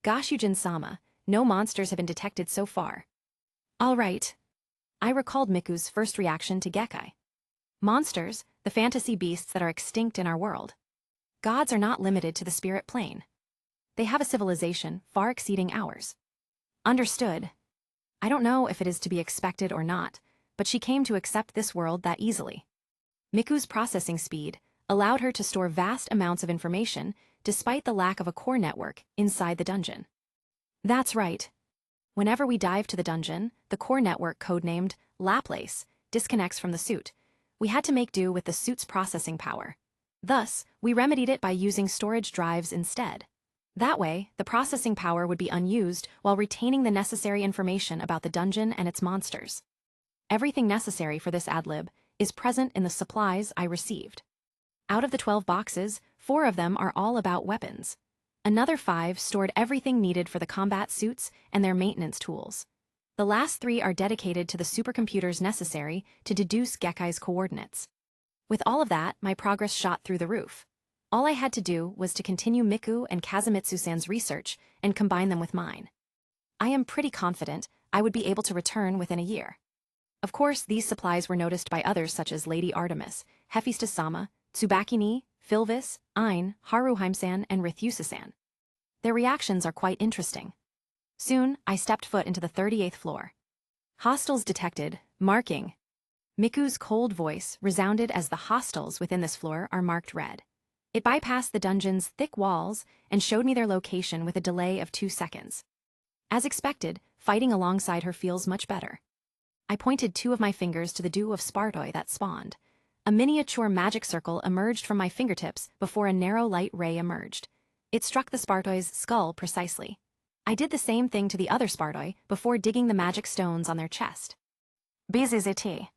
Gashujin-sama, no monsters have been detected so far. All right. I recalled Miku's first reaction to Gekkai. Monsters, the fantasy beasts that are extinct in our world. Gods are not limited to the spirit plane. They have a civilization far exceeding ours. Understood. I don't know if it is to be expected or not, but she came to accept this world that easily. Miku's processing speed allowed her to store vast amounts of information despite the lack of a core network inside the dungeon. That's right. Whenever we dive to the dungeon, the core network codenamed Laplace disconnects from the suit. We had to make do with the suit's processing power. Thus, we remedied it by using storage drives instead. That way, the processing power would be unused while retaining the necessary information about the dungeon and its monsters. Everything necessary for this ad-lib is present in the supplies I received. Out of the 12 boxes, 4 of them are all about weapons. Another 5 stored everything needed for the combat suits and their maintenance tools. The last 3 are dedicated to the supercomputers necessary to deduce Gekkai's coordinates. With all of that, my progress shot through the roof. All I had to do was to continue Miku and Kazumitsu-san's research and combine them with mine. I am pretty confident I would be able to return within a year. Of course, these supplies were noticed by others such as Lady Artemis, Hephaestus-sama, Tsubaki-ni, Philvis, Ein, Haruheim-san, and Rithusas-san. Their reactions are quite interesting. Soon, I stepped foot into the 38th floor. Hostiles detected, marking. Miku's cold voice resounded as the hostiles within this floor are marked red. It bypassed the dungeon's thick walls and showed me their location with a delay of 2 seconds. As expected, fighting alongside her feels much better. I pointed 2 of my fingers to the dew of Spartoi that spawned. A miniature magic circle emerged from my fingertips before a narrow light ray emerged. It struck the Spartoi's skull precisely. I did the same thing to the other Spartoi before digging the magic stones on their chest. BZZT.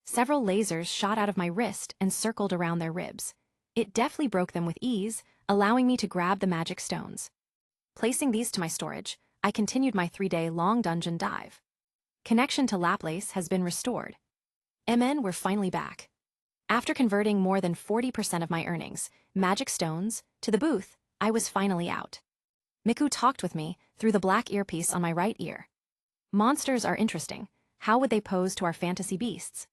Several lasers shot out of my wrist and circled around their ribs. It deftly broke them with ease, allowing me to grab the magic stones. Placing these to my storage, I continued my 3-day-long dungeon dive. Connection to Laplace has been restored. MN were finally back. After converting more than 40% of my earnings, magic stones, to the booth, I was finally out. Miku talked with me through the black earpiece on my right ear. Monsters are interesting. How would they pose to our fantasy beasts?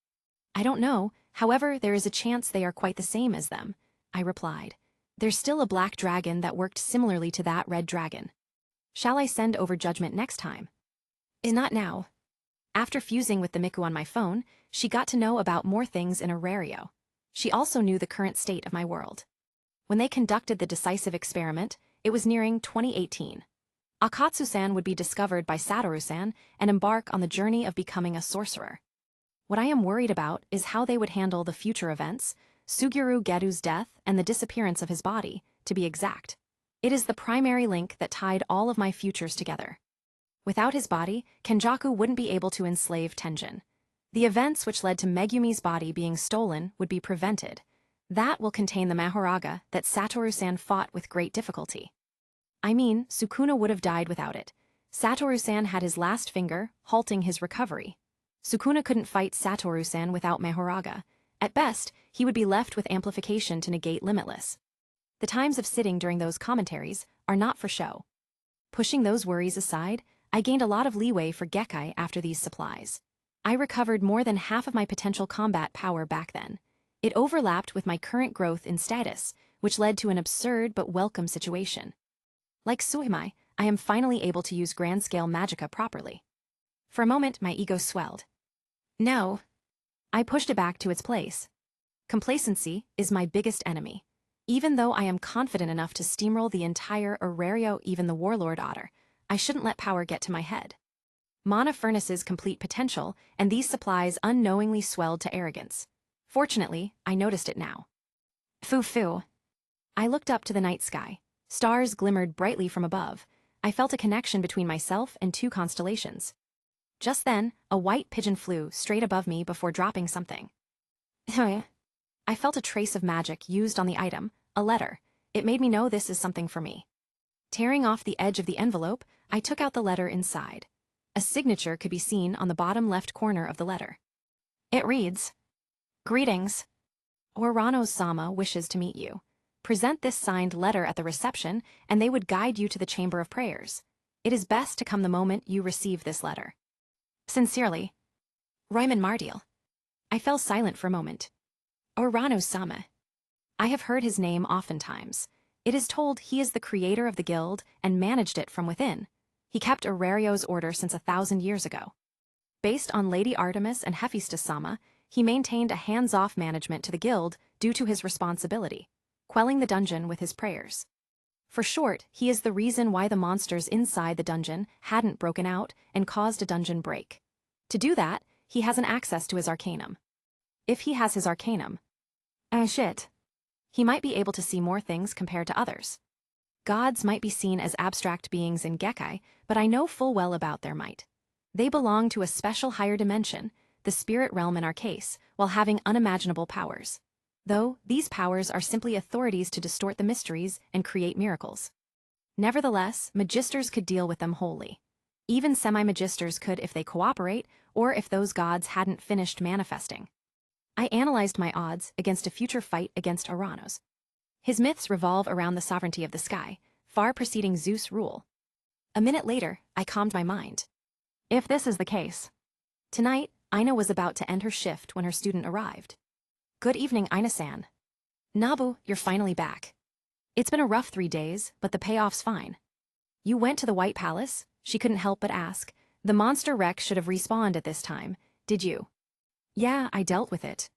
I don't know, however, there is a chance they are quite the same as them, I replied. There's still a black dragon that worked similarly to that red dragon. Shall I send over judgment next time? Not now. After fusing with the Miku on my phone, she got to know about more things in Aurario. She also knew the current state of my world. When they conducted the decisive experiment, it was nearing 2018. Akatsu-san would be discovered by Satoru-san and embark on the journey of becoming a sorcerer. What I am worried about is how they would handle the future events, Suguru Geru's death and the disappearance of his body, to be exact. It is the primary link that tied all of my futures together. Without his body, Kenjaku wouldn't be able to enslave Tenjin. The events which led to Megumi's body being stolen would be prevented. That will contain the Mahoraga that Satoru-san fought with great difficulty. I mean, Sukuna would have died without it. Satoru-san had his last finger, halting his recovery. Sukuna couldn't fight Satoru-san without Mahoraga. At best, he would be left with amplification to negate Limitless. The times of sitting during those commentaries are not for show. Pushing those worries aside, I gained a lot of leeway for Gekkai after these supplies. I recovered more than half of my potential combat power back then. It overlapped with my current growth in status, which led to an absurd but welcome situation. Like Suimai, I am finally able to use grand-scale magicka properly. For a moment, my ego swelled. No. I pushed it back to its place. Complacency is my biggest enemy. Even though I am confident enough to steamroll the entire Aurario, even the Warlord Otter, I shouldn't let power get to my head. Monofurnace's complete potential, and these supplies unknowingly swelled to arrogance. Fortunately, I noticed it now. Foo-foo. I looked up to the night sky. Stars glimmered brightly from above. I felt a connection between myself and 2 constellations. Just then, a white pigeon flew straight above me before dropping something. I felt a trace of magic used on the item, a letter. It made me know this is something for me. Tearing off the edge of the envelope, I took out the letter inside. A signature could be seen on the bottom left corner of the letter. It reads, "Greetings. Orano-sama wishes to meet you. Present this signed letter at the reception, and they would guide you to the Chamber of Prayers. It is best to come the moment you receive this letter. Sincerely, Roiman Mardial. I fell silent for a moment. Orano-sama. I have heard his name oftentimes. It is told he is the creator of the guild and managed it from within. He kept Aurario's order since 1,000 years ago. Based on Lady Artemis and Hephaestus-sama, he maintained a hands-off management to the guild due to his responsibility, quelling the dungeon with his prayers. For short, he is the reason why the monsters inside the dungeon hadn't broken out and caused a dungeon break. To do that, he has an access to his arcanum. If he has his arcanum, shit, he might be able to see more things compared to others. Gods might be seen as abstract beings in Gekkai, but I know full well about their might. They belong to a special higher dimension, the spirit realm in our case, while having unimaginable powers. Though, these powers are simply authorities to distort the mysteries and create miracles. Nevertheless, magisters could deal with them wholly. Even semi-magisters could if they cooperate, or if those gods hadn't finished manifesting. I analyzed my odds against a future fight against Oranos. His myths revolve around the sovereignty of the sky, far preceding Zeus' rule. A minute later, I calmed my mind. If this is the case. Tonight, Aina was about to end her shift when her student arrived. Good evening, Aina-san. Nabu, you're finally back. It's been a rough 3 days, but the payoff's fine. You went to the White Palace? She couldn't help but ask. The monster wreck should have respawned at this time, did you? Yeah, I dealt with it.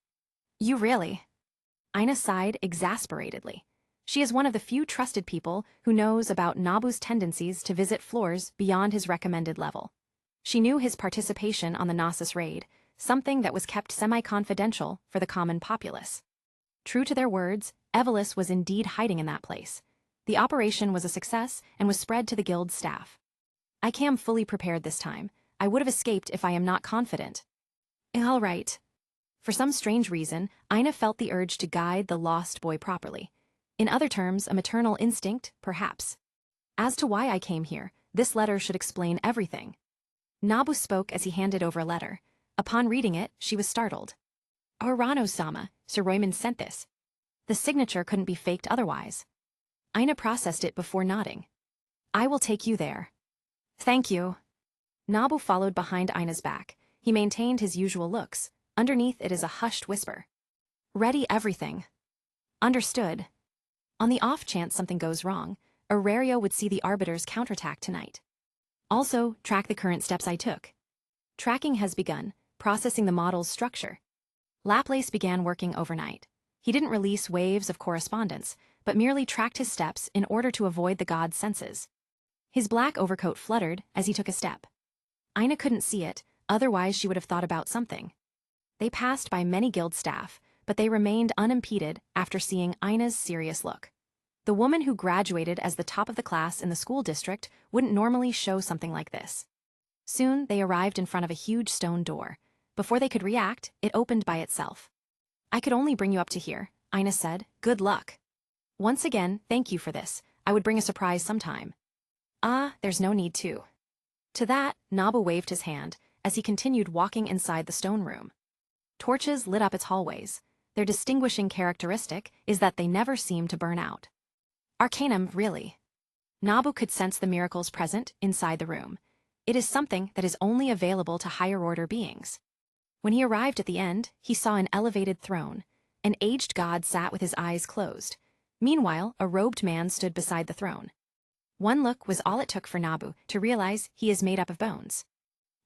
You really? Aina sighed exasperatedly. She is one of the few trusted people who knows about Nabu's tendencies to visit floors beyond his recommended level. She knew his participation on the Nasus raid, something that was kept semi-confidential for the common populace. True to their words, Evelys was indeed hiding in that place. The operation was a success and was spread to the guild's staff. I am fully prepared this time. I would have escaped if I am not confident. All right. For some strange reason, Aina felt the urge to guide the lost boy properly. In other terms, a maternal instinct, perhaps. As to why I came here, this letter should explain everything. Nabu spoke as he handed over a letter. Upon reading it, she was startled. Orano-sama, Sir Roiman sent this. The signature couldn't be faked otherwise. Aina processed it before nodding. I will take you there. Thank you. Nabu followed behind Aina's back. He maintained his usual looks. Underneath it is a hushed whisper. Ready everything. Understood. On the off chance something goes wrong, Aurario would see the Arbiter's counterattack tonight. Also, track the current steps I took. Tracking has begun, processing the model's structure. Laplace began working overnight. He didn't release waves of correspondence, but merely tracked his steps in order to avoid the god's senses. His black overcoat fluttered as he took a step. Aina couldn't see it, otherwise she would have thought about something. They passed by many guild staff, but they remained unimpeded after seeing Aina's serious look. The woman who graduated as the top of the class in the school district wouldn't normally show something like this. Soon, they arrived in front of a huge stone door. Before they could react, it opened by itself. I could only bring you up to here, Aina said. Good luck. Once again, thank you for this. I would bring a surprise sometime. There's no need to. To that, Nabu waved his hand as he continued walking inside the stone room. Torches lit up its hallways. Their distinguishing characteristic is that they never seem to burn out. Arcanum, really. Nabu could sense the miracles present inside the room. It is something that is only available to higher-order beings. When he arrived at the end, he saw an elevated throne. An aged god sat with his eyes closed. Meanwhile, a robed man stood beside the throne. One look was all it took for Nabu to realize he is made up of bones.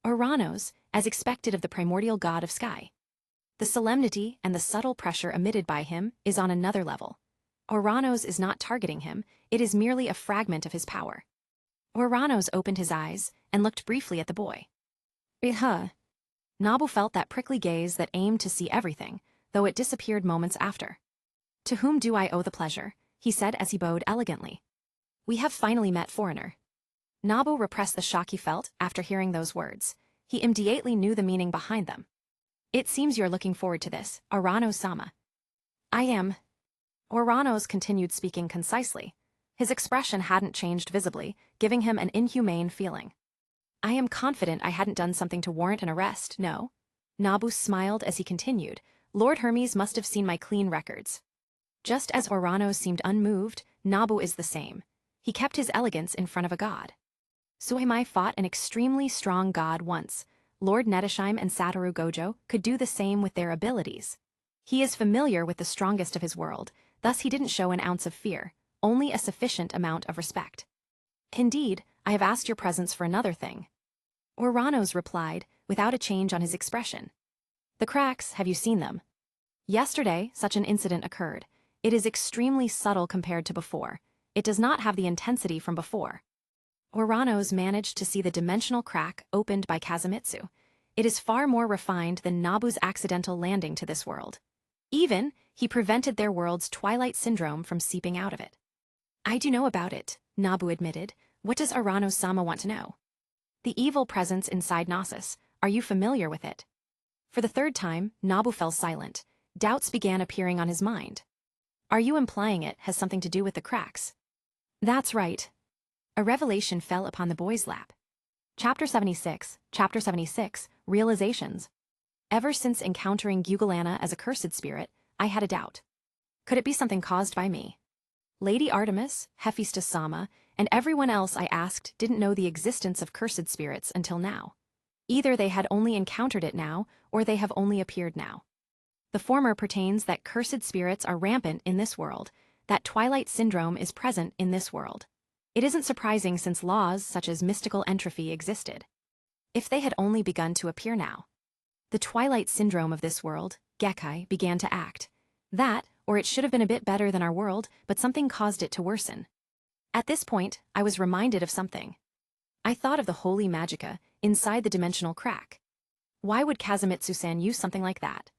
Oranos, as expected of the primordial god of sky. The solemnity and the subtle pressure emitted by him is on another level. Oranos is not targeting him, it is merely a fragment of his power. Oranos opened his eyes and looked briefly at the boy. Nabu felt that prickly gaze that aimed to see everything, though it disappeared moments after. To whom do I owe the pleasure? He said as he bowed elegantly. We have finally met, foreigner. Nabu repressed the shock he felt after hearing those words. He immediately knew the meaning behind them. It seems you're looking forward to this, Orano-sama. I am. Oranos continued speaking concisely. His expression hadn't changed visibly, giving him an inhumane feeling. I am confident I hadn't done something to warrant an arrest, no? Nabu smiled as he continued. Lord Hermes must have seen my clean records. Just as Oranos seemed unmoved, Nabu is the same. He kept his elegance in front of a god. Suhaimai fought an extremely strong god once. Lord Netishime and Satoru Gojo could do the same with their abilities. He is familiar with the strongest of his world, thus he didn't show an ounce of fear, only a sufficient amount of respect. Indeed, I have asked your presence for another thing. Uranos replied, without a change on his expression. The cracks, have you seen them? Yesterday, such an incident occurred. It is extremely subtle compared to before. It does not have the intensity from before. Uranos managed to see the dimensional crack opened by Kazumitsu. It is far more refined than Nabu's accidental landing to this world. Even, he prevented their world's twilight syndrome from seeping out of it. I do know about it, Nabu admitted. What does Uranos-sama want to know? The evil presence inside Nasus, are you familiar with it? For the third time, Nabu fell silent. Doubts began appearing on his mind. Are you implying it has something to do with the cracks? That's right. A revelation fell upon the boy's lap. Chapter 76, Realizations. Ever since encountering Gugalana as a cursed spirit, I had a doubt. Could it be something caused by me? Lady Artemis, Hephaestus-sama, and everyone else I asked didn't know the existence of cursed spirits until now. Either they had only encountered it now, or they have only appeared now. The former pertains that cursed spirits are rampant in this world, that twilight syndrome is present in this world. It isn't surprising since laws such as mystical entropy existed. If they had only begun to appear now. The twilight syndrome of this world, Gekkai, began to act. That, or it should have been a bit better than our world, but something caused it to worsen. At this point, I was reminded of something. I thought of the holy magica inside the dimensional crack. Why would Kazumitsu-san use something like that?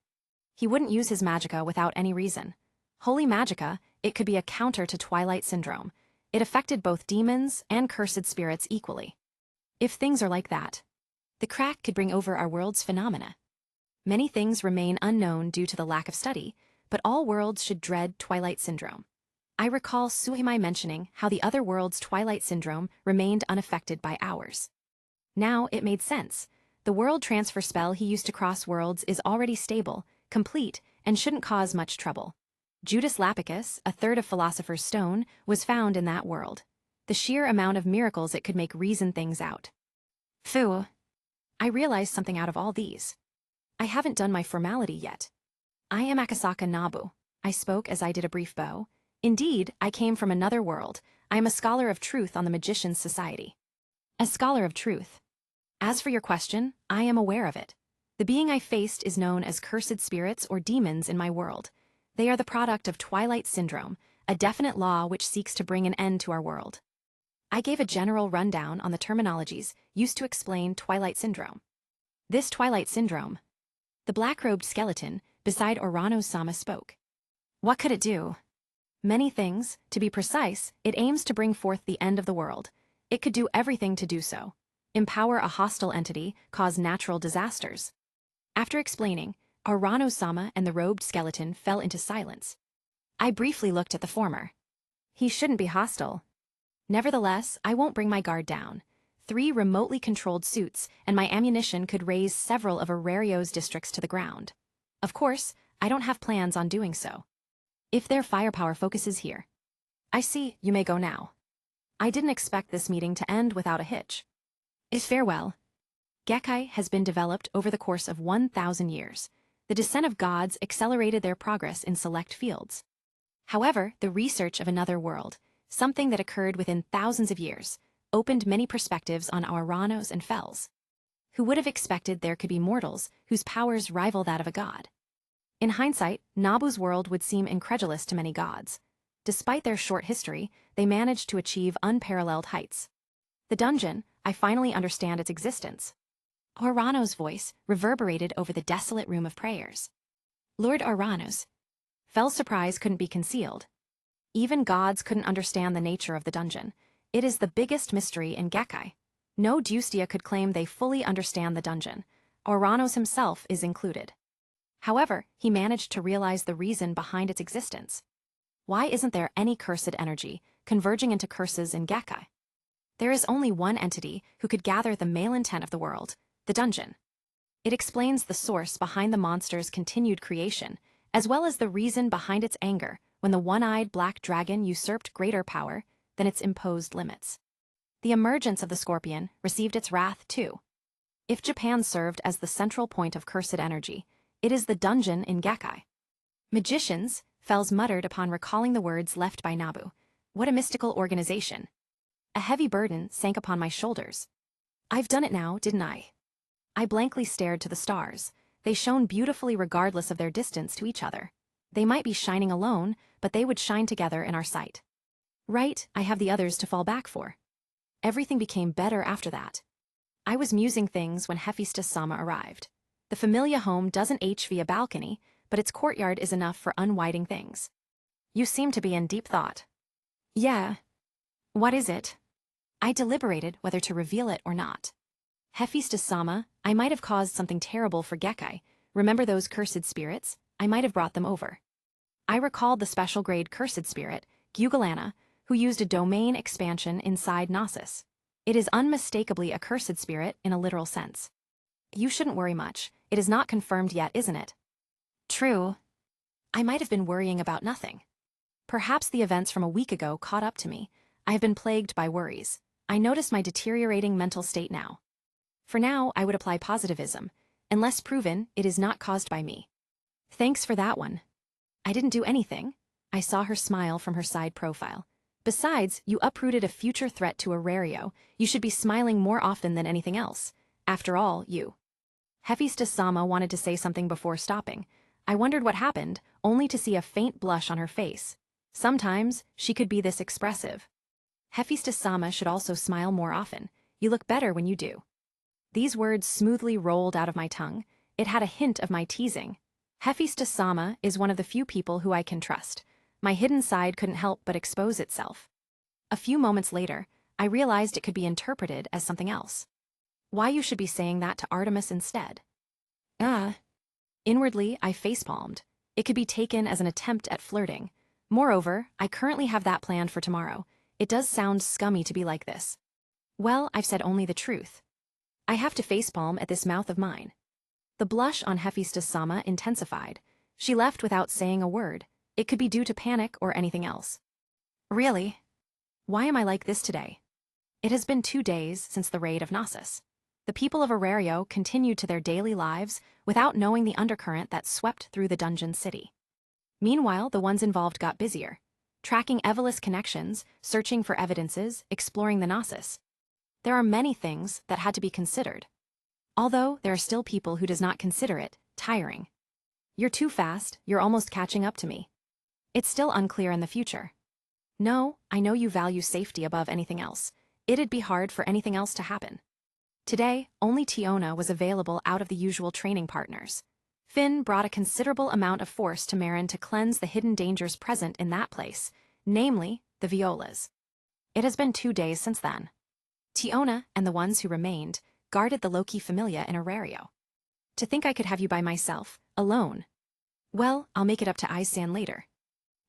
He wouldn't use his magica without any reason. Holy magica, it could be a counter to twilight syndrome. It affected both demons and cursed spirits equally. If things are like that, the crack could bring over our world's phenomena. Many things remain unknown due to the lack of study, but all worlds should dread twilight syndrome. I recall Suhimai mentioning how the other world's twilight syndrome remained unaffected by ours. Now it made sense. The world transfer spell he used to cross worlds is already stable, complete, and shouldn't cause much trouble. Judas Lapicus, a third of Philosopher's Stone, was found in that world. The sheer amount of miracles it could make reason things out. Phew. I realized something out of all these. I haven't done my formality yet. I am Akasaka Nabu. I spoke as I did a brief bow. Indeed, I came from another world. I am a scholar of truth on the Magician's Society. A scholar of truth. As for your question, I am aware of it. The being I faced is known as cursed spirits or demons in my world. They are the product of twilight syndrome, a definite law which seeks to bring an end to our world. I gave a general rundown on the terminologies used to explain twilight syndrome. This twilight syndrome. The black-robed skeleton beside Uranos-sama spoke. What could it do? Many things. To be precise, it aims to bring forth the end of the world. It could do everything to do so. Empower a hostile entity, cause natural disasters. After explaining, Uranos-sama and the robed skeleton fell into silence. I briefly looked at the former. He shouldn't be hostile. Nevertheless, I won't bring my guard down. 3 remotely controlled suits, and my ammunition could raise several of Arario's districts to the ground. Of course, I don't have plans on doing so. If their firepower focuses here. I see, you may go now. I didn't expect this meeting to end without a hitch. Farewell. Gekkai has been developed over the course of 1,000 years. The descent of gods accelerated their progress in select fields. However, the research of another world, something that occurred within thousands of years, opened many perspectives on our Uranos and Fells. Who would have expected there could be mortals whose powers rival that of a god? In hindsight, Nabu's world would seem incredulous to many gods. Despite their short history, they managed to achieve unparalleled heights. The dungeon, I finally understand its existence. Uranos' voice reverberated over the desolate room of prayers. Lord Uranos. Fell's surprise couldn't be concealed. Even gods couldn't understand the nature of the dungeon. It is the biggest mystery in Gekkai. No Deustia could claim they fully understand the dungeon. Uranos himself is included. However, he managed to realize the reason behind its existence. Why isn't there any cursed energy converging into curses in Gekkai? There is only one entity who could gather the male intent of the world, the dungeon. It explains the source behind the monster's continued creation, as well as the reason behind its anger when the one-eyed black dragon usurped greater power than its imposed limits. The emergence of the scorpion received its wrath too. If Japan served as the central point of cursed energy, it is the dungeon in Gakkai. Magicians, Fels muttered upon recalling the words left by Nabu. What a mystical organization. A heavy burden sank upon my shoulders. I've done it now, didn't I? I blankly stared to the stars. They shone beautifully regardless of their distance to each other. They might be shining alone, but they would shine together in our sight. Right, I have the others to fall back for. Everything became better after that. I was musing things when Hephaestus-sama arrived. The Familia home doesn't HV a balcony, but its courtyard is enough for unwinding things. You seem to be in deep thought. Yeah. What is it? I deliberated whether to reveal it or not. Hephaestus-sama, I might have caused something terrible for Gekkai. Remember those cursed spirits? I might have brought them over. I recalled the special grade cursed spirit, Gyugalana, who used a domain expansion inside Nasus. It is unmistakably a cursed spirit in a literal sense. You shouldn't worry much. It is not confirmed yet, isn't it? True. I might have been worrying about nothing. Perhaps the events from a week ago caught up to me. I have been plagued by worries. I notice my deteriorating mental state now. For now, I would apply positivism. Unless proven, it is not caused by me. Thanks for that one. I didn't do anything. I saw her smile from her side profile. Besides, you uprooted a future threat to Arario. You should be smiling more often than anything else. After all, you. Hephaestus-sama wanted to say something before stopping. I wondered what happened, only to see a faint blush on her face. Sometimes, she could be this expressive. Hephaestus-sama should also smile more often. You look better when you do. These words smoothly rolled out of my tongue. It had a hint of my teasing. Hephaestus-sama is one of the few people who I can trust. My hidden side couldn't help but expose itself. A few moments later, I realized it could be interpreted as something else. Why you should be saying that to Artemis instead. Inwardly, I facepalmed. It could be taken as an attempt at flirting. Moreover, I currently have that planned for tomorrow. It does sound scummy to be like this. Well, I've said only the truth. I have to facepalm at this mouth of mine. The blush on Hephaestus-sama intensified. She left without saying a word. It could be due to panic or anything else. Really? Why am I like this today? It has been 2 days since the raid of Nasus. The people of Arario continued to their daily lives without knowing the undercurrent that swept through the dungeon city. Meanwhile, the ones involved got busier, tracking Evelys connections, searching for evidences, exploring the Nasus. There are many things that had to be considered. Although there are still people who does not consider it tiring. You're too fast, you're almost catching up to me. It's still unclear in the future. No, I know you value safety above anything else. It'd be hard for anything else to happen. Today, only Tiona was available out of the usual training partners. Finn brought a considerable amount of force to Marin to cleanse the hidden dangers present in that place, namely, the Violas. It has been 2 days since then. Tiona and the ones who remained guarded the Loki Familia in Arario. To think I could have you by myself, alone. Well, I'll make it up to Icelo later.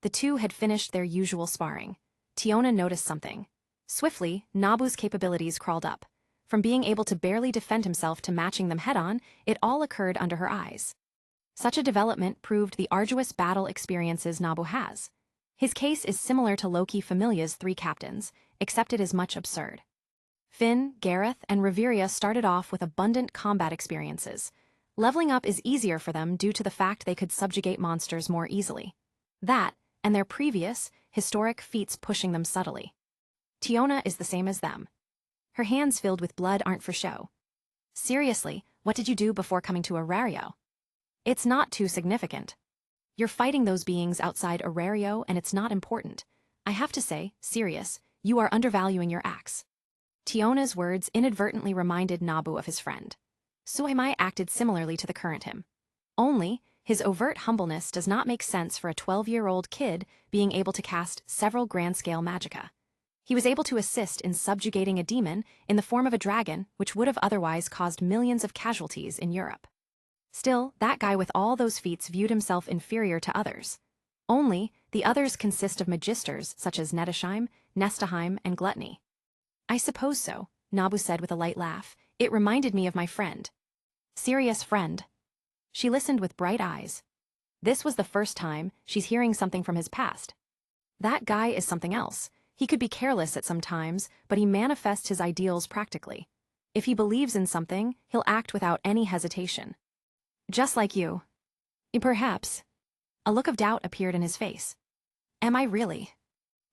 The two had finished their usual sparring. Tiona noticed something. Swiftly, Nabu's capabilities crawled up. From being able to barely defend himself to matching them head-on, it all occurred under her eyes. Such a development proved the arduous battle experiences Nabu has. His case is similar to Loki Familia's 3 captains, except it is much absurd. Finn, Gareth, and Reveria started off with abundant combat experiences. Leveling up is easier for them due to the fact they could subjugate monsters more easily. That, and their previous, historic feats pushing them subtly. Tiona is the same as them. Her hands filled with blood aren't for show. Seriously, what did you do before coming to Arario? It's not too significant. You're fighting those beings outside Arario and it's not important. I have to say, serious, you are undervaluing your axe. Tiona's words inadvertently reminded Nabu of his friend. Suimai acted similarly to the current him. Only, his overt humbleness does not make sense for a 12-year-old kid being able to cast several grand-scale magicka. He was able to assist in subjugating a demon in the form of a dragon which would have otherwise caused millions of casualties in Europe. Still, that guy with all those feats viewed himself inferior to others. Only, the others consist of magisters such as Nettesheim, Nestaheim, and Gluttony. I suppose so, Nabu said with a light laugh. It reminded me of my friend. Serious friend. She listened with bright eyes. This was the first time she's hearing something from his past. That guy is something else. He could be careless at some times, but he manifests his ideals practically. If he believes in something, he'll act without any hesitation. Just like you. Perhaps. A look of doubt appeared in his face. Am I really?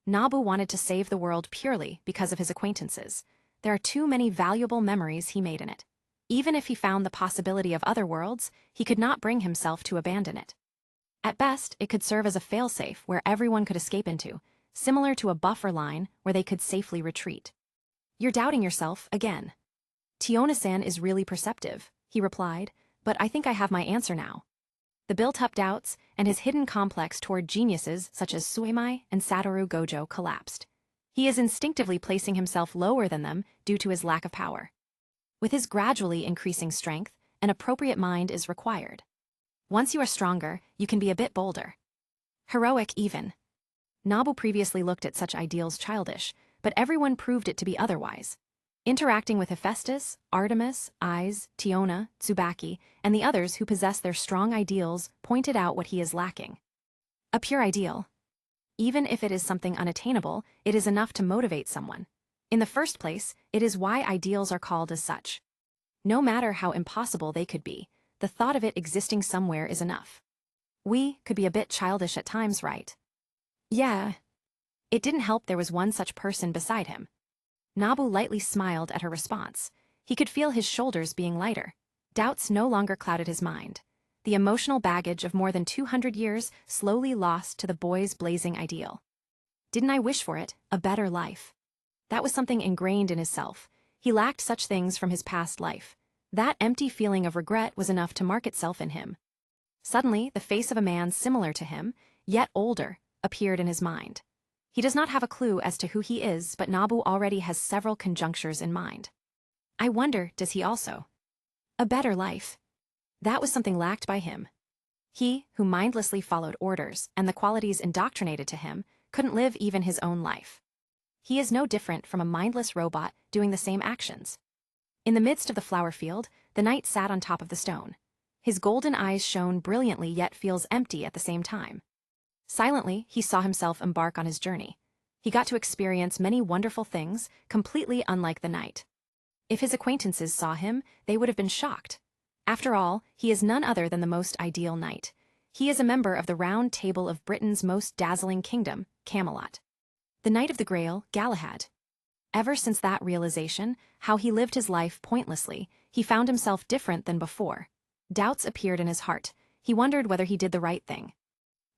Nabu wanted to save the world purely because of his acquaintances. There are too many valuable memories he made in it. Even if he found the possibility of other worlds, he could not bring himself to abandon it. At best, it could serve as a failsafe where everyone could escape into, similar to a buffer line where they could safely retreat. You're doubting yourself again. Tiona-san is really perceptive, he replied, but I think I have my answer now. The built-up doubts and his hidden complex toward geniuses such as Suemai and Satoru Gojo collapsed. He is instinctively placing himself lower than them due to his lack of power. With his gradually increasing strength, an appropriate mind is required. Once you are stronger, you can be a bit bolder. Heroic even. Nabu previously looked at such ideals childish, but everyone proved it to be otherwise. Interacting with Hephaestus, Artemis, Ais, Tiona, Tsubaki, and the others who possess their strong ideals pointed out what he is lacking. A pure ideal. Even if it is something unattainable, it is enough to motivate someone. In the first place, it is why ideals are called as such. No matter how impossible they could be, the thought of it existing somewhere is enough. We could be a bit childish at times, right? Yeah. It didn't help there was one such person beside him. Nabu lightly smiled at her response. He could feel his shoulders being lighter. Doubts no longer clouded his mind. The emotional baggage of more than 200 years slowly lost to the boy's blazing ideal. Didn't I wish for it, a better life? That was something ingrained in his self. He lacked such things from his past life. That empty feeling of regret was enough to mark itself in him. Suddenly, the face of a man similar to him, yet older, appeared in his mind. He does not have a clue as to who he is, but Nabu already has several conjunctures in mind. I wonder, does he also? A better life. That was something lacked by him. He, who mindlessly followed orders and the qualities indoctrinated to him, couldn't live even his own life. He is no different from a mindless robot doing the same actions. In the midst of the flower field, the knight sat on top of the stone. His golden eyes shone brilliantly yet feels empty at the same time. Silently, he saw himself embark on his journey. He got to experience many wonderful things, completely unlike the knight. If his acquaintances saw him, they would have been shocked. After all, he is none other than the most ideal knight. He is a member of the Round Table of Britain's most dazzling kingdom, Camelot. The Knight of the Grail, Galahad. Ever since that realization, how he lived his life pointlessly, he found himself different than before. Doubts appeared in his heart. He wondered whether he did the right thing.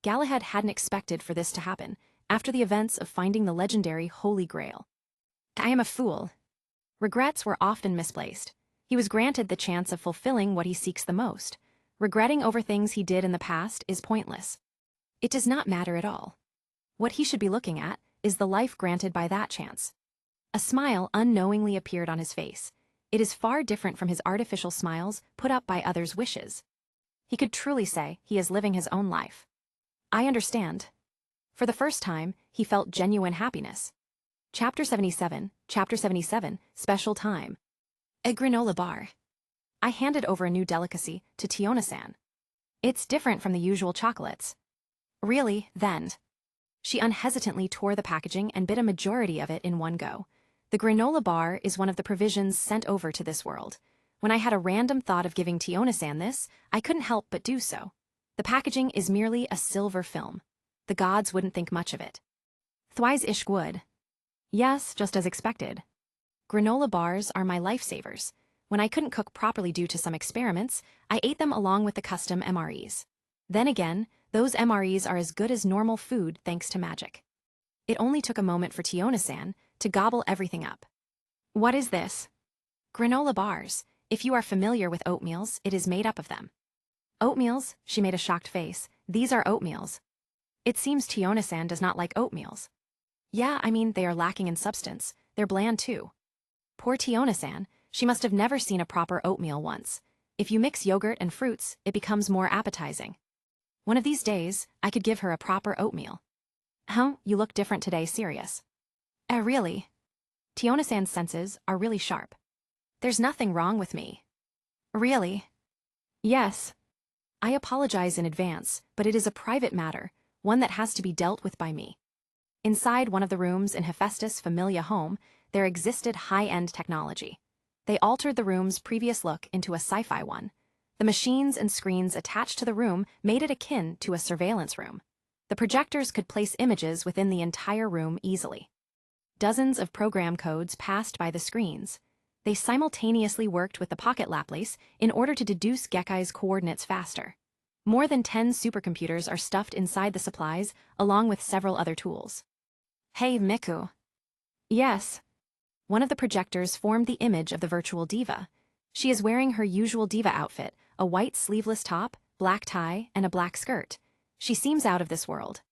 Galahad hadn't expected for this to happen, after the events of finding the legendary Holy Grail. I am a fool. Regrets were often misplaced. He was granted the chance of fulfilling what he seeks the most. Regretting over things he did in the past is pointless. It does not matter at all. What he should be looking at is the life granted by that chance. A smile unknowingly appeared on his face. It is far different from his artificial smiles put up by others' wishes. He could truly say he is living his own life. I understand. For the first time, he felt genuine happiness. Chapter 77, Special Time. A granola bar. I handed over a new delicacy to Tiona-san. It's different from the usual chocolates. Really, then. She unhesitantly tore the packaging and bit a majority of it in one go. The granola bar is one of the provisions sent over to this world. When I had a random thought of giving Tiona-san this, I couldn't help but do so. The packaging is merely a silver film. The gods wouldn't think much of it. Thwise ish would. Yes, just as expected. Granola bars are my lifesavers. When I couldn't cook properly due to some experiments, I ate them along with the custom MREs. Then again, those MREs are as good as normal food thanks to magic. It only took a moment for Tiona-san to gobble everything up. What is this? Granola bars. If you are familiar with oatmeals, it is made up of them. Oatmeals? She made a shocked face. These are oatmeals. It seems Tiona-san does not like oatmeals. Yeah, I mean, they are lacking in substance. They're bland too. Poor Tiona-san, she must have never seen a proper oatmeal once. If you mix yogurt and fruits, it becomes more appetizing. One of these days, I could give her a proper oatmeal. Huh, you look different today, serious. Really? Tiona-san's senses are really sharp. There's nothing wrong with me. Really? Yes. I apologize in advance, but it is a private matter, one that has to be dealt with by me. Inside one of the rooms in Hephaestus Familia home, there existed high-end technology. They altered the room's previous look into a sci-fi one. The machines and screens attached to the room made it akin to a surveillance room. The projectors could place images within the entire room easily. Dozens of program codes passed by the screens. They simultaneously worked with the pocket Laplace in order to deduce Gekkai's coordinates faster. More than 10 supercomputers are stuffed inside the supplies, along with several other tools. Hey, Miku. Yes. One of the projectors formed the image of the virtual diva. She is wearing her usual diva outfit, a white sleeveless top, black tie, and a black skirt. She seems out of this world.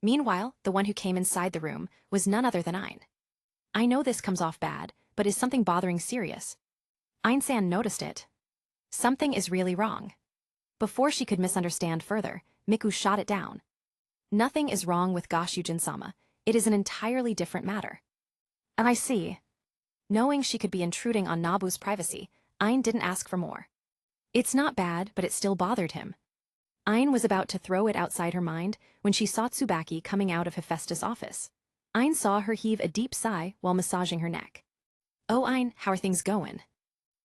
Meanwhile, the one who came inside the room was none other than Ein. I know this comes off bad, but is something bothering serious? Ein-san noticed it. Something is really wrong. Before she could misunderstand further, Miku shot it down. Nothing is wrong with Goshujin-sama. It is an entirely different matter. And I see. Knowing she could be intruding on Nabu's privacy, Ein didn't ask for more. It's not bad, but it still bothered him. Ein was about to throw it outside her mind when she saw Tsubaki coming out of Hephaestus' office. Ein saw her heave a deep sigh while massaging her neck. Oh, Ein, how are things going?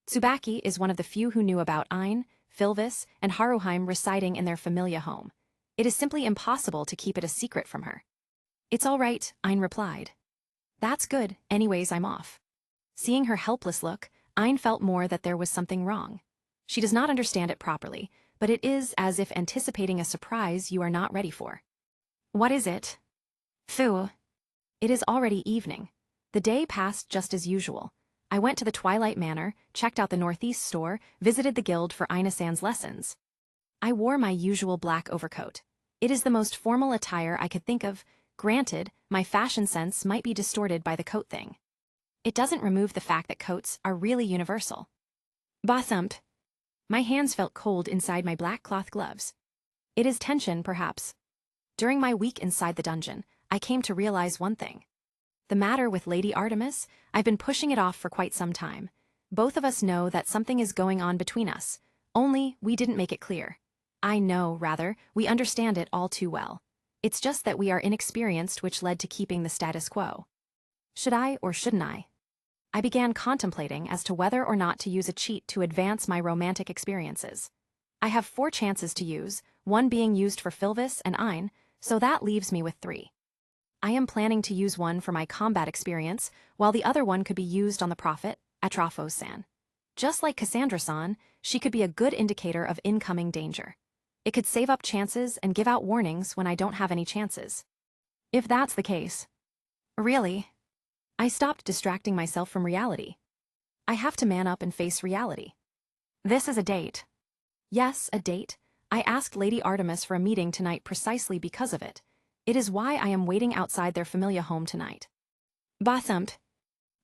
Tsubaki is one of the few who knew about Ein, Philvis, and Haruheim residing in their Familia home. It is simply impossible to keep it a secret from her. It's all right, Ein replied. That's good, anyways I'm off. Seeing her helpless look, Ein felt more that there was something wrong. She does not understand it properly, but it is as if anticipating a surprise you are not ready for. What is it? Phew. It is already evening. The day passed just as usual. I went to the Twilight Manor, checked out the Northeast store, visited the guild for Aina-san's lessons. I wore my usual black overcoat. It is the most formal attire I could think of. Granted, my fashion sense might be distorted by the coat thing. It doesn't remove the fact that coats are really universal. Ba-thump. My hands felt cold inside my black cloth gloves. It is tension, perhaps. During my week inside the dungeon, I came to realize one thing. The matter with Lady Artemis, I've been pushing it off for quite some time. Both of us know that something is going on between us, only we didn't make it clear. I know, rather, we understand it all too well. It's just that we are inexperienced, which led to keeping the status quo. Should I or shouldn't I? I began contemplating as to whether or not to use a cheat to advance my romantic experiences. I have 4 chances to use, one being used for Philvis and Ein, so that leaves me with 3. I am planning to use one for my combat experience, while the other one could be used on the Prophet, Atrophos-san. Just like Cassandra-san, she could be a good indicator of incoming danger. It could save up chances and give out warnings when I don't have any chances. If that's the case. Really? I stopped distracting myself from reality. I have to man up and face reality. This is a date. Yes, a date. I asked Lady Artemis for a meeting tonight precisely because of it. It is why I am waiting outside their Familia home tonight. Ba-thump.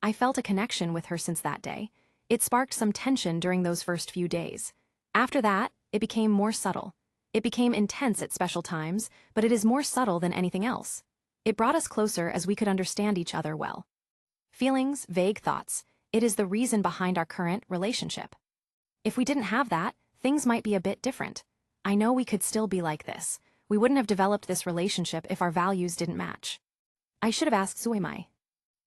I felt a connection with her since that day. It sparked some tension during those first few days. After that, it became more subtle. It became intense at special times, but it is more subtle than anything else. It brought us closer as we could understand each other well. Feelings, vague thoughts, it is the reason behind our current relationship. If we didn't have that, things might be a bit different. I know we could still be like this. We wouldn't have developed this relationship if our values didn't match. I should have asked Suimai.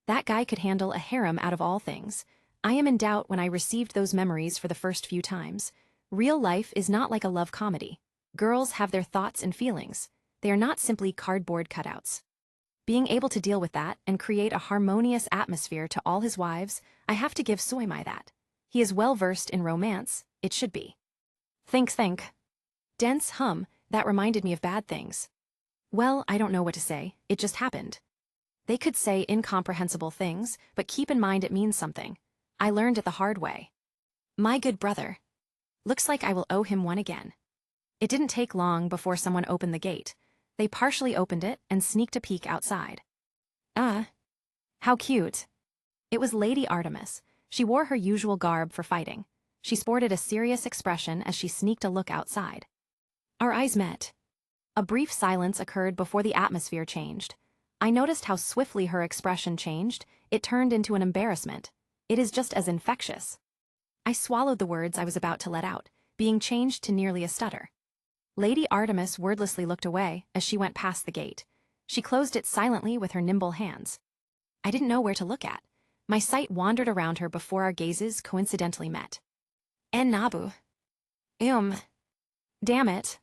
That guy could handle a harem out of all things. I am in doubt when I received those memories for the first few times. Real life is not like a love comedy. Girls have their thoughts and feelings. They are not simply cardboard cutouts. Being able to deal with that and create a harmonious atmosphere to all his wives, I have to give Suimai that. He is well versed in romance, it should be. Think. Dense hum, that reminded me of bad things. Well, I don't know what to say, it just happened. They could say incomprehensible things, but keep in mind it means something. I learned it the hard way. My good brother. Looks like I will owe him one again. It didn't take long before someone opened the gate. They partially opened it and sneaked a peek outside. How cute. It was Lady Artemis. She wore her usual garb for fighting. She sported a serious expression as she sneaked a look outside. Our eyes met. A brief silence occurred before the atmosphere changed. I noticed how swiftly her expression changed. It turned into an embarrassment. It is just as infectious. I swallowed the words I was about to let out, being changed to nearly a stutter. Lady Artemis wordlessly looked away as she went past the gate. She closed it silently with her nimble hands. I didn't know where to look at. My sight wandered around her before our gazes coincidentally met. And Nabu. Damn it.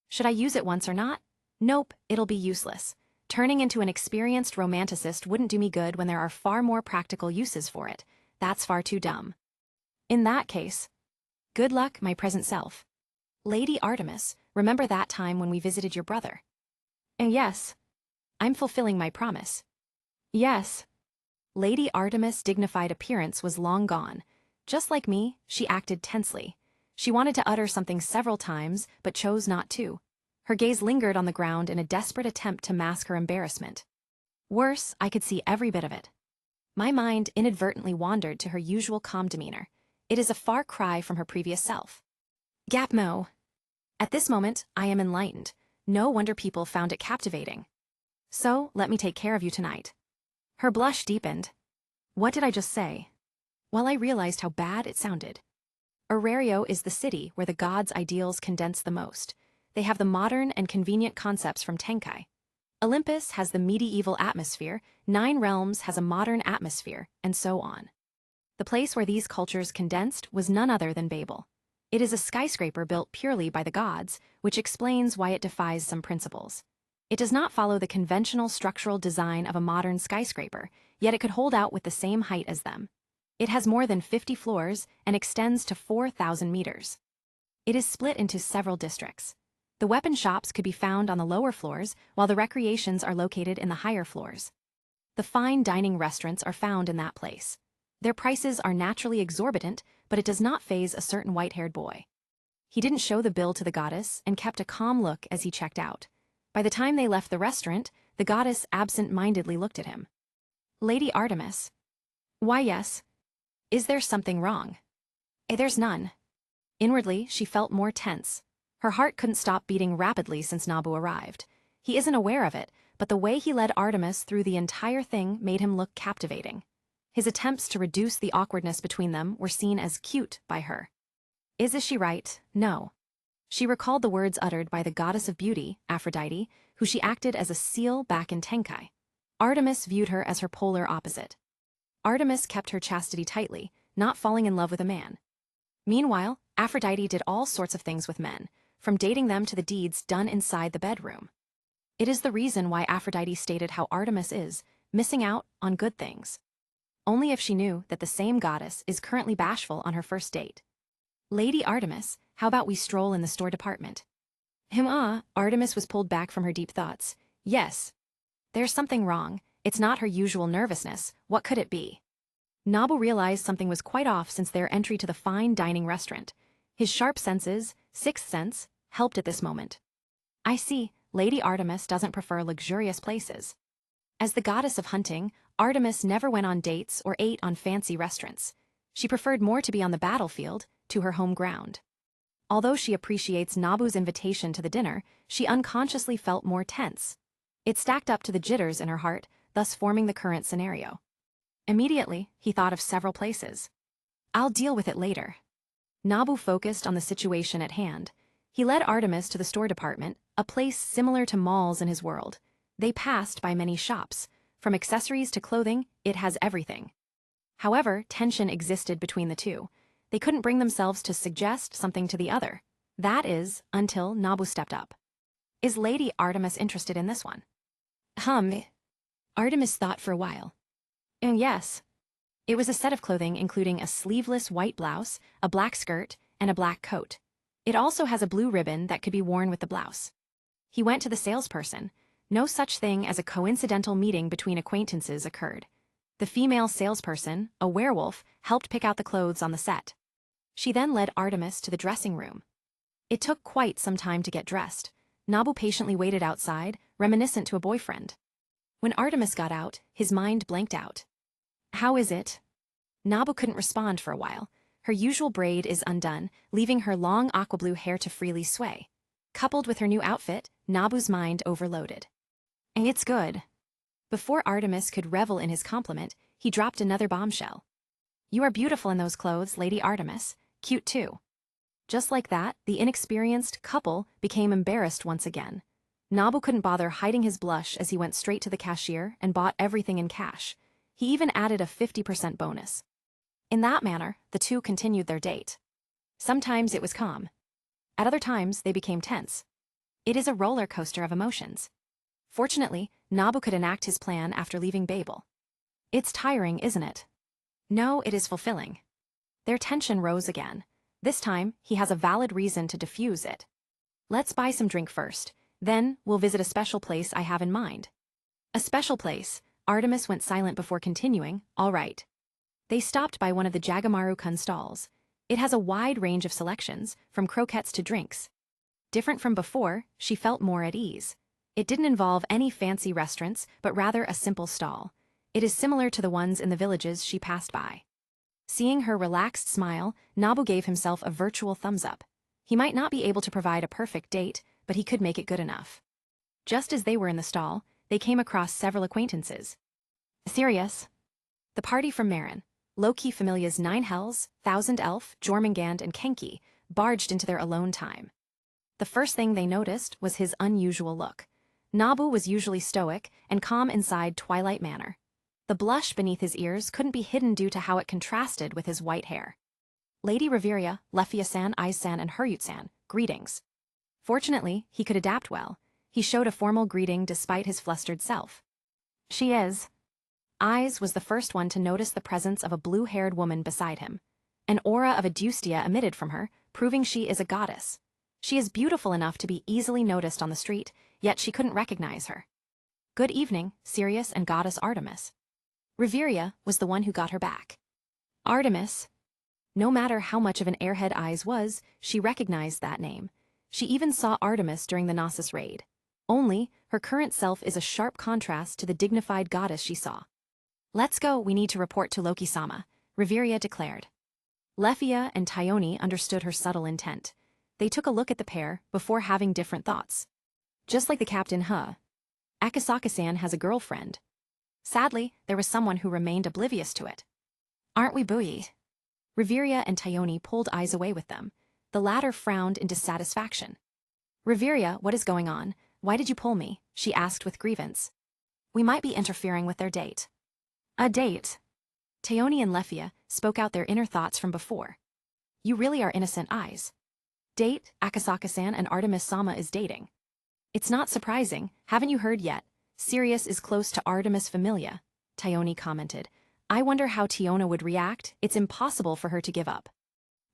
Should I use it once or not? Nope, it'll be useless. Turning into an experienced romanticist wouldn't do me good when there are far more practical uses for it. That's far too dumb. In that case, good luck, my present self. Lady Artemis, remember that time when we visited your brother? And yes, I'm fulfilling my promise. Yes. Lady Artemis' dignified appearance was long gone. Just like me, she acted tensely. She wanted to utter something several times, but chose not to. Her gaze lingered on the ground in a desperate attempt to mask her embarrassment. Worse, I could see every bit of it. My mind inadvertently wandered to her usual calm demeanor. It is a far cry from her previous self. Gapmo. At this moment, I am enlightened. No wonder people found it captivating. So, let me take care of you tonight. Her blush deepened. What did I just say? Well, I realized how bad it sounded. Aurario is the city where the gods' ideals condense the most. They have the modern and convenient concepts from Tenkai. Olympus has the medieval atmosphere, 9 Realms has a modern atmosphere, and so on. The place where these cultures condensed was none other than Babel. It is a skyscraper built purely by the gods, which explains why it defies some principles. It does not follow the conventional structural design of a modern skyscraper, yet it could hold out with the same height as them. It has more than 50 floors and extends to 4,000 meters. It is split into several districts. The weapon shops could be found on the lower floors, while the recreations are located in the higher floors. The fine dining restaurants are found in that place. Their prices are naturally exorbitant, but it does not faze a certain white-haired boy. He didn't show the bill to the goddess and kept a calm look as he checked out. By the time they left the restaurant, the goddess absent-mindedly looked at him. Lady Artemis. Why, yes. Is there something wrong? There's none. Inwardly, she felt more tense. Her heart couldn't stop beating rapidly since Nabu arrived. He isn't aware of it, but the way he led Artemis through the entire thing made him look captivating. His attempts to reduce the awkwardness between them were seen as cute by her. Is she right? No. She recalled the words uttered by the goddess of beauty, Aphrodite, who she acted as a seal back in Tenkai. Artemis viewed her as her polar opposite. Artemis kept her chastity tightly, not falling in love with a man. Meanwhile, Aphrodite did all sorts of things with men, from dating them to the deeds done inside the bedroom. It is the reason why Aphrodite stated how Artemis is missing out on good things. Only if she knew that the same goddess is currently bashful on her first date. Lady Artemis, how about we stroll in the store department? Artemis was pulled back from her deep thoughts. Yes. There's something wrong. It's not her usual nervousness. What could it be? Nabu realized something was quite off since their entry to the fine dining restaurant. His sharp senses, sixth sense, helped at this moment. I see, Lady Artemis doesn't prefer luxurious places. As the goddess of hunting, Artemis never went on dates or ate on fancy restaurants. She preferred more to be on the battlefield, to her home ground. Although she appreciates Nabu's invitation to the dinner, she unconsciously felt more tense. It stacked up to the jitters in her heart, thus forming the current scenario. Immediately, he thought of several places. I'll deal with it later. Nabu focused on the situation at hand. He led Artemis to the store department, a place similar to malls in his world. They passed by many shops. From accessories to clothing, it has everything. However, tension existed between the two. They couldn't bring themselves to suggest something to the other. That is, until Nabu stepped up. Is Lady Artemis interested in this one? Artemis thought for a while. And yes. It was a set of clothing including a sleeveless white blouse, a black skirt, and a black coat. It also has a blue ribbon that could be worn with the blouse. He went to the salesperson. No such thing as a coincidental meeting between acquaintances occurred. The female salesperson, a werewolf, helped pick out the clothes on the set. She then led Artemis to the dressing room. It took quite some time to get dressed. Nabu patiently waited outside, reminiscent to a boyfriend. When Artemis got out, his mind blanked out. How is it? Nabu couldn't respond for a while. Her usual braid is undone, leaving her long aqua blue hair to freely sway. Coupled with her new outfit, Nabu's mind overloaded. It's good. Before Artemis could revel in his compliment, he dropped another bombshell. You are beautiful in those clothes, Lady Artemis. Cute too. Just like that, the inexperienced couple became embarrassed once again. Nabu couldn't bother hiding his blush as he went straight to the cashier and bought everything in cash. He even added a 50% bonus. In that manner, the two continued their date. Sometimes it was calm. At other times, they became tense. It is a roller coaster of emotions. Fortunately, Nabu could enact his plan after leaving Babel. It's tiring, isn't it? No, it is fulfilling. Their tension rose again. This time, he has a valid reason to diffuse it. Let's buy some drink first, then we'll visit a special place I have in mind. A special place. Artemis went silent before continuing, all right. They stopped by one of the Jagamaru-kun stalls. It has a wide range of selections, from croquettes to drinks. Different from before, she felt more at ease. It didn't involve any fancy restaurants, but rather a simple stall. It is similar to the ones in the villages she passed by. Seeing her relaxed smile, Nabu gave himself a virtual thumbs up. He might not be able to provide a perfect date, but he could make it good enough. Just as they were in the stall, they came across several acquaintances. Sirius. The party from Marin, Loki Familia's 9 Hells, Thousand Elf, Jormungand, and Kenki, barged into their alone time. The first thing they noticed was his unusual look. Nabu was usually stoic and calm inside Twilight Manor. The blush beneath his ears couldn't be hidden due to how it contrasted with his white hair. Lady Reveria, Lefia-san, Aiz-san, and Haryut-san, greetings. Fortunately, he could adapt well. He showed a formal greeting despite his flustered self. She is. Aiz was the first one to notice the presence of a blue-haired woman beside him. An aura of Adustia emitted from her, proving she is a goddess. She is beautiful enough to be easily noticed on the street, yet she couldn't recognize her. Good evening, Sirius and Goddess Artemis. Reveria was the one who got her back. Artemis. No matter how much of an airhead Aiz was, she recognized that name. She even saw Artemis during the Nasus raid. Only, her current self is a sharp contrast to the dignified goddess she saw. Let's go, we need to report to Loki-sama, Reveria declared. Lefia and Taioni understood her subtle intent. They took a look at the pair before having different thoughts. Just like the captain, Akasaka-san has a girlfriend. Sadly, there was someone who remained oblivious to it. Aren't we buoyed? Reveria and Taioni pulled Aiz away with them. The latter frowned in dissatisfaction. Reveria, what is going on? Why did you pull me? She asked with grievance. We might be interfering with their date. A date? Taioni and Lefia spoke out their inner thoughts from before. You really are innocent, Aiz. Date, Akasaka-san and Artemis-sama is dating. It's not surprising, haven't you heard yet? Sirius is close to Artemis Familia, Taioni commented. I wonder how Tiona would react. It's impossible for her to give up.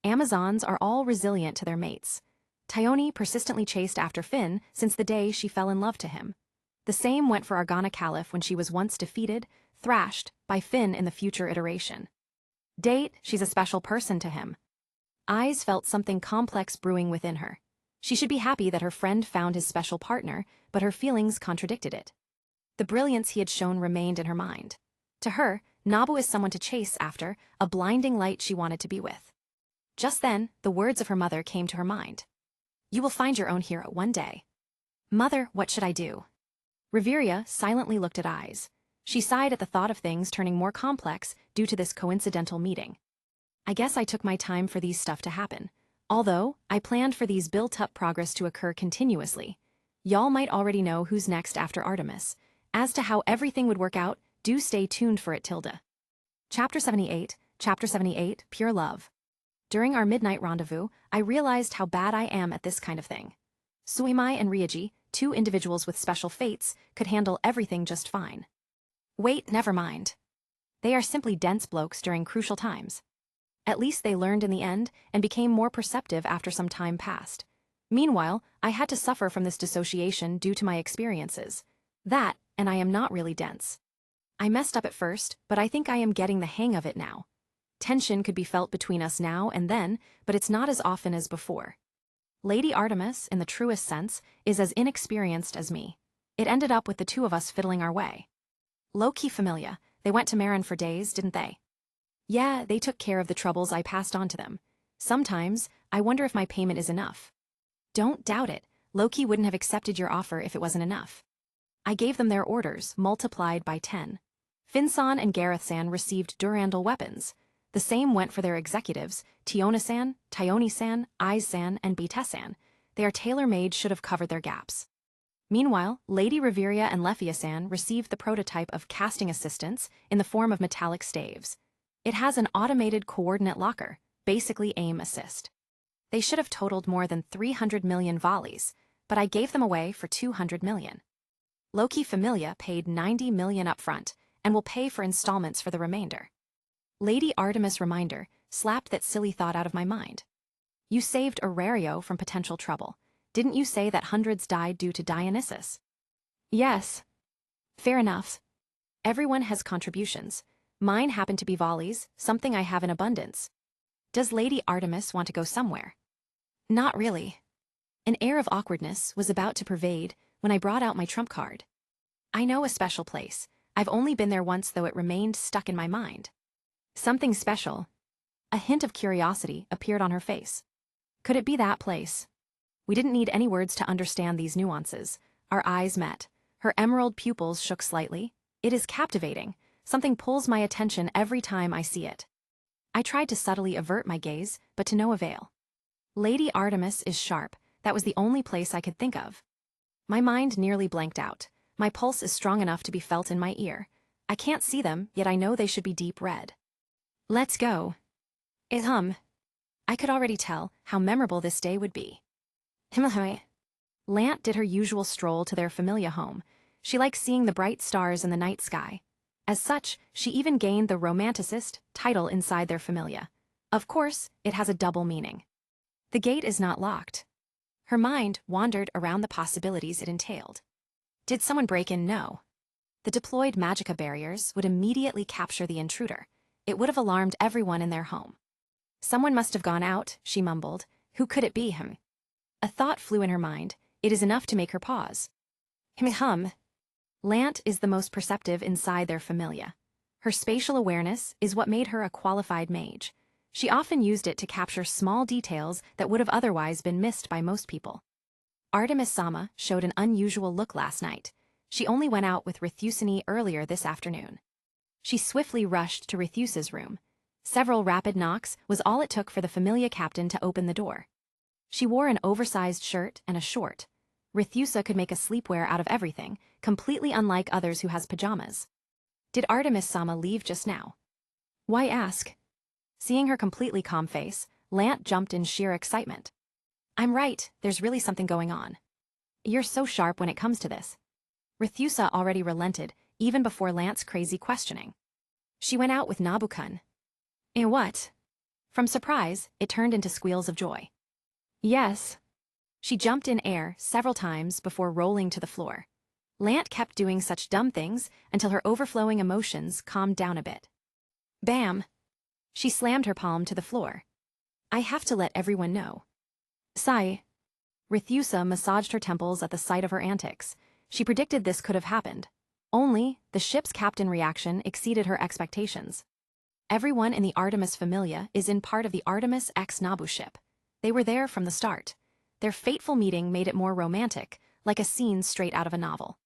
Amazons are all resilient to their mates. Taioni persistently chased after Finn since the day she fell in love to him. The same went for Argana Caliph when she was once defeated, thrashed, by Finn in the future iteration. Date, she's a special person to him. Aiz felt something complex brewing within her. She should be happy that her friend found his special partner, but her feelings contradicted it. The brilliance he had shown remained in her mind. To her, Nabu is someone to chase after, a blinding light she wanted to be with. Just then, the words of her mother came to her mind. You will find your own hero one day. Mother, what should I do? Reveria silently looked at Aiz. She sighed at the thought of things turning more complex due to this coincidental meeting. I guess I took my time for these stuff to happen. Although, I planned for these built-up progress to occur continuously. Y'all might already know who's next after Artemis. As to how everything would work out, do stay tuned for it, Tilda. Chapter 78, Pure Love. During our midnight rendezvous, I realized how bad I am at this kind of thing. Suimai and Ryuji, 2 individuals with special fates, could handle everything just fine. Wait, never mind. They are simply dense blokes during crucial times. At least they learned in the end and became more perceptive after some time passed. Meanwhile, I had to suffer from this dissociation due to my experiences. That, and I am not really dense. I messed up at first, but I think I am getting the hang of it now. Tension could be felt between us now and then, but it's not as often as before. Lady Artemis, in the truest sense, is as inexperienced as me. It ended up with the 2 of us fiddling our way. Loki Familia, they went to Marin for days, didn't they? Yeah, they took care of the troubles I passed on to them. Sometimes, I wonder if my payment is enough. Don't doubt it, Loki wouldn't have accepted your offer if it wasn't enough. I gave them their orders, multiplied by 10. Finsan and Gareth-san received Durandal weapons. The same went for their executives, Tiona-san, Taioni-san, Aiz-san, and Bite-san. They are tailor-made should have covered their gaps. Meanwhile, Lady Reveria and Lephiasan received the prototype of casting assistance in the form of metallic staves. It has an automated coordinate locker, basically aim assist. They should have totaled more than 300 million volleys, but I gave them away for 200 million. Loki Familia paid 90 million upfront and will pay for installments for the remainder. Lady Artemis Reminder slapped that silly thought out of my mind. You saved Aurario from potential trouble. Didn't you say that hundreds died due to Dionysus? Yes. Fair enough. Everyone has contributions. Mine happen to be volleys, something I have in abundance. Does Lady Artemis want to go somewhere? Not really. An air of awkwardness was about to pervade when I brought out my trump card. I know a special place. I've only been there once, though it remained stuck in my mind. Something special. A hint of curiosity appeared on her face. Could it be that place? We didn't need any words to understand these nuances. Our eyes met. Her emerald pupils shook slightly. It is captivating. Something pulls my attention every time I see it. I tried to subtly avert my gaze, but to no avail. Lady Artemis is sharp. That was the only place I could think of. My mind nearly blanked out. My pulse is strong enough to be felt in my ear. I can't see them, yet I know they should be deep red. Let's go. I could already tell how memorable this day would be. Lant did her usual stroll to their Familia home. She likes seeing the bright stars in the night sky. As such, she even gained the Romanticist title inside their Familia. Of course, it has a double meaning. The gate is not locked. Her mind wandered around the possibilities it entailed. Did someone break in? No. The deployed magicka barriers would immediately capture the intruder. It would have alarmed everyone in their home. Someone must have gone out, she mumbled. Who could it be? A thought flew in her mind. It is enough to make her pause. Lant is the most perceptive inside their Familia. Her spatial awareness is what made her a qualified mage. She often used it to capture small details that would have otherwise been missed by most people. Artemis-sama showed an unusual look last night. She only went out with Rithusani earlier this afternoon. She swiftly rushed to Rithus's room. Several rapid knocks was all it took for the Familia captain to open the door. She wore an oversized shirt and a short. Rithusa could make a sleepwear out of everything, completely unlike others who has pajamas. Did Artemis-sama leave just now? Why ask? Seeing her completely calm face, Lant jumped in sheer excitement. I'm right, there's really something going on. You're so sharp when it comes to this. Rithusa already relented, even before Lant's crazy questioning. She went out with Nabu-kun. And what? From surprise, it turned into squeals of joy. Yes. She jumped in air several times before rolling to the floor. Lant kept doing such dumb things until her overflowing emotions calmed down a bit. Bam! She slammed her palm to the floor. I have to let everyone know. Sigh. Rithusa massaged her temples at the sight of her antics. She predicted this could have happened. Only, the ship's captain reaction exceeded her expectations. Everyone in the Artemis Familia is in part of the Artemis X Nabu ship. They were there from the start. Their fateful meeting made it more romantic, like a scene straight out of a novel.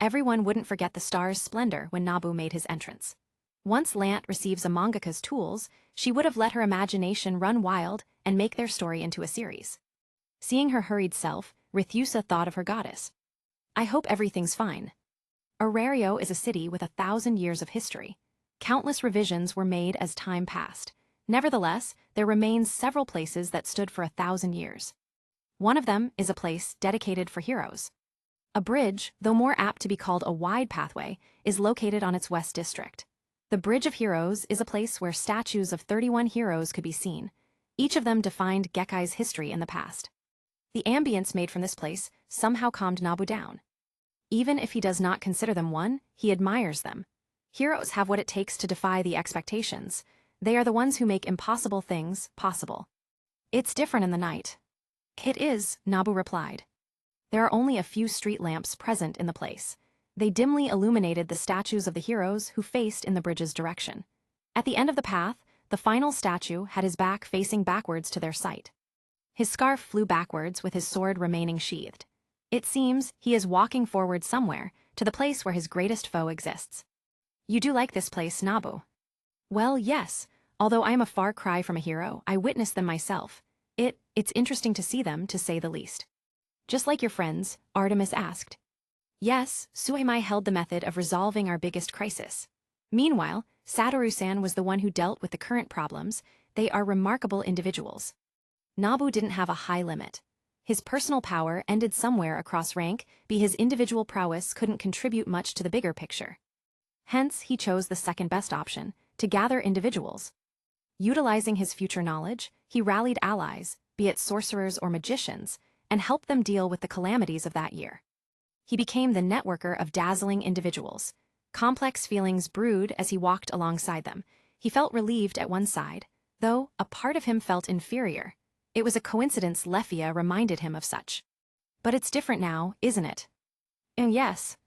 Everyone wouldn't forget the star's splendor when Nabu made his entrance. Once Lant receives a mangaka's tools, she would have let her imagination run wild and make their story into a series. Seeing her hurried self, Rithusa thought of her goddess. I hope everything's fine. Aurario is a city with 1,000 years of history. Countless revisions were made as time passed. Nevertheless, there remains several places that stood for 1,000 years. One of them is a place dedicated for heroes. A bridge, though more apt to be called a wide pathway, is located on its west district. The Bridge of Heroes is a place where statues of 31 heroes could be seen. Each of them defined Gekkai's history in the past. The ambience made from this place somehow calmed Nabu down. Even if he does not consider them one, he admires them. Heroes have what it takes to defy the expectations. They are the ones who make impossible things possible. It's different in the night. It is, Nabu replied. There are only a few street lamps present in the place. They dimly illuminated the statues of the heroes who faced in the bridge's direction. At the end of the path, the final statue had his back facing backwards to their sight. His scarf flew backwards with his sword remaining sheathed. It seems he is walking forward somewhere, to the place where his greatest foe exists. You do like this place, Nabu? Well, yes. Although I am a far cry from a hero, I witnessed them myself. It's interesting to see them, to say the least. Just like your friends, Artemis asked. Yes, Suemai held the method of resolving our biggest crisis. Meanwhile, Satoru-san was the one who dealt with the current problems. They are remarkable individuals. Nabu didn't have a high limit. His personal power ended somewhere across rank, but his individual prowess couldn't contribute much to the bigger picture. Hence, he chose the second best option, to gather individuals. Utilizing his future knowledge, he rallied allies, be it sorcerers or magicians, and helped them deal with the calamities of that year. He became the networker of dazzling individuals. Complex feelings brewed as he walked alongside them. He felt relieved at one side, though a part of him felt inferior. It was a coincidence Lefia reminded him of such. But it's different now, isn't it? And yes.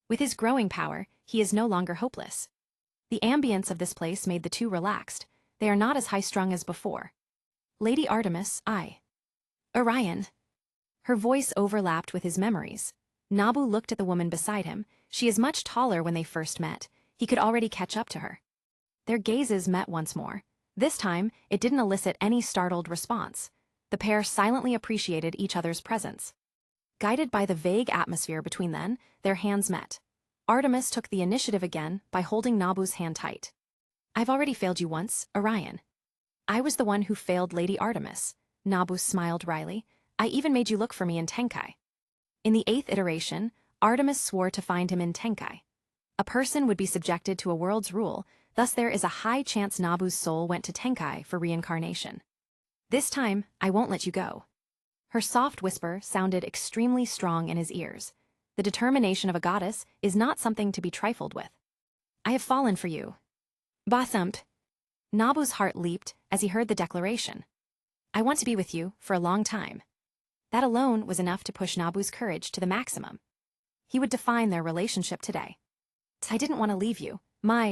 With his growing power, he is no longer hopeless. The ambience of this place made the two relaxed. They are not as high-strung as before. Lady Artemis, Orion. Her voice overlapped with his memories. Nabu looked at the woman beside him. She is much taller when they first met. He could already catch up to her. Their gazes met once more. This time, it didn't elicit any startled response. The pair silently appreciated each other's presence. Guided by the vague atmosphere between them, their hands met. Artemis took the initiative again by holding Nabu's hand tight. I've already failed you once, Orion. I was the one who failed Lady Artemis. Nabu smiled wryly. I even made you look for me in Tenkai. In the 8th iteration, Artemis swore to find him in Tenkai. A person would be subjected to a world's rule, thus there is a high chance Nabu's soul went to Tenkai for reincarnation. This time, I won't let you go. Her soft whisper sounded extremely strong in his ears. The determination of a goddess is not something to be trifled with. I have fallen for you. Bathump. Nabu's heart leaped as he heard the declaration. I want to be with you for a long time. That alone was enough to push Nabu's courage to the maximum. He would define their relationship today. I didn't want to leave you.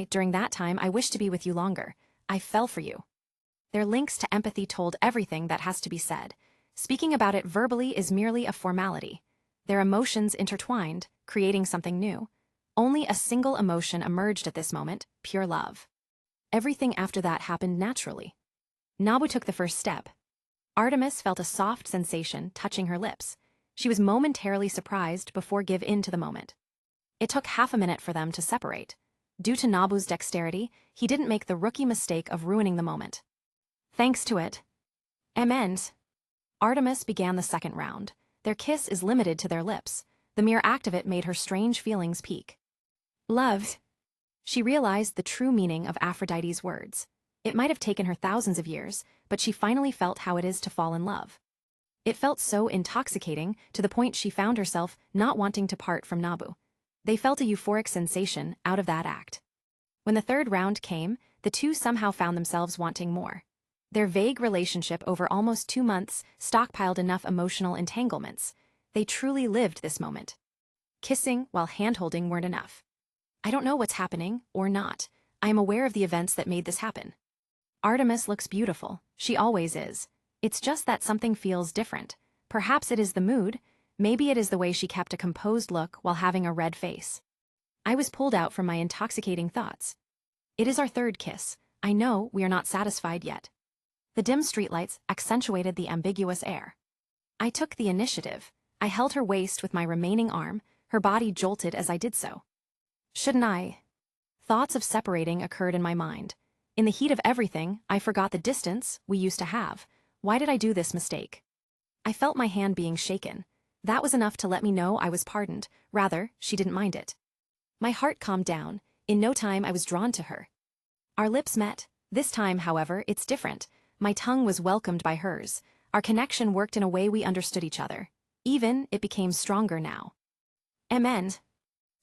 During that time I wished to be with you longer. I fell for you. Their links to empathy told everything that has to be said. Speaking about it verbally is merely a formality. Their emotions intertwined, creating something new. Only a single emotion emerged at this moment, pure love. Everything after that happened naturally. Nabu took the first step. Artemis felt a soft sensation touching her lips. She was momentarily surprised before give in to the moment. It took half a minute for them to separate. Due to Nabu's dexterity, he didn't make the rookie mistake of ruining the moment. Thanks to it. Ends. Artemis began the second round. Their kiss is limited to their lips. The mere act of it made her strange feelings peak. Love. She realized the true meaning of Aphrodite's words. It might have taken her thousands of years, but she finally felt how it is to fall in love. It felt so intoxicating to the point she found herself not wanting to part from Nabu. They felt a euphoric sensation out of that act. When the third round came, the two somehow found themselves wanting more. Their vague relationship over almost 2 months stockpiled enough emotional entanglements. They truly lived this moment. Kissing while hand-holding weren't enough. I don't know what's happening, or not. I am aware of the events that made this happen. Artemis looks beautiful. She always is. It's just that something feels different. Perhaps it is the mood. Maybe it is the way she kept a composed look while having a red face. I was pulled out from my intoxicating thoughts. It is our third kiss. I know we are not satisfied yet. The dim streetlights accentuated the ambiguous air. I took the initiative. I held her waist with my remaining arm. Her body jolted as I did so. Shouldn't I? Thoughts of separating occurred in my mind. In the heat of everything, I forgot the distance we used to have. Why did I do this mistake? I felt my hand being shaken. That was enough to let me know I was pardoned. Rather, she didn't mind it. My heart calmed down. In no time, I was drawn to her. Our lips met. This time, however, it's different. My tongue was welcomed by hers. Our connection worked in a way we understood each other. Even, it became stronger now. End.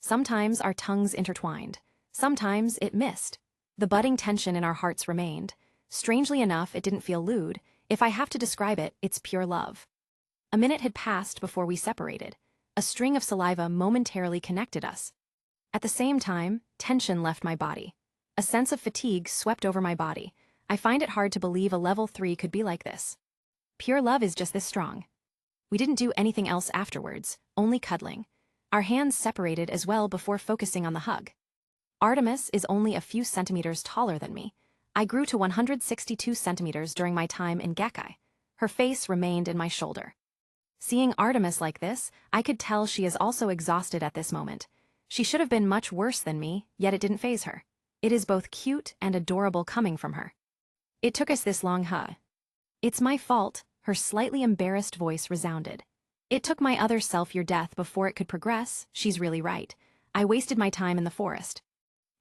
Sometimes our tongues intertwined. Sometimes it missed. The budding tension in our hearts remained. Strangely enough, it didn't feel lewd. If I have to describe it, it's pure love. A minute had passed before we separated. A string of saliva momentarily connected us. At the same time, tension left my body. A sense of fatigue swept over my body. I find it hard to believe a level 3 could be like this. Pure love is just this strong. We didn't do anything else afterwards, only cuddling. Our hands separated as well before focusing on the hug. Artemis is only a few centimeters taller than me. I grew to 162 centimeters during my time in Gekkai. Her face remained in my shoulder. Seeing Artemis like this, I could tell she is also exhausted at this moment. She should have been much worse than me, yet it didn't faze her. It is both cute and adorable coming from her. It took us this long, huh? It's my fault, her slightly embarrassed voice resounded. It took my other self your death before it could progress, she's really right. I wasted my time in the forest.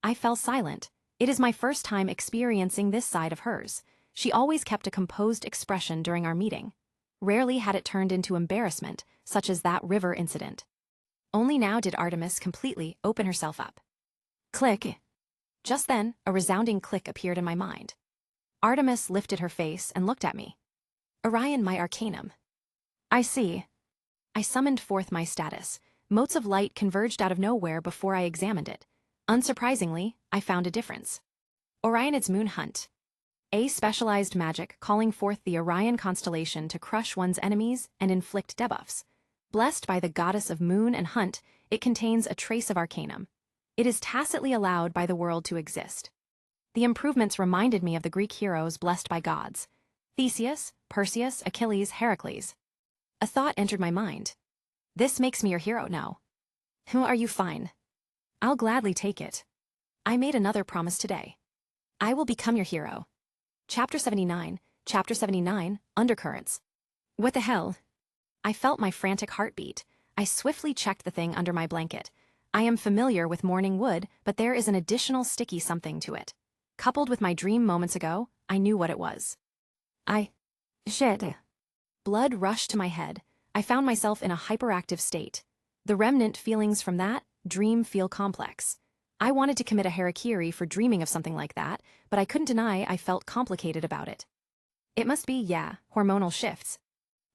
I fell silent. It is my first time experiencing this side of hers. She always kept a composed expression during our meeting. Rarely had it turned into embarrassment, such as that river incident. Only now did Artemis completely open herself up. Click. Just then, a resounding click appeared in my mind. Artemis lifted her face and looked at me. Orion, my arcanum. I see. I summoned forth my status. Motes of light converged out of nowhere before I examined it. Unsurprisingly, I found a difference. Orion's moon hunt. A specialized magic calling forth the Orion constellation to crush one's enemies and inflict debuffs. Blessed by the goddess of moon and hunt, it contains a trace of arcanum. It is tacitly allowed by the world to exist. The improvements reminded me of the Greek heroes blessed by gods. Theseus, Perseus, Achilles, Heracles. A thought entered my mind. This makes me your hero now. Who are you? Fine. I'll gladly take it. I made another promise today. I will become your hero. Chapter 79, Undercurrents. What the hell? I felt my frantic heartbeat. I swiftly checked the thing under my blanket. I am familiar with morning wood, but there is an additional sticky something to it. Coupled with my dream moments ago, I knew what it was. Shit. Blood rushed to my head. I found myself in a hyperactive state. The remnant feelings from that dream feel complex. I wanted to commit a harakiri for dreaming of something like that, but I couldn't deny I felt complicated about it. It must be, hormonal shifts.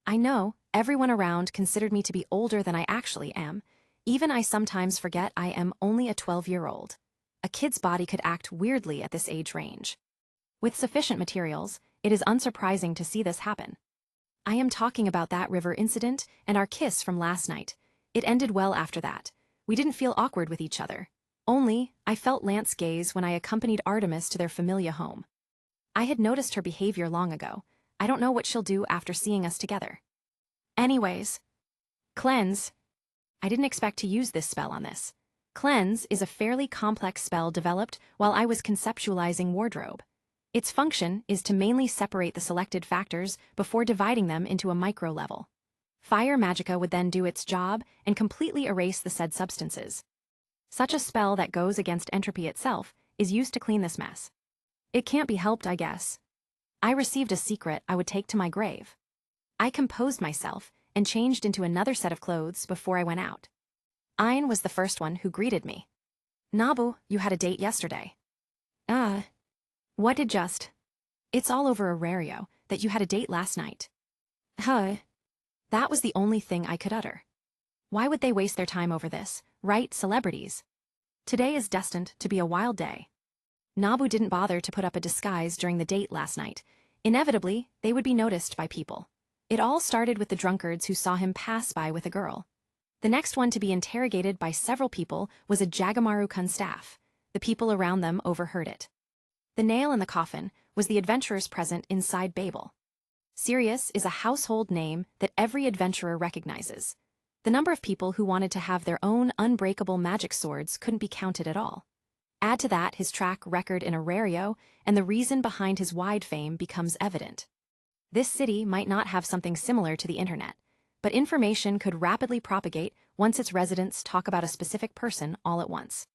I know, everyone around considered me to be older than I actually am. Even I sometimes forget I am only a 12-year-old. A kid's body could act weirdly at this age range. With sufficient materials, it is unsurprising to see this happen. I am talking about that river incident and our kiss from last night. It ended well after that. We didn't feel awkward with each other. Only, I felt Lance's gaze when I accompanied Artemis to their Familia home. I had noticed her behavior long ago. I don't know what she'll do after seeing us together. Anyways. Cleanse. I didn't expect to use this spell on this. Cleanse is a fairly complex spell developed while I was conceptualizing wardrobe. Its function is to mainly separate the selected factors before dividing them into a micro level. Fire magicka would then do its job and completely erase the said substances. Such a spell that goes against entropy itself is used to clean this mess. It can't be helped, I guess. I received a secret I would take to my grave. I composed myself and changed into another set of clothes before I went out. Ayn was the first one who greeted me. Nabu, you had a date yesterday. What did just? It's all over Aurario that you had a date last night. Huh. That was the only thing I could utter. Why would they waste their time over this, right, celebrities? Today is destined to be a wild day. Nabu didn't bother to put up a disguise during the date last night. Inevitably, they would be noticed by people. It all started with the drunkards who saw him pass by with a girl. The next one to be interrogated by several people was a Jagamaru-kun staff. The people around them overheard it. The nail in the coffin was the adventurers present inside Babel. Sirius is a household name that every adventurer recognizes. The number of people who wanted to have their own unbreakable magic swords couldn't be counted at all. Add to that his track record in Aurario, and the reason behind his wide fame becomes evident. This city might not have something similar to the internet, but information could rapidly propagate once its residents talk about a specific person all at once.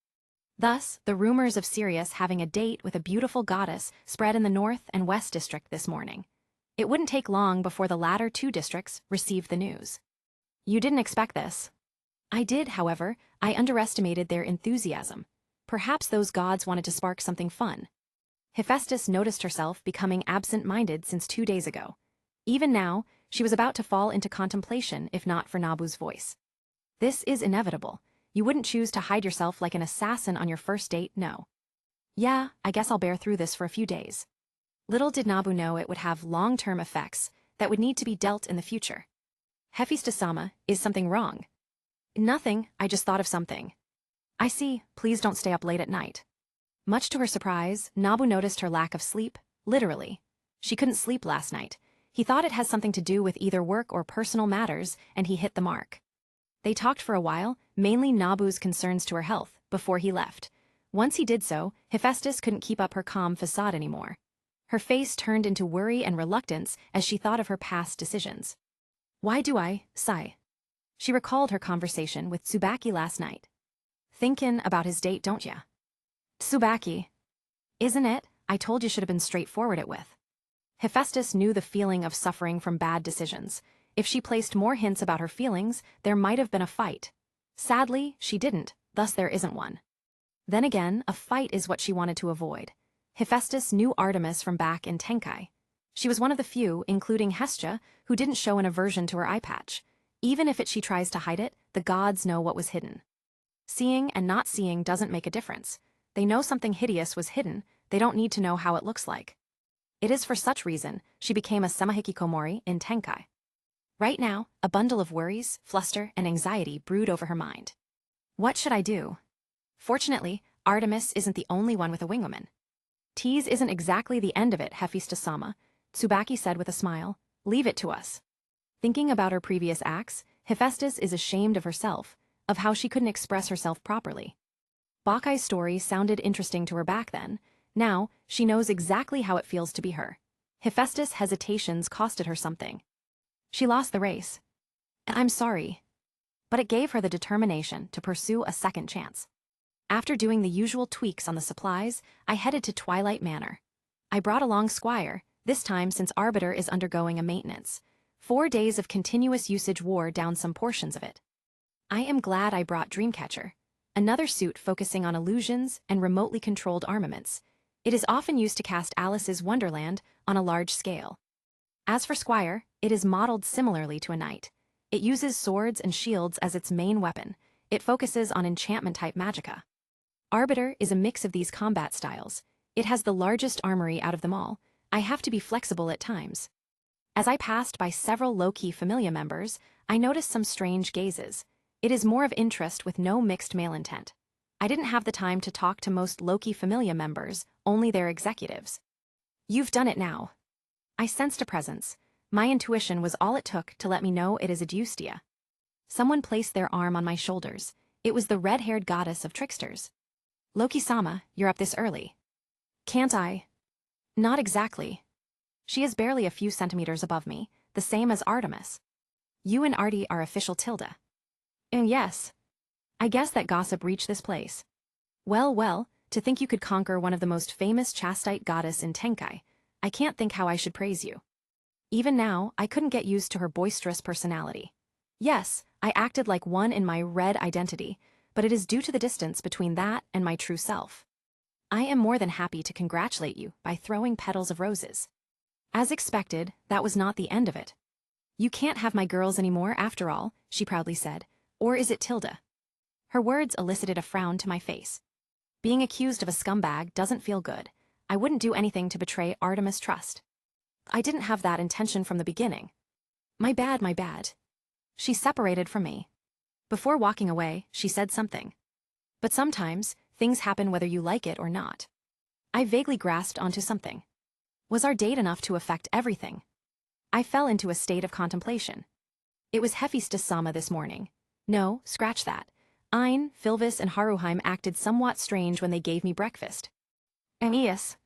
Thus, the rumors of Sirius having a date with a beautiful goddess spread in the North and West District this morning. It wouldn't take long before the latter two districts received the news. You didn't expect this. I did, however. I underestimated their enthusiasm. Perhaps those gods wanted to spark something fun. Hephaestus noticed herself becoming absent-minded since 2 days ago. Even now, she was about to fall into contemplation if not for Nabu's voice. This is inevitable. You wouldn't choose to hide yourself like an assassin on your first date, no. Yeah, I guess I'll bear through this for a few days. Little did Nabu know it would have long-term effects that would need to be dealt in the future. Hephaestus-sama, is something wrong? Nothing, I just thought of something. I see, please don't stay up late at night. Much to her surprise, Nabu noticed her lack of sleep, literally. She couldn't sleep last night. He thought it has something to do with either work or personal matters, and he hit the mark. They talked for a while, mainly Nabu's concerns to her health, before he left. Once he did so, Hephaestus couldn't keep up her calm facade anymore. Her face turned into worry and reluctance as she thought of her past decisions. Why do I sigh? She recalled her conversation with Tsubaki last night. Thinkin' about his date, don't ya? Tsubaki. Isn't it? I told you should have been straightforward it with. Hephaestus knew the feeling of suffering from bad decisions. If she placed more hints about her feelings, there might have been a fight. Sadly, she didn't, thus there isn't one. Then again, a fight is what she wanted to avoid. Hephaestus knew Artemis from back in Tenkai. She was one of the few, including Hestia, who didn't show an aversion to her eye patch. Even if she tries to hide it, the gods know what was hidden. Seeing and not seeing doesn't make a difference. They know something hideous was hidden, they don't need to know how it looks like. It is for such reason she became a semahikikomori in Tenkai. Right now, a bundle of worries, fluster, and anxiety brewed over her mind. What should I do? Fortunately, Artemis isn't the only one with a wingwoman. Tease isn't exactly the end of it, Hephaestus-sama, Tsubaki said with a smile. Leave it to us. Thinking about her previous acts, Hephaestus is ashamed of herself, of how she couldn't express herself properly. BOCCHI's story sounded interesting to her back then. Now, she knows exactly how it feels to be her. Hephaestus' hesitations costed her something. She lost the race. I'm sorry. But it gave her the determination to pursue a second chance. After doing the usual tweaks on the supplies, I headed to Twilight Manor. I brought along Squire, this time since Arbiter is undergoing a maintenance. 4 days of continuous usage wore down some portions of it. I am glad I brought Dreamcatcher, another suit focusing on illusions and remotely controlled armaments. It is often used to cast Alice's Wonderland on a large scale. As for Squire, it is modeled similarly to a knight. It uses swords and shields as its main weapon. It focuses on enchantment-type magicka. Arbiter is a mix of these combat styles. It has the largest armory out of them all. I have to be flexible at times. As I passed by several Loki Familia members, I noticed some strange gazes. It is more of interest with no mixed male intent. I didn't have the time to talk to most Loki Familia members, only their executives. You've done it now. I sensed a presence. My intuition was all it took to let me know it is a Justia. Someone placed their arm on my shoulders. It was the red-haired goddess of tricksters. Loki-sama, you're up this early. Can't I? Not exactly. She is barely a few centimeters above me, the same as Artemis. You and Artie are official Tilda. And yes. I guess that gossip reached this place. Well, to think you could conquer one of the most famous chastite goddess in Tenkai, I can't think how I should praise you. Even now, I couldn't get used to her boisterous personality. Yes, I acted like one in my red identity, but it is due to the distance between that and my true self. I am more than happy to congratulate you by throwing petals of roses. As expected, that was not the end of it. You can't have my girls anymore after all, she proudly said. Or is it Tilda? Her words elicited a frown to my face. Being accused of a scumbag doesn't feel good. I wouldn't do anything to betray Artemis' trust. I didn't have that intention from the beginning. My bad. She separated from me. Before walking away, she said something. But sometimes, things happen whether you like it or not. I vaguely grasped onto something. Was our date enough to affect everything? I fell into a state of contemplation. It was Hephaestus-sama this morning. No, scratch that. Ein, Philvis, and Haruheim acted somewhat strange when they gave me breakfast. Aeneas.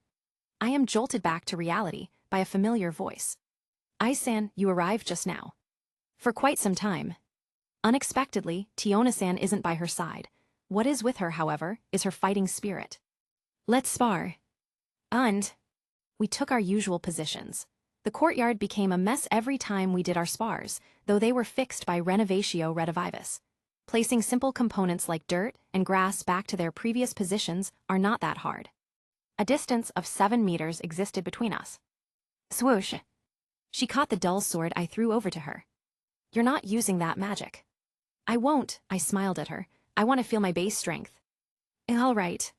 I am jolted back to reality by a familiar voice. Ai-san, you arrived just now. For quite some time. Unexpectedly, Tiona-san isn't by her side. What is with her, however, is her fighting spirit. Let's spar. And we took our usual positions. The courtyard became a mess every time we did our spars, though they were fixed by Renovatio Redivivus. Placing simple components like dirt and grass back to their previous positions are not that hard. A distance of 7 meters existed between us. Swoosh. She caught the dull sword I threw over to her. You're not using that magic. I won't, I smiled at her. I want to feel my base strength. All right.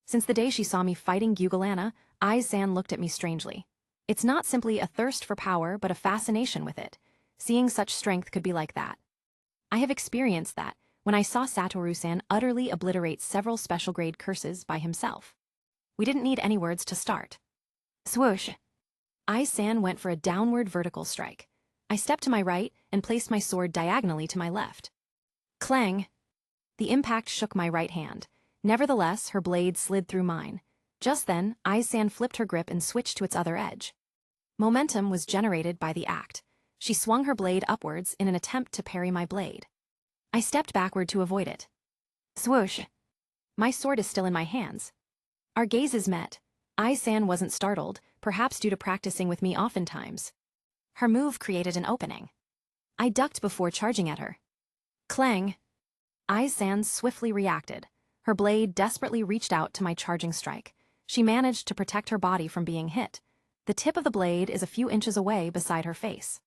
Since the day she saw me fighting Gugalana, Ai-san looked at me strangely. It's not simply a thirst for power, but a fascination with it. Seeing such strength could be like that. I have experienced that when I saw Satoru-san utterly obliterate several special-grade curses by himself. We didn't need any words to start. Swoosh. Ai-san went for a downward vertical strike. I stepped to my right and placed my sword diagonally to my left. Clang! The impact shook my right hand. Nevertheless, her blade slid through mine. Just then, Ai-san flipped her grip and switched to its other edge. Momentum was generated by the act. She swung her blade upwards in an attempt to parry my blade. I stepped backward to avoid it. Swoosh! My sword is still in my hands. Our gazes met. Ai-san wasn't startled, perhaps due to practicing with me oftentimes. Her move created an opening. I ducked before charging at her. Clang! Ai-san swiftly reacted. Her blade desperately reached out to my charging strike. She managed to protect her body from being hit. The tip of the blade is a few inches away beside her face.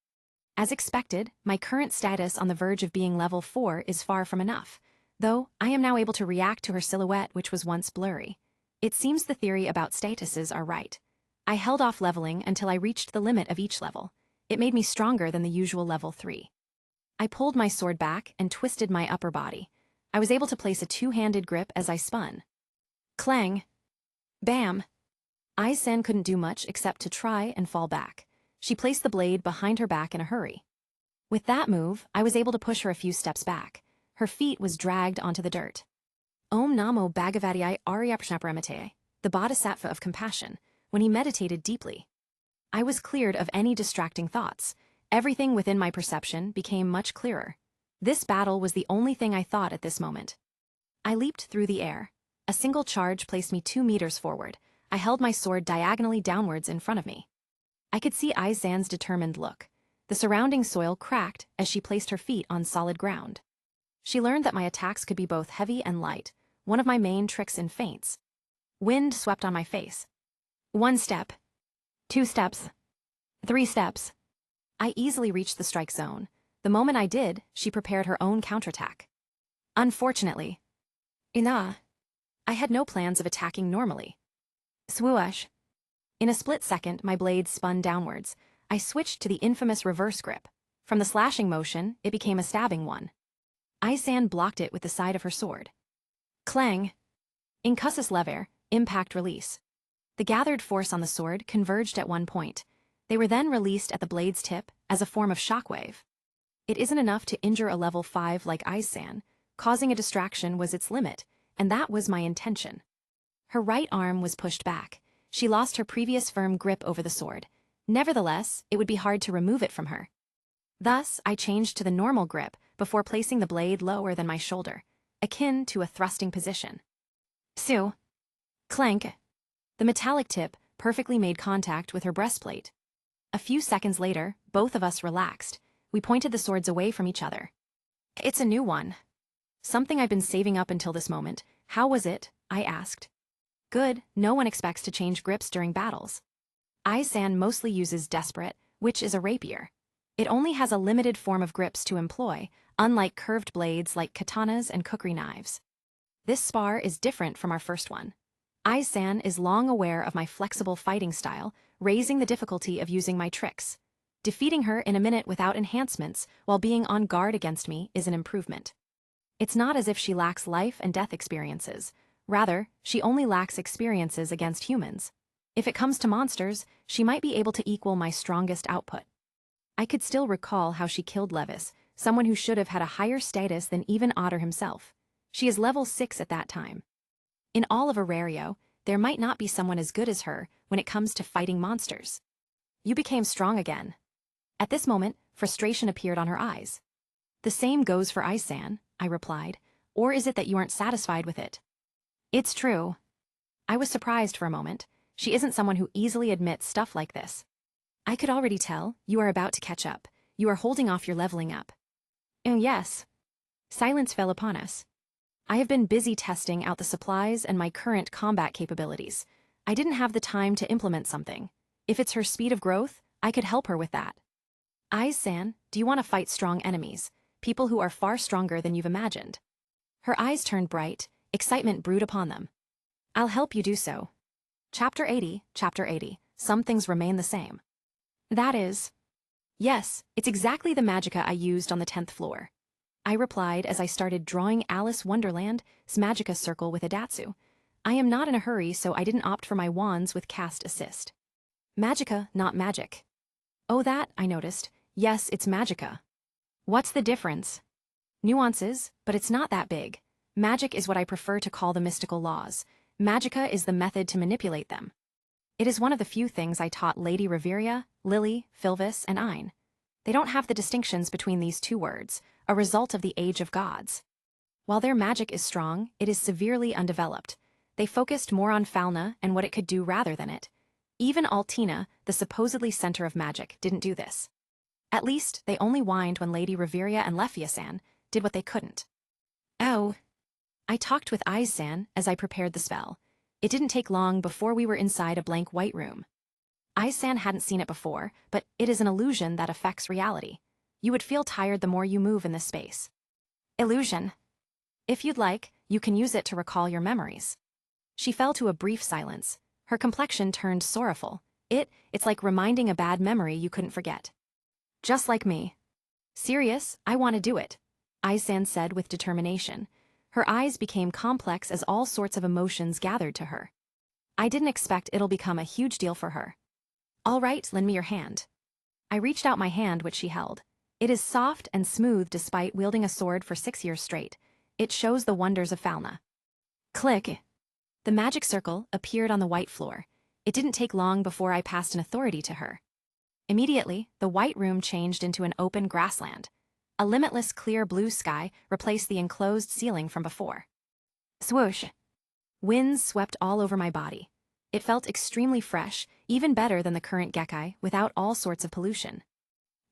As expected, my current status on the verge of being level 4 is far from enough, though I am now able to react to her silhouette which was once blurry. It seems the theory about statuses are right. I held off leveling until I reached the limit of each level. It made me stronger than the usual level 3. I pulled my sword back and twisted my upper body. I was able to place a two-handed grip as I spun. Clang! Bam! Ai-san couldn't do much except to try and fall back. She placed the blade behind her back in a hurry. With that move, I was able to push her a few steps back. Her feet was dragged onto the dirt. Om Namo Bhagavate Aryaprashnaparamate, the Bodhisattva of compassion, when he meditated deeply. I was cleared of any distracting thoughts. Everything within my perception became much clearer. This battle was the only thing I thought at this moment. I leaped through the air. A single charge placed me 2 meters forward. I held my sword diagonally downwards in front of me. I could see Ai-san's determined look. The surrounding soil cracked as she placed her feet on solid ground. She learned that my attacks could be both heavy and light, one of my main tricks in feints. Wind swept on my face. 1 step. 2 steps. 3 steps. I easily reached the strike zone. The moment I did, she prepared her own counterattack. Unfortunately, I had no plans of attacking normally. Swoosh! In a split second, my blade spun downwards. I switched to the infamous reverse grip. From the slashing motion, it became a stabbing one. Ai-san blocked it with the side of her sword. Clang! Incussus lever, impact release. The gathered force on the sword converged at one point. They were then released at the blade's tip as a form of shockwave. It isn't enough to injure a level 5 like Ai-san. Causing a distraction was its limit, and that was my intention. Her right arm was pushed back. She lost her previous firm grip over the sword. Nevertheless, it would be hard to remove it from her. Thus, I changed to the normal grip before placing the blade lower than my shoulder, akin to a thrusting position. Sue! Clank! The metallic tip perfectly made contact with her breastplate. A few seconds later, both of us relaxed. We pointed the swords away from each other. It's a new one. Something I've been saving up until this moment. How was it? I asked. Good, no one expects to change grips during battles. Ai-san mostly uses desperate, which is a rapier. It only has a limited form of grips to employ, unlike curved blades like katanas and kukri knives. This spar is different from our first one. Ai-san is long aware of my flexible fighting style, raising the difficulty of using my tricks. Defeating her in a minute without enhancements while being on guard against me is an improvement. It's not as if she lacks life and death experiences. Rather, she only lacks experiences against humans. If it comes to monsters, she might be able to equal my strongest output. I could still recall how she killed Levis, someone who should have had a higher status than even Otter himself. She is level 6 at that time. In all of Aurario, there might not be someone as good as her when it comes to fighting monsters. You became strong again. At this moment, frustration appeared on her eyes. The same goes for Ai-san, I replied, or is it that you aren't satisfied with it? It's true. I was surprised for a moment. She isn't someone who easily admits stuff like this. I could already tell, you are about to catch up. You are holding off your leveling up. And yes. Silence fell upon us. I have been busy testing out the supplies and my current combat capabilities. I didn't have the time to implement something. If it's her speed of growth, I could help her with that. Ai-san, do you want to fight strong enemies? People who are far stronger than you've imagined. Her eyes turned bright, excitement brewed upon them. I'll help you do so. Chapter 80, Some things remain the same. That is... Yes, it's exactly the magicka I used on the 10th floor. I replied as I started drawing Alice Wonderland's magicka circle with Hiatus. I am not in a hurry, so I didn't opt for my wands with cast assist. Magica, not magic. Oh, that, I noticed. Yes, it's magica. What's the difference? Nuances, but it's not that big. Magic is what I prefer to call the mystical laws. Magica is the method to manipulate them. It is one of the few things I taught Lady Reveria, Lily, Philvis, and Ein. They don't have the distinctions between these two words, a result of the age of gods. While their magic is strong, it is severely undeveloped. They focused more on Falna and what it could do rather than it. Even Altina, the supposedly center of magic, didn't do this. At least, they only whined when Lady Reveria and Lefia-san did what they couldn't. Oh. I talked with Aiz-san as I prepared the spell. It didn't take long before we were inside a blank white room. Aiz-san hadn't seen it before, but it is an illusion that affects reality. You would feel tired the more you move in this space. Illusion. If you'd like, you can use it to recall your memories. She fell to a brief silence. Her complexion turned sorrowful. It's like reminding a bad memory you couldn't forget. Just like me. Serious, I want to do it, Aiz-san said with determination. Her eyes became complex as all sorts of emotions gathered to her. I didn't expect it'll become a huge deal for her. All right, lend me your hand. I reached out my hand, which she held. It is soft and smooth despite wielding a sword for 6 years straight. It shows the wonders of Falna. Click. The magic circle appeared on the white floor. It didn't take long before I passed an authority to her. Immediately, the white room changed into an open grassland. A limitless clear blue sky replaced the enclosed ceiling from before. Swoosh. Winds swept all over my body. It felt extremely fresh, even better than the current Gekkai, without all sorts of pollution.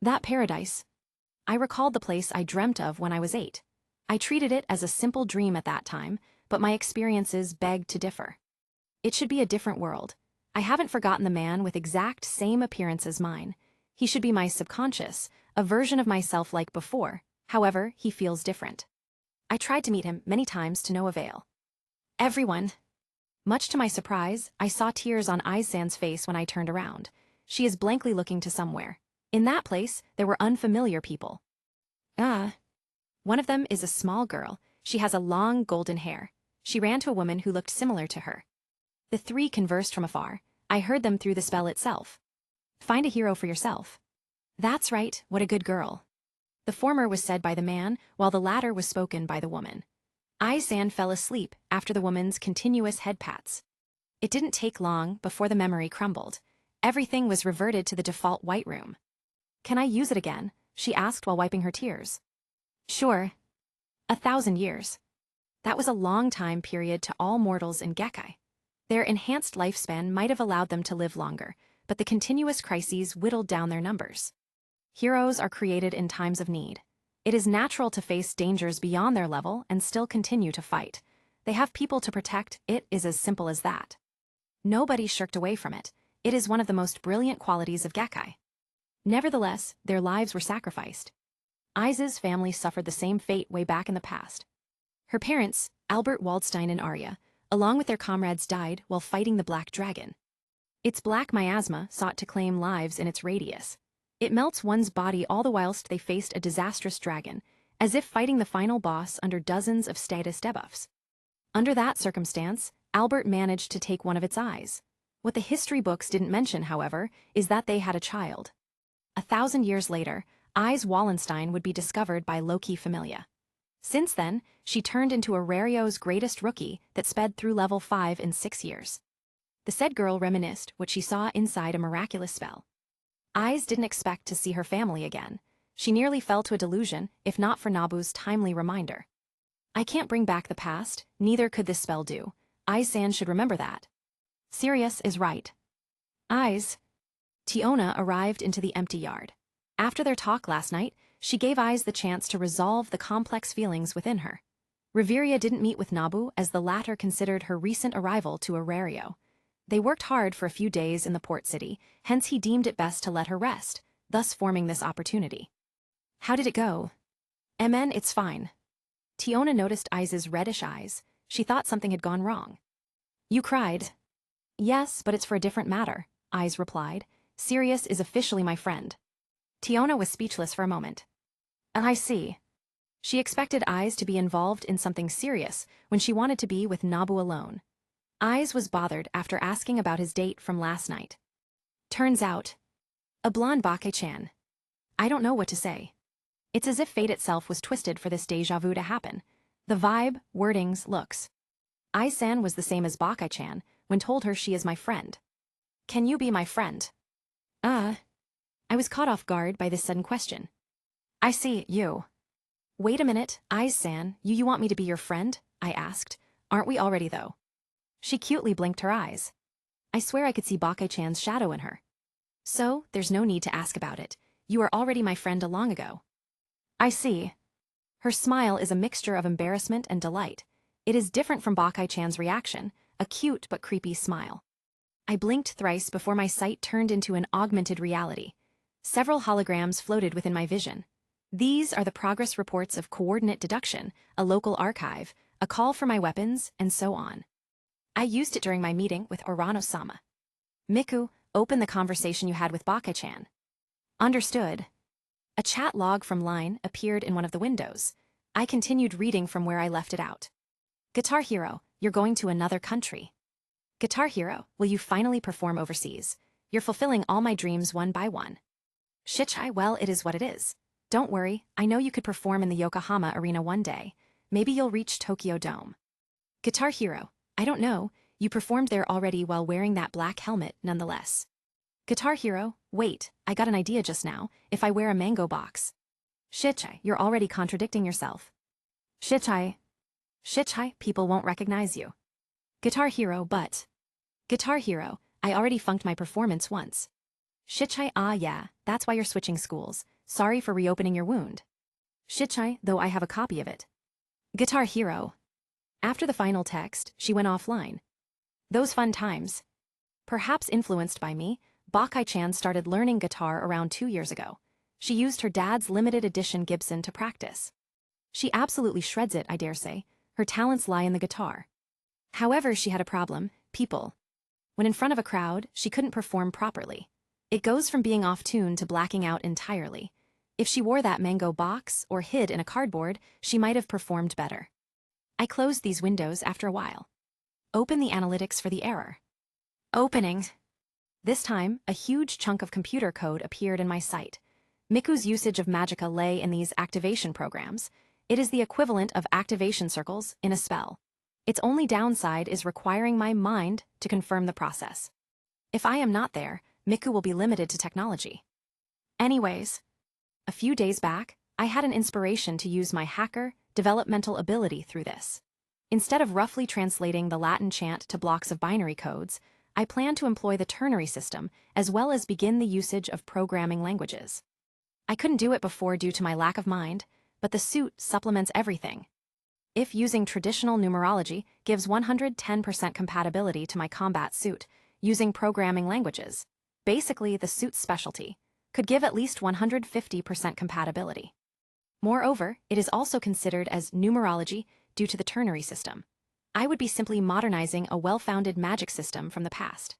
That paradise. I recalled the place I dreamt of when I was 8. I treated it as a simple dream at that time, but my experiences begged to differ. It should be a different world. I haven't forgotten the man with exact same appearance as mine. He should be my subconscious, a version of myself like before. However, he feels different. I tried to meet him many times to no avail. Everyone. Much to my surprise, I saw tears on Aiz-san's face when I turned around. She is blankly looking to somewhere. In that place, there were unfamiliar people. One of them is a small girl. She has a long golden hair. She ran to a woman who looked similar to her. The 3 conversed from afar. I heard them through the spell itself. Find a hero for yourself. That's right, what a good girl. The former was said by the man, while the latter was spoken by the woman. Aiz-san fell asleep after the woman's continuous head pats. It didn't take long before the memory crumbled. Everything was reverted to the default white room. Can I use it again? She asked while wiping her tears. Sure. 1,000 years. That was a long time period to all mortals in Gekkai. Their enhanced lifespan might have allowed them to live longer, but the continuous crises whittled down their numbers. Heroes are created in times of need. It is natural to face dangers beyond their level and still continue to fight. They have people to protect. It is as simple as that. Nobody shirked away from it. It is one of the most brilliant qualities of Gekkai. Nevertheless, their lives were sacrificed. Aiz's family suffered the same fate way back in the past. Her parents, Albert Waldstein and Arya, along with their comrades, died while fighting the Black Dragon. Its black miasma sought to claim lives in its radius. It melts one's body all the whilst they faced a disastrous dragon, as if fighting the final boss under dozens of status debuffs. Under that circumstance, Albert managed to take one of its eyes. What the history books didn't mention, however, is that they had a child. 1,000 years later, Aiz Wallenstein would be discovered by Loki Familia. Since then, she turned into Arario's greatest rookie that sped through level 5 in 6 years. The said girl reminisced what she saw inside a miraculous spell. Aiz didn't expect to see her family again. She nearly fell to a delusion, if not for Nabu's timely reminder. I can't bring back the past, neither could this spell do. Aiz-san should remember that. Sirius is right. Aiz. Tiona arrived into the empty yard. After their talk last night, she gave Aiz the chance to resolve the complex feelings within her. Reveria didn't meet with Nabu as the latter considered her recent arrival to Arario. They worked hard for a few days in the port city, hence he deemed it best to let her rest, thus forming this opportunity. How did it go? MN, it's fine. Tiona noticed Aiz's reddish eyes. She thought something had gone wrong. You cried. Yes, but it's for a different matter, Aiz replied. Sirius is officially my friend. Tiona was speechless for a moment. I see. She expected Aiz to be involved in something serious when she wanted to be with Nabu alone. Aiz was bothered after asking about his date from last night. Turns out, a blonde BOCCHI-chan. I don't know what to say. It's as if fate itself was twisted for this déjà vu to happen. The vibe, wordings, looks. Ai-san was the same as BOCCHI-chan when told her she is my friend. Can you be my friend? I was caught off guard by this sudden question. I see, you. Wait a minute, Ai-san, you want me to be your friend? I asked. Aren't we already though? She cutely blinked her eyes. I swear I could see BOCCHI-chan's shadow in her. So, there's no need to ask about it. You are already my friend long ago. I see. Her smile is a mixture of embarrassment and delight. It is different from BOCCHI-chan's reaction, a cute but creepy smile. I blinked thrice before my sight turned into an augmented reality. Several holograms floated within my vision. These are the progress reports of coordinate deduction, a local archive, a call for my weapons, and so on. I used it during my meeting with Urano-sama. Miku, open the conversation you had with BOCCHI-chan. Understood. A chat log from Line appeared in one of the windows. I continued reading from where I left it out. Guitar Hero, you're going to another country. Guitar Hero, will you finally perform overseas? You're fulfilling all my dreams one by one. Shichai, well, it is what it is. Don't worry, I know you could perform in the Yokohama Arena one day. Maybe you'll reach Tokyo Dome. Guitar Hero, I don't know, you performed there already while wearing that black helmet nonetheless. Guitar Hero, wait, I got an idea just now, if I wear a mango box. Shichai, you're already contradicting yourself. Shichai, people won't recognize you. Guitar Hero, but... Guitar Hero, I already funked my performance once. Shichai, yeah, that's why you're switching schools. Sorry for reopening your wound. Shichai, though I have a copy of it. Guitar Hero. After the final text, she went offline. Those fun times. Perhaps influenced by me, BOCCHI-chan started learning guitar around 2 years ago. She used her dad's limited edition Gibson to practice. She absolutely shreds it, I dare say. Her talents lie in the guitar. However, she had a problem, people. When in front of a crowd, she couldn't perform properly. It goes from being off-tune to blacking out entirely. If she wore that mango box or hid in a cardboard, she might have performed better. I closed these windows after a while. Open the analytics for the error. Opening. This time, a huge chunk of computer code appeared in my sight. Miku's usage of magicka lay in these activation programs. It is the equivalent of activation circles in a spell. Its only downside is requiring my mind to confirm the process. If I am not there, Miku will be limited to technology. Anyways, a few days back, I had an inspiration to use my hacker developmental ability through this. Instead of roughly translating the Latin chant to blocks of binary codes, I plan to employ the ternary system as well as begin the usage of programming languages. I couldn't do it before due to my lack of mind, but the suit supplements everything. If using traditional numerology gives 110% compatibility to my combat suit, using programming languages, basically the suit's specialty, could give at least 150% compatibility. Moreover, it is also considered as numerology due to the ternary system. I would be simply modernizing a well-founded magic system from the past.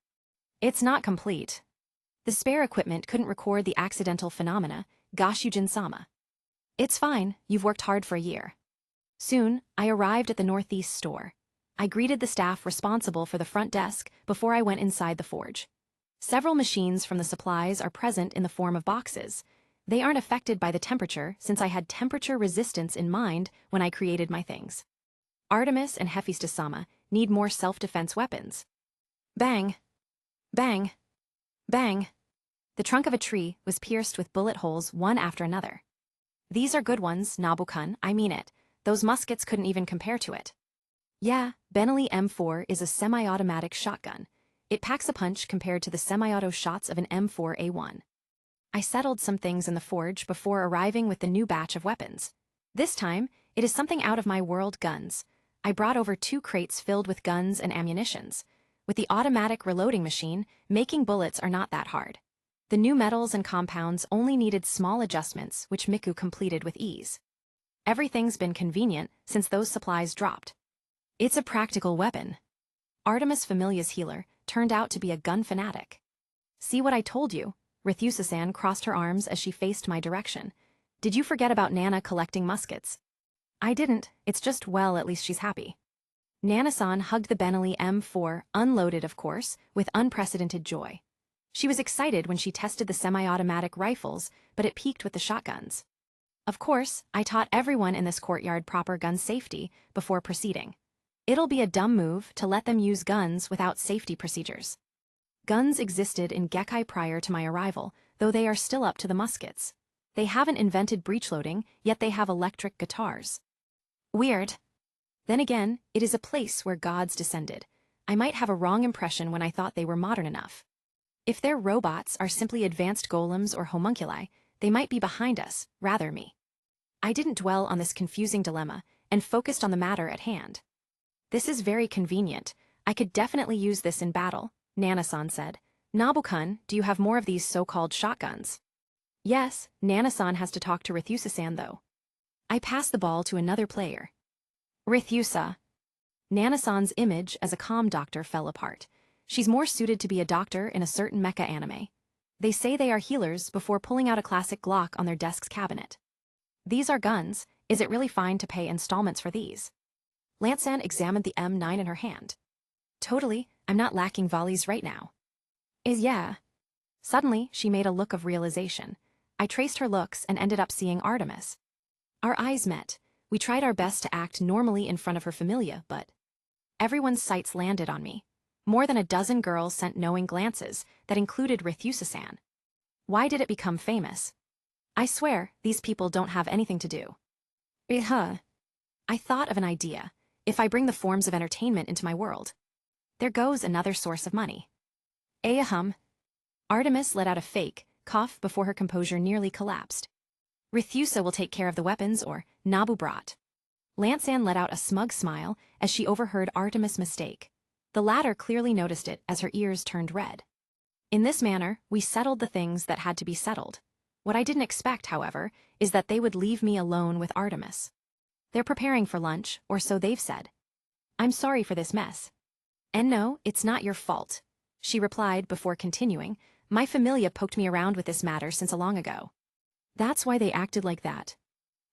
It's not complete. The spare equipment couldn't record the accidental phenomena, Goshujin-sama. It's fine, you've worked hard for a year. Soon, I arrived at the Northeast store. I greeted the staff responsible for the front desk before I went inside the forge. Several machines from the supplies are present in the form of boxes. They aren't affected by the temperature since I had temperature resistance in mind when I created my things. Artemis and Hephaestus-sama need more self-defense weapons. Bang! Bang! Bang! The trunk of a tree was pierced with bullet holes one after another. These are good ones, Nabu-kun, I mean it. Those muskets couldn't even compare to it. Yeah, Benelli M4 is a semi-automatic shotgun. It packs a punch compared to the semi-auto shots of an M4A1. I settled some things in the forge before arriving with the new batch of weapons. This time, it is something out of my world guns. I brought over 2 crates filled with guns and ammunitions. With the automatic reloading machine, making bullets are not that hard. The new metals and compounds only needed small adjustments, which Miku completed with ease. Everything's been convenient since those supplies dropped. It's a practical weapon. Artemis Familia's healer turned out to be a gun fanatic. See what I told you? Rithusa-san crossed her arms as she faced my direction. Did you forget about Nana collecting muskets? I didn't, it's just, well, at least she's happy. Nana-san hugged the Benelli M4, unloaded of course, with unprecedented joy. She was excited when she tested the semi-automatic rifles, but it peaked with the shotguns. Of course, I taught everyone in this courtyard proper gun safety before proceeding. It'll be a dumb move to let them use guns without safety procedures. Guns existed in Gekkai prior to my arrival, though they are still up to the muskets. They haven't invented breechloading, yet they have electric guitars. Weird. Then again, it is a place where gods descended. I might have a wrong impression when I thought they were modern enough. If their robots are simply advanced golems or homunculi, they might be behind us, rather me. I didn't dwell on this confusing dilemma and focused on the matter at hand. This is very convenient. I could definitely use this in battle, Nana-san said. Nabu-kun, do you have more of these so-called shotguns? Yes, Nana-san has to talk to Rithusa-san though. I passed the ball to another player. Rithusa. Nana-san's image as a comm doctor fell apart. She's more suited to be a doctor in a certain mecha anime. They say they are healers before pulling out a classic Glock on their desk's cabinet. These are guns. Is it really fine to pay installments for these? Lansan examined the M9 in her hand. Totally, I'm not lacking volleys right now. Yeah. Suddenly, she made a look of realization. I traced her looks and ended up seeing Artemis. Our eyes met. We tried our best to act normally in front of her familia, but everyone's sights landed on me. More than a dozen girls sent knowing glances that included Rithusa-san. Why did it become famous? I swear, these people don't have anything to do. I thought of an idea. If I bring the forms of entertainment into my world, there goes another source of money. Artemis let out a fake cough before her composure nearly collapsed. Rithusa will take care of the weapons, or Nabu brought. Lansan let out a smug smile as she overheard Artemis' mistake. The latter clearly noticed it as her ears turned red. In this manner, we settled the things that had to be settled. What I didn't expect, however, is that they would leave me alone with Artemis. They're preparing for lunch, or so they've said. I'm sorry for this mess. And no, it's not your fault, she replied before continuing. My familia poked me around with this matter since a long ago. That's why they acted like that.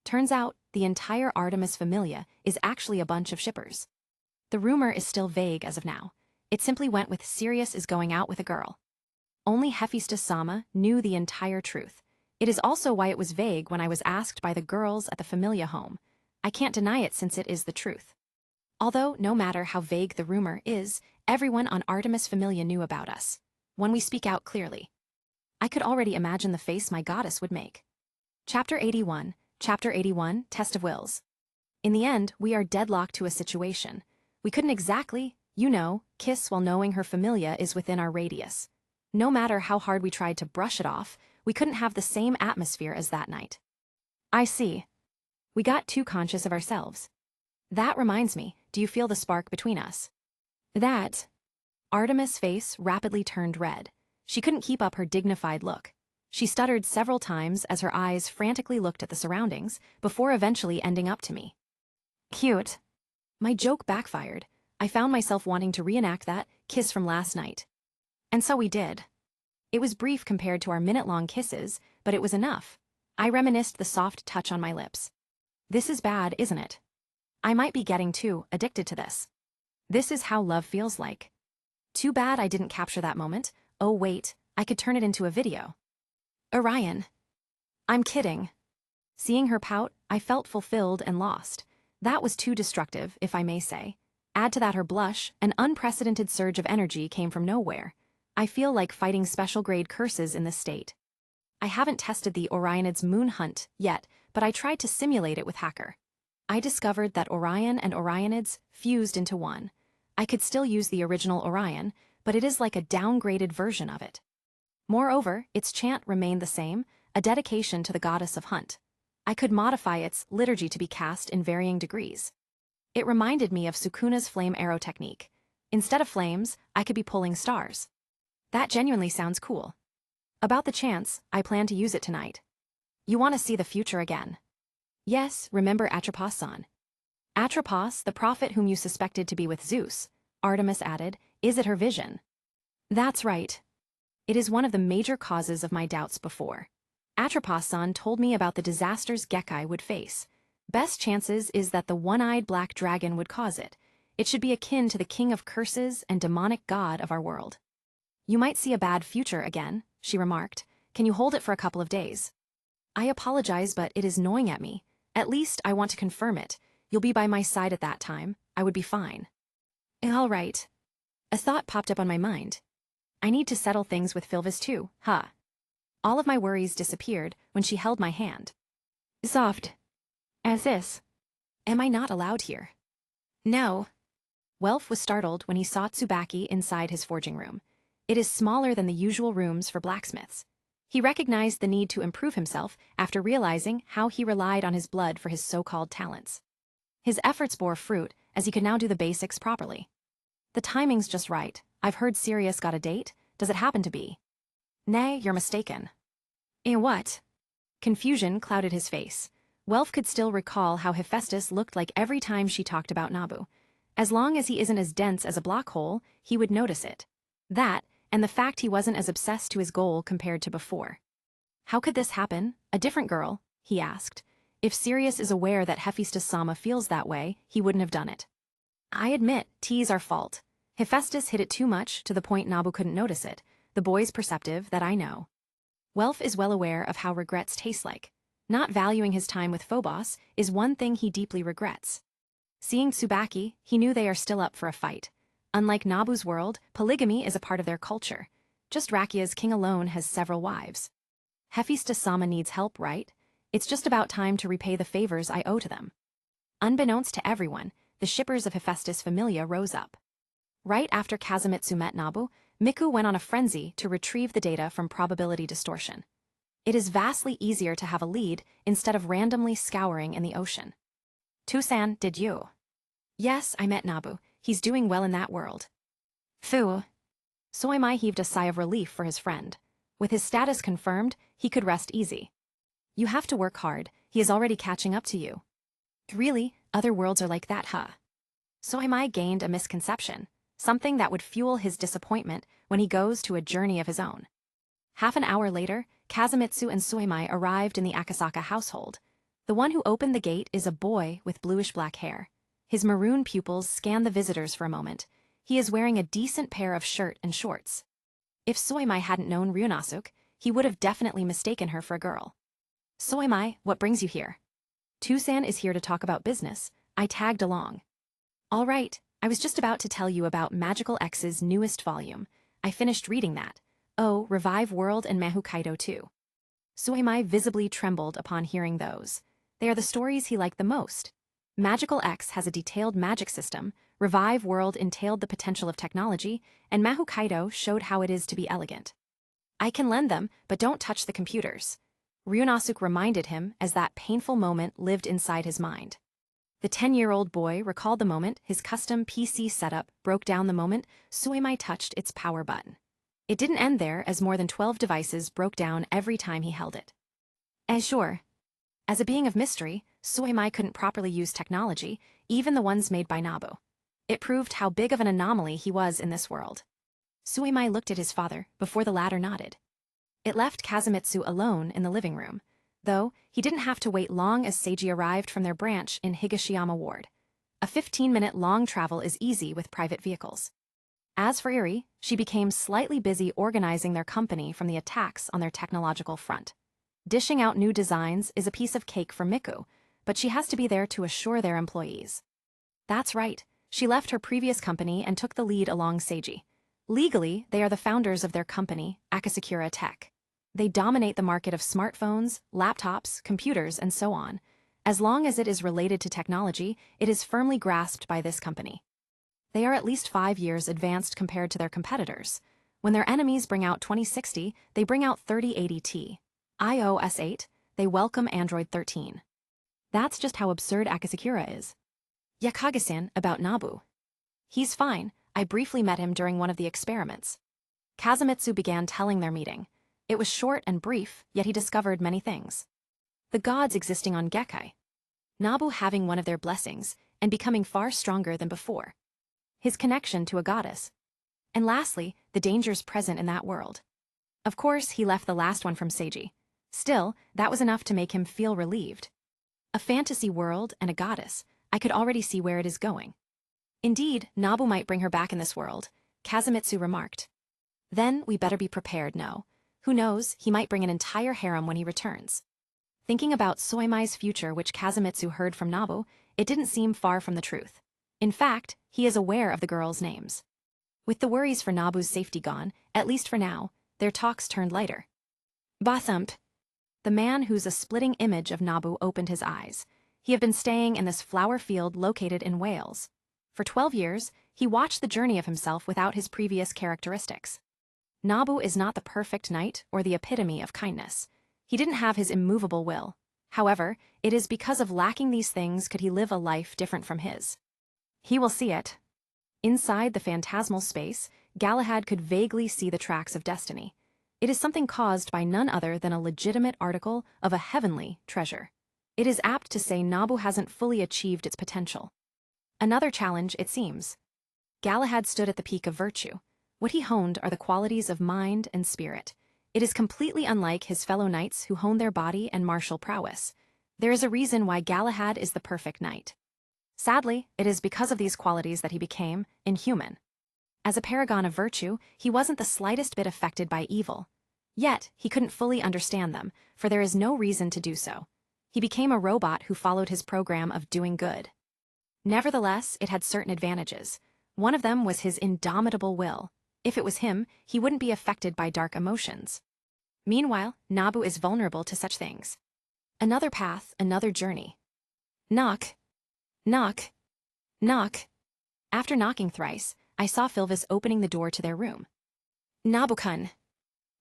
Turns out, the entire Artemis Familia is actually a bunch of shippers. The rumor is still vague as of now. It simply went with Sirius is going out with a girl. Only Hephaestus-sama knew the entire truth. It is also why it was vague when I was asked by the girls at the Familia home. I can't deny it since it is the truth. Although, no matter how vague the rumor is, everyone on Artemis Familia knew about us. When we speak out clearly. I could already imagine the face my goddess would make. Chapter 81, Test of Wills. In the end, we are deadlocked to a situation. We couldn't exactly, kiss while knowing her familia is within our radius. No matter how hard we tried to brush it off, we couldn't have the same atmosphere as that night. I see. We got too conscious of ourselves. That reminds me, do you feel the spark between us? That. Artemis' face rapidly turned red. She couldn't keep up her dignified look. She stuttered several times as her eyes frantically looked at the surroundings, before eventually ending up to me. Cute. My joke backfired. I found myself wanting to reenact that kiss from last night. And so we did. It was brief compared to our minute-long kisses, but it was enough. I reminisced the soft touch on my lips. This is bad, isn't it? I might be getting too addicted to this. This is how love feels like. Too bad I didn't capture that moment. Oh wait, I could turn it into a video. Orion. I'm kidding. Seeing her pout, I felt fulfilled and lost. That was too destructive, if I may say. Add to that her blush, an unprecedented surge of energy came from nowhere. I feel like fighting special-grade curses in this state. I haven't tested the Orionid's moon hunt yet, but I tried to simulate it with Hacker. I discovered that Orion and Orionids fused into one. I could still use the original Orion, but it is like a downgraded version of it. Moreover, its chant remained the same, a dedication to the goddess of hunt. I could modify its liturgy to be cast in varying degrees. It reminded me of Sukuna's flame arrow technique. Instead of flames, I could be pulling stars. That genuinely sounds cool. About the chance, I plan to use it tonight. You want to see the future again? Yes, remember Atropos-san. Atropos, the prophet whom you suspected to be with Zeus, Artemis added, is it her vision? That's right. It is one of the major causes of my doubts before. Atropos-san told me about the disasters Gekkai would face. Best chances is that the one-eyed black dragon would cause it. It should be akin to the king of curses and demonic god of our world. You might see a bad future again, she remarked. Can you hold it for a couple of days? I apologize, but it is gnawing at me. At least I want to confirm it. You'll be by my side at that time. I would be fine. All right. A thought popped up on my mind. I need to settle things with Philvis too, huh? All of my worries disappeared when she held my hand. Soft. As this. Am I not allowed here? No. Welf was startled when he saw Tsubaki inside his forging room. It is smaller than the usual rooms for blacksmiths. He recognized the need to improve himself after realizing how he relied on his blood for his so-called talents. His efforts bore fruit, as he could now do the basics properly. The timing's just right. I've heard Sirius got a date. Does it happen to be? Nay, you're mistaken. What? Confusion clouded his face. Welf could still recall how Hephaestus looked like every time she talked about Nabu. As long as he isn't as dense as a block hole, he would notice it. That, and the fact he wasn't as obsessed to his goal compared to before. How could this happen? A different girl, he asked. If Sirius is aware that Hephaestus-sama feels that way, he wouldn't have done it. I admit, T's our fault. Hephaestus hid it too much to the point Nabu couldn't notice it. The boy's perceptive, that I know. Welf is well aware of how regrets taste like. Not valuing his time with Phobos is one thing he deeply regrets. Seeing Tsubaki, he knew they are still up for a fight. Unlike Nabu's world, polygamy is a part of their culture. Just Rakia's king alone has several wives. Hephaestus-sama needs help, right? It's just about time to repay the favors I owe to them. Unbeknownst to everyone, the shippers of Artemis Familia rose up. Right after Kazumitsu met Nabu, Miku went on a frenzy to retrieve the data from probability distortion. It is vastly easier to have a lead instead of randomly scouring in the ocean. Tusan, did you? Yes, I met Nabu. He's doing well in that world. Phew. Soimai heaved a sigh of relief for his friend. With his status confirmed, he could rest easy. You have to work hard. He is already catching up to you. Really? Other worlds are like that, huh? Soimai gained a misconception, something that would fuel his disappointment when he goes to a journey of his own. Half an hour later, Kazumitsu and Soimai arrived in the Akasaka household. The one who opened the gate is a boy with bluish-black hair. His maroon pupils scan the visitors for a moment. He is wearing a decent pair of shirt and shorts. If Soimai hadn't known Ryunasuk, he would have definitely mistaken her for a girl. Soimai, what brings you here? Tusan is here to talk about business. I tagged along. All right, I was just about to tell you about Magical X's newest volume. I finished reading that. Oh, Revive World and Mahukaido too. Soimai visibly trembled upon hearing those. They are the stories he liked the most. Magical X has a detailed magic system, Revive World entailed the potential of technology, and Mahukaido showed how it is to be elegant. I can lend them, but don't touch the computers. Ryunasuk reminded him as that painful moment lived inside his mind. The 10-year-old boy recalled the moment his custom PC setup broke down the moment Soimai touched its power button. It didn't end there, as more than 12 devices broke down every time he held it. Sure. As a being of mystery, Soimai couldn't properly use technology, even the ones made by Nabu. It proved how big of an anomaly he was in this world. Soimai looked at his father before the latter nodded. It left Kazumitsu alone in the living room, though he didn't have to wait long as Seiji arrived from their branch in Higashiyama Ward. A 15-minute long travel is easy with private vehicles. As for Eri, she became slightly busy organizing their company from the attacks on their technological front. Dishing out new designs is a piece of cake for Miku, but she has to be there to assure their employees. That's right, she left her previous company and took the lead along Seiji. Legally, they are the founders of their company, Akasakura Tech. They dominate the market of smartphones, laptops, computers, and so on. As long as it is related to technology, it is firmly grasped by this company. They are at least 5 years advanced compared to their competitors. When their enemies bring out 2060, they bring out 3080T. iOS 8, they welcome Android 13. That's just how absurd Akasakura is. Yakage-san, about Nabu. He's fine. I briefly met him during one of the experiments. Kazumitsu began telling their meeting. It was short and brief, yet he discovered many things. The gods existing on Gekkai. Nabu having one of their blessings, and becoming far stronger than before. His connection to a goddess. And lastly, the dangers present in that world. Of course, he left the last one from Seiji. Still, that was enough to make him feel relieved. A fantasy world and a goddess. I could already see where it is going. Indeed, Nabu might bring her back in this world, Kazumitsu remarked. Then we better be prepared, no? Who knows, he might bring an entire harem when he returns. Thinking about Soimai's future, which Kazumitsu heard from Nabu, it didn't seem far from the truth. In fact, he is aware of the girls' names. With the worries for Nabu's safety gone, at least for now, their talks turned lighter. Bathump. The man who's a splitting image of Nabu opened his eyes. He had been staying in this flower field located in Wales. For 12 years, he watched the journey of himself without his previous characteristics. Nabu is not the perfect knight or the epitome of kindness. He didn't have his immovable will. However, it is because of lacking these things could he live a life different from his. He will see it. Inside the phantasmal space, Galahad could vaguely see the tracks of destiny. It is something caused by none other than a legitimate article of a heavenly treasure. It is apt to say Nabu hasn't fully achieved its potential. Another challenge, it seems. Galahad stood at the peak of virtue. What he honed are the qualities of mind and spirit. It is completely unlike his fellow knights who hone their body and martial prowess. There is a reason why Galahad is the perfect knight. Sadly, it is because of these qualities that he became inhuman. As a paragon of virtue, he wasn't the slightest bit affected by evil. Yet, he couldn't fully understand them, for there is no reason to do so. He became a robot who followed his program of doing good. Nevertheless, it had certain advantages. One of them was his indomitable will. If it was him, he wouldn't be affected by dark emotions. Meanwhile, Nabu is vulnerable to such things. Another path, another journey. Knock. Knock. Knock. After knocking thrice, I saw Philvis opening the door to their room. Nabu-kun.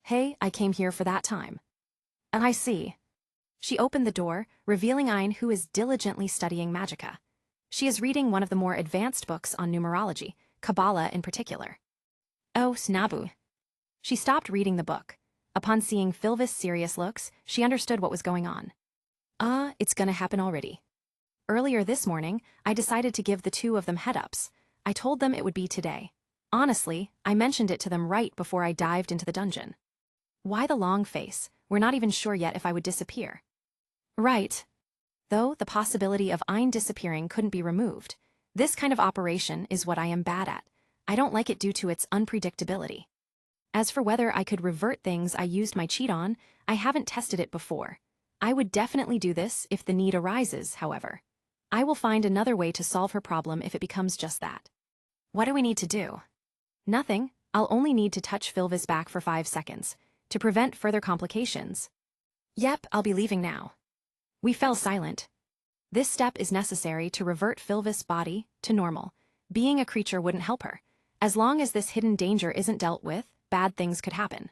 Hey, I came here for that time. And I see. She opened the door, revealing Ain, who is diligently studying Magicka. She is reading one of the more advanced books on numerology, Kabbalah in particular. Oh, Snabu. She stopped reading the book. Upon seeing Philvis' serious looks, she understood what was going on. It's gonna happen already. Earlier this morning, I decided to give the two of them head-ups. I told them it would be today. Honestly, I mentioned it to them right before I dived into the dungeon. Why the long face? We're not even sure yet if I would disappear. Right. Though the possibility of Ain disappearing couldn't be removed. This kind of operation is what I am bad at. I don't like it due to its unpredictability. As for whether I could revert things I used my cheat on, I haven't tested it before. I would definitely do this if the need arises, however. I will find another way to solve her problem if it becomes just that. What do we need to do? Nothing. I'll only need to touch Philvis back for 5 seconds, to prevent further complications. Yep, I'll be leaving now. We fell silent. This step is necessary to revert Philvis' body to normal. Being a creature wouldn't help her. As long as this hidden danger isn't dealt with, bad things could happen.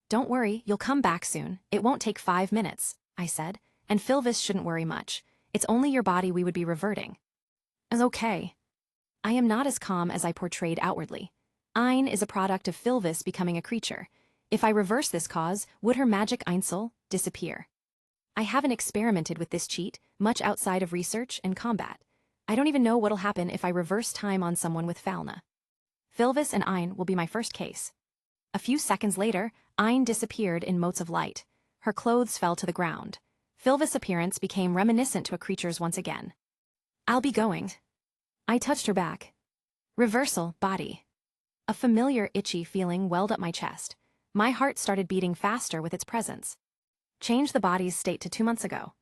Don't worry, you'll come back soon. It won't take 5 minutes, I said, and Philvis shouldn't worry much. It's only your body we would be reverting. Okay. I am not as calm as I portrayed outwardly. Ain is a product of Philvis becoming a creature. If I reverse this cause, would her magic Icelo disappear? I haven't experimented with this cheat, much outside of research and combat. I don't even know what'll happen if I reverse time on someone with Falna. Philvis and Ain will be my first case. A few seconds later, Ain disappeared in motes of light. Her clothes fell to the ground. Philvis' appearance became reminiscent to a creature's once again. I'll be going. I touched her back. Reversal, body. A familiar itchy feeling welled up my chest. My heart started beating faster with its presence. Change the body's state to 2 months ago.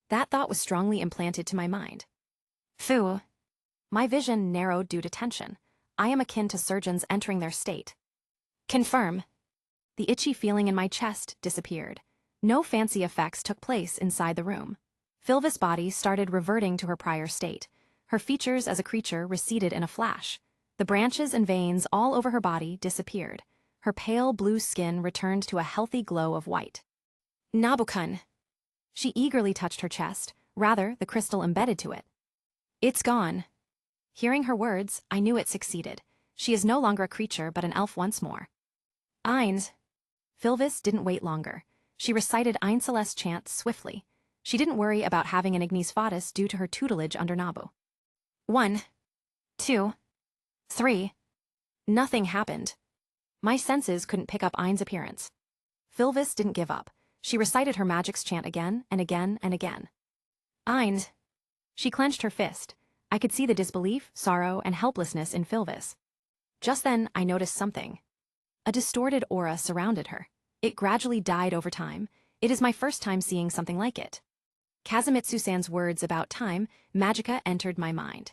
That thought was strongly implanted to my mind. Phew. My vision narrowed due to tension. I am akin to surgeons entering their state. Confirm. The itchy feeling in my chest disappeared. No fancy effects took place inside the room. Philvis' body started reverting to her prior state. Her features as a creature receded in a flash. The branches and veins all over her body disappeared. Her pale blue skin returned to a healthy glow of white. Nabu-kun. She eagerly touched her chest, rather the crystal embedded to it. It's gone. Hearing her words, I knew it succeeded. She is no longer a creature but an elf once more. Ains. Philvis didn't wait longer. She recited Ain Celeste's chant swiftly. She didn't worry about having an ignis fatuus due to her tutelage under Nabu. 1, 2, 3. Nothing happened. My senses couldn't pick up Ain's appearance. Philvis didn't give up. She recited her magic's chant again and again and again. Ain. She clenched her fist. I could see the disbelief, sorrow, and helplessness in Philvis. Just then, I noticed something. A distorted aura surrounded her. It gradually died over time. It is my first time seeing something like it. Kazumitsu-san's words about time, magica entered my mind.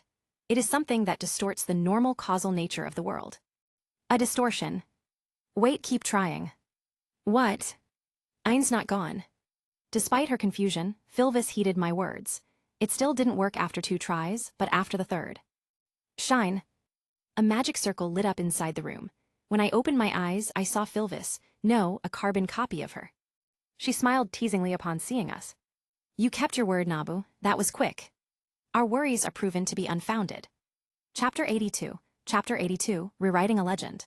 It is something that distorts the normal causal nature of the world. A distortion. Wait, keep trying. What? Ein's not gone. Despite her confusion, Philvis heeded my words. It still didn't work after 2 tries, but after the 3rd. Shine. A magic circle lit up inside the room. When I opened my eyes, I saw Philvis, no, a carbon copy of her. She smiled teasingly upon seeing us. You kept your word, Nabu. That was quick. Our worries are proven to be unfounded. Chapter 82. Chapter 82, Rewriting a Legend.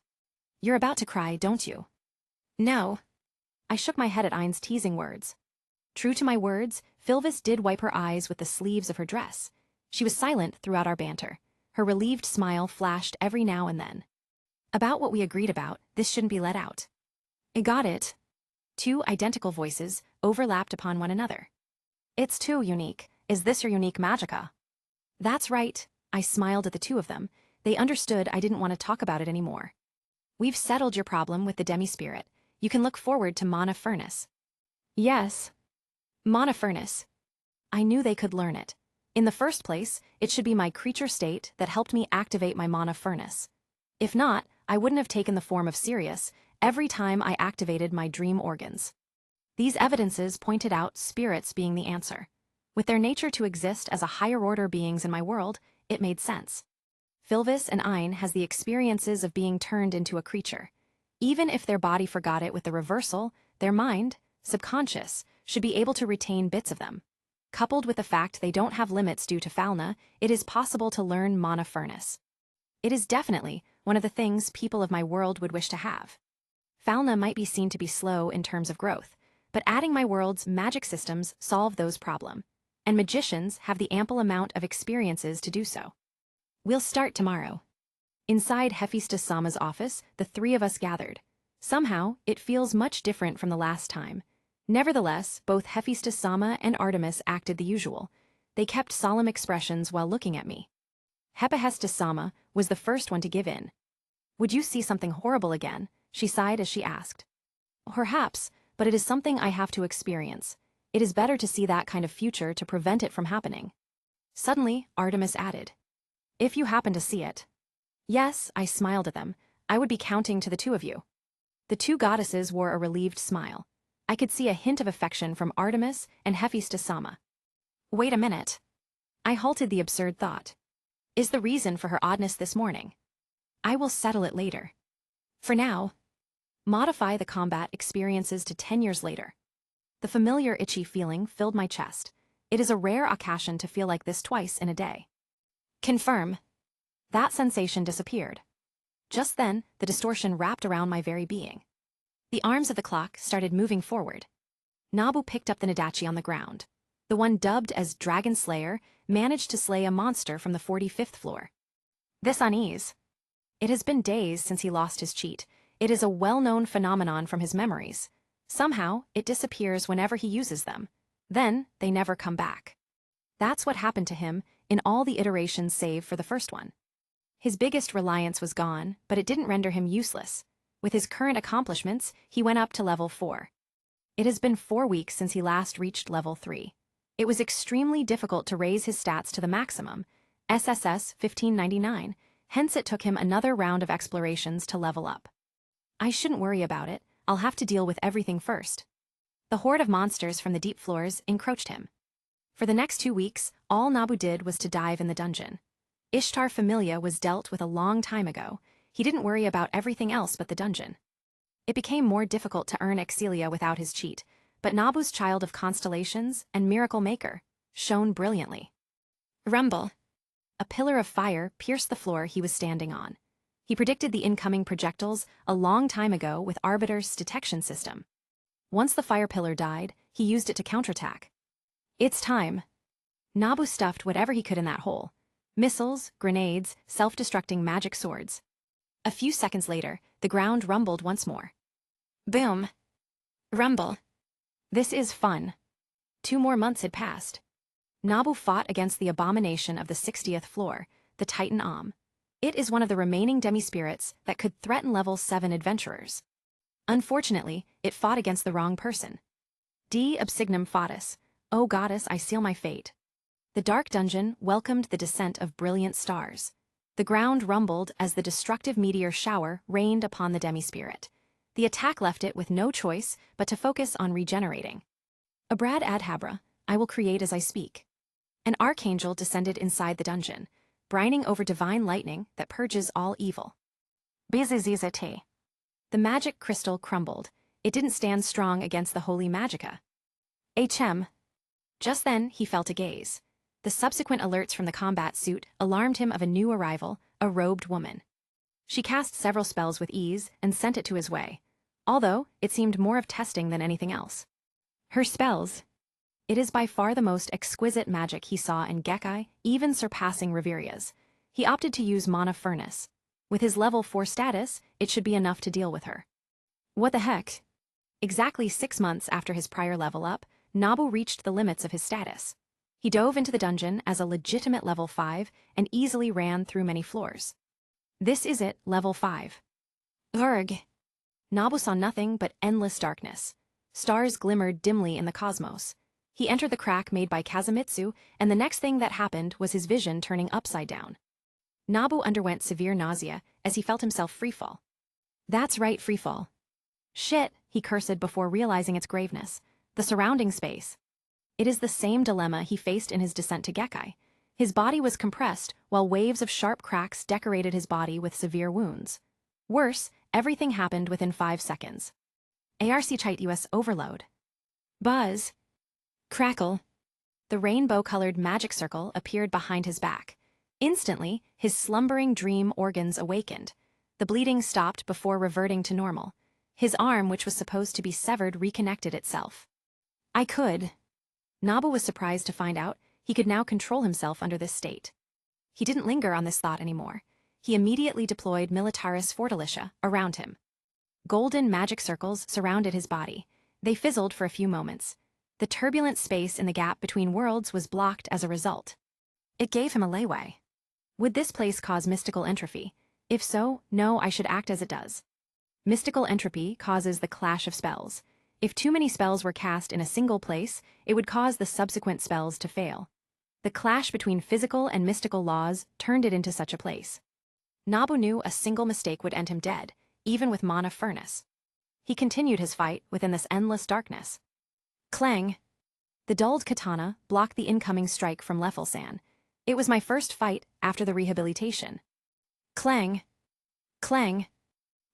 You're about to cry, don't you? No. I shook my head at Ein's teasing words. True to my words, Philvis did wipe her eyes with the sleeves of her dress. She was silent throughout our banter. Her relieved smile flashed every now and then. About what we agreed about, this shouldn't be let out. I got it. 2 identical voices overlapped upon one another. It's too unique. Is this your unique magica? That's right. I smiled at the 2 of them. They understood I didn't want to talk about it anymore. We've settled your problem with the demi-spirit. You can look forward to Monofurnace. Yes. Monofurnace. I knew they could learn it. In the first place, it should be my creature state that helped me activate my Monofurnace. If not, I wouldn't have taken the form of Sirius every time I activated my dream organs. These evidences pointed out spirits being the answer. With their nature to exist as a higher-order beings in my world, it made sense. Philvis and Ein has the experiences of being turned into a creature. Even if their body forgot it with the reversal, their mind, subconscious, should be able to retain bits of them. Coupled with the fact they don't have limits due to fauna, it is possible to learn Monofurnace. It is definitely one of the things people of my world would wish to have. Fauna might be seen to be slow in terms of growth, but adding my world's magic systems solve those problems, and magicians have the ample amount of experiences to do so. We'll start tomorrow. Inside Hephaestus-sama's office, the 3 of us gathered. Somehow, it feels much different from the last time. Nevertheless, both Hephaestus-sama and Artemis acted the usual. They kept solemn expressions while looking at me. Hephaestus-sama was the first one to give in. Would you see something horrible again? She sighed as she asked. Perhaps, but it is something I have to experience. It is better to see that kind of future to prevent it from happening. Suddenly, Artemis added. If you happen to see it. Yes, I smiled at them. I would be counting to the 2 of you. The 2 goddesses wore a relieved smile. I could see a hint of affection from Artemis and Hephaestus-sama. Wait a minute. I halted the absurd thought. Is the reason for her oddness this morning? I will settle it later. For now, modify the combat experiences to 10 years later. The familiar itchy feeling filled my chest. It is a rare occasion to feel like this twice in a day. Confirm. That sensation disappeared. Just then, the distortion wrapped around my very being. The arms of the clock started moving forward. Nabu picked up the Nadachi on the ground. The one dubbed as Dragon Slayer managed to slay a monster from the 45th floor. This unease. It has been days since he lost his cheat. It is a well-known phenomenon from his memories. Somehow, it disappears whenever he uses them. Then, they never come back. That's what happened to him in all the iterations save for the first one. His biggest reliance was gone, but it didn't render him useless. With his current accomplishments, he went up to level 4. It has been 4 weeks since he last reached level 3. It was extremely difficult to raise his stats to the maximum, SSS 1599, hence it took him another round of explorations to level up. I shouldn't worry about it, I'll have to deal with everything first. The horde of monsters from the deep floors encroached him. For the next 2 weeks, all Nabu did was to dive in the dungeon. Ishtar Familia was dealt with a long time ago. He didn't worry about everything else but the dungeon. It became more difficult to earn Exilia without his cheat, but Nabu's Child of Constellations and Miracle Maker shone brilliantly. Rumble. A pillar of fire pierced the floor he was standing on. He predicted the incoming projectiles a long time ago with Arbiter's detection system. Once the fire pillar died, he used it to counterattack. It's time. Nabu stuffed whatever he could in that hole. Missiles, grenades, self-destructing magic swords. A few seconds later, the ground rumbled once more. Boom. Rumble. This is fun. 2 more months had passed. Nabu fought against the abomination of the 60th floor, the Titan Om. It is one of the remaining demi-spirits that could threaten level 7 adventurers. Unfortunately, it fought against the wrong person. D. Obsignum Fatus. O goddess, I seal my fate. The dark dungeon welcomed the descent of brilliant stars. The ground rumbled as the destructive meteor shower rained upon the demi-spirit. The attack left it with no choice but to focus on regenerating. Abrad Adhabra, I will create as I speak. An archangel descended inside the dungeon, brining over divine lightning that purges all evil. Bizizizate. The magic crystal crumbled. It didn't stand strong against the holy magicka. Hm. Just then, he felt a gaze. The subsequent alerts from the combat suit alarmed him of a new arrival, a robed woman. She cast several spells with ease and sent it to his way, although it seemed more of testing than anything else. Her spells. It is by far the most exquisite magic he saw in Gekkai, even surpassing Reveria's. He opted to use Monofurnace. With his level 4 status, it should be enough to deal with her. What the heck? Exactly 6 months after his prior level up, Nabu reached the limits of his status. He dove into the dungeon as a legitimate level 5 and easily ran through many floors. This is it, level 5. Urgh. Nabu saw nothing but endless darkness. Stars glimmered dimly in the cosmos. He entered the crack made by Kazumitsu, and the next thing that happened was his vision turning upside down. Nabu underwent severe nausea as he felt himself freefall. That's right, freefall. Shit, he cursed before realizing its graveness. The surrounding space. It is the same dilemma he faced in his descent to Gekkai. His body was compressed, while waves of sharp cracks decorated his body with severe wounds. Worse, everything happened within 5 seconds. ARC US overload. Buzz. Crackle. The rainbow-colored magic circle appeared behind his back. Instantly, his slumbering dream organs awakened. The bleeding stopped before reverting to normal. His arm, which was supposed to be severed, reconnected itself. I could. Nabu was surprised to find out he could now control himself under this state. He didn't linger on this thought anymore. He immediately deployed Militaris Fortalicia around him. Golden magic circles surrounded his body. They fizzled for a few moments. The turbulent space in the gap between worlds was blocked as a result. It gave him a leeway. Would this place cause mystical entropy? If so, no, I should act as it does. Mystical entropy causes the clash of spells. If too many spells were cast in a single place, it would cause the subsequent spells to fail. The clash between physical and mystical laws turned it into such a place. Nabu knew a single mistake would end him dead, even with Monofurnace. He continued his fight within this endless darkness. Clang! The dulled katana blocked the incoming strike from Leffelsan. It was my first fight after the rehabilitation. Clang! Clang!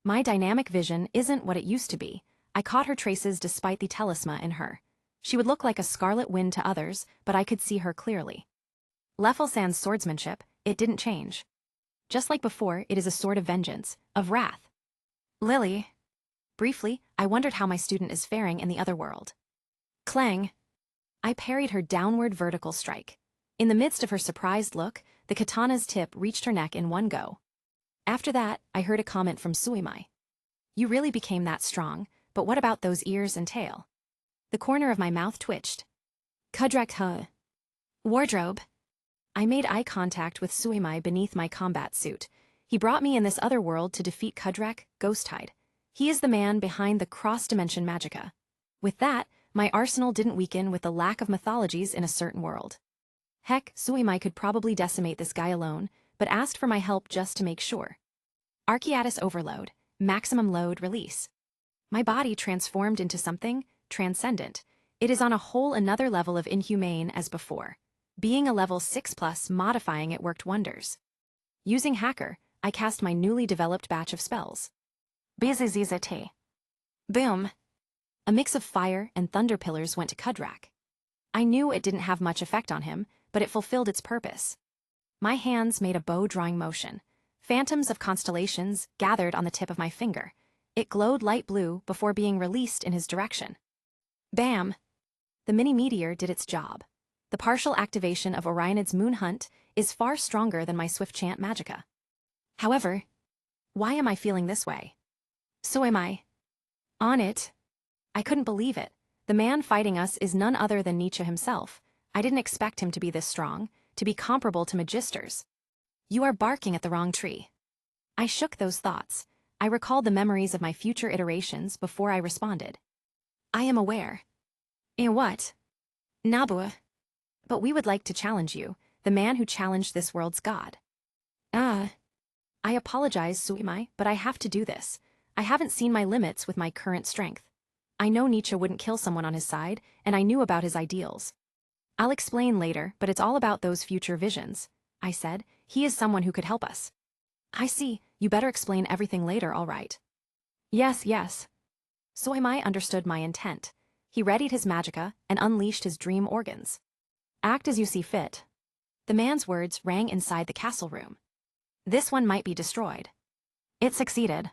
My dynamic vision isn't what it used to be. I caught her traces despite the talisma in her. She would look like a scarlet wind to others, but I could see her clearly. Leffelsan's swordsmanship, it didn't change. Just like before, it is a sword of vengeance, of wrath. Lily. Briefly, I wondered how my student is faring in the other world. Clang! I parried her downward vertical strike. In the midst of her surprised look, the katana's tip reached her neck in one go. After that, I heard a comment from Suimai. You really became that strong, but what about those ears and tail? The corner of my mouth twitched. Kudrak huh. Wardrobe. I made eye contact with Suimai beneath my combat suit. He brought me in this other world to defeat Kudrak, Ghosthide. He is the man behind the cross-dimension magicka. With that, my arsenal didn't weaken with the lack of mythologies in a certain world. Heck, Suimai could probably decimate this guy alone, but asked for my help just to make sure. Hiatus overload, maximum load release. My body transformed into something transcendent. It is on a whole another level of inhumane as before. Being a level 6+ modifying it worked wonders. Using Hacker, I cast my newly developed batch of spells. Bizizizate. Boom. A mix of fire and thunder pillars went to Kudrak. I knew it didn't have much effect on him, but it fulfilled its purpose. My hands made a bow-drawing motion. Phantoms of constellations gathered on the tip of my finger. It glowed light blue before being released in his direction. Bam! The mini-meteor did its job. The partial activation of Orionid's moon hunt is far stronger than my swift chant magicka. However, why am I feeling this way? So am I. On it. I couldn't believe it. The man fighting us is none other than Nietzsche himself. I didn't expect him to be this strong, to be comparable to magisters. You are barking at the wrong tree. I shook those thoughts. I recalled the memories of my future iterations before I responded. I am aware. And what? Nabu. But we would like to challenge you, the man who challenged this world's god. I apologize, Suimai, but I have to do this. I haven't seen my limits with my current strength. I know Nietzsche wouldn't kill someone on his side, and I knew about his ideals. I'll explain later, but it's all about those future visions, I said. He is someone who could help us. I see, you better explain everything later, all right. Yes. Suimai understood my intent. He readied his magicka and unleashed his dream organs. Act as you see fit. The man's words rang inside the castle room. This one might be destroyed. It succeeded.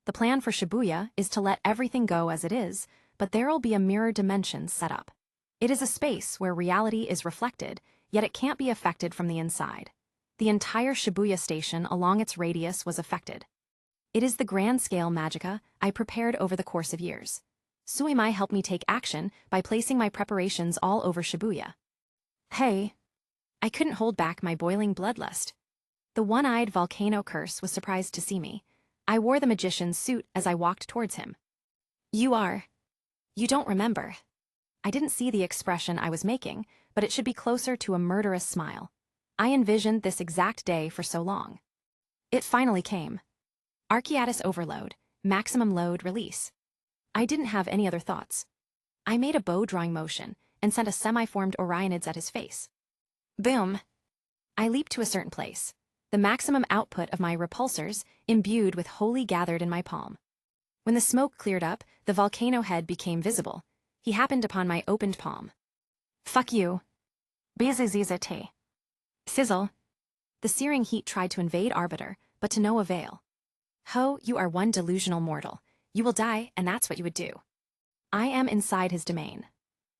The plan for Shibuya is to let everything go as it is, but there'll be a mirror dimension set up. It is a space where reality is reflected, yet it can't be affected from the inside. The entire Shibuya station along its radius was affected. It is the grand-scale magicka I prepared over the course of years. Suimai helped me take action by placing my preparations all over Shibuya. Hey. I couldn't hold back my boiling bloodlust. The one-eyed volcano curse was surprised to see me. I wore the magician's suit as I walked towards him. You don't remember. I didn't see the expression I was making, but it should be closer to a murderous smile. I envisioned this exact day for so long. It finally came. Hiatus overload, maximum load release. I didn't have any other thoughts. I made a bow-drawing motion and sent a semi-formed Orionids at his face. Boom! I leaped to a certain place. The maximum output of my repulsors, imbued with holy, gathered in my palm. When the smoke cleared up, the volcano head became visible. He happened upon my opened palm. Fuck you. Bzzzt. Sizzle. The searing heat tried to invade Arbiter, but to no avail. Ho, you are one delusional mortal. You will die, and that's what you would do. I am inside his domain.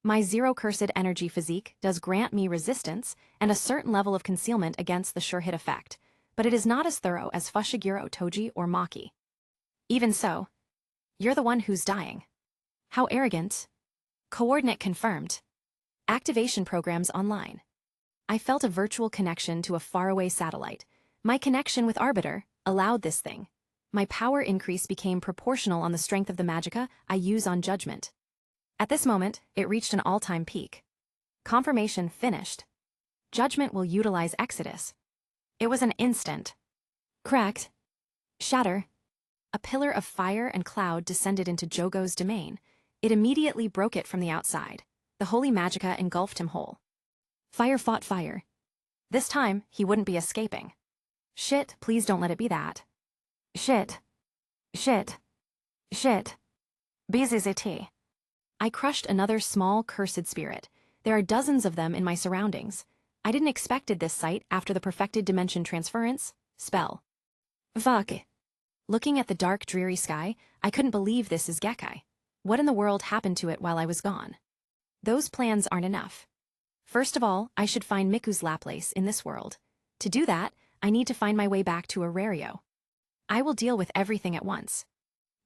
My zero-cursed energy physique does grant me resistance and a certain level of concealment against the sure-hit effect, but it is not as thorough as Fushiguro Toji or Maki. Even so, you're the one who's dying. How arrogant. Coordinate confirmed. Activation programs online. I felt a virtual connection to a faraway satellite. My connection with Arbiter allowed this thing. My power increase became proportional on the strength of the magicka I use on judgment. At this moment, it reached an all-time peak. Confirmation finished. Judgment will utilize Exodus. It was an instant. Cracked. Shatter. A pillar of fire and cloud descended into Jogo's domain. It immediately broke it from the outside. The holy magicka engulfed him whole. Fire fought fire. This time, he wouldn't be escaping. Shit, please don't let it be that. Shit. Bzzzt. I crushed another small, cursed spirit. There are dozens of them in my surroundings. I didn't expected this sight after the perfected dimension transference spell. Fuck. Looking at the dark, dreary sky, I couldn't believe this is Gekkai. What in the world happened to it while I was gone? Those plans aren't enough. First of all, I should find Miku's Laplace in this world. To do that, I need to find my way back to Aurario. I will deal with everything at once.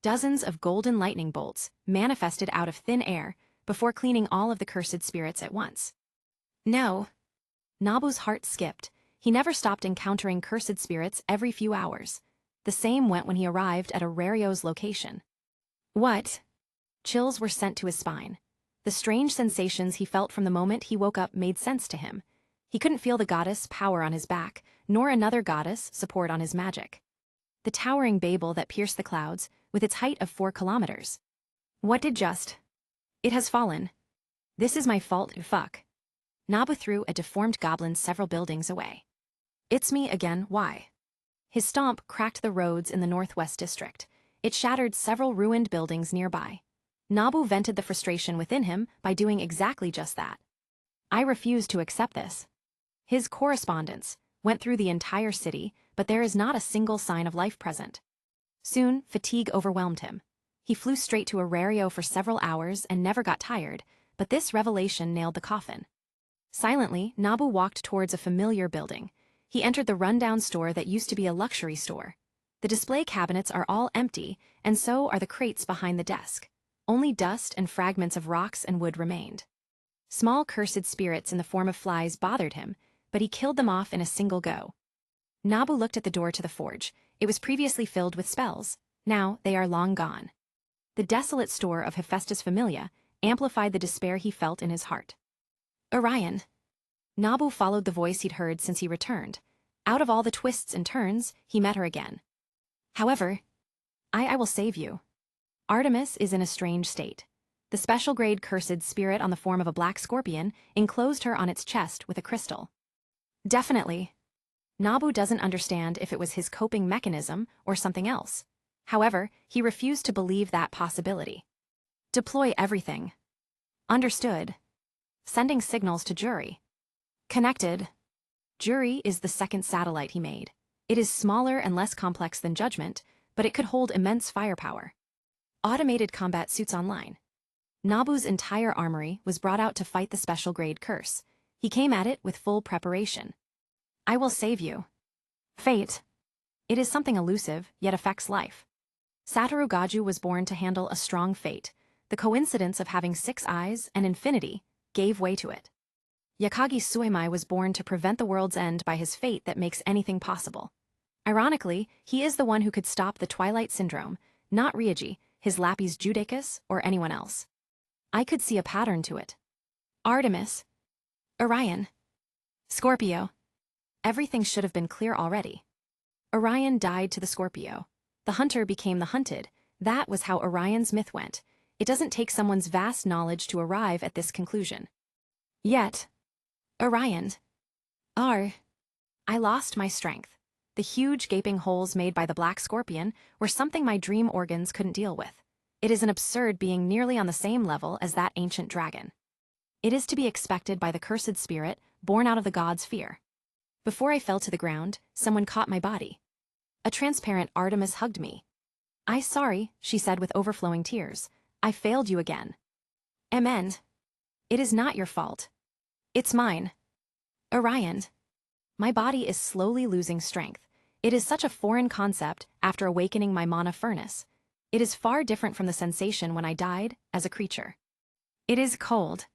Dozens of golden lightning bolts manifested out of thin air before cleaning all of the cursed spirits at once. No. Nabu's heart skipped. He never stopped encountering cursed spirits every few hours. The same went when he arrived at Aurario's location. What? Chills were sent to his spine. The strange sensations he felt from the moment he woke up made sense to him. He couldn't feel the goddess' power on his back, nor another goddess' support on his magic. The towering Babel that pierced the clouds, with its height of 4 kilometers. What did just? It has fallen. This is my fault, fuck. Nabu threw a deformed goblin several buildings away. It's me again, why? His stomp cracked the roads in the Northwest District. It shattered several ruined buildings nearby. Nabu vented the frustration within him by doing exactly just that. I refused to accept this. His correspondence went through the entire city, but there is not a single sign of life present. Soon, fatigue overwhelmed him. He flew straight to Aurario for several hours and never got tired, but this revelation nailed the coffin. Silently, Nabu walked towards a familiar building. He entered the rundown store that used to be a luxury store. The display cabinets are all empty, and so are the crates behind the desk. Only dust and fragments of rocks and wood remained. Small cursed spirits in the form of flies bothered him, but he killed them off in a single go. Nabu looked at the door to the forge. It was previously filled with spells. Now they are long gone. The desolate store of Hephaestus Familia amplified the despair he felt in his heart. Orion. Nabu followed the voice he'd heard since he returned. Out of all the twists and turns, he met her again. However, I will save you. Artemis is in a strange state. The special grade cursed spirit on the form of a black scorpion enclosed her on its chest with a crystal. Definitely. Nabu doesn't understand if it was his coping mechanism or something else. However, he refused to believe that possibility. Deploy everything. Understood. Sending signals to Jury. Connected. Jury is the second satellite he made. It is smaller and less complex than Judgment, but it could hold immense firepower. Automated combat suits online. Nabu's entire armory was brought out to fight the special grade curse. He came at it with full preparation. I will save you. Fate. It is something elusive, yet affects life. Satoru Goju was born to handle a strong fate. The coincidence of having 6 eyes and infinity gave way to it. Yakagi Suemai was born to prevent the world's end by his fate that makes anything possible. Ironically, he is the one who could stop the Twilight Syndrome, not Ryuji, his Lapis Judicus, or anyone else. I could see a pattern to it. Artemis. Orion. Scorpio. Everything should have been clear already. Orion died to the Scorpio. The hunter became the hunted. That was how Orion's myth went. It doesn't take someone's vast knowledge to arrive at this conclusion. Yet, Orion. I lost my strength. The huge gaping holes made by the black scorpion were something my dream organs couldn't deal with. It is an absurd being nearly on the same level as that ancient dragon. It is to be expected by the cursed spirit born out of the god's fear. Before I fell to the ground, someone caught my body. A transparent Artemis hugged me. Sorry, she said with overflowing tears. I failed you again. Amen. It is not your fault. It's mine. Orion. My body is slowly losing strength. It is such a foreign concept after awakening my Monofurnace. It is far different from the sensation when I died as a creature. It is cold.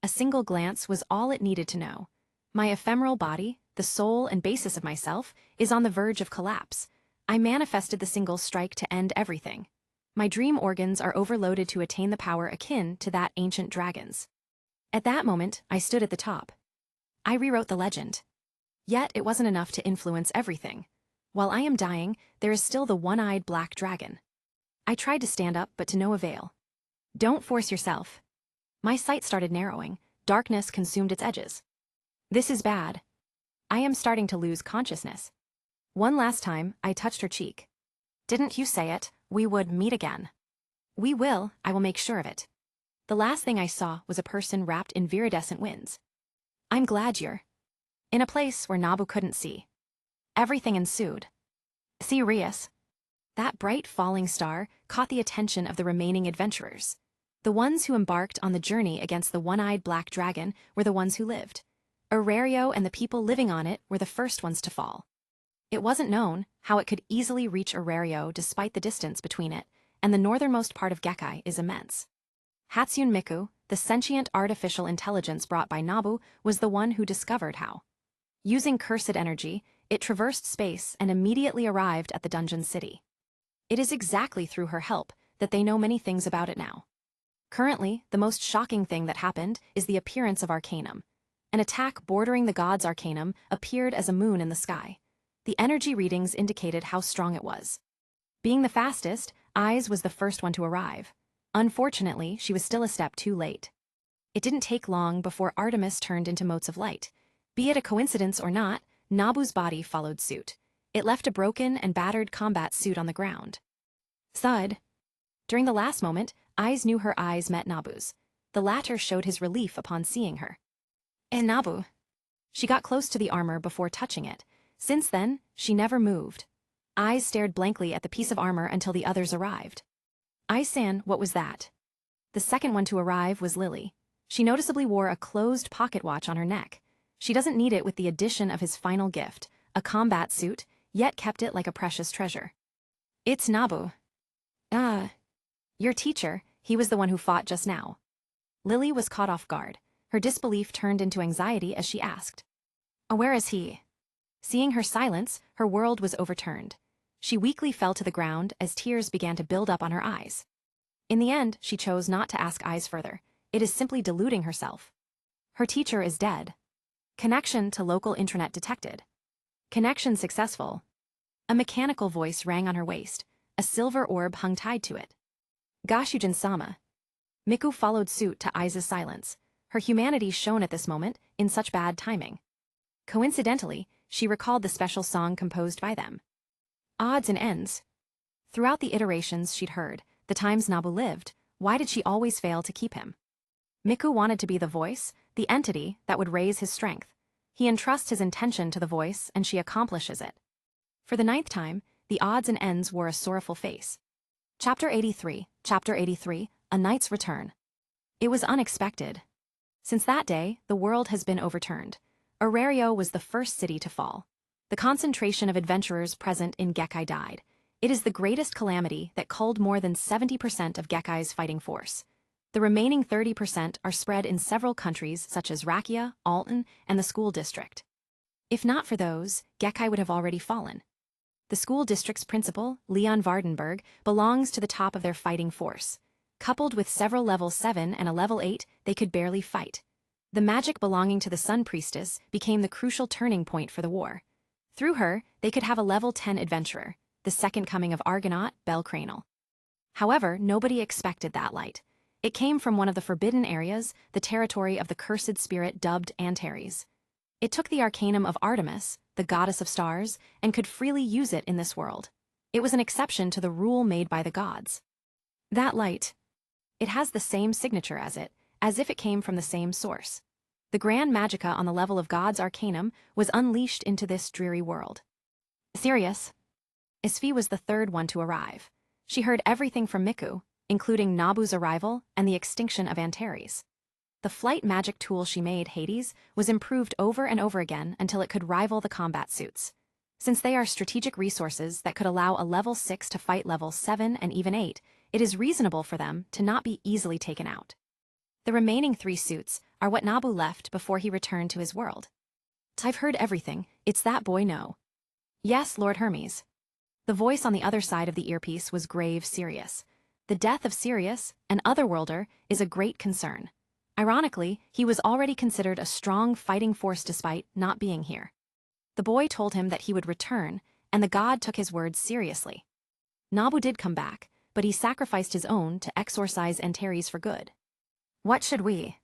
A single glance was all it needed to know. My ephemeral body, the soul and basis of myself, is on the verge of collapse. I manifested the single strike to end everything. My dream organs are overloaded to attain the power akin to that ancient dragon's. At that moment, I stood at the top. I rewrote the legend. Yet it wasn't enough to influence everything. While I am dying, there is still the one-eyed black dragon. I tried to stand up, but to no avail. Don't force yourself. My sight started narrowing. Darkness consumed its edges. This is bad. I am starting to lose consciousness. One last time, I touched her cheek. Didn't you say it? We would meet again. We will, I will make sure of it. The last thing I saw was a person wrapped in viridescent winds. I'm glad you're in a place where Nabu couldn't see. Everything ensued. Sirius. That bright falling star caught the attention of the remaining adventurers. The ones who embarked on the journey against the one-eyed black dragon were the ones who lived. Aurario and the people living on it were the first ones to fall. It wasn't known how it could easily reach Aurario despite the distance between it, and the northernmost part of Gekkai is immense. Hatsune Miku, the sentient artificial intelligence brought by Nabu, was the one who discovered how. Using cursed energy, it traversed space and immediately arrived at the dungeon city. It is exactly through her help that they know many things about it now. Currently, the most shocking thing that happened is the appearance of Arcanum. An attack bordering the god's Arcanum appeared as a moon in the sky. The energy readings indicated how strong it was. Being the fastest, Eyes was the first one to arrive. Unfortunately, she was still a step too late. It didn't take long before Artemis turned into motes of light. Be it a coincidence or not, Nabu's body followed suit. It left a broken and battered combat suit on the ground. Thud. During the last moment, Eyes knew her eyes met Nabu's. The latter showed his relief upon seeing her. Nabu. She got close to the armor before touching it. Since then, she never moved. Eyes stared blankly at the piece of armor until the others arrived. Ai-san, what was that? The second one to arrive was Lily. She noticeably wore a closed pocket watch on her neck. She doesn't need it with the addition of his final gift, a combat suit, yet kept it like a precious treasure. It's Nabu. Your teacher, he was the one who fought just now. Lily was caught off guard. Her disbelief turned into anxiety as she asked. Where is he? Seeing her silence, her world was overturned. She weakly fell to the ground as tears began to build up on her eyes. In the end, she chose not to ask eyes further. It is simply deluding herself. Her teacher is dead. Connection to local intranet detected. Connection successful. A mechanical voice rang on her waist. A silver orb hung tied to it. Gashujin-sama. Miku followed suit to Aiza's silence. Her humanity shone at this moment, in such bad timing. Coincidentally, she recalled the special song composed by them. Odds and ends. Throughout the iterations she'd heard, the times Nabu lived, why did she always fail to keep him? Miku wanted to be the voice, the entity that would raise his strength. He entrusts his intention to the voice and she accomplishes it. For the 9th time, the odds and ends wore a sorrowful face. Chapter 83, A Knight's Return. It was unexpected. Since that day, the world has been overturned. Aurario was the first city to fall. The concentration of adventurers present in Gekkai died. It is the greatest calamity that culled more than 70% of Gekkai's fighting force. The remaining 30% are spread in several countries such as Rakia, Alton, and the school district. If not for those, Gekkai would have already fallen. The school district's principal, Leon Vardenberg, belongs to the top of their fighting force. Coupled with several level 7 and a level 8, they could barely fight. The magic belonging to the Sun Priestess became the crucial turning point for the war. Through her, they could have a level 10 adventurer, the second coming of Argonaut, Belcranal. However, nobody expected that light. It came from one of the forbidden areas, the territory of the cursed spirit dubbed Antares. It took the arcanum of Artemis, the goddess of stars, and could freely use it in this world. It was an exception to the rule made by the gods. That light. It has the same signature as it, as if it came from the same source. The grand magicka on the level of God's arcanum was unleashed into this dreary world. Sirius. Isfi was the third one to arrive. She heard everything from Miku, including Nabu's arrival and the extinction of Antares. The flight magic tool she made, Hades, was improved over and over again until it could rival the combat suits. Since they are strategic resources that could allow a level 6 to fight level 7 and even 8, it is reasonable for them to not be easily taken out. The remaining 3 suits are what Nabu left before he returned to his world. I've heard everything, it's that boy no. Yes, Lord Hermes. The voice on the other side of the earpiece was grave serious. The death of Sirius, an otherworlder, is a great concern. Ironically, he was already considered a strong fighting force despite not being here. The boy told him that he would return, and the god took his words seriously. Nabu did come back, but he sacrificed his own to exorcise Antares for good. What should we?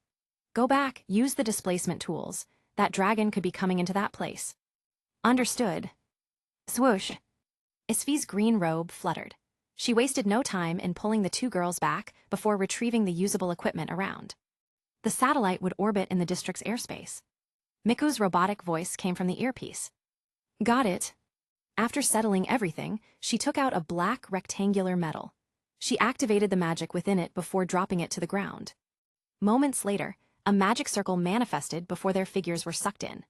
Go back, use the displacement tools. That dragon could be coming into that place. Understood. Swoosh. Isfi's green robe fluttered. She wasted no time in pulling the 2 girls back before retrieving the usable equipment around. The satellite would orbit in the district's airspace. Miku's robotic voice came from the earpiece. Got it. After settling everything, she took out a black rectangular metal. She activated the magic within it before dropping it to the ground. Moments later, a magic circle manifested before their figures were sucked in.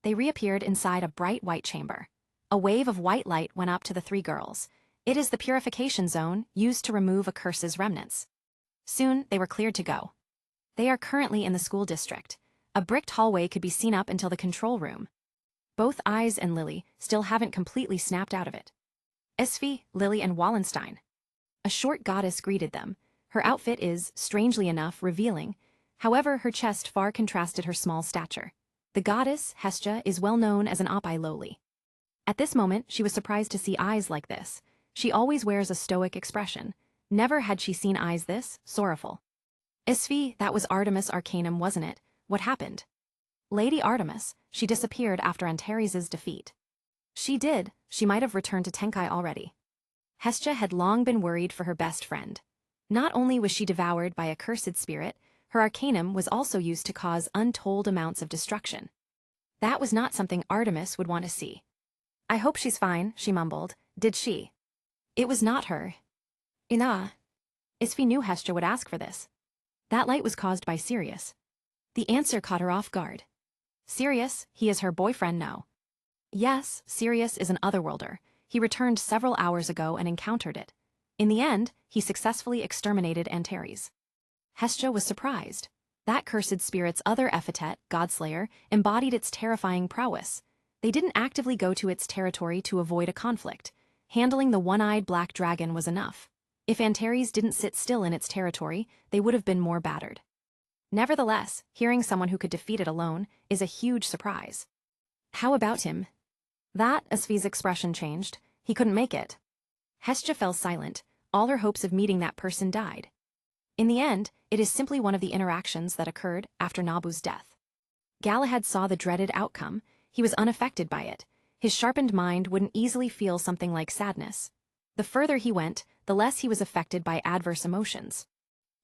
They reappeared inside a bright white chamber. A wave of white light went up to the 3 girls. It is the purification zone used to remove a curse's remnants. Soon, they were cleared to go. They are currently in the school district. A bricked hallway could be seen up until the control room. Both Eyes and Lily still haven't completely snapped out of it. Isfi, Lily, and Wallenstein. A short goddess greeted them. Her outfit is, strangely enough, revealing. However, her chest far contrasted her small stature. The goddess, Hestia, is well known as an Oppai lowly. At this moment, she was surprised to see Eyes like this. She always wears a stoic expression. Never had she seen Eyes this sorrowful. Isfi, that was Artemis Arcanum, wasn't it? What happened? Lady Artemis, she disappeared after Antares' defeat. She did, she might have returned to Tenkai already. Hestia had long been worried for her best friend. Not only was she devoured by a cursed spirit, her arcanum was also used to cause untold amounts of destruction. That was not something Artemis would want to see. I hope she's fine, she mumbled. Did she? It was not her. Ina. Isfi knew Hestia would ask for this. That light was caused by Sirius. The answer caught her off guard. Sirius, he is her boyfriend now. Yes, Sirius is an otherworlder. He returned several hours ago and encountered it. In the end, he successfully exterminated Antares. Hestia was surprised. That cursed spirit's other epithet, Godslayer, embodied its terrifying prowess. They didn't actively go to its territory to avoid a conflict. Handling the one-eyed black dragon was enough. If Antares didn't sit still in its territory, they would have been more battered. Nevertheless, hearing someone who could defeat it alone is a huge surprise. How about him? That, as Svi's expression changed, he couldn't make it. Hestia fell silent. All her hopes of meeting that person died. In the end, it is simply one of the interactions that occurred after Nabu's death. Galahad saw the dreaded outcome. He was unaffected by it. His sharpened mind wouldn't easily feel something like sadness. The further he went, the less he was affected by adverse emotions.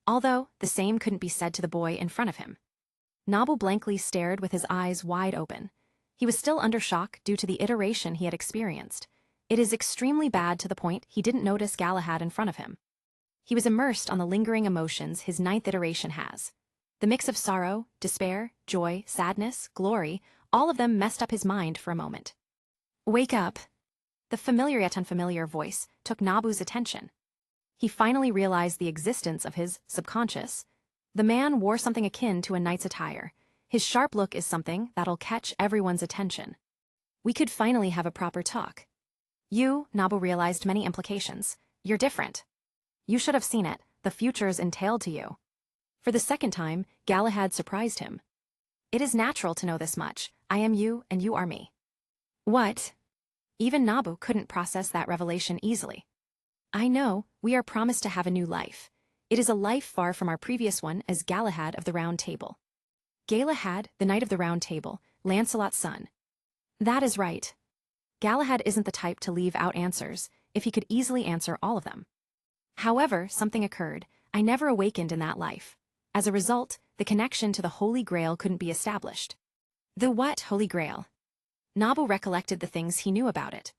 Although, the same couldn't be said to the boy in front of him. Nabu blankly stared with his eyes wide open. He was still under shock due to the iteration he had experienced. It is extremely bad to the point he didn't notice Galahad in front of him. He was immersed on the lingering emotions his 9th iteration has. The mix of sorrow, despair, joy, sadness, glory, all of them messed up his mind for a moment. Wake up! The familiar yet unfamiliar voice took Nabu's attention. He finally realized the existence of his subconscious. The man wore something akin to a knight's attire. His sharp look is something that'll catch everyone's attention. We could finally have a proper talk. You, Nabu realized many implications. You're different. You should have seen it, the futures entailed to you. For the second time, Galahad surprised him. It is natural to know this much. I am you and you are me. What? Even Nabu couldn't process that revelation easily. I know, we are promised to have a new life. It is a life far from our previous one as Galahad of the Round Table. Galahad, the Knight of the Round Table, Lancelot's son. That is right. Galahad isn't the type to leave out answers, if he could easily answer all of them. However, something occurred. I never awakened in that life. As a result, the connection to the Holy Grail couldn't be established. The what Holy Grail? Nabu recollected the things he knew about it.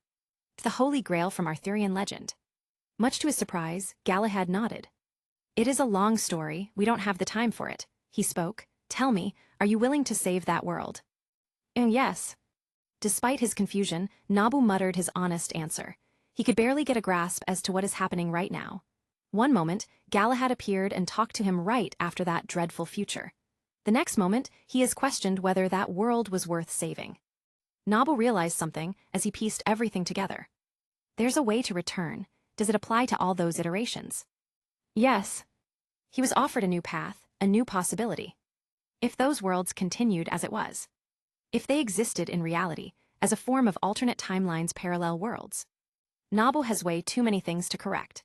The Holy Grail from Arthurian legend. Much to his surprise, Galahad nodded. It is a long story, we don't have the time for it, he spoke. Tell me, are you willing to save that world? Yes. Despite his confusion, Nabu muttered his honest answer. He could barely get a grasp as to what is happening right now. One moment, Galahad appeared and talked to him right after that dreadful future. The next moment, he is questioned whether that world was worth saving. Nabu realized something as he pieced everything together. There's a way to return. Does it apply to all those iterations? Yes. He was offered a new path, a new possibility. If those worlds continued as it was. If they existed in reality, as a form of alternate timelines, parallel worlds. Nabu has way too many things to correct.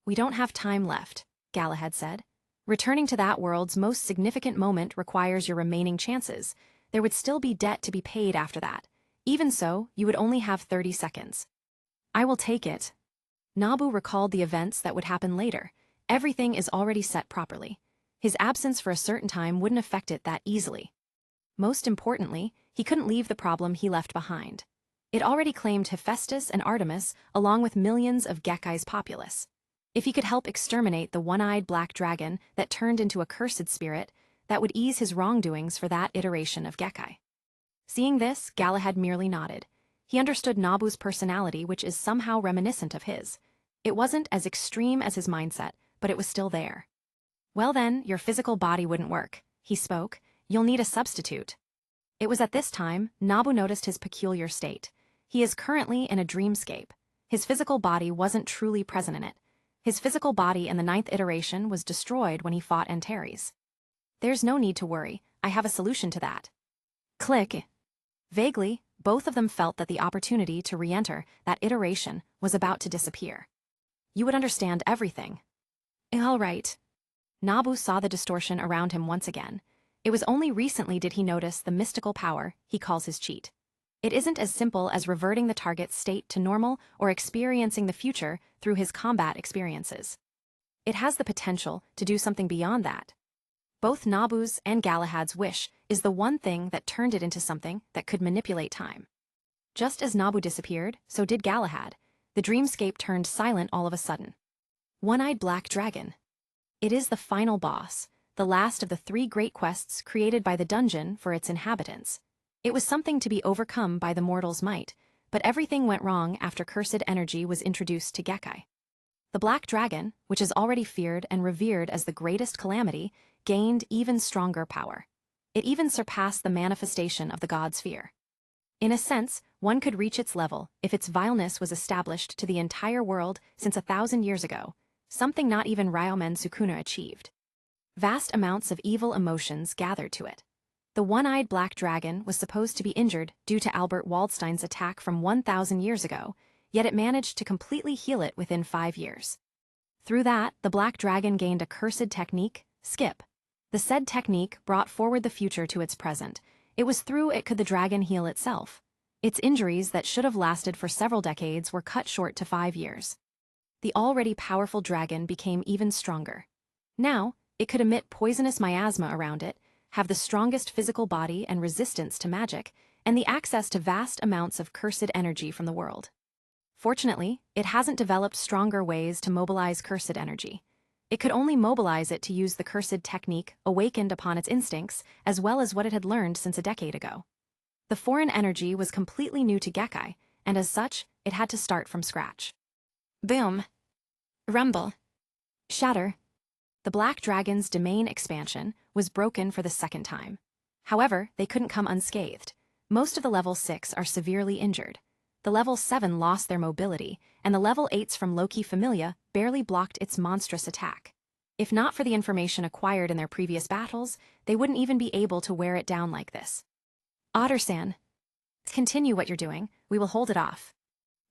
We don't have time left, Galahad said. Returning to that world's most significant moment requires your remaining chances. There would still be debt to be paid after that. Even so, you would only have 30 seconds. I will take it. Nabu recalled the events that would happen later. Everything is already set properly. His absence for a certain time wouldn't affect it that easily. Most importantly, he couldn't leave the problem he left behind. It already claimed Hephaestus and Artemis along with millions of Gekai's populace. If he could help exterminate the one-eyed black dragon that turned into a cursed spirit, that would ease his wrongdoings for that iteration of Gekai. Seeing this, Galahad merely nodded. He understood Nabu's personality, which is somehow reminiscent of his. It wasn't as extreme as his mindset, but it was still there. Well then, your physical body wouldn't work, he spoke. You'll need a substitute. It was at this time, Nabu noticed his peculiar state. He is currently in a dreamscape. His physical body wasn't truly present in it. His physical body in the 9th iteration was destroyed when he fought Antares. There's no need to worry, I have a solution to that. Click. Vaguely, both of them felt that the opportunity to re-enter that iteration was about to disappear. You would understand everything. All right. Nabu saw the distortion around him once again. It was only recently did he notice the mystical power he calls his cheat. It isn't as simple as reverting the target's state to normal or experiencing the future through his combat experiences. It has the potential to do something beyond that. Both Nabu's and Galahad's wish is the one thing that turned it into something that could manipulate time. Just as Nabu disappeared, so did Galahad. The dreamscape turned silent all of a sudden. One-eyed black dragon. It is the final boss, the last of the 3 great quests created by the dungeon for its inhabitants. It was something to be overcome by the mortal's might, but everything went wrong after cursed energy was introduced to Gekai. The black dragon, which is already feared and revered as the greatest calamity, gained even stronger power. It even surpassed the manifestation of the god's fear. In a sense, one could reach its level if its vileness was established to the entire world since 1,000 years ago, something not even Ryomen Sukuna achieved. Vast amounts of evil emotions gathered to it. The one-eyed black dragon was supposed to be injured due to Albert Waldstein's attack from 1,000 years ago, yet it managed to completely heal it within 5 years. Through that, the black dragon gained a cursed technique, skip. The said technique brought forward the future to its present. It was through it could the dragon heal itself. Its injuries that should have lasted for several decades were cut short to 5 years. The already powerful dragon became even stronger. Now, it could emit poisonous miasma around it, have the strongest physical body and resistance to magic, and the access to vast amounts of cursed energy from the world. Fortunately, it hasn't developed stronger ways to mobilize cursed energy. It could only mobilize it to use the cursed technique awakened upon its instincts, as well as what it had learned since a decade ago. The foreign energy was completely new to Gekkai, and as such, it had to start from scratch. Boom. Rumble. Shatter. The Black Dragon's domain expansion was broken for the second time. However, they couldn't come unscathed. Most of the level 6 are severely injured. The level 7 lost their mobility, and the level 8s from Loki Familia barely blocked its monstrous attack. If not for the information acquired in their previous battles, they wouldn't even be able to wear it down like this. Ottersan. Continue what you're doing, we will hold it off.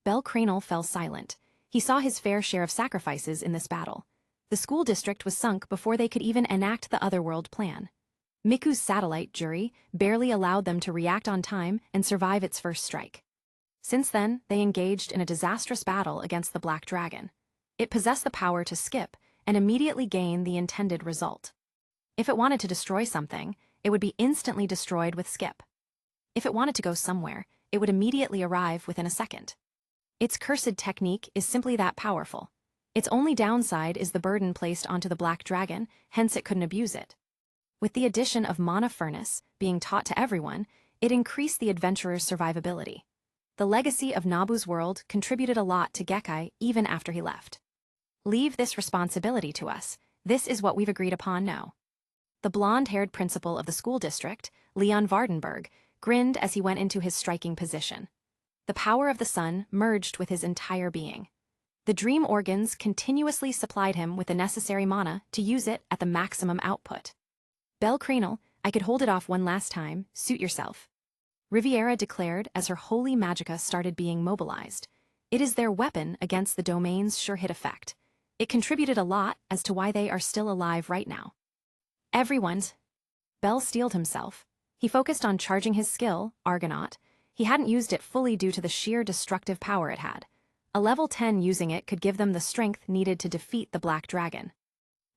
Belcranel fell silent. He saw his fair share of sacrifices in this battle. The school district was sunk before they could even enact the Otherworld plan. Miku's satellite jury barely allowed them to react on time and survive its first strike. Since then, they engaged in a disastrous battle against the Black Dragon. It possessed the power to skip and immediately gain the intended result. If it wanted to destroy something, it would be instantly destroyed with skip. If it wanted to go somewhere, it would immediately arrive within a second. Its cursed technique is simply that powerful. Its only downside is the burden placed onto the Black Dragon, hence it couldn't abuse it. With the addition of Monofurnace being taught to everyone, it increased the adventurer's survivability. The legacy of Nabu's world contributed a lot to Gekkai even after he left. Leave this responsibility to us. This is what we've agreed upon now. The blonde-haired principal of the school district, Leon Vardenberg, grinned as he went into his striking position. The power of the sun merged with his entire being. The dream organs continuously supplied him with the necessary mana to use it at the maximum output. Belcranel, I could hold it off one last time, suit yourself. Riviera declared as her holy magicka started being mobilized. It is their weapon against the domain's sure-hit effect. It contributed a lot as to why they are still alive right now. Everyone's. Bell steeled himself. He focused on charging his skill, Argonaut. He hadn't used it fully due to the sheer destructive power it had. A level 10 using it could give them the strength needed to defeat the Black Dragon.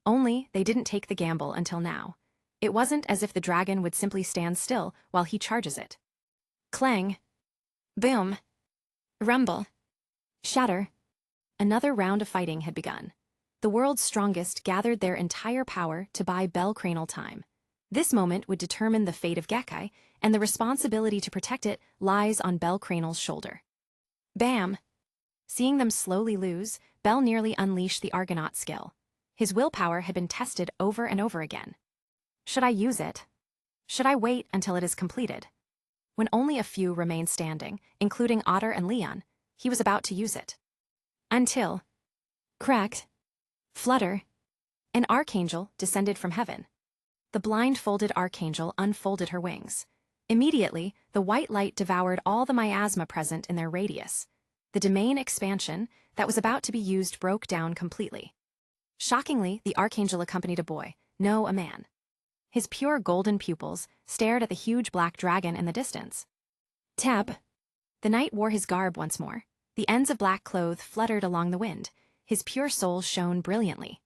Only, they didn't take the gamble until now. It wasn't as if the dragon would simply stand still while he charges it. Clang. Boom. Rumble. Shatter. Another round of fighting had begun. The world's strongest gathered their entire power to buy Belcranel time. This moment would determine the fate of Gekkai, and the responsibility to protect it lies on Belcranel's shoulder. Bam! Seeing them slowly lose, Bell nearly unleashed the Argonaut skill. His willpower had been tested over and over again. Should I use it? Should I wait until it is completed? When only a few remained standing, including Otter and Leon, he was about to use it. Until... Cracked. Flutter. An archangel descended from heaven. The blindfolded archangel unfolded her wings. Immediately, the white light devoured all the miasma present in their radius. The domain expansion that was about to be used broke down completely. Shockingly, the archangel accompanied a boy, no, a man. His pure golden pupils stared at the huge black dragon in the distance. Tab. The knight wore his garb once more. The ends of black cloth fluttered along the wind. His pure soul shone brilliantly.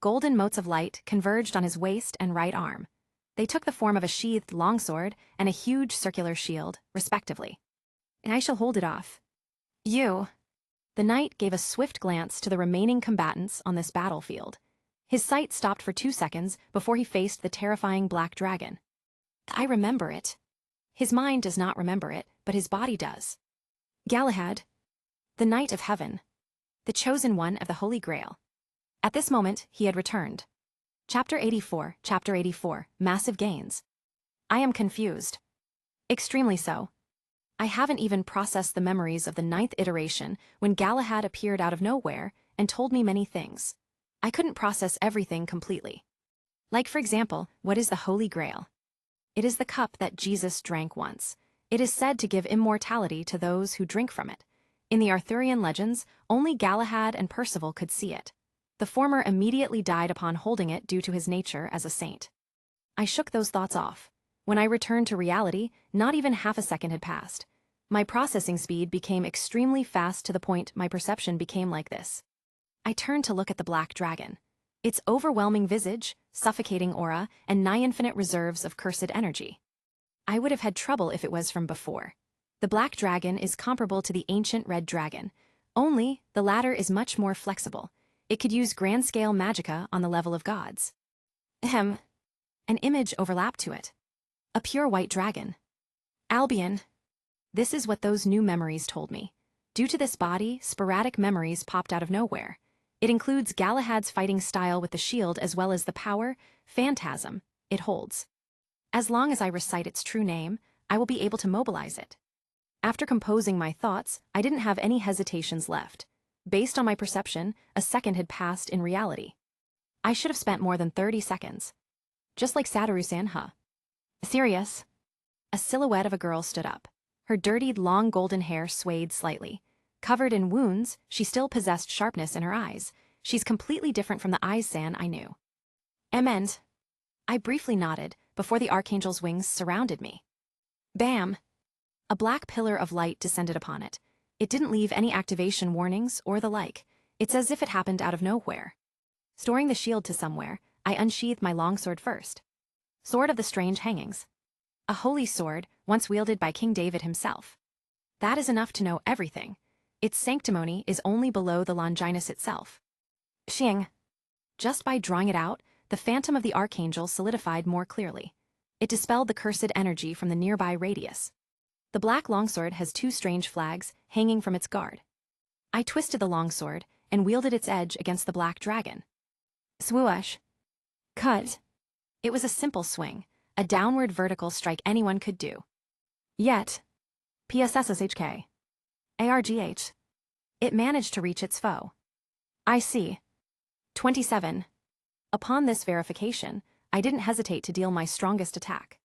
Golden motes of light converged on his waist and right arm. They took the form of a sheathed longsword and a huge circular shield, respectively. And I shall hold it off. You. The knight gave a swift glance to the remaining combatants on this battlefield. His sight stopped for 2 seconds before he faced the terrifying black dragon. I remember it. His mind does not remember it, but his body does. Galahad. The Knight of Heaven. The chosen one of the Holy Grail. At this moment, he had returned. Chapter 84, Massive Gains. I am confused. Extremely so. I haven't even processed the memories of the 9th iteration when Galahad appeared out of nowhere and told me many things. I couldn't process everything completely. Like, for example, what is the Holy Grail? It is the cup that Jesus drank once. It is said to give immortality to those who drink from it. In the Arthurian legends, only Galahad and Percival could see it. The former immediately died upon holding it due to his nature as a saint. I shook those thoughts off. When I returned to reality, not even half a second had passed. My processing speed became extremely fast to the point my perception became like this. I turned to look at the black dragon. Its overwhelming visage, suffocating aura, and nigh-infinite reserves of cursed energy. I would have had trouble if it was from before. The black dragon is comparable to the ancient red dragon, only the latter is much more flexible. It could use grand-scale magicka on the level of gods. Ahem. An image overlapped to it. A pure white dragon. Albion. This is what those new memories told me. Due to this body, sporadic memories popped out of nowhere. It includes Galahad's fighting style with the shield as well as the power, phantasm, it holds. As long as I recite its true name, I will be able to mobilize it. After composing my thoughts, I didn't have any hesitations left. Based on my perception, a second had passed in reality. I should have spent more than 30 seconds. Just like Satoru-san, huh? Serious? A silhouette of a girl stood up. Her dirtied, long golden hair swayed slightly. Covered in wounds, she still possessed sharpness in her eyes. She's completely different from the Aizen I knew. Ement. I briefly nodded, before the Archangel's wings surrounded me. Bam! A black pillar of light descended upon it. It didn't leave any activation warnings or the like. It's as if it happened out of nowhere. Storing the shield to somewhere, I unsheathed my longsword first. Sword of the Strange Hangings. A holy sword, once wielded by King David himself. That is enough to know everything. Its sanctimony is only below the Longinus itself. Xing. Just by drawing it out, the phantom of the Archangel solidified more clearly. It dispelled the cursed energy from the nearby radius. The black longsword has 2 strange flags hanging from its guard. I twisted the longsword and wielded its edge against the black dragon. Swoosh. Cut. It was a simple swing, a downward vertical strike anyone could do. Yet, PSSSHK. ARGH. It managed to reach its foe. I see. 27. Upon this verification, I didn't hesitate to deal my strongest attack.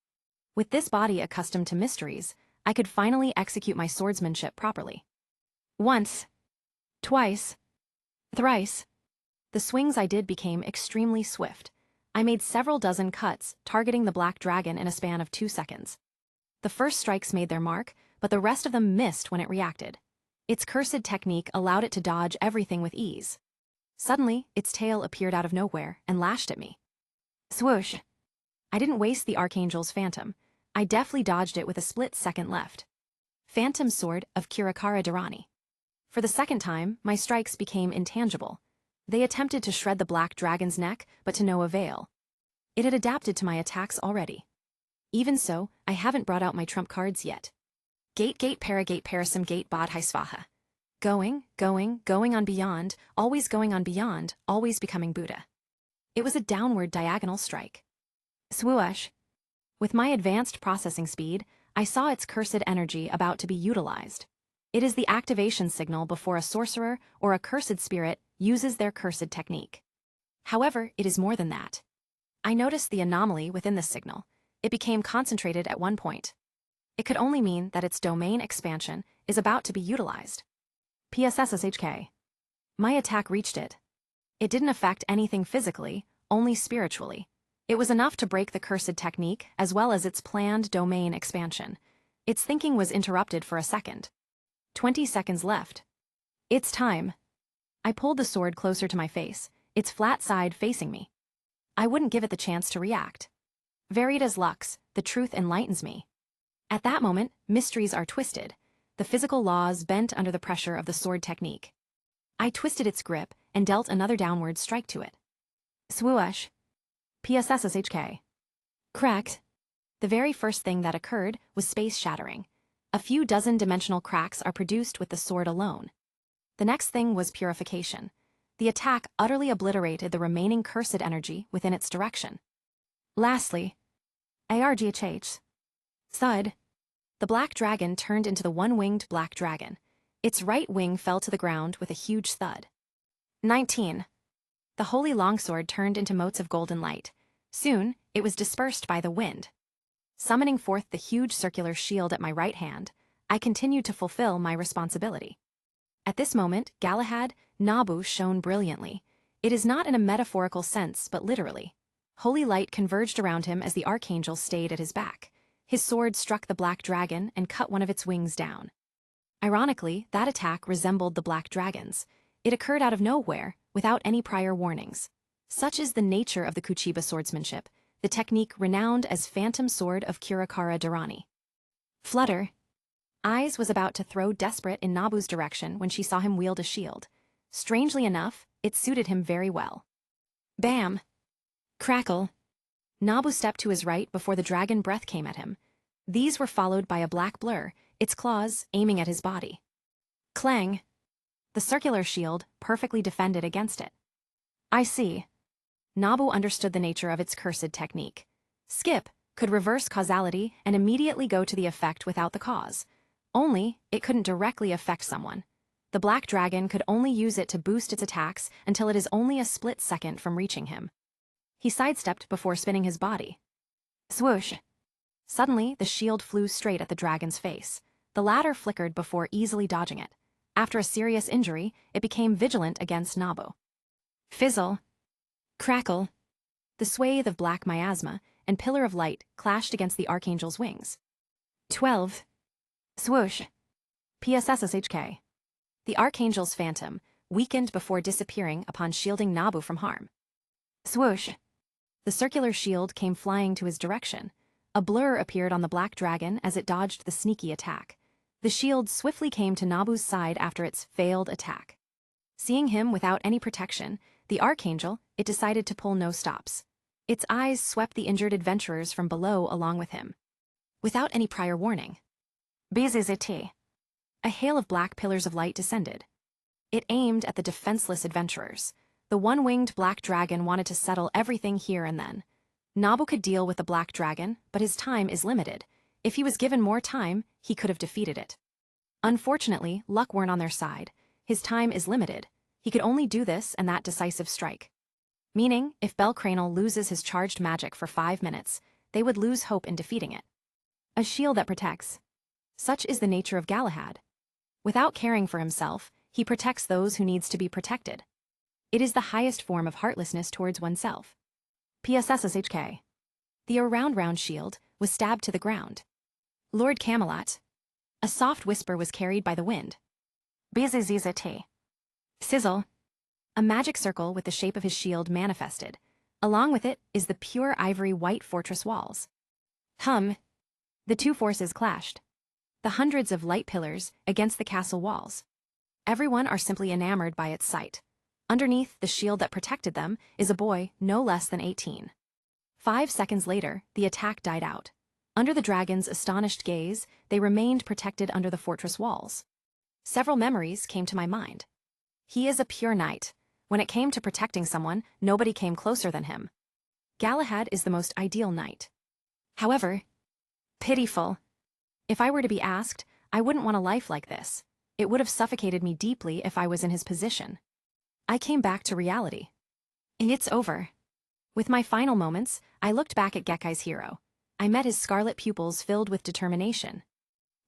With this body accustomed to mysteries, I could finally execute my swordsmanship properly. Once. Twice. Thrice. The swings I did became extremely swift. I made several dozen cuts, targeting the black dragon in a span of 2 seconds. The first strikes made their mark, but the rest of them missed when it reacted. Its cursed technique allowed it to dodge everything with ease. Suddenly, its tail appeared out of nowhere and lashed at me. Swoosh. I didn't waste the Archangel's phantom. I deftly dodged it with a split second left. Phantom Sword of Kirakara Dharani. For the second time, my strikes became intangible. They attempted to shred the black dragon's neck, but to no avail. It had adapted to my attacks already. Even so, I haven't brought out my trump cards yet. Gate parasim gate bodhi svaha. Going on beyond, always becoming Buddha. It was a downward diagonal strike. Swoosh. With my advanced processing speed, I saw its cursed energy about to be utilized. It is the activation signal before a sorcerer or a cursed spirit uses their cursed technique. However, it is more than that. I noticed the anomaly within the signal. It became concentrated at one point. It could only mean that its domain expansion is about to be utilized. PSSSHK. My attack reached it. It didn't affect anything physically, only spiritually. It was enough to break the cursed technique as well as its planned domain expansion. Its thinking was interrupted for a second. 20 seconds left. It's time. I pulled the sword closer to my face, its flat side facing me. I wouldn't give it the chance to react. Veritas lux, the truth enlightens me. At that moment, mysteries are twisted, the physical laws bent under the pressure of the sword technique. I twisted its grip and dealt another downward strike to it. Swoosh. PSSSHK. Cracked. The very first thing that occurred was space shattering. A few dozen dimensional cracks are produced with the sword alone. The next thing was purification. The attack utterly obliterated the remaining cursed energy within its direction. Lastly, ARGHH. Thud. the black dragon turned into the one-winged black dragon. Its right wing fell to the ground with a huge thud. 19. The holy longsword turned into motes of golden light. Soon, it was dispersed by the wind. Summoning forth the huge circular shield at my right hand, I continued to fulfill my responsibility. At this moment, Galahad, Nabu shone brilliantly. It is not in a metaphorical sense, but literally. Holy light converged around him as the archangel stayed at his back. His sword struck the black dragon and cut one of its wings down. Ironically, that attack resembled the black dragon's. It occurred out of nowhere, without any prior warnings. Such is the nature of the Kuchiba swordsmanship, the technique renowned as Phantom Sword of Kirakara Dharani. Flutter. Eyes was about to throw desperate in Nabu's direction when she saw him wield a shield. Strangely enough, it suited him very well. Bam! Crackle. Nabu stepped to his right before the dragon breath came at him. These were followed by a black blur, its claws aiming at his body. Clang. The circular shield perfectly defended against it. I see. Nabu understood the nature of its cursed technique. Skip could reverse causality and immediately go to the effect without the cause. Only, it couldn't directly affect someone. The black dragon could only use it to boost its attacks until it is only a split second from reaching him. He sidestepped before spinning his body. Swoosh! Suddenly, the shield flew straight at the dragon's face. The latter flickered before easily dodging it. After a serious injury, it became vigilant against Nabu. Fizzle. Crackle. The swathe of black miasma and pillar of light clashed against the archangel's wings. 12. Swoosh. PSSSHK. The archangel's phantom weakened before disappearing upon shielding Nabu from harm. Swoosh. The circular shield came flying to his direction. A blur appeared on the black dragon as it dodged the sneaky attack. The shield swiftly came to Nabu's side after its failed attack. Seeing him without any protection, the archangel, it decided to pull no stops. Its eyes swept the injured adventurers from below along with him. Without any prior warning. BZZT. A hail of black pillars of light descended. It aimed at the defenseless adventurers. The one-winged black dragon wanted to settle everything here and then. Nabu could deal with the black dragon, but his time is limited. If he was given more time, he could have defeated it. Unfortunately, luck weren't on their side. His time is limited. He could only do this and that decisive strike. Meaning, if Belcranal loses his charged magic for 5 minutes, they would lose hope in defeating it. A shield that protects. Such is the nature of Galahad. Without caring for himself, he protects those who needs to be protected. It is the highest form of heartlessness towards oneself. PSSSHK. The around-round shield was stabbed to the ground. Lord Camelot. A soft whisper was carried by the wind. BZZZT. Sizzle. A magic circle with the shape of his shield manifested. Along with it is the pure ivory white fortress walls. Hum. The two forces clashed. The hundreds of light pillars against the castle walls. Everyone are simply enamored by its sight. Underneath the shield that protected them is a boy no less than 18. 5 seconds later, the attack died out. Under the dragon's astonished gaze, they remained protected under the fortress walls. Several memories came to my mind. He is a pure knight. When it came to protecting someone, nobody came closer than him. Galahad is the most ideal knight. However, pitiful. If I were to be asked, I wouldn't want a life like this. It would have suffocated me deeply if I was in his position. I came back to reality. It's over. With my final moments, I looked back at Gekkai's hero. I met his scarlet pupils filled with determination.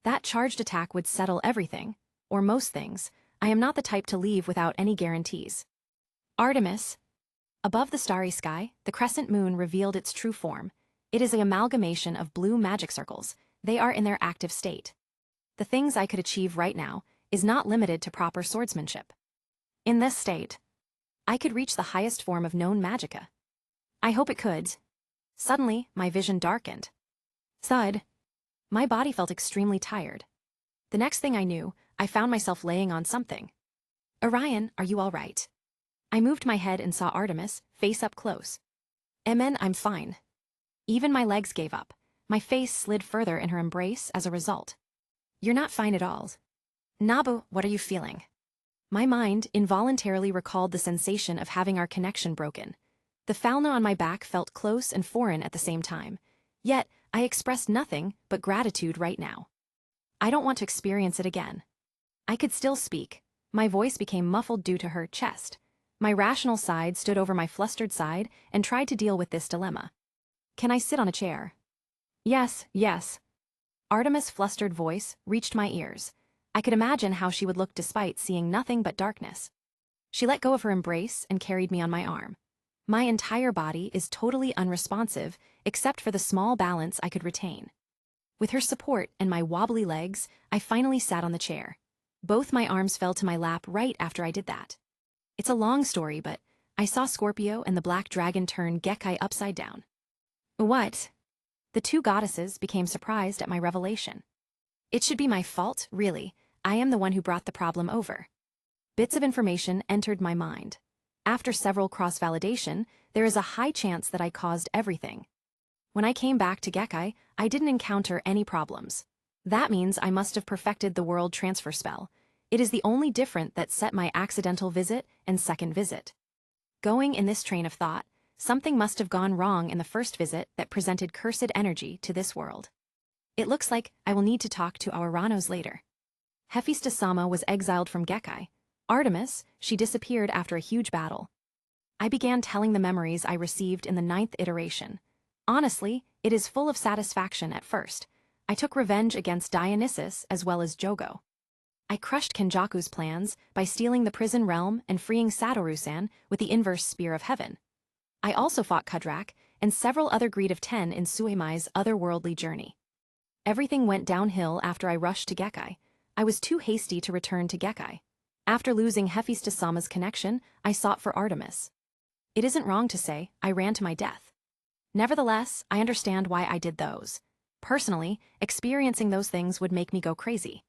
That charged attack would settle everything, or most things. I am not the type to leave without any guarantees. Artemis. Above the starry sky, the crescent moon revealed its true form. It is an amalgamation of blue magic circles. They are in their active state. The things I could achieve right now is not limited to proper swordsmanship. In this state, I could reach the highest form of known magicka. I hope it could. Suddenly, my vision darkened. Thud. My body felt extremely tired. The next thing I knew, I found myself laying on something. Orion, are you all right? I moved my head and saw Artemis, face up close. Amen, I'm fine. Even my legs gave up. My face slid further in her embrace as a result. You're not fine at all. Nabu, what are you feeling? My mind involuntarily recalled the sensation of having our connection broken. The falna on my back felt close and foreign at the same time. Yet, I expressed nothing but gratitude right now. I don't want to experience it again. I could still speak. My voice became muffled due to her chest. My rational side stood over my flustered side and tried to deal with this dilemma. Can I sit on a chair? Yes, yes. Artemis' flustered voice reached my ears. I could imagine how she would look despite seeing nothing but darkness. She let go of her embrace and carried me on my arm. My entire body is totally unresponsive except for the small balance I could retain. With her support and my wobbly legs, I finally sat on the chair. Both my arms fell to my lap right after I did that. It's a long story, but I saw Scorpio and the black dragon turn Gekkai upside down. What? The two goddesses became surprised at my revelation. It should be my fault, really. I am the one who brought the problem over. Bits of information entered my mind. After several cross-validation, there is a high chance that I caused everything. When I came back to Gekkai, I didn't encounter any problems. That means I must have perfected the world transfer spell. It is the only difference that set my accidental visit and second visit. Going in this train of thought, something must have gone wrong in the first visit that presented cursed energy to this world. It looks like I will need to talk to our Ranos later. Hephaestus-sama was exiled from Gekkai. Artemis, she disappeared after a huge battle. I began telling the memories I received in the 9th iteration. Honestly, it is full of satisfaction at first. I took revenge against Dionysus as well as Jogo. I crushed Kenjaku's plans by stealing the prison realm and freeing Satoru-san with the inverse spear of heaven. I also fought Kudrak and several other greed of 10 in Suemai's otherworldly journey. Everything went downhill after I rushed to Gekkai. I was too hasty to return to Gekkai. After losing Hephaestus-sama's connection, I sought for Artemis. It isn't wrong to say I ran to my death. Nevertheless, I understand why I did those. Personally, experiencing those things would make me go crazy.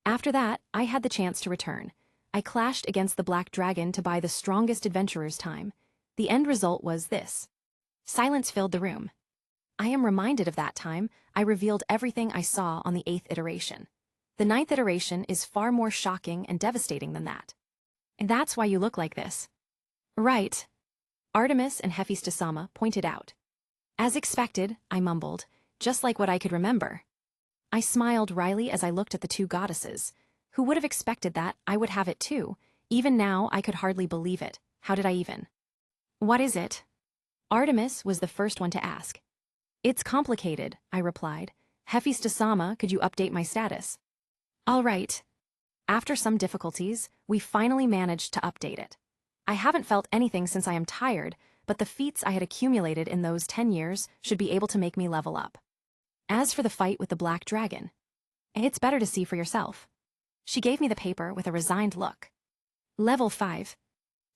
After that, I had the chance to return. I clashed against the Black Dragon to buy the strongest adventurer's time. The end result was this. Silence filled the room. I am reminded of that time I revealed everything I saw on the 8th iteration. The 9th iteration is far more shocking and devastating than that. And that's why you look like this. Right. Artemis and Hephaestus-sama pointed out. As expected, I mumbled, just like what I could remember. I smiled wryly as I looked at the two goddesses. Who would have expected that I would have it too? Even now, I could hardly believe it. How did I even? What is it? Artemis was the first one to ask. It's complicated, I replied. Hephaestus-sama, could you update my status? All right. After some difficulties, we finally managed to update it. I haven't felt anything since I am tired, but the feats I had accumulated in those 10 years should be able to make me level up. As for the fight with the Black Dragon, it's better to see for yourself. She gave me the paper with a resigned look. Level 5.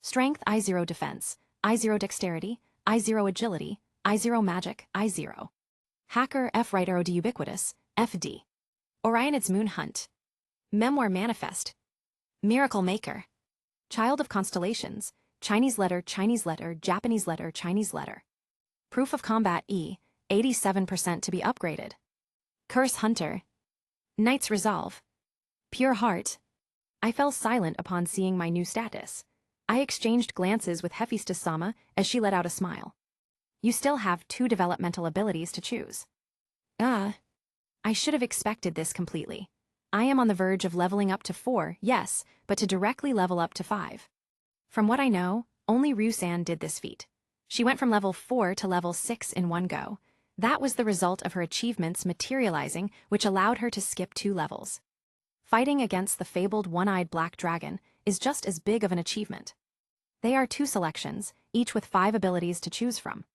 Strength I0 Defense, I0 Dexterity, I0 Agility, I0 Magic, I0. Hacker F. Right Arrow D Ubiquitous, FD. Orionid's Moon Hunt. Memoir Manifest. Miracle Maker. Child of Constellations, Chinese letter, Japanese letter, Chinese letter. Proof of Combat E, 87% to be upgraded. Curse Hunter. Knight's Resolve. Pure Heart. I fell silent upon seeing my new status. I exchanged glances with Hephaestus-sama as she let out a smile. You still have 2 developmental abilities to choose. I should have expected this completely. I am on the verge of leveling up to 4, yes, but to directly level up to 5. From what I know, only Ryu-san did this feat. She went from level 4 to level 6 in one go. That was the result of her achievements materializing, which allowed her to skip 2 levels. Fighting against the fabled one-eyed Black Dragon is just as big of an achievement. They are 2 selections, each with 5 abilities to choose from.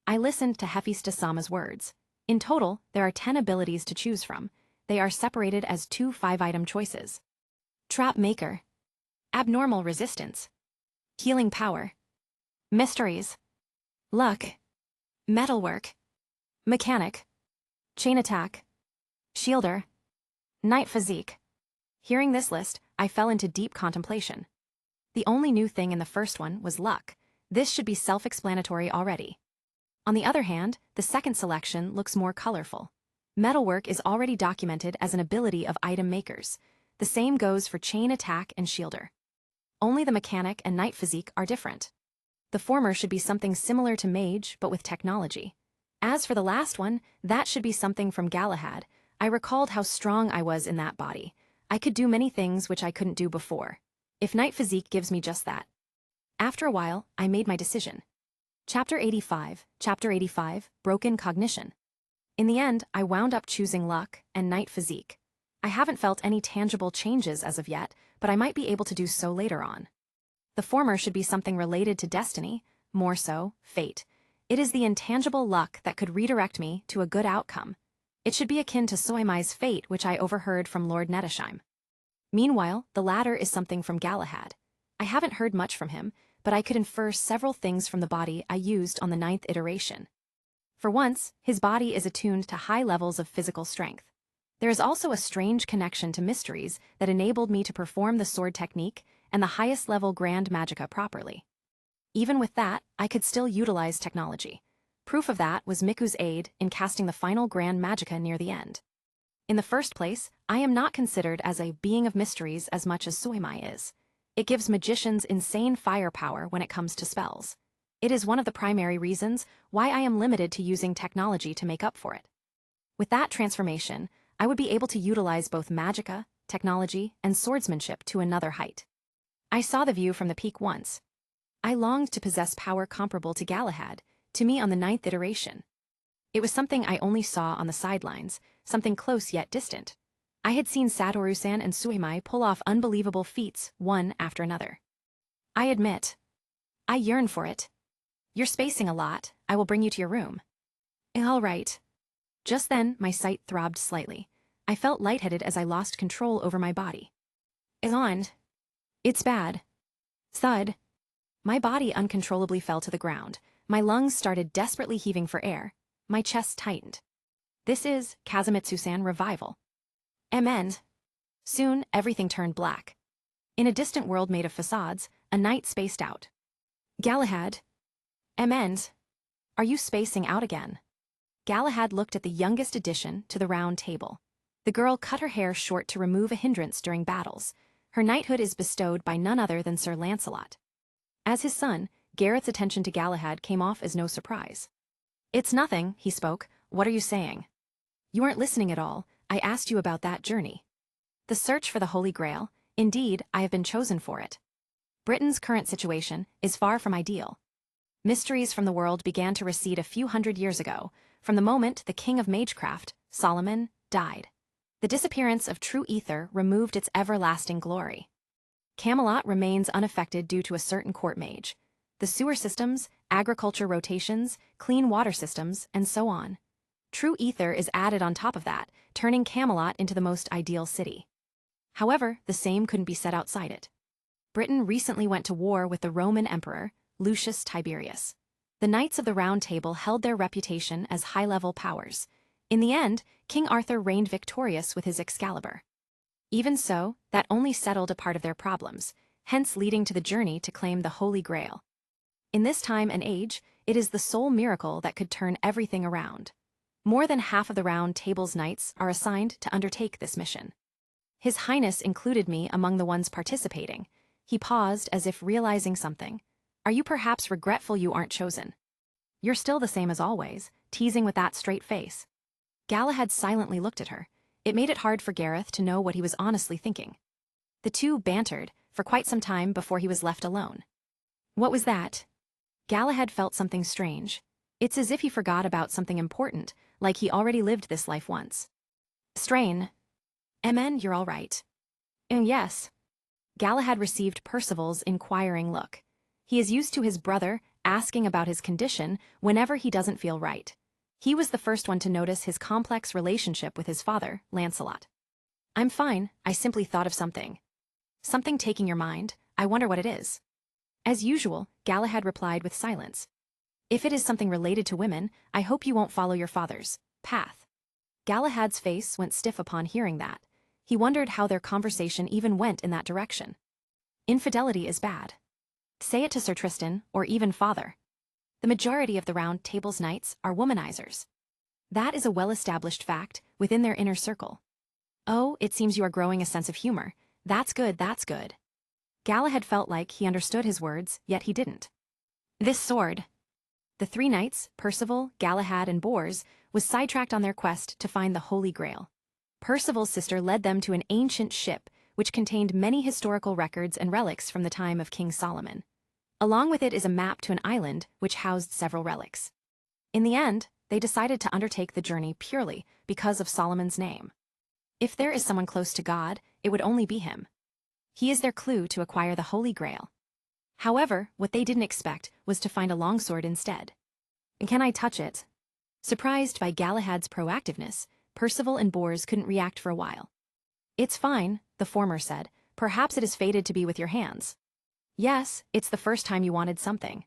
I listened to Hephaestus-sama's words. In total, there are 10 abilities to choose from. They are separated as 2 5-item choices. Trap Maker. Abnormal Resistance. Healing Power. Mysteries. Luck. Metalwork. Mechanic. Chain Attack. Shielder. Knight Physique. Hearing this list, I fell into deep contemplation. The only new thing in the first one was luck. This should be self-explanatory already. On the other hand, the second selection looks more colorful. Metalwork is already documented as an ability of item makers. The same goes for Chain Attack and Shielder. Only the Mechanic and Knight Physique are different. The former should be something similar to Mage, but with technology. As for the last one, that should be something from Galahad. I recalled how strong I was in that body. I could do many things which I couldn't do before. If Knight Physique gives me just that. After a while, I made my decision. Chapter 85, Broken Cognition. In the end, I wound up choosing luck and Knight Physique. I haven't felt any tangible changes as of yet, but I might be able to do so later on. The former should be something related to destiny, more so, fate. It is the intangible luck that could redirect me to a good outcome. It should be akin to Soimai's fate, which I overheard from Lord Nettesheim. Meanwhile, the latter is something from Galahad. I haven't heard much from him, but I could infer several things from the body I used on the 9th iteration. For once, his body is attuned to high levels of physical strength. There is also a strange connection to mysteries that enabled me to perform the sword technique and the highest level Grand Magica properly. Even with that, I could still utilize technology. Proof of that was Miku's aid in casting the final Grand Magica near the end. In the first place, I am not considered as a being of mysteries as much as Soimai is. It gives magicians insane firepower when it comes to spells. It is one of the primary reasons why I am limited to using technology to make up for it. With that transformation, I would be able to utilize both magica, technology, and swordsmanship to another height. I saw the view from the peak once. I longed to possess power comparable to Galahad, to me on the 9th iteration. It was something I only saw on the sidelines, something close yet distant. I had seen Satoru-san and Suimai pull off unbelievable feats one after another. I admit, I yearn for it. You're spacing a lot, I will bring you to your room. All right. Just then, my sight throbbed slightly. I felt lightheaded as I lost control over my body. It's bad. Thud. My body uncontrollably fell to the ground. My lungs started desperately heaving for air. My chest tightened. This is Kazumitsu-san revival. End. Soon, everything turned black. In a distant world made of facades, a night spaced out. Galahad. End. Are you spacing out again? Galahad looked at the youngest addition to the round table. The girl cut her hair short to remove a hindrance during battles. Her knighthood is bestowed by none other than Sir Lancelot. As his son, Gareth's attention to Galahad came off as no surprise. It's nothing, he spoke. What are you saying? You aren't listening at all. I asked you about that journey. The search for the Holy Grail. Indeed, I have been chosen for it. Britain's current situation is far from ideal. Mysteries from the world began to recede a few hundred years ago, from the moment the king of magecraft, Solomon, died. The disappearance of true ether removed its everlasting glory. Camelot remains unaffected due to a certain court mage. The sewer systems, agriculture rotations, clean water systems, and so on. True ether is added on top of that, turning Camelot into the most ideal city. However, the same couldn't be said outside it. Britain recently went to war with the Roman Emperor, Lucius Tiberius. The Knights of the Round Table held their reputation as high-level powers. In the end, King Arthur reigned victorious with his Excalibur. Even so, that only settled a part of their problems, hence leading to the journey to claim the Holy Grail. In this time and age, it is the sole miracle that could turn everything around. More than half of the Round Table's knights are assigned to undertake this mission. His Highness included me among the ones participating. He paused as if realizing something. Are you perhaps regretful you aren't chosen? You're still the same as always, teasing with that straight face. Galahad silently looked at her. It made it hard for Gareth to know what he was honestly thinking. The two bantered for quite some time before he was left alone. What was that? Galahad felt something strange. It's as if he forgot about something important, like he already lived this life once. Strain. You're all right. Yes. Galahad received Percival's inquiring look. He is used to his brother asking about his condition whenever he doesn't feel right. He was the first one to notice his complex relationship with his father, Lancelot. I'm fine, I simply thought of something. Something taking your mind, I wonder what it is. As usual, Galahad replied with silence. If it is something related to women, I hope you won't follow your father's path. Galahad's face went stiff upon hearing that. He wondered how their conversation even went in that direction. Infidelity is bad. Say it to Sir Tristan, or even father. The majority of the Round Table's knights are womanizers. That is a well-established fact within their inner circle. Oh, it seems you are growing a sense of humor. That's good, that's good. Galahad felt like he understood his words, yet he didn't. This sword. The three knights, Percival, Galahad, and Bors, was sidetracked on their quest to find the Holy Grail. Percival's sister led them to an ancient ship, which contained many historical records and relics from the time of King Solomon. Along with it is a map to an island which housed several relics. In the end, they decided to undertake the journey purely because of Solomon's name. If there is someone close to God, it would only be him. He is their clue to acquire the Holy Grail. However, what they didn't expect was to find a longsword instead. Can I touch it? Surprised by Galahad's proactiveness, Percival and Bors couldn't react for a while. It's fine, the former said. Perhaps it is fated to be with your hands. Yes, it's the first time you wanted something.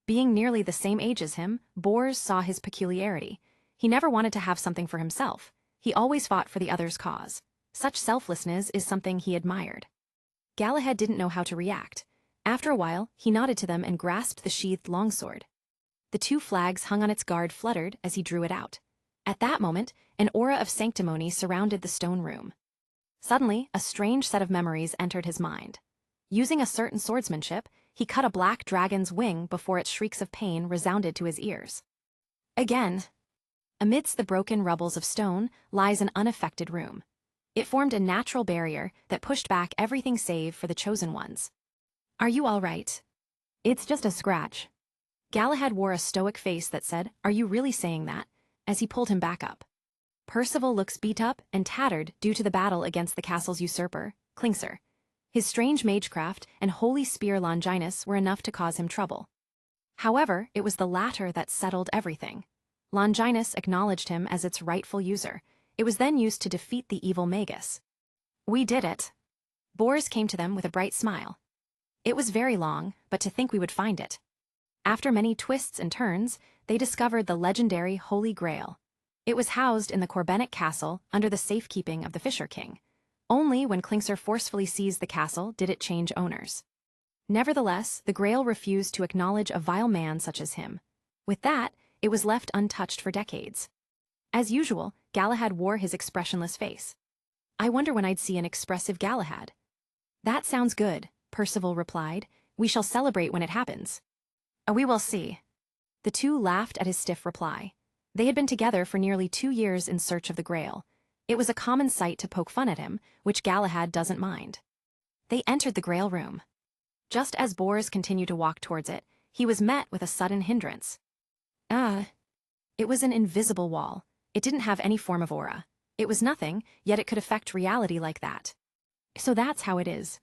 Being nearly the same age as him, Bors saw his peculiarity. He never wanted to have something for himself. He always fought for the other's cause. Such selflessness is something he admired. Galahad didn't know how to react. After a while, he nodded to them and grasped the sheathed longsword. The two flags hung on its guard fluttered as he drew it out. At that moment, an aura of sanctimony surrounded the stone room. Suddenly, a strange set of memories entered his mind. Using a certain swordsmanship, he cut a black dragon's wing before its shrieks of pain resounded to his ears. Again. Amidst the broken rubbles of stone lies an unaffected room. It formed a natural barrier that pushed back everything save for the chosen ones. Are you all right? It's just a scratch. Galahad wore a stoic face that said, Are you really saying that? As he pulled him back up. Percival looks beat up and tattered due to the battle against the castle's usurper, Klingsor. His strange magecraft and holy spear Longinus were enough to cause him trouble. However, it was the latter that settled everything. Longinus acknowledged him as its rightful user. It was then used to defeat the evil Magus. We did it. Bors came to them with a bright smile. It was very long, but to think we would find it. After many twists and turns, they discovered the legendary Holy Grail. It was housed in the Corbenic castle under the safekeeping of the Fisher King. Only when Klingsor forcefully seized the castle did it change owners. Nevertheless, the Grail refused to acknowledge a vile man such as him. With that, it was left untouched for decades. As usual, Galahad wore his expressionless face. I wonder when I'd see an expressive Galahad. That sounds good, Percival replied. We shall celebrate when it happens. We will see. The two laughed at his stiff reply. They had been together for nearly 2 years in search of the Grail. It was a common sight to poke fun at him, which Galahad doesn't mind. They entered the Grail room. Just as Bors continued to walk towards it, he was met with a sudden hindrance. It was an invisible wall. It didn't have any form of aura. It was nothing, yet it could affect reality like that. So that's how it is.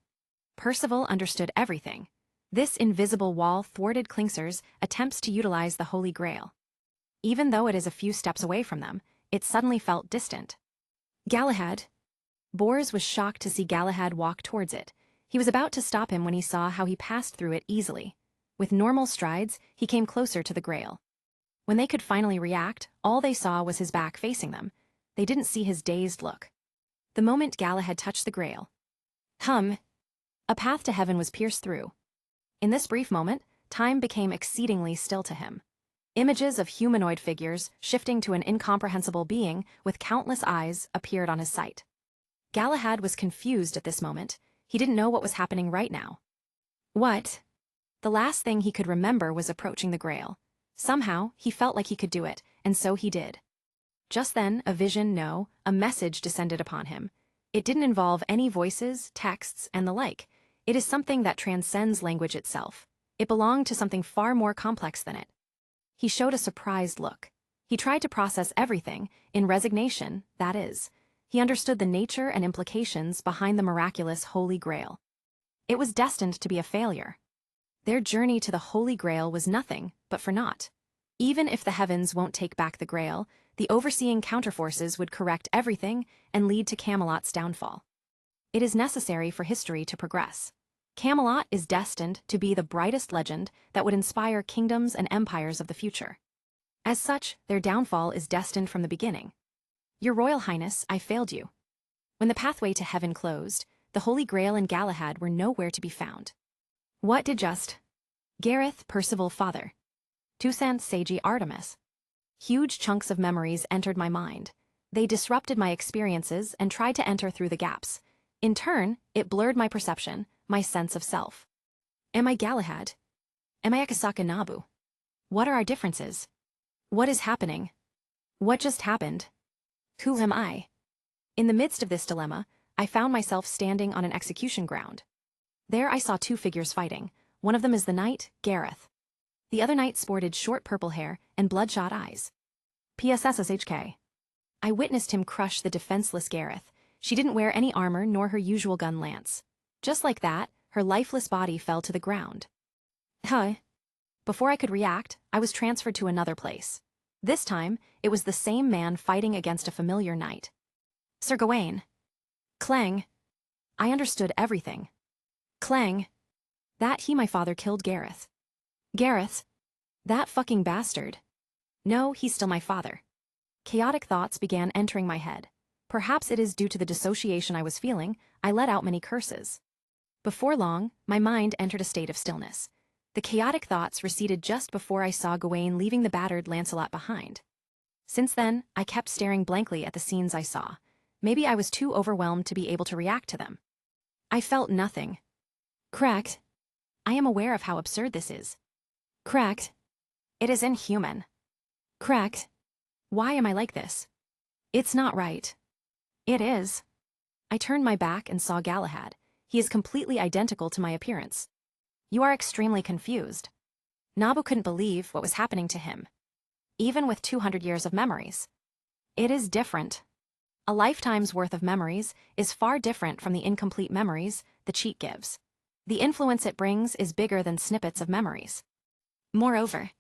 Percival understood everything. This invisible wall thwarted Klingsor's attempts to utilize the Holy Grail. Even though it is a few steps away from them, it suddenly felt distant. Galahad. Bors was shocked to see Galahad walk towards it. He was about to stop him when he saw how he passed through it easily. With normal strides, he came closer to the Grail. When they could finally react, all they saw was his back facing them. They didn't see his dazed look. The moment Galahad touched the Grail, a path to heaven was pierced through. In this brief moment, time became exceedingly still to him. Images of humanoid figures shifting to an incomprehensible being with countless eyes appeared on his sight. Galahad was confused at this moment. He didn't know what was happening right now. What? The last thing he could remember was approaching the Grail. Somehow, he felt like he could do it, and so he did. Just then, a message descended upon him. It didn't involve any voices, texts, and the like. It is something that transcends language itself. It belonged to something far more complex than it. He showed a surprised look. He tried to process everything, in resignation, that is. He understood the nature and implications behind the miraculous Holy Grail. It was destined to be a failure. Their journey to the Holy Grail was nothing but for naught. Even if the heavens won't take back the Grail, the overseeing counterforces would correct everything and lead to Camelot's downfall. It is necessary for history to progress. Camelot is destined to be the brightest legend that would inspire kingdoms and empires of the future. As such, their downfall is destined from the beginning. Your Royal Highness, I failed you. When the pathway to heaven closed, the Holy Grail and Galahad were nowhere to be found. What did just? Gareth, Percival, father. Toussaint, Seiji, Artemis. Huge chunks of memories entered my mind. They disrupted my experiences and tried to enter through the gaps. In turn, it blurred my perception, my sense of self. Am I Galahad? Am I Akasaka Nabu? What are our differences? What is happening? What just happened? Who am I? In the midst of this dilemma, I found myself standing on an execution ground. There I saw two figures fighting. One of them is the knight, Gareth. The other knight sported short purple hair and bloodshot eyes. PSSSHK. I witnessed him crush the defenseless Gareth. She didn't wear any armor nor her usual gun lance. Just like that, her lifeless body fell to the ground. Huh. Before I could react, I was transferred to another place. This time, it was the same man fighting against a familiar knight. Sir Gawain. Clang. I understood everything. Clang. That he my father killed Gareth. Gareth. That fucking bastard. No, he's still my father. Chaotic thoughts began entering my head. Perhaps it is due to the dissociation I was feeling, I let out many curses. Before long, my mind entered a state of stillness. The chaotic thoughts receded just before I saw Gawain leaving the battered Lancelot behind. Since then, I kept staring blankly at the scenes I saw. Maybe I was too overwhelmed to be able to react to them. I felt nothing. Correct. I am aware of how absurd this is. Correct. It is inhuman. Correct. Why am I like this? It's not right. It is. I turned my back and saw Galahad. He is completely identical to my appearance. You are extremely confused. Nabu couldn't believe what was happening to him. Even with 200 years of memories. It is different. A lifetime's worth of memories is far different from the incomplete memories the cheat gives. The influence it brings is bigger than snippets of memories. Moreover,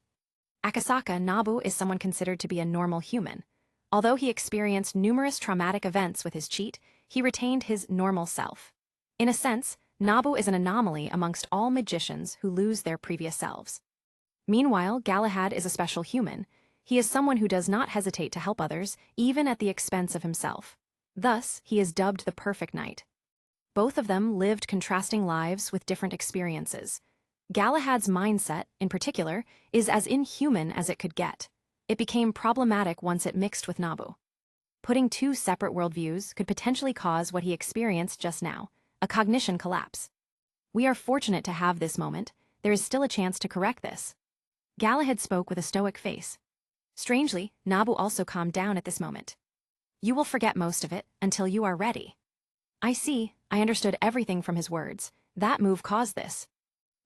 Akasaka Nabu is someone considered to be a normal human. Although he experienced numerous traumatic events with his cheat, he retained his normal self. In a sense, Nabu is an anomaly amongst all magicians who lose their previous selves. Meanwhile, Galahad is a special human. He is someone who does not hesitate to help others, even at the expense of himself. Thus, he is dubbed the perfect knight. Both of them lived contrasting lives with different experiences. Galahad's mindset, in particular, is as inhuman as it could get. It became problematic once it mixed with Nabu. Putting two separate worldviews could potentially cause what he experienced just now, a cognition collapse. We are fortunate to have this moment. There is still a chance to correct this. Galahad spoke with a stoic face. Strangely, Nabu also calmed down at this moment. You will forget most of it until you are ready. I see. I understood everything from his words. That move caused this.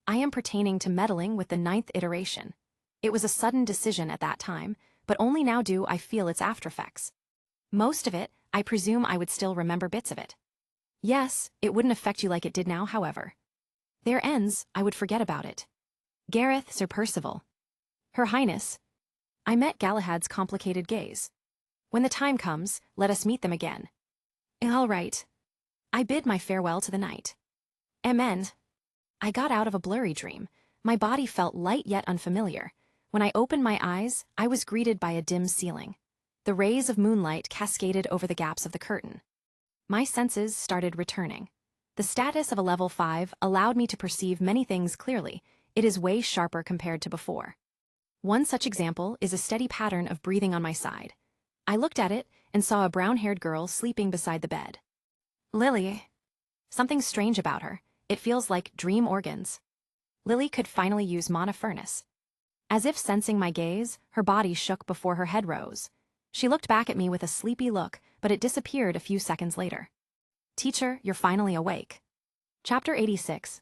I am pertaining to meddling with the 9th iteration. It was a sudden decision at that time, but only now do I feel its aftereffects. Most of it, I presume I would still remember bits of it. Yes, it wouldn't affect you like it did now, however. There ends, I would forget about it. Gareth, Sir Percival. Her Highness. I met Galahad's complicated gaze. When the time comes, let us meet them again. All right. I bid my farewell to the knight. Amen. I got out of a blurry dream. My body felt light yet unfamiliar. When I opened my eyes, I was greeted by a dim ceiling. The rays of moonlight cascaded over the gaps of the curtain. My senses started returning. The status of a level 5 allowed me to perceive many things clearly. It is way sharper compared to before. One such example is a steady pattern of breathing on my side. I looked at it and saw a brown-haired girl sleeping beside the bed. Lily. Something strange about her. It feels like dream organs. Lily could finally use Monofurnace. As if sensing my gaze, her body shook before her head rose. She looked back at me with a sleepy look, but it disappeared a few seconds later. Teacher, you're finally awake. Chapter 86,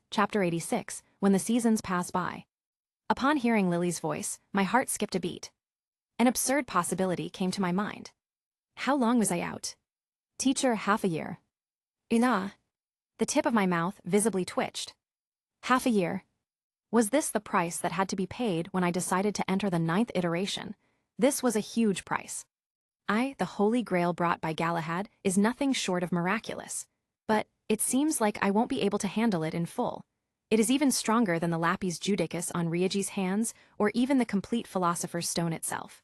When the Seasons Pass By. Upon hearing Lily's voice, my heart skipped a beat. An absurd possibility came to my mind. How long was I out? Teacher, half a year. Ina. The tip of my mouth visibly twitched. Half a year. Was this the price that had to be paid when I decided to enter the 9th iteration? This was a huge price. The Holy Grail brought by Galahad, is nothing short of miraculous. But it seems like I won't be able to handle it in full. It is even stronger than the Lapis Judicus on Ryaji's hands, or even the complete Philosopher's Stone itself.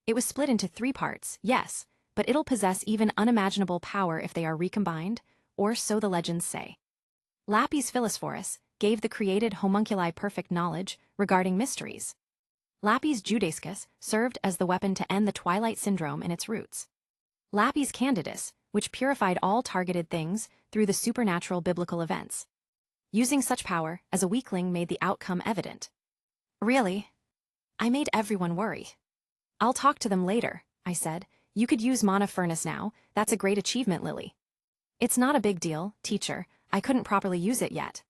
It was split into 3 parts, yes, but it'll possess even unimaginable power if they are recombined, or so the legends say. Lapis Philosphorus gave the created homunculi perfect knowledge regarding mysteries. Lapis Judicus served as the weapon to end the Twilight Syndrome in its roots. Lapis Candidus, which purified all targeted things through the supernatural biblical events. Using such power as a weakling made the outcome evident. Really? I made everyone worry. I'll talk to them later, I said, You could use Monofurnace now. That's a great achievement, Lily. It's not a big deal, teacher. I couldn't properly use it yet.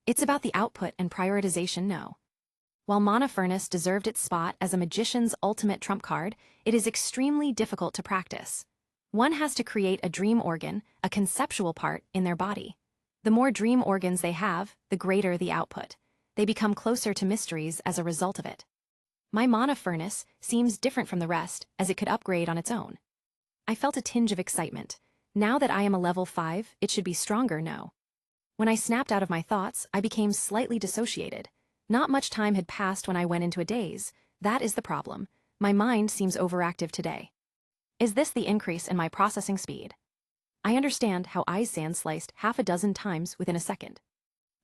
It's about the output and prioritization, no. While Monofurnace deserved its spot as a magician's ultimate trump card, it is extremely difficult to practice. One has to create a dream organ, a conceptual part, in their body. The more dream organs they have, the greater the output. They become closer to mysteries as a result of it. My Monofurnace seems different from the rest, as it could upgrade on its own. I felt a tinge of excitement. Now that I am a level 5, it should be stronger, no. When I snapped out of my thoughts, I became slightly dissociated. Not much time had passed when I went into a daze. That is the problem. My mind seems overactive today. Is this the increase in my processing speed? I understand how Icelo sliced half a dozen times within a second.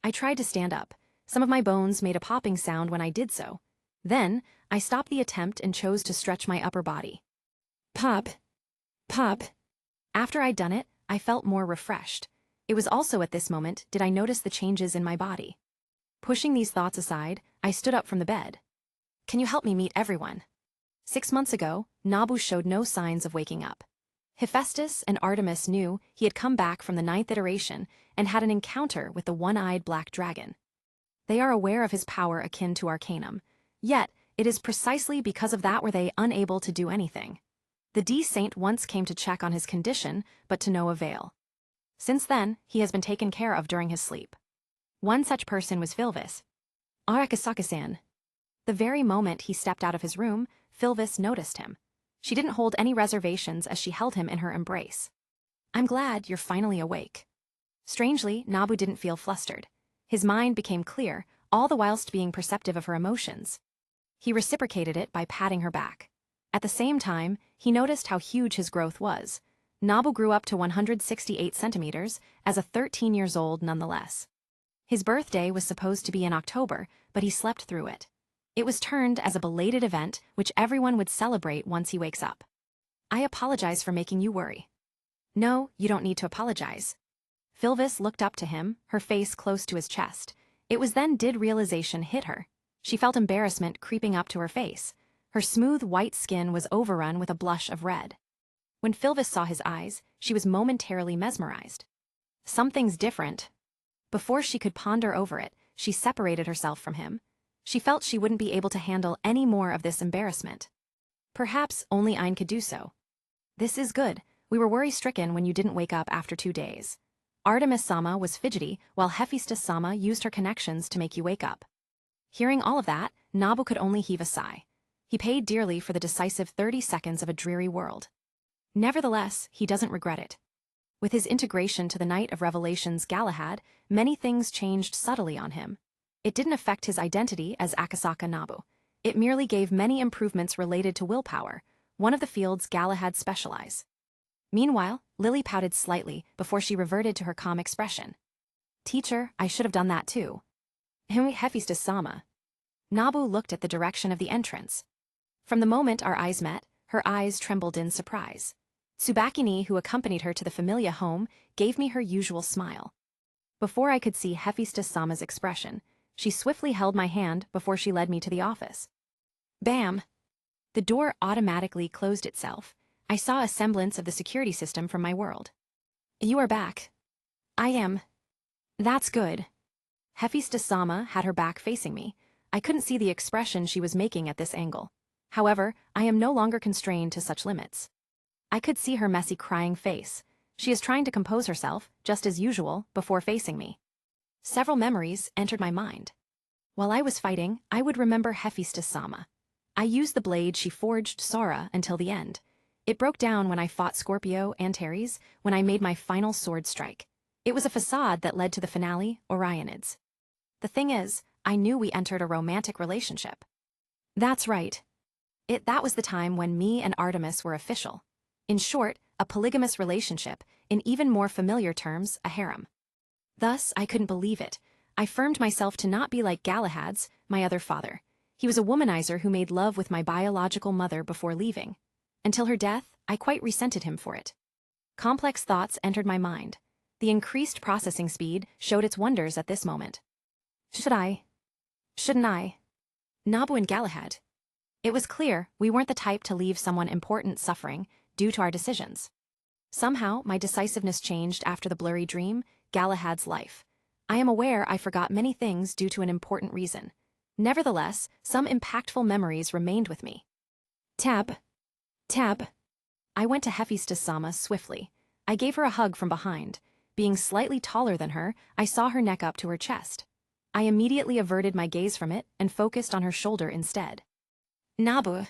I tried to stand up. Some of my bones made a popping sound when I did so. Then, I stopped the attempt and chose to stretch my upper body. Pop. Pop. After I'd done it, I felt more refreshed. It was also at this moment did I notice the changes in my body. Pushing these thoughts aside, I stood up from the bed. Can you help me meet everyone? 6 months ago, Nabu showed no signs of waking up. Hephaestus and Artemis knew he had come back from the 9th iteration and had an encounter with the one-eyed black dragon. They are aware of his power akin to Arcanum, yet it is precisely because of that were they unable to do anything. The D-Saint once came to check on his condition, but to no avail. Since then, he has been taken care of during his sleep. One such person was Philvis. Arakasaka-san. The very moment he stepped out of his room, Philvis noticed him. She didn't hold any reservations as she held him in her embrace. I'm glad you're finally awake. Strangely, Nabu didn't feel flustered. His mind became clear, all the whilst being perceptive of her emotions. He reciprocated it by patting her back. At the same time, he noticed how huge his growth was. Nabu grew up to 168 centimeters, as a 13-years-old nonetheless. His birthday was supposed to be in October, but he slept through it. It was turned as a belated event which everyone would celebrate once he wakes up. I apologize for making you worry. No, you don't need to apologize. Philvis looked up to him, her face close to his chest. It was then did realization hit her. She felt embarrassment creeping up to her face. Her smooth white skin was overrun with a blush of red. When Philvis saw his eyes, she was momentarily mesmerized. Something's different. Before she could ponder over it, she separated herself from him. She felt she wouldn't be able to handle any more of this embarrassment. Perhaps only Ein could do so. This is good. We were worry-stricken when you didn't wake up after 2 days. Artemis-sama was fidgety, while Hephaestus-sama used her connections to make you wake up. Hearing all of that, Nabu could only heave a sigh. He paid dearly for the decisive 30 seconds of a dreary world. Nevertheless, he doesn't regret it. With his integration to the Night of Revelations Galahad, many things changed subtly on him. It didn't affect his identity as Akasaka Nabu. It merely gave many improvements related to willpower, one of the fields Galahad specialize. Meanwhile, Lily pouted slightly before she reverted to her calm expression. Teacher, I should have done that too. Hephaestus-sama. Nabu looked at the direction of the entrance. From the moment our eyes met, her eyes trembled in surprise. Tsubakini, who accompanied her to the Familia home, gave me her usual smile. Before I could see Hephaestus-sama's expression, she swiftly held my hand before she led me to the office. Bam! The door automatically closed itself. I saw a semblance of the security system from my world. You are back. I am. That's good. Hephaestus-sama had her back facing me. I couldn't see the expression she was making at this angle. However, I am no longer constrained to such limits. I could see her messy crying face. She is trying to compose herself, just as usual, before facing me. Several memories entered my mind. While I was fighting, I would remember Hephaestus-sama. I used the blade she forged Sora until the end. It broke down when I fought Scorpio and Ares, when I made my final sword strike. It was a facade that led to the finale, Orionids. The thing is, I knew we entered a romantic relationship. That's right. That was the time when me and Artemis were official. In short, a polygamous relationship, in even more familiar terms, a harem. Thus, I couldn't believe it. I firmed myself to not be like Galahad's, my other father. He was a womanizer who made love with my biological mother before leaving. Until her death, I quite resented him for it. Complex thoughts entered my mind. The increased processing speed showed its wonders at this moment. Shouldn't I? Nabu and Galahad. It was clear we weren't the type to leave someone important suffering, due to our decisions. Somehow, my decisiveness changed after the blurry dream, Galahad's life. I am aware I forgot many things due to an important reason. Nevertheless, some impactful memories remained with me. Tab. I went to Hephaestus-sama swiftly. I gave her a hug from behind. Being slightly taller than her, I saw her neck up to her chest. I immediately averted my gaze from it and focused on her shoulder instead. Nabu.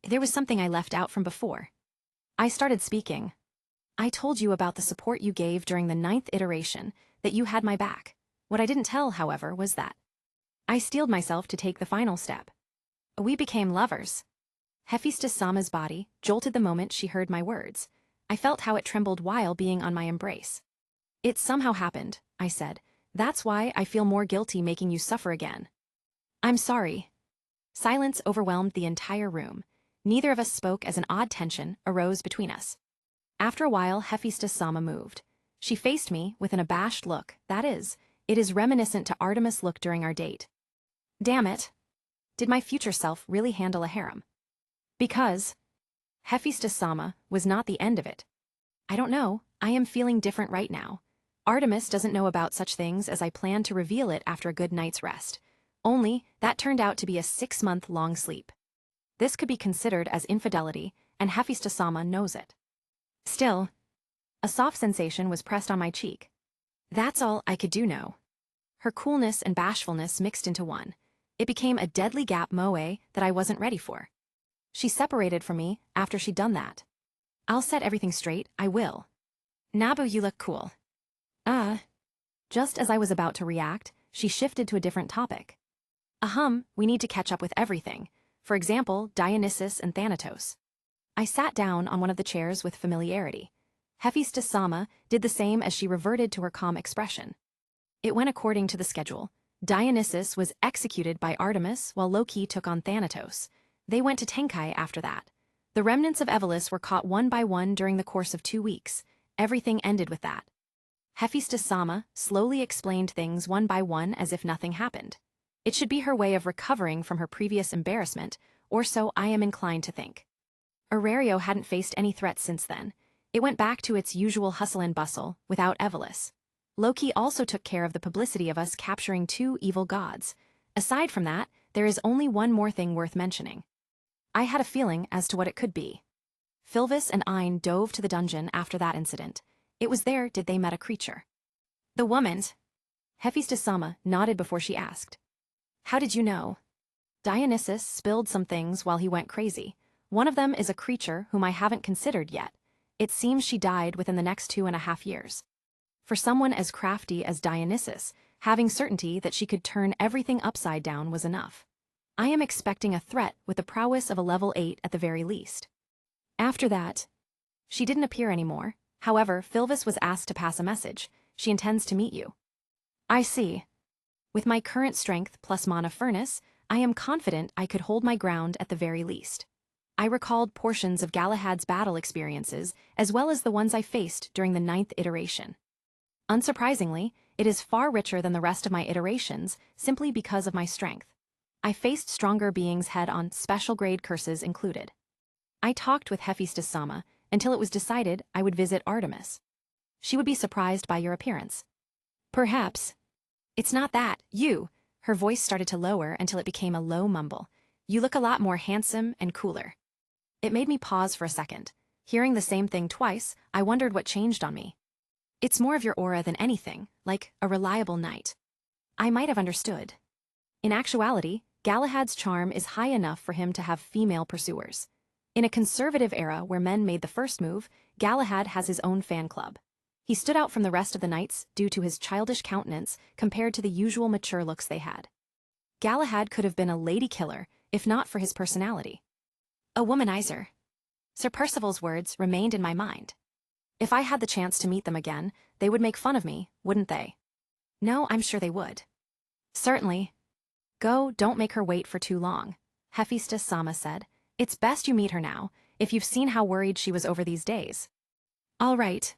There was something I left out from before. I started speaking. I told you about the support you gave during the 9th iteration, that you had my back. What I didn't tell, however, was that I steeled myself to take the final step. We became lovers. Hephaestus-sama's body jolted the moment she heard my words. I felt how it trembled while being on my embrace. It somehow happened, I said. That's why I feel more guilty making you suffer again. I'm sorry. Silence overwhelmed the entire room. Neither of us spoke as an odd tension arose between us. After a while, Hephaestus-sama moved. She faced me with an abashed look. That is, it is reminiscent to Artemis' look during our date. Damn it. Did my future self really handle a harem? Because Hephaestus-sama was not the end of it. I don't know, I am feeling different right now. Artemis doesn't know about such things as I planned to reveal it after a good night's rest. Only, that turned out to be a 6-month-long sleep. This could be considered as infidelity, and Hephaestus-sama knows it. Still, a soft sensation was pressed on my cheek. That's all I could do now. Her coolness and bashfulness mixed into one. It became a deadly gap moe that I wasn't ready for. She separated from me after she'd done that. I'll set everything straight, I will. Nabu, you look cool. Just as I was about to react, she shifted to a different topic. We need to catch up with everything. For example, Dionysus and Thanatos. I sat down on one of the chairs with familiarity. Hephaestus-sama did the same as she reverted to her calm expression. It went according to the schedule. Dionysus was executed by Artemis while Loki took on Thanatos. They went to Tenkai after that. The remnants of Evolus were caught one by one during the course of 2 weeks. Everything ended with that. Hephaestus-sama slowly explained things one by one as if nothing happened. It should be her way of recovering from her previous embarrassment, or so I am inclined to think. Aurario hadn't faced any threats since then. It went back to its usual hustle and bustle, without Evolus. Loki also took care of the publicity of us capturing 2 evil gods. Aside from that, there is only one more thing worth mentioning. I had a feeling as to what it could be. Philvis and Ein dove to the dungeon after that incident. It was there did they met a creature. The woman's. Hephaestus-sama nodded before she asked. How did you know? Dionysus spilled some things while he went crazy. One of them is a creature whom I haven't considered yet. It seems she died within the next 2.5 years. For someone as crafty as Dionysus, having certainty that she could turn everything upside down was enough. I am expecting a threat with the prowess of a level 8 at the very least. After that, she didn't appear anymore. However, Philvis was asked to pass a message. She intends to meet you. I see. With my current strength plus Monofurnace, I am confident I could hold my ground at the very least. I recalled portions of Galahad's battle experiences, as well as the ones I faced during the 9th iteration. Unsurprisingly, it is far richer than the rest of my iterations, simply because of my strength. I faced stronger beings head-on, special-grade curses included. I talked with Hephaestus-sama until it was decided I would visit Artemis. She would be surprised by your appearance. Perhaps. It's not that, you. Her voice started to lower until it became a low mumble. You look a lot more handsome and cooler. It made me pause for a second. Hearing the same thing twice, I wondered what changed on me. It's more of your aura than anything, like a reliable knight. I might have understood. In actuality, Galahad's charm is high enough for him to have female pursuers. In a conservative era where men made the first move, Galahad has his own fan club. He stood out from the rest of the knights due to his childish countenance compared to the usual mature looks they had. Galahad could have been a lady killer, if not for his personality. A womanizer. Sir Percival's words remained in my mind. If I had the chance to meet them again, they would make fun of me, wouldn't they? No, I'm sure they would. Certainly. Go, don't make her wait for too long, Hephaestus-sama said. It's best you meet her now, if you've seen how worried she was over these days. All right.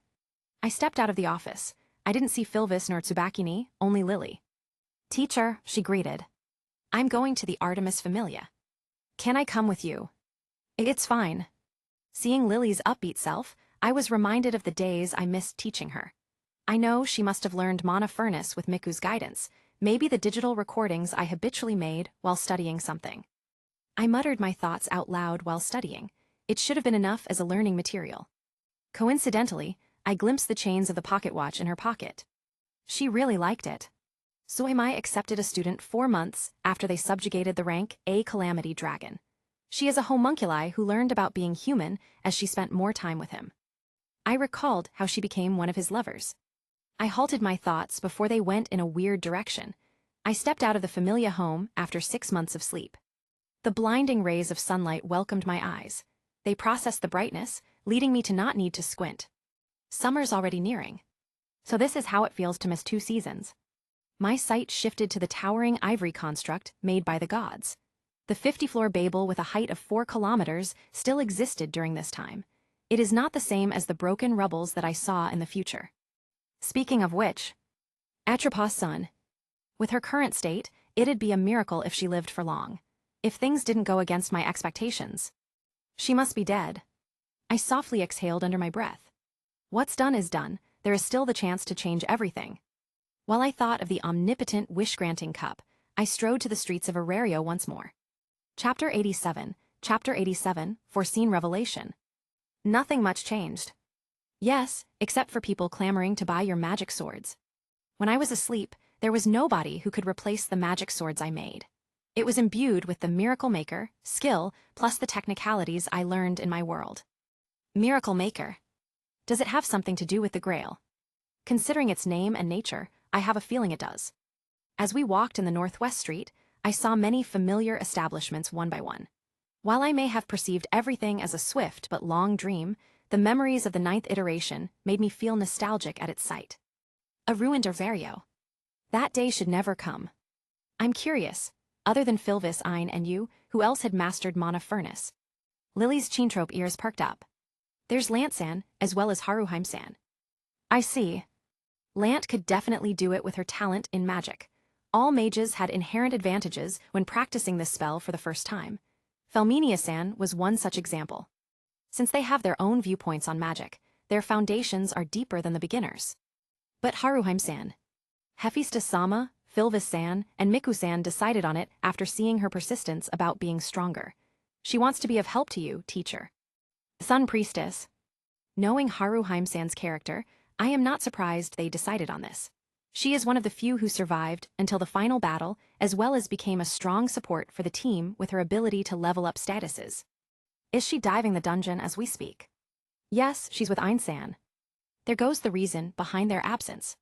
I stepped out of the office. I didn't see Philvis nor Tsubaki, only Lily. Teacher, she greeted. I'm going to the Artemis Familia. Can I come with you? It's fine. Seeing Lily's upbeat self, I was reminded of the days I missed teaching her. I know she must have learned Monofurnace with Miku's guidance, maybe the digital recordings I habitually made while studying something. I muttered my thoughts out loud while studying. It should have been enough as a learning material. Coincidentally, I glimpsed the chains of the pocket watch in her pocket. She really liked it. Suimai accepted a student 4 months after they subjugated the rank A Calamity Dragon. She is a homunculi who learned about being human as she spent more time with him. I recalled how she became one of his lovers. I halted my thoughts before they went in a weird direction. I stepped out of the Familia home after 6 months of sleep. The blinding rays of sunlight welcomed my eyes. They processed the brightness, leading me to not need to squint. Summer's already nearing. So this is how it feels to miss 2 seasons. My sight shifted to the towering ivory construct made by the gods. The 50-floor Babel with a height of 4 kilometers still existed during this time. It is not the same as the broken rubbles that I saw in the future. Speaking of which, Atropos' son. With her current state, it'd be a miracle if she lived for long. If things didn't go against my expectations. She must be dead. I softly exhaled under my breath. What's done is done, there is still the chance to change everything. While I thought of the omnipotent wish-granting cup, I strode to the streets of Arario once more. Chapter 87, Foreseen Revelation. Nothing much changed. Yes, except for people clamoring to buy your magic swords. When I was asleep, there was nobody who could replace the magic swords I made. It was imbued with the miracle maker, skill, plus the technicalities I learned in my world. Miracle maker. Does it have something to do with the Grail? Considering its name and nature, I have a feeling it does. As we walked in the Northwest Street, I saw many familiar establishments one by one. While I may have perceived everything as a swift but long dream, the memories of the 9th iteration made me feel nostalgic at its sight. A ruined Arverio. That day should never come. I'm curious, other than Philvis, Ein, and you, who else had mastered Monofurnace? Lily's chintrope ears perked up. There's Lant-san, as well as Haruheim-san. I see. Lant could definitely do it with her talent in magic. All mages had inherent advantages when practicing this spell for the first time. Felminia-san was one such example. Since they have their own viewpoints on magic, their foundations are deeper than the beginners. But Haruheim-san. Hephaestus-sama, Philvis-san, and Miku-san decided on it after seeing her persistence about being stronger. She wants to be of help to you, teacher. Sun Priestess. Knowing Haruheim-san's character, I am not surprised they decided on this. She is one of the few who survived until the final battle, as well as became a strong support for the team with her ability to level up statuses. Is she diving the dungeon as we speak? Yes, she's with Ein-san. There goes the reason behind their absence.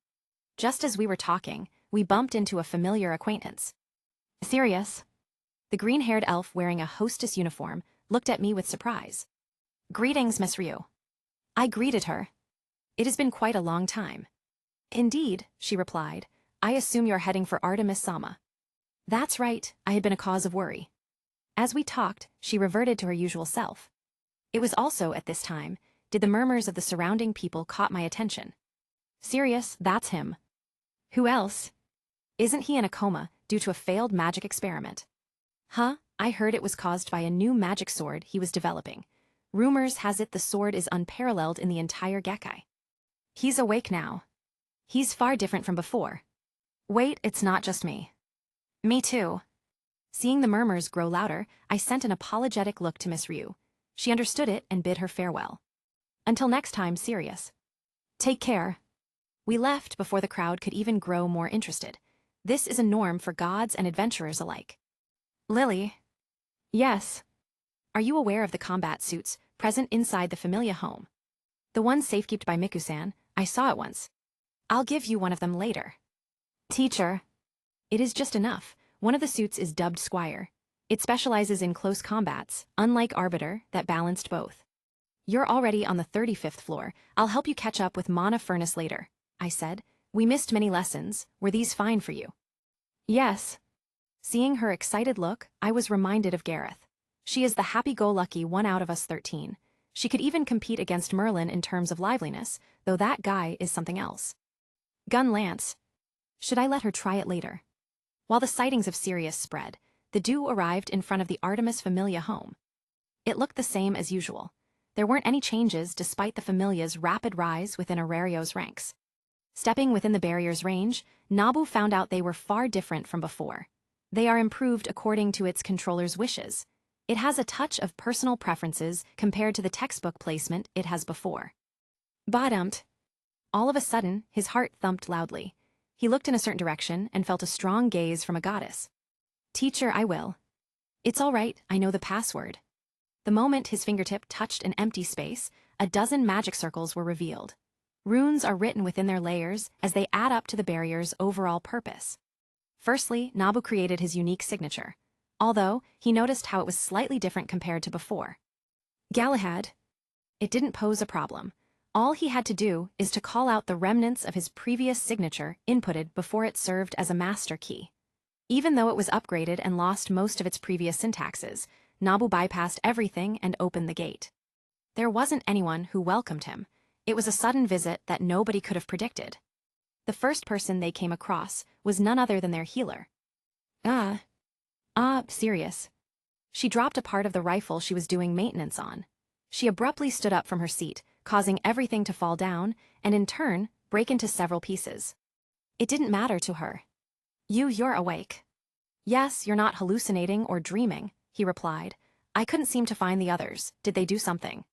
Just as we were talking, we bumped into a familiar acquaintance. Sirius. The green-haired elf wearing a hostess uniform looked at me with surprise. Greetings, Miss Ryu. I greeted her. It has been quite a long time. Indeed, she replied. I assume you're heading for Artemis Sama. That's right, I had been a cause of worry. As we talked, she reverted to her usual self. It was also at this time, did the murmurs of the surrounding people caught my attention. Sirius, that's him. Who else? Isn't he in a coma due to a failed magic experiment? Huh, I heard it was caused by a new magic sword he was developing. Rumors has it the sword is unparalleled in the entire Gekkai. He's awake now. He's far different from before. Wait, it's not just me. Me too. Seeing the murmurs grow louder, I sent an apologetic look to Miss Ryu. She understood it and bid her farewell. Until next time, Sirius. Take care. We left before the crowd could even grow more interested. This is a norm for gods and adventurers alike. Lily. Yes. Are you aware of the combat suits present inside the Familia home? The one safekept by Miku-san, I saw it once. I'll give you one of them later. Teacher. It is just enough. One of the suits is dubbed Squire. It specializes in close combats, unlike Arbiter, that balanced both. You're already on the 35th floor. I'll help you catch up with Monofurnace later, I said. We missed many lessons. Were these fine for you? Yes. Seeing her excited look, I was reminded of Gareth. She is the happy-go-lucky one out of us 13. She could even compete against Merlin in terms of liveliness, though that guy is something else. Gun Lance. Should I let her try it later? While the sightings of Sirius spread, the duo arrived in front of the Artemis Familia home. It looked the same as usual. there weren't any changes despite the Familia's rapid rise within Arario's ranks. Stepping within the barrier's range, Nabu found out they were far different from before. They are improved according to its controller's wishes. It has a touch of personal preferences compared to the textbook placement it has before. Badumped. All of a sudden, his heart thumped loudly. He looked in a certain direction and felt a strong gaze from a goddess. Teacher, I will. It's all right, I know the password. The moment his fingertip touched an empty space, a dozen magic circles were revealed. Runes are written within their layers as they add up to the barrier's overall purpose. Firstly, Nabu created his unique signature, although he noticed how it was slightly different compared to before. Galahad. It didn't pose a problem. All he had to do is to call out the remnants of his previous signature inputted before it served as a master key. Even though it was upgraded and lost most of its previous syntaxes, Nabu bypassed everything and opened the gate. There wasn't anyone who welcomed him. It was a sudden visit that nobody could have predicted. The first person they came across was none other than their healer. Serious. She dropped a part of the rifle she was doing maintenance on. She abruptly stood up from her seat, causing everything to fall down and in turn break into several pieces. It didn't matter to her. You're awake. Yes, you're not hallucinating or dreaming, he replied. I couldn't seem to find the others. Did they do something?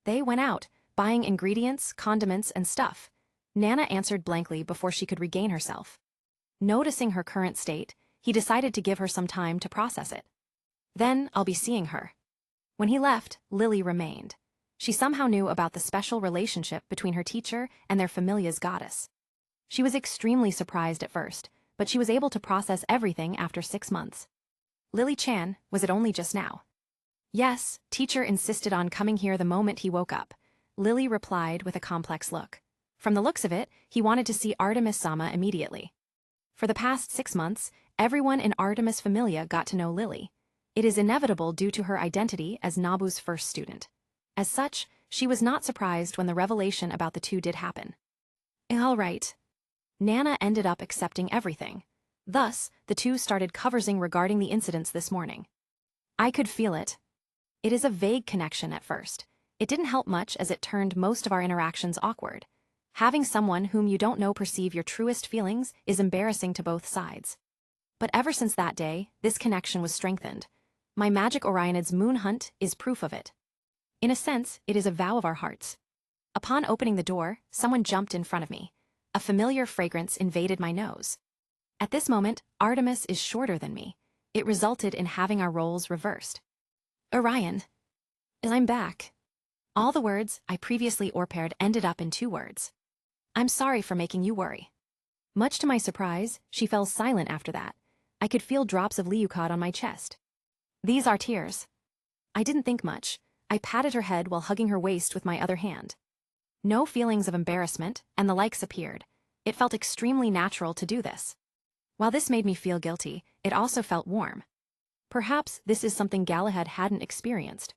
They went out, buying ingredients, condiments, and stuff. Nana answered blankly before she could regain herself. Noticing her current state, he decided to give her some time to process it. Then I'll be seeing her. When he left, Lily remained. She somehow knew about the special relationship between her teacher and their Familia's goddess. She was extremely surprised at first, but she was able to process everything after 6 months. Lily-chan, was it only just now? Yes, teacher insisted on coming here the moment he woke up. Lily replied with a complex look. From the looks of it, he wanted to see Artemis-sama immediately. For the past 6 months, everyone in Artemis Familia got to know Lily. It is inevitable due to her identity as Nabu's first student. As such, she was not surprised when the revelation about the two did happen. All right. Nana ended up accepting everything. Thus, the two started conversing regarding the incidents this morning. I could feel it. It is a vague connection at first. It didn't help much as it turned most of our interactions awkward. Having someone whom you don't know perceive your truest feelings is embarrassing to both sides. But ever since that day, this connection was strengthened. My magic Orionid's moon hunt is proof of it. In a sense, it is a vow of our hearts. Upon opening the door, someone jumped in front of me. A familiar fragrance invaded my nose. At this moment, Artemis is shorter than me. It resulted in having our roles reversed. Orion. I'm back. All the words I previously orpaired ended up in 2 words. I'm sorry for making you worry. Much to my surprise, she fell silent after that. I could feel drops of leucod on my chest. These are tears. I didn't think much. I patted her head while hugging her waist with my other hand. No feelings of embarrassment and the likes appeared. It felt extremely natural to do this. While this made me feel guilty, it also felt warm. Perhaps this is something Galahad hadn't experienced.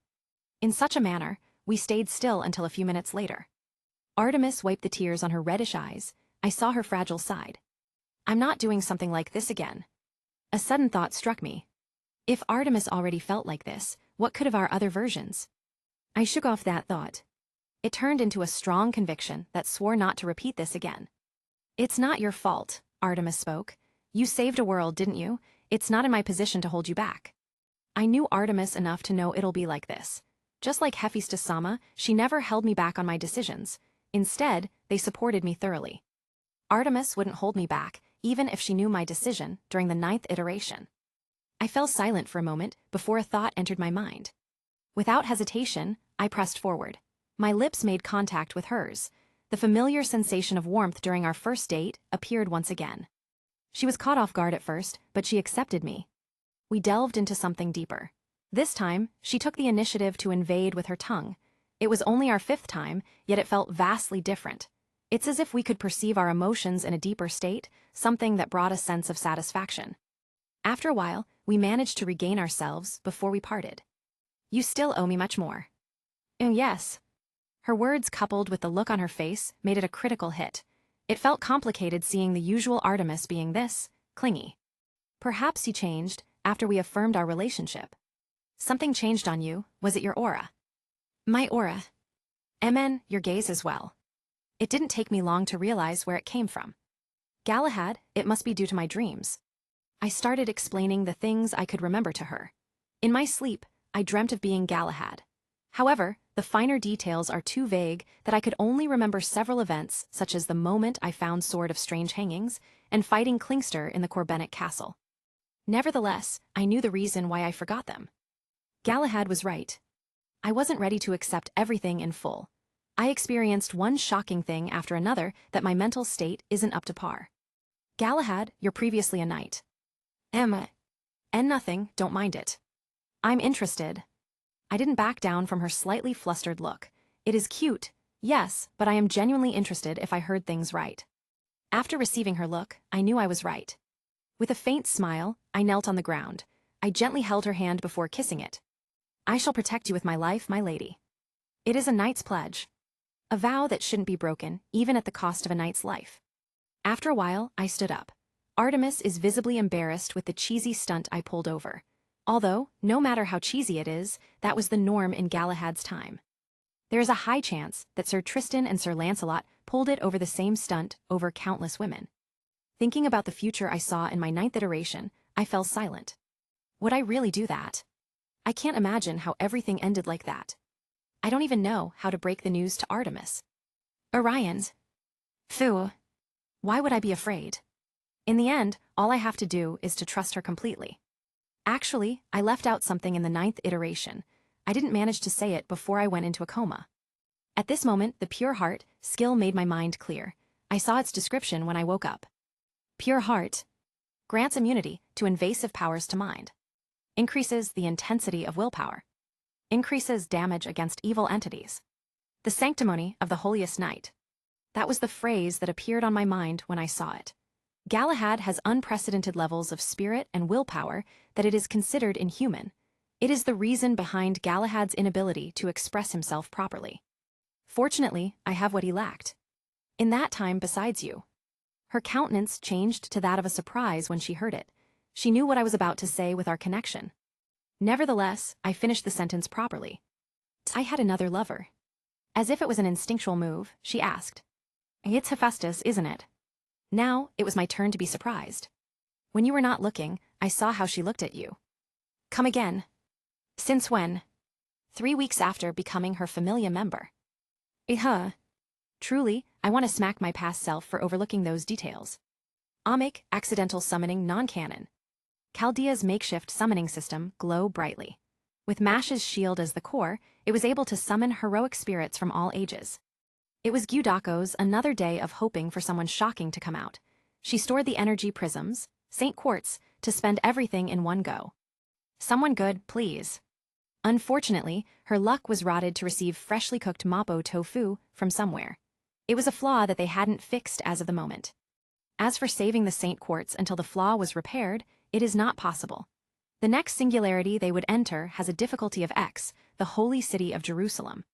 In such a manner, we stayed still until a few minutes later. Artemis wiped the tears on her reddish eyes. I saw her fragile side. I'm not doing something like this again. A sudden thought struck me. If Artemis already felt like this, what could have our other versions? I shook off that thought. It turned into a strong conviction that swore not to repeat this again. It's not your fault, Artemis spoke. You saved a world, didn't you? It's not in my position to hold you back. I knew Artemis enough to know it'll be like this. Just like Hephaestus-sama, she never held me back on my decisions. Instead, they supported me thoroughly. Artemis wouldn't hold me back, even if she knew my decision during the 9th iteration. I fell silent for a moment before a thought entered my mind. Without hesitation, I pressed forward. My lips made contact with hers. The familiar sensation of warmth during our first date appeared once again. She was caught off guard at first, but she accepted me. We delved into something deeper. This time, she took the initiative to invade with her tongue. It was only our 5th time, yet it felt vastly different. It's as if we could perceive our emotions in a deeper state, something that brought a sense of satisfaction. After a while, we managed to regain ourselves before we parted. You still owe me much more. Yes. Her words coupled with the look on her face made it a critical hit. It felt complicated seeing the usual Artemis being this, clingy. Perhaps you changed after we affirmed our relationship. Something changed on you, was it your aura? My aura. MN, your gaze as well. It didn't take me long to realize where it came from. Galahad, it must be due to my dreams. I started explaining the things I could remember to her. In my sleep, I dreamt of being Galahad. However, the finer details are too vague that I could only remember several events, such as the moment I found Sword of Strange Hangings and fighting Klingster in the Corbenic Castle. Nevertheless, I knew the reason why I forgot them. Galahad was right. I wasn't ready to accept everything in full. I experienced one shocking thing after another that my mental state isn't up to par. Galahad, you're previously a knight. Emma. And nothing, don't mind it. I'm interested. I didn't back down from her slightly flustered look. It is cute, yes, but I am genuinely interested if I heard things right. After receiving her look, I knew I was right. With a faint smile, I knelt on the ground. I gently held her hand before kissing it. I shall protect you with my life, my lady. It is a knight's pledge. A vow that shouldn't be broken, even at the cost of a knight's life. After a while, I stood up. Artemis is visibly embarrassed with the cheesy stunt I pulled over. Although, no matter how cheesy it is, that was the norm in Galahad's time. There is a high chance that Sir Tristan and Sir Lancelot pulled it over the same stunt over countless women. Thinking about the future I saw in my 9th iteration, I fell silent. Would I really do that? I can't imagine how everything ended like that. I don't even know how to break the news to Artemis. Orion's. Phew. Why would I be afraid? In the end, all I have to do is to trust her completely. Actually, I left out something in the 9th iteration. I didn't manage to say it before I went into a coma. At this moment, the Pure Heart skill made my mind clear. I saw its description when I woke up. Pure Heart grants immunity to invasive powers to mind. Increases the intensity of willpower. Increases damage against evil entities. The sanctimony of the holiest knight. That was the phrase that appeared on my mind when I saw it. Galahad has unprecedented levels of spirit and willpower that it is considered inhuman. It is the reason behind Galahad's inability to express himself properly. Fortunately, I have what he lacked. In that time besides you. Her countenance changed to that of a surprise when she heard it. She knew what I was about to say with our connection. Nevertheless, I finished the sentence properly. I had another lover. As if it was an instinctual move, she asked. It's Hephaestus, isn't it? Now, it was my turn to be surprised. When you were not looking, I saw how she looked at you. Come again. Since when? 3 weeks after becoming her Familia member. Truly, I want to smack my past self for overlooking those details. Amic, accidental summoning non-canon. Chaldea's makeshift summoning system glow brightly. With Mash's shield as the core, it was able to summon heroic spirits from all ages. It was Gyudako's another day of hoping for someone shocking to come out. She stored the energy prisms, Saint Quartz, to spend everything in one go. Someone good, please. Unfortunately, her luck was rotted to receive freshly cooked Mapo tofu from somewhere. It was a flaw that they hadn't fixed as of the moment. As for saving the Saint Quartz until the flaw was repaired, it is not possible. The next singularity they would enter has a difficulty of X, the holy city of Jerusalem.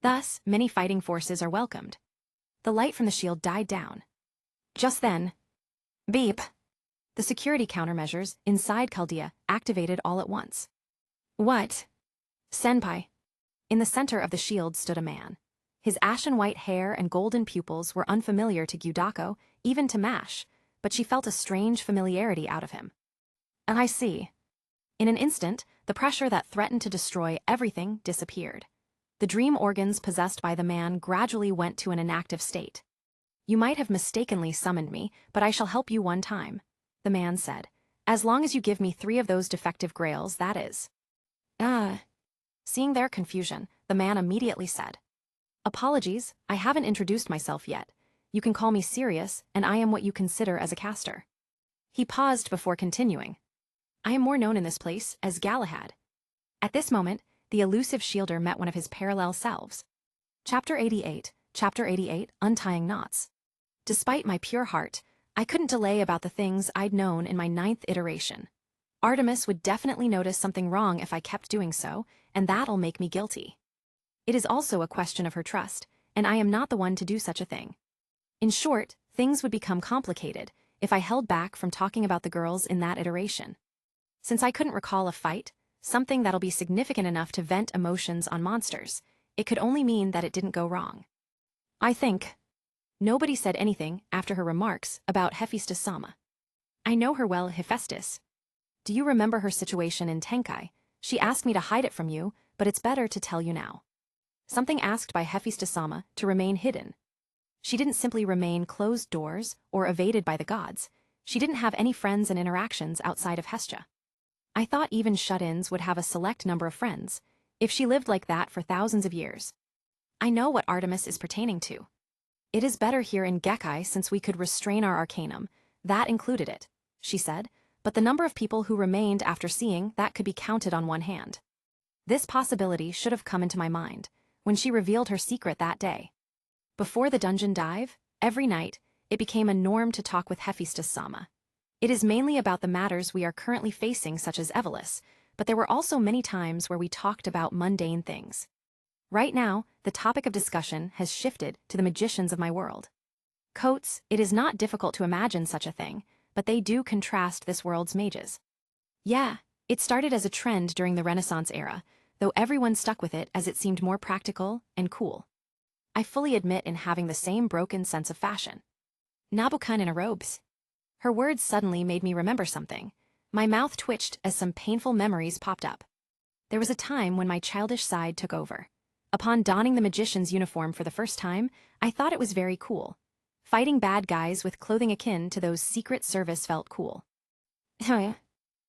Thus, many fighting forces are welcomed. The light from the shield died down. Just then, beep. The security countermeasures inside Chaldea activated all at once. What? Senpai. In the center of the shield stood a man. His ashen-white hair and golden pupils were unfamiliar to Gyudako, even to Mash, but she felt a strange familiarity out of him. I see. In an instant, the pressure that threatened to destroy everything disappeared. The dream organs possessed by the man gradually went to an inactive state. You might have mistakenly summoned me, but I shall help you one time, the man said. As long as you give me 3 of those defective grails, that is. Seeing their confusion, the man immediately said. Apologies, I haven't introduced myself yet. You can call me Sirius, and I am what you consider as a caster. He paused before continuing. I am more known in this place as Galahad. At this moment, the elusive shielder met one of his parallel selves. Chapter 88, Untying Knots. Despite my pure heart, I couldn't delay about the things I'd known in my 9th iteration. Artemis would definitely notice something wrong if I kept doing so, and that'll make me guilty. It is also a question of her trust, and I am not the one to do such a thing. In short, things would become complicated if I held back from talking about the girls in that iteration. Since I couldn't recall a fight, something that'll be significant enough to vent emotions on monsters, it could only mean that it didn't go wrong. I think. Nobody said anything after her remarks about Hephaestus-sama. I know her well, Hephaestus. Do you remember her situation in Tenkai? She asked me to hide it from you, but it's better to tell you now. Something asked by Hephaestus-sama to remain hidden. She didn't simply remain closed doors or evaded by the gods. She didn't have any friends and interactions outside of Hestia. I thought even shut-ins would have a select number of friends, if she lived like that for thousands of years. I know what Artemis is pertaining to. It is better here in Gekkai since we could restrain our arcanum. That included it, she said, but the number of people who remained after seeing that could be counted on one hand. This possibility should have come into my mind when she revealed her secret that day. Before the dungeon dive, every night, it became a norm to talk with Hephaestus-sama. It is mainly about the matters we are currently facing, such as Evelys, but there were also many times where we talked about mundane things. Right now, the topic of discussion has shifted to the magicians of my world. Coats, it is not difficult to imagine such a thing, but they do contrast this world's mages. Yeah, it started as a trend during the Renaissance era, though everyone stuck with it as it seemed more practical and cool. I fully admit in having the same broken sense of fashion. Nabu-kun in a robes. Her words suddenly made me remember something. My mouth twitched as some painful memories popped up. There was a time when my childish side took over. Upon donning the magician's uniform for the first time, I thought it was very cool. Fighting bad guys with clothing akin to those Secret Service felt cool.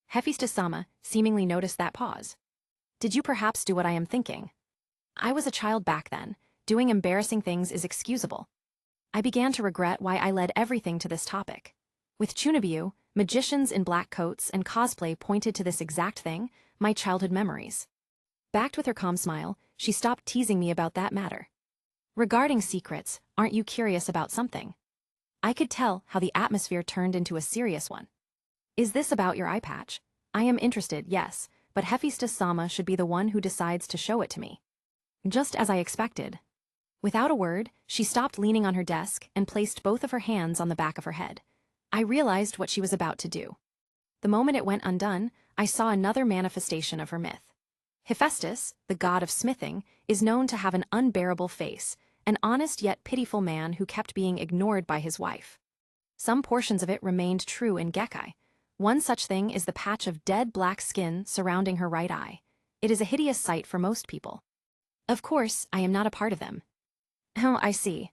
Hephaestus-sama seemingly noticed that pause. Did you perhaps do what I am thinking? I was a child back then. Doing embarrassing things is excusable. I began to regret why I led everything to this topic. With Chunibyo, magicians in black coats and cosplay pointed to this exact thing, my childhood memories. Backed with her calm smile, she stopped teasing me about that matter. Regarding secrets, aren't you curious about something? I could tell how the atmosphere turned into a serious one. Is this about your eye patch? I am interested, yes, but Hephaestus-sama should be the one who decides to show it to me. Just as I expected. Without a word, she stopped leaning on her desk and placed both of her hands on the back of her head. I realized what she was about to do. The moment it went undone, I saw another manifestation of her myth. Hephaestus, the god of smithing, is known to have an unbearable face, an honest yet pitiful man who kept being ignored by his wife. Some portions of it remained true in Gekkai. One such thing is the patch of dead black skin surrounding her right eye. It is a hideous sight for most people. Of course, I am not a part of them. Oh, I see.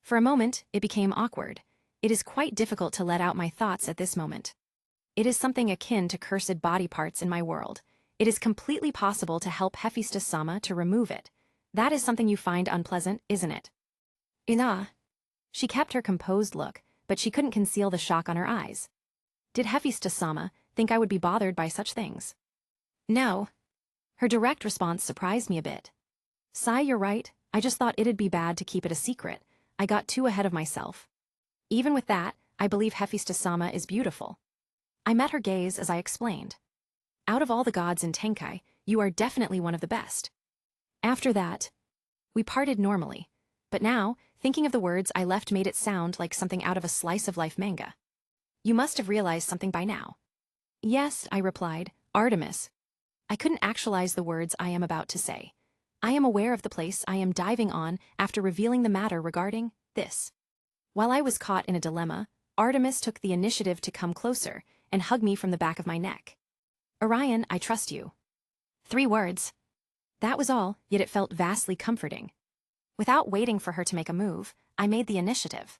For a moment, it became awkward. It is quite difficult to let out my thoughts at this moment. It is something akin to cursed body parts in my world. It is completely possible to help Hephaestus-sama to remove it. That is something you find unpleasant, isn't it? Ina. She kept her composed look, but she couldn't conceal the shock on her eyes. Did Hephaestus-sama think I would be bothered by such things? No. Her direct response surprised me a bit. Sai, you're right. I just thought it'd be bad to keep it a secret. I got too ahead of myself. Even with that, I believe Hephaestus-sama is beautiful. I met her gaze as I explained. Out of all the gods in Tenkai, you are definitely one of the best. After that, we parted normally, but now, thinking of the words I left made it sound like something out of a slice-of-life manga. You must have realized something by now. Yes, I replied, Artemis. I couldn't actualize the words I am about to say. I am aware of the place I am diving on after revealing the matter regarding this. While I was caught in a dilemma, Artemis took the initiative to come closer and hug me from the back of my neck. Orion, I trust you. 3 words. That was all, yet it felt vastly comforting. Without waiting for her to make a move, I made the initiative.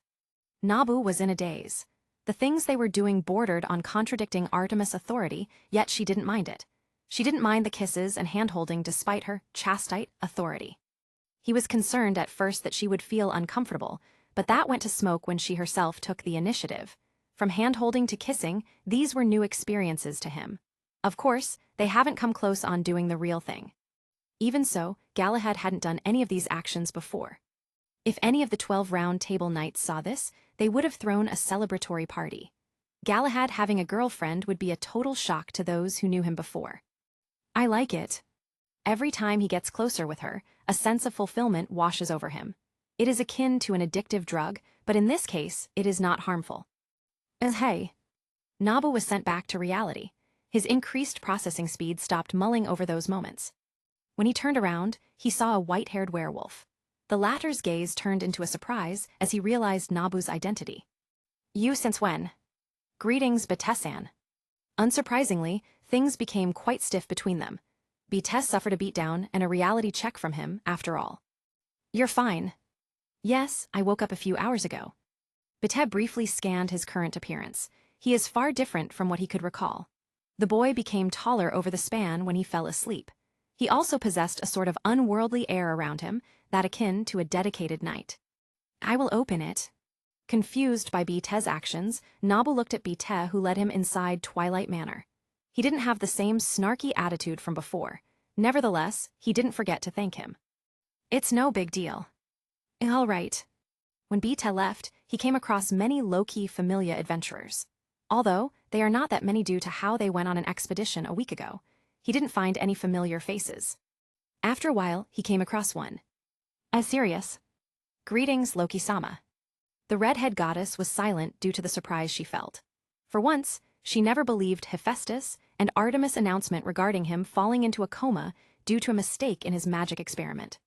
Nabu was in a daze. The things they were doing bordered on contradicting Artemis' authority, yet she didn't mind it. She didn't mind the kisses and hand-holding despite her chastite authority. He was concerned at first that she would feel uncomfortable, but that went to smoke when she herself took the initiative. From hand-holding to kissing, these were new experiences to him. Of course, they haven't come close on doing the real thing. Even so, Galahad hadn't done any of these actions before. If any of the 12 round table knights saw this, they would have thrown a celebratory party. Galahad having a girlfriend would be a total shock to those who knew him before. I like it. Every time he gets closer with her, a sense of fulfillment washes over him. It is akin to an addictive drug, but in this case, it is not harmful. Hey. Nabu was sent back to reality. His increased processing speed stopped mulling over those moments. When he turned around, he saw a white-haired werewolf. The latter's gaze turned into a surprise as he realized Nabu's identity. "You since when?" "Greetings, Betessan." Unsurprisingly, things became quite stiff between them. Betes suffered a beatdown and a reality check from him, after all. "You're fine." "Yes, I woke up a few hours ago." Betes briefly scanned his current appearance. He is far different from what he could recall. The boy became taller over the span when he fell asleep. He also possessed a sort of unworldly air around him, that akin to a dedicated knight. "I will open it." Confused by Betes' actions, Nabu looked at Betes, who led him inside Twilight Manor. He didn't have the same snarky attitude from before. Nevertheless, he didn't forget to thank him. "It's no big deal." "All right." When Betes left, he came across many Loki Familia adventurers. Although they are not that many due to how they went on an expedition a week ago, he didn't find any familiar faces. After a while, he came across one. "Serious?" "Greetings, Loki-sama." The redhead goddess was silent due to the surprise she felt. For once, she never believed Hephaestus and Artemis' announcement regarding him falling into a coma due to a mistake in his magic experiment.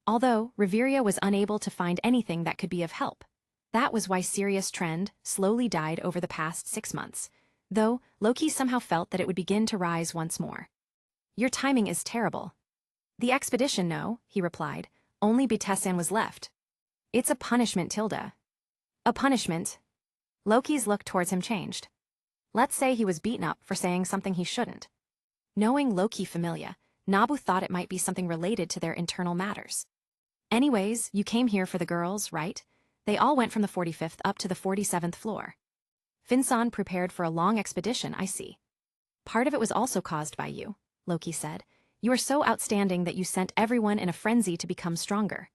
Although Reveria was unable to find anything that could be of help. That was why Sirius Trend slowly died over the past 6 months, though Loki somehow felt that it would begin to rise once more. "Your timing is terrible." "The expedition, no," he replied. "Only Betessan was left." "It's a punishment, Tilda." "A punishment?" Loki's look towards him changed. "Let's say he was beaten up for saying something he shouldn't." Knowing Loki Familia, Nabu thought it might be something related to their internal matters. "Anyways, you came here for the girls, right? They all went from the 45th up to the 47th floor." "Finsan prepared for a long expedition, I see." "Part of it was also caused by you," Loki said. "You are so outstanding that you sent everyone in a frenzy to become stronger."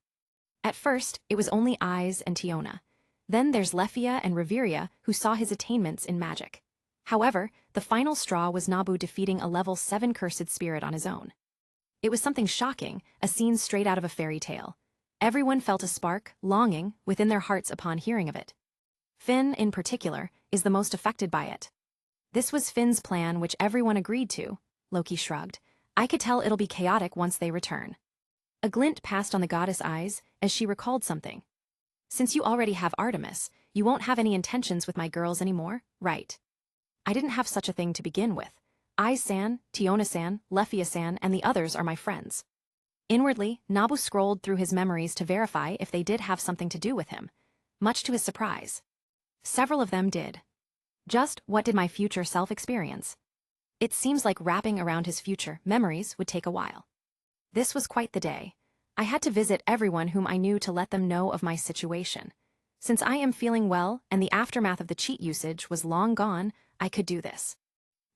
"At first, it was only Eyes and Tiona. Then there's Lefia and Reveria who saw his attainments in magic. However, the final straw was Nabu defeating a level 7 cursed spirit on his own. It was something shocking, a scene straight out of a fairy tale. Everyone felt a spark, longing, within their hearts upon hearing of it. Finn, in particular, is the most affected by it." "This was Finn's plan, which everyone agreed to," Loki shrugged. "I could tell it'll be chaotic once they return." A glint passed on the goddess' eyes as she recalled something. "Since you already have Artemis, you won't have any intentions with my girls anymore, right?" "I didn't have such a thing to begin with. Ai-san, Tiona-san, Lefia-san, and the others are my friends." Inwardly, Nabu scrolled through his memories to verify if they did have something to do with him. Much to his surprise, several of them did. Just what did my future self experience? It seems like wrapping around his future memories would take a while. This was quite the day. I had to visit everyone whom I knew to let them know of my situation. Since I am feeling well and the aftermath of the cheat usage was long gone, I could do this.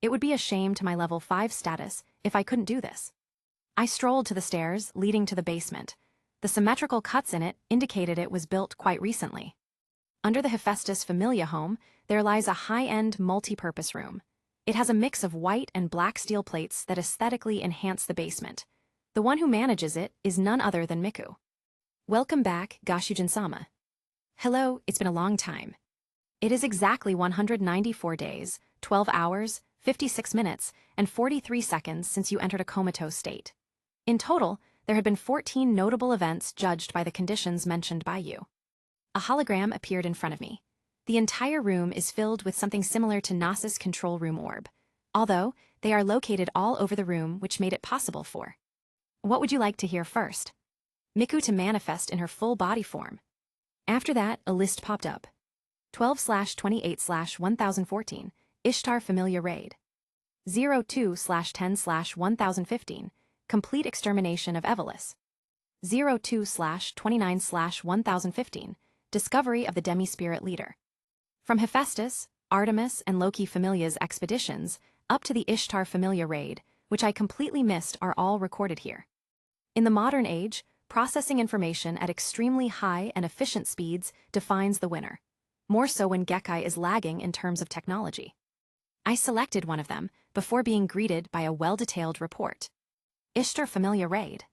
It would be a shame to my level 5 status if I couldn't do this. I strolled to the stairs leading to the basement. The symmetrical cuts in it indicated it was built quite recently. Under the Hephaestus Familia home, there lies a high-end multi-purpose room. It has a mix of white and black steel plates that aesthetically enhance the basement. The one who manages it is none other than Miku. "Welcome back, Gashujin-sama." "Hello, it's been a long time." It is exactly 194 days, 12 hours, 56 minutes, and 43 seconds since you entered a comatose state. In total, there had been 14 notable events judged by the conditions mentioned by you. A hologram appeared in front of me. The entire room is filled with something similar to Nasus' control room orb, although they are located all over the room, which made it possible for. What would you like to hear first? Miku to manifest in her full body form. After that, a list popped up. 12/28/1014, Ishtar Familia Raid. 02/10/1015, Complete Extermination of Evelys. 02/29/1015, Discovery of the demi-spirit leader. From Hephaestus, Artemis, and Loki Familia's expeditions, up to the Ishtar Familia Raid, which I completely missed, are all recorded here. In the modern age, processing information at extremely high and efficient speeds defines the winner. More so when Gekkai is lagging in terms of technology. I selected one of them before being greeted by a well-detailed report. Ishtar Familia Raid.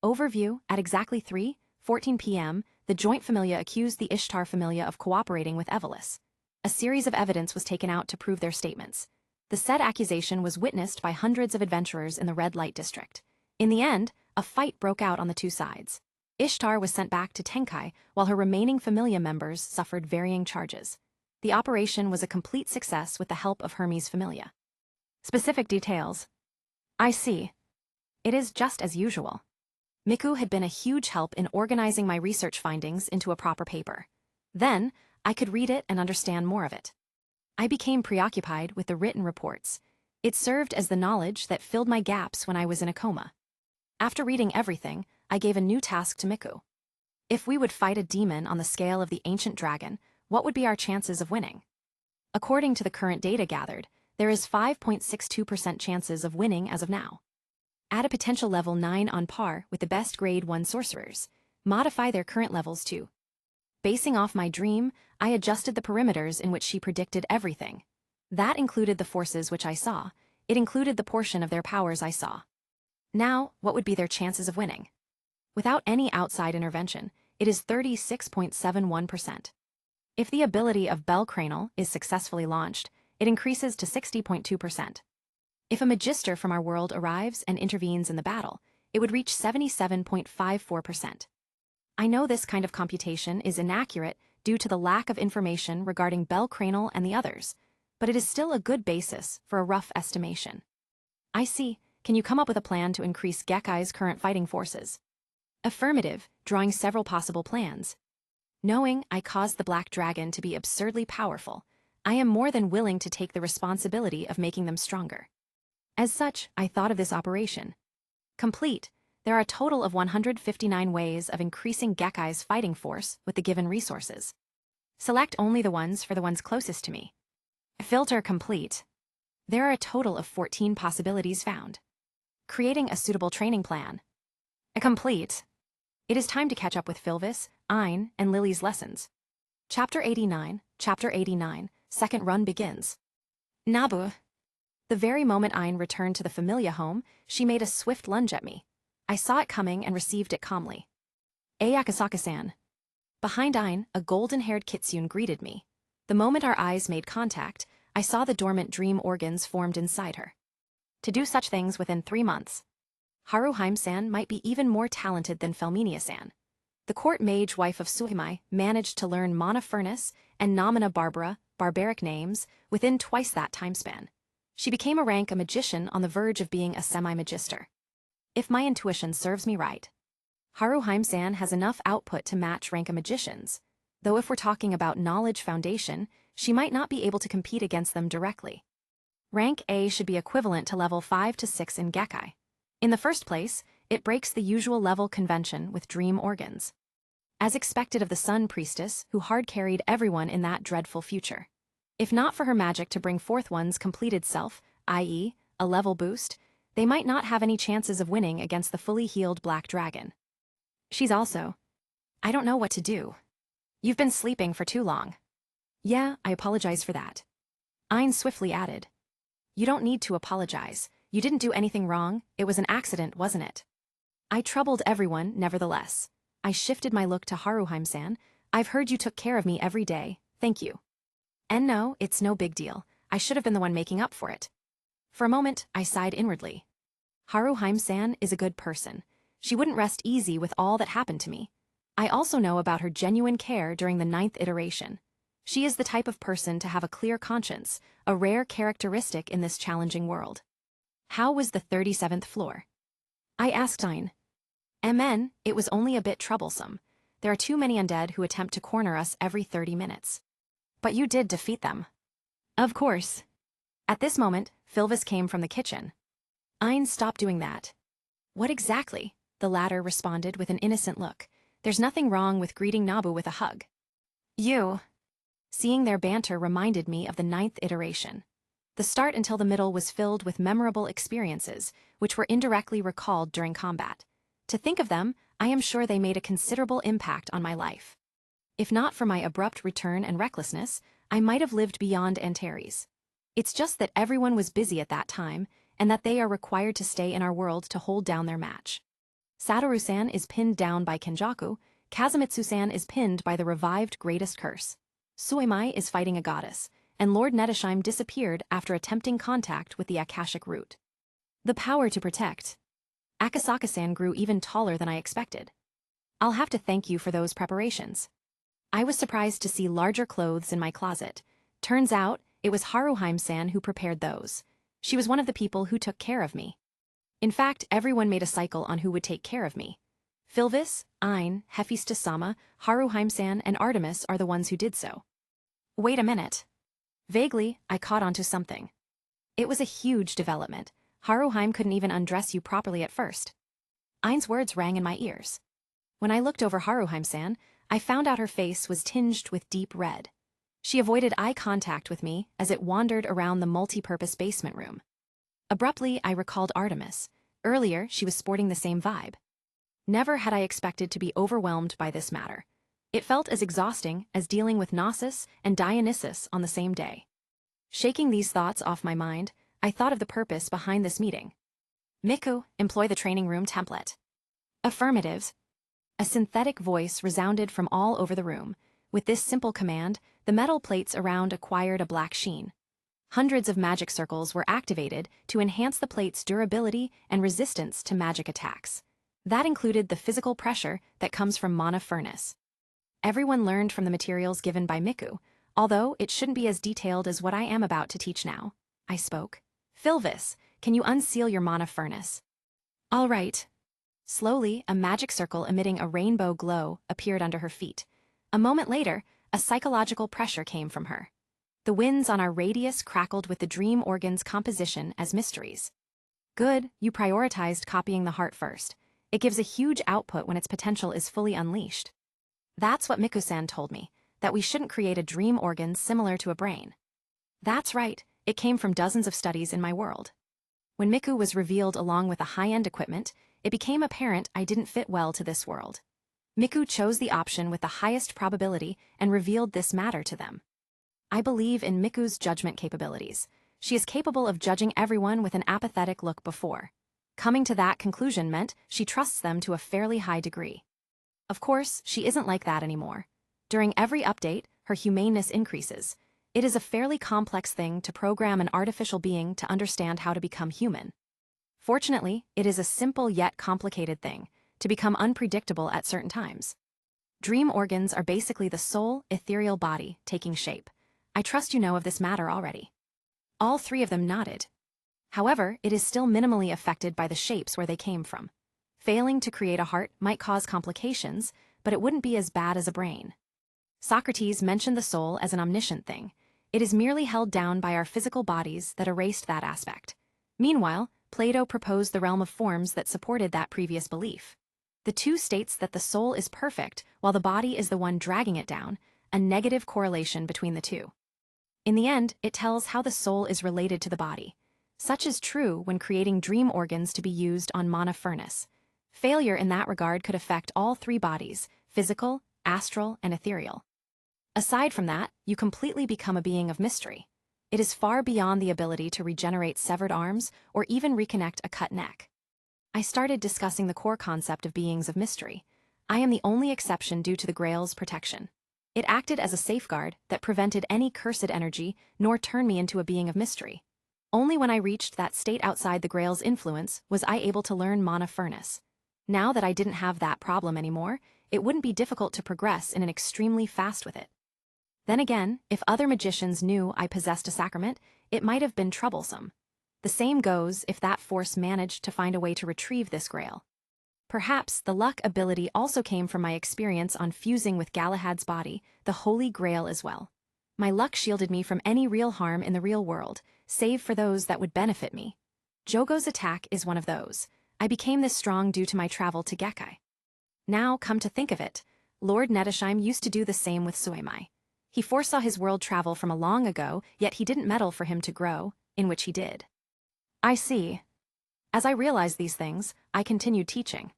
Overview: at exactly 3:14 p.m., the joint familia accused the Ishtar Familia of cooperating with Evelys. A series of evidence was taken out to prove their statements. The said accusation was witnessed by hundreds of adventurers in the Red Light District. In the end, a fight broke out on the two sides. Ishtar was sent back to Tenkai, while her remaining Familia members suffered varying charges. The operation was a complete success with the help of Hermes Familia. Specific details. I see. It is just as usual. Miku had been a huge help in organizing my research findings into a proper paper. Then, I could read it and understand more of it. I became preoccupied with the written reports. It served as the knowledge that filled my gaps when I was in a coma. After reading everything, I gave a new task to Miku. If we would fight a demon on the scale of the ancient dragon, what would be our chances of winning? According to the current data gathered, there is 5.62% chances of winning as of now. Add a potential level 9 on par with the best grade 1 sorcerers. Modify their current levels too. Basing off my dream, I adjusted the perimeters in which she predicted everything. That included the forces which I saw. It included the portion of their powers I saw. Now, what would be their chances of winning? Without any outside intervention, it is 36.71%. If the ability of Belcranal is successfully launched, it increases to 60.2%. If a magister from our world arrives and intervenes in the battle, it would reach 77.54%. I know this kind of computation is inaccurate due to the lack of information regarding Belcranal and the others, but it is still a good basis for a rough estimation. I see. Can you come up with a plan to increase Gekai's current fighting forces? Affirmative, drawing several possible plans. Knowing I caused the Black Dragon to be absurdly powerful, I am more than willing to take the responsibility of making them stronger. As such, I thought of this operation. Complete, there are a total of 159 ways of increasing Gekai's fighting force with the given resources. Select only the ones for the ones closest to me. Filter complete. There are a total of 14 possibilities found. Creating a suitable training plan. Complete. It is time to catch up with Philvis, Ein, and Lily's lessons. Chapter 89, second run begins. Nabu. The very moment Ein returned to the Familia home, she made a swift lunge at me. I saw it coming and received it calmly. Ayakasaka-san. Behind Ein, a golden-haired kitsune greeted me. The moment our eyes made contact, I saw the dormant dream organs formed inside her. To do such things within 3 months. Haruheim-san might be even more talented than Felminia-san. The court mage wife of Suhimai managed to learn Monofurnace and Nomina Barbara, barbaric names, within twice that time span. She became a magician on the verge of being a semi-magister. If my intuition serves me right, Haruheim-san has enough output to match rank a magician's, though if we're talking about knowledge foundation, she might not be able to compete against them directly. Rank A should be equivalent to level 5 to 6 in Gekai. In the first place, it breaks the usual level convention with dream organs. As expected of the Sun Priestess, who hard-carried everyone in that dreadful future. If not for her magic to bring forth one's completed self, i.e., a level boost, they might not have any chances of winning against the fully healed Black Dragon. She's also... I don't know what to do. You've been sleeping for too long. Yeah, I apologize for that. Ein swiftly added. You don't need to apologize. You didn't do anything wrong. It was an accident, wasn't it? I troubled everyone, nevertheless. I shifted my look to Haruheim-san. I've heard you took care of me every day. Thank you. And no, it's no big deal. I should have been the one making up for it. For a moment, I sighed inwardly. Haruheim-san is a good person. She wouldn't rest easy with all that happened to me. I also know about her genuine care during the 9th iteration. She is the type of person to have a clear conscience, a rare characteristic in this challenging world. How was the 37th floor? I asked Ein. MN, it was only a bit troublesome. There are too many undead who attempt to corner us every 30 minutes. But you did defeat them. Of course. At this moment, Philvis came from the kitchen. Ein, stop doing that. What exactly? The latter responded with an innocent look. There's nothing wrong with greeting Nabu with a hug. You. Seeing their banter reminded me of the 9th iteration. The start until the middle was filled with memorable experiences, which were indirectly recalled during combat. To think of them, I am sure they made a considerable impact on my life. If not for my abrupt return and recklessness, I might have lived beyond Antares. It's just that everyone was busy at that time, and that they are required to stay in our world to hold down their match. Satoru-san is pinned down by Kenjaku, Kazumitsu-san is pinned by the revived Greatest Curse. Suimai is fighting a goddess, and Lord Nettesheim disappeared after attempting contact with the Akashic Root. The power to protect. Akasaka-san grew even taller than I expected. I'll have to thank you for those preparations. I was surprised to see larger clothes in my closet. Turns out, it was Haruheim-san who prepared those. She was one of the people who took care of me. In fact, everyone made a cycle on who would take care of me. Philvis, Ein, Hephaestus-sama, Haruheim-san, and Artemis are the ones who did so. Wait a minute. Vaguely, I caught onto something. It was a huge development. Haruheim couldn't even undress you properly at first. Ein's words rang in my ears. When I looked over Haruheim-san, I found out her face was tinged with deep red. She avoided eye contact with me as it wandered around the multi-purpose basement room. Abruptly, I recalled Artemis. Earlier, she was sporting the same vibe. Never had I expected to be overwhelmed by this matter. It felt as exhausting as dealing with Nasus and Dionysus on the same day. Shaking these thoughts off my mind, I thought of the purpose behind this meeting. Miku, employ the training room template. Affirmatives. A synthetic voice resounded from all over the room. With this simple command, the metal plates around acquired a black sheen. Hundreds of magic circles were activated to enhance the plate's durability and resistance to magic attacks. That included the physical pressure that comes from Monofurnace. Everyone learned from the materials given by Miku, although it shouldn't be as detailed as what I am about to teach now. I spoke. Philvis, can you unseal your Monofurnace? All right. Slowly, a magic circle emitting a rainbow glow appeared under her feet. A moment later, a psychological pressure came from her. The winds on our radius crackled with the dream organ's composition as mysteries. Good, you prioritized copying the heart first. It gives a huge output when its potential is fully unleashed. That's what Miku-san told me, that we shouldn't create a dream organ similar to a brain. That's right, it came from dozens of studies in my world. When Miku was revealed along with the high-end equipment, it became apparent I didn't fit well to this world. Miku chose the option with the highest probability and revealed this matter to them. I believe in Miku's judgment capabilities. She is capable of judging everyone with an apathetic look before. Coming to that conclusion meant she trusts them to a fairly high degree. Of course, she isn't like that anymore. During every update, her humaneness increases. It is a fairly complex thing to program an artificial being to understand how to become human. Fortunately, it is a simple yet complicated thing, to become unpredictable at certain times. Dream organs are basically the soul, ethereal body taking shape. I trust you know of this matter already. All three of them nodded. However, it is still minimally affected by the shapes where they came from. Failing to create a heart might cause complications, but it wouldn't be as bad as a brain. Socrates mentioned the soul as an omniscient thing. It is merely held down by our physical bodies that erased that aspect. Meanwhile, Plato proposed the realm of forms that supported that previous belief. The two states that the soul is perfect while the body is the one dragging it down, a negative correlation between the two. In the end, it tells how the soul is related to the body. Such is true when creating dream organs to be used on Monofurnace. Failure in that regard could affect all three bodies, physical, astral, and ethereal. Aside from that, you completely become a being of mystery. It is far beyond the ability to regenerate severed arms or even reconnect a cut neck. I started discussing the core concept of beings of mystery. I am the only exception due to the Grail's protection. It acted as a safeguard that prevented any cursed energy nor turned me into a being of mystery. Only when I reached that state outside the Grail's influence was I able to learn Monofurnace. Now that I didn't have that problem anymore, it wouldn't be difficult to progress in an extremely fast with it. Then again, if other magicians knew I possessed a sacrament, it might have been troublesome. The same goes if that force managed to find a way to retrieve this Grail. Perhaps the luck ability also came from my experience on fusing with Galahad's body, the Holy Grail as well. My luck shielded me from any real harm in the real world, save for those that would benefit me. Jogo's attack is one of those. I became this strong due to my travel to Gekkai. Now, come to think of it, Lord Nettesheim used to do the same with Suemai. He foresaw his world travel from a long ago, yet he didn't meddle for him to grow, in which he did. I see. As I realized these things, I continued teaching.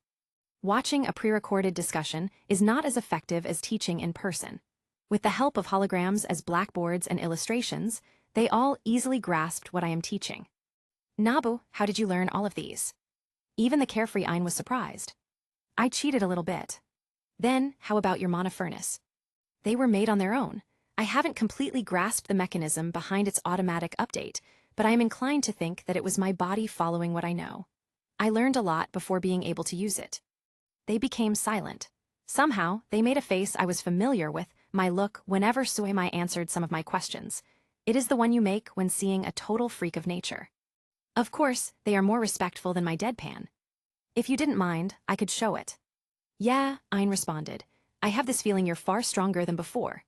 Watching a pre-recorded discussion is not as effective as teaching in person. With the help of holograms as blackboards and illustrations, they all easily grasped what I am teaching. Nabu, how did you learn all of these? Even the carefree Ein was surprised. I cheated a little bit. Then, how about your Monofurnace? They were made on their own. I haven't completely grasped the mechanism behind its automatic update, but I am inclined to think that it was my body following what I know. I learned a lot before being able to use it. They became silent. Somehow, they made a face I was familiar with, my look whenever Suimai answered some of my questions. It is the one you make when seeing a total freak of nature. Of course, they are more respectful than my deadpan. If you didn't mind, I could show it. Yeah, Ein responded. I have this feeling you're far stronger than before.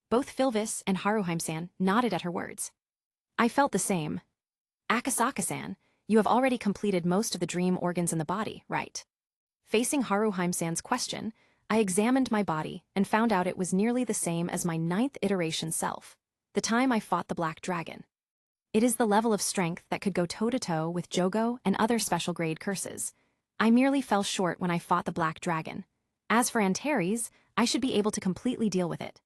Both Philvis and Haruheim-san nodded at her words. I felt the same. Akasaka-san, you have already completed most of the dream organs in the body, right? Facing Haruheim-san's question, I examined my body and found out it was nearly the same as my 9th iteration self, the time I fought the Black Dragon. It is the level of strength that could go toe-to-toe with Jogo and other special grade curses. I merely fell short when I fought the Black Dragon. As for Antares, I should be able to completely deal with it.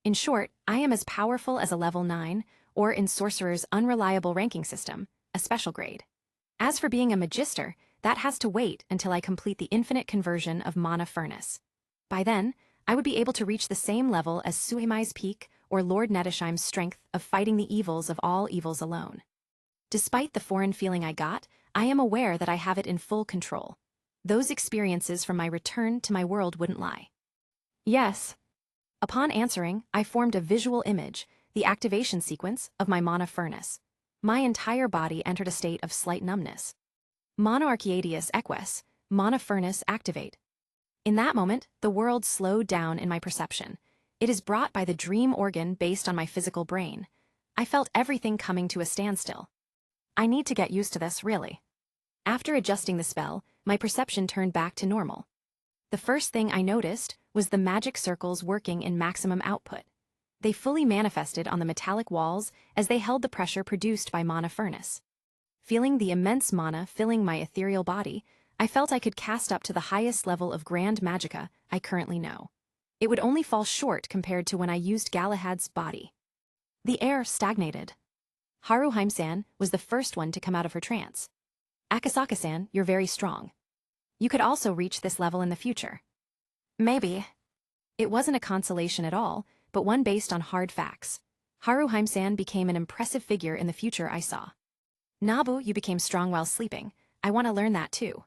In short, I am as powerful as a level 9, or in Sorcerer's unreliable ranking system, a special grade. As for being a Magister, that has to wait until I complete the infinite conversion of Monofurnace. By then, I would be able to reach the same level as Suimai's peak or Lord Nedesheim's strength of fighting the evils of all evils alone. Despite the foreign feeling I got, I am aware that I have it in full control. Those experiences from my return to my world wouldn't lie. Yes. Upon answering, I formed a visual image, the activation sequence of my Monofurnace. My entire body entered a state of slight numbness. Monoarchiadius eques, Monofurnace activate. In that moment, the world slowed down in my perception. It is brought by the dream organ based on my physical brain. I felt everything coming to a standstill. I need to get used to this, really. After adjusting the spell, my perception turned back to normal. The first thing I noticed was the magic circles working in maximum output. They fully manifested on the metallic walls as they held the pressure produced by Monofurnace. Feeling the immense mana filling my ethereal body, I felt I could cast up to the highest level of grand magicka I currently know. It would only fall short compared to when I used Galahad's body. The air stagnated. Haruheim-san was the first one to come out of her trance. Akasaka-san, you're very strong. You could also reach this level in the future. Maybe. It wasn't a consolation at all, but one based on hard facts. Haruheim-san became an impressive figure in the future I saw. Nabu, you became strong while sleeping. I want to learn that too.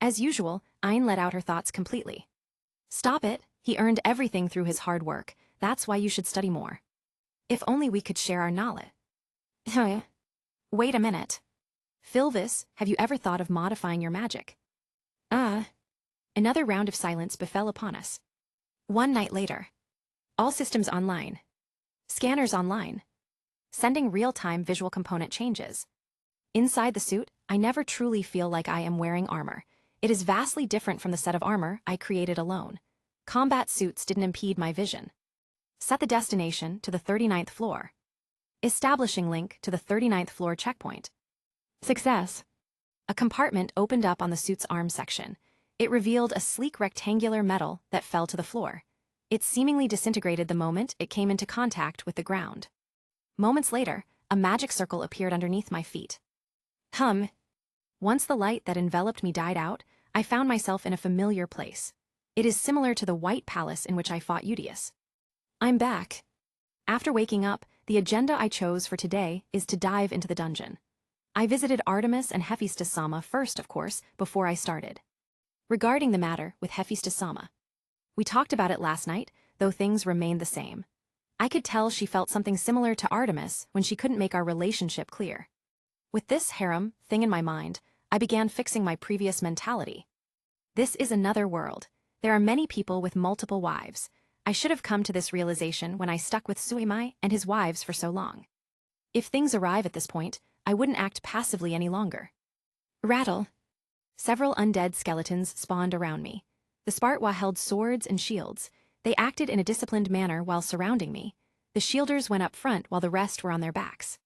As usual, Ein let out her thoughts completely. Stop it, he earned everything through his hard work. That's why you should study more. If only we could share our knowledge. Wait a minute. Philvis, have you ever thought of modifying your magic? Another round of silence befell upon us. One night later. All systems online. Scanners online. Sending real-time visual component changes. Inside the suit, I never truly feel like I am wearing armor. It is vastly different from the set of armor I created alone. Combat suits didn't impede my vision. Set the destination to the 39th floor. Establishing link to the 39th floor checkpoint. Success. A compartment opened up on the suit's arm section. It revealed a sleek rectangular metal that fell to the floor. It seemingly disintegrated the moment it came into contact with the ground. Moments later, a magic circle appeared underneath my feet. Once the light that enveloped me died out, I found myself in a familiar place. It is similar to the White Palace in which I fought Hiatus. I'm back. After waking up, the agenda I chose for today is to dive into the dungeon. I visited Artemis and Hephaestus-sama first, of course, before I started. Regarding the matter with Hephaestus-sama. We talked about it last night, though things remained the same. I could tell she felt something similar to Artemis when she couldn't make our relationship clear. With this harem thing in my mind, I began fixing my previous mentality. This is another world. There are many people with multiple wives. I should have come to this realization when I stuck with Suimai and his wives for so long. If things arrive at this point, I wouldn't act passively any longer. Rattle. Several undead skeletons spawned around me. The Spartwa held swords and shields. They acted in a disciplined manner while surrounding me. The shielders went up front while the rest were on their backs.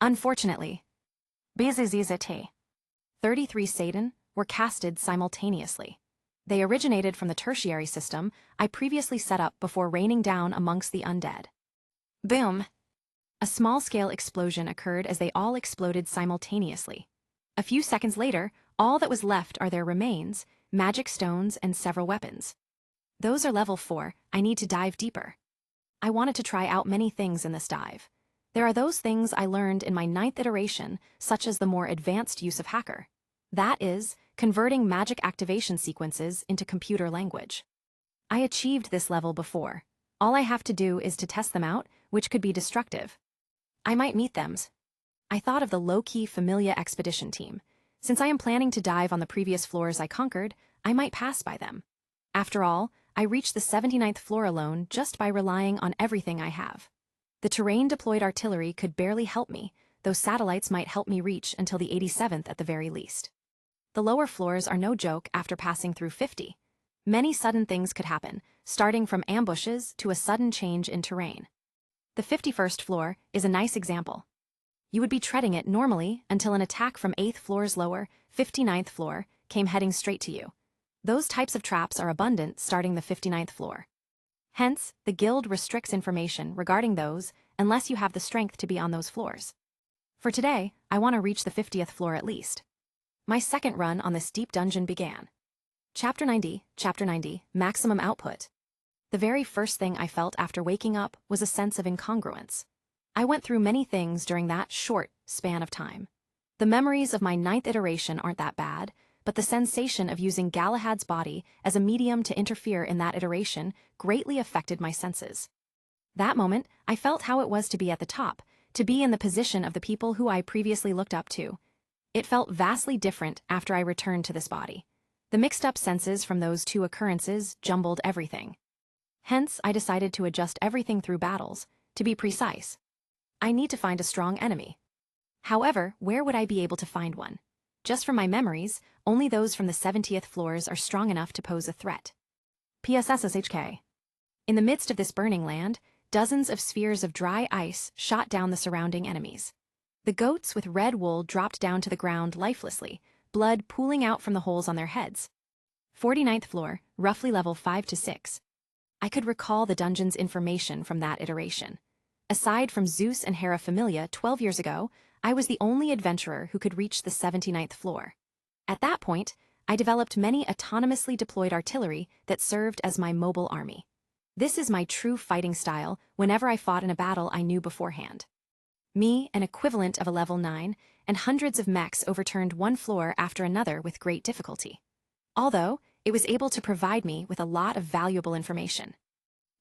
Unfortunately, BZZZT. 33 Satan were casted simultaneously. They originated from the tertiary system I previously set up before raining down amongst the undead. Boom! A small-scale explosion occurred as they all exploded simultaneously. A few seconds later, all that was left are their remains, magic stones, and several weapons. Those are level 4, I need to dive deeper. I wanted to try out many things in this dive. There are those things I learned in my 9th iteration, such as the more advanced use of hacker. That is, converting magic activation sequences into computer language. I achieved this level before. All I have to do is to test them out, which could be destructive. I might meet them. I thought of the Loki Familia expedition team. Since I am planning to dive on the previous floors I conquered, I might pass by them. After all, I reached the 79th floor alone just by relying on everything I have. The terrain-deployed artillery could barely help me, though satellites might help me reach until the 87th at the very least. The lower floors are no joke after passing through 50. Many sudden things could happen, starting from ambushes to a sudden change in terrain. The 51st floor is a nice example. You would be treading it normally until an attack from 8th floor's lower, 59th floor, came heading straight to you. Those types of traps are abundant starting the 59th floor. Hence, the guild restricts information regarding those unless you have the strength to be on those floors. For today, I want to reach the 50th floor at least. My second run on this deep dungeon began. Chapter 90, Maximum Output. The very first thing I felt after waking up was a sense of incongruence. I went through many things during that short span of time. The memories of my 9th iteration aren't that bad, but the sensation of using Galahad's body as a medium to interfere in that iteration greatly affected my senses. That moment, I felt how it was to be at the top, to be in the position of the people who I previously looked up to. It felt vastly different after I returned to this body. The mixed-up senses from those two occurrences jumbled everything. Hence, I decided to adjust everything through battles. To be precise, I need to find a strong enemy. However, where would I be able to find one? Just from my memories, only those from the 70th floors are strong enough to pose a threat. PSSSHK. In the midst of this burning land, dozens of spheres of dry ice shot down the surrounding enemies. The goats with red wool dropped down to the ground lifelessly, blood pooling out from the holes on their heads. 49th floor, roughly level 5 to 6. I could recall the dungeon's information from that iteration. Aside from Zeus and Hera Familia 12 years ago, I was the only adventurer who could reach the 79th floor. At that point, I developed many autonomously deployed artillery that served as my mobile army. This is my true fighting style whenever I fought in a battle I knew beforehand. Me, an equivalent of a level 9, and hundreds of mechs overturned one floor after another with great difficulty. Although, it was able to provide me with a lot of valuable information.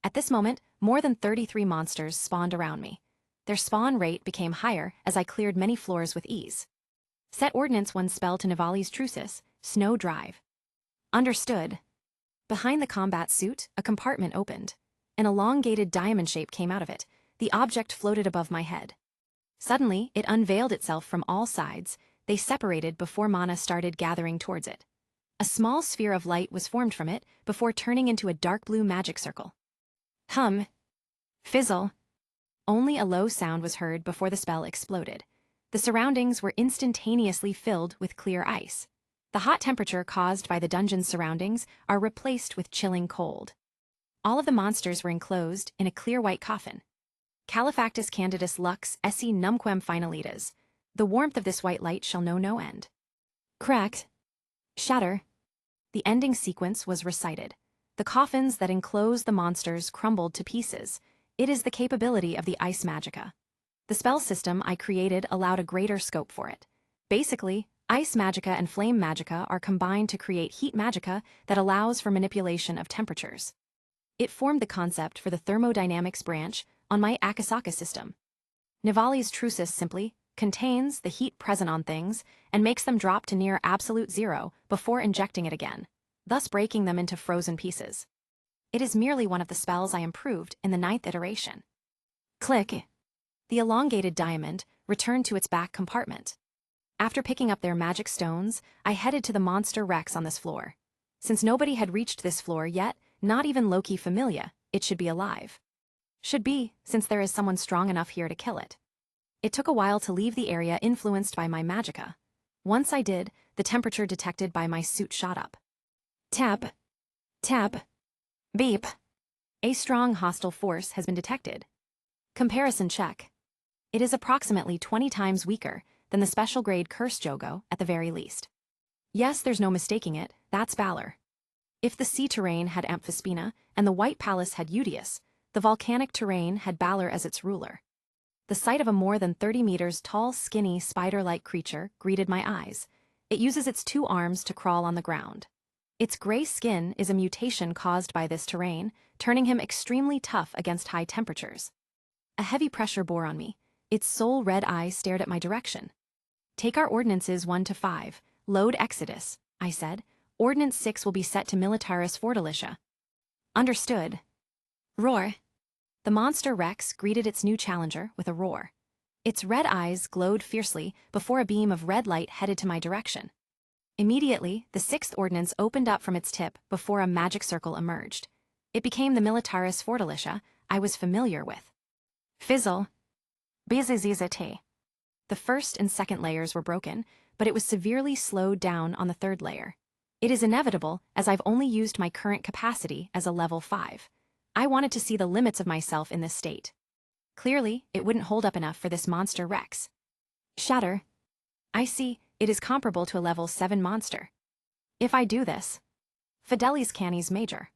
At this moment, more than 33 monsters spawned around me. Their spawn rate became higher as I cleared many floors with ease. Set Ordnance 1 spell to Nivali's Trucis, Snow Drive. Understood. Behind the combat suit, a compartment opened. An elongated diamond shape came out of it. The object floated above my head. Suddenly, it unveiled itself from all sides. They separated before mana started gathering towards it. A small sphere of light was formed from it before turning into a dark blue magic circle. Hum. Fizzle. Only a low sound was heard before the spell exploded. The surroundings were instantaneously filled with clear ice. The hot temperature caused by the dungeon's surroundings are replaced with chilling cold. All of the monsters were enclosed in a clear white coffin. Califactus candidus lux esse numquam finalitas. The warmth of this white light shall know no end. Cracked. Shatter. The ending sequence was recited. The coffins that enclosed the monsters crumbled to pieces. It is the capability of the ice magicka. The spell system I created allowed a greater scope for it. Basically, ice magicka and flame magicka are combined to create heat magicka that allows for manipulation of temperatures. It formed the concept for the thermodynamics branch on my Akasaka system. Nivali's Trucis simply contains the heat present on things and makes them drop to near absolute zero before injecting it again, thus breaking them into frozen pieces. It is merely one of the spells I improved in the 9th iteration. Click. The elongated diamond returned to its back compartment. After picking up their magic stones, I headed to the monster wrecks on this floor. Since nobody had reached this floor yet, not even Loki Familia, it should be alive. Should be, since there is someone strong enough here to kill it. It took a while to leave the area influenced by my magicka. Once I did, the temperature detected by my suit shot up. Tap. Tap. Beep. A strong hostile force has been detected. Comparison check. It is approximately 20 times weaker than the special grade Curse Jogo at the very least. Yes, there's no mistaking it, that's Valor. If the sea terrain had Amphispina and the White Palace had Udius, the volcanic terrain had Balor as its ruler. The sight of a more than 30 meters tall, skinny, spider-like creature greeted my eyes. It uses its 2 arms to crawl on the ground. Its gray skin is a mutation caused by this terrain, turning him extremely tough against high temperatures. A heavy pressure bore on me. Its sole red eye stared at my direction. "Take our ordinances 1 to 5. Load Exodus," I said. "Ordinance 6 will be set to Militaris Fortalicia." "Understood." Roar. The monster Rex greeted its new challenger with a roar. Its red eyes glowed fiercely before a beam of red light headed to my direction. Immediately, the 6th ordnance opened up from its tip before a magic circle emerged. It became the Militaris Fortalicia I was familiar with. Fizzle. Bizizizate. The 1st and 2nd layers were broken, but it was severely slowed down on the 3rd layer. It is inevitable, as I've only used my current capacity as a level 5. I wanted to see the limits of myself in this state. Clearly, it wouldn't hold up enough for this monster Rex. Shatter. I see, it is comparable to a level 7 monster. If I do this. Fidelis Canis Major.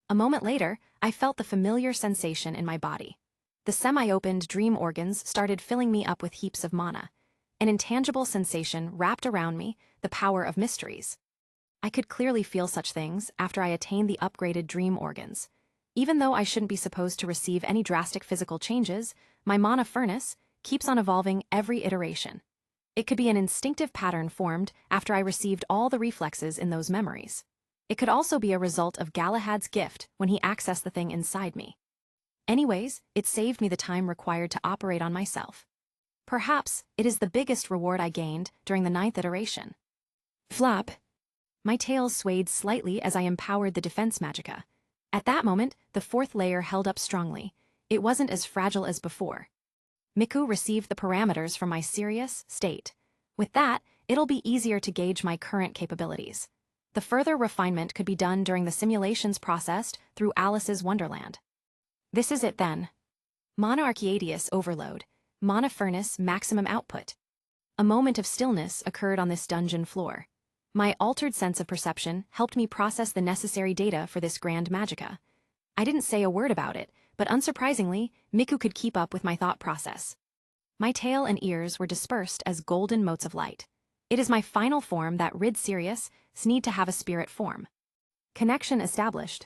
A moment later, I felt the familiar sensation in my body. The semi-opened dream organs started filling me up with heaps of mana. An intangible sensation wrapped around me, the power of mysteries. I could clearly feel such things after I attained the upgraded dream organs. Even though I shouldn't be supposed to receive any drastic physical changes, my Monofurnace keeps on evolving every iteration. It could be an instinctive pattern formed after I received all the reflexes in those memories. It could also be a result of Galahad's gift when he accessed the thing inside me. Anyways, it saved me the time required to operate on myself. Perhaps it is the biggest reward I gained during the 9th iteration. Flop. My tail swayed slightly as I empowered the defense magicka. At that moment, the 4th layer held up strongly. It wasn't as fragile as before. Miku received the parameters from my serious state. With that, it'll be easier to gauge my current capabilities. The further refinement could be done during the simulations processed through Alice's Wonderland. This is it then. Monarchiadius overload. Monofurnace maximum output. A moment of stillness occurred on this dungeon floor. My altered sense of perception helped me process the necessary data for this grand magicka. I didn't say a word about it, but unsurprisingly, Miku could keep up with my thought process. My tail and ears were dispersed as golden motes of light. It is my final form that rid Sirius need to have a spirit form. Connection established.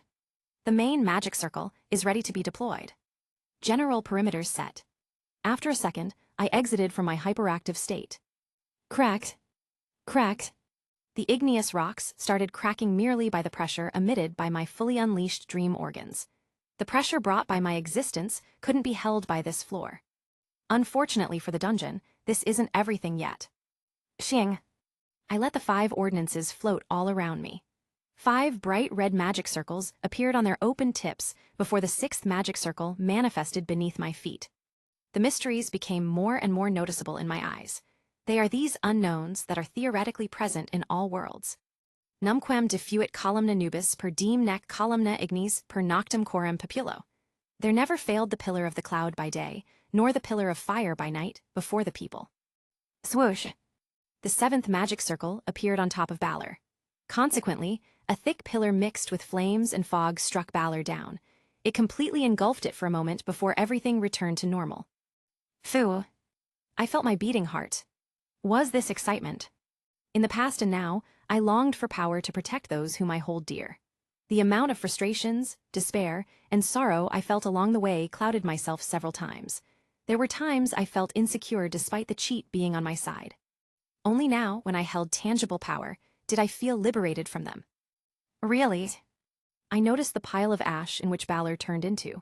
The main magic circle is ready to be deployed. General perimeters set. After a second, I exited from my hyperactive state. Cracked. Cracked. The igneous rocks started cracking merely by the pressure emitted by my fully unleashed dream organs. The pressure brought by my existence couldn't be held by this floor. Unfortunately for the dungeon, this isn't everything yet. Xing. I let the 5 ordinances float all around me. 5 bright red magic circles appeared on their open tips before the 6th magic circle manifested beneath my feet. The mysteries became more and more noticeable in my eyes. They are these unknowns that are theoretically present in all worlds. Numquam defuit columna nubis per diem nec columna ignis per noctem coram populo. There never failed the pillar of the cloud by day, nor the pillar of fire by night, before the people. Swoosh. The 7th magic circle appeared on top of Balor. Consequently, a thick pillar mixed with flames and fog struck Balor down. It completely engulfed it for a moment before everything returned to normal. Phew. I felt my beating heart. Was this excitement? In the past and now, I longed for power to protect those whom I hold dear. The amount of frustrations, despair, and sorrow I felt along the way clouded myself several times. There were times I felt insecure despite the cheat being on my side. Only now, when I held tangible power, did I feel liberated from them. Really? I noticed the pile of ash in which Balor turned into.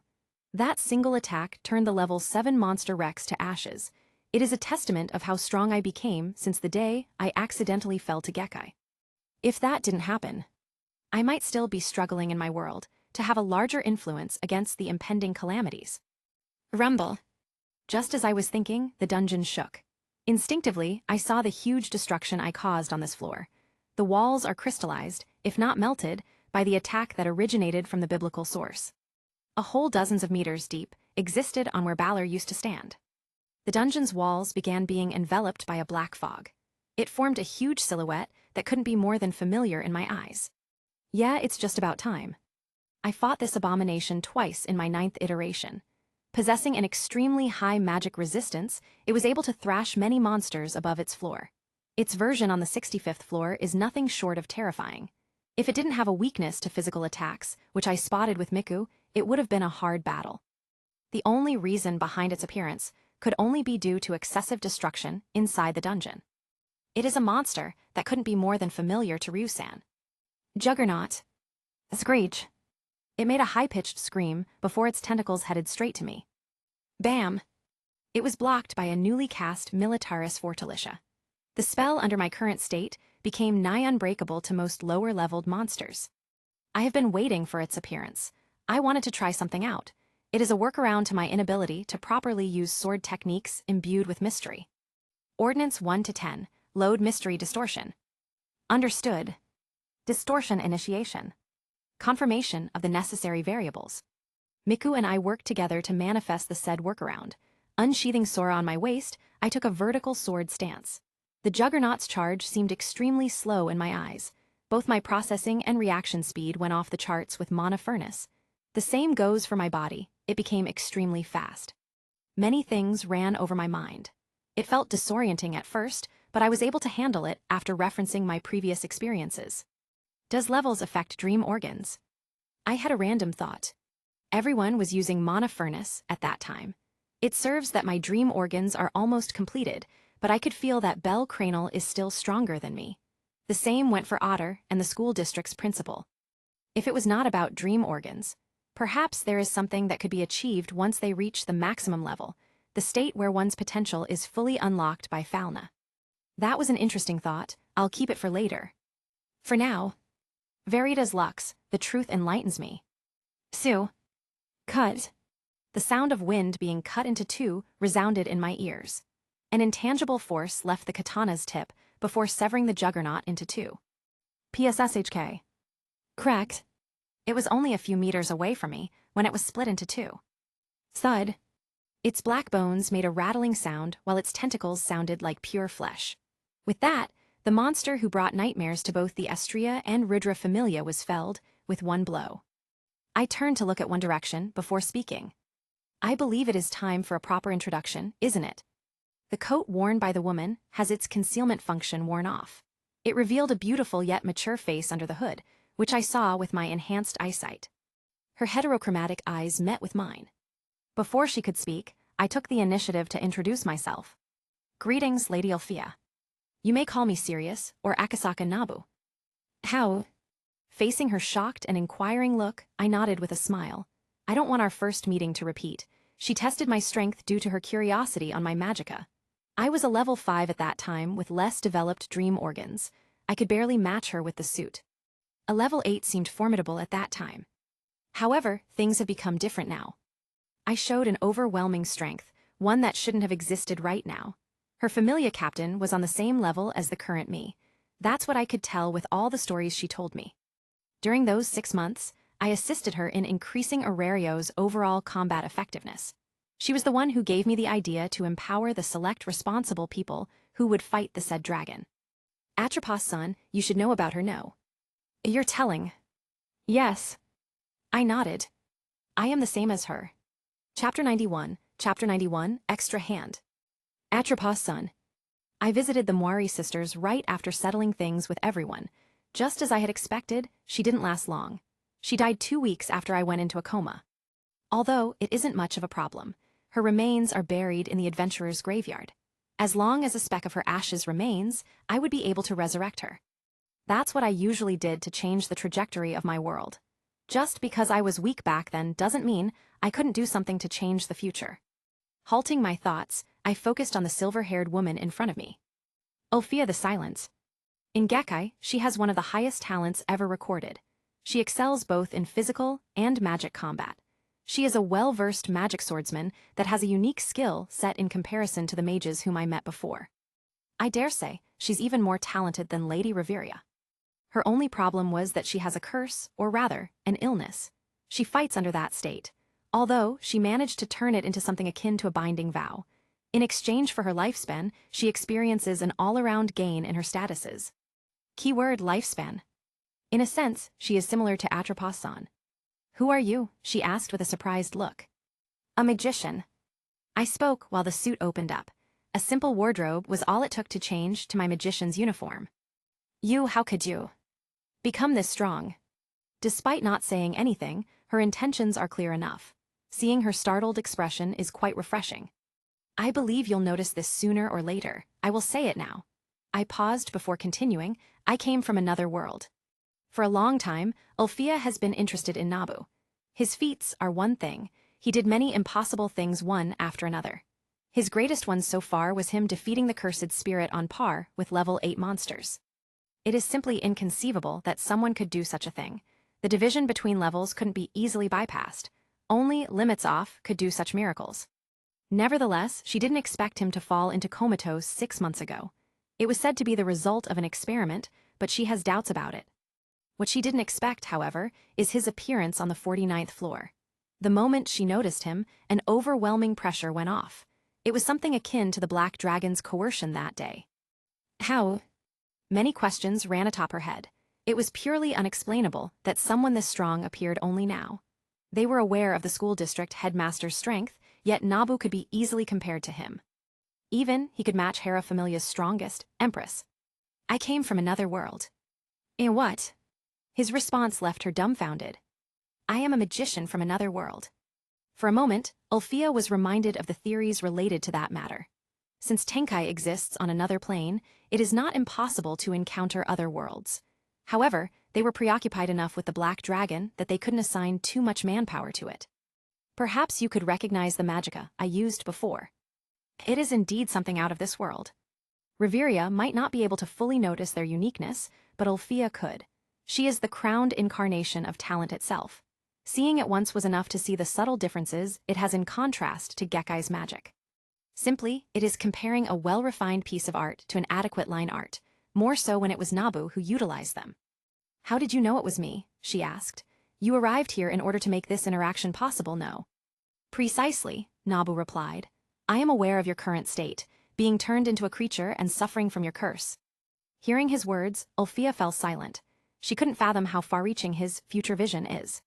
That single attack turned the level 7 monster Rex to ashes. It is a testament of how strong I became since the day I accidentally fell to Gekkai. If that didn't happen, I might still be struggling in my world to have a larger influence against the impending calamities. Rumble. Just as I was thinking, the dungeon shook. Instinctively, I saw the huge destruction I caused on this floor. The walls are crystallized, if not melted, by the attack that originated from the biblical source. A whole dozens of meters deep existed on where Balor used to stand. The dungeon's walls began being enveloped by a black fog. It formed a huge silhouette that couldn't be more than familiar in my eyes. Yeah, it's just about time. I fought this abomination twice in my 9th iteration. Possessing an extremely high magic resistance, it was able to thrash many monsters above its floor. Its version on the 65th floor is nothing short of terrifying. If it didn't have a weakness to physical attacks, which I spotted with Miku, it would have been a hard battle. The only reason behind its appearance could only be due to excessive destruction inside the dungeon. It is a monster that couldn't be more than familiar to Ryu-san. Juggernaut. Screech. It made a high-pitched scream before its tentacles headed straight to me. Bam! It was blocked by a newly cast Militaris Fortalicia. The spell under my current state became nigh unbreakable to most lower-leveled monsters. I have been waiting for its appearance. I wanted to try something out. It is a workaround to my inability to properly use sword techniques imbued with mystery. Ordnance 1 to 10, load mystery distortion. Understood. Distortion initiation. Confirmation of the necessary variables. Miku and I worked together to manifest the said workaround. Unsheathing Sora on my waist, I took a vertical sword stance. The Juggernaut's charge seemed extremely slow in my eyes. Both my processing and reaction speed went off the charts with Monofurnace. The same goes for my body. It became extremely fast. Many things ran over my mind. It felt disorienting at first, but I was able to handle it after referencing my previous experiences. Does levels affect dream organs? I had a random thought. Everyone was using Monofurnace at that time. It serves that my dream organs are almost completed, but I could feel that Bell Cranal is still stronger than me. The same went for Otter and the school district's principal. If it was not about dream organs, perhaps there is something that could be achieved once they reach the maximum level, the state where one's potential is fully unlocked by Falna. That was an interesting thought. I'll keep it for later. For now, Veritas Lux, the truth enlightens me. Sue. Cut. The sound of wind being cut into two resounded in my ears. An intangible force left the katana's tip before severing the Juggernaut into two. PSSHK. Correct. It was only a few meters away from me when it was split into two. Thud. Its black bones made a rattling sound while its tentacles sounded like pure flesh. With that, the monster who brought nightmares to both the Astrea and Rudra Familia was felled with one blow. I turned to look at one direction before speaking. I believe it is time for a proper introduction, isn't it? The coat worn by the woman has its concealment function worn off. It revealed a beautiful yet mature face under the hood, which I saw with my enhanced eyesight. Her heterochromatic eyes met with mine. Before she could speak, I took the initiative to introduce myself. Greetings, Lady Althea. You may call me Sirius or Akasaka Nabu. How? Facing her shocked and inquiring look, I nodded with a smile. I don't want our first meeting to repeat. She tested my strength due to her curiosity on my magicka. I was a level 5 at that time with less developed dream organs. I could barely match her with the suit. A level 8 seemed formidable at that time. However, things have become different now. I showed an overwhelming strength, one that shouldn't have existed right now. Her Familia captain was on the same level as the current me. That's what I could tell with all the stories she told me. During those 6 months, I assisted her in increasing Aurario's overall combat effectiveness. She was the one who gave me the idea to empower the select responsible people who would fight the said dragon. Atropos-san, you should know about her, no? You're telling. Yes. I nodded. I am the same as her. Chapter 91, Extra Hand. Atropos-san. I visited the Moiri sisters right after settling things with everyone. Just as I had expected, she didn't last long. She died 2 weeks after I went into a coma. Although it isn't much of a problem, her remains are buried in the adventurer's graveyard. As long as a speck of her ashes remains, I would be able to resurrect her. That's what I usually did to change the trajectory of my world. Just because I was weak back then doesn't mean I couldn't do something to change the future. Halting my thoughts, I focused on the silver-haired woman in front of me. Althea the Silent. In Gekkai, she has one of the highest talents ever recorded. She excels both in physical and magic combat. She is a well-versed magic swordsman that has a unique skill set in comparison to the mages whom I met before. I dare say she's even more talented than Lady Reveria. Her only problem was that she has a curse, or rather, an illness. She fights under that state, although she managed to turn it into something akin to a binding vow. In exchange for her lifespan, she experiences an all-around gain in her statuses. Keyword lifespan. In a sense, she is similar to Atropos-san. Who are you? She asked with a surprised look. A magician. I spoke while the suit opened up. A simple wardrobe was all it took to change to my magician's uniform. How could you become this strong? Despite not saying anything, her intentions are clear enough. Seeing her startled expression is quite refreshing. I believe you'll notice this sooner or later. I will say it now. I paused before continuing. I came from another world. For a long time, Ulfia has been interested in Nabu. His feats are one thing. He did many impossible things one after another. His greatest one so far was him defeating the cursed spirit on par with level 8 monsters. It is simply inconceivable that someone could do such a thing. The division between levels couldn't be easily bypassed. Only Limits Off could do such miracles. Nevertheless, she didn't expect him to fall into comatose 6 months ago. It was said to be the result of an experiment, but she has doubts about it. What she didn't expect, however, is his appearance on the 49th floor. The moment she noticed him, an overwhelming pressure went off. It was something akin to the Black Dragon's coercion that day. How? Many questions ran atop her head. It was purely unexplainable that someone this strong appeared only now. They were aware of the school district headmaster's strength, yet Nabu could be easily compared to him. Even, he could match HAREM Familia's strongest, Empress. I came from another world. In what? His response left her dumbfounded. I am a magician from another world. For a moment, Ulfia was reminded of the theories related to that matter. Since Tenkai exists on another plane, it is not impossible to encounter other worlds. However, they were preoccupied enough with the Black Dragon that they couldn't assign too much manpower to it. Perhaps you could recognize the magicka I used before. It is indeed something out of this world. Reveria might not be able to fully notice their uniqueness, but Ulfia could. She is the crowned incarnation of talent itself. Seeing it once was enough to see the subtle differences it has in contrast to Gekkai's magic. Simply, it is comparing a well-refined piece of art to an adequate line art, more so when it was Nabu who utilized them. How did you know it was me? She asked. You arrived here in order to make this interaction possible, no? Precisely, Nabu replied. I am aware of your current state, being turned into a creature and suffering from your curse. Hearing his words, Ulfia fell silent. She couldn't fathom how far-reaching his future vision is.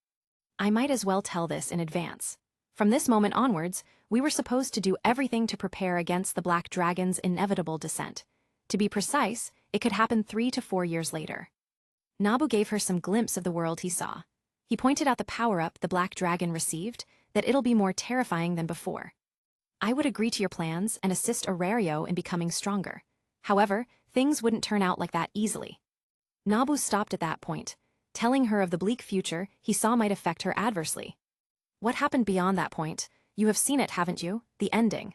I might as well tell this in advance. From this moment onwards, we were supposed to do everything to prepare against the Black Dragon's inevitable descent. To be precise, it could happen 3 to 4 years later. Nabu gave her some glimpse of the world he saw. He pointed out the power-up the Black Dragon received, that it'll be more terrifying than before. I would agree to your plans and assist Aurario in becoming stronger. However, things wouldn't turn out like that easily. Nabu stopped at that point, telling her of the bleak future he saw might affect her adversely. What happened beyond that point? You have seen it, haven't you? The ending.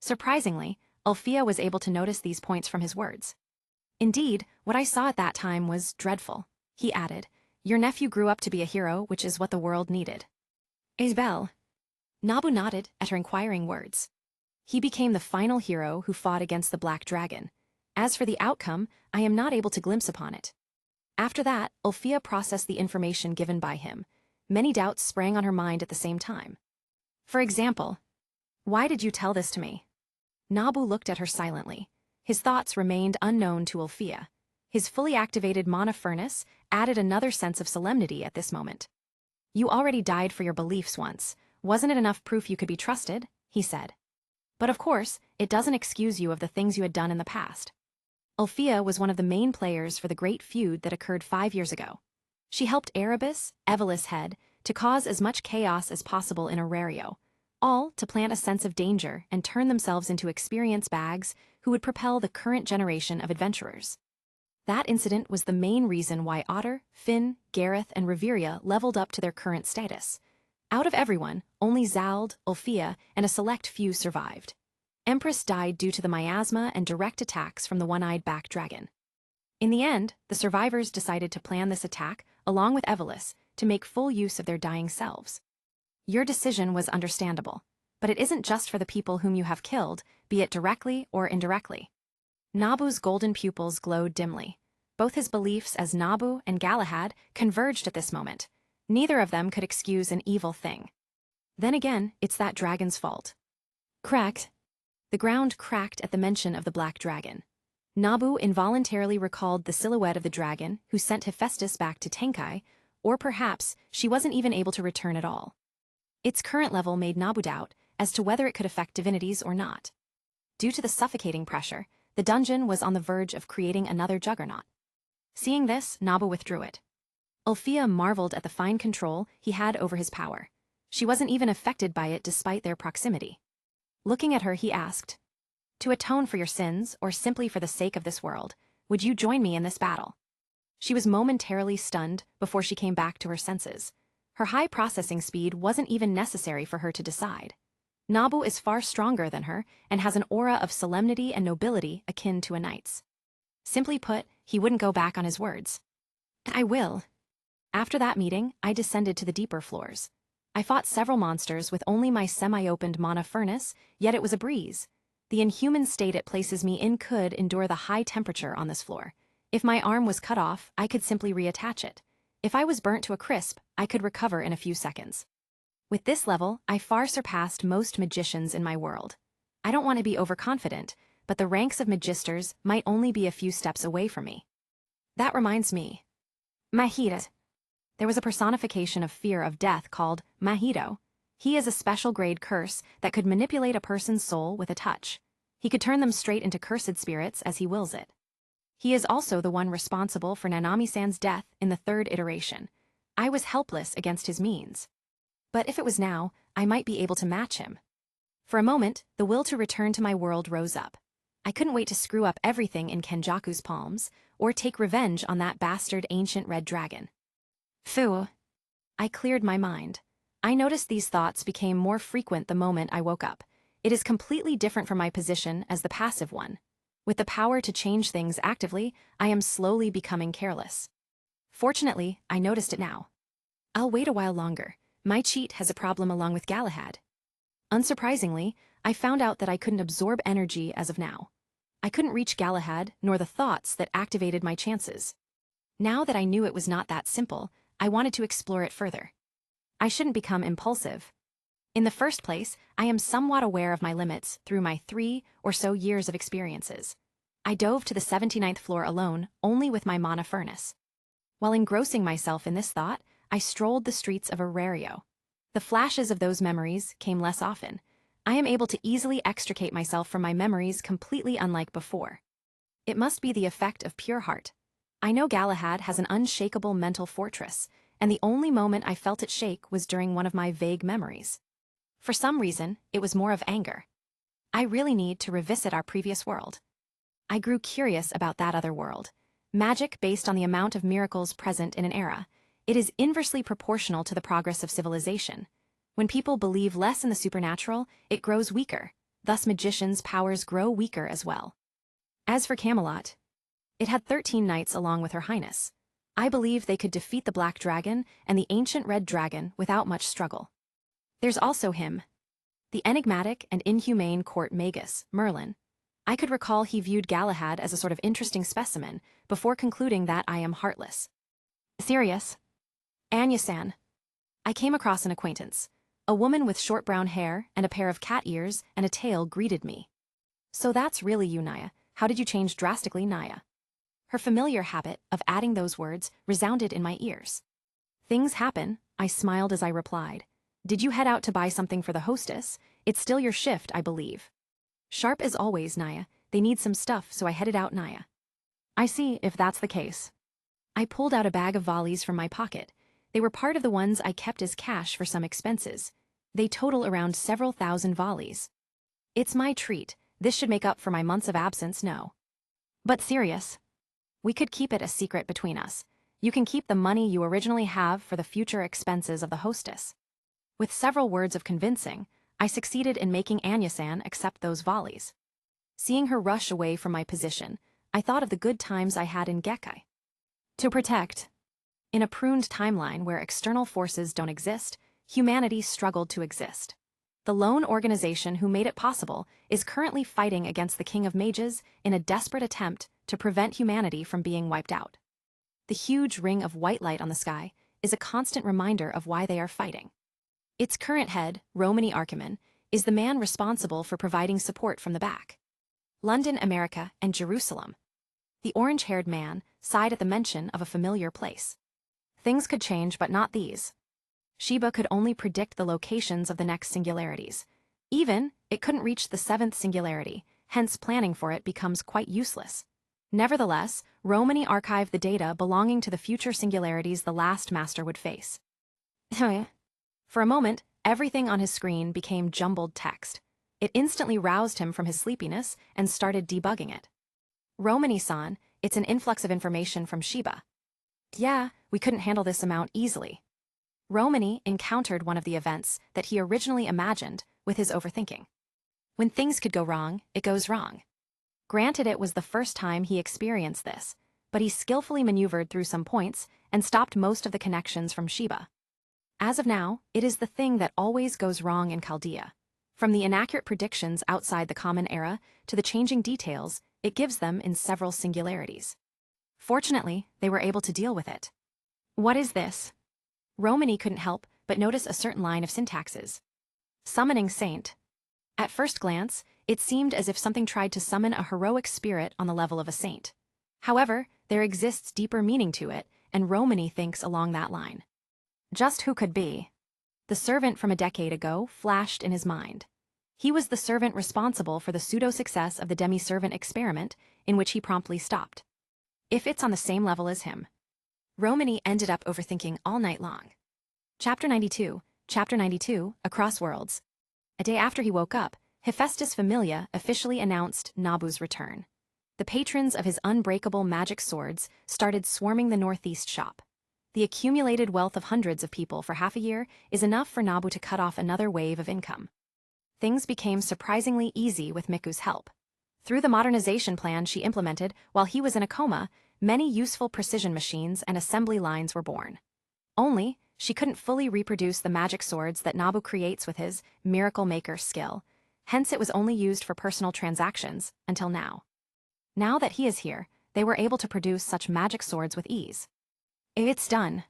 Surprisingly, Ulfia was able to notice these points from his words. Indeed, what I saw at that time was dreadful, he added. Your nephew grew up to be a hero, which is what the world needed. Isabel. Nabu nodded at her inquiring words. He became the final hero who fought against the Black Dragon. As for the outcome, I am not able to glimpse upon it. After that, Ulfia processed the information given by him. Many doubts sprang on her mind at the same time. For example, why did you tell this to me? Nabu looked at her silently. His thoughts remained unknown to Ulfia. His fully activated Monofurnace added another sense of solemnity at this moment. You already died for your beliefs once. Wasn't it enough proof you could be trusted? He said. But of course, it doesn't excuse you of the things you had done in the past. Ulfia was one of the main players for the great feud that occurred 5 years ago. She helped Erebus, Evelys Head, to cause as much chaos as possible in Aurario, all to plant a sense of danger and turn themselves into experience bags who would propel the current generation of adventurers. That incident was the main reason why Otter, Finn, Gareth, and Reveria leveled up to their current status. Out of everyone, only Zald, Ulfia, and a select few survived. Empress died due to the miasma and direct attacks from the one-eyed Black Dragon. In the end, the survivors decided to plan this attack, along with Evelys, to make full use of their dying selves. Your decision was understandable, but it isn't just for the people whom you have killed, be it directly or indirectly. Nabu's golden pupils glowed dimly. Both his beliefs as Nabu and Galahad converged at this moment. Neither of them could excuse an evil thing. Then again, it's that dragon's fault. Cracked. The ground cracked at the mention of the Black Dragon. Nabu involuntarily recalled the silhouette of the dragon who sent Hephaestus back to Tenkai, or perhaps she wasn't even able to return at all. Its current level made Nabu doubt as to whether it could affect divinities or not. Due to the suffocating pressure, the dungeon was on the verge of creating another juggernaut. Seeing this, Nabu withdrew it. Ulfia marveled at the fine control he had over his power. She wasn't even affected by it despite their proximity. Looking at her, he asked, "To atone for your sins, or simply for the sake of this world, would you join me in this battle?" She was momentarily stunned before she came back to her senses. Her high processing speed wasn't even necessary for her to decide. Nabu is far stronger than her and has an aura of solemnity and nobility akin to a knight's. Simply put, he wouldn't go back on his words. "I will." After that meeting, I descended to the deeper floors. I fought several monsters with only my semi-opened Monofurnace, yet it was a breeze. The inhuman state it places me in could endure the high temperature on this floor. If my arm was cut off, I could simply reattach it. If I was burnt to a crisp, I could recover in a few seconds. With this level, I far surpassed most magicians in my world. I don't want to be overconfident, but the ranks of magisters might only be a few steps away from me. That reminds me. Mahita. There was a personification of fear of death called Mahito. He is a special grade curse that could manipulate a person's soul with a touch. He could turn them straight into cursed spirits as he wills it. He is also the one responsible for Nanami-san's death in the third iteration. I was helpless against his means. But if it was now, I might be able to match him. For a moment, the will to return to my world rose up. I couldn't wait to screw up everything in Kenjaku's palms, or take revenge on that bastard ancient red dragon. Phew. I cleared my mind. I noticed these thoughts became more frequent the moment I woke up. It is completely different from my position as the passive one. With the power to change things actively, I am slowly becoming careless. Fortunately, I noticed it now. I'll wait a while longer. My cheat has a problem along with Galahad. Unsurprisingly, I found out that I couldn't absorb energy as of now. I couldn't reach Galahad, nor the thoughts that activated my chances. Now that I knew it was not that simple, I wanted to explore it further. I shouldn't become impulsive. In the first place, I am somewhat aware of my limits through my 3 or so years of experiences. I dove to the 79th floor alone, only with my Monofurnace. While engrossing myself in this thought, I strolled the streets of Arario. The flashes of those memories came less often. I am able to easily extricate myself from my memories completely unlike before. It must be the effect of pure heart. I know Galahad has an unshakable mental fortress, and the only moment I felt it shake was during one of my vague memories. For some reason, it was more of anger. I really need to revisit our previous world. I grew curious about that other world. Magic based on the amount of miracles present in an era. It is inversely proportional to the progress of civilization. When people believe less in the supernatural, it grows weaker. Thus magicians' powers grow weaker as well. As for Camelot, it had 13 knights along with her highness. I believe they could defeat the Black Dragon and the ancient Red Dragon without much struggle. There's also him. The enigmatic and inhumane court magus, Merlin. I could recall he viewed Galahad as a sort of interesting specimen before concluding that I am heartless. Serious. Anya-san. I came across an acquaintance. A woman with short brown hair and a pair of cat ears and a tail greeted me. So that's really you, Naya. How did you change drastically, Naya? Her familiar habit of adding those words resounded in my ears. Things happen, I smiled as I replied. Did you head out to buy something for the hostess? It's still your shift, I believe. Sharp as always, Naya. They need some stuff, so I headed out, Naya. I see, if that's the case. I pulled out a bag of volleys from my pocket. They were part of the ones I kept as cash for some expenses. They total around several thousand volleys. It's my treat. This should make up for my months of absence, no. But serious. We could keep it a secret between us. You can keep the money you originally have for the future expenses of the hostess. With several words of convincing, I succeeded in making Anya-san accept those volleys. Seeing her rush away from my position, I thought of the good times I had in Gekkai. To protect. In a pruned timeline where external forces don't exist, humanity struggled to exist. The lone organization who made it possible is currently fighting against the King of Mages in a desperate attempt to prevent humanity from being wiped out. The huge ring of white light on the sky is a constant reminder of why they are fighting. Its current head, Romany Archiman, is the man responsible for providing support from the back. London, America, and Jerusalem. The orange-haired man sighed at the mention of a familiar place. Things could change, but not these. Sheba could only predict the locations of the next singularities. Even, it couldn't reach the 7th singularity, hence planning for it becomes quite useless. Nevertheless, Romani archived the data belonging to the future singularities the last master would face. For a moment, everything on his screen became jumbled text. It instantly roused him from his sleepiness and started debugging it. Romani-san, it's an influx of information from Shiba. Yeah, we couldn't handle this amount easily. Romani encountered one of the events that he originally imagined with his overthinking. When things could go wrong, it goes wrong. Granted, it was the first time he experienced this, but he skillfully maneuvered through some points and stopped most of the connections from Shiba. As of now, it is the thing that always goes wrong in Chaldea. From the inaccurate predictions outside the common era to the changing details it gives them in several singularities. Fortunately, they were able to deal with it. What is this? Romani couldn't help but notice a certain line of syntaxes. Summoning Saint. At first glance, it seemed as if something tried to summon a heroic spirit on the level of a saint. However, there exists deeper meaning to it, and Romani thinks along that line. Just who could be? The servant from a decade ago flashed in his mind. He was the servant responsible for the pseudo-success of the demi-servant experiment, in which he promptly stopped. If it's on the same level as him. Romani ended up overthinking all night long. Chapter 92, Across Worlds. A day after he woke up, Artemis Familia officially announced Nabu's return. The patrons of his unbreakable magic swords started swarming the northeast shop. The accumulated wealth of hundreds of people for half a year is enough for Nabu to cut off another wave of income. Things became surprisingly easy with Miku's help. Through the modernization plan she implemented while he was in a coma, many useful precision machines and assembly lines were born. Only, she couldn't fully reproduce the magic swords that Nabu creates with his Miracle Maker skill, hence it was only used for personal transactions until now. Now that he is here, they were able to produce such magic swords with ease. It's done.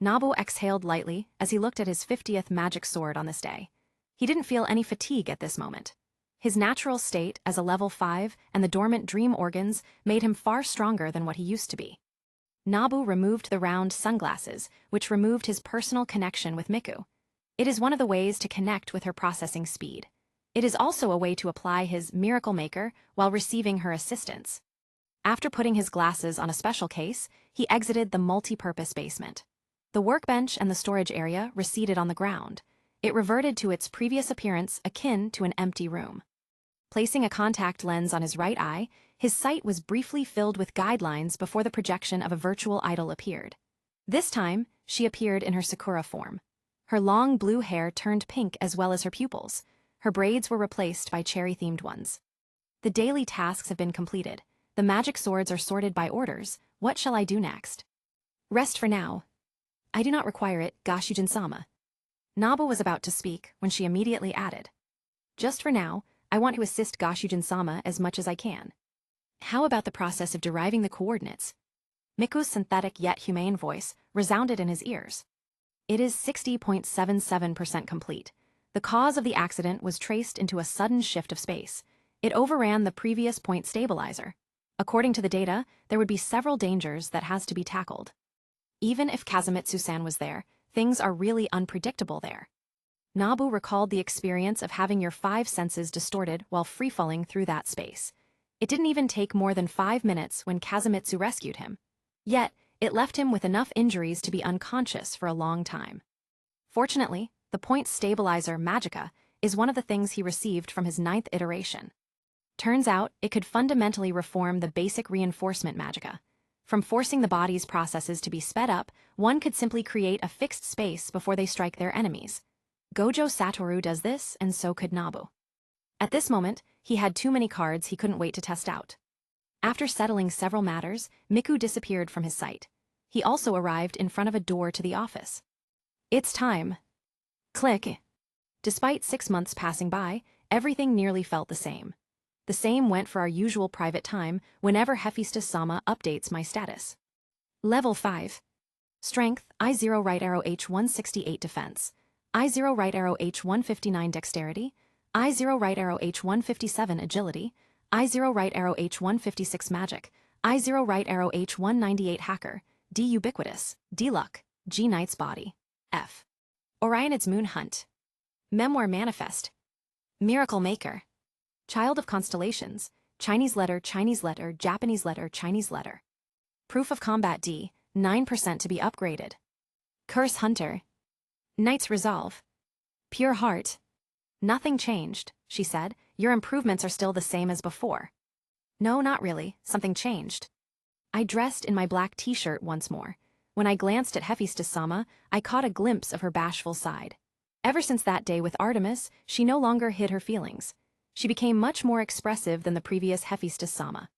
Nabu exhaled lightly as he looked at his 50th magic sword on this day. He didn't feel any fatigue at this moment. His natural state as a level 5 and the dormant dream organs made him far stronger than what he used to be. Nabu removed the round sunglasses, which removed his personal connection with Miku. It is one of the ways to connect with her processing speed. It is also a way to apply his Miracle Maker while receiving her assistance. After putting his glasses on a special case, he exited the multi-purpose basement. The workbench and the storage area receded on the ground. It reverted to its previous appearance akin to an empty room. Placing a contact lens on his right eye, his sight was briefly filled with guidelines before the projection of a virtual idol appeared. This time, she appeared in her Sakura form. Her long blue hair turned pink as well as her pupils. Her braids were replaced by cherry-themed ones. The daily tasks have been completed. The magic swords are sorted by orders. What shall I do next? Rest for now. I do not require it, Gaishujin-sama. Nabu was about to speak when she immediately added. Just for now, I want to assist Gaishujin-sama as much as I can. How about the process of deriving the coordinates? Miku's synthetic yet humane voice resounded in his ears. It is 60.77% complete. The cause of the accident was traced into a sudden shift of space. It overran the previous point stabilizer. According to the data, there would be several dangers that has to be tackled. Even if Kazumitsu-san was there, things are really unpredictable there. Nabu recalled the experience of having your 5 senses distorted while free-falling through that space. It didn't even take more than 5 minutes when Kazumitsu rescued him. Yet, it left him with enough injuries to be unconscious for a long time. Fortunately, the point stabilizer Magica is one of the things he received from his 9th iteration. Turns out, it could fundamentally reform the basic reinforcement Magica. From forcing the body's processes to be sped up, one could simply create a fixed space before they strike their enemies. Gojo Satoru does this, and so could Nabu. At this moment, he had too many cards he couldn't wait to test out. After settling several matters, Miku disappeared from his sight. He also arrived in front of a door to the office. It's time. Click. Despite 6 months passing by, everything nearly felt the same. The same went for our usual private time whenever Hephaestus-sama updates my status. Level 5. Strength, I0 right arrow H168 defense. I0 right arrow H159 dexterity. I0 right arrow H157 agility. I0 right arrow H156 magic. I0 right arrow H198 hacker. D ubiquitous. D luck. G knight's body. F. Orionid's moon hunt. Memoir manifest. Miracle maker. Child of constellations. Chinese letter, Japanese letter, Chinese letter. Proof of combat D, 9% to be upgraded. Curse hunter. Knight's resolve. Pure heart. Nothing changed, she said. Your improvements are still the same as before. No, not really. Something changed. I dressed in my black t-shirt once more. When I glanced at Hephaestus-sama, I caught a glimpse of her bashful side. Ever since that day with Artemis, she no longer hid her feelings. She became much more expressive than the previous Hephaestus-sama.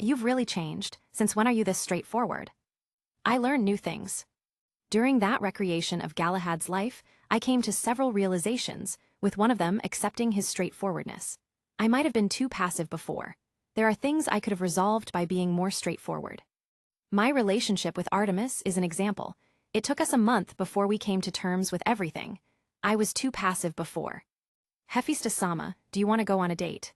You've really changed. Since when are you this straightforward? I learned new things. During that recreation of Galahad's life, I came to several realizations, with one of them accepting his straightforwardness. I might have been too passive before. There are things I could have resolved by being more straightforward. My relationship with Artemis is an example. It took us a month before we came to terms with everything. I was too passive before. Hephaestus-sama, do you want to go on a date?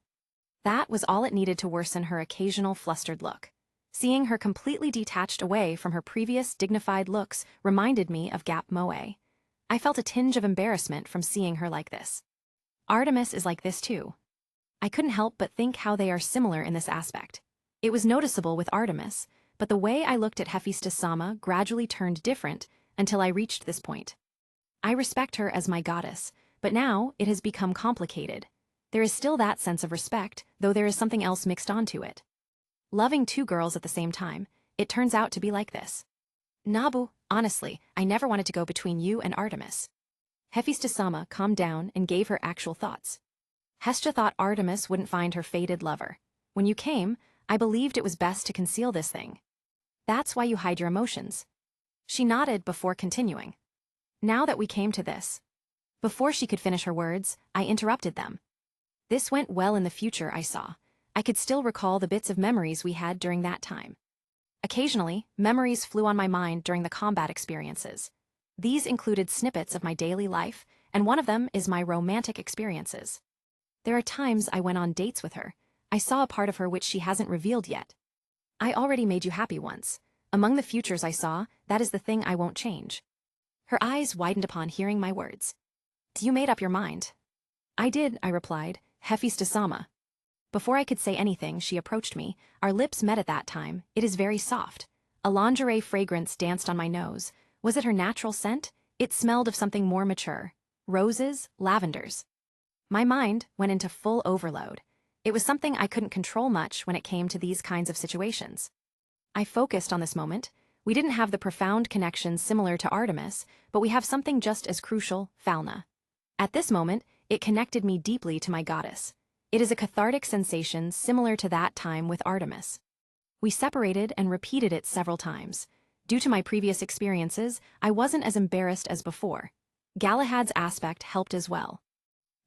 That was all it needed to worsen her occasional flustered look. Seeing her completely detached away from her previous dignified looks reminded me of Gap Moe. I felt a tinge of embarrassment from seeing her like this. Artemis is like this too. I couldn't help but think how they are similar in this aspect. It was noticeable with Artemis, but the way I looked at Hephaestus-sama gradually turned different until I reached this point. I respect her as my goddess, but now it has become complicated. There is still that sense of respect, though there is something else mixed onto it. Loving two girls at the same time, it turns out to be like this. Nabu, honestly, I never wanted to go between you and Artemis. Hephaestus-sama calmed down and gave her actual thoughts. Hestia thought Artemis wouldn't find her fated lover. When you came, I believed it was best to conceal this thing. That's why you hide your emotions. She nodded before continuing. Now that we came to this. Before she could finish her words, I interrupted them. This went well in the future, I saw. I could still recall the bits of memories we had during that time. Occasionally, memories flew on my mind during the combat experiences. These included snippets of my daily life, and one of them is my romantic experiences. There are times I went on dates with her. I saw a part of her which she hasn't revealed yet. I already made you happy once. Among the futures I saw, that is the thing I won't change. Her eyes widened upon hearing my words. You made up your mind. I did, I replied, Hephaestus-sama. Before I could say anything, she approached me. Our lips met at that time. It is very soft. A lingerie fragrance danced on my nose. Was it her natural scent? It smelled of something more mature. Roses, lavenders. My mind went into full overload. It was something I couldn't control much when it came to these kinds of situations. I focused on this moment. We didn't have the profound connections similar to Artemis, but we have something just as crucial, Falna. At this moment, it connected me deeply to my goddess. It is a cathartic sensation similar to that time with Artemis. We separated and repeated it several times. Due to my previous experiences, I wasn't as embarrassed as before. Galahad's aspect helped as well.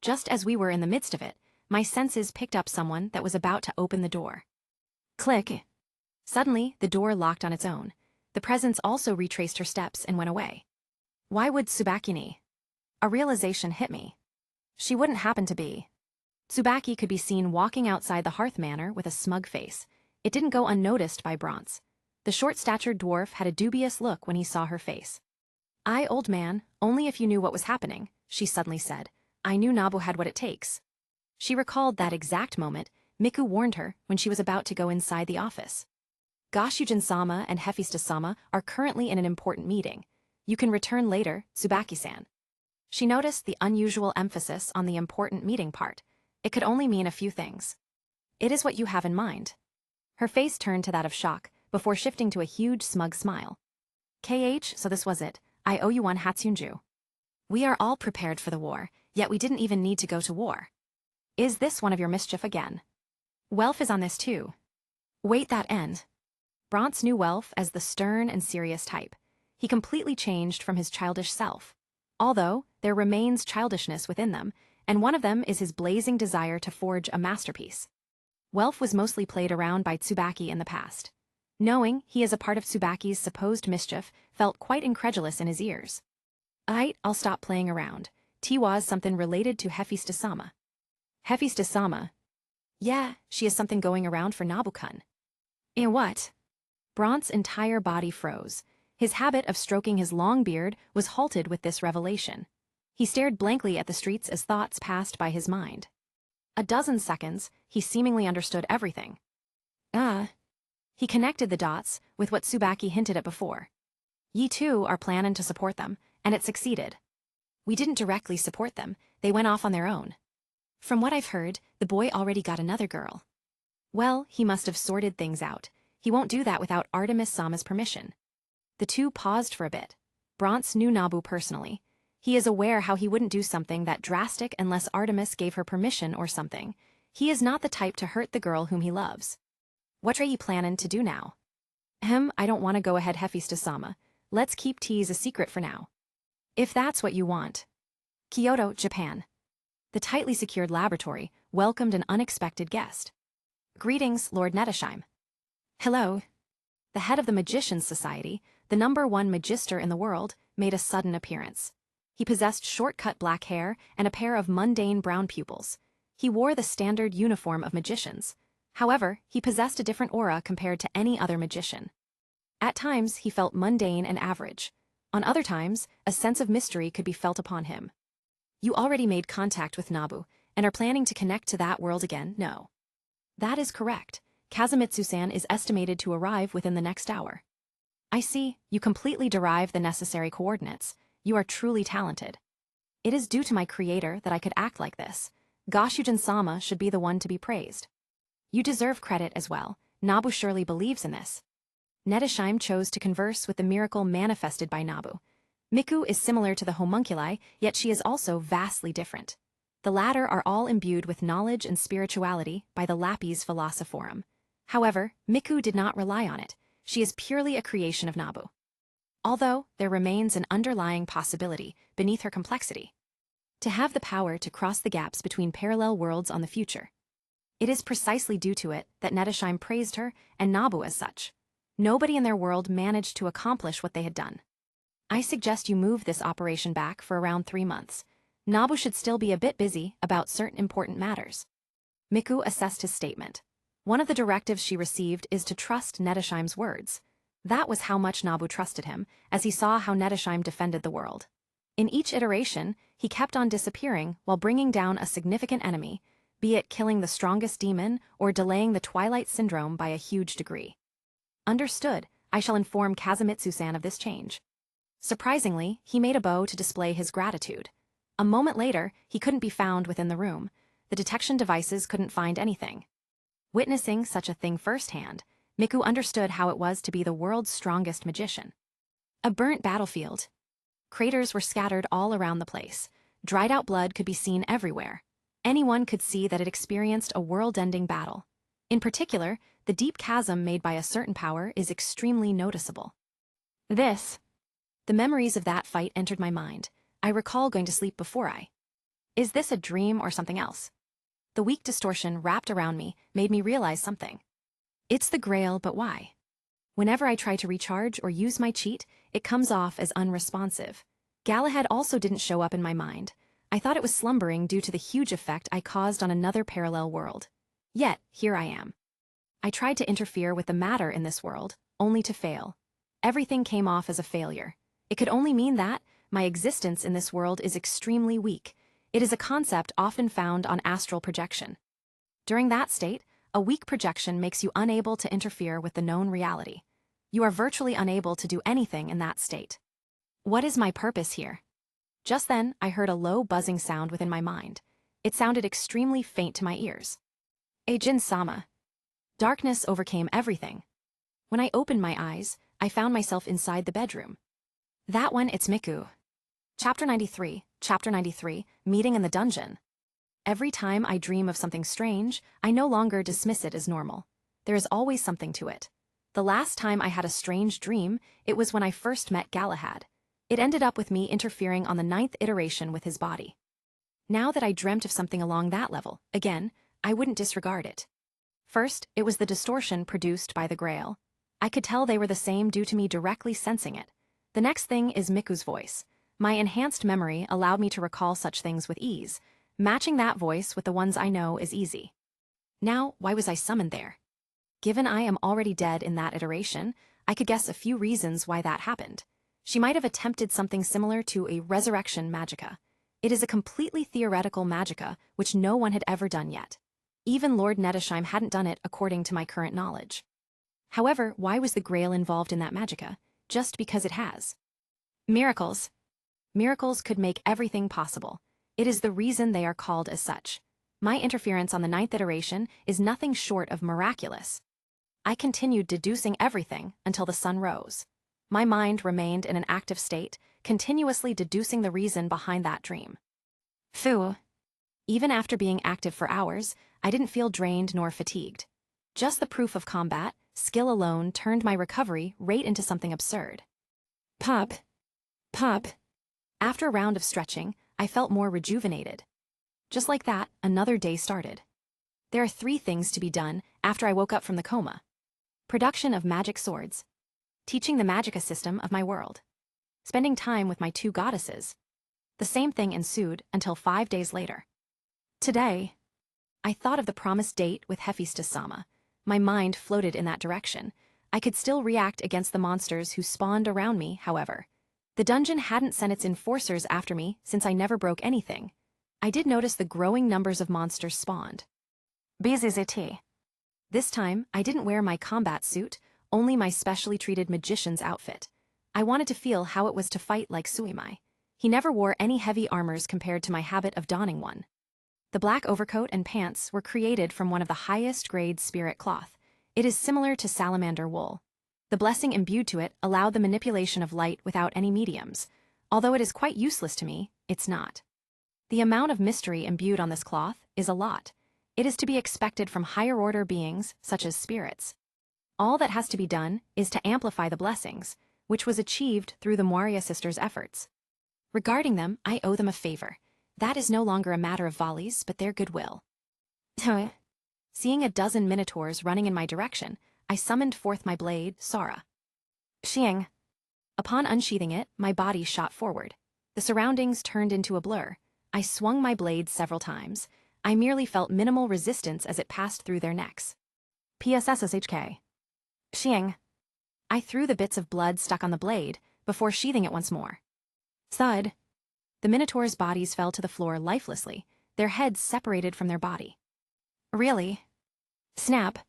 Just as we were in the midst of it, my senses picked up someone that was about to open the door. Click. Suddenly, the door locked on its own. The presence also retraced her steps and went away. Why would Tsubaki? A realization hit me. She wouldn't happen to be. Tsubaki could be seen walking outside the Hearth Manor with a smug face. It didn't go unnoticed by Bronze. The short-statured dwarf had a dubious look when he saw her face. Old man, only if you knew what was happening, she suddenly said. I knew Nabu had what it takes. She recalled that exact moment Miku warned her when she was about to go inside the office. Goshujin-sama and Hephaestus-sama are currently in an important meeting. You can return later, Tsubaki-san. She noticed the unusual emphasis on the important meeting part. It could only mean a few things. It is what you have in mind. Her face turned to that of shock, before shifting to a huge smug smile. So this was it. I owe you one Hatsunju. We are all prepared for the war, yet we didn't even need to go to war. Is this one of your mischief again? Welf is on this too. Wait that end. Bronze knew Welf as the stern and serious type. He completely changed from his childish self. Although, there remains childishness within them, and one of them is his blazing desire to forge a masterpiece. Welf was mostly played around by Tsubaki in the past. Knowing he is a part of Tsubaki's supposed mischief felt quite incredulous in his ears. I'll stop playing around. Tiwa's something related to Hephaestus-sama. Hephaestus-sama? Yeah, she has something going around for Nabu-kun. In what? Bronze's entire body froze. His habit of stroking his long beard was halted with this revelation. He stared blankly at the streets as thoughts passed by his mind. A dozen seconds, he seemingly understood everything. He connected the dots with what Tsubaki hinted at before. Ye two are planning to support them, and it succeeded. We didn't directly support them, they went off on their own. From what I've heard, the boy already got another girl. Well, he must have sorted things out. He won't do that without Artemis-sama's permission. The two paused for a bit. Bronze knew Nabu personally. He is aware how he wouldn't do something that drastic unless Artemis gave her permission or something. He is not the type to hurt the girl whom he loves. What are ye plannin' to do now? I don't want to go ahead Hephaestus-sama. Let's keep teas a secret for now. If that's what you want. Kyoto, Japan. The tightly secured laboratory welcomed an unexpected guest. Greetings, Lord Nettesheim. Hello. The head of the Magicians' Society, the #1 magister in the world, made a sudden appearance. He possessed short-cut black hair and a pair of mundane brown pupils. He wore the standard uniform of magicians. However, he possessed a different aura compared to any other magician. At times, he felt mundane and average. On other times, a sense of mystery could be felt upon him. You already made contact with Nabu, and are planning to connect to that world again, no? That is correct. Kazumitsu-san is estimated to arrive within the next hour. I see, you completely derive the necessary coordinates. You are truly talented. It is due to my creator that I could act like this. Goshujin-sama should be the one to be praised. You deserve credit as well. Nabu surely believes in this. Nettesheim chose to converse with the miracle manifested by Nabu. Miku is similar to the homunculi, yet she is also vastly different. The latter are all imbued with knowledge and spirituality by the Lapis Philosophorum. However, Miku did not rely on it. She is purely a creation of Nabu. Although, there remains an underlying possibility beneath her complexity. To have the power to cross the gaps between parallel worlds on the future. It is precisely due to it that Nettesheim praised her and Nabu as such. Nobody in their world managed to accomplish what they had done. I suggest you move this operation back for around 3 months. Nabu should still be a bit busy about certain important matters. Miku assessed his statement. One of the directives she received is to trust Nettesheim's words. That was how much Nabu trusted him, as he saw how Nettesheim defended the world. In each iteration, he kept on disappearing while bringing down a significant enemy, be it killing the strongest demon or delaying the Twilight Syndrome by a huge degree. Understood, I shall inform Kazumitsu-san of this change. Surprisingly, he made a bow to display his gratitude. A moment later, he couldn't be found within the room. The detection devices couldn't find anything. Witnessing such a thing firsthand, Miku understood how it was to be the world's strongest magician. A burnt battlefield. Craters were scattered all around the place. Dried-out blood could be seen everywhere. Anyone could see that it experienced a world-ending battle. In particular, the deep chasm made by a certain power is extremely noticeable. The memories of that fight entered my mind. I recall going to sleep before I. Is this a dream or something else? The weak distortion wrapped around me made me realize something. It's the Grail, but why? Whenever I try to recharge or use my cheat, it comes off as unresponsive. Galahad also didn't show up in my mind. I thought it was slumbering due to the huge effect I caused on another parallel world. Yet, here I am. I tried to interfere with the matter in this world, only to fail. Everything came off as a failure. It could only mean that my existence in this world is extremely weak. It is a concept often found on astral projection. During that state, a weak projection makes you unable to interfere with the known reality. You are virtually unable to do anything in that state. What is my purpose here? Just then, I heard a low buzzing sound within my mind. It sounded extremely faint to my ears. Jin-sama. Darkness overcame everything. When I opened my eyes, I found myself inside the bedroom. That one, it's Miku. Chapter 93, Meeting in the Dungeon. Every time I dream of something strange, I no longer dismiss it as normal. There is always something to it. The last time I had a strange dream, it was when I first met Galahad. It ended up with me interfering on the 9th iteration with his body. Now that I dreamt of something along that level, again, I wouldn't disregard it. First, it was the distortion produced by the Grail. I could tell they were the same due to me directly sensing it. The next thing is Miku's voice. My enhanced memory allowed me to recall such things with ease. Matching that voice with the ones I know is easy. Now, why was I summoned there? Given I am already dead in that iteration, I could guess a few reasons why that happened. She might have attempted something similar to a resurrection magica. It is a completely theoretical magicka which no one had ever done yet. Even Lord Nettesheim hadn't done it according to my current knowledge. However, why was the Grail involved in that magicka? Just because it has. Miracles. Miracles could make everything possible. It is the reason they are called as such. My interference on the 9th iteration is nothing short of miraculous. I continued deducing everything until the sun rose. My mind remained in an active state, continuously deducing the reason behind that dream. Phew. Even after being active for hours, I didn't feel drained nor fatigued. Just the proof of combat, skill alone turned my recovery right into something absurd. Pop. Pop. After a round of stretching, I felt more rejuvenated. Just like that, another day started. There are 3 things to be done after I woke up from the coma. Production of magic swords. Teaching the magicka system of my world. Spending time with my 2 goddesses. The same thing ensued until 5 days later. Today, I thought of the promised date with Hephaestus-sama. My mind floated in that direction. I could still react against the monsters who spawned around me, however. The dungeon hadn't sent its enforcers after me since I never broke anything. I did notice the growing numbers of monsters spawned. BZZT. This time, I didn't wear my combat suit, only my specially treated magician's outfit. I wanted to feel how it was to fight like Suimai. He never wore any heavy armors compared to my habit of donning one. The black overcoat and pants were created from one of the highest grade spirit cloth. It is similar to salamander wool. The blessing imbued to it allowed the manipulation of light without any mediums. Although it is quite useless to me, it's not. The amount of mystery imbued on this cloth is a lot. It is to be expected from higher order beings, such as spirits. All that has to be done is to amplify the blessings, which was achieved through the Moria sisters' efforts. Regarding them, I owe them a favor. That is no longer a matter of volleys, but their goodwill. Seeing a dozen minotaurs running in my direction, I summoned forth my blade, Sara. Xiang. Upon unsheathing it, my body shot forward. The surroundings turned into a blur. I swung my blade several times. I merely felt minimal resistance as it passed through their necks. PSSSHK. Xiang. I threw the bits of blood stuck on the blade before sheathing it once more. Thud. The minotaurs' bodies fell to the floor lifelessly, their heads separated from their body. Really? Snap.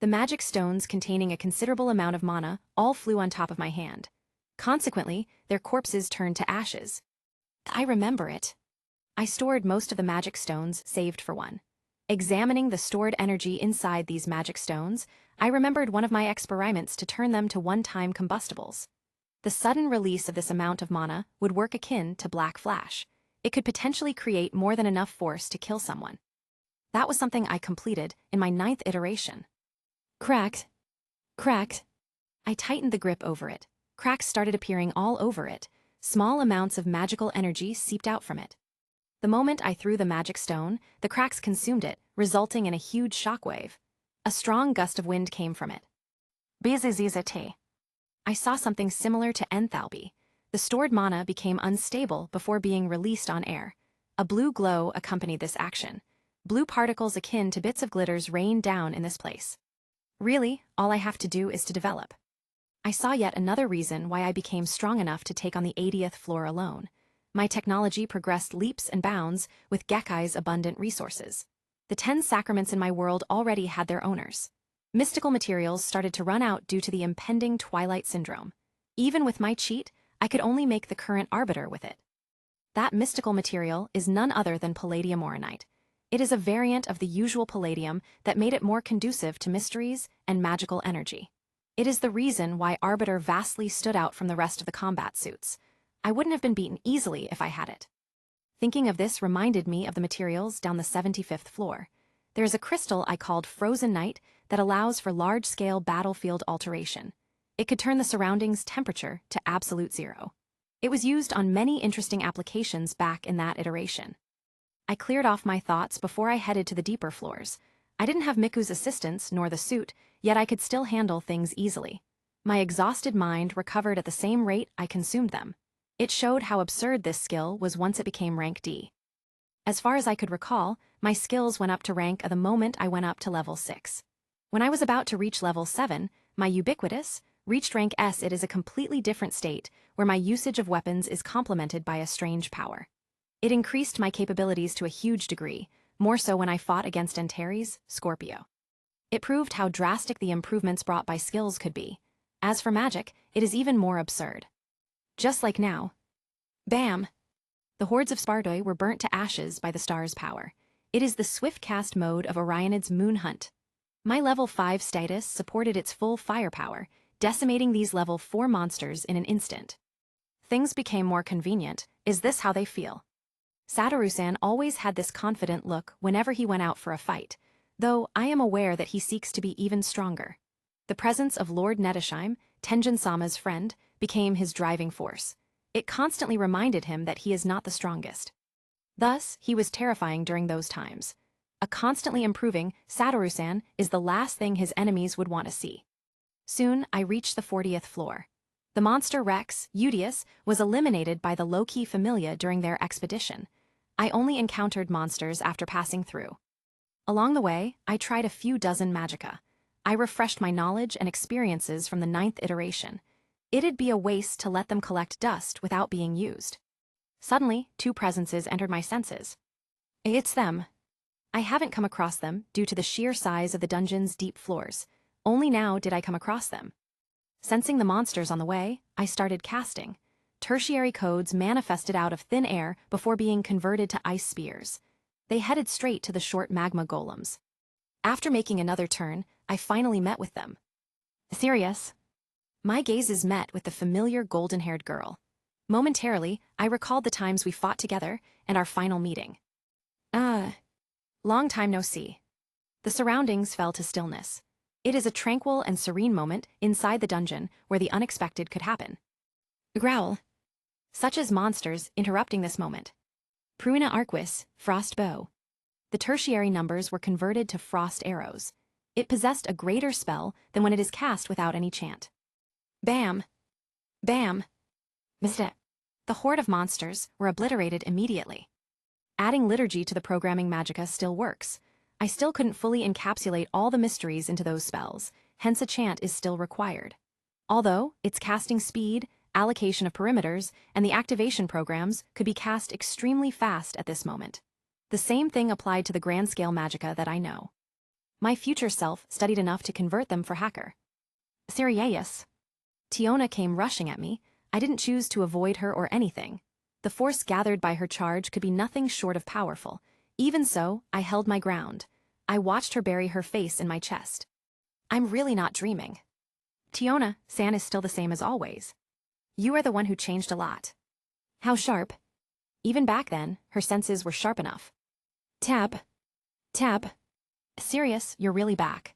The magic stones containing a considerable amount of mana all flew on top of my hand. Consequently, their corpses turned to ashes. I remember it. I stored most of the magic stones, saved for one. Examining the stored energy inside these magic stones, I remembered one of my experiments to turn them to one-time combustibles. The sudden release of this amount of mana would work akin to black flash. It could potentially create more than enough force to kill someone. That was something I completed in my 9th iteration. Cracked. Cracked. I tightened the grip over it. Cracks started appearing all over it. Small amounts of magical energy seeped out from it. The moment I threw the magic stone, the cracks consumed it, resulting in a huge shockwave. A strong gust of wind came from it. BZZZT. I saw something similar to enthalpy. The stored mana became unstable before being released on air. A blue glow accompanied this action. Blue particles akin to bits of glitters rained down in this place. Really, all I have to do is to develop. I saw yet another reason why I became strong enough to take on the 80th floor alone. My technology progressed leaps and bounds with Gekai's abundant resources. The 10 sacraments in my world already had their owners. Mystical materials started to run out due to the impending Twilight Syndrome. Even with my cheat, I could only make the current arbiter with it. That mystical material is none other than palladium auronite. It is a variant of the usual palladium that made it more conducive to mysteries and magical energy. It is the reason why Arbiter vastly stood out from the rest of the combat suits. I wouldn't have been beaten easily if I had it. Thinking of this reminded me of the materials down the 75th floor. There is a crystal I called Frozen Night that allows for large-scale battlefield alteration. It could turn the surroundings' temperature to absolute zero. It was used on many interesting applications back in that iteration. I cleared off my thoughts before I headed to the deeper floors. I didn't have Miku's assistance nor the suit, yet I could still handle things easily. My exhausted mind recovered at the same rate I consumed them. It showed how absurd this skill was once it became rank D. As far as I could recall, my skills went up to rank at the moment I went up to level 6. When I was about to reach level 7, my ubiquitous reached rank S. It is a completely different state, where my usage of weapons is complemented by a strange power. It increased my capabilities to a huge degree, more so when I fought against Antares, Scorpio. It proved how drastic the improvements brought by skills could be. As for magic, it is even more absurd. Just like now. Bam! The hordes of Spartoi were burnt to ashes by the star's power. It is the swift cast mode of Orionid's moon hunt. My level 5 status supported its full firepower, decimating these level 4 monsters in an instant. Things became more convenient. Is this how they feel? Satoru-san always had this confident look whenever he went out for a fight, though I am aware that he seeks to be even stronger. The presence of Lord Netishime, Tenjin-sama's friend, became his driving force. It constantly reminded him that he is not the strongest. Thus, he was terrifying during those times. A constantly improving Satoru-san is the last thing his enemies would want to see. Soon, I reached the 40th floor. The monster Rex, Hiatus, was eliminated by the Loki Familia during their expedition. I only encountered monsters after passing through. Along the way, I tried a few dozen magicka. I refreshed my knowledge and experiences from the 9th iteration. It'd be a waste to let them collect dust without being used. Suddenly, 2 presences entered my senses. It's them. I haven't come across them due to the sheer size of the dungeon's deep floors. Only now did I come across them. Sensing the monsters on the way, I started casting. Tertiary codes manifested out of thin air before being converted to ice spears. They headed straight to the short magma golems. After making another turn, I finally met with them. Serious? My gazes met with the familiar golden-haired girl. Momentarily, I recalled the times we fought together and our final meeting. Long time no see. The surroundings fell to stillness. It is a tranquil and serene moment inside the dungeon where the unexpected could happen. Growl. Such as monsters interrupting this moment. Pruina Arquis, Frost Bow. The tertiary numbers were converted to frost arrows. It possessed a greater spell than when it is cast without any chant. Bam! Bam! Mistake. The horde of monsters were obliterated immediately. Adding liturgy to the programming magicka still works. I still couldn't fully encapsulate all the mysteries into those spells, hence a chant is still required. Although, its casting speed, allocation of perimeters, and the activation programs could be cast extremely fast at this moment. The same thing applied to the grand-scale magicka that I know. My future self studied enough to convert them for hacker. Sirius. Tiona came rushing at me. I didn't choose to avoid her or anything. The force gathered by her charge could be nothing short of powerful. Even so, I held my ground. I watched her bury her face in my chest. I'm really not dreaming. Tiona-san is still the same as always. You are the one who changed a lot. How sharp? Even back then, her senses were sharp enough. Tap. Tap. Sirius, you're really back.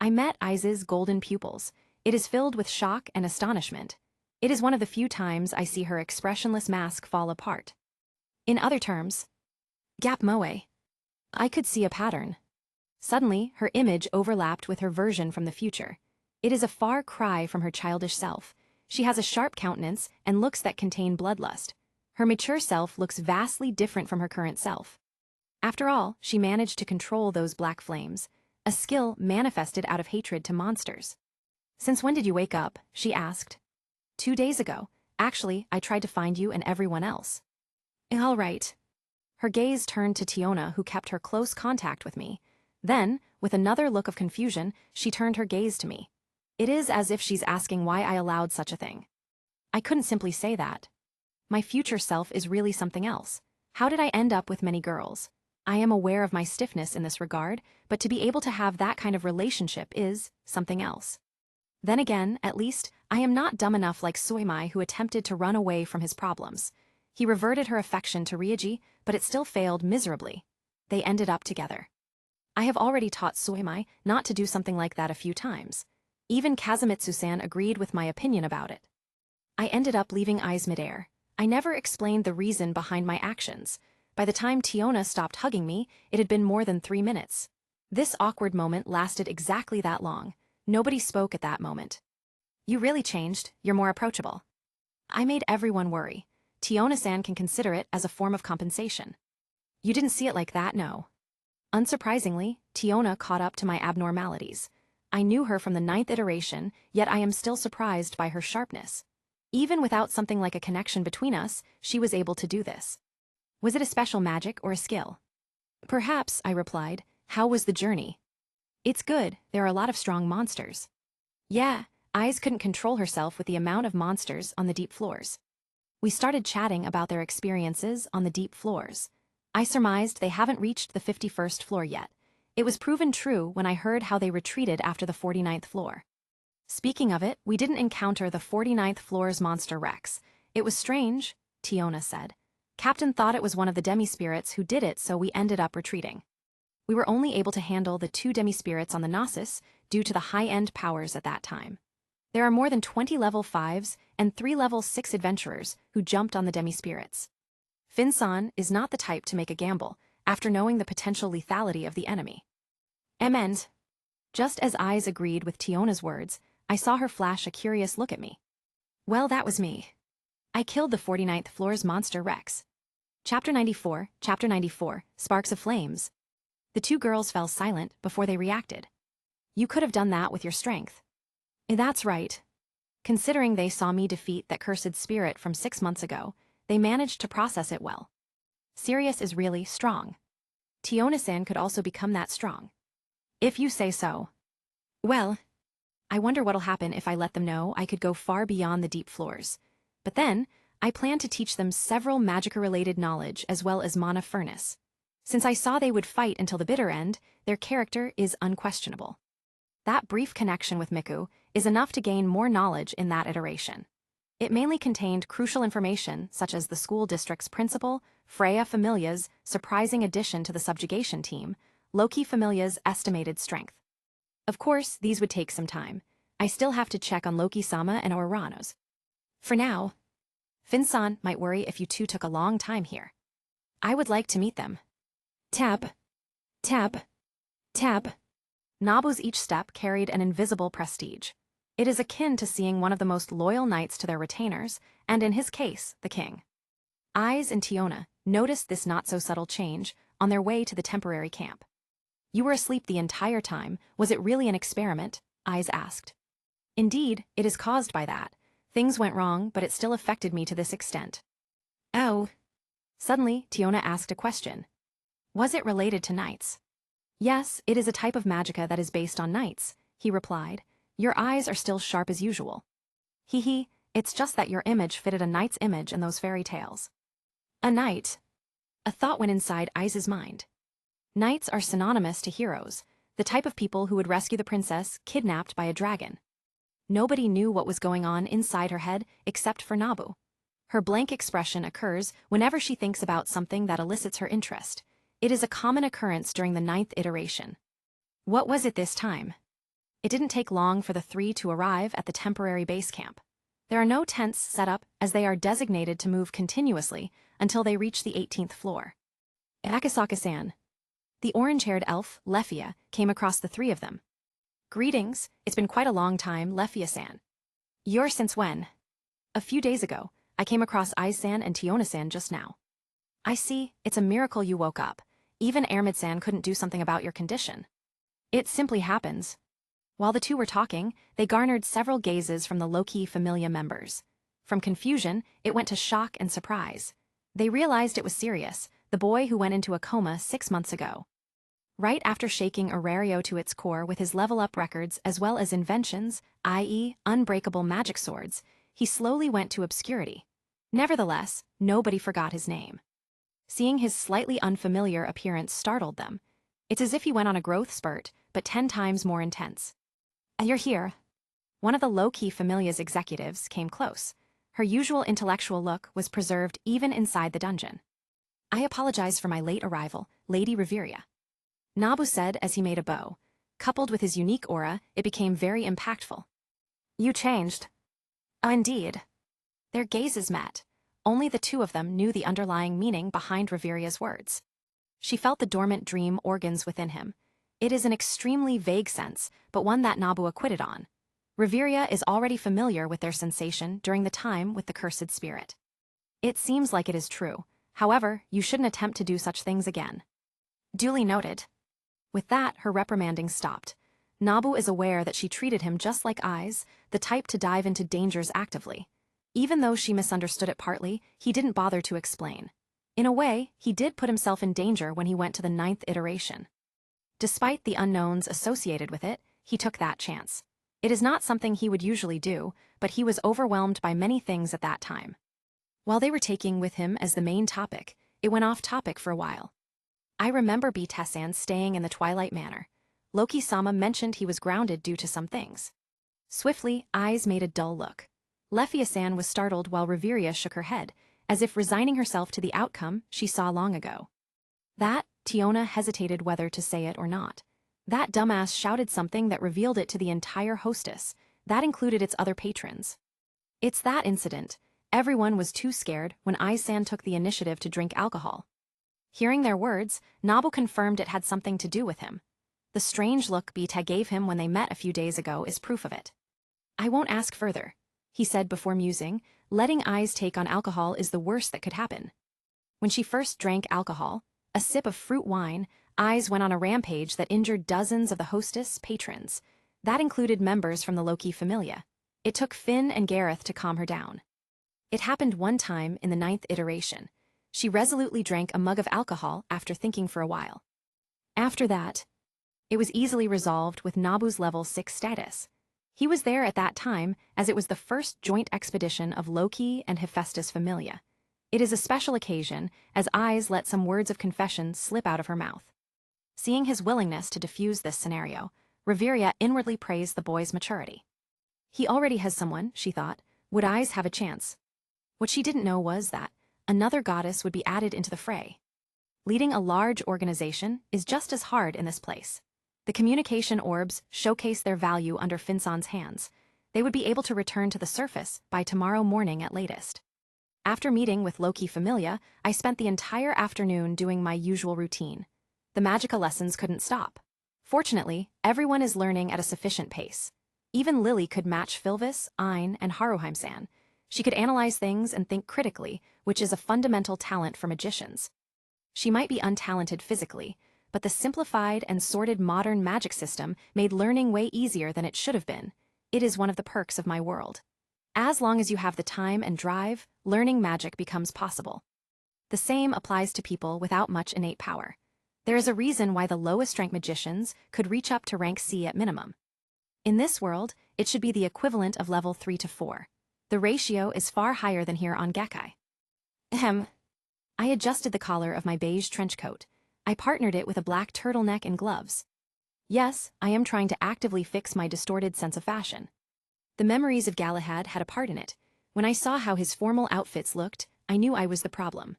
I met Ize's golden pupils. It is filled with shock and astonishment. It is one of the few times I see her expressionless mask fall apart. In other terms, Gap Moe. I could see a pattern. Suddenly, her image overlapped with her version from the future. It is a far cry from her childish self. She has a sharp countenance and looks that contain bloodlust. Her mature self looks vastly different from her current self. After all, she managed to control those black flames, a skill manifested out of hatred to monsters. Since when did you wake up? She asked. 2 days ago. Actually, I tried to find you and everyone else. All right. Her gaze turned to Tiona, who kept her close contact with me. Then, with another look of confusion, she turned her gaze to me. It is as if she's asking why I allowed such a thing. I couldn't simply say that. My future self is really something else. How did I end up with many girls? I am aware of my stiffness in this regard, but to be able to have that kind of relationship is something else. Then again, at least, I am not dumb enough like Soimai, who attempted to run away from his problems. He reverted her affection to Ryuji, but it still failed miserably. They ended up together. I have already taught Soimai not to do something like that a few times. Even Kazumitsu-san agreed with my opinion about it. I ended up leaving Ize midair. I never explained the reason behind my actions. By the time Tiona stopped hugging me, it had been more than 3 minutes. This awkward moment lasted exactly that long. Nobody spoke at that moment. You really changed. You're more approachable. I made everyone worry. Tiona-san can consider it as a form of compensation. You didn't see it like that, no. Unsurprisingly, Tiona caught up to my abnormalities. I knew her from the 9th iteration, yet I am still surprised by her sharpness. Even without something like a connection between us, she was able to do this. Was it a special magic or a skill? Perhaps, I replied. How was the journey? It's good, there are a lot of strong monsters. Yeah, Eyes couldn't control herself with the amount of monsters on the deep floors. We started chatting about their experiences on the deep floors. I surmised they haven't reached the 51st floor yet. It was proven true when I heard how they retreated after the 49th floor. Speaking of it, we didn't encounter the 49th floor's monster Rex. It was strange, Tiona said. Captain thought it was one of the demi-spirits who did it, so we ended up retreating. We were only able to handle the 2 demi-spirits on the Nasus due to the high-end powers at that time. There are more than 20 level 5s and 3 level 6 adventurers who jumped on the demi-spirits. Finsan is not the type to make a gamble after knowing the potential lethality of the enemy. Amends. Just as Eyes agreed with Tiona's words, I saw her flash a curious look at me. Well, that was me. I killed the 49th floor's monster Rex. Chapter 94, Sparks of Flames. The 2 girls fell silent before they reacted. You could have done that with your strength. That's right. Considering they saw me defeat that cursed spirit from 6 months ago, they managed to process it well. Sirius is really strong. Tiona-san could also become that strong. If you say so. Well, I wonder what'll happen if I let them know I could go far beyond the deep floors. But then, I plan to teach them several Magica-related knowledge as well as Monofurnace. Since I saw they would fight until the bitter end, their character is unquestionable. That brief connection with Miku is enough to gain more knowledge in that iteration. It mainly contained crucial information such as the school district's principal, Freya Familia's surprising addition to the subjugation team, Loki Familia's estimated strength. Of course, these would take some time. I still have to check on Loki-sama and Orano's. For now, Finsan might worry if you 2 took a long time here. I would like to meet them. Tap. Tap. Tap. Nabu's each step carried an invisible prestige. It is akin to seeing one of the most loyal knights to their retainers, and in his case, the king. Eyes and Tiona noticed this not-so-subtle change on their way to the temporary camp. You were asleep the entire time. Was it really an experiment? Eyes asked. Indeed, it is caused by that. Things went wrong, but it still affected me to this extent. Oh. Suddenly, Tiona asked a question. Was it related to knights? Yes, it is a type of magica that is based on knights, he replied. Your eyes are still sharp as usual. Hee, it's just that your image fitted a knight's image in those fairy tales. A knight. A thought went inside Eyes' mind. Knights are synonymous to heroes, the type of people who would rescue the princess kidnapped by a dragon. Nobody knew what was going on inside her head except for Nabu. Her blank expression occurs whenever she thinks about something that elicits her interest. It is a common occurrence during the 9th iteration. What was it this time? It didn't take long for the 3 to arrive at the temporary base camp. There are no tents set up as they are designated to move continuously until they reach the 18th floor. Akasaka-san. The orange-haired elf, Lefia, came across the 3 of them. Greetings, it's been quite a long time, Lefia-san. You're since when? A few days ago, I came across Eyes-san and Tiona-san just now. I see, it's a miracle you woke up. Even Hermes-san couldn't do something about your condition. It simply happens. While the 2 were talking, they garnered several gazes from the Loki Familia members. From confusion, it went to shock and surprise. They realized it was Sirius, the boy who went into a coma 6 months ago. Right after shaking Aurario to its core with his level-up records as well as inventions, i.e. unbreakable magic swords, he slowly went to obscurity. Nevertheless, nobody forgot his name. Seeing his slightly unfamiliar appearance startled them. It's as if he went on a growth spurt, but 10 times more intense. You're here. One of the Loki Familia's executives came close. Her usual intellectual look was preserved even inside the dungeon. I apologize for my late arrival, Lady Reveria. Nabu said as he made a bow. Coupled with his unique aura, it became very impactful. You changed. Indeed. Their gazes met. Only the 2 of them knew the underlying meaning behind Reveria's words. She felt the dormant dream organs within him. It is an extremely vague sense, but one that Nabu acquitted on. Reveria is already familiar with their sensation during the time with the cursed spirit. It seems like it is true. However, you shouldn't attempt to do such things again. Duly noted. With that, her reprimanding stopped. Nabu is aware that she treated him just like Eyes, the type to dive into dangers actively. Even though she misunderstood it partly, he didn't bother to explain. In a way, he did put himself in danger when he went to the 9th iteration. Despite the unknowns associated with it, he took that chance. It is not something he would usually do, but he was overwhelmed by many things at that time. While they were taking with him as the main topic, it went off topic for a while. I remember B-Tessan staying in the Twilight Manor. Loki-sama mentioned he was grounded due to some things. Swiftly, eyes made a dull look. Lefia-san was startled while Reveria shook her head, as if resigning herself to the outcome she saw long ago. That, Tiona hesitated whether to say it or not. That dumbass shouted something that revealed it to the entire hostess. That included its other patrons. It's that incident. Everyone was too scared when Ai-san took the initiative to drink alcohol. Hearing their words, Nabu confirmed it had something to do with him. The strange look Bita gave him when they met a few days ago is proof of it. I won't ask further, he said before musing. Letting Ai's take on alcohol is the worst that could happen. When she first drank alcohol, a sip of fruit wine, Ai's went on a rampage that injured dozens of the hostess patrons. That included members from the Loki Familia. It took Finn and Gareth to calm her down. It happened one time in the 9th iteration. She resolutely drank a mug of alcohol after thinking for a while. After that, it was easily resolved with Nabu's level 6 status. He was there at that time, as it was the first joint expedition of Loki and Hephaestus Familia. It is a special occasion, as Ai's let some words of confession slip out of her mouth. Seeing his willingness to diffuse this scenario, Reveria inwardly praised the boy's maturity. He already has someone, she thought. Would Ai's have a chance? What she didn't know was that another goddess would be added into the fray. Leading a large organization is just as hard in this place. The communication orbs showcase their value under Finsan's hands. They would be able to return to the surface by tomorrow morning at latest. After meeting with Loki Familia, I spent the entire afternoon doing my usual routine. The magica lessons couldn't stop. Fortunately, everyone is learning at a sufficient pace. Even Lily could match Philvis, Ein, and Haruheim-san. She could analyze things and think critically, which is a fundamental talent for magicians. She might be untalented physically, but the simplified and sorted modern magic system made learning way easier than it should have been. It is one of the perks of my world. As long as you have the time and drive, learning magic becomes possible. The same applies to people without much innate power. There is a reason why the lowest rank magicians could reach up to rank C at minimum. In this world, it should be the equivalent of level 3 to 4. The ratio is far higher than here on Gekkai. I adjusted the collar of my beige trench coat. I partnered it with a black turtleneck and gloves. Yes, I am trying to actively fix my distorted sense of fashion. The memories of Galahad had a part in it. When I saw how his formal outfits looked, I knew I was the problem.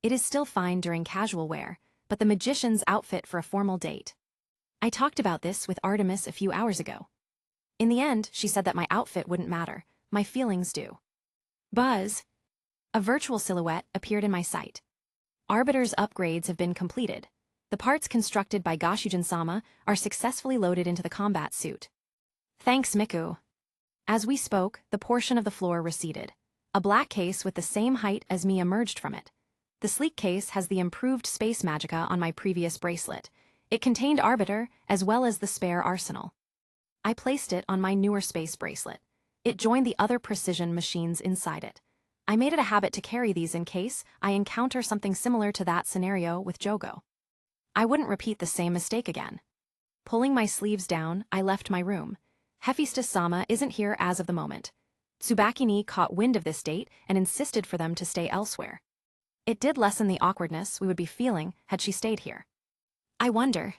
It is still fine during casual wear, but the magician's outfit for a formal date. I talked about this with Artemis a few hours ago. In the end, she said that my outfit wouldn't matter. My feelings do. Buzz. A virtual silhouette appeared in my sight. Arbiter's upgrades have been completed. The parts constructed by Goshujin-sama are successfully loaded into the combat suit. Thanks, Miku. As we spoke, the portion of the floor receded. A black case with the same height as me emerged from it. The sleek case has the improved space magica on my previous bracelet. It contained Arbiter, as well as the spare arsenal. I placed it on my newer space bracelet. It joined the other precision machines inside it. I made it a habit to carry these in case I encounter something similar to that scenario with Jogo. I wouldn't repeat the same mistake again. Pulling my sleeves down, I left my room. Hephaestus-sama isn't here as of the moment. Tsubaki-ni caught wind of this date and insisted for them to stay elsewhere. It did lessen the awkwardness we would be feeling had she stayed here. I wonder.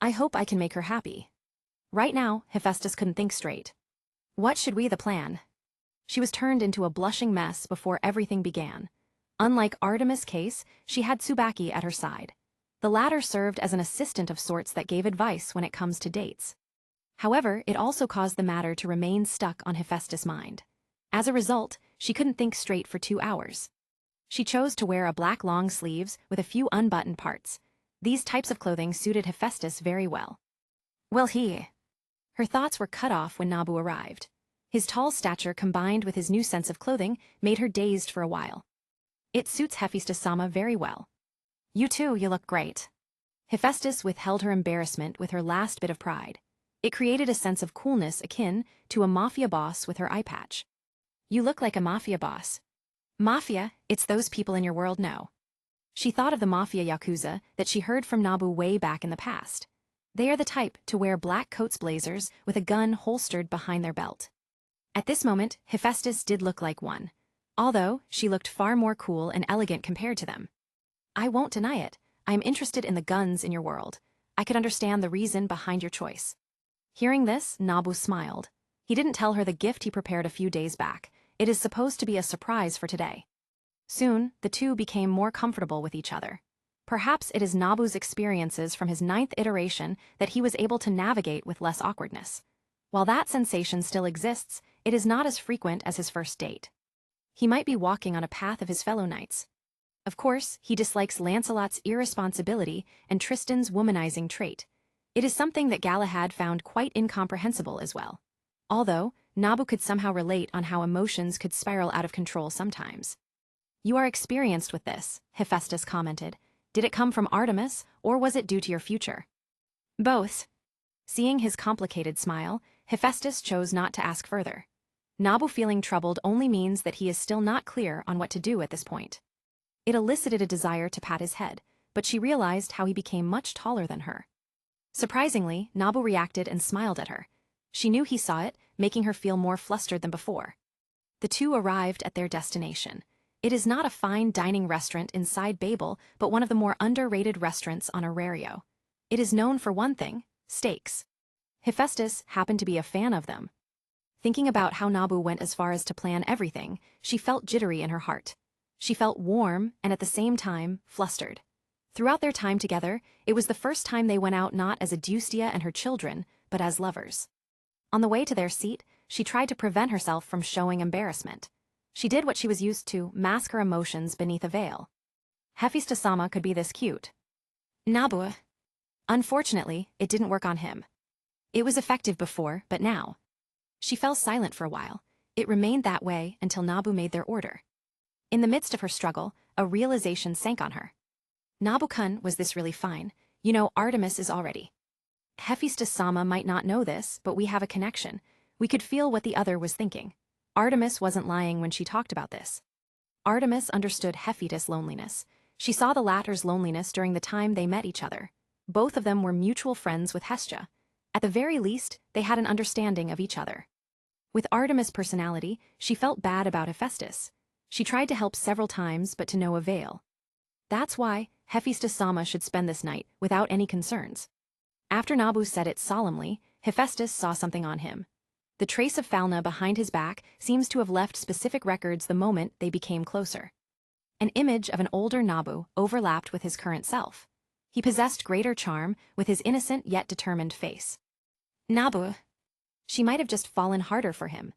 I hope I can make her happy. Right now, Hephaestus couldn't think straight. What should we the plan? She was turned into a blushing mess before everything began. Unlike Artemis' case, she had Tsubaki at her side. The latter served as an assistant of sorts that gave advice when it comes to dates. However, it also caused the matter to remain stuck on Hephaestus' mind. As a result, she couldn't think straight for 2 hours. She chose to wear a black long sleeves with a few unbuttoned parts. These types of clothing suited Hephaestus very well. Her thoughts were cut off when Nabu arrived. His tall stature combined with his new sense of clothing made her dazed for a while. It suits Hephaestus-sama very well. You too, you look great. Hephaestus withheld her embarrassment with her last bit of pride. It created a sense of coolness akin to a mafia boss with her eye patch. You look like a mafia boss. Mafia, it's those people in your world know. She thought of the mafia yakuza that she heard from Nabu way back in the past. They are the type to wear black coats blazers with a gun holstered behind their belt. At this moment, Hephaestus did look like one, although she looked far more cool and elegant compared to them. I won't deny it. I am interested in the guns in your world. I could understand the reason behind your choice. Hearing this, Nabu smiled. He didn't tell her the gift he prepared a few days back. It is supposed to be a surprise for today. Soon, the two became more comfortable with each other. Perhaps it is Nabu's experiences from his 9th iteration that he was able to navigate with less awkwardness. While that sensation still exists, it is not as frequent as his first date. He might be walking on a path of his fellow knights. Of course, he dislikes Lancelot's irresponsibility and Tristan's womanizing trait. It is something that Galahad found quite incomprehensible as well. Although, Nabu could somehow relate on how emotions could spiral out of control sometimes. You are experienced with this, Hephaestus commented. Did it come from Artemis, or was it due to your future? Both. Seeing his complicated smile, Hephaestus chose not to ask further. Nabu feeling troubled only means that he is still not clear on what to do at this point. It elicited a desire to pat his head, but she realized how he became much taller than her. Surprisingly, Nabu reacted and smiled at her. She knew he saw it, making her feel more flustered than before. The two arrived at their destination. It is not a fine dining restaurant inside Babel, but one of the more underrated restaurants on Arario. It is known for one thing: steaks. Hephaestus happened to be a fan of them. Thinking about how Nabu went as far as to plan everything, she felt jittery in her heart. She felt warm and at the same time flustered. Throughout their time together, it was the first time they went out not as Adustia and her children, but as lovers. On the way to their seat, she tried to prevent herself from showing embarrassment. She did what she was used to, mask her emotions beneath a veil. Hephaestus-sama could be this cute. Nabu. Unfortunately, it didn't work on him. It was effective before, but now. She fell silent for a while. It remained that way until Nabu made their order. In the midst of her struggle, a realization sank on her. Nabu-kun, was this really fine? You know, Artemis is already. Hephaestus-sama might not know this, but we have a connection. We could feel what the other was thinking. Artemis wasn't lying when she talked about this. Artemis understood Hephaestus' loneliness. She saw the latter's loneliness during the time they met each other. Both of them were mutual friends with Hestia. At the very least, they had an understanding of each other. With Artemis' personality, she felt bad about Hephaestus. She tried to help several times, but to no avail. That's why Hephaestus-sama should spend this night without any concerns. After Nabu said it solemnly, Hephaestus saw something on him. The trace of Phalna behind his back seems to have left specific records the moment they became closer. An image of an older Nabu overlapped with his current self. He possessed greater charm with his innocent yet determined face. Nabu. She might have just fallen harder for him.